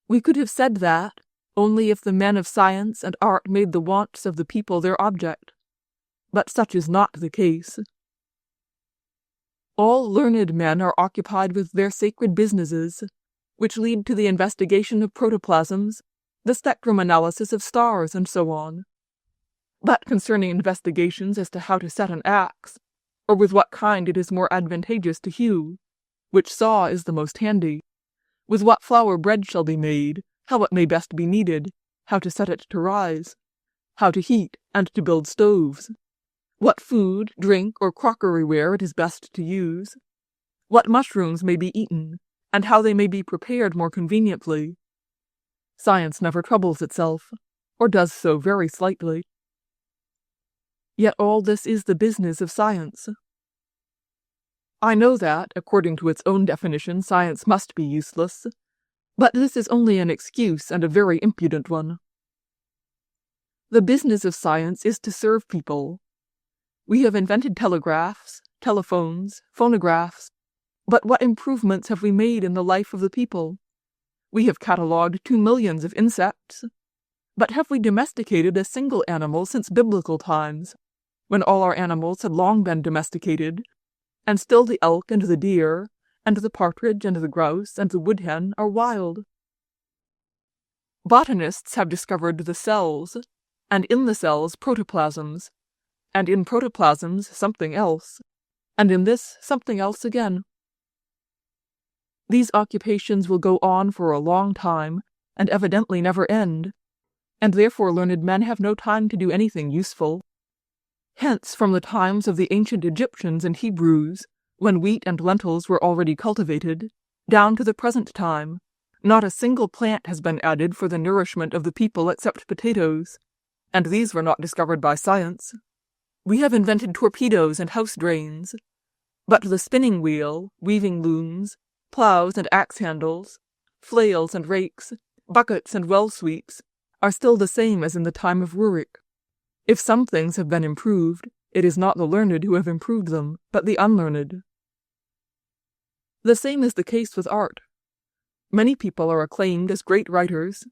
We could have said that, only if the men of science and art made the wants of the people their object, but such is not the case. All learned men are occupied with their sacred businesses, which lead to the investigation of protoplasms, the spectrum analysis of stars, and so on. But concerning investigations as to how to set an axe, or with what kind it is more advantageous to hew, which saw is the most handy, with what flour bread shall be made, how it may best be kneaded, how to set it to rise, how to heat and to build stoves, what food, drink, or crockery ware it is best to use, what mushrooms may be eaten, and how they may be prepared more conveniently. Science never troubles itself, or does so very slightly. Yet all this is the business of science. I know that, according to its own definition, science must be useless, but this is only an excuse and a very impudent one. The business of science is to serve people. We have invented telegraphs, telephones, phonographs, but what improvements have we made in the life of the people? We have catalogued 2 millions of insects, but have we domesticated a single animal since biblical times, when all our animals had long been domesticated, and still the elk and the deer, and the partridge and the grouse and the woodhen are wild? Botanists have discovered the cells, and in the cells protoplasms, and in protoplasms something else, and in this something else again. These occupations will go on for a long time, and evidently never end, and therefore learned men have no time to do anything useful. Hence, from the times of the ancient Egyptians and Hebrews, when wheat and lentils were already cultivated, down to the present time, not a single plant has been added for the nourishment of the people except potatoes, and these were not discovered by science. We have invented torpedoes and house drains, but the spinning wheel, weaving looms, plows and axe handles, flails and rakes, buckets and well sweeps, are still the same as in the time of Rurik. If some things have been improved, it is not the learned who have improved them, but the unlearned. The same is the case with art. Many people are acclaimed as great writers.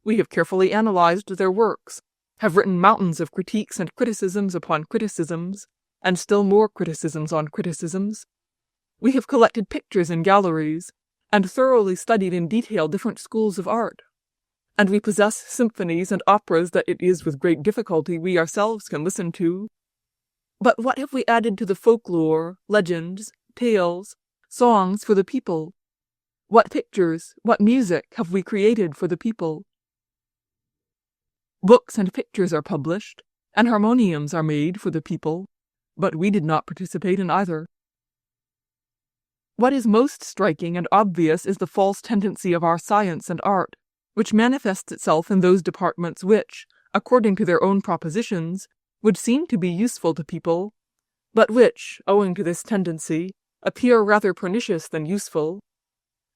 We have carefully analyzed their works, have written mountains of critiques and criticisms upon criticisms, and still more criticisms on criticisms. We have collected pictures in galleries, and thoroughly studied in detail different schools of art. And we possess symphonies and operas that it is with great difficulty we ourselves can listen to. But what have we added to the folklore, legends, tales, songs for the people? What pictures, what music have we created for the people? Books and pictures are published, and harmoniums are made for the people, but we did not participate in either. What is most striking and obvious is the false tendency of our science and art, which manifests itself in those departments which, according to their own propositions, would seem to be useful to people, but which, owing to this tendency, appear rather pernicious than useful.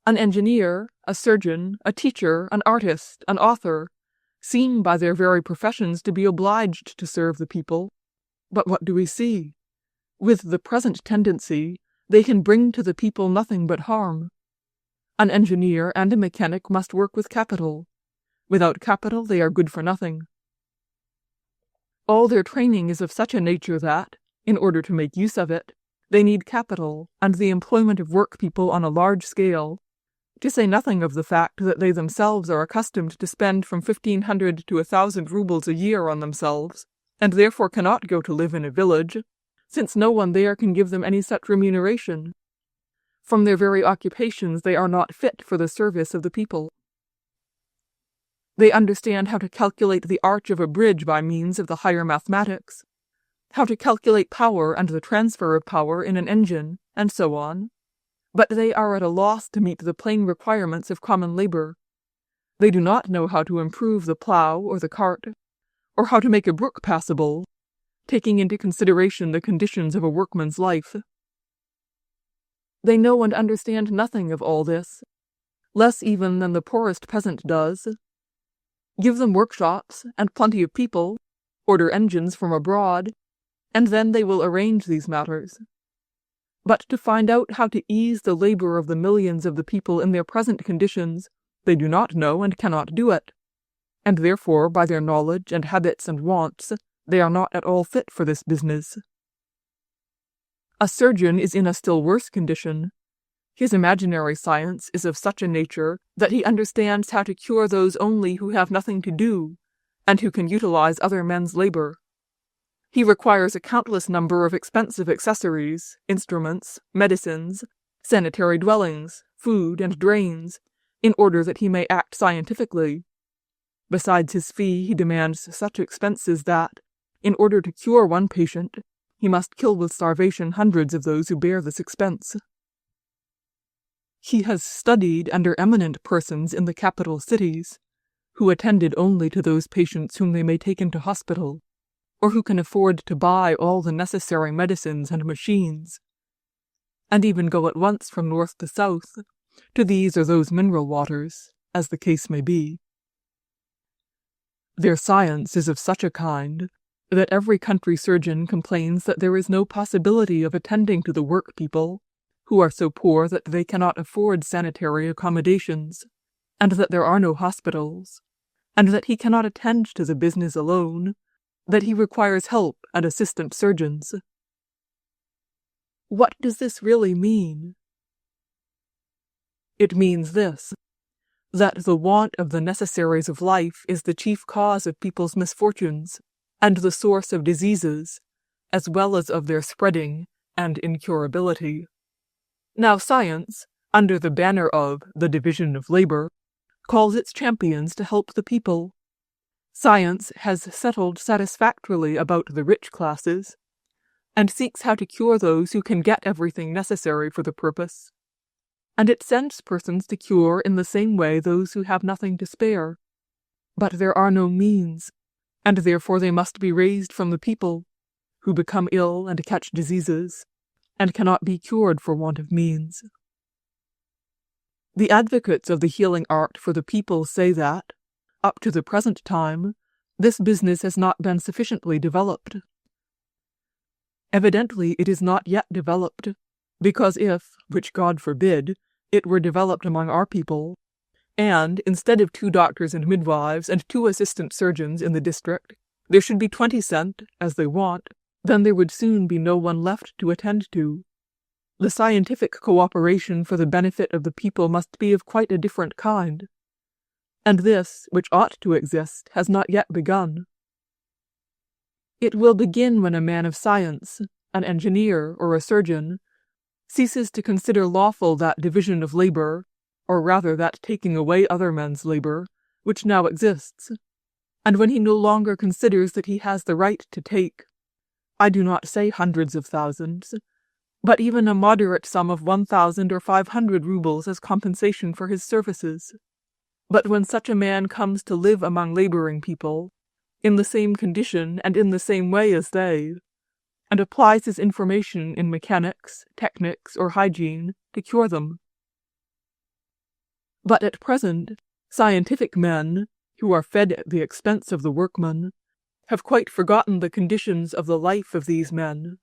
An engineer, a surgeon, a teacher, an artist, an author, seem by their very professions to be obliged to serve the people. But what do we see? With the present tendency, they can bring to the people nothing but harm. An engineer and a mechanic must work with capital. Without capital, they are good for nothing. All their training is of such a nature that, in order to make use of it, they need capital and the employment of work-people on a large scale, to say nothing of the fact that they themselves are accustomed to spend from 1,500 to 1,000 rubles a year on themselves, and therefore cannot go to live in a village, since no one there can give them any such remuneration. From their very occupations they are not fit for the service of the people. They understand how to calculate the arch of a bridge by means of the higher mathematics, how to calculate power and the transfer of power in an engine, and so on. But they are at a loss to meet the plain requirements of common labor. They do not know how to improve the plough or the cart, or how to make a brook passable, taking into consideration the conditions of a workman's life. They know and understand nothing of all this, less even than the poorest peasant does. Give them workshops and plenty of people, order engines from abroad, and then they will arrange these matters. But to find out how to ease the labor of the millions of the people in their present conditions, they do not know and cannot do it, and therefore, by their knowledge and habits and wants, they are not at all fit for this business. A surgeon is in a still worse condition. His imaginary science is of such a nature that he understands how to cure those only who have nothing to do, and who can utilize other men's labor. He requires a countless number of expensive accessories, instruments, medicines, sanitary dwellings, food, and drains, in order that he may act scientifically. Besides his fee, he demands such expenses that, in order to cure one patient, he must kill with starvation hundreds of those who bear this expense. He has studied under eminent persons in the capital cities, who attended only to those patients whom they may take into hospital, or who can afford to buy all the necessary medicines and machines, and even go at once from north to south, to these or those mineral waters, as the case may be. Their science is of such a kind that every country surgeon complains that there is no possibility of attending to the work-people, who are so poor that they cannot afford sanitary accommodations, and that there are no hospitals, and that he cannot attend to the business alone, that he requires help and assistant surgeons. What does this really mean? It means this, that the want of the necessaries of life is the chief cause of people's misfortunes, and the source of diseases, as well as of their spreading and incurability. Now science, under the banner of the division of labor, calls its champions to help the people. Science has settled satisfactorily about the rich classes, and seeks how to cure those who can get everything necessary for the purpose, and it sends persons to cure in the same way those who have nothing to spare. But there are no means, and therefore they must be raised from the people, who become ill and catch diseases, and cannot be cured for want of means. The advocates of the healing art for the people say that, up to the present time, this business has not been sufficiently developed. Evidently it is not yet developed, because if, which God forbid, it were developed among our people, and, instead of 2 doctors and midwives and 2 assistant surgeons in the district, there should be 20 sent, as they want, then there would soon be no one left to attend to. The scientific cooperation for the benefit of the people must be of quite a different kind, and this, which ought to exist, has not yet begun. It will begin when a man of science, an engineer or a surgeon, ceases to consider lawful that division of labor, or rather that taking away other men's labor, which now exists, and when he no longer considers that he has the right to take, I do not say hundreds of thousands, but even a moderate sum of 1,000 or 500 rubles as compensation for his services. But when such a man comes to live among laboring people, in the same condition and in the same way as they, and applies his information in mechanics, technics, or hygiene to cure them. But at present, scientific men, who are fed at the expense of the workman, have quite forgotten the conditions of the life of these men.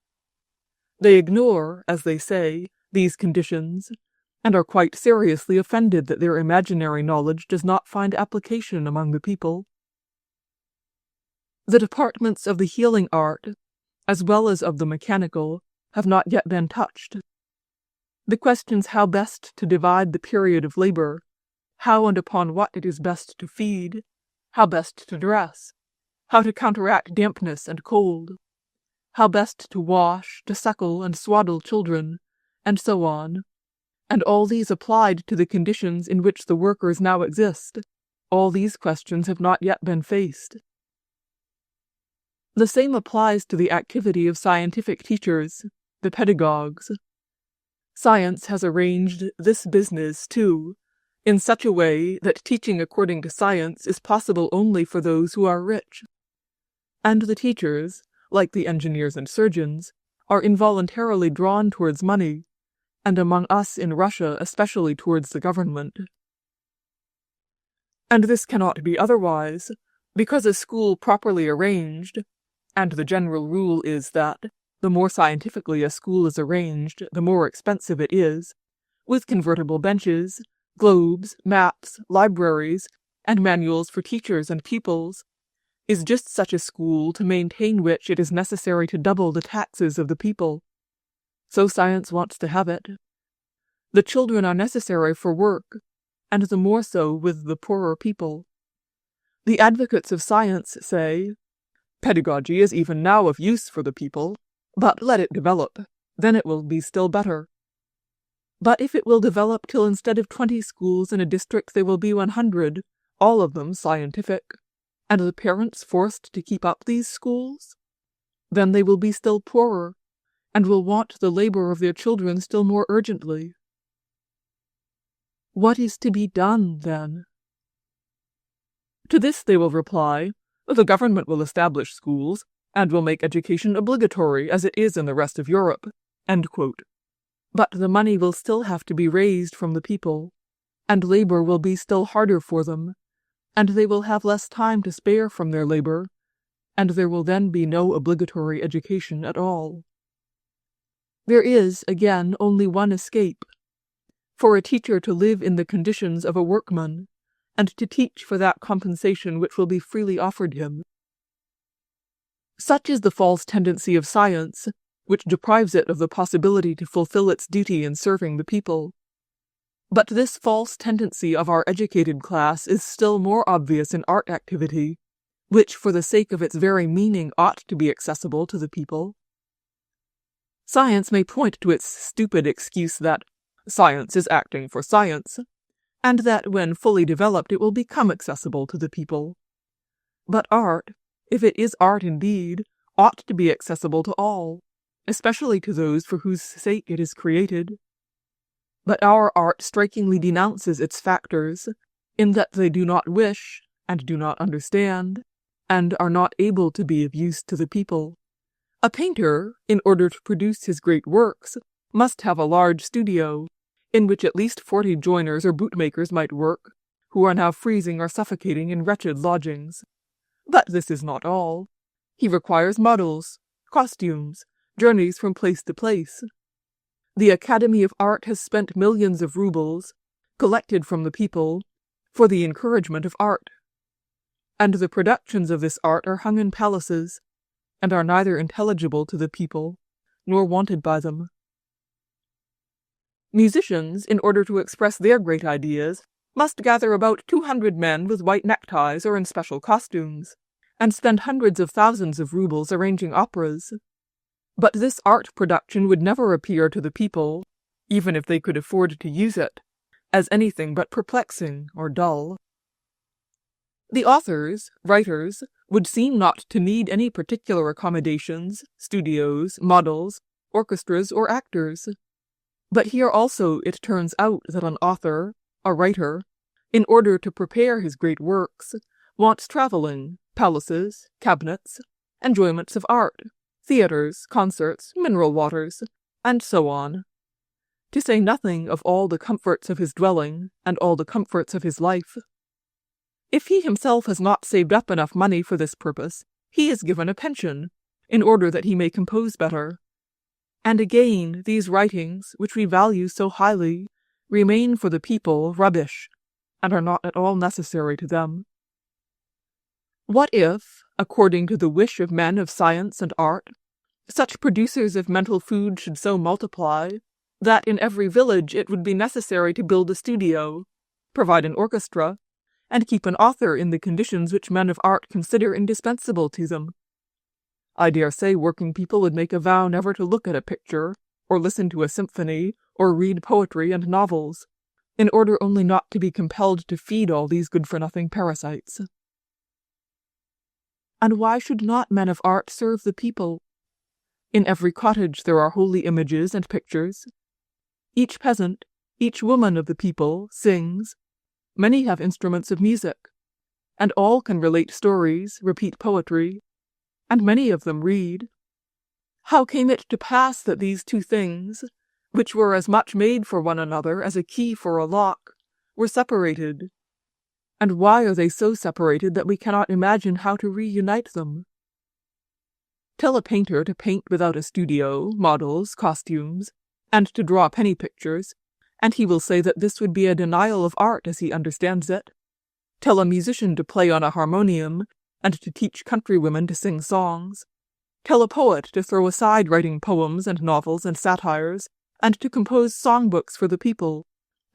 They ignore, as they say, these conditions, and are quite seriously offended that their imaginary knowledge does not find application among the people. The departments of the healing art, as well as of the mechanical, have not yet been touched. The questions how best to divide the period of labor, how and upon what it is best to feed, how best to dress, how to counteract dampness and cold, how best to wash, to suckle and swaddle children, and so on, and all these applied to the conditions in which the workers now exist, all these questions have not yet been faced. The same applies to the activity of scientific teachers, the pedagogues. Science has arranged this business, too, in such a way that teaching according to science is possible only for those who are rich. And the teachers, like the engineers and surgeons, are involuntarily drawn towards money, and among us in Russia especially towards the government. And this cannot be otherwise, because a school properly arranged, and the general rule is that the more scientifically a school is arranged, the more expensive it is, with convertible benches, globes, maps, libraries, and manuals for teachers and pupils, is just such a school to maintain which it is necessary to double the taxes of the people. So science wants to have it. The children are necessary for work, and the more so with the poorer people. The advocates of science say, pedagogy is even now of use for the people, but let it develop, then it will be still better. But if it will develop till instead of 20 schools in a district there will be 100, all of them scientific, and the parents forced to keep up these schools, then they will be still poorer, and will want the labor of their children still more urgently. What is to be done, then? To this they will reply, the government will establish schools, and will make education obligatory as it is in the rest of Europe. End quote. But the money will still have to be raised from the people, and labor will be still harder for them, and they will have less time to spare from their labor, and there will then be no obligatory education at all. There is, again, only one escape: for a teacher to live in the conditions of a workman, and to teach for that compensation which will be freely offered him. Such is the false tendency of science, which deprives it of the possibility to fulfill its duty in serving the people. But this false tendency of our educated class is still more obvious in art activity, which for the sake of its very meaning ought to be accessible to the people. Science may point to its stupid excuse that science is acting for science, and that when fully developed it will become accessible to the people. But art, if it is art indeed, ought to be accessible to all, especially to those for whose sake it is created. But our art strikingly denounces its factors, in that they do not wish, and do not understand, and are not able to be of use to the people. A painter, in order to produce his great works, must have a large studio, in which at least 40 joiners or bootmakers might work, who are now freezing or suffocating in wretched lodgings. But this is not all. He requires models, costumes, journeys from place to place. The Academy of Art has spent millions of rubles, collected from the people, for the encouragement of art. And the productions of this art are hung in palaces, and are neither intelligible to the people, nor wanted by them. Musicians, in order to express their great ideas, must gather about 200 men with white neckties or in special costumes, and spend hundreds of thousands of rubles arranging operas. But this art production would never appear to the people, even if they could afford to use it, as anything but perplexing or dull. The authors, writers, would seem not to need any particular accommodations, studios, models, orchestras, or actors. But here also it turns out that an author, a writer, in order to prepare his great works, wants traveling, palaces, cabinets, enjoyments of art, theaters, concerts, mineral waters, and so on. To say nothing of all the comforts of his dwelling and all the comforts of his life. If he himself has not saved up enough money for this purpose, he is given a pension, in order that he may compose better. And again, these writings, which we value so highly, remain for the people rubbish, and are not at all necessary to them. What if, according to the wish of men of science and art, such producers of mental food should so multiply, that in every village it would be necessary to build a studio, provide an orchestra, and keep an author in the conditions which men of art consider indispensable to them? I dare say working people would make a vow never to look at a picture, or listen to a symphony, or read poetry and novels, in order only not to be compelled to feed all these good-for-nothing parasites. And why should not men of art serve the people? In every cottage there are holy images and pictures. Each peasant, each woman of the people, sings. Many have instruments of music, and all can relate stories, repeat poetry, and many of them read. How came it to pass that these two things, which were as much made for one another as a key for a lock, were separated? And why are they so separated that we cannot imagine how to reunite them? Tell a painter to paint without a studio, models, costumes, and to draw penny pictures, and he will say that this would be a denial of art as he understands it. Tell a musician to play on a harmonium, and to teach countrywomen to sing songs. Tell a poet to throw aside writing poems and novels and satires, and to compose songbooks for the people,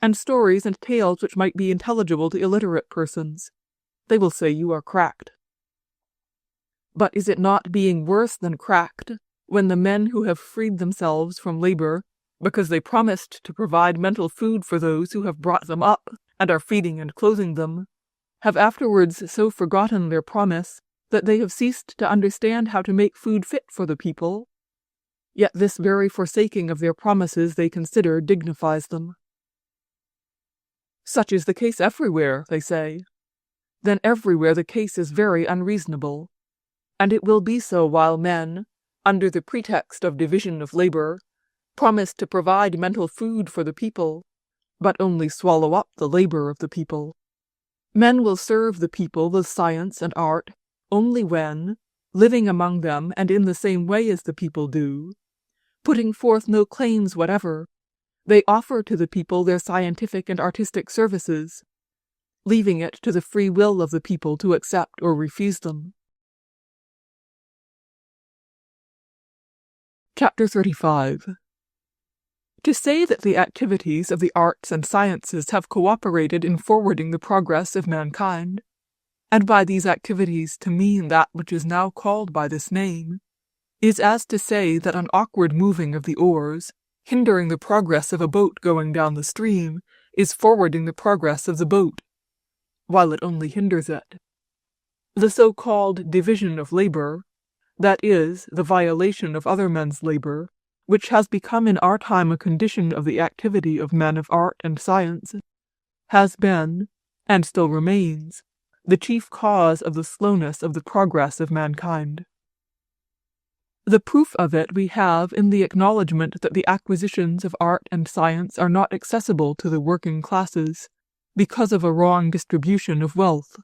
and stories and tales which might be intelligible to illiterate persons. They will say you are cracked. But is it not being worse than cracked when the men who have freed themselves from labor, because they promised to provide mental food for those who have brought them up and are feeding and clothing them, have afterwards so forgotten their promise that they have ceased to understand how to make food fit for the people? Yet this very forsaking of their promises they consider dignifies them. Such is the case everywhere, they say. Then everywhere the case is very unreasonable, and it will be so while men, under the pretext of division of labor, promise to provide mental food for the people, but only swallow up the labor of the people. Men will serve the people with science and art only when, living among them and in the same way as the people do, putting forth no claims whatever, they offer to the people their scientific and artistic services, leaving it to the free will of the people to accept or refuse them. Chapter 35. To say that the activities of the arts and sciences have cooperated in forwarding the progress of mankind, and by these activities to mean that which is now called by this name, is as to say that an awkward moving of the oars, hindering the progress of a boat going down the stream, is forwarding the progress of the boat, while it only hinders it. The so-called division of labor, that is, the violation of other men's labor, which has become in our time a condition of the activity of men of art and science, has been, and still remains, the chief cause of the slowness of the progress of mankind. The proof of it we have in the acknowledgment that the acquisitions of art and science are not accessible to the working classes because of a wrong distribution of wealth,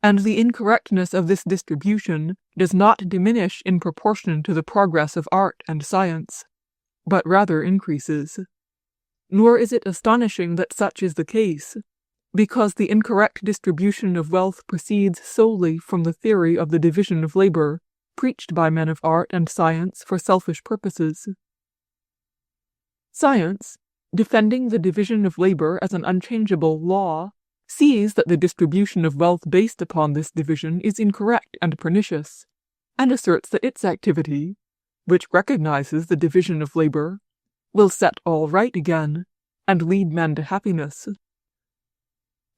and the incorrectness of this distribution does not diminish in proportion to the progress of art and science, but rather increases. Nor is it astonishing that such is the case, because the incorrect distribution of wealth proceeds solely from the theory of the division of labor preached by men of art and science for selfish purposes. Science, defending the division of labor as an unchangeable law, sees that the distribution of wealth based upon this division is incorrect and pernicious, and asserts that its activity, which recognizes the division of labor, will set all right again, and lead men to happiness.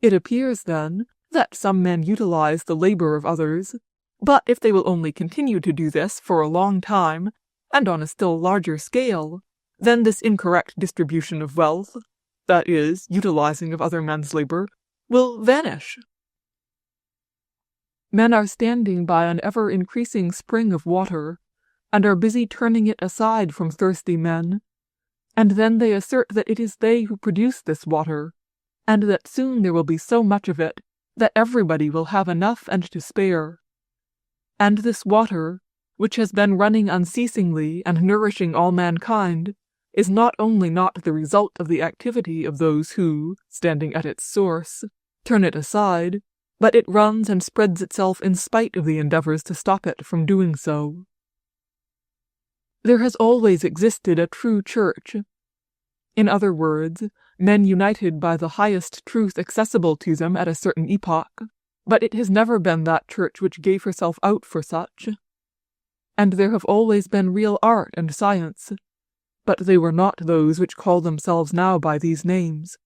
It appears, then, that some men utilize the labor of others, but if they will only continue to do this for a long time, and on a still larger scale, then this incorrect distribution of wealth, that is, utilizing of other men's labor, will vanish. Men are standing by an ever-increasing spring of water, and are busy turning it aside from thirsty men, and then they assert that it is they who produce this water, and that soon there will be so much of it that everybody will have enough and to spare. And this water, which has been running unceasingly and nourishing all mankind, is not only not the result of the activity of those who, standing at its source, turn it aside, but it runs and spreads itself in spite of the endeavors to stop it from doing so. There has always existed a true church. In other words, men united by the highest truth accessible to them at a certain epoch, but it has never been that church which gave herself out for such. And there have always been real art and science, but they were not those which call themselves now by these names.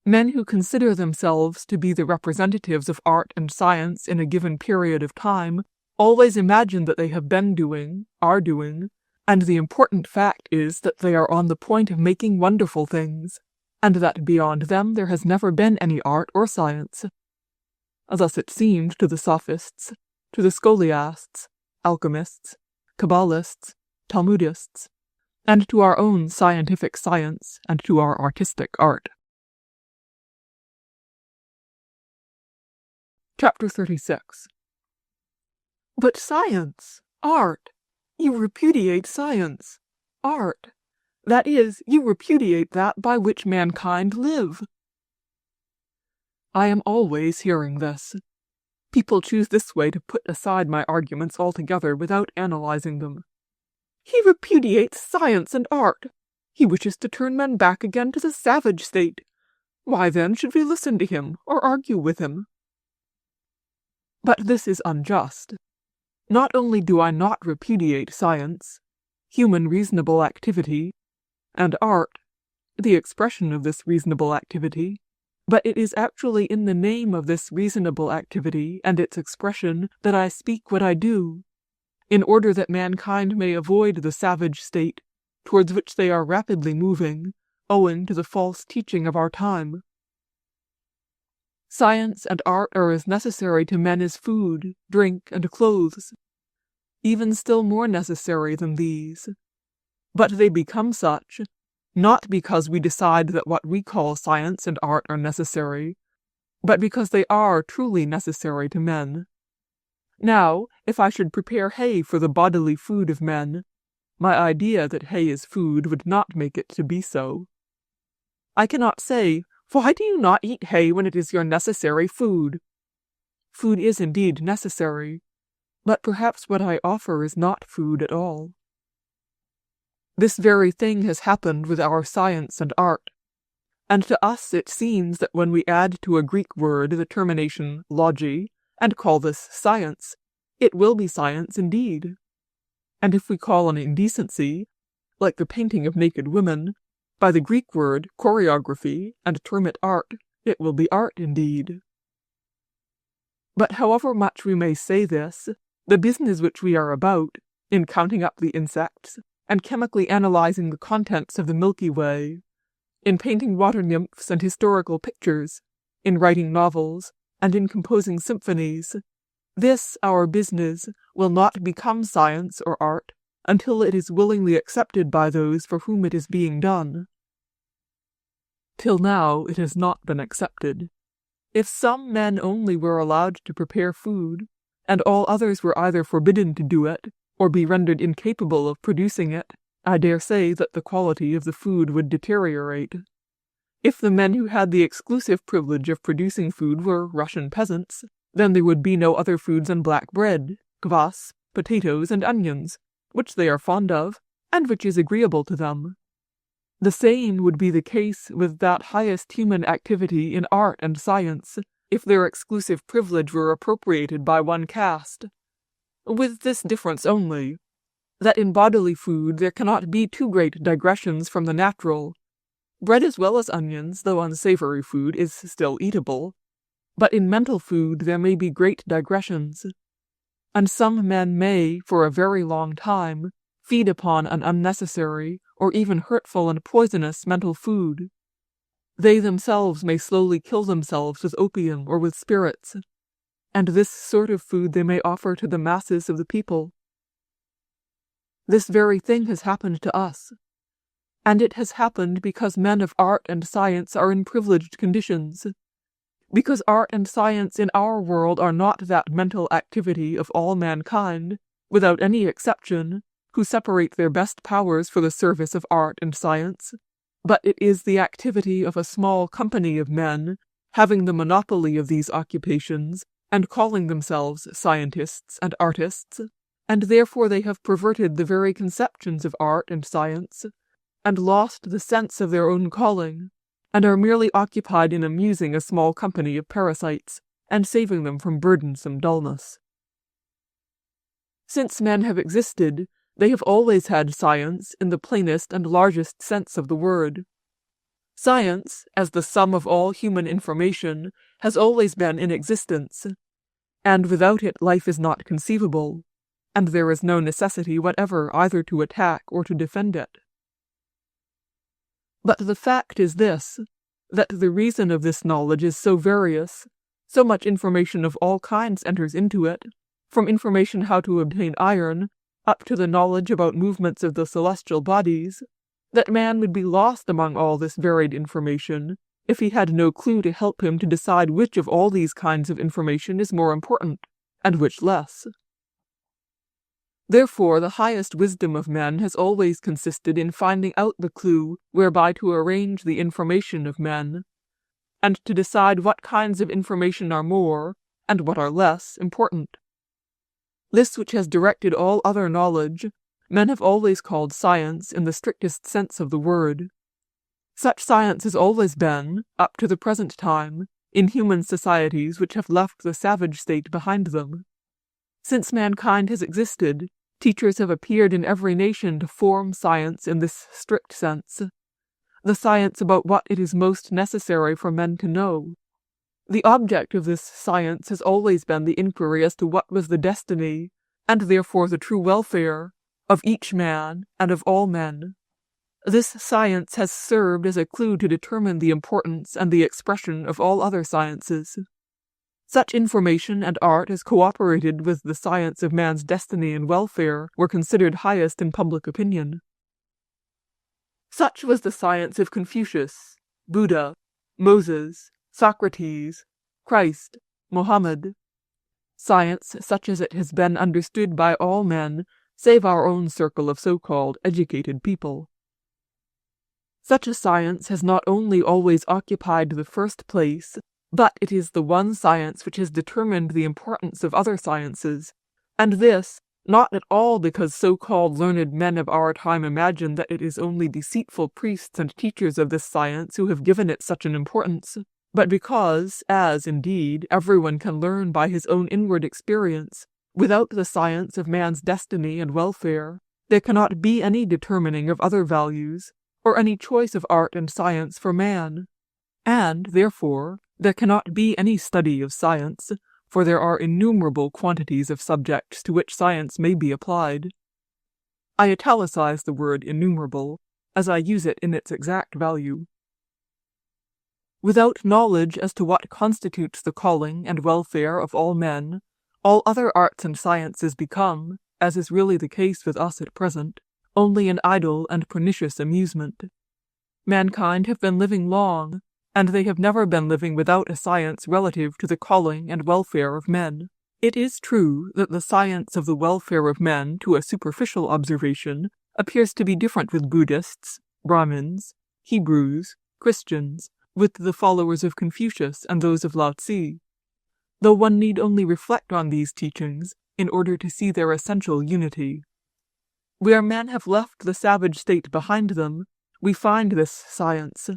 Men who consider themselves to be the representatives of art and science in a given period of time always imagine that they have been doing, are doing, and the important fact is that they are on the point of making wonderful things, and that beyond them there has never been any art or science. Thus it seemed to the sophists, to the scholiasts, alchemists, Kabbalists, Talmudists, and to our own scientific science and to our artistic art. Chapter 36. But science, art, you repudiate science, art, that is, you repudiate that by which mankind live. I am always hearing this. People choose this way to put aside my arguments altogether without analyzing them. He repudiates science and art. He wishes to turn men back again to the savage state. Why then should we listen to him or argue with him? But this is unjust. Not only do I not repudiate science, human reasonable activity, and art, the expression of this reasonable activity, but it is actually in the name of this reasonable activity and its expression that I speak what I do, in order that mankind may avoid the savage state towards which they are rapidly moving, owing to the false teaching of our time. Science and art are as necessary to men as food, drink, and clothes, even still more necessary than these. But they become such, not because we decide that what we call science and art are necessary, but because they are truly necessary to men. Now, if I should prepare hay for the bodily food of men, my idea that hay is food would not make it to be so. I cannot say, "Why do you not eat hay when it is your necessary food?" Food is indeed necessary, but perhaps what I offer is not food at all. This very thing has happened with our science and art, and to us it seems that when we add to a Greek word the termination logi, and call this science, it will be science indeed. And if we call an indecency, like the painting of naked women, by the Greek word choreography, and term it art, it will be art indeed. But however much we may say this, the business which we are about, in counting up the insects, and chemically analyzing the contents of the Milky Way, in painting water nymphs and historical pictures, in writing novels, and in composing symphonies, this, our business, will not become science or art until it is willingly accepted by those for whom it is being done. Till now it has not been accepted. If some men only were allowed to prepare food, and all others were either forbidden to do it, or be rendered incapable of producing it, I dare say that the quality of the food would deteriorate. If the men who had the exclusive privilege of producing food were Russian peasants, then there would be no other foods than black bread, kvass, potatoes, and onions, which they are fond of, and which is agreeable to them. The same would be the case with that highest human activity in art and science, if their exclusive privilege were appropriated by one caste. With this difference only, that in bodily food there cannot be too great digressions from the natural. Bread as well as onions, though unsavory food, is still eatable, but in mental food there may be great digressions, and some men may, for a very long time, feed upon an unnecessary, or even hurtful and poisonous mental food. They themselves may slowly kill themselves with opium or with spirits, and this sort of food they may offer to the masses of the people. This very thing has happened to us, and it has happened because men of art and science are in privileged conditions, because art and science in our world are not that mental activity of all mankind, without any exception, who separate their best powers for the service of art and science, but it is the activity of a small company of men, having the monopoly of these occupations, and calling themselves scientists and artists, and therefore they have perverted the very conceptions of art and science, and lost the sense of their own calling, and are merely occupied in amusing a small company of parasites, and saving them from burdensome dullness. Since men have existed, they have always had science in the plainest and largest sense of the word. Science, as the sum of all human information, has always been in existence, and without it life is not conceivable, and there is no necessity whatever either to attack or to defend it. But the fact is this, that the reason of this knowledge is so various, so much information of all kinds enters into it, from information how to obtain iron, up to the knowledge about movements of the celestial bodies, that man would be lost among all this varied information if he had no clue to help him to decide which of all these kinds of information is more important, and which less. Therefore, the highest wisdom of men has always consisted in finding out the clue whereby to arrange the information of men, and to decide what kinds of information are more, and what are less, important. This which has directed all other knowledge, men have always called science in the strictest sense of the word. Such science has always been, up to the present time, in human societies which have left the savage state behind them. Since mankind has existed, teachers have appeared in every nation to form science in this strict sense, the science about what it is most necessary for men to know. The object of this science has always been the inquiry as to what was the destiny, and therefore the true welfare, of each man and of all men. This science has served as a clue to determine the importance and the expression of all other sciences. Such information and art as cooperated with the science of man's destiny and welfare were considered highest in public opinion. Such was the science of Confucius, Buddha, Moses, Socrates, Christ, Mohammed. Science, such as it has been understood by all men, save our own circle of so-called educated people. Such a science has not only always occupied the first place, but it is the one science which has determined the importance of other sciences, and this, not at all because so-called learned men of our time imagine that it is only deceitful priests and teachers of this science who have given it such an importance, but because, as, indeed, everyone can learn by his own inward experience, without the science of man's destiny and welfare, there cannot be any determining of other values, or any choice of art and science for man, and, therefore, there cannot be any study of science, for there are innumerable quantities of subjects to which science may be applied. I italicize the word innumerable, as I use it in its exact value. Without knowledge as to what constitutes the calling and welfare of all men, all other arts and sciences become, as is really the case with us at present, only an idle and pernicious amusement. Mankind have been living long, and they have never been living without a science relative to the calling and welfare of men. It is true that the science of the welfare of men, to a superficial observation, appears to be different with Buddhists, Brahmins, Hebrews, Christians, with the followers of Confucius and those of Lao Tzu, though one need only reflect on these teachings in order to see their essential unity. Where men have left the savage state behind them, we find this science.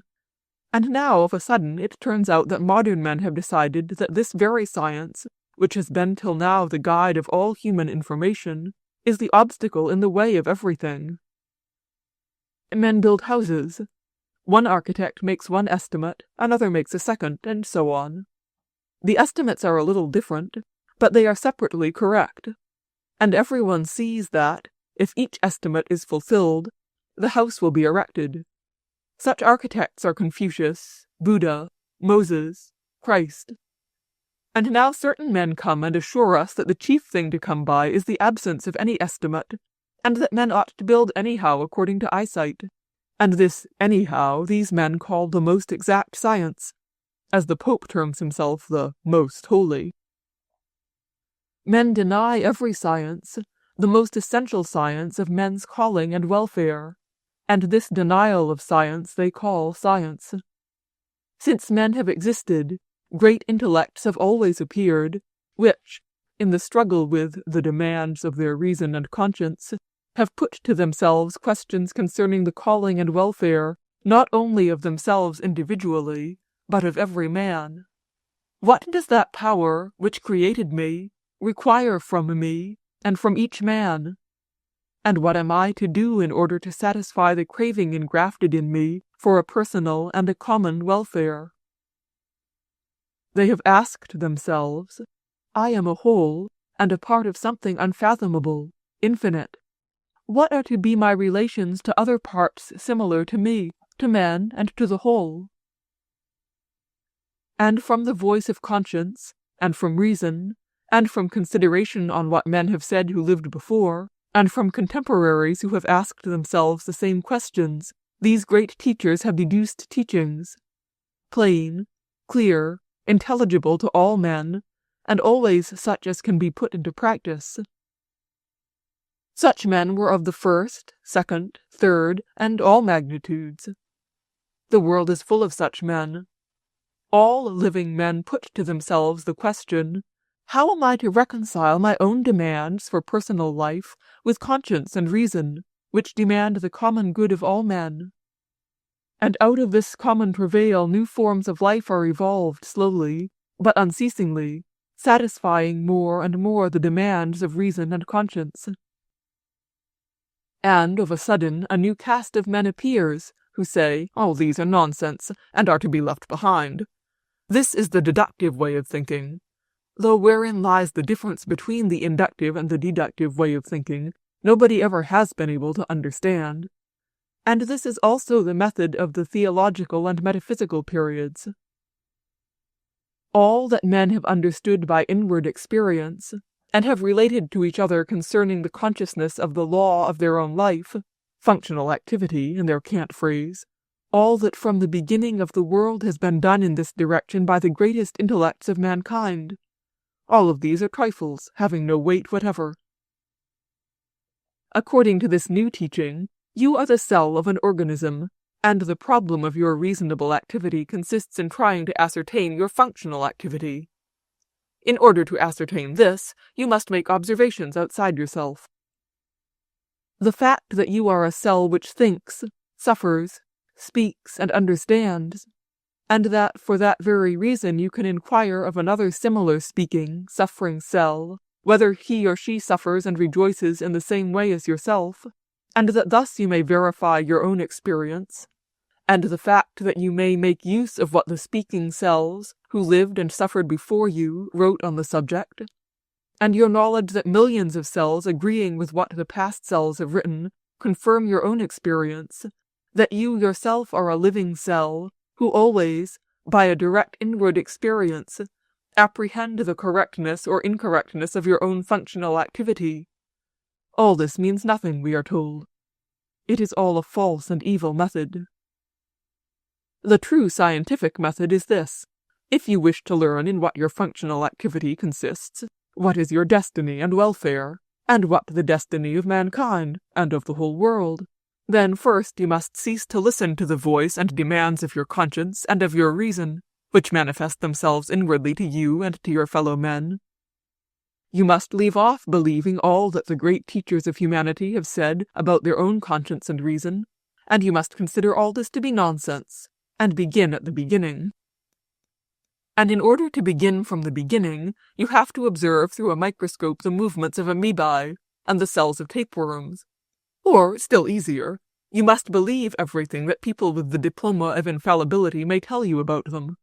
And now, of a sudden, it turns out that modern men have decided that this very science, which has been till now the guide of all human information, is the obstacle in the way of everything. Men build houses. One architect makes one estimate, another makes a second, and so on. The estimates are a little different, but they are separately correct. And everyone sees that, if each estimate is fulfilled, the house will be erected. Such architects are Confucius, Buddha, Moses, Christ. And now certain men come and assure us that the chief thing to come by is the absence of any estimate, and that men ought to build anyhow according to eyesight. And this anyhow these men call the most exact science, as the Pope terms himself the most holy. Men deny every science, the most essential science of men's calling and welfare, and this denial of science they call science. Since men have existed, great intellects have always appeared, which, in the struggle with the demands of their reason and conscience, have put to themselves questions concerning the calling and welfare not only of themselves individually, but of every man. What does that power, which created me, require from me, and from each man? And what am I to do in order to satisfy the craving engrafted in me for a personal and a common welfare? They have asked themselves, I am a whole, and a part of something unfathomable, infinite. What are to be my relations to other parts similar to me, to men, and to the whole? And from the voice of conscience, and from reason, and from consideration on what men have said who lived before, and from contemporaries who have asked themselves the same questions, these great teachers have deduced teachings, plain, clear, intelligible to all men, and always such as can be put into practice. Such men were of the first, second, third, and all magnitudes. The world is full of such men. All living men put to themselves the question, how am I to reconcile my own demands for personal life with conscience and reason, which demand the common good of all men? And out of this common travail new forms of life are evolved slowly, but unceasingly, satisfying more and more the demands of reason and conscience. And of a sudden a new caste of men appears, who say, all these are nonsense, and are to be left behind. This is the deductive way of thinking, though wherein lies the difference between the inductive and the deductive way of thinking, nobody ever has been able to understand. And this is also the method of the theological and metaphysical periods. All that men have understood by inward experience, and have related to each other concerning the consciousness of the law of their own life, functional activity in their cant phrase, all that from the beginning of the world has been done in this direction by the greatest intellects of mankind. All of these are trifles, having no weight whatever. According to this new teaching, you are the cell of an organism, and the problem of your reasonable activity consists in trying to ascertain your functional activity. In order to ascertain this, you must make observations outside yourself. The fact that you are a cell which thinks, suffers, speaks, and understands, and that for that very reason you can inquire of another similar speaking, suffering cell, whether he or she suffers and rejoices in the same way as yourself, and that thus you may verify your own experience, and the fact that you may make use of what the speaking cells, who lived and suffered before you, wrote on the subject, and your knowledge that millions of cells agreeing with what the past cells have written confirm your own experience, that you yourself are a living cell, who always, by a direct inward experience, apprehend the correctness or incorrectness of your own functional activity. All this means nothing, we are told. It is all a false and evil method. The true scientific method is this. If you wish to learn in what your functional activity consists, what is your destiny and welfare, and what the destiny of mankind and of the whole world, then first you must cease to listen to the voice and demands of your conscience and of your reason, which manifest themselves inwardly to you and to your fellow men. You must leave off believing all that the great teachers of humanity have said about their own conscience and reason, and you must consider all this to be nonsense, and begin at the beginning. And in order to begin from the beginning, you have to observe through a microscope the movements of amoebae and the cells of tapeworms. Or, still easier, you must believe everything that people with the diploma of infallibility may tell you about them.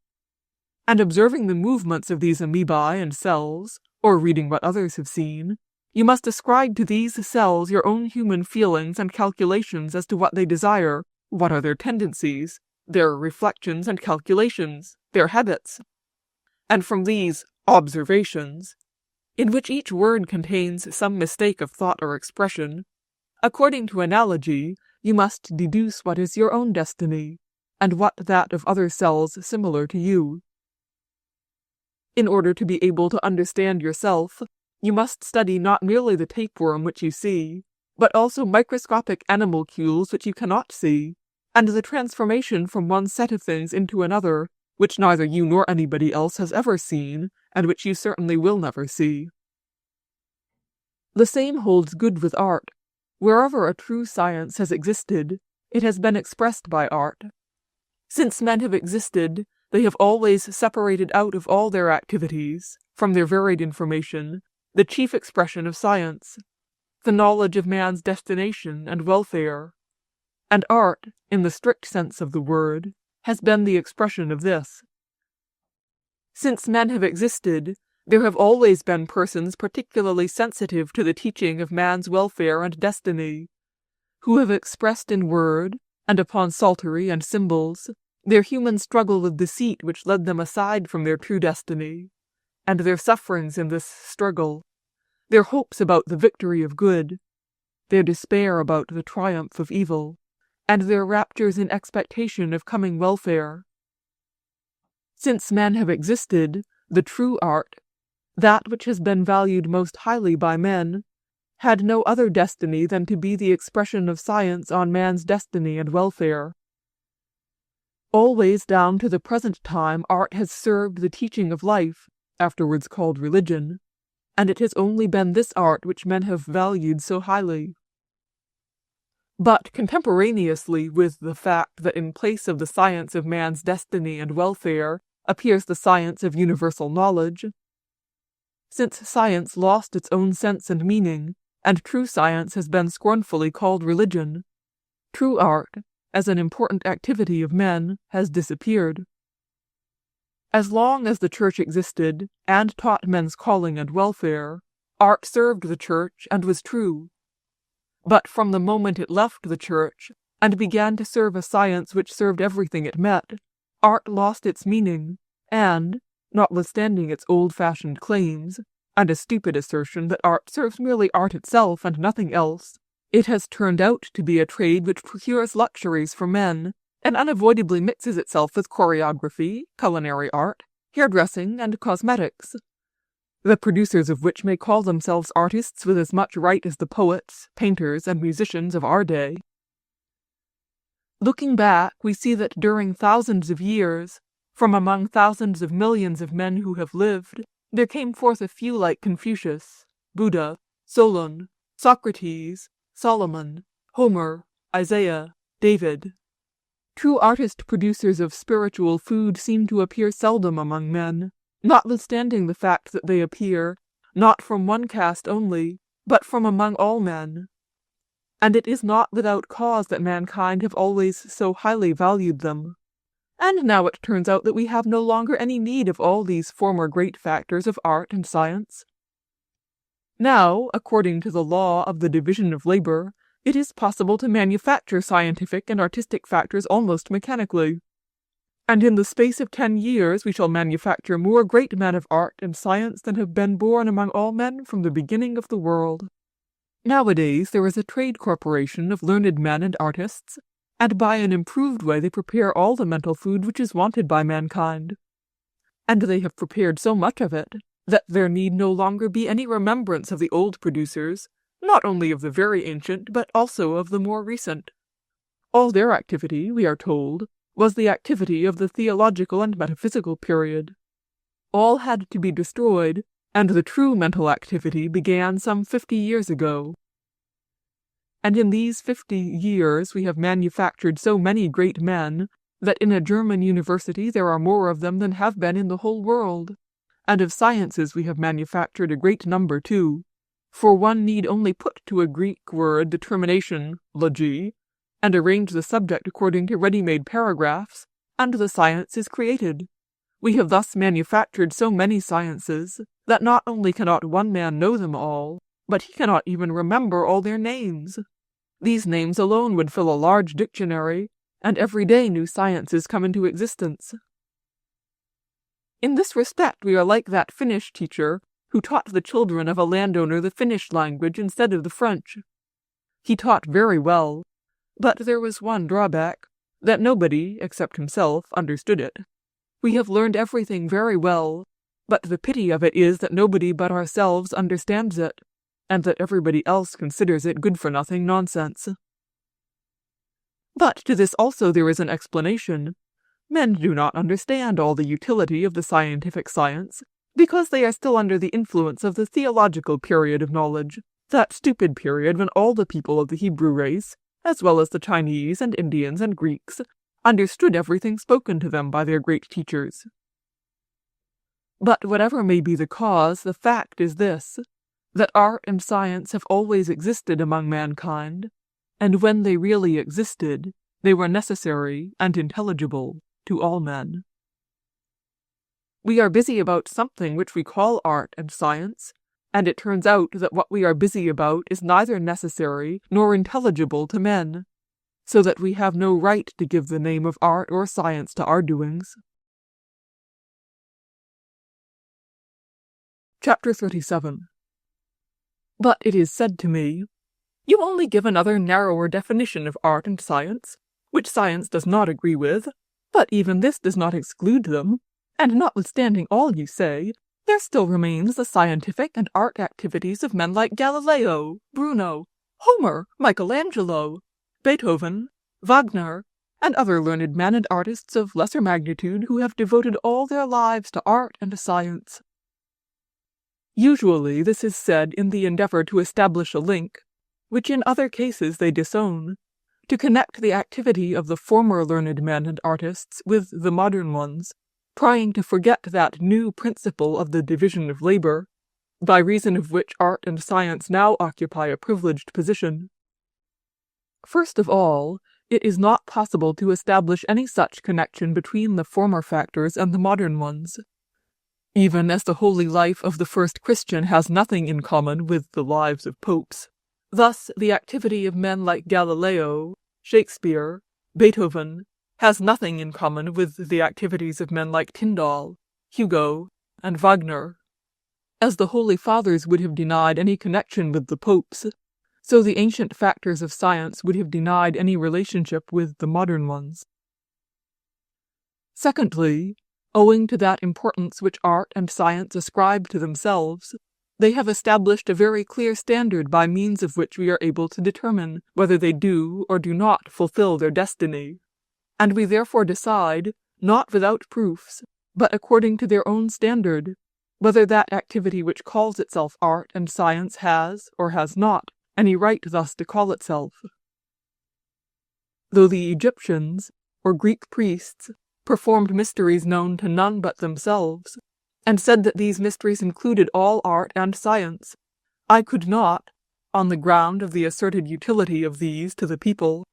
And observing the movements of these amoebae and cells, or reading what others have seen, you must ascribe to these cells your own human feelings and calculations as to what they desire, what are their tendencies, their reflections and calculations, their habits. And from these observations, in which each word contains some mistake of thought or expression, according to analogy, you must deduce what is your own destiny, and what that of other cells similar to you. In order to be able to understand yourself, you must study not merely the tapeworm which you see, but also microscopic animalcules which you cannot see, and the transformation from one set of things into another, which neither you nor anybody else has ever seen, and which you certainly will never see. The same holds good with art. Wherever a true science has existed, it has been expressed by art. Since men have existed, they have always separated out of all their activities, from their varied information, the chief expression of science, the knowledge of man's destination and welfare. And art, in the strict sense of the word, has been the expression of this. Since men have existed, there have always been persons particularly sensitive to the teaching of man's welfare and destiny, who have expressed in word, and upon psaltery and symbols, their human struggle with deceit which led them aside from their true destiny, and their sufferings in this struggle, their hopes about the victory of good, their despair about the triumph of evil, and their raptures in expectation of coming welfare. Since men have existed, the true art, that which has been valued most highly by men, had no other destiny than to be the expression of science on man's destiny and welfare. Always down to the present time art has served the teaching of life, afterwards called religion, and it has only been this art which men have valued so highly. But contemporaneously with the fact that in place of the science of man's destiny and welfare appears the science of universal knowledge, since science lost its own sense and meaning, and true science has been scornfully called religion, true art, as an important activity of men, has disappeared. As long as the Church existed, and taught men's calling and welfare, art served the Church and was true. But from the moment it left the Church, and began to serve a science which served everything it met, art lost its meaning, and, notwithstanding its old-fashioned claims, and a stupid assertion that art serves merely art itself and nothing else, it has turned out to be a trade which procures luxuries for men, and unavoidably mixes itself with choreography, culinary art, hairdressing, and cosmetics, the producers of which may call themselves artists with as much right as the poets, painters, and musicians of our day. Looking back, we see that during thousands of years, from among thousands of millions of men who have lived, there came forth a few like Confucius, Buddha, Solon, Socrates, Solomon, Homer, Isaiah, David. True artist-producers of spiritual food seem to appear seldom among men, notwithstanding the fact that they appear, not from one caste only, but from among all men. and it is not without cause that mankind have always so highly valued them. And now it turns out that we have no longer any need of all these former great factors of art and science. Now, according to the law of the division of labor, it is possible to manufacture scientific and artistic factors almost mechanically. And in the space of 10 years we shall manufacture more great men of art and science than have been born among all men from the beginning of the world. Nowadays there is a trade corporation of learned men and artists, and by an improved way they prepare all the mental food which is wanted by mankind. And they have prepared so much of it that there need no longer be any remembrance of the old producers, not only of the very ancient, but also of the more recent. All their activity, we are told, was the activity of the theological and metaphysical period. All had to be destroyed, and the true mental activity began some 50 years ago. And in these 50 years we have manufactured so many great men that in a German university there are more of them than have been in the whole world. And of sciences we have manufactured a great number too, for one need only put to a Greek word the termination logi, and arrange the subject according to ready-made paragraphs, and the science is created. We have thus manufactured so many sciences that not only cannot one man know them all, but he cannot even remember all their names. These names alone would fill a large dictionary, and every day new sciences come into existence. In this respect we are like that Finnish teacher who taught the children of a landowner the Finnish language instead of the French. He taught very well, but there was one drawback, that nobody, except himself, understood it. We have learned everything very well, but the pity of it is that nobody but ourselves understands it, and that everybody else considers it good-for-nothing nonsense. But to this also there is an explanation. Men do not understand all the utility of the scientific science, because they are still under the influence of the theological period of knowledge, that stupid period when all the people of the Hebrew race, as well as the Chinese and Indians and Greeks, understood everything spoken to them by their great teachers. But whatever may be the cause, the fact is this, that art and science have always existed among mankind, and when they really existed, they were necessary and intelligible to all men. We are busy about something which we call art and science, and it turns out that what we are busy about is neither necessary nor intelligible to men, so that we have no right to give the name of art or science to our doings. Chapter 37. But it is said to me, "You only give another narrower definition of art and science, which science does not agree with, but even this does not exclude them, and notwithstanding all you say, there still remains the scientific and art activities of men like Galileo, Bruno, Homer, Michelangelo, Beethoven, Wagner, and other learned men and artists of lesser magnitude who have devoted all their lives to art and science." Usually this is said in the endeavor to establish a link, which in other cases they disown, to connect the activity of the former learned men and artists with the modern ones, trying to forget that new principle of the division of labor, by reason of which art and science now occupy a privileged position. First of all, it is not possible to establish any such connection between the former factors and the modern ones. Even as the holy life of the first Christian has nothing in common with the lives of popes, thus the activity of men like Galileo, Shakespeare, Beethoven, has nothing in common with the activities of men like Tyndall, Hugo, and Wagner. As the Holy Fathers would have denied any connection with the popes, so the ancient factors of science would have denied any relationship with the modern ones. Secondly, owing to that importance which art and science ascribe to themselves, they have established a very clear standard by means of which we are able to determine whether they do or do not fulfill their destiny, and we therefore decide, not without proofs, but according to their own standard, whether that activity which calls itself art and science has, or has not, any right thus to call itself. Though the Egyptians, or Greek priests, performed mysteries known to none but themselves, and said that these mysteries included all art and science, I could not, on the ground of the asserted utility of these to the people,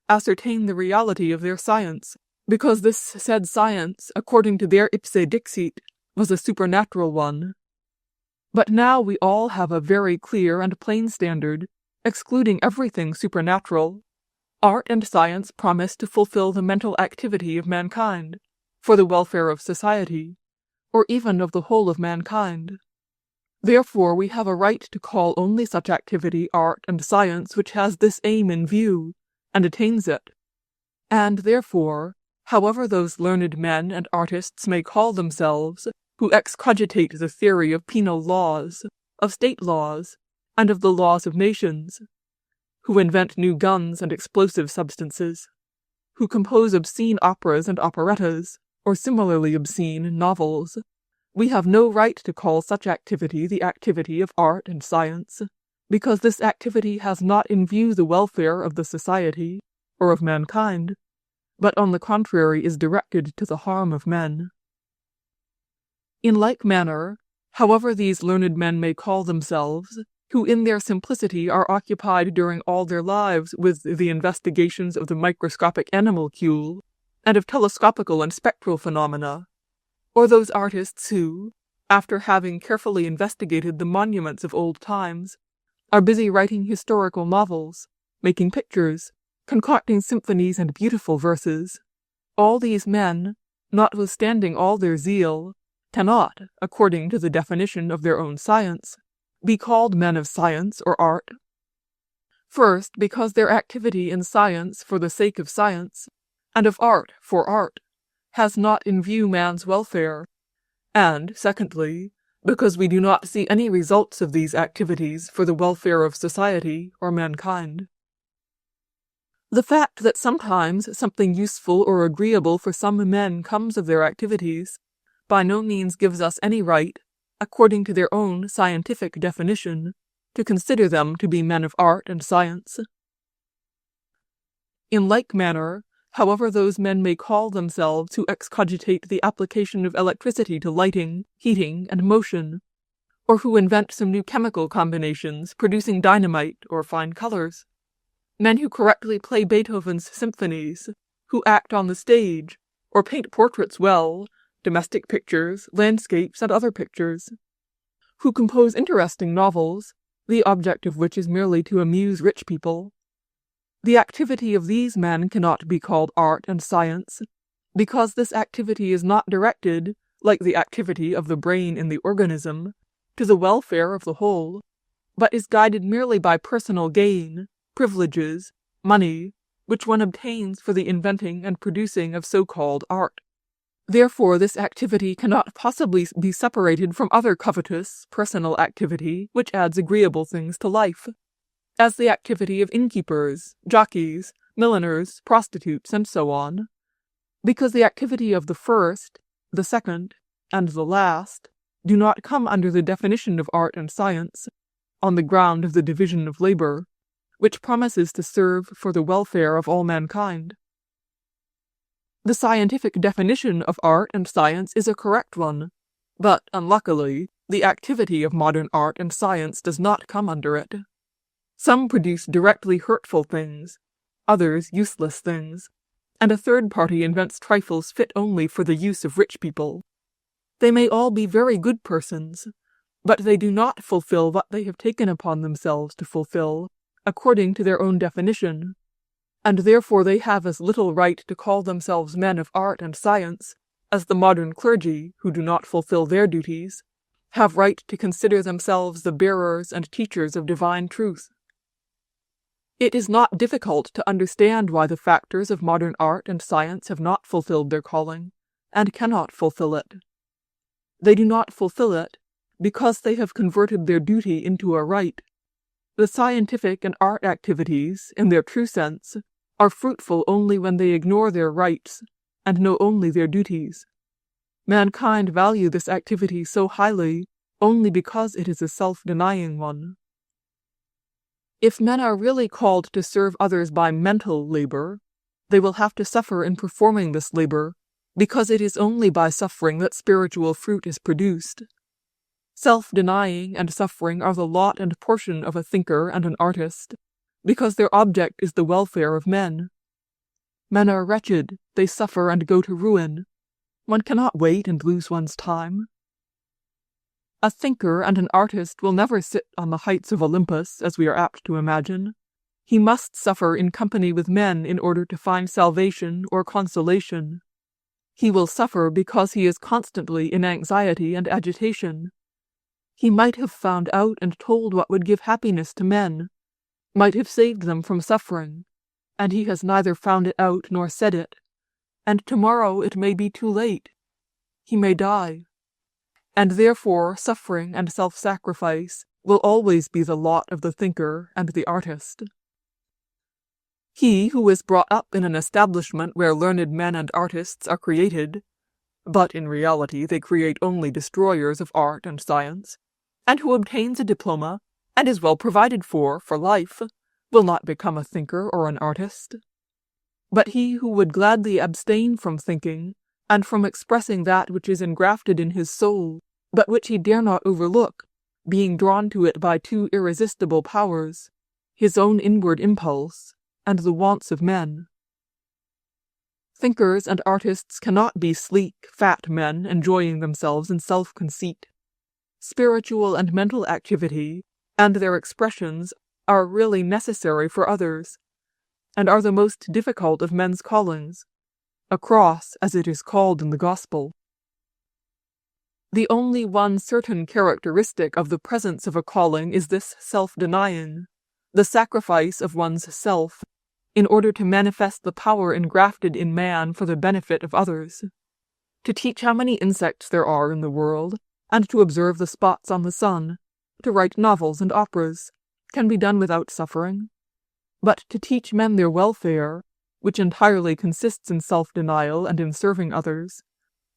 ascertain the reality of their science, because this said science, according to their ipse dixit, was a supernatural one. But now we all have a very clear and plain standard, excluding everything supernatural. Art and science promise to fulfill the mental activity of mankind, for the welfare of society, or even of the whole of mankind. Therefore we have a right to call only such activity art and science which has this aim in view, and attains it. And therefore, however those learned men and artists may call themselves, who excogitate the theory of penal laws, of state laws, and of the laws of nations, who invent new guns and explosive substances, who compose obscene operas and operettas, or similarly obscene novels, we have no right to call such activity the activity of art and science, because this activity has not in view the welfare of the society, or of mankind, but on the contrary is directed to the harm of men. In like manner, however these learned men may call themselves, who in their simplicity are occupied during all their lives with the investigations of the microscopic animalcule, and of telescopical and spectral phenomena, or those artists who, after having carefully investigated the monuments of old times, are busy writing historical novels, making pictures, concocting symphonies and beautiful verses, all these men, notwithstanding all their zeal, cannot, according to the definition of their own science, be called men of science or art. First, because their activity in science for the sake of science, and of art for art, has not in view man's welfare, and, secondly, because we do not see any results of these activities for the welfare of society or mankind. The fact that sometimes something useful or agreeable for some men comes of their activities by no means gives us any right, according to their own scientific definition, to consider them to be men of art and science. In like manner, however those men may call themselves who excogitate the application of electricity to lighting, heating, and motion, or who invent some new chemical combinations producing dynamite or fine colors, men who correctly play Beethoven's symphonies, who act on the stage, or paint portraits well, domestic pictures, landscapes, and other pictures, who compose interesting novels, the object of which is merely to amuse rich people. The activity of these men cannot be called art and science, because this activity is not directed, like the activity of the brain in the organism, to the welfare of the whole, but is guided merely by personal gain, privileges, money, which one obtains for the inventing and producing of so-called art. Therefore this activity cannot possibly be separated from other covetous, personal activity which adds agreeable things to life, as the activity of innkeepers, jockeys, milliners, prostitutes, and so on, because the activity of the first, the second, and the last do not come under the definition of art and science, on the ground of the division of labor, which promises to serve for the welfare of all mankind. The scientific definition of art and science is a correct one, but, unluckily, the activity of modern art and science does not come under it. Some produce directly hurtful things, others useless things, and a third party invents trifles fit only for the use of rich people. They may all be very good persons, but they do not fulfill what they have taken upon themselves to fulfill, according to their own definition, and therefore they have as little right to call themselves men of art and science as the modern clergy, who do not fulfill their duties, have right to consider themselves the bearers and teachers of divine truth. It is not difficult to understand why the factors of modern art and science have not fulfilled their calling, and cannot fulfill it. They do not fulfill it because they have converted their duty into a right. The scientific and art activities, in their true sense, are fruitful only when they ignore their rights, and know only their duties. Mankind value this activity so highly only because it is a self-denying one. If men are really called to serve others by mental labor, they will have to suffer in performing this labor, because it is only by suffering that spiritual fruit is produced. Self-denying and suffering are the lot and portion of a thinker and an artist, because their object is the welfare of men. Men are wretched, they suffer and go to ruin. One cannot wait and lose one's time. A thinker and an artist will never sit on the heights of Olympus, as we are apt to imagine. He must suffer in company with men in order to find salvation or consolation. He will suffer because he is constantly in anxiety and agitation. He might have found out and told what would give happiness to men, might have saved them from suffering, and he has neither found it out nor said it, and tomorrow it may be too late. He may die, and therefore suffering and self-sacrifice will always be the lot of the thinker and the artist. He who is brought up in an establishment where learned men and artists are created, but in reality they create only destroyers of art and science, and who obtains a diploma and is well provided for life, will not become a thinker or an artist. But he who would gladly abstain from thinking, and from expressing that which is engrafted in his soul, but which he dare not overlook, being drawn to it by two irresistible powers, his own inward impulse, and the wants of men. Thinkers and artists cannot be sleek, fat men enjoying themselves in self-conceit. Spiritual and mental activity, and their expressions, are really necessary for others, and are the most difficult of men's callings, a cross, as it is called in the Gospel. The only one certain characteristic of the presence of a calling is this self-denying, the sacrifice of one's self, in order to manifest the power engrafted in man for the benefit of others. To teach how many insects there are in the world, and to observe the spots on the sun, to write novels and operas, can be done without suffering. But to teach men their welfare, which entirely consists in self-denial and in serving others,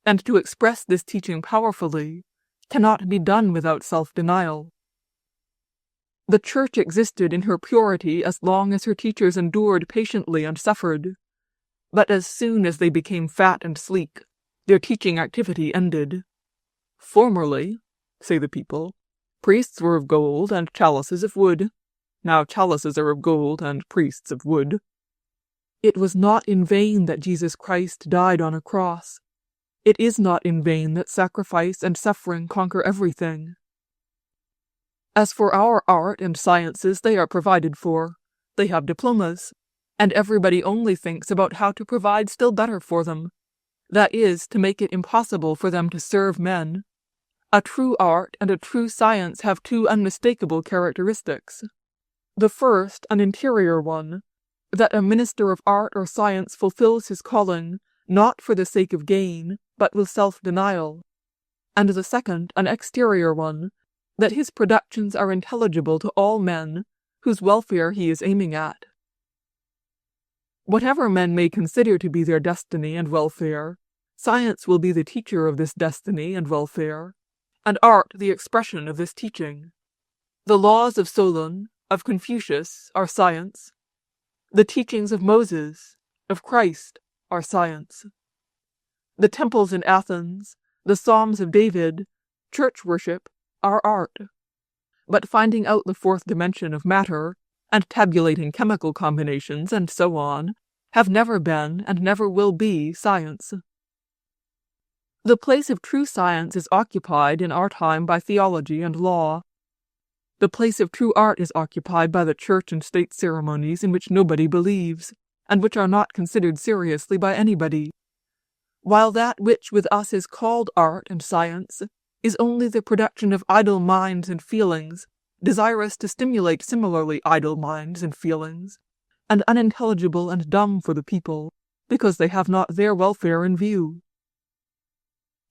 and to express this teaching powerfully, cannot be done without self-denial. The Church existed in her purity as long as her teachers endured patiently and suffered, but as soon as they became fat and sleek, their teaching activity ended. Formerly, say the people, priests were of gold and chalices of wood. Now chalices are of gold and priests of wood. It was not in vain that Jesus Christ died on a cross. It is not in vain that sacrifice and suffering conquer everything. As for our art and sciences, they are provided for. They have diplomas, and everybody only thinks about how to provide still better for them. That is, to make it impossible for them to serve men. A true art and a true science have two unmistakable characteristics. The first, an interior one, that a minister of art or science fulfills his calling, not for the sake of gain, but with self-denial. And the second, an exterior one, that his productions are intelligible to all men, whose welfare he is aiming at. Whatever men may consider to be their destiny and welfare, science will be the teacher of this destiny and welfare, and art the expression of this teaching. The laws of Solon, of Confucius, are science. The teachings of Moses, of Christ, are science. The temples in Athens, the Psalms of David, church worship, are art. But finding out the fourth dimension of matter, and tabulating chemical combinations, and so on, have never been and never will be science. The place of true science is occupied in our time by theology and law. The place of true art is occupied by the church and state ceremonies in which nobody believes, and which are not considered seriously by anybody. While that which with us is called art and science is only the production of idle minds and feelings, desirous to stimulate similarly idle minds and feelings, and unintelligible and dumb for the people, because they have not their welfare in view.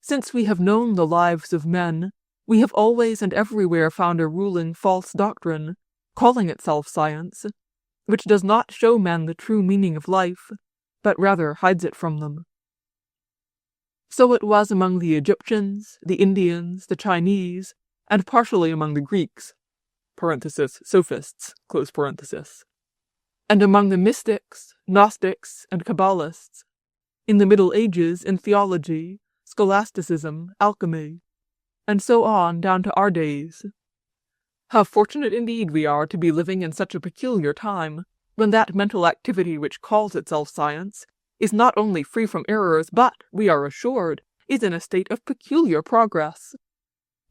Since we have known the lives of men, we have always and everywhere found a ruling false doctrine, calling itself science, which does not show men the true meaning of life, but rather hides it from them. So it was among the Egyptians, the Indians, the Chinese, and partially among the Greeks, (sophists), and among the mystics, Gnostics, and Kabbalists, in the Middle Ages in theology, scholasticism, alchemy, and so on down to our days. How fortunate indeed we are to be living in such a peculiar time, when that mental activity which calls itself science is not only free from errors, but, we are assured, is in a state of peculiar progress.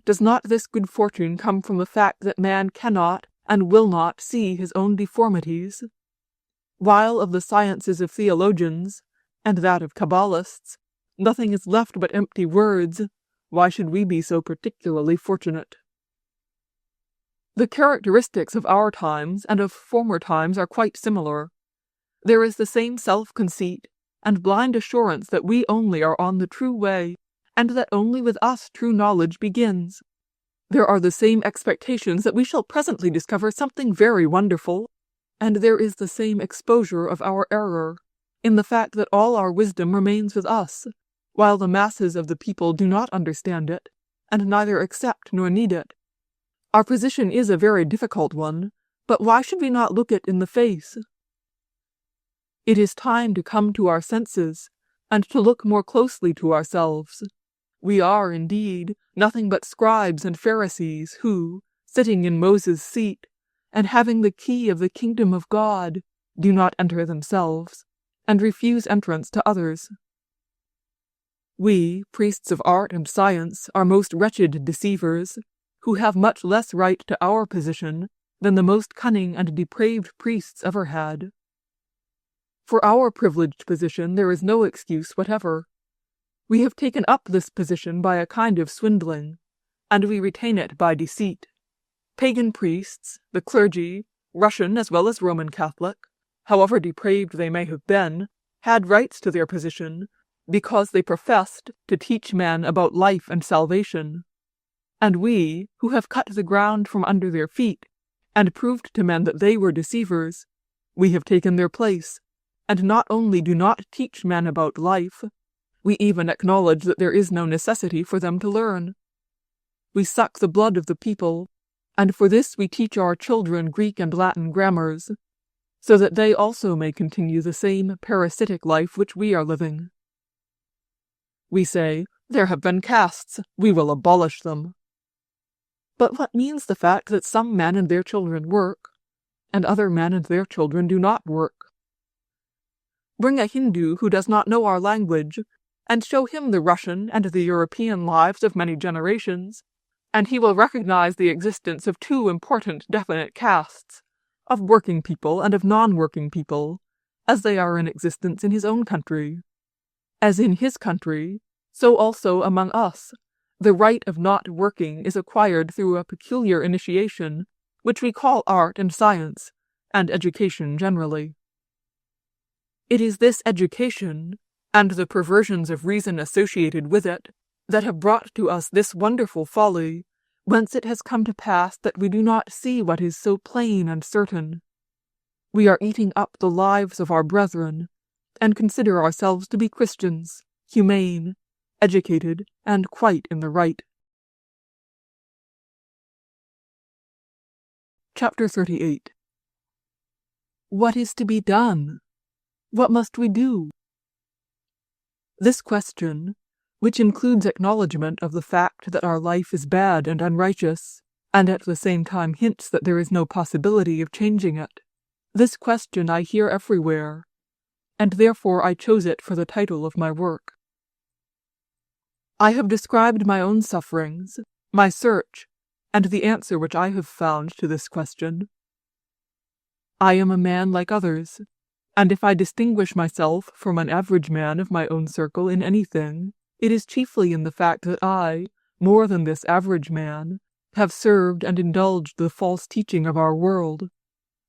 Does not this good fortune come from the fact that man cannot and will not see his own deformities? While of the sciences of theologians, and that of Kabbalists, nothing is left but empty words, why should we be so particularly fortunate? The characteristics of our times and of former times are quite similar. There is the same self-conceit and blind assurance that we only are on the true way, and that only with us true knowledge begins. There are the same expectations that we shall presently discover something very wonderful, and there is the same exposure of our error, in the fact that all our wisdom remains with us, while the masses of the people do not understand it, and neither accept nor need it. Our position is a very difficult one, but why should we not look it in the face? It is time to come to our senses, and to look more closely to ourselves. We are, indeed, nothing but scribes and Pharisees who, sitting in Moses' seat, and having the key of the kingdom of God, do not enter themselves, and refuse entrance to others. We, priests of art and science, are most wretched deceivers, who have much less right to our position than the most cunning and depraved priests ever had. For our privileged position there is no excuse whatever. We have taken up this position by a kind of swindling, and we retain it by deceit. Pagan priests, the clergy, Russian as well as Roman Catholic, however depraved they may have been, had rights to their position because they professed to teach men about life and salvation. And we, who have cut the ground from under their feet, and proved to men that they were deceivers, we have taken their place, and not only do not teach men about life, we even acknowledge that there is no necessity for them to learn. We suck the blood of the people, and for this we teach our children Greek and Latin grammars, so that they also may continue the same parasitic life which we are living. We say, there have been castes, we will abolish them. But what means the fact that some men and their children work, and other men and their children do not work? Bring a Hindu who does not know our language, and show him the Russian and the European lives of many generations, and he will recognize the existence of two important definite castes, of working people and of non-working people, as they are in existence in his own country. As in his country, so also among us, the right of not working is acquired through a peculiar initiation, which we call art and science, and education generally. It is this education, and the perversions of reason associated with it, that have brought to us this wonderful folly, whence it has come to pass that we do not see what is so plain and certain. We are eating up the lives of our brethren, and consider ourselves to be Christians, humane, educated, and quite in the right. Chapter 38. What is to be done? What must we do? This question, which includes acknowledgment of the fact that our life is bad and unrighteous, and at the same time hints that there is no possibility of changing it, this question I hear everywhere, and therefore I chose it for the title of my work. I have described my own sufferings, my search, and the answer which I have found to this question. I am a man like others, and if I distinguish myself from an average man of my own circle in anything, it is chiefly in the fact that I, more than this average man, have served and indulged the false teaching of our world,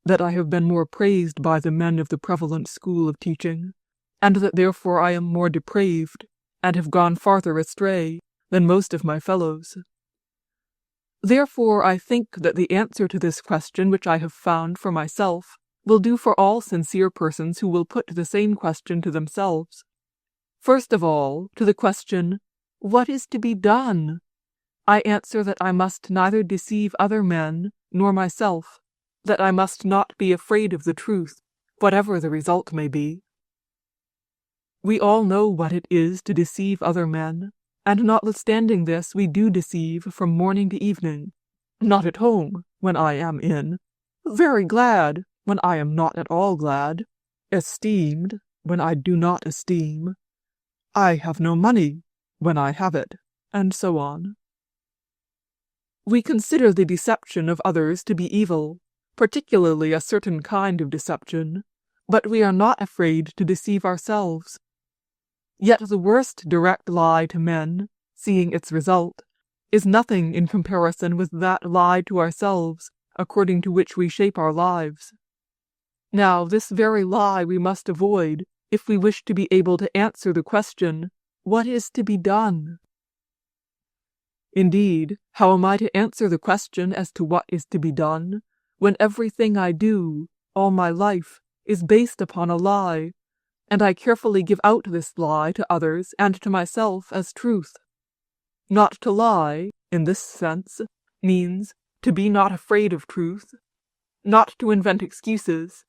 that I have been more praised by the men of the prevalent school of teaching, and that therefore I am more depraved, and have gone farther astray than most of my fellows. Therefore I think that the answer to this question which I have found for myself will do for all sincere persons who will put the same question to themselves. First of all, to the question, what is to be done? I answer that I must neither deceive other men nor myself, that I must not be afraid of the truth, whatever the result may be. We all know what it is to deceive other men, And notwithstanding this, we do deceive from morning to evening. Not at home, when I am in. Very glad, when I am not at all glad. Esteemed, when I do not esteem. I have no money, when I have it, and so on. We consider the deception of others to be evil, particularly a certain kind of deception, but we are not afraid to deceive ourselves. Yet the worst direct lie to men, seeing its result, is nothing in comparison with that lie to ourselves, according to which we shape our lives. Now, this very lie we must avoid if we wish to be able to answer the question, what is to be done? Indeed, how am I to answer the question as to what is to be done, when everything I do, all my life, is based upon a lie, and I carefully give out this lie to others and to myself as truth? Not to lie, in this sense, means to be not afraid of truth, not to invent excuses,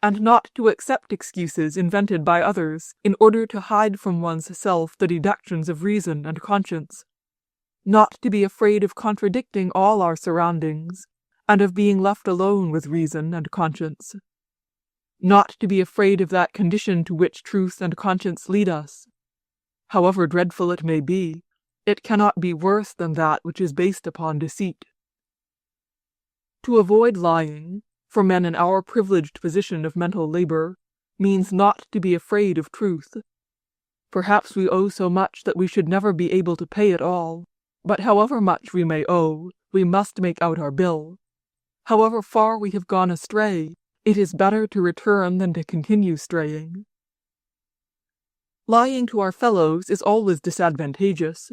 and not to accept excuses invented by others in order to hide from one's self the deductions of reason and conscience, not to be afraid of contradicting all our surroundings, and of being left alone with reason and conscience, not to be afraid of that condition to which truth and conscience lead us. However dreadful it may be, it cannot be worse than that which is based upon deceit. To avoid lying, for men in our privileged position of mental labor, means not to be afraid of truth. Perhaps we owe so much that we should never be able to pay it all, but however much we may owe, we must make out our bill. However far we have gone astray, it is better to return than to continue straying. Lying to our fellows is always disadvantageous.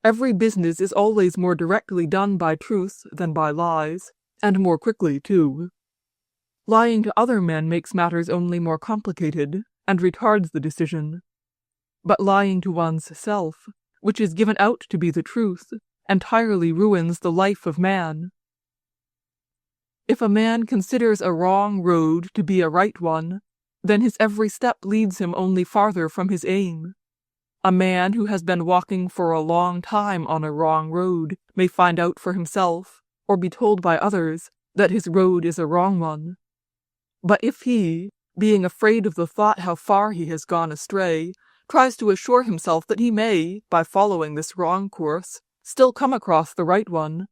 Every business is always more directly done by truth than by lies, and more quickly too. Lying to other men makes matters only more complicated, and retards the decision. But lying to one's self, which is given out to be the truth, entirely ruins the life of man. If a man considers a wrong road to be a right one, then his every step leads him only farther from his aim. A man who has been walking for a long time on a wrong road may find out for himself, or be told by others, that his road is a wrong one. But if he, being afraid of the thought how far he has gone astray, tries to assure himself that he may, by following this wrong course, still come across the right one,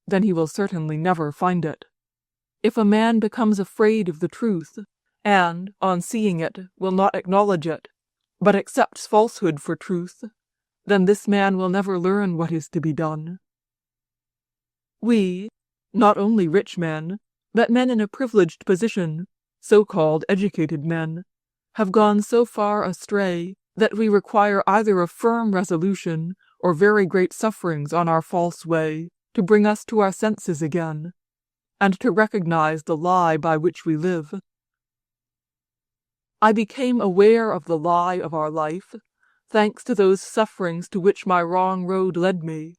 then he will certainly never find it. If a man becomes afraid of the truth, and, on seeing it, will not acknowledge it, but accepts falsehood for truth, then this man will never learn what is to be done. We, not only rich men, but men in a privileged position, so-called educated men, have gone so far astray that we require either a firm resolution or very great sufferings on our false way to bring us to our senses again, and to recognize the lie by which we live. I became aware of the lie of our life, thanks to those sufferings to which my wrong road led me,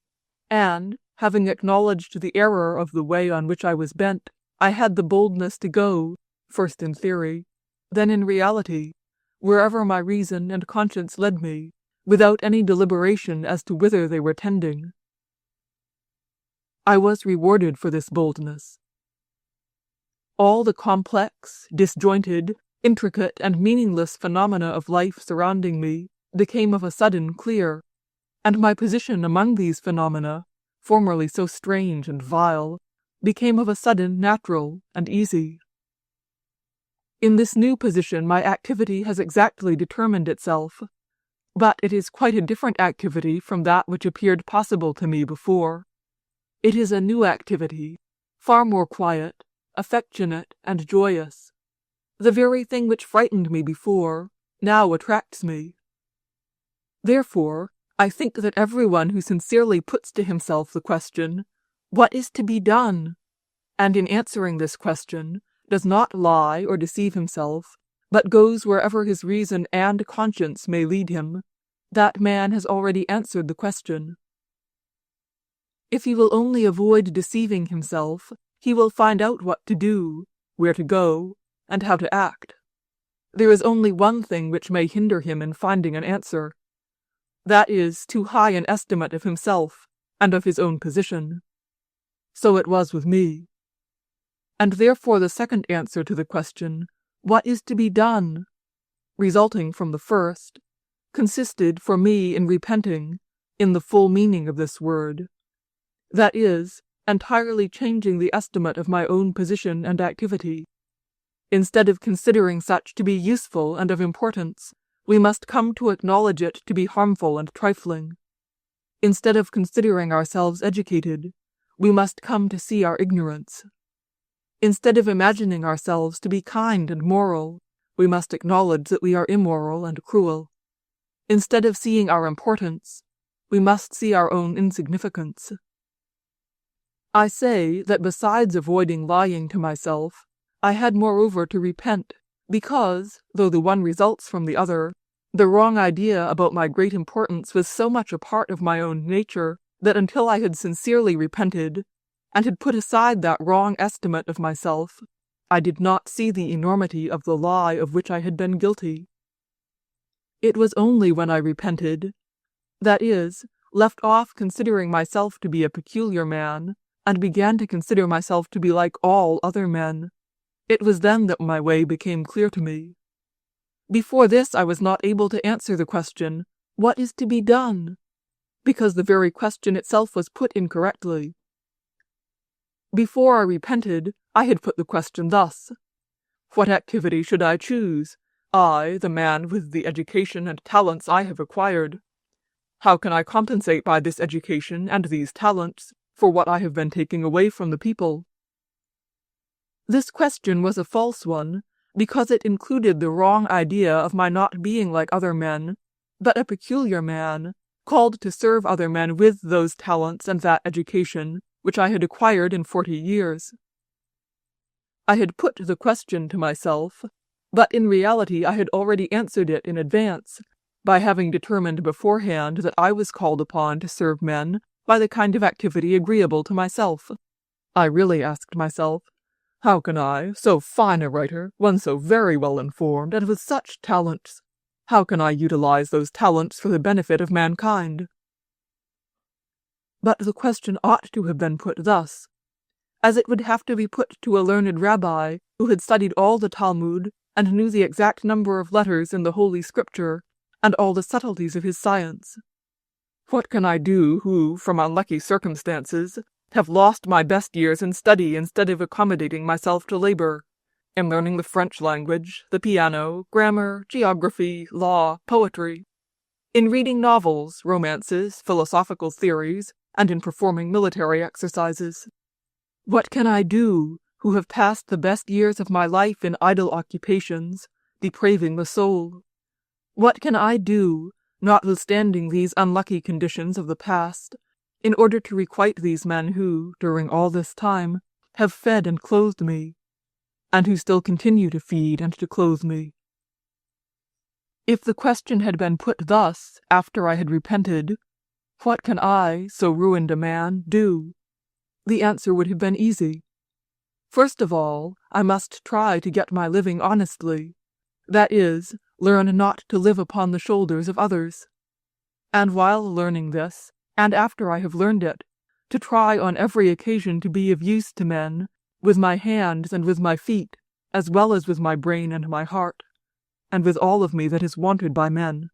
and, having acknowledged the error of the way on which I was bent, I had the boldness to go, first in theory, then in reality, wherever my reason and conscience led me, without any deliberation as to whither they were tending. I was rewarded for this boldness. All the complex, disjointed, intricate, and meaningless phenomena of life surrounding me became of a sudden clear, and my position among these phenomena, formerly so strange and vile, became of a sudden natural and easy. In this new position my activity has exactly determined itself, but it is quite a different activity from that which appeared possible to me before. It is a new activity, far more quiet, affectionate, and joyous. The very thing which frightened me before now attracts me. Therefore, I think that everyone who sincerely puts to himself the question, "What is to be done?" and in answering this question, does not lie or deceive himself, but goes wherever his reason and conscience may lead him, that man has already answered the question. If he will only avoid deceiving himself, he will find out what to do, where to go, and how to act. There is only one thing which may hinder him in finding an answer. that is, too high an estimate of himself and of his own position. So it was with me. And therefore the second answer to the question, what is to be done, resulting from the first, consisted for me in repenting, in the full meaning of this word. That is, entirely changing the estimate of my own position and activity. Instead of considering such to be useful and of importance, we must come to acknowledge it to be harmful and trifling. Instead of considering ourselves educated, we must come to see our ignorance. Instead of imagining ourselves to be kind and moral, we must acknowledge that we are immoral and cruel. Instead of seeing our importance, we must see our own insignificance. I say that besides avoiding lying to myself, I had moreover to repent, because, though the one results from the other, the wrong idea about my great importance was so much a part of my own nature that until I had sincerely repented, and had put aside that wrong estimate of myself, I did not see the enormity of the lie of which I had been guilty. It was only when I repented, that is, left off considering myself to be a peculiar man, and began to consider myself to be like all other men, it was then that my way became clear to me. Before this I was not able to answer the question, what is to be done? Because the very question itself was put incorrectly. Before I repented, I had put the question thus: what activity should I choose, I, the man with the education and talents I have acquired? How can I compensate by this education and these talents for what I have been taking away from the people? This question was a false one, because it included the wrong idea of my not being like other men, but a peculiar man, called to serve other men with those talents and that education which I had acquired in 40 years. I had put the question to myself, but in reality I had already answered it in advance, by having determined beforehand that I was called upon to serve men by the kind of activity agreeable to myself. I really asked myself, how can I, so fine a writer, one so very well informed, and with such talents, how can I utilize those talents for the benefit of mankind? But the question ought to have been put thus, as it would have to be put to a learned rabbi who had studied all the Talmud and knew the exact number of letters in the Holy Scripture and all the subtleties of his science. What can I do who, from unlucky circumstances, have lost my best years in study instead of accommodating myself to labor, in learning the French language, the piano, grammar, geography, law, poetry, in reading novels, romances, philosophical theories, and in performing military exercises? What can I do, who have passed the best years of my life in idle occupations, depraving the soul? What can I do, notwithstanding these unlucky conditions of the past, in order to requite these men who, during all this time, have fed and clothed me, and who still continue to feed and to clothe me? If the question had been put thus, after I had repented, what can I, so ruined a man, do? The answer would have been easy. First of all, I must try to get my living honestly, that is, learn not to live upon the shoulders of others. And while learning this, and after I have learned it, to try on every occasion to be of use to men, with my hands and with my feet, as well as with my brain and my heart, and with all of me that is wanted by men.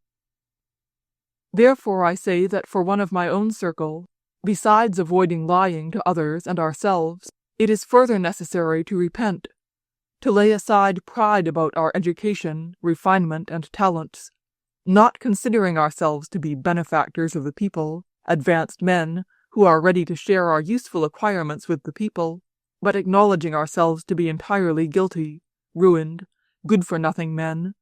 Therefore I say that for one of my own circle, besides avoiding lying to others and ourselves, it is further necessary to repent, to lay aside pride about our education, refinement, and talents, not considering ourselves to be benefactors of the people, advanced men, who are ready to share our useful acquirements with the people, but acknowledging ourselves to be entirely guilty, ruined, good-for-nothing men,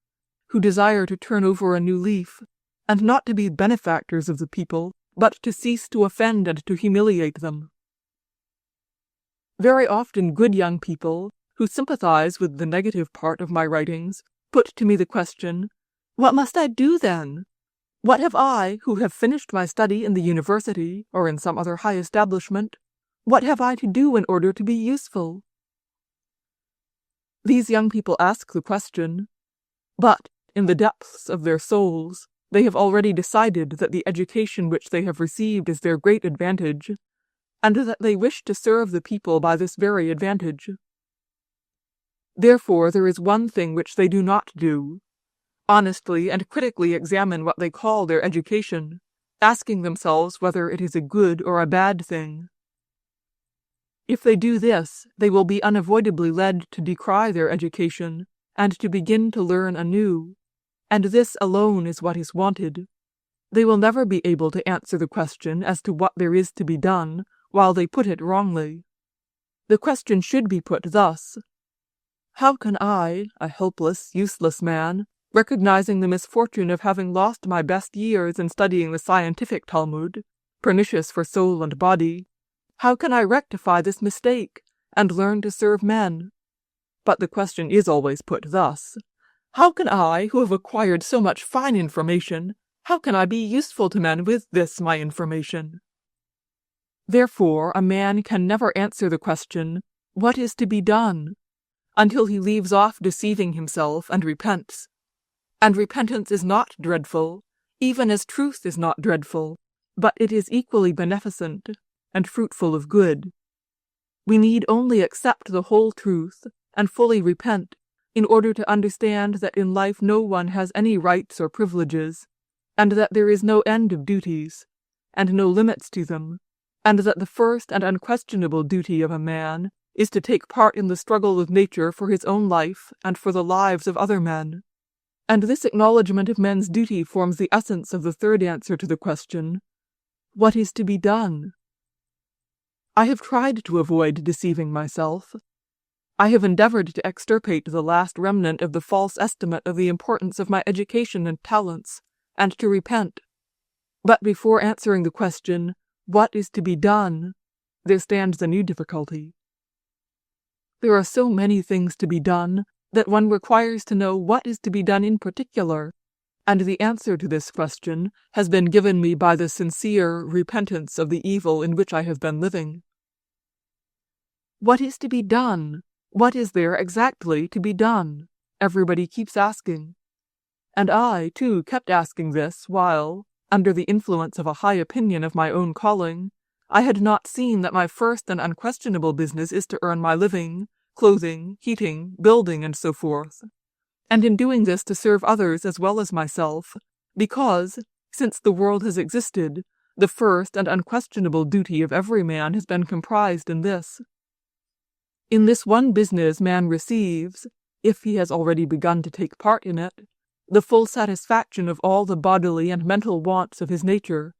who desire to turn over a new leaf, and not to be benefactors of the people, but to cease to offend and to humiliate them. Very often good young people, who sympathize with the negative part of my writings, put to me the question, what must I do then? What have I, who have finished my study in the university or in some other high establishment, what have I to do in order to be useful? These young people ask the question, but in the depths of their souls They have already decided that the education which they have received is their great advantage, and that they wish to serve the people by this very advantage. Therefore, there is one thing which they do not do: honestly and critically examine what they call their education, asking themselves whether it is a good or a bad thing. If they do this, they will be unavoidably led to decry their education and to begin to learn anew, and this alone is what is wanted. They will never be able to answer the question as to what there is to be done while they put it wrongly. The question should be put thus: how can I, a helpless, useless man, recognizing the misfortune of having lost my best years in studying the scientific Talmud, pernicious for soul and body, how can I rectify this mistake and learn to serve men? But the question is always put thus: how can I, who have acquired so much fine information, how can I be useful to men with this my information? Therefore, a man can never answer the question, what is to be done, until he leaves off deceiving himself and repents. And repentance is not dreadful, even as truth is not dreadful, but it is equally beneficent and fruitful of good. We need only accept the whole truth and fully repent in order to understand that in life no one has any rights or privileges, and that there is no end of duties, and no limits to them, and that the first and unquestionable duty of a man is to take part in the struggle with nature for his own life and for the lives of other men. And this acknowledgment of men's duty forms the essence of the third answer to the question, what is to be done? I have tried to avoid deceiving myself. I have endeavored to extirpate the last remnant of the false estimate of the importance of my education and talents, and to repent. But before answering the question, what is to be done, there stands a new difficulty. There are so many things to be done that one requires to know what is to be done in particular, and the answer to this question has been given me by the sincere repentance of the evil in which I have been living. What is to be done? What is there exactly to be done? Everybody keeps asking. And I, too, kept asking this while, under the influence of a high opinion of my own calling, I had not seen that my first and unquestionable business is to earn my living, clothing, heating, building, and so forth, and in doing this to serve others as well as myself, because, since the world has existed, the first and unquestionable duty of every man has been comprised in this. In this one business man receives, if he has already begun to take part in it, the full satisfaction of all the bodily and mental wants of his nature.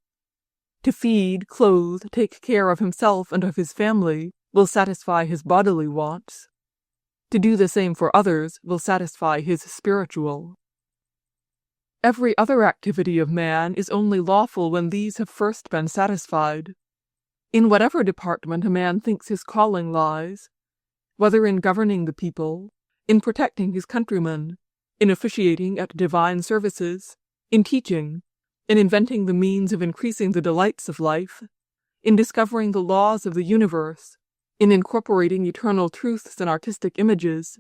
To feed, clothe, take care of himself and of his family will satisfy his bodily wants. To do the same for others will satisfy his spiritual. Every other activity of man is only lawful when these have first been satisfied. In whatever department a man thinks his calling lies, whether in governing the people, in protecting his countrymen, in officiating at divine services, in teaching, in inventing the means of increasing the delights of life, in discovering the laws of the universe, in incorporating eternal truths in artistic images,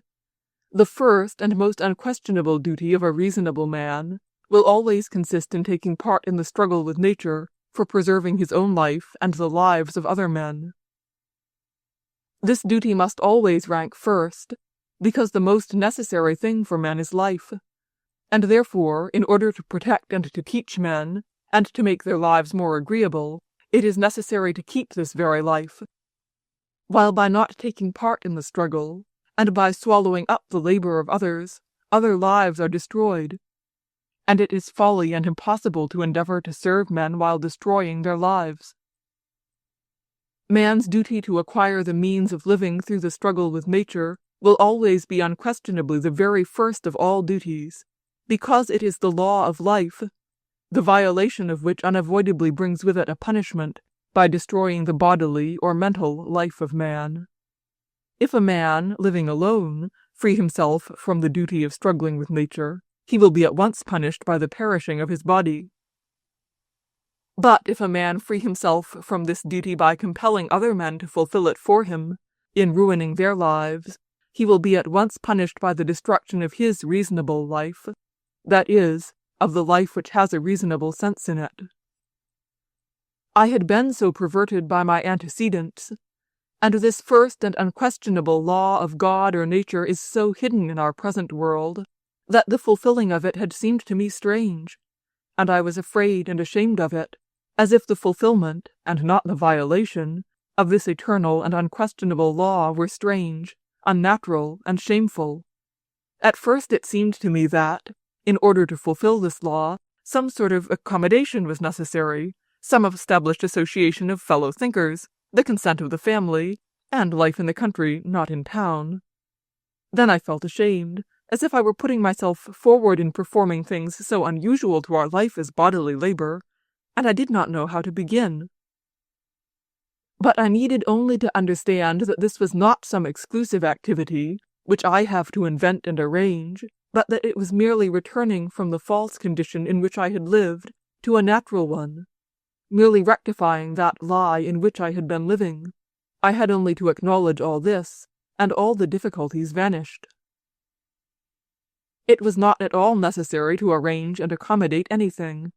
the first and most unquestionable duty of a reasonable man will always consist in taking part in the struggle with nature for preserving his own life and the lives of other men. This duty must always rank first, because the most necessary thing for men is life, and therefore, in order to protect and to teach men, and to make their lives more agreeable, it is necessary to keep this very life. While by not taking part in the struggle, and by swallowing up the labor of others, other lives are destroyed, and it is folly and impossible to endeavor to serve men while destroying their lives. Man's duty to acquire the means of living through the struggle with nature will always be unquestionably the very first of all duties, because it is the law of life, the violation of which unavoidably brings with it a punishment by destroying the bodily or mental life of man. If a man, living alone, free himself from the duty of struggling with nature, he will be at once punished by the perishing of his body. But if a man free himself from this duty by compelling other men to fulfill it for him, in ruining their lives, he will be at once punished by the destruction of his reasonable life, that is, of the life which has a reasonable sense in it. I had been so perverted by my antecedents, and this first and unquestionable law of God or nature is so hidden in our present world, that the fulfilling of it had seemed to me strange, and I was afraid and ashamed of it, as if the fulfillment, and not the violation, of this eternal and unquestionable law were strange, unnatural, and shameful. At first it seemed to me that, in order to fulfill this law, some sort of accommodation was necessary, some established association of fellow thinkers, the consent of the family, and life in the country, not in town. Then I felt ashamed, as if I were putting myself forward in performing things so unusual to our life as bodily labor, and I did not know how to begin. But I needed only to understand that this was not some exclusive activity, which I have to invent and arrange, but that it was merely returning from the false condition in which I had lived to a natural one, merely rectifying that lie in which I had been living. I had only to acknowledge all this, and all the difficulties vanished. It was not at all necessary to arrange and accommodate anything,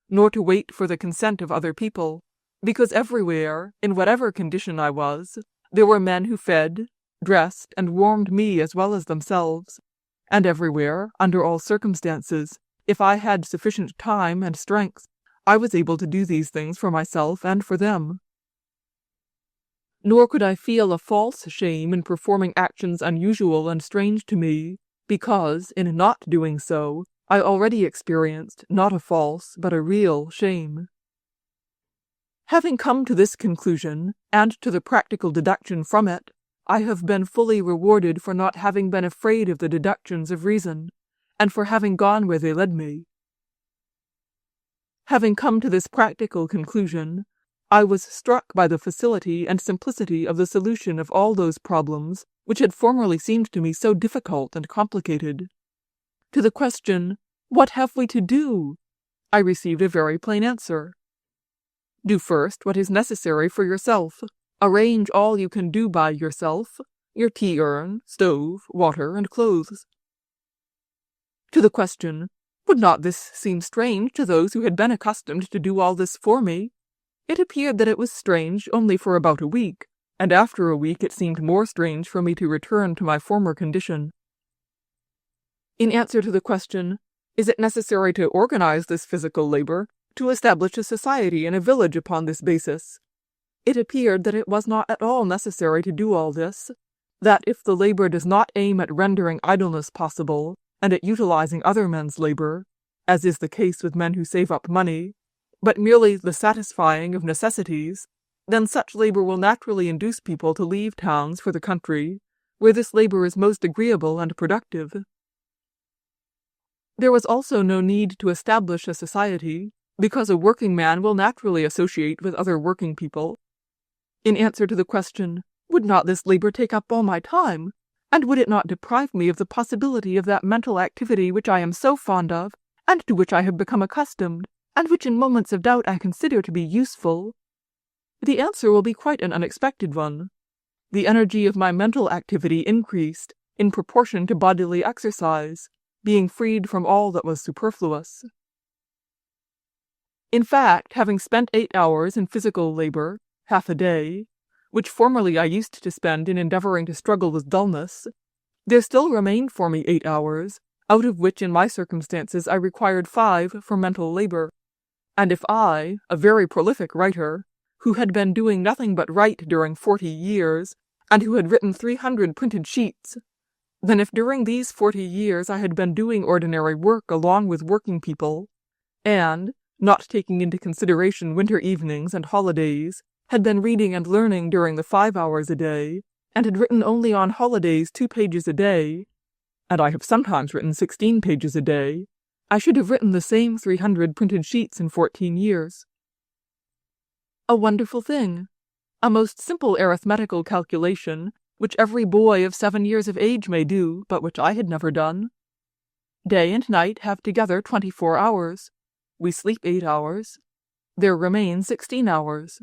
nor to wait for the consent of other people, because everywhere, in whatever condition I was, there were men who fed, dressed, and warmed me as well as themselves, and everywhere, under all circumstances, if I had sufficient time and strength, I was able to do these things for myself and for them. Nor could I feel a false shame in performing actions unusual and strange to me, because, in not doing so, I already experienced not a false, but a real shame. Having come to this conclusion, and to the practical deduction from it, I have been fully rewarded for not having been afraid of the deductions of reason, and for having gone where they led me. Having come to this practical conclusion, I was struck by the facility and simplicity of the solution of all those problems which had formerly seemed to me so difficult and complicated. To the question, "What have we to do?" I received a very plain answer. Do first what is necessary for yourself. Arrange all you can do by yourself, your tea-urn, stove, water, and clothes. To the question, would not this seem strange to those who had been accustomed to do all this for me? It appeared that it was strange only for about a week, and after a week it seemed more strange for me to return to my former condition. In answer to the question, is it necessary to organize this physical labor, to establish a society in a village upon this basis? It appeared that it was not at all necessary to do all this, that if the labor does not aim at rendering idleness possible, and at utilizing other men's labor, as is the case with men who save up money, but merely the satisfying of necessities, then such labor will naturally induce people to leave towns for the country, where this labor is most agreeable and productive. There was also no need to establish a society, because a working man will naturally associate with other working people. In answer to the question, would not this labor take up all my time, and would it not deprive me of the possibility of that mental activity which I am so fond of, and to which I have become accustomed, and which in moments of doubt I consider to be useful? The answer will be quite an unexpected one. The energy of my mental activity increased in proportion to bodily exercise, being freed from all that was superfluous. In fact, having spent 8 hours in physical labor, half a day, which formerly I used to spend in endeavoring to struggle with dullness, there still remained for me 8 hours, out of which in my circumstances I required 5 for mental labor. And if I, a very prolific writer, who had been doing nothing but write during 40 years, and who had written 300 printed sheets, then if during these 40 years I had been doing ordinary work along with working people, and, not taking into consideration winter evenings and holidays, had been reading and learning during the 5 hours a day, and had written only on holidays 2 pages a day, and I have sometimes written 16 pages a day, I should have written the same 300 printed sheets in 14 years. A wonderful thing, a most simple arithmetical calculation, which every boy of 7 years of age may do, but which I had never done. Day and night have together 24 hours. We sleep 8 hours. There remain 16 hours.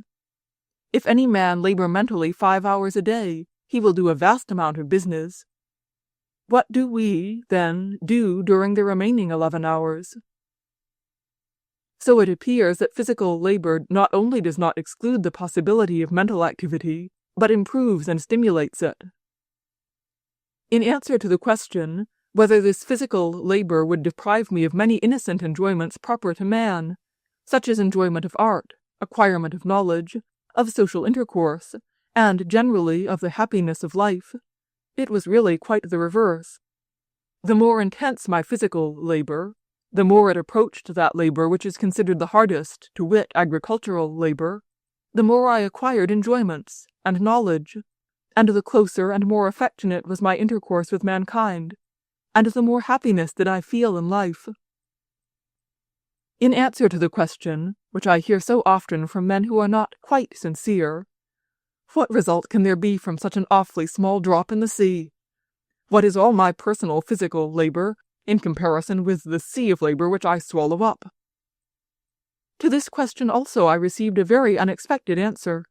If any man labor mentally 5 hours a day, he will do a vast amount of business. What do we, then, do during the remaining 11 hours? So it appears that physical labor not only does not exclude the possibility of mental activity, but improves and stimulates it. In answer to the question whether this physical labor would deprive me of many innocent enjoyments proper to man, such as enjoyment of art, acquirement of knowledge, of social intercourse, and generally of the happiness of life, it was really quite the reverse. The more intense my physical labor, the more it approached that labor which is considered the hardest, to wit, agricultural labor, the more I acquired enjoyments and knowledge, and the closer and more affectionate was my intercourse with mankind, and the more happiness did I feel in life. In answer to the question, which I hear so often from men who are not quite sincere, what result can there be from such an awfully small drop in the sea? What is all my personal physical labor in comparison with the sea of labor which I swallow up? To this question also I received a very unexpected answer.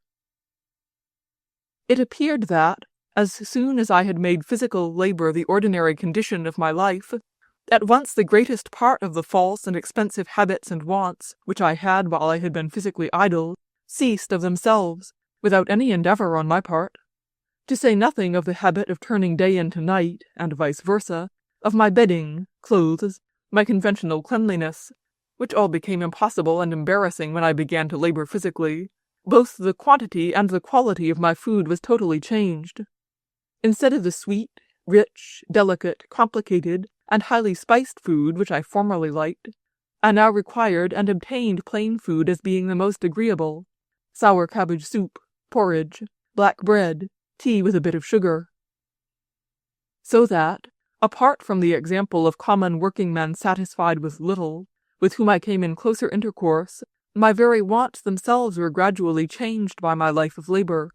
It appeared that, as soon as I had made physical labor the ordinary condition of my life, at once the greatest part of the false and expensive habits and wants which I had while I had been physically idle ceased of themselves, without any endeavor on my part. To say nothing of the habit of turning day into night, and vice versa, of my bedding, clothes, my conventional cleanliness, which all became impossible and embarrassing when I began to labor physically. Both the quantity and the quality of my food was totally changed. Instead of the sweet, rich, delicate, complicated, and highly spiced food which I formerly liked, I now required and obtained plain food as being the most agreeable: sour cabbage soup, porridge, black bread, tea with a bit of sugar. So that, apart from the example of common working men satisfied with little, with whom I came in closer intercourse, my very wants themselves were gradually changed by my life of labor,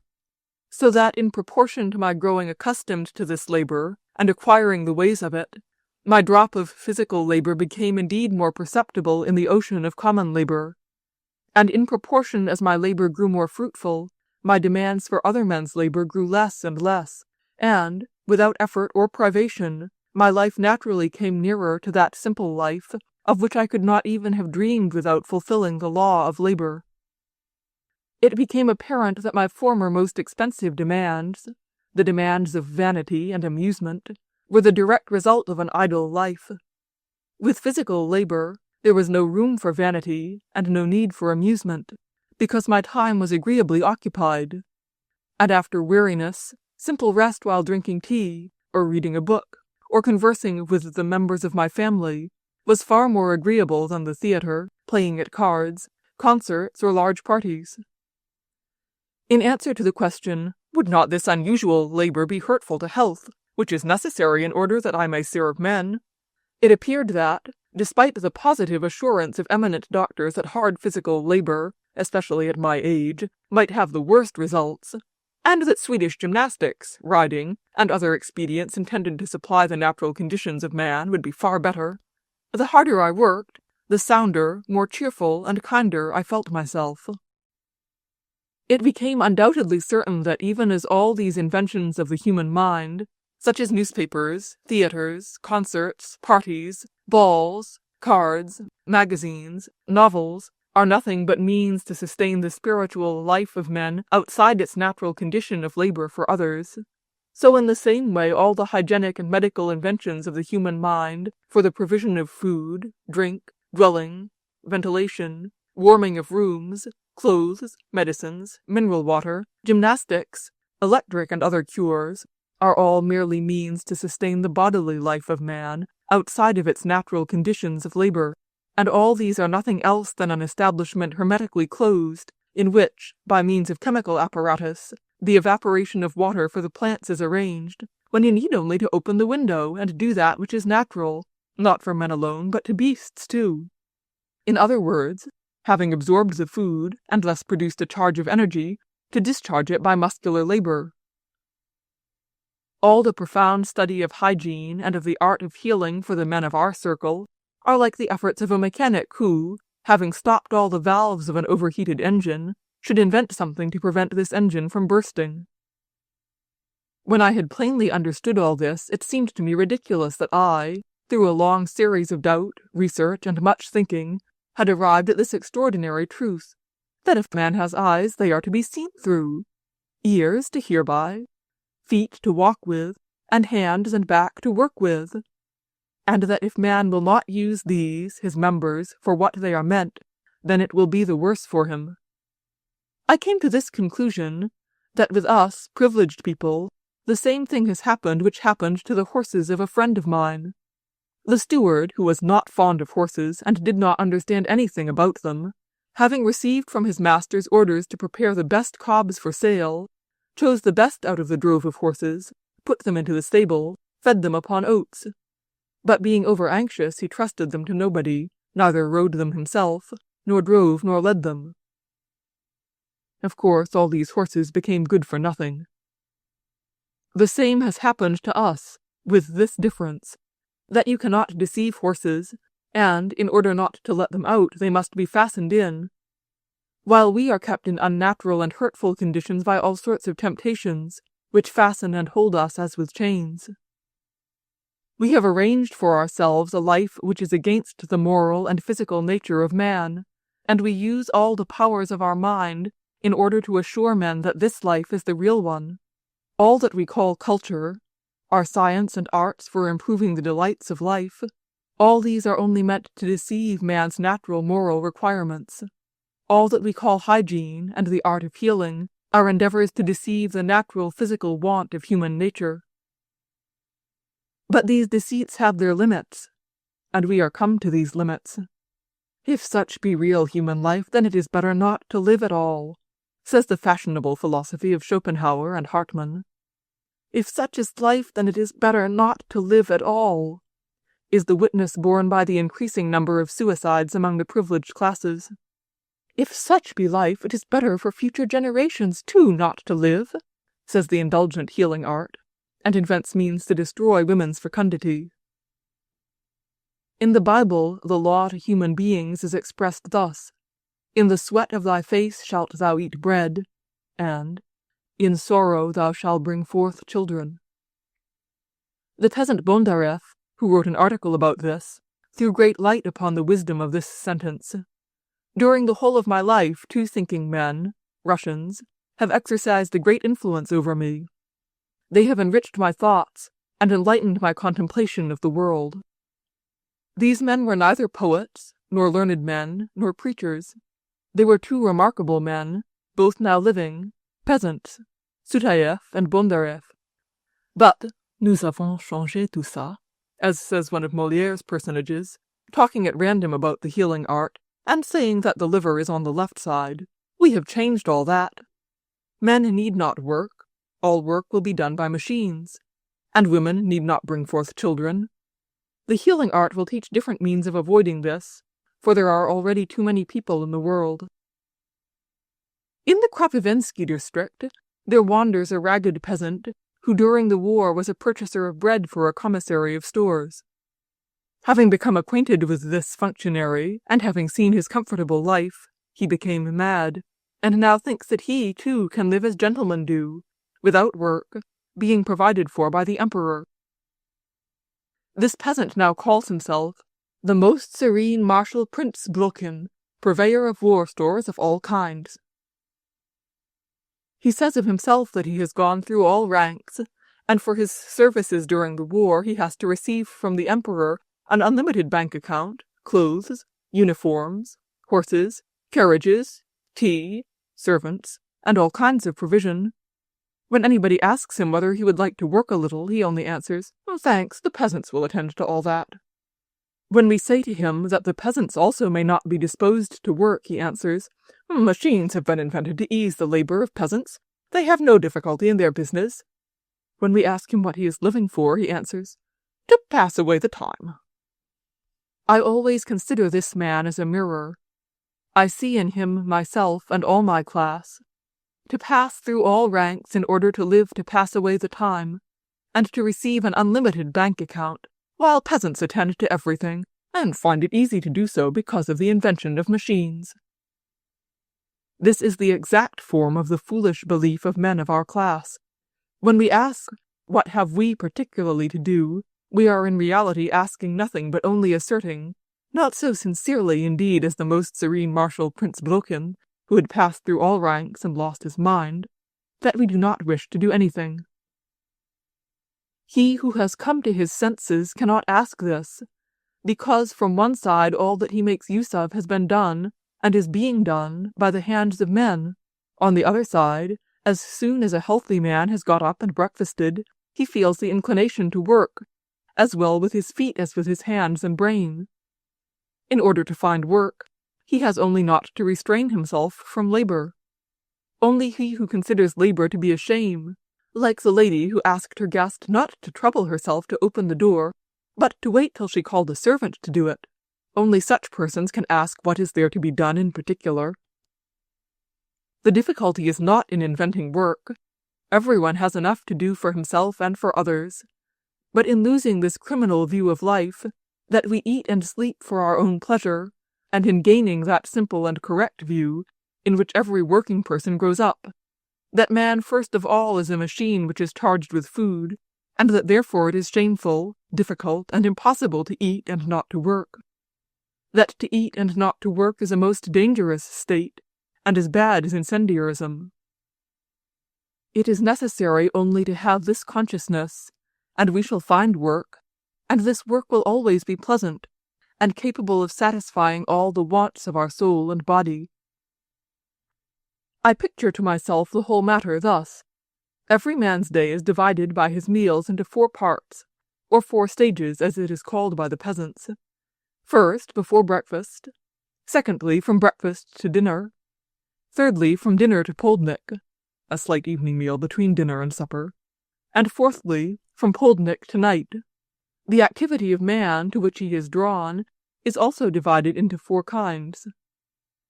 so that in proportion to my growing accustomed to this labor and acquiring the ways of it, my drop of physical labor became indeed more perceptible in the ocean of common labor, and in proportion as my labor grew more fruitful, my demands for other men's labor grew less and less, and, without effort or privation, my life naturally came nearer to that simple life of which I could not even have dreamed without fulfilling the law of labor. It became apparent that my former most expensive demands, the demands of vanity and amusement, were the direct result of an idle life. With physical labor, there was no room for vanity and no need for amusement, because my time was agreeably occupied. And after weariness, simple rest while drinking tea, or reading a book, or conversing with the members of my family, was far more agreeable than the theatre, playing at cards, concerts, or large parties. In answer to the question, would not this unusual labor be hurtful to health, which is necessary in order that I may serve men, it appeared that, despite the positive assurance of eminent doctors that hard physical labor, especially at my age, might have the worst results, and that Swedish gymnastics, riding, and other expedients intended to supply the natural conditions of man would be far better, the harder I worked, the sounder, more cheerful, and kinder I felt myself. It became undoubtedly certain that even as all these inventions of the human mind, such as newspapers, theatres, concerts, parties, balls, cards, magazines, novels, are nothing but means to sustain the spiritual life of men outside its natural condition of labor for others, so in the same way all the hygienic and medical inventions of the human mind for the provision of food, drink, dwelling, ventilation, warming of rooms, clothes, medicines, mineral water, gymnastics, electric and other cures, are all merely means to sustain the bodily life of man outside of its natural conditions of labor, and all these are nothing else than an establishment hermetically closed, in which, by means of chemical apparatus, the evaporation of water for the plants is arranged, when you need only to open the window and do that which is natural, not for men alone, but to beasts too. In other words, having absorbed the food, and thus produced a charge of energy, to discharge it by muscular labor. All the profound study of hygiene and of the art of healing for the men of our circle are like the efforts of a mechanic who, having stopped all the valves of an overheated engine, should invent something to prevent this engine from bursting. When I had plainly understood all this, it seemed to me ridiculous that I, through a long series of doubt, research, and much thinking, had arrived at this extraordinary truth, that if man has eyes, they are to be seen through, ears to hear by, feet to walk with, and hands and back to work with, and that if man will not use these, his members, for what they are meant, then it will be the worse for him. I came to this conclusion, that with us, privileged people, the same thing has happened which happened to the horses of a friend of mine. The steward, who was not fond of horses and did not understand anything about them, having received from his master's orders to prepare the best cobs for sale, chose the best out of the drove of horses, put them into the stable, fed them upon oats. But being over-anxious, he trusted them to nobody, neither rode them himself, nor drove nor led them. Of course, all these horses became good for nothing. The same has happened to us, with this difference, that you cannot deceive horses, and, in order not to let them out, they must be fastened in, while we are kept in unnatural and hurtful conditions by all sorts of temptations, which fasten and hold us as with chains. We have arranged for ourselves a life which is against the moral and physical nature of man, and we use all the powers of our mind in order to assure men that this life is the real one. All that we call culture, our science and arts for improving the delights of life, all these are only meant to deceive man's natural moral requirements. All that we call hygiene and the art of healing are endeavors to deceive the natural physical want of human nature. But these deceits have their limits, and we are come to these limits. If such be real human life, then it is better not to live at all, says the fashionable philosophy of Schopenhauer and Hartmann. If such is life, then it is better not to live at all, is the witness borne by the increasing number of suicides among the privileged classes. If such be life, it is better for future generations too not to live, says the indulgent healing art, and invents means to destroy women's fecundity. In the Bible, the law to human beings is expressed thus: "In the sweat of thy face shalt thou eat bread," and "In sorrow thou shalt bring forth children." The peasant Bondarev, who wrote an article about this, threw great light upon the wisdom of this sentence. During the whole of my life, two thinking men, Russians, have exercised a great influence over me. They have enriched my thoughts and enlightened my contemplation of the world. These men were neither poets, nor learned men, nor preachers. They were two remarkable men, both now living, peasants, Sutayev and Bondarev. But nous avons changé tout ça, as says one of Molière's personages, talking at random about the healing art, and saying that the liver is on the left side. We have changed all that. Men need not work. All work will be done by machines. And women need not bring forth children. The healing art will teach different means of avoiding this, for there are already too many people in the world. In the Kropivensky district, there wanders a ragged peasant who during the war was a purchaser of bread for a commissary of stores. Having become acquainted with this functionary, and having seen his comfortable life, he became mad, and now thinks that he, too, can live as gentlemen do, without work, being provided for by the emperor. This peasant now calls himself the most serene Marshal Prince Blokhin, purveyor of war stores of all kinds. He says of himself that he has gone through all ranks, and for his services during the war he has to receive from the emperor an unlimited bank account, clothes, uniforms, horses, carriages, tea, servants, and all kinds of provision. When anybody asks him whether he would like to work a little, he only answers, "Oh, thanks, the peasants will attend to all that." When we say to him that the peasants also may not be disposed to work, he answers, "Machines have been invented to ease the labor of peasants. They have no difficulty in their business." When we ask him what he is living for, he answers, "To pass away the time." I always consider this man as a mirror. I see in him myself and all my class. To pass through all ranks in order to live to pass away the time, and to receive an unlimited bank account, while peasants attend to everything, and find it easy to do so because of the invention of machines. This is the exact form of the foolish belief of men of our class. When we ask, "What have we particularly to do?" we are in reality asking nothing but only asserting, not so sincerely indeed as the most serene Marshal Prince Broken, who had passed through all ranks and lost his mind, that we do not wish to do anything. He who has come to his senses cannot ask this, because from one side all that he makes use of has been done, and is being done, by the hands of men. On the other side, as soon as a healthy man has got up and breakfasted, he feels the inclination to work, as well with his feet as with his hands and brain. In order to find work, he has only not to restrain himself from labor. Only he who considers labor to be a shame, like the lady who asked her guest not to trouble herself to open the door, but to wait till she called a servant to do it, only such persons can ask what is there to be done in particular. The difficulty is not in inventing work. Everyone has enough to do for himself and for others, but in losing this criminal view of life, that we eat and sleep for our own pleasure, and in gaining that simple and correct view in which every working person grows up, that man first of all is a machine which is charged with food, and that therefore it is shameful, difficult, and impossible to eat and not to work. That to eat and not to work is a most dangerous state, and as bad as incendiarism. It is necessary only to have this consciousness, and we shall find work, and this work will always be pleasant, and capable of satisfying all the wants of our soul and body. I picture to myself the whole matter thus. Every man's day is divided by his meals into 4 parts, or 4 stages as it is called by the peasants. First, before breakfast. Secondly, from breakfast to dinner. Thirdly, from dinner to poldnik, a slight evening meal between dinner and supper. And fourthly, from poldnik to night. The activity of man, to which he is drawn, is also divided into 4 kinds.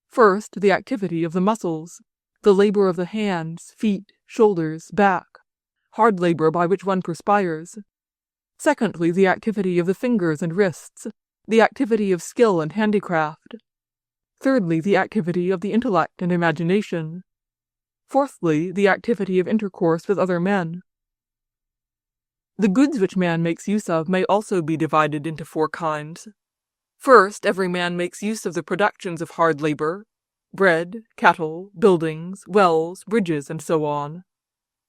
First, the activity of the muscles, the labor of the hands, feet, shoulders, back, hard labor by which one perspires. Secondly, the activity of the fingers and wrists, the activity of skill and handicraft. Thirdly, the activity of the intellect and imagination. Fourthly, the activity of intercourse with other men. The goods which man makes use of may also be divided into 4 kinds. First, every man makes use of the productions of hard labor, bread, cattle, buildings, wells, bridges, and so on.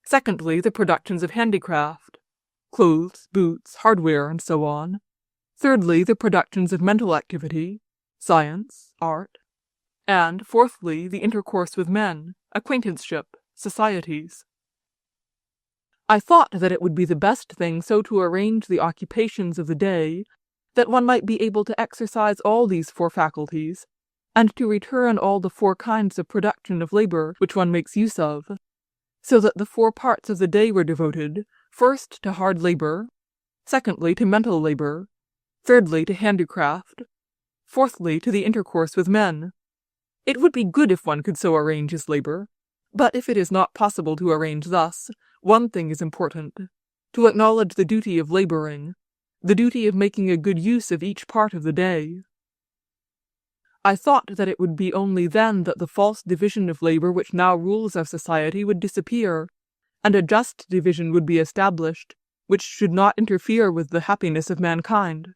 Secondly, the productions of handicraft, clothes, boots, hardware, and so on. Thirdly, the productions of mental activity, science, art. And, fourthly, the intercourse with men, acquaintanceship, societies. I thought that it would be the best thing so to arrange the occupations of the day that one might be able to exercise all these 4 faculties, and to return all the 4 kinds of production of labor which one makes use of, so that the 4 parts of the day were devoted, first to hard labor, secondly to mental labor, thirdly to handicraft, fourthly to the intercourse with men. It would be good if one could so arrange his labor, but if it is not possible to arrange thus, one thing is important, to acknowledge the duty of laboring, the duty of making a good use of each part of the day. I thought that it would be only then that the false division of labor which now rules our society would disappear, and a just division would be established, which should not interfere with the happiness of mankind.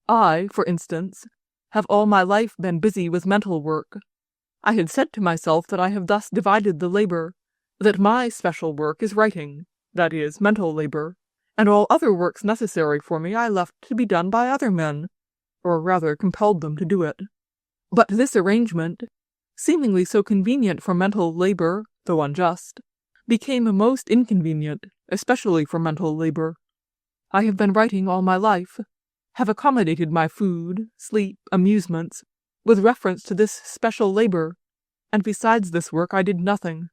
I, for instance, have all my life been busy with mental work. I had said to myself that I have thus divided the labor, that my special work is writing, that is, mental labor, and all other works necessary for me I left to be done by other men, or rather compelled them to do it. But this arrangement, seemingly so convenient for mental labor, though unjust, became most inconvenient, especially for mental labor. I have been writing all my life, have accommodated my food, sleep, amusements, with reference to this special labor, and besides this work I did nothing.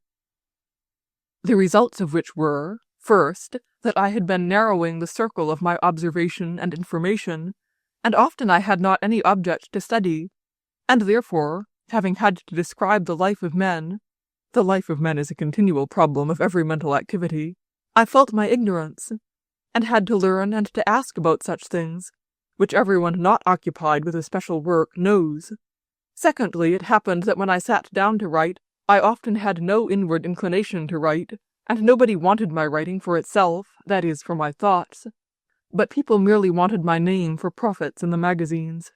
The results of which were, first, that I had been narrowing the circle of my observation and information, and often I had not any object to study, and therefore, having had to describe the life of men is a continual problem of every mental activity, I felt my ignorance, and had to learn and to ask about such things, which everyone not occupied with a special work knows. Secondly, it happened that when I sat down to write, I often had no inward inclination to write, and nobody wanted my writing for itself, that is, for my thoughts. but people merely wanted my name for profits in the magazines.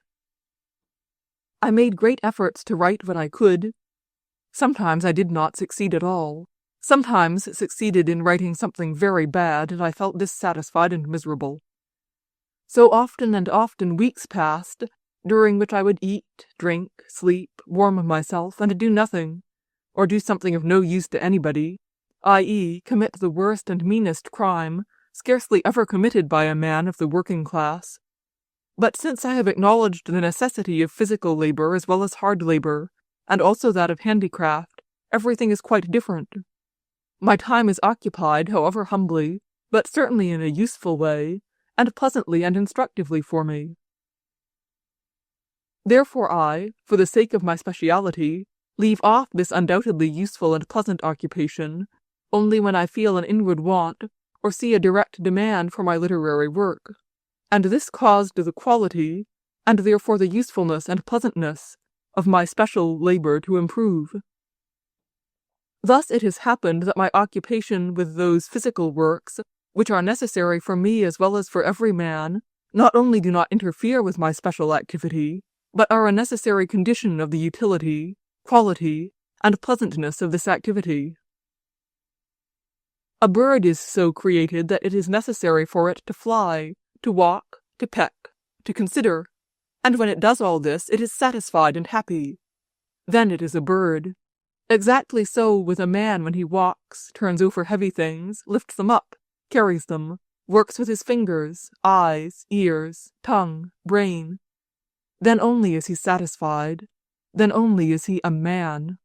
I made great efforts to write what I could. Sometimes I did not succeed at all. Sometimes succeeded in writing something very bad, and I felt dissatisfied and miserable. So often and often weeks passed, during which I would eat, drink, sleep, warm myself, and do nothing, or do something of no use to anybody, i.e., commit the worst and meanest crime, scarcely ever committed by a man of the working class. But since I have acknowledged the necessity of physical labor as well as hard labor, and also that of handicraft, everything is quite different. My time is occupied, however humbly, but certainly in a useful way, and pleasantly and instructively for me. Therefore I, for the sake of my speciality, leave off this undoubtedly useful and pleasant occupation only when I feel an inward want or see a direct demand for my literary work, and this caused the quality, and therefore the usefulness and pleasantness, of my special labor to improve. Thus it has happened that my occupation with those physical works, which are necessary for me as well as for every man, not only do not interfere with my special activity, but are a necessary condition of the utility, quality, and pleasantness of this activity. A bird is so created that it is necessary for it to fly, to walk, to peck, to consider, and when it does all this, it is satisfied and happy. Then it is a bird. Exactly so with a man when he walks, turns over heavy things, lifts them up, carries them, works with his fingers, eyes, ears, tongue, brain. Then only is he satisfied. Then only is he a man.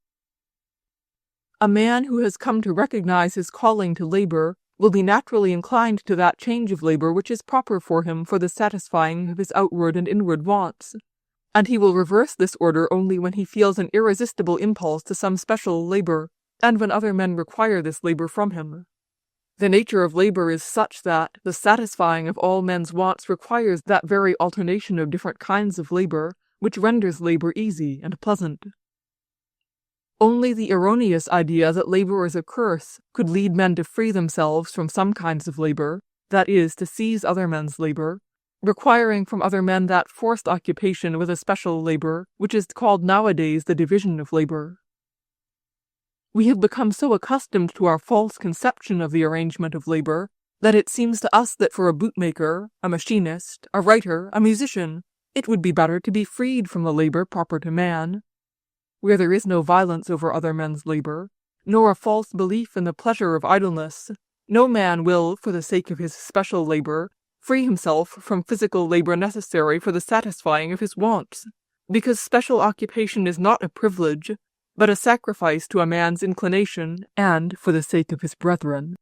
A man who has come to recognize his calling to labor will be naturally inclined to that change of labor which is proper for him for the satisfying of his outward and inward wants, and he will reverse this order only when he feels an irresistible impulse to some special labor, and when other men require this labor from him. The nature of labor is such that the satisfying of all men's wants requires that very alternation of different kinds of labor which renders labor easy and pleasant. Only the erroneous idea that labor is a curse could lead men to free themselves from some kinds of labor, that is, to seize other men's labor, requiring from other men that forced occupation with a special labor which is called nowadays the division of labor. We have become so accustomed to our false conception of the arrangement of labor that it seems to us that for a bootmaker, a machinist, a writer, a musician, it would be better to be freed from the labor proper to man. Where there is no violence over other men's labor, nor a false belief in the pleasure of idleness, no man will, for the sake of his special labor, free himself from physical labor necessary for the satisfying of his wants, because special occupation is not a privilege, but a sacrifice to a man's inclination and for the sake of his brethren.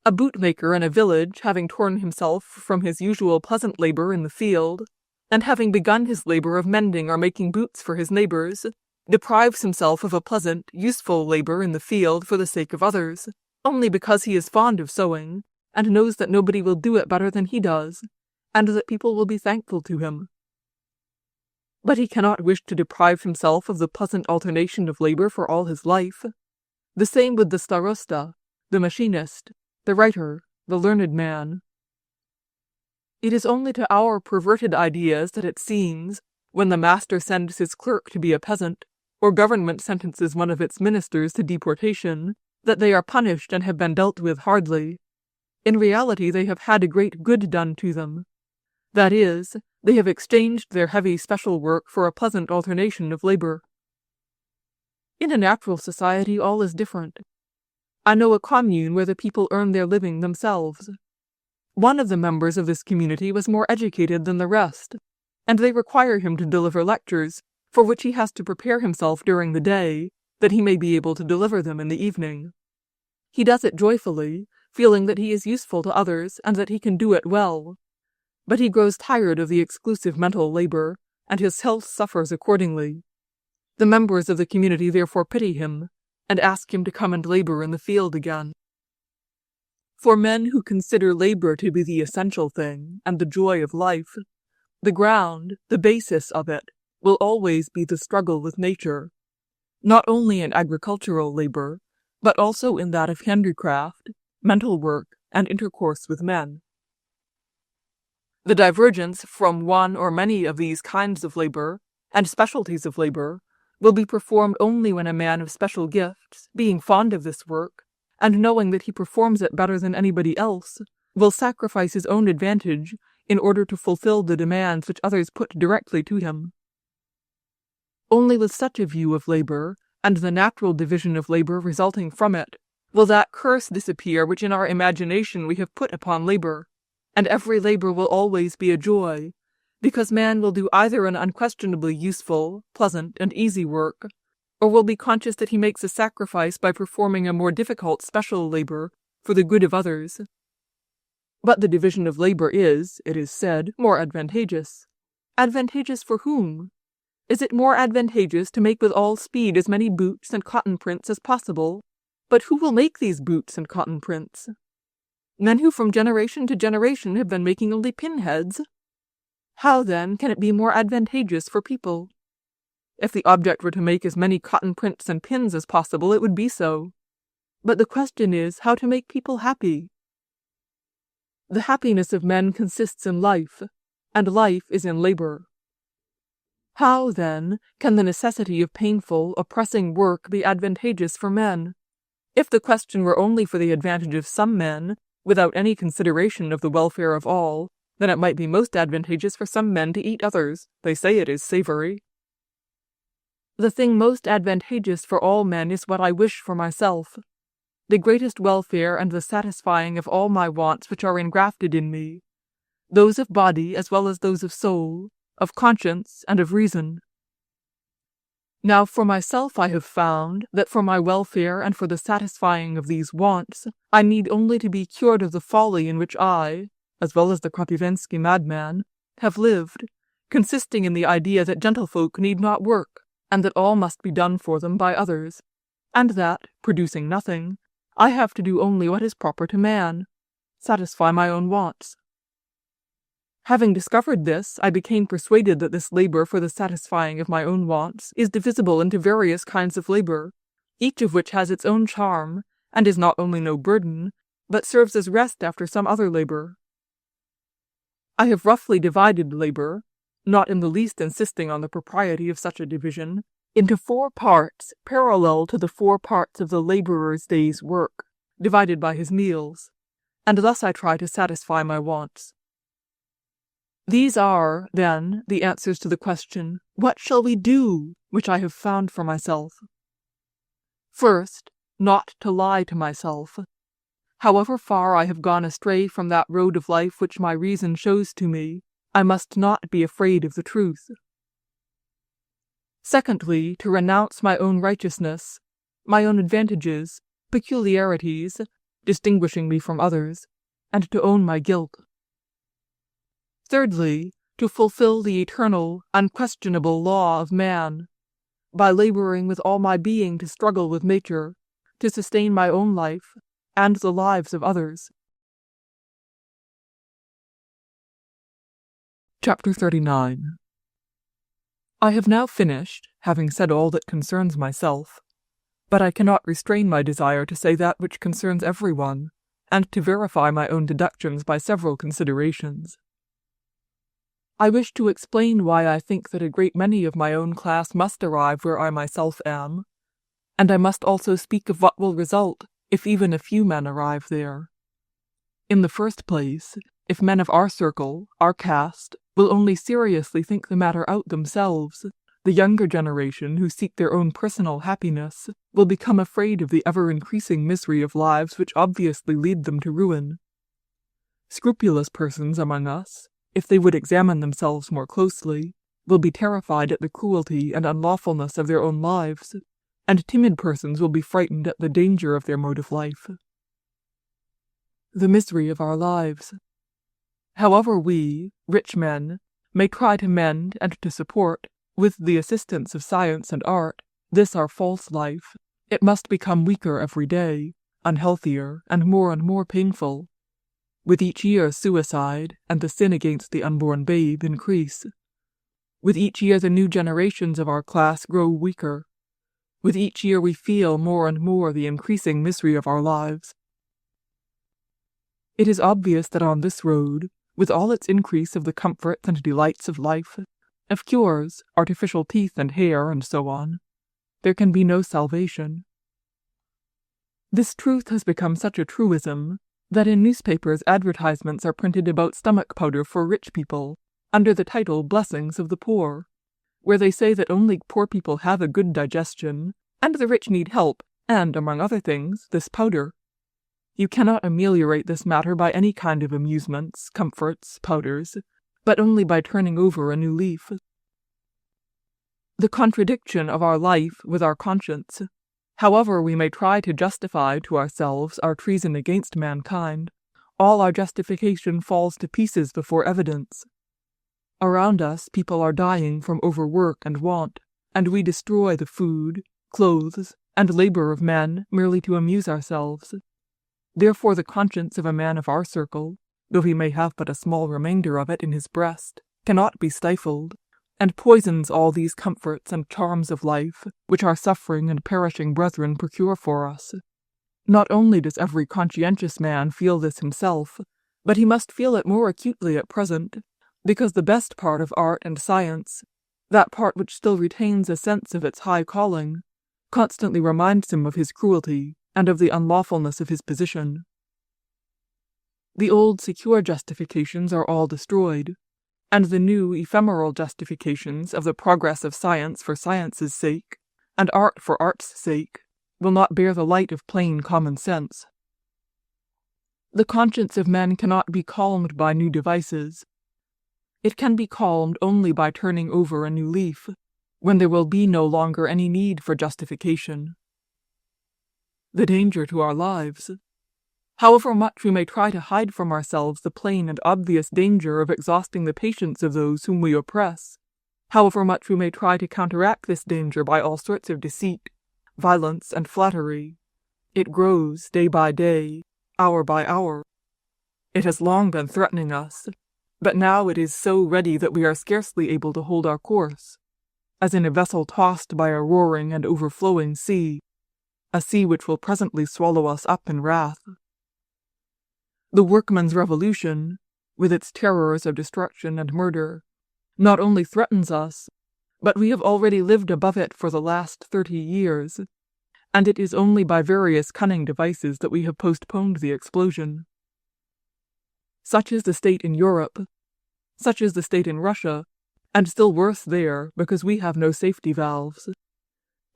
A bootmaker in a village, having torn himself from his usual pleasant labor in the field, and having begun his labor of mending or making boots for his neighbors, deprives himself of a pleasant, useful labor in the field for the sake of others, only because he is fond of sewing, and knows that nobody will do it better than he does, and that people will be thankful to him. But he cannot wish to deprive himself of the pleasant alternation of labor for all his life. The same with the starosta, the machinist, the writer, the learned man. It is only to our perverted ideas that it seems, when the master sends his clerk to be a peasant, or government sentences one of its ministers to deportation, that they are punished and have been dealt with hardly. In reality they have had a great good done to them. That is, they have exchanged their heavy special work for a pleasant alternation of labor. In a natural society all is different. I know a commune where the people earn their living themselves. One of the members of this community was more educated than the rest, and they require him to deliver lectures, for which he has to prepare himself during the day, that he may be able to deliver them in the evening. He does it joyfully, feeling that he is useful to others and that he can do it well. But he grows tired of the exclusive mental labor, and his health suffers accordingly. The members of the community therefore pity him, and ask him to come and labor in the field again. For men who consider labor to be the essential thing and the joy of life, the ground, the basis of it, will always be the struggle with nature, not only in agricultural labor, but also in that of handicraft, mental work, and intercourse with men. The divergence from one or many of these kinds of labor and specialties of labor will be performed only when a man of special gifts, being fond of this work, and knowing that he performs it better than anybody else, will sacrifice his own advantage in order to fulfill the demands which others put directly to him. Only with such a view of labor, and the natural division of labor resulting from it, will that curse disappear which in our imagination we have put upon labor, and every labor will always be a joy, because man will do either an unquestionably useful, pleasant, and easy work, or will be conscious that he makes a sacrifice by performing a more difficult special labor for the good of others. But the division of labor is, it is said, more advantageous. Advantageous for whom? Is it more advantageous to make with all speed as many boots and cotton prints as possible? But who will make these boots and cotton prints? Men who from generation to generation have been making only pinheads? How, then, can it be more advantageous for people? If the object were to make as many cotton prints and pins as possible, it would be so. But the question is how to make people happy. The happiness of men consists in life, and life is in labor. How, then, can the necessity of painful, oppressing work be advantageous for men? If the question were only for the advantage of some men, without any consideration of the welfare of all, then it might be most advantageous for some men to eat others. They say it is savory. The thing most advantageous for all men is what I wish for myself, the greatest welfare and the satisfying of all my wants which are engrafted in me, those of body as well as those of soul, of conscience and of reason. Now for myself I have found that for my welfare and for the satisfying of these wants, I need only to be cured of the folly in which I, as well as the Krapivensky madman, have lived, consisting in the idea that gentlefolk need not work, and that all must be done for them by others, and that, producing nothing, I have to do only what is proper to man, satisfy my own wants. Having discovered this, I became persuaded that this labor for the satisfying of my own wants is divisible into various kinds of labor, each of which has its own charm, and is not only no burden, but serves as rest after some other labor. I have roughly divided labor, not in the least insisting on the propriety of such a division, into 4 parts parallel to the 4 parts of the laborer's day's work, divided by his meals, and thus I try to satisfy my wants. These are, then, the answers to the question, what shall we do, which I have found for myself? First, not to lie to myself. However far I have gone astray from that road of life which my reason shows to me, I must not be afraid of the truth. Secondly, to renounce my own righteousness, my own advantages, peculiarities, distinguishing me from others, and to own my guilt. Thirdly, to fulfill the eternal, unquestionable law of man, by laboring with all my being to struggle with nature, to sustain my own life, and the lives of others. Chapter 39. I have now finished, having said all that concerns myself, but I cannot restrain my desire to say that which concerns everyone, and to verify my own deductions by several considerations. I wish to explain why I think that a great many of my own class must arrive where I myself am, and I must also speak of what will result if even a few men arrive there. In the first place, if men of our circle, our caste, will only seriously think the matter out themselves, the younger generation who seek their own personal happiness will become afraid of the ever-increasing misery of lives which obviously lead them to ruin. Scrupulous persons among us, if they would examine themselves more closely, will be terrified at the cruelty and unlawfulness of their own lives, and timid persons will be frightened at the danger of their mode of life. The misery of our lives. However we, rich men, may try to mend and to support, with the assistance of science and art, this our false life, it must become weaker every day, unhealthier, and more painful. With each year suicide and the sin against the unborn babe increase. With each year the new generations of our class grow weaker. With each year we feel more and more the increasing misery of our lives. It is obvious that on this road, with all its increase of the comforts and delights of life, of cures, artificial teeth and hair, and so on, there can be no salvation. This truth has become such a truism that in newspapers advertisements are printed about stomach powder for rich people, under the title Blessings of the Poor, where they say that only poor people have a good digestion, and the rich need help, and, among other things, this powder. You cannot ameliorate this matter by any kind of amusements, comforts, powders, but only by turning over a new leaf. The contradiction of our life with our conscience, however we may try to justify to ourselves our treason against mankind, all our justification falls to pieces before evidence. Around us people are dying from overwork and want, and we destroy the food, clothes, and labor of men merely to amuse ourselves. Therefore the conscience of a man of our circle, though he may have but a small remainder of it in his breast, cannot be stifled, and poisons all these comforts and charms of life which our suffering and perishing brethren procure for us. Not only does every conscientious man feel this himself, but he must feel it more acutely at present, because the best part of art and science, that part which still retains a sense of its high calling, constantly reminds him of his cruelty and of the unlawfulness of his position. The old secure justifications are all destroyed, and the new ephemeral justifications of the progress of science for science's sake, and art for art's sake, will not bear the light of plain common sense. The conscience of men cannot be calmed by new devices. It can be calmed only by turning over a new leaf, when there will be no longer any need for justification. The danger to our lives. However much we may try to hide from ourselves the plain and obvious danger of exhausting the patience of those whom we oppress, however much we may try to counteract this danger by all sorts of deceit, violence, and flattery, it grows day by day, hour by hour. It has long been threatening us, but now it is so ready that we are scarcely able to hold our course, as in a vessel tossed by a roaring and overflowing sea, a sea which will presently swallow us up in wrath. The workman's revolution, with its terrors of destruction and murder, not only threatens us, but we have already lived above it for the last 30 years, and it is only by various cunning devices that we have postponed the explosion. Such is the state in Europe, such is the state in Russia, and still worse there, because we have no safety valves.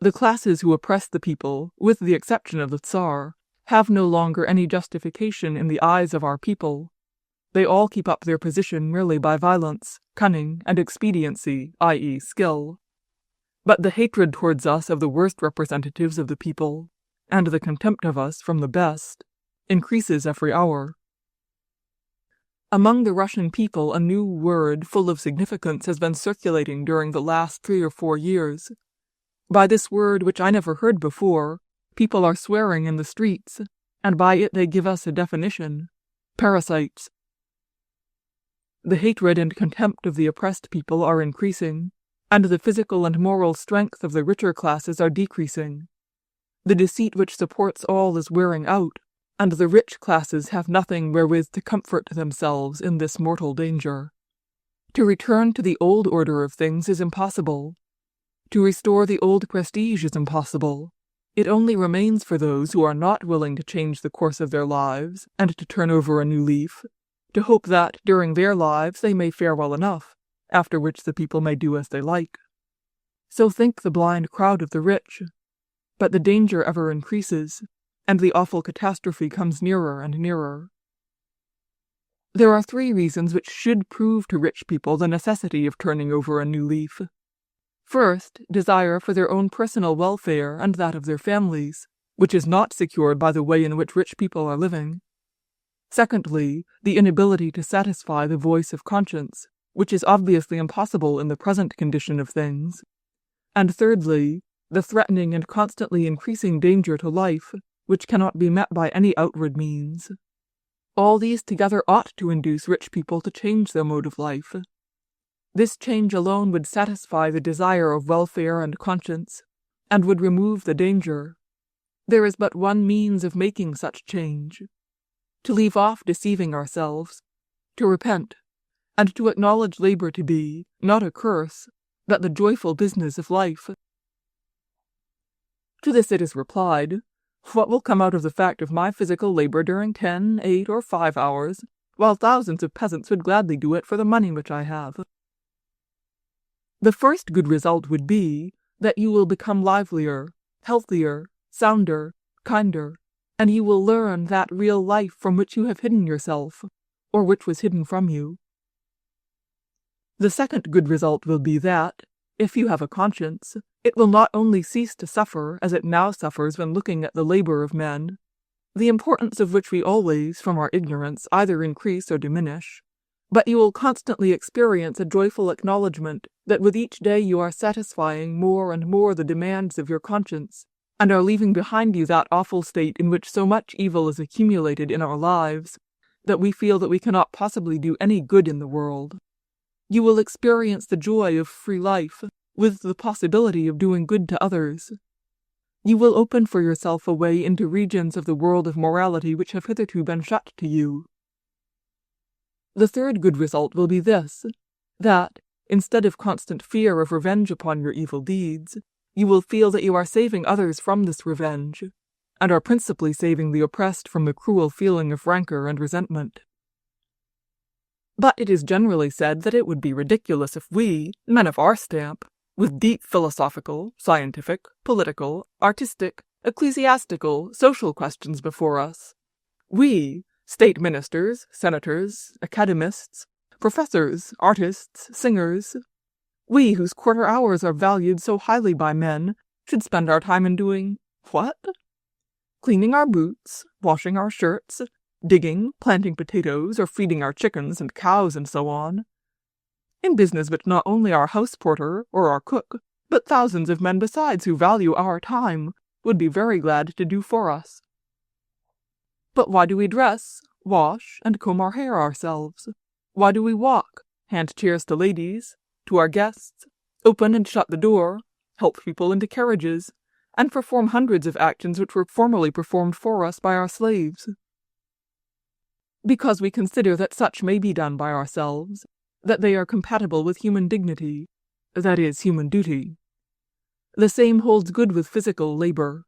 The classes who oppress the people, with the exception of the Tsar, have no longer any justification in the eyes of our people. They all keep up their position merely by violence, cunning, and expediency, i.e., skill. But the hatred towards us of the worst representatives of the people, and the contempt of us from the best, increases every hour. Among the Russian people a new word full of significance has been circulating during the last 3 or 4 years. By this word, which I never heard before, people are swearing in the streets, and by it they give us a definition: parasites. The hatred and contempt of the oppressed people are increasing, and the physical and moral strength of the richer classes are decreasing. The deceit which supports all is wearing out, and the rich classes have nothing wherewith to comfort themselves in this mortal danger. To return to the old order of things is impossible. To restore the old prestige is impossible. It only remains for those who are not willing to change the course of their lives and to turn over a new leaf, to hope that, during their lives, they may fare well enough, after which the people may do as they like. So think the blind crowd of the rich. But the danger ever increases, and the awful catastrophe comes nearer and nearer. There are 3 reasons which should prove to rich people the necessity of turning over a new leaf. First, desire for their own personal welfare and that of their families, which is not secured by the way in which rich people are living. Secondly, the inability to satisfy the voice of conscience, which is obviously impossible in the present condition of things. And thirdly, the threatening and constantly increasing danger to life, which cannot be met by any outward means. All these together ought to induce rich people to change their mode of life. This change alone would satisfy the desire of welfare and conscience, and would remove the danger. There is but one means of making such change: to leave off deceiving ourselves, to repent, and to acknowledge labor to be, not a curse, but the joyful business of life. To this it is replied, what will come out of the fact of my physical labor during 10, 8, or 5 hours, while thousands of peasants would gladly do it for the money which I have? The first good result would be that you will become livelier, healthier, sounder, kinder, and you will learn that real life from which you have hidden yourself, or which was hidden from you. The second good result will be that, if you have a conscience, it will not only cease to suffer as it now suffers when looking at the labor of men, the importance of which we always, from our ignorance, either increase or diminish, but you will constantly experience a joyful acknowledgement that with each day you are satisfying more and more the demands of your conscience, and are leaving behind you that awful state in which so much evil is accumulated in our lives, that we feel that we cannot possibly do any good in the world. You will experience the joy of free life, with the possibility of doing good to others. You will open for yourself a way into regions of the world of morality which have hitherto been shut to you. The third good result will be this, that, instead of constant fear of revenge upon your evil deeds, you will feel that you are saving others from this revenge, and are principally saving the oppressed from the cruel feeling of rancor and resentment. But it is generally said that it would be ridiculous if we, men of our stamp, with deep philosophical, scientific, political, artistic, ecclesiastical, social questions before us, we, state ministers, senators, academists, professors, artists, singers, we whose quarter hours are valued so highly by men, should spend our time in doing what? Cleaning our boots, washing our shirts, digging, planting potatoes, or feeding our chickens and cows and so on. In business which not only our house porter or our cook, but thousands of men besides who value our time, would be very glad to do for us. But why do we dress, wash, and comb our hair ourselves? Why do we walk, hand chairs to ladies, to our guests, open and shut the door, help people into carriages, and perform hundreds of actions which were formerly performed for us by our slaves? Because we consider that such may be done by ourselves, that they are compatible with human dignity, that is, human duty. The same holds good with physical labor.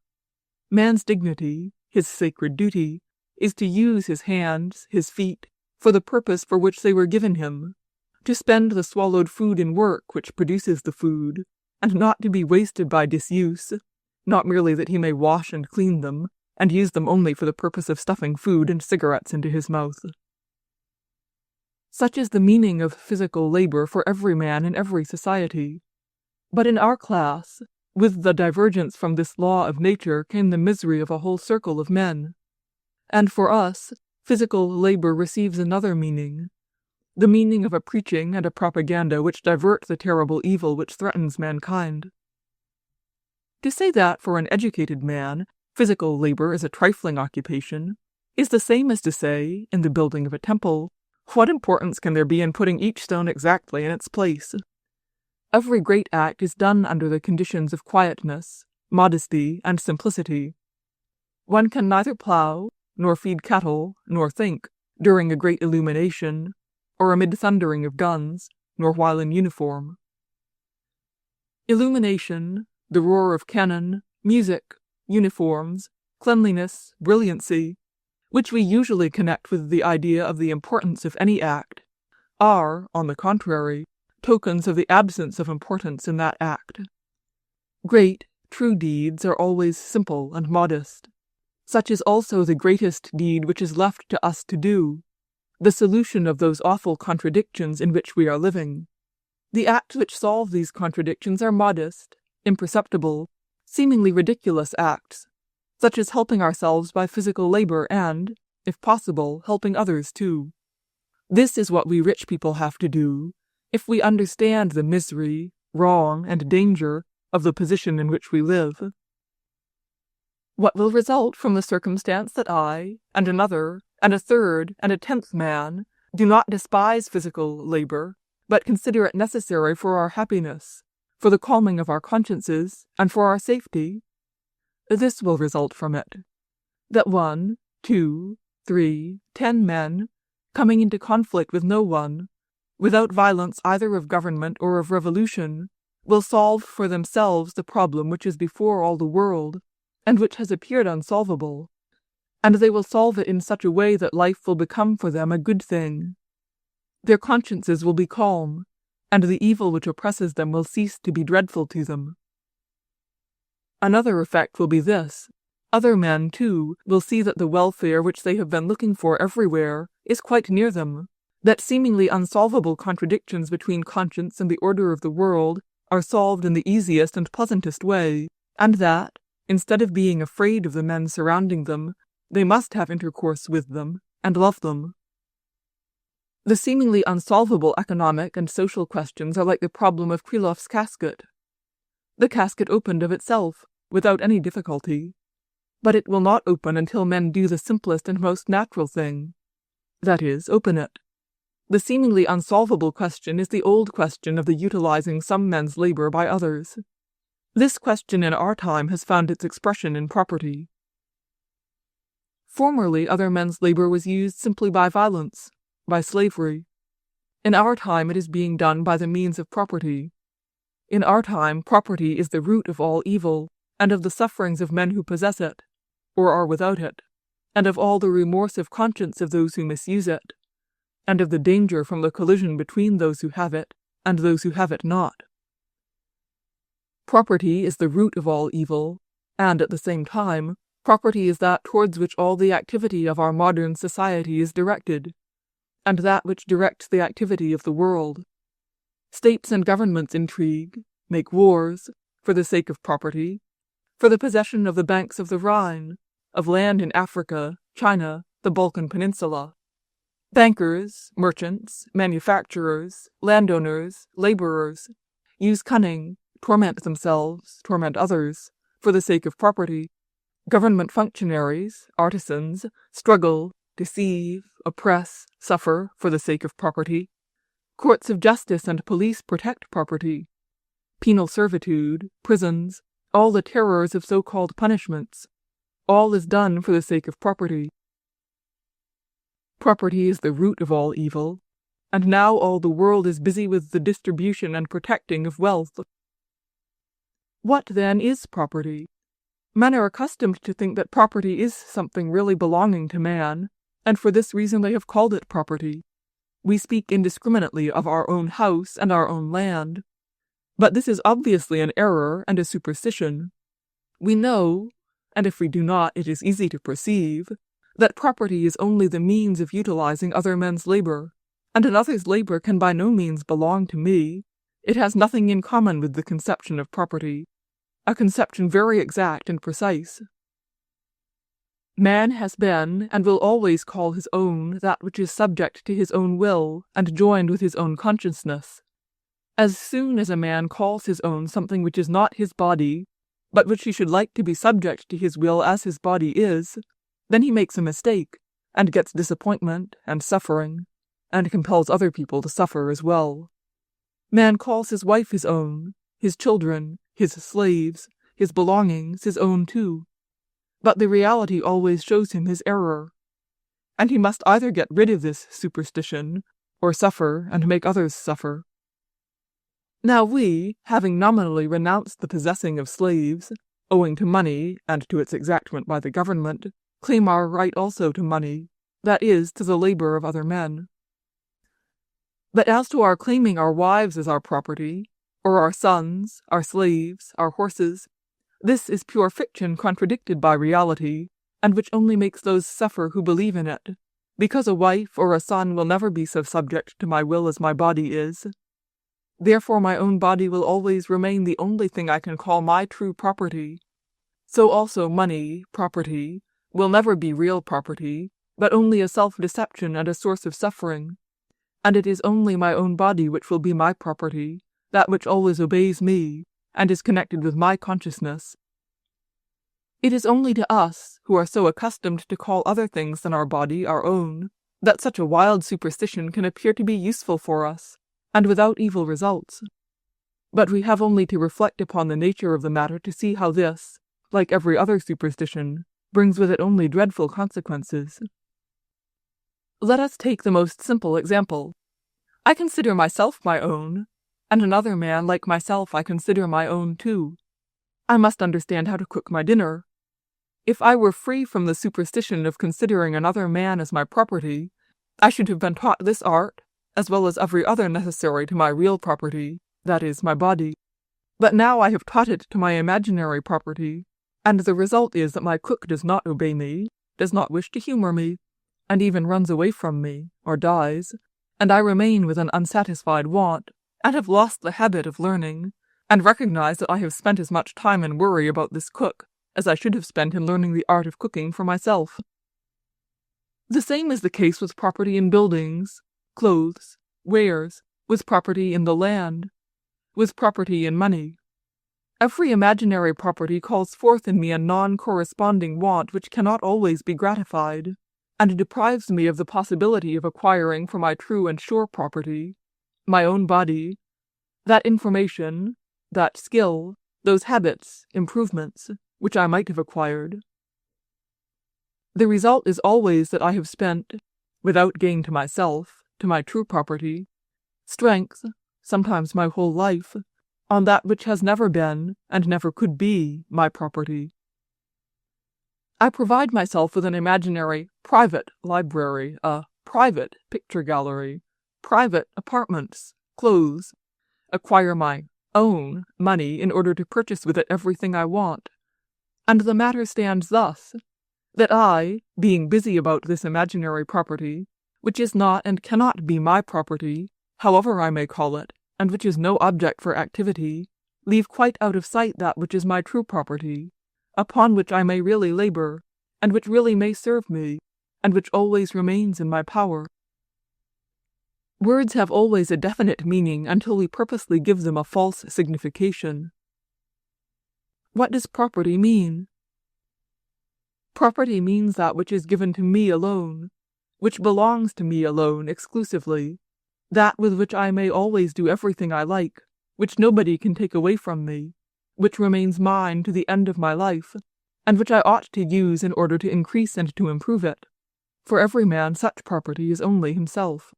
Man's dignity, his sacred duty, is to use his hands, his feet, for the purpose for which they were given him, to spend the swallowed food in work which produces the food, and not to be wasted by disuse, not merely that he may wash and clean them, and use them only for the purpose of stuffing food and cigarettes into his mouth. Such is the meaning of physical labor for every man in every society. But in our class, with the divergence from this law of nature came the misery of a whole circle of men. And for us, physical labor receives another meaning, the meaning of a preaching and a propaganda which divert the terrible evil which threatens mankind. To say that for an educated man, physical labor is a trifling occupation, is the same as to say, in the building of a temple, what importance can there be in putting each stone exactly in its place? Every great act is done under the conditions of quietness, modesty, and simplicity. One can neither plow, nor feed cattle, nor think, during a great illumination, or amid thundering of guns, nor while in uniform. Illumination, the roar of cannon, music, uniforms, cleanliness, brilliancy, which we usually connect with the idea of the importance of any act, are, on the contrary, tokens of the absence of importance in that act. Great, true deeds are always simple and modest. Such is also the greatest deed which is left to us to do, the solution of those awful contradictions in which we are living. The acts which solve these contradictions are modest, imperceptible, seemingly ridiculous acts, such as helping ourselves by physical labor and, if possible, helping others too. This is what we rich people have to do, if we understand the misery, wrong, and danger of the position in which we live. What will result from the circumstance that I, and another, and a third, and a 10th man do not despise physical labor, but consider it necessary for our happiness, for the calming of our consciences, and for our safety? This will result from it, that 1, 2, 3, 10 men, coming into conflict with no one, without violence either of government or of revolution, will solve for themselves the problem which is before all the world, and which has appeared unsolvable, and they will solve it in such a way that life will become for them a good thing. Their consciences will be calm, and the evil which oppresses them will cease to be dreadful to them. Another effect will be this: other men, too, will see that the welfare which they have been looking for everywhere is quite near them, that seemingly unsolvable contradictions between conscience and the order of the world are solved in the easiest and pleasantest way, and that, instead of being afraid of the men surrounding them, they must have intercourse with them and love them. The seemingly unsolvable economic and social questions are like the problem of Krylov's casket. The casket opened of itself, without any difficulty, but it will not open until men do the simplest and most natural thing, that is, open it. The seemingly unsolvable question is the old question of the utilizing some men's labor by others. This question in our time has found its expression in property. Formerly, other men's labor was used simply by violence, by slavery. In our time, it is being done by the means of property. In our time, property is the root of all evil, and of the sufferings of men who possess it, or are without it, and of all the remorse of conscience of those who misuse it, and of the danger from the collision between those who have it and those who have it not. Property is the root of all evil, and at the same time, property is that towards which all the activity of our modern society is directed, and that which directs the activity of the world. States and governments intrigue, make wars, for the sake of property, for the possession of the banks of the Rhine, of land in Africa, China, the Balkan Peninsula. Bankers, merchants, manufacturers, landowners, laborers use cunning, torment themselves, torment others, for the sake of property. Government functionaries, artisans, struggle, deceive, oppress, suffer for the sake of property. Courts of justice and police protect property. Penal servitude, prisons, all the terrors of so-called punishments, all is done for the sake of property. Property is the root of all evil, and now all the world is busy with the distribution and protecting of wealth. What, then, is property? Men are accustomed to think that property is something really belonging to man, and for this reason they have called it property. We speak indiscriminately of our own house and our own land. But this is obviously an error and a superstition. We know, and if we do not, it is easy to perceive, that property is only the means of utilizing other men's labor, and another's labor can by no means belong to me. It has nothing in common with the conception of property, a conception very exact and precise. Man has been and will always call his own that which is subject to his own will and joined with his own consciousness. As soon as a man calls his own something which is not his body, but which he should like to be subject to his will as his body is, then he makes a mistake, and gets disappointment and suffering, and compels other people to suffer as well. Man calls his wife his own, his children, his slaves, his belongings his own too, but the reality always shows him his error, and he must either get rid of this superstition, or suffer and make others suffer. Now we, having nominally renounced the possessing of slaves, owing to money and to its exactment by the government, claim our right also to money, that is, to the labor of other men. But as to our claiming our wives as our property, or our sons, our slaves, our horses, this is pure fiction contradicted by reality, and which only makes those suffer who believe in it, because a wife or a son will never be so subject to my will as my body is. Therefore my own body will always remain the only thing I can call my true property. So also money, property, will never be real property, but only a self-deception and a source of suffering. And it is only my own body which will be my property, that which always obeys me, and is connected with my consciousness. It is only to us, who are so accustomed to call other things than our body our own, that such a wild superstition can appear to be useful for us, and without evil results. But we have only to reflect upon the nature of the matter to see how this, like every other superstition, brings with it only dreadful consequences. Let us take the most simple example. I consider myself my own, and another man like myself I consider my own too. I must understand how to cook my dinner. If I were free from the superstition of considering another man as my property, I should have been taught this art, as well as every other necessary to my real property, that is, my body. But now I have taught it to my imaginary property, and the result is that my cook does not obey me, does not wish to humor me, and even runs away from me, or dies, and I remain with an unsatisfied want, and have lost the habit of learning, and recognize that I have spent as much time and worry about this cook as I should have spent in learning the art of cooking for myself. The same is the case with property in buildings, clothes, wares, with property in the land, with property in money. Every imaginary property calls forth in me a non-corresponding want which cannot always be gratified, and deprives me of the possibility of acquiring for my true and sure property, my own body, that information, that skill, those habits, improvements, which I might have acquired. The result is always that I have spent, without gain to myself, to my true property, strength, sometimes my whole life, on that which has never been, and never could be, my property. I provide myself with an imaginary private library, a private picture gallery, private apartments, clothes, acquire my own money in order to purchase with it everything I want. And the matter stands thus, that I, being busy about this imaginary property, which is not and cannot be my property, however I may call it, and which is no object for activity, leave quite out of sight that which is my true property, upon which I may really labor, and which really may serve me, and which always remains in my power. Words have always a definite meaning until we purposely give them a false signification. What does property mean? Property means that which is given to me alone, which belongs to me alone exclusively, that with which I may always do everything I like, which nobody can take away from me, which remains mine to the end of my life, and which I ought to use in order to increase and to improve it. For every man such property is only himself.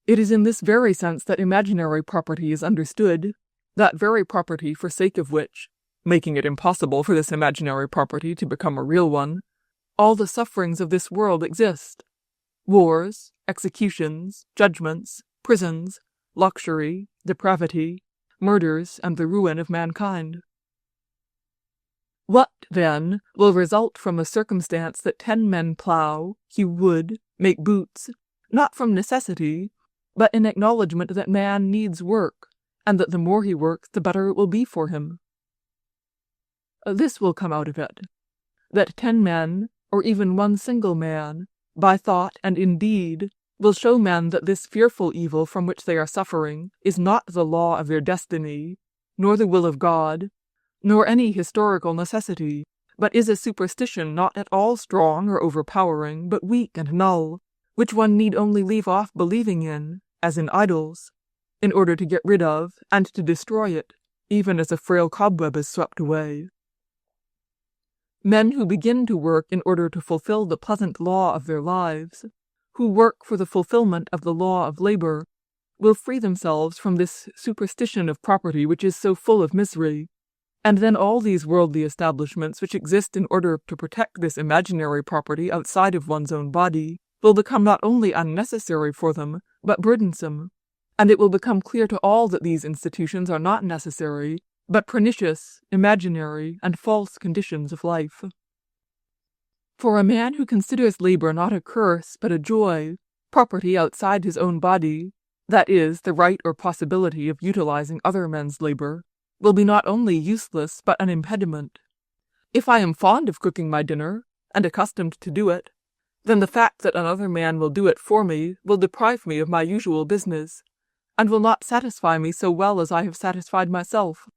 It is in this very sense that imaginary property is understood, that very property for sake of which, making it impossible for this imaginary property to become a real one, all the sufferings of this world exist. Wars, executions, judgments, prisons, luxury, depravity, murders, and the ruin of mankind. What, then, will result from the circumstance that 10 men plough, hew wood, make boots, not from necessity, but in acknowledgment that man needs work, and that the more he works, the better it will be for him? This will come out of it, that 10 men, or even one single man, by thought and in deed, will show men that this fearful evil from which they are suffering is not the law of their destiny, nor the will of God, nor any historical necessity, but is a superstition not at all strong or overpowering, but weak and null, which one need only leave off believing in, as in idols, in order to get rid of and to destroy it, even as a frail cobweb is swept away. Men who begin to work in order to fulfill the pleasant law of their lives, who work for the fulfillment of the law of labor, will free themselves from this superstition of property which is so full of misery, and then all these worldly establishments which exist in order to protect this imaginary property outside of one's own body will become not only unnecessary for them, but burdensome, and it will become clear to all that these institutions are not necessary, but pernicious, imaginary, and false conditions of life. For a man who considers labor not a curse, but a joy, property outside his own body, that is, the right or possibility of utilizing other men's labor, will be not only useless, but an impediment. If I am fond of cooking my dinner, and accustomed to do it, then the fact that another man will do it for me will deprive me of my usual business, and will not satisfy me so well as I have satisfied myself.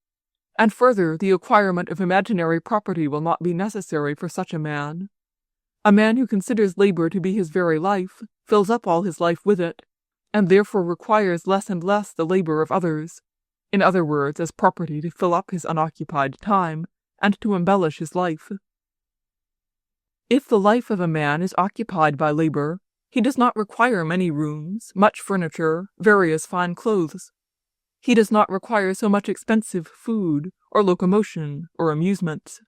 And further, the acquirement of imaginary property will not be necessary for such a man. A man who considers labor to be his very life, fills up all his life with it, and therefore requires less and less the labor of others, in other words, as property to fill up his unoccupied time, and to embellish his life. If the life of a man is occupied by labor, he does not require many rooms, much furniture, various fine clothes. He does not require so much expensive food, or locomotion, or amusements.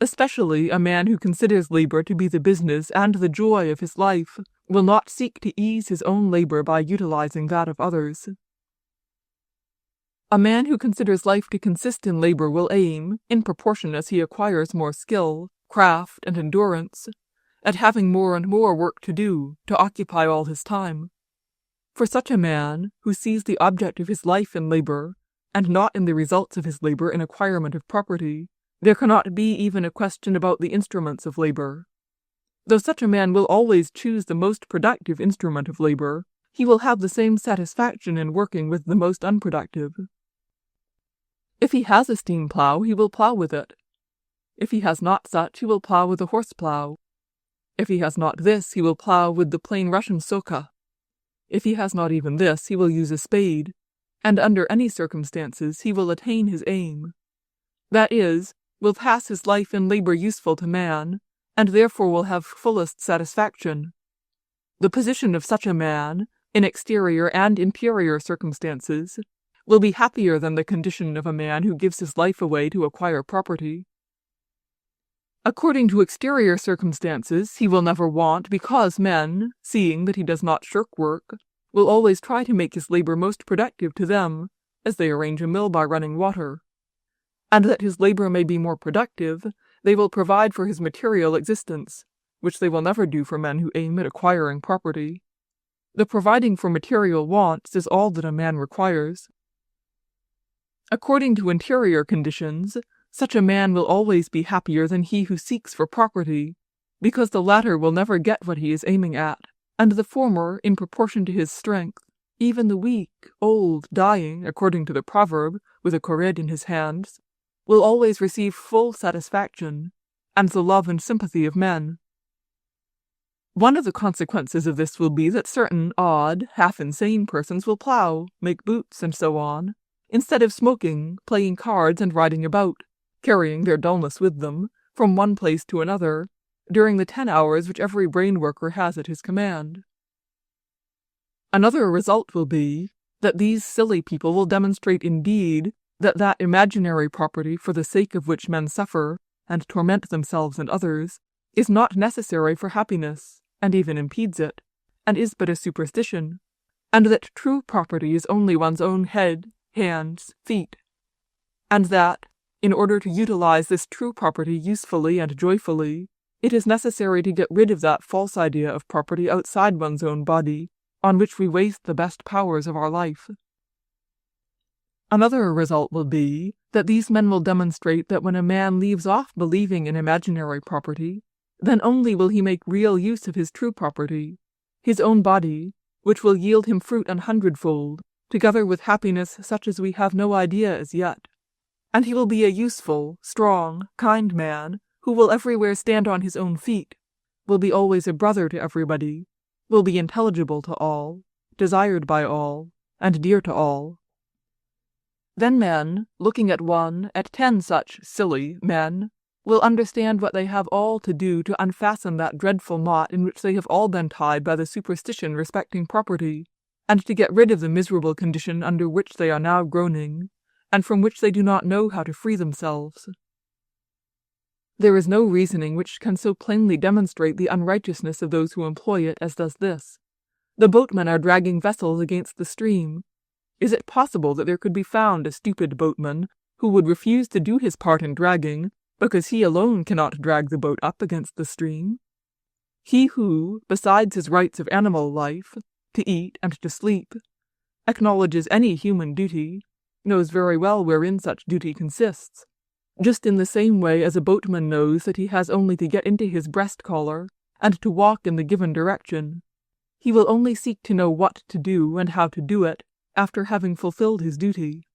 Especially a man who considers labor to be the business and the joy of his life will not seek to ease his own labor by utilizing that of others. A man who considers life to consist in labor will aim, in proportion as he acquires more skill, craft, and endurance, at having more and more work to do, to occupy all his time. For such a man, who sees the object of his life in labor, and not in the results of his labor in acquirement of property, there cannot be even a question about the instruments of labor. Though such a man will always choose the most productive instrument of labor, he will have the same satisfaction in working with the most unproductive. If he has a steam plow, he will plow with it. If he has not such, he will plow with a horse plow. If he has not this, he will plow with the plain Russian soka. If he has not even this, he will use a spade, and under any circumstances he will attain his aim. That is, will pass his life in labor useful to man, and therefore will have fullest satisfaction. The position of such a man, in exterior and interior circumstances, will be happier than the condition of a man who gives his life away to acquire property. According to exterior circumstances, he will never want, because men, seeing that he does not shirk work, will always try to make his labor most productive to them, as they arrange a mill by running water. And that his labor may be more productive, they will provide for his material existence, which they will never do for men who aim at acquiring property. The providing for material wants is all that a man requires. According to interior conditions, such a man will always be happier than he who seeks for property, because the latter will never get what he is aiming at, and the former in proportion to his strength. Even the weak, old, dying, according to the proverb, with a kored in his hands, will always receive full satisfaction, and the love and sympathy of men. One of the consequences of this will be that certain odd, half-insane persons will plow, make boots, and so on, instead of smoking, playing cards, and riding about, carrying their dullness with them, from one place to another, during the 10 hours which every brain worker has at his command. Another result will be that these silly people will demonstrate indeed that imaginary property for the sake of which men suffer and torment themselves and others is not necessary for happiness, and even impedes it, and is but a superstition, and that true property is only one's own head, hands, feet, and that, in order to utilize this true property usefully and joyfully, it is necessary to get rid of that false idea of property outside one's own body, on which we waste the best powers of our life. Another result will be that these men will demonstrate that when a man leaves off believing in imaginary property, then only will he make real use of his true property, his own body, which will yield him fruit 100-fold, together with happiness such as we have no idea as yet. And he will be a useful, strong, kind man, who will everywhere stand on his own feet, will be always a brother to everybody, will be intelligible to all, desired by all, and dear to all. Then men, looking at 10 such silly men, will understand what they have all to do to unfasten that dreadful knot in which they have all been tied by the superstition respecting property, and to get rid of the miserable condition under which they are now groaning, and from which they do not know how to free themselves. There is no reasoning which can so plainly demonstrate the unrighteousness of those who employ it as does this. The boatmen are dragging vessels against the stream. Is it possible that there could be found a stupid boatman who would refuse to do his part in dragging, because he alone cannot drag the boat up against the stream? He who, besides his rights of animal life, to eat and to sleep, acknowledges any human duty, knows very well wherein such duty consists, just in the same way as a boatman knows that he has only to get into his breast-collar and to walk in the given direction. He will only seek to know what to do and how to do it after having fulfilled his duty.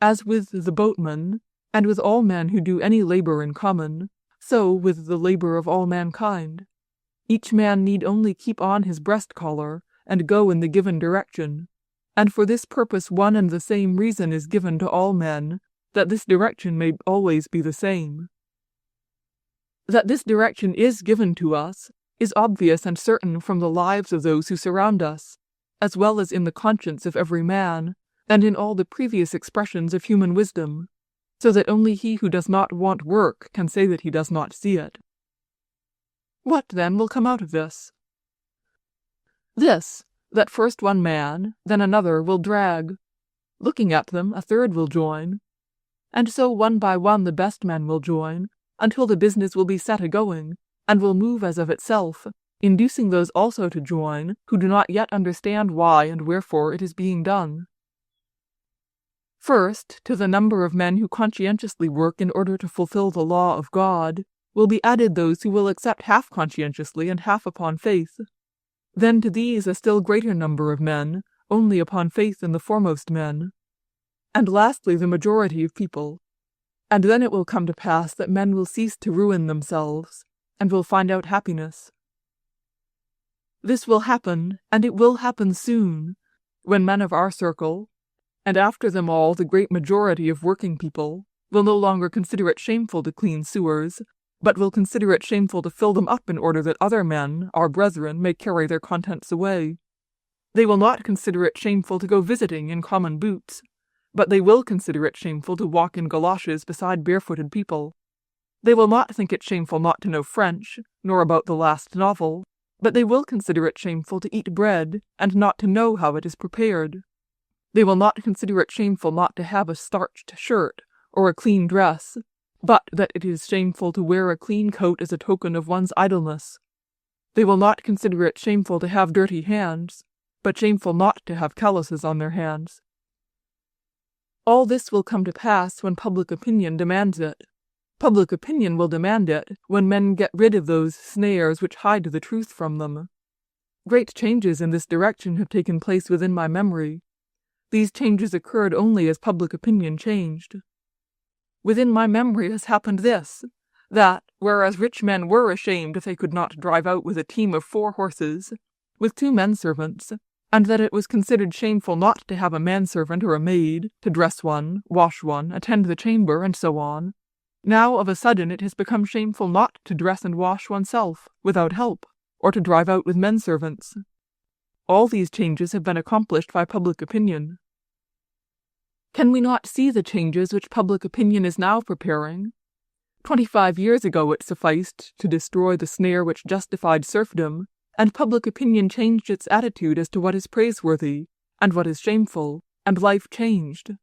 As with the boatman, and with all men who do any labor in common, so with the labor of all mankind. Each man need only keep on his breast-collar and go in the given direction, and for this purpose one and the same reason is given to all men, that this direction may always be the same. That this direction is given to us is obvious and certain from the lives of those who surround us, as well as in the conscience of every man, and in all the previous expressions of human wisdom, so that only he who does not want work can say that he does not see it. What, then, will come out of this? This, that first one man, then another will drag. Looking at them, a third will join. And so one by one the best men will join, until the business will be set a-going, and will move as of itself, inducing those also to join who do not yet understand why and wherefore it is being done. First, to the number of men who conscientiously work in order to fulfill the law of God, will be added those who will accept half conscientiously and half upon faith. Then to these a still greater number of men, only upon faith in the foremost men. And lastly the majority of people. And then it will come to pass that men will cease to ruin themselves, and will find out happiness. This will happen, and it will happen soon, when men of our circle, and after them all the great majority of working people, will no longer consider it shameful to clean sewers, but will consider it shameful to fill them up in order that other men, our brethren, may carry their contents away. They will not consider it shameful to go visiting in common boots, but they will consider it shameful to walk in galoshes beside barefooted people. They will not think it shameful not to know French, nor about the last novel, but they will consider it shameful to eat bread, and not to know how it is prepared. They will not consider it shameful not to have a starched shirt, or a clean dress, but that it is shameful to wear a clean coat as a token of one's idleness. They will not consider it shameful to have dirty hands, but shameful not to have calluses on their hands. All this will come to pass when public opinion demands it. Public opinion will demand it when men get rid of those snares which hide the truth from them. Great changes in this direction have taken place within my memory. These changes occurred only as public opinion changed. Within my memory has happened this, that, whereas rich men were ashamed if they could not drive out with a team of 4 horses, with 2 men-servants, and that it was considered shameful not to have a manservant or a maid, to dress one, wash one, attend the chamber, and so on, now of a sudden it has become shameful not to dress and wash oneself, without help, or to drive out with men-servants. All these changes have been accomplished by public opinion. Can we not see the changes which public opinion is now preparing? 25 years ago it sufficed to destroy the snare which justified serfdom, and public opinion changed its attitude as to what is praiseworthy, and what is shameful, and life changed.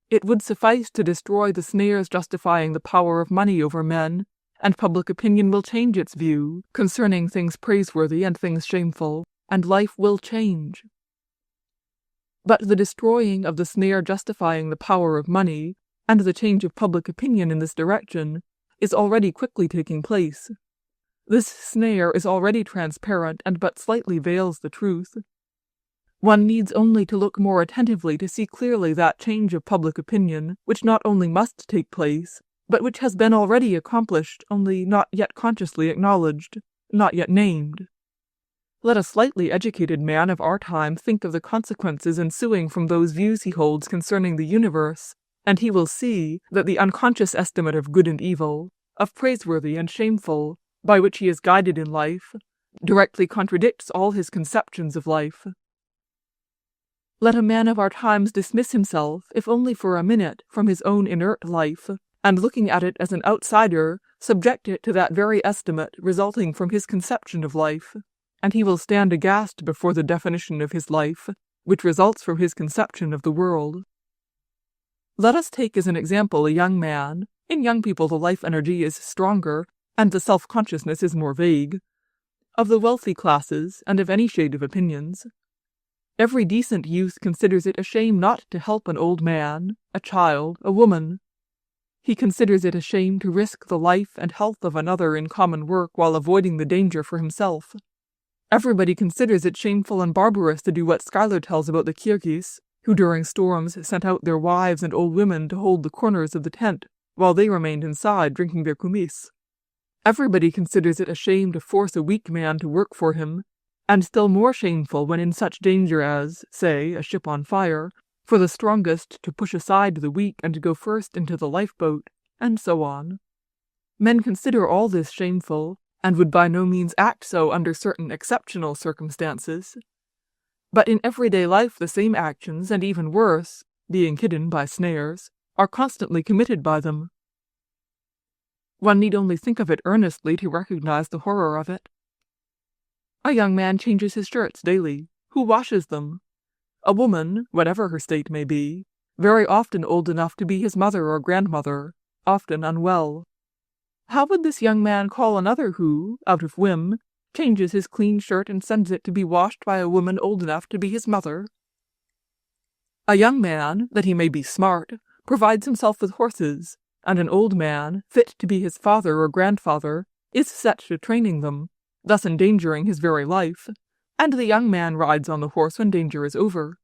It would suffice to destroy the snares justifying the power of money over men, and public opinion will change its view concerning things praiseworthy and things shameful, and life will change. But the destroying of the snare justifying the power of money, and the change of public opinion in this direction, is already quickly taking place. This snare is already transparent and but slightly veils the truth. One needs only to look more attentively to see clearly that change of public opinion which not only must take place, but which has been already accomplished, only not yet consciously acknowledged, not yet named. Let a slightly educated man of our time think of the consequences ensuing from those views he holds concerning the universe, and he will see that the unconscious estimate of good and evil, of praiseworthy and shameful, by which he is guided in life, directly contradicts all his conceptions of life. Let a man of our times dismiss himself, if only for a minute, from his own inert life, and looking at it as an outsider, subject it to that very estimate resulting from his conception of life, and he will stand aghast before the definition of his life, which results from his conception of the world. Let us take as an example a young man. In young people the life energy is stronger, and the self-consciousness is more vague, of the wealthy classes, and of any shade of opinions. Every decent youth considers it a shame not to help an old man, a child, a woman. He considers it a shame to risk the life and health of another in common work while avoiding the danger for himself. Everybody considers it shameful and barbarous to do what Schuyler tells about the Kirghiz, who during storms sent out their wives and old women to hold the corners of the tent, while they remained inside drinking their kumis. Everybody considers it a shame to force a weak man to work for him, and still more shameful when in such danger as, say, a ship on fire, for the strongest to push aside the weak and to go first into the lifeboat, and so on. Men consider all this shameful, and would by no means act so under certain exceptional circumstances. But in everyday life the same actions, and even worse, being hidden by snares, are constantly committed by them. One need only think of it earnestly to recognize the horror of it. A young man changes his shirts daily. Who washes them? A woman, whatever her state may be, very often old enough to be his mother or grandmother, often unwell. How would this young man call another who, out of whim, changes his clean shirt and sends it to be washed by a woman old enough to be his mother? A young man, that he may be smart, provides himself with horses, and an old man, fit to be his father or grandfather, is set to training them, thus endangering his very life, and the young man rides on the horse when danger is over.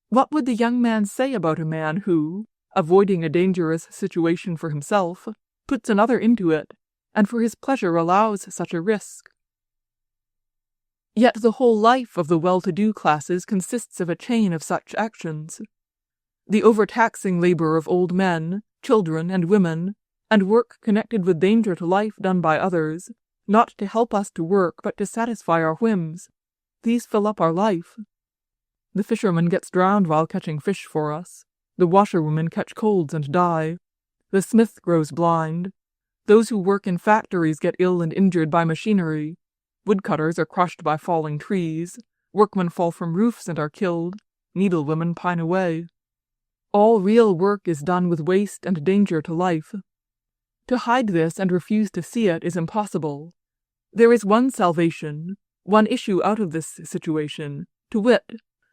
What would the young man say about a man who, avoiding a dangerous situation for himself, puts another into it, and for his pleasure allows such a risk? Yet the whole life of the well-to-do classes consists of a chain of such actions. The overtaxing labor of old men, children, and women, and work connected with danger to life done by others, not to help us to work but to satisfy our whims, these fill up our life. The fisherman gets drowned while catching fish for us. The washerwomen catch colds and die. The smith grows blind. Those who work in factories get ill and injured by machinery. Woodcutters are crushed by falling trees. Workmen fall from roofs and are killed. Needlewomen pine away. All real work is done with waste and danger to life. To hide this and refuse to see it is impossible. There is one salvation, one issue out of this situation, to wit,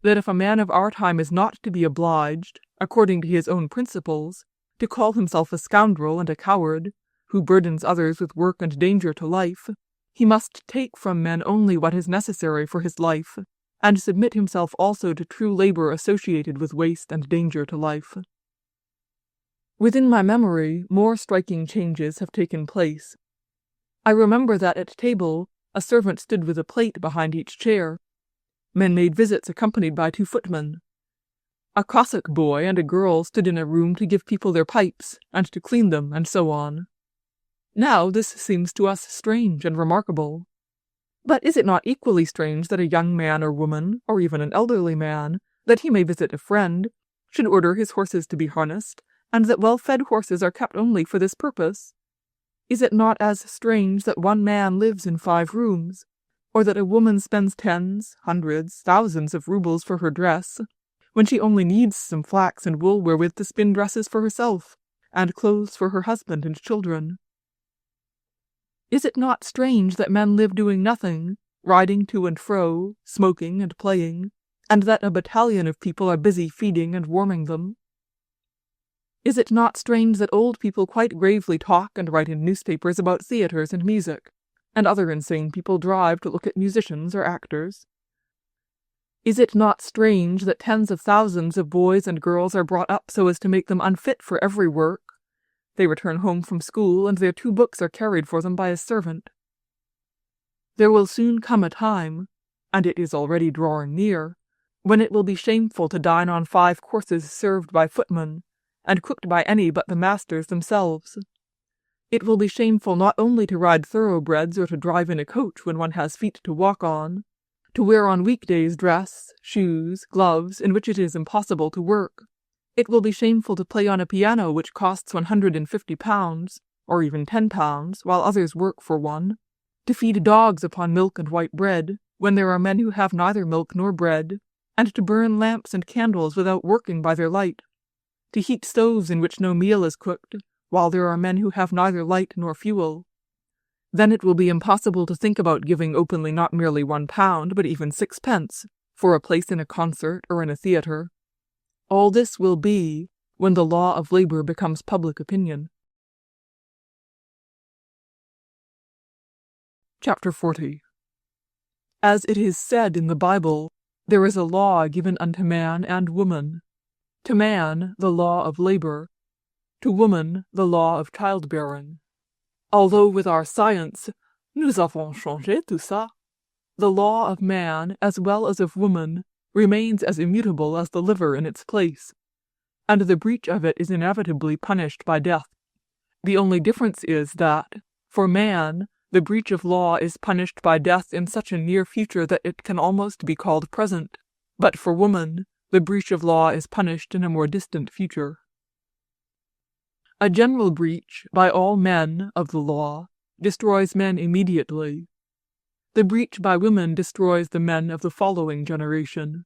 that if a man of our time is not to be obliged, according to his own principles, to call himself a scoundrel and a coward, who burdens others with work and danger to life, he must take from men only what is necessary for his life, and submit himself also to true labor associated with waste and danger to life. Within my memory, more striking changes have taken place. I remember that at table, a servant stood with a plate behind each chair. Men made visits accompanied by 2 footmen. A Cossack boy and a girl stood in a room to give people their pipes, and to clean them, and so on. Now this seems to us strange and remarkable. But is it not equally strange that a young man or woman, or even an elderly man, that he may visit a friend, should order his horses to be harnessed, and that well-fed horses are kept only for this purpose? Is it not as strange that one man lives in 5 rooms, or that a woman spends tens, hundreds, thousands of rubles for her dress, when she only needs some flax and wool wherewith to spin dresses for herself, and clothes for her husband and children? Is it not strange that men live doing nothing, riding to and fro, smoking and playing, and that a battalion of people are busy feeding and warming them? Is it not strange that old people quite gravely talk and write in newspapers about theatres and music, and other insane people drive to look at musicians or actors? Is it not strange that tens of thousands of boys and girls are brought up so as to make them unfit for every work? They return home from school, and their 2 books are carried for them by a servant. There will soon come a time, and it is already drawing near, when it will be shameful to dine on 5 courses served by footmen, and cooked by any but the masters themselves. It will be shameful not only to ride thoroughbreds or to drive in a coach when one has feet to walk on, to wear on weekdays dress, shoes, gloves, in which it is impossible to work. It will be shameful to play on a piano which costs £150, or even £10, while others work for one, to feed dogs upon milk and white bread, when there are men who have neither milk nor bread, and to burn lamps and candles without working by their light, to heat stoves in which no meal is cooked, while there are men who have neither light nor fuel. Then it will be impossible to think about giving openly not merely £1, but even 6 pence, for a place in a concert or in a theatre. All this will be when the law of labor becomes public opinion. Chapter 40. As it is said in the Bible, there is a law given unto man and woman. To man, the law of labor. To woman, the law of childbearing. Although with our science, nous avons changé tout ça, the law of man, as well as of woman, remains as immutable as the liver in its place, and the breach of it is inevitably punished by death. The only difference is that, for man, the breach of law is punished by death in such a near future that it can almost be called present, but for woman, the breach of law is punished in a more distant future. A general breach, by all men, of the law destroys men immediately. The breach by women destroys the men of the following generation.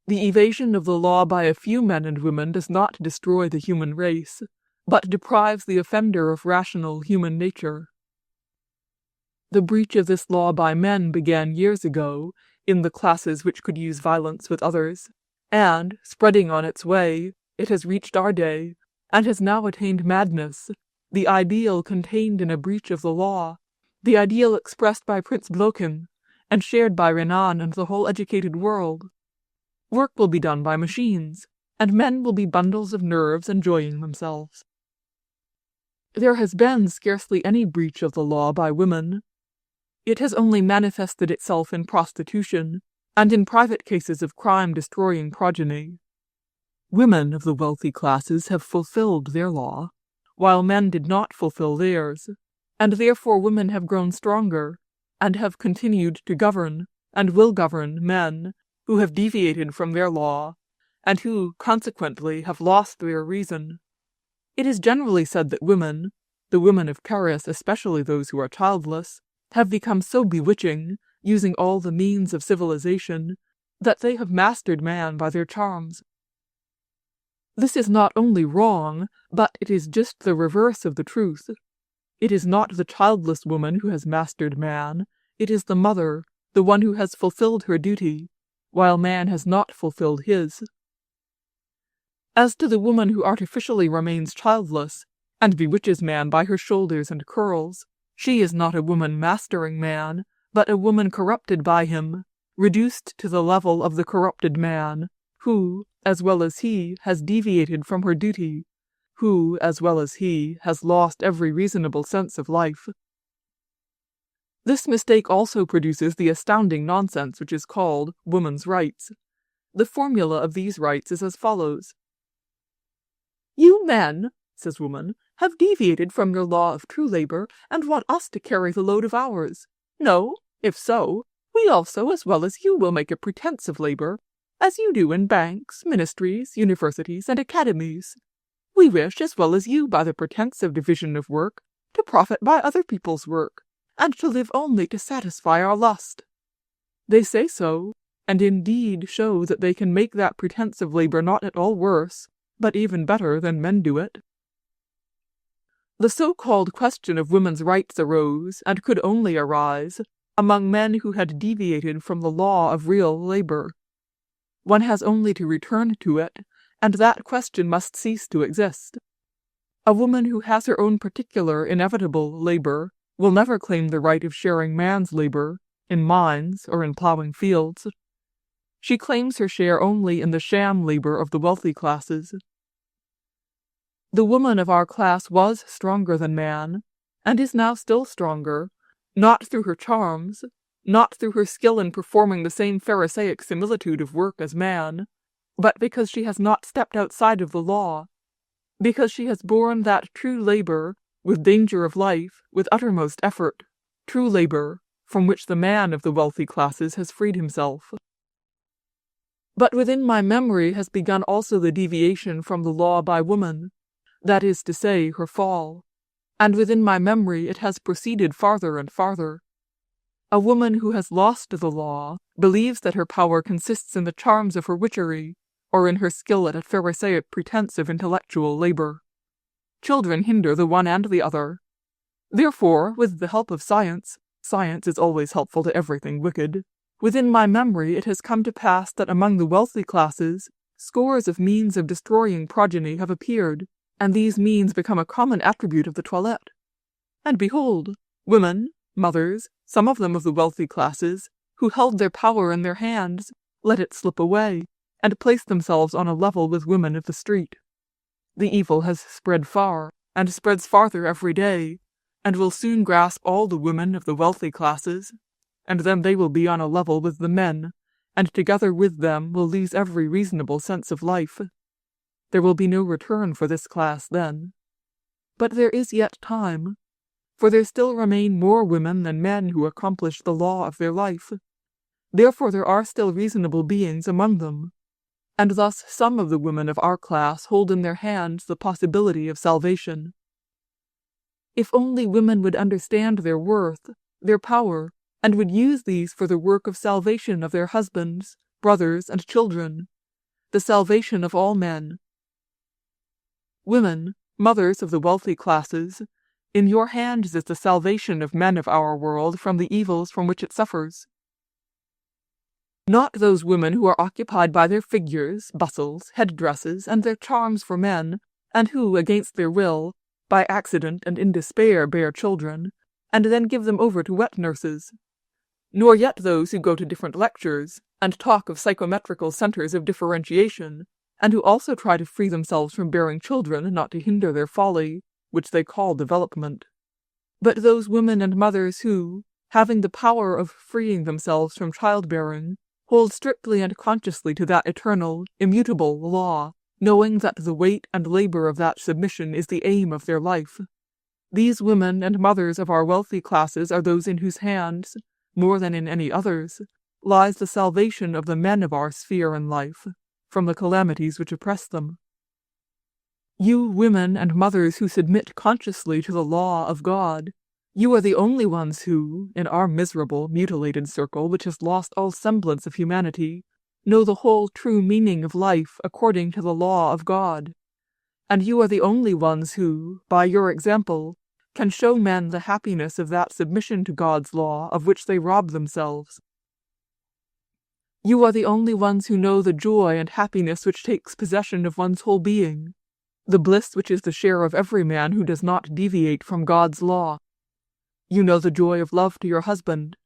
The evasion of the law by a few men and women does not destroy the human race, but deprives the offender of rational human nature. The breach of this law by men began years ago in the classes which could use violence with others, and, spreading on its way, it has reached our day, and has now attained madness, the ideal contained in a breach of the law, the ideal expressed by Prince Blochen, and shared by Renan and the whole educated world. Work will be done by machines, and men will be bundles of nerves enjoying themselves. There has been scarcely any breach of the law by women. It has only manifested itself in prostitution, and in private cases of crime-destroying progeny. Women of the wealthy classes have fulfilled their law, while men did not fulfill theirs, and therefore women have grown stronger, and have continued to govern, and will govern, men who have deviated from their law, and who, consequently, have lost their reason. It is generally said that women, the women of Paris, especially those who are childless, have become so bewitching, using all the means of civilization, that they have mastered man by their charms. This is not only wrong, but it is just the reverse of the truth. It is not the childless woman who has mastered man, it is the mother, the one who has fulfilled her duty, while man has not fulfilled his. As to the woman who artificially remains childless, and bewitches man by her shoulders and curls, she is not a woman mastering man, but a woman corrupted by him, reduced to the level of the corrupted man, who, as well as he, has deviated from her duty, who, as well as he, has lost every reasonable sense of life. This mistake also produces the astounding nonsense which is called woman's rights. The formula of these rights is as follows. "You men," says woman, "have deviated from your law of true labor, and want us to carry the load of ours. No, if so, we also, as well as you, will make a pretense of labor, as you do in banks, ministries, universities, and academies. We wish, as well as you, by the pretense of division of work, to profit by other people's work, and to live only to satisfy our lust." They say so, and indeed show that they can make that pretense of labor not at all worse, but even better than men do it. The so-called question of women's rights arose, and could only arise, among men who had deviated from the law of real labor. One has only to return to it, and that question must cease to exist. A woman who has her own particular, inevitable labor will never claim the right of sharing man's labor, in mines or in plowing fields. She claims her share only in the sham labor of the wealthy classes. The woman of our class was stronger than man, and is now still stronger, not through her charms, not through her skill in performing the same Pharisaic similitude of work as man, but because she has not stepped outside of the law, because she has borne that true labor, with danger of life, with uttermost effort, true labor, from which the man of the wealthy classes has freed himself. But within my memory has begun also the deviation from the law by woman, that is to say, her fall, and within my memory it has proceeded farther and farther. A woman who has lost the law believes that her power consists in the charms of her witchery, or in her skill at a Pharisaic pretense of intellectual labor. Children hinder the one and the other. Therefore, with the help of science is always helpful to everything wicked, within my memory it has come to pass that among the wealthy classes, scores of means of destroying progeny have appeared, and these means become a common attribute of the toilette. And behold, women, mothers, some of them of the wealthy classes, who held their power in their hands, let it slip away, and place themselves on a level with women of the street. The evil has spread far, and spreads farther every day, and will soon grasp all the women of the wealthy classes, and then they will be on a level with the men, and together with them will lose every reasonable sense of life. There will be no return for this class then. But there is yet time, for there still remain more women than men who accomplish the law of their life. Therefore there are still reasonable beings among them, and thus some of the women of our class hold in their hands the possibility of salvation. If only women would understand their worth, their power, and would use these for the work of salvation of their husbands, brothers, and children, the salvation of all men. Women, mothers of the wealthy classes, in your hands is the salvation of men of our world from the evils from which it suffers. Not those women who are occupied by their figures, bustles, head-dresses, and their charms for men, and who, against their will, by accident and in despair bear children, and then give them over to wet nurses. Nor yet those who go to different lectures, and talk of psychometrical centers of differentiation, and who also try to free themselves from bearing children not to hinder their folly, which they call development. But those women and mothers who, having the power of freeing themselves from childbearing, hold strictly and consciously to that eternal, immutable law, knowing that the weight and labor of that submission is the aim of their life. These women and mothers of our wealthy classes are those in whose hands, more than in any others, lies the salvation of the men of our sphere in life, from the calamities which oppress them. You women and mothers who submit consciously to the law of God, you are the only ones who, in our miserable, mutilated circle which has lost all semblance of humanity, know the whole true meaning of life according to the law of God. And you are the only ones who, by your example, can show men the happiness of that submission to God's law of which they rob themselves. You are the only ones who know the joy and happiness which takes possession of one's whole being, the bliss which is the share of every man who does not deviate from God's law. You know the joy of love to your husband,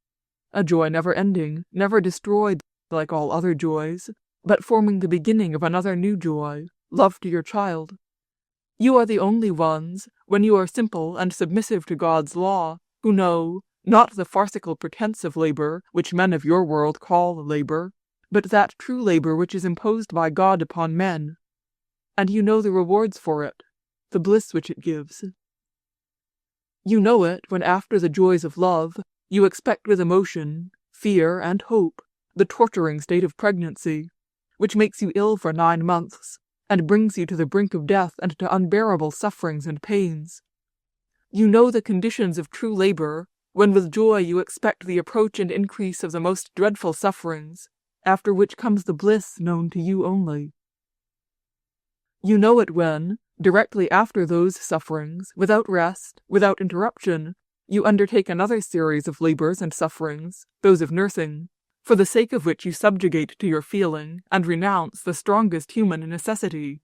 a joy never ending, never destroyed like all other joys, but forming the beginning of another new joy, love to your child. You are the only ones, when you are simple and submissive to God's law, who know, not the farcical pretense of labor, which men of your world call labor, but that true labor which is imposed by God upon men. And you know the rewards for it, the bliss which it gives. You know it when after the joys of love, you expect with emotion, fear, and hope, the torturing state of pregnancy, which makes you ill for 9 months, and brings you to the brink of death and to unbearable sufferings and pains. You know the conditions of true labor, when with joy you expect the approach and increase of the most dreadful sufferings, after which comes the bliss known to you only. You know it when, directly after those sufferings, without rest, without interruption, you undertake another series of labors and sufferings, those of nursing, for the sake of which you subjugate to your feeling and renounce the strongest human necessity,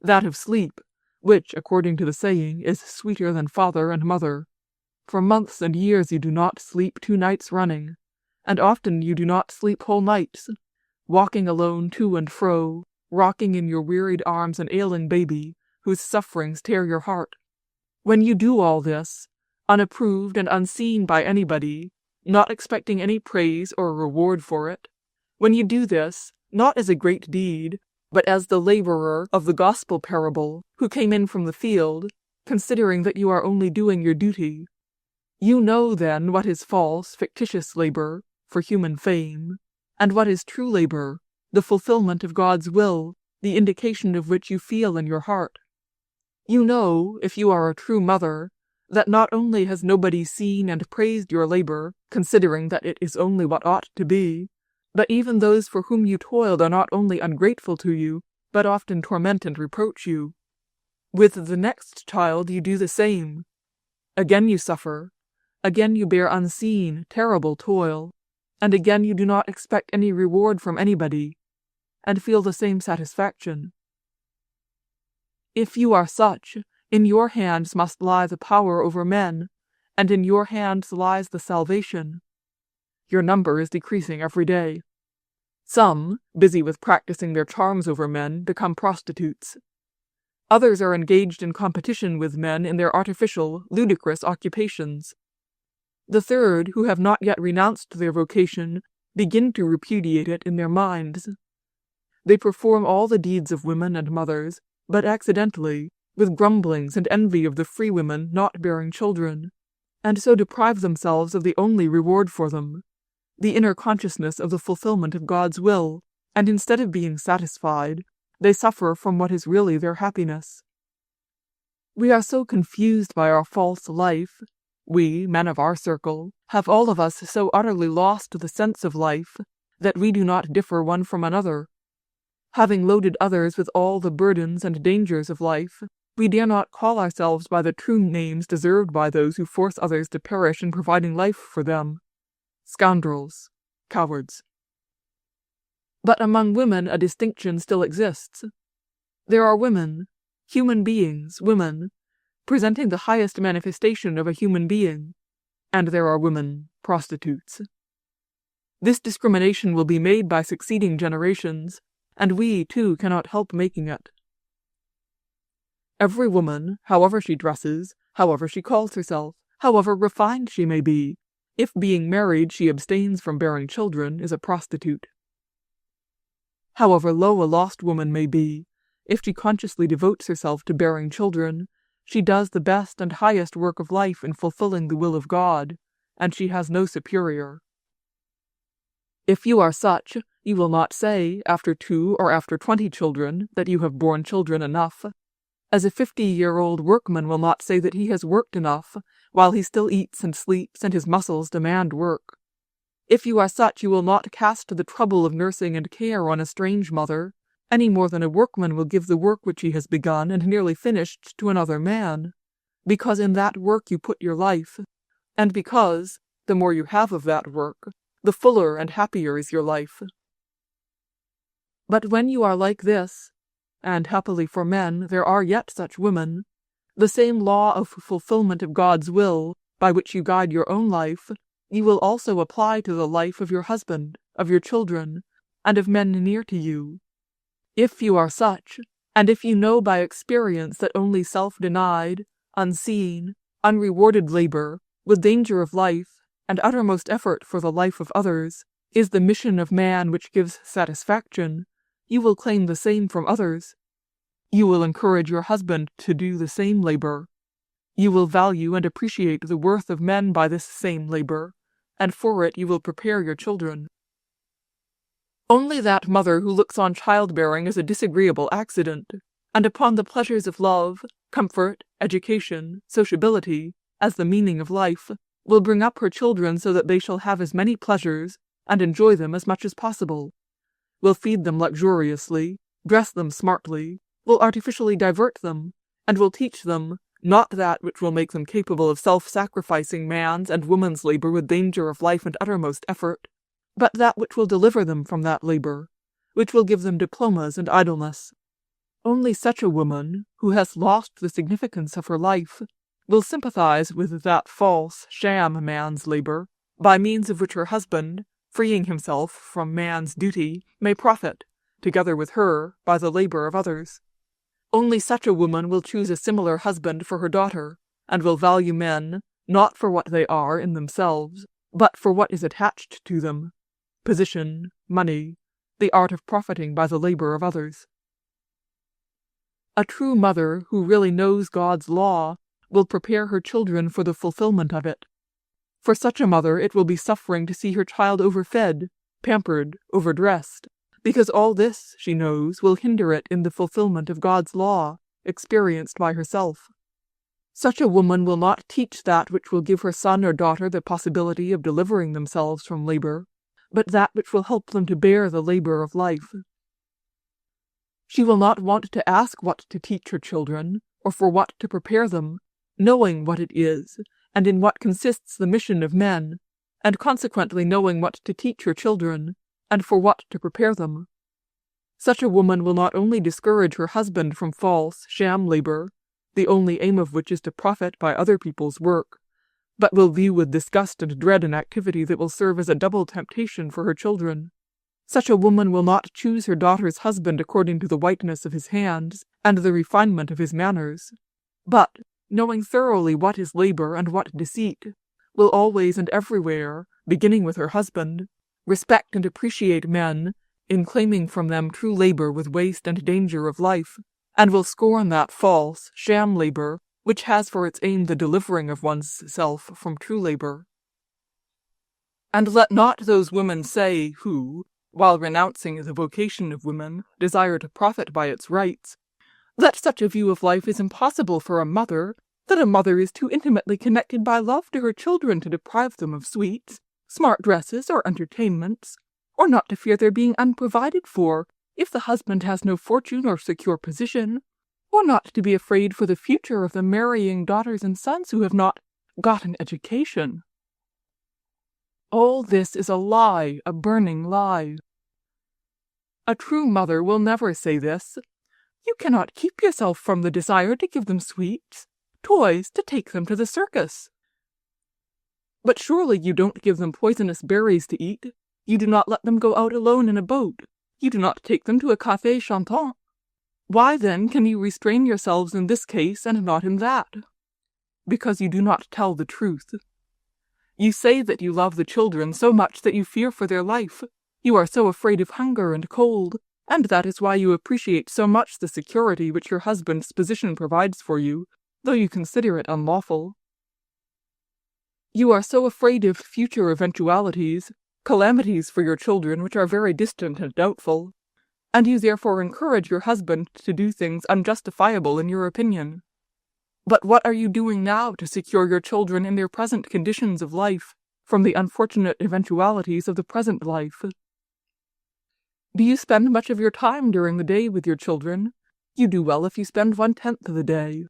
that of sleep, which, according to the saying, is sweeter than father and mother. For months and years you do not sleep 2 nights running, and often you do not sleep whole nights, walking alone to and fro, rocking in your wearied arms an ailing baby, whose sufferings tear your heart. When you do all this, unapproved and unseen by anybody, not expecting any praise or reward for it, when you do this, not as a great deed, but as the laborer of the gospel parable, who came in from the field, considering that you are only doing your duty, you know then what is false, fictitious labor, for human fame, and what is true labor, the fulfillment of God's will, the indication of which you feel in your heart. You know, if you are a true mother, that not only has nobody seen and praised your labor, considering that it is only what ought to be, but even those for whom you toiled are not only ungrateful to you, but often torment and reproach you. With the next child you do the same. Again you suffer, again you bear unseen, terrible toil, and again you do not expect any reward from anybody, and feel the same satisfaction. If you are such, in your hands must lie the power over men, and in your hands lies the salvation. Your number is decreasing every day. Some, busy with practicing their charms over men, become prostitutes. Others are engaged in competition with men in their artificial, ludicrous occupations. The third, who have not yet renounced their vocation, begin to repudiate it in their minds. They perform all the deeds of women and mothers, but accidentally, with grumblings and envy of the free women not bearing children, and so deprive themselves of the only reward for them, the inner consciousness of the fulfillment of God's will, and instead of being satisfied, they suffer from what is really their happiness. We are so confused by our false life, we, men of our circle, have all of us so utterly lost the sense of life, that we do not differ one from another. Having loaded others with all the burdens and dangers of life, we dare not call ourselves by the true names deserved by those who force others to perish in providing life for them: scoundrels, cowards. But among women a distinction still exists. There are women, human beings, women, presenting the highest manifestation of a human being, and there are women, prostitutes. This discrimination will be made by succeeding generations, and we, too, cannot help making it. Every woman, however she dresses, however she calls herself, however refined she may be, if being married she abstains from bearing children, is a prostitute. However low a lost woman may be, if she consciously devotes herself to bearing children, she does the best and highest work of life in fulfilling the will of God, and she has no superior. If you are such, you will not say, after 2 or after 20 children, that you have borne children enough, as a 50-year-old workman will not say that he has worked enough, while he still eats and sleeps and his muscles demand work. If you are such, you will not cast the trouble of nursing and care on a strange mother, any more than a workman will give the work which he has begun and nearly finished to another man, because in that work you put your life, and because, the more you have of that work, the fuller and happier is your life. But when you are like this, and happily for men there are yet such women, the same law of fulfillment of God's will, by which you guide your own life, you will also apply to the life of your husband, of your children, and of men near to you. If you are such, and if you know by experience that only self-denied, unseen, unrewarded labor, with danger of life, and uttermost effort for the life of others, is the mission of man which gives satisfaction, you will claim the same from others. You will encourage your husband to do the same labor. You will value and appreciate the worth of men by this same labor, and for it you will prepare your children. Only that mother who looks on childbearing as a disagreeable accident, and upon the pleasures of love, comfort, education, sociability, as the meaning of life, will bring up her children so that they shall have as many pleasures, and enjoy them as much as possible, will feed them luxuriously, dress them smartly, will artificially divert them, and will teach them, not that which will make them capable of self-sacrificing man's and woman's labor with danger of life and uttermost effort, but that which will deliver them from that labor, which will give them diplomas and idleness. Only such a woman, who has lost the significance of her life, will sympathize with that false, sham man's labor, by means of which her husband, freeing himself from man's duty, may profit, together with her, by the labor of others. Only such a woman will choose a similar husband for her daughter, and will value men, not for what they are in themselves, but for what is attached to them: position, money, the art of profiting by the labor of others. A true mother who really knows God's law will prepare her children for the fulfillment of it. For such a mother it will be suffering to see her child overfed, pampered, overdressed, because all this, she knows, will hinder it in the fulfillment of God's law, experienced by herself. Such a woman will not teach that which will give her son or daughter the possibility of delivering themselves from labor, but that which will help them to bear the labor of life. She will not want to ask what to teach her children, or for what to prepare them, knowing what it is, and in what consists the mission of men, and consequently knowing what to teach her children, and for what to prepare them. Such a woman will not only discourage her husband from false, sham labor, the only aim of which is to profit by other people's work, but will view with disgust and dread an activity that will serve as a double temptation for her children. Such a woman will not choose her daughter's husband according to the whiteness of his hands and the refinement of his manners, but, knowing thoroughly what is labor and what deceit, will always and everywhere, beginning with her husband, respect and appreciate men, in claiming from them true labor with waste and danger of life, and will scorn that false, sham labor which has for its aim the delivering of one's self from true labor. And let not those women say who, while renouncing the vocation of women, desire to profit by its rights, that such a view of life is impossible for a mother, that a mother is too intimately connected by love to her children to deprive them of sweets, smart dresses, or entertainments, or not to fear their being unprovided for if the husband has no fortune or secure position, or not to be afraid for the future of the marrying daughters and sons who have not got an education. All this is a lie, a burning lie. A true mother will never say this. You cannot keep yourself from the desire to give them sweets, toys, to take them to the circus. But surely you don't give them poisonous berries to eat. You do not let them go out alone in a boat. You do not take them to a café chantant. Why then can you restrain yourselves in this case and not in that? Because you do not tell the truth. You say that you love the children so much that you fear for their life. You are so afraid of hunger and cold, and that is why you appreciate so much the security which your husband's position provides for you, though you consider it unlawful. You are so afraid of future eventualities, calamities for your children which are very distant and doubtful, and you therefore encourage your husband to do things unjustifiable in your opinion. But what are you doing now to secure your children in their present conditions of life from the unfortunate eventualities of the present life? Do you spend much of your time during the day with your children? You do well if you spend 1/10 of the day.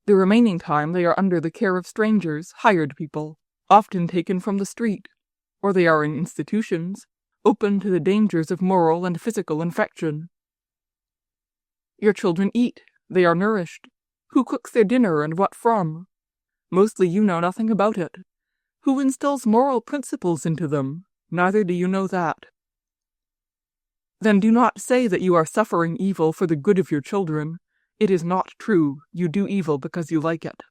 The remaining time they are under the care of strangers, hired people, often taken from the street, or they are in institutions, open to the dangers of moral and physical infection. Your children eat, they are nourished. Who cooks their dinner and what from? Mostly you know nothing about it. Who instills moral principles into them? Neither do you know that. Then do not say that you are suffering evil for the good of your children. It is not true. You do evil because you like it.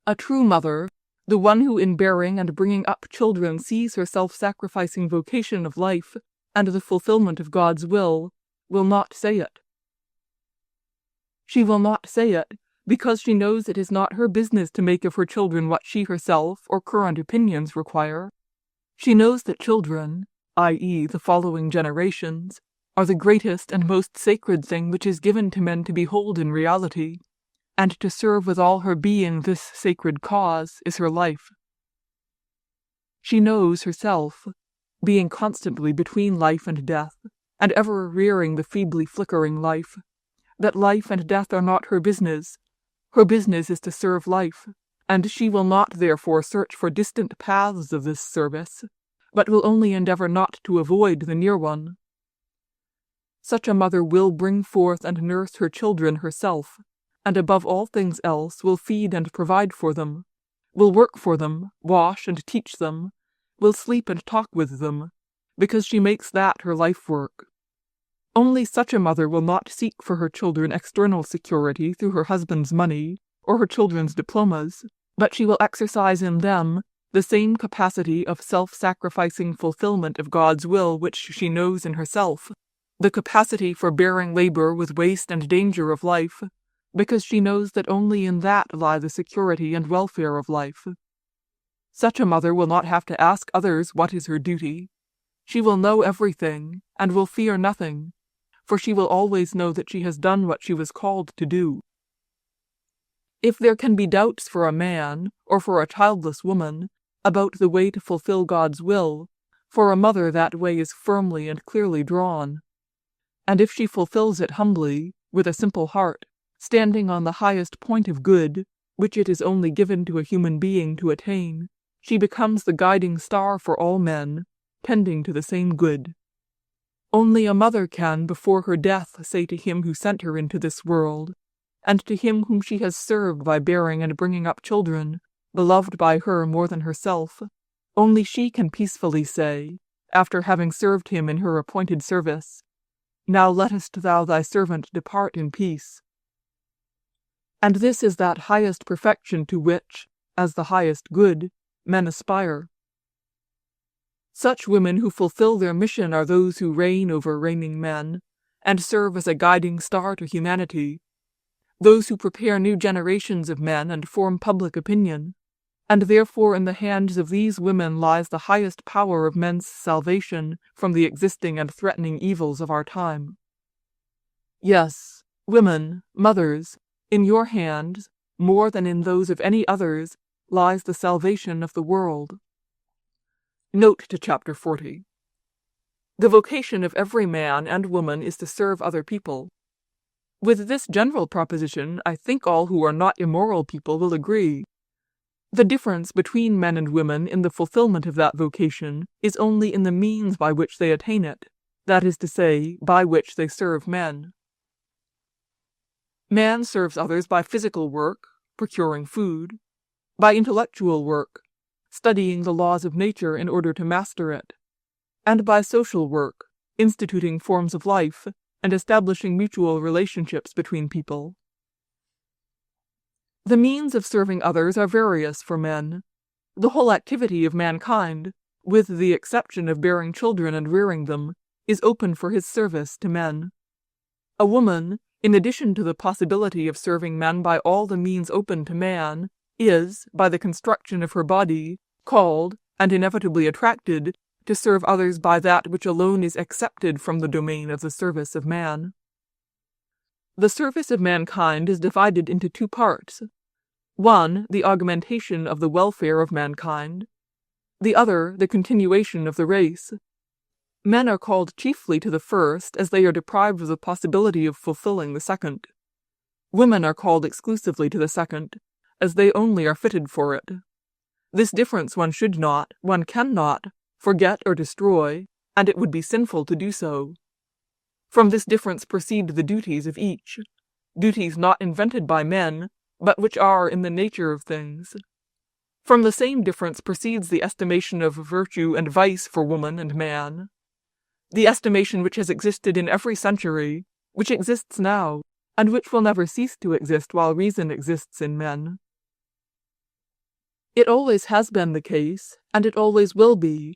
A true mother, the one who in bearing and bringing up children sees her self-sacrificing vocation of life and the fulfillment of God's will not say it. She will not say it because she knows it is not her business to make of her children what she herself or current opinions require. She knows that children, i.e., the following generations, are the greatest and most sacred thing which is given to men to behold in reality, and to serve with all her being this sacred cause is her life. She knows herself, being constantly between life and death, and ever rearing the feebly flickering life, that life and death are not her business. Her business is to serve life, and she will not therefore search for distant paths of this service, but will only endeavor not to avoid the near one. Such a mother will bring forth and nurse her children herself, and above all things else will feed and provide for them, will work for them, wash and teach them, will sleep and talk with them, because she makes that her life work. Only such a mother will not seek for her children external security through her husband's money or her children's diplomas, but she will exercise in them the same capacity of self-sacrificing fulfillment of God's will which she knows in herself, the capacity for bearing labor with waste and danger of life, because she knows that only in that lie the security and welfare of life. Such a mother will not have to ask others what is her duty. She will know everything, and will fear nothing, for she will always know that she has done what she was called to do. If there can be doubts for a man, or for a childless woman, about the way to fulfill God's will, for a mother that way is firmly and clearly drawn. And if she fulfills it humbly, with a simple heart, standing on the highest point of good, which it is only given to a human being to attain, she becomes the guiding star for all men, tending to the same good. Only a mother can before her death say to him who sent her into this world, and to him whom she has served by bearing and bringing up children, beloved by her more than herself, only she can peacefully say, after having served him in her appointed service, "Now lettest thou thy servant depart in peace." And this is that highest perfection to which, as the highest good, men aspire. Such women who fulfill their mission are those who reign over reigning men, and serve as a guiding star to humanity, those who prepare new generations of men and form public opinion, and therefore in the hands of these women lies the highest power of men's salvation from the existing and threatening evils of our time. Yes, women, mothers, in your hands, more than in those of any others, lies the salvation of the world. Note to Chapter 40. The vocation of every man and woman is to serve other people. With this general proposition, I think all who are not immoral people will agree. The difference between men and women in the fulfillment of that vocation is only in the means by which they attain it, that is to say, by which they serve men. Man serves others by physical work, procuring food, by intellectual work, studying the laws of nature in order to master it, and by social work, instituting forms of life and establishing mutual relationships between people. The means of serving others are various for men. The whole activity of mankind, with the exception of bearing children and rearing them, is open for his service to men. A woman, in addition to the possibility of serving men by all the means open to man, is, by the construction of her body, called, and inevitably attracted, to serve others by that which alone is excepted from the domain of the service of man. The service of mankind is divided into two parts. One, the augmentation of the welfare of mankind. The other, the continuation of the race. Men are called chiefly to the first, as they are deprived of the possibility of fulfilling the second. Women are called exclusively to the second, as they only are fitted for it. This difference one should not, one cannot, forget or destroy, and it would be sinful to do so. From this difference proceed the duties of each, duties not invented by men, but which are in the nature of things. From the same difference proceeds the estimation of virtue and vice for woman and man. The estimation which has existed in every century, which exists now, and which will never cease to exist while reason exists in men. It always has been the case, and it always will be,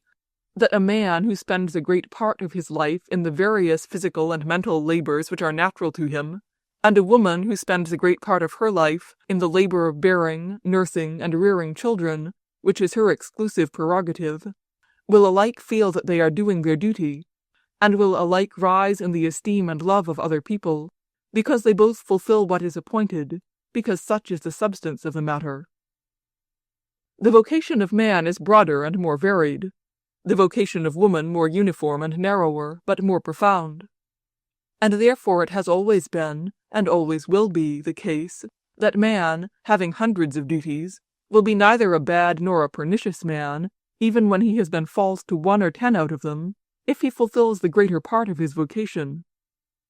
that a man who spends a great part of his life in the various physical and mental labors which are natural to him, and a woman who spends a great part of her life in the labor of bearing, nursing, and rearing children, which is her exclusive prerogative, will alike feel that they are doing their duty, and will alike rise in the esteem and love of other people, because they both fulfill what is appointed, because such is the substance of the matter. The vocation of man is broader and more varied, the vocation of woman more uniform and narrower, but more profound. And therefore it has always been, and always will be, the case that man, having hundreds of duties, will be neither a bad nor a pernicious man, even when he has been false to 1 or 10 out of them, if he fulfills the greater part of his vocation.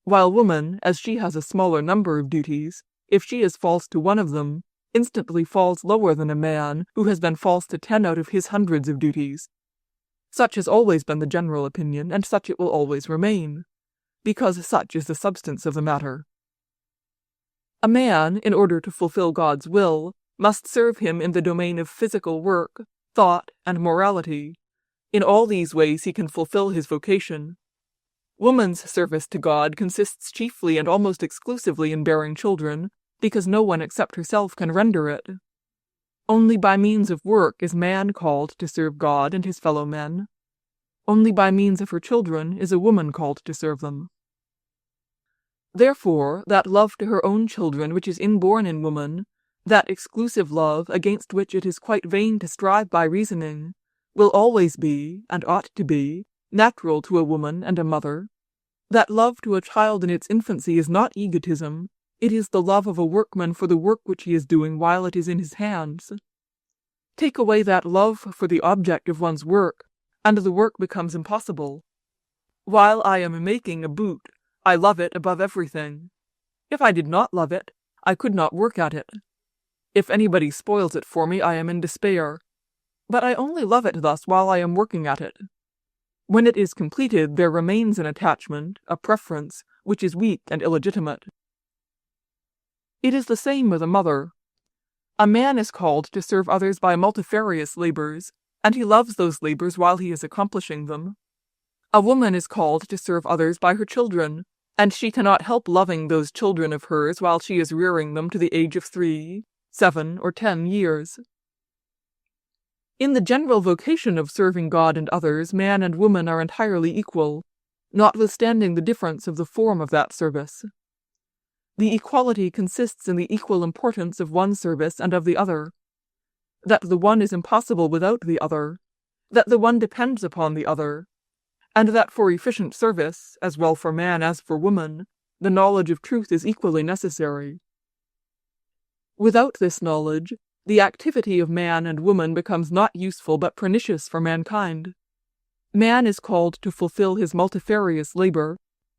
While woman, as she has a smaller number of duties, if she is false to 1 of them, instantly falls lower than a man who has been false to 10 out of his hundreds of duties. Such has always been the general opinion, and such it will always remain, because such is the substance of the matter. A man, in order to fulfill God's will, must serve him in the domain of physical work, thought, and morality. In all these ways he can fulfill his vocation. Woman's service to God consists chiefly and almost exclusively in bearing children, because no one except herself can render it. Only by means of work is man called to serve God and his fellow men. Only by means of her children is a woman called to serve them. Therefore, that love to her own children which is inborn in woman, that exclusive love against which it is quite vain to strive by reasoning, will always be, and ought to be, natural to a woman and a mother. That love to a child in its infancy is not egotism, it is the love of a workman for the work which he is doing while it is in his hands. Take away that love for the object of one's work, and the work becomes impossible. While I am making a boot, I love it above everything. If I did not love it, I could not work at it. If anybody spoils it for me, I am in despair. But I only love it thus while I am working at it. When it is completed, there remains an attachment, a preference, which is weak and illegitimate. It is the same with a mother. A man is called to serve others by multifarious labors, and he loves those labors while he is accomplishing them. A woman is called to serve others by her children, and she cannot help loving those children of hers while she is rearing them to the age of 3, 7, or 10 years. In the general vocation of serving God and others, man and woman are entirely equal, notwithstanding the difference of the form of that service. The equality consists in the equal importance of one service and of the other, that the one is impossible without the other, that the one depends upon the other, and that for efficient service, as well for man as for woman, the knowledge of truth is equally necessary. Without this knowledge, the activity of man and woman becomes not useful but pernicious for mankind. Man is called to fulfill his multifarious labor,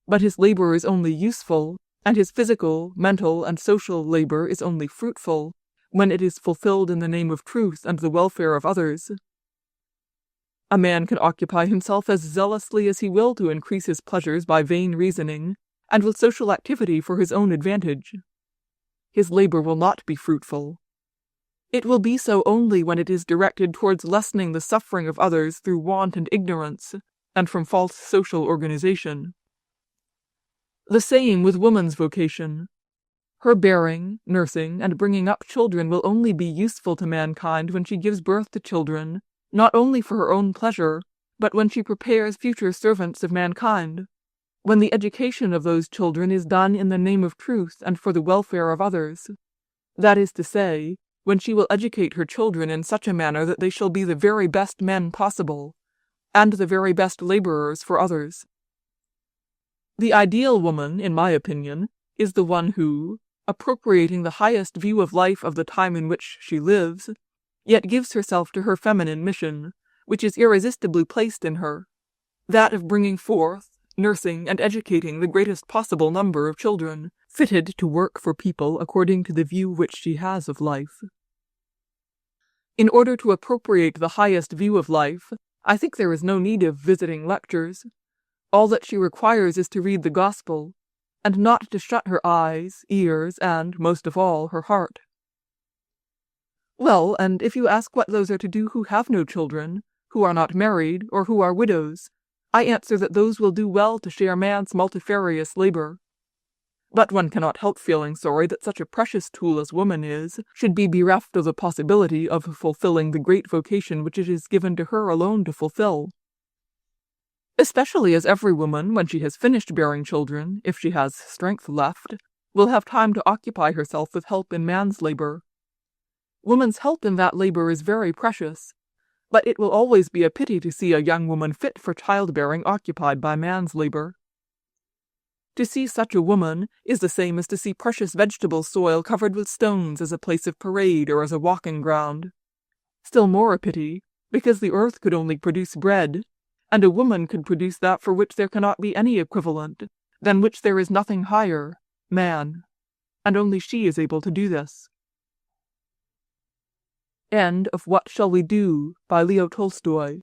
but his labor is only useful, and his physical, mental, and social labor is only fruitful, when it is fulfilled in the name of truth and the welfare of others. A man can occupy himself as zealously as he will to increase his pleasures by vain reasoning, and with social activity for his own advantage. His labor will not be fruitful. It will be so only when it is directed towards lessening the suffering of others through want and ignorance, and from false social organization. The same with woman's vocation. Her bearing, nursing, and bringing up children will only be useful to mankind when she gives birth to children, not only for her own pleasure, but when she prepares future servants of mankind, when the education of those children is done in the name of truth and for the welfare of others. That is to say, when she will educate her children in such a manner that they shall be the very best men possible, and the very best laborers for others. The ideal woman, in my opinion, is the one who, appropriating the highest view of life of the time in which she lives, yet gives herself to her feminine mission, which is irresistibly placed in her, that of bringing forth, nursing, and educating the greatest possible number of children, fitted to work for people according to the view which she has of life. In order to appropriate the highest view of life, I think there is no need of visiting lectures. All that she requires is to read the Gospel, and not to shut her eyes, ears, and, most of all, her heart. Well, and if you ask what those are to do who have no children, who are not married, or who are widows, I answer that those will do well to share man's multifarious labor. But one cannot help feeling sorry that such a precious tool as woman is, should be bereft of the possibility of fulfilling the great vocation which it is given to her alone to fulfill. Especially as every woman, when she has finished bearing children, if she has strength left, will have time to occupy herself with help in man's labor. Woman's help in that labor is very precious, but it will always be a pity to see a young woman fit for childbearing occupied by man's labor. To see such a woman is the same as to see precious vegetable soil covered with stones as a place of parade or as a walking ground. Still more a pity, because the earth could only produce bread, and a woman could produce that for which there cannot be any equivalent, than which there is nothing higher, man, and only she is able to do this. End of What Shall We Do by Leo Tolstoy.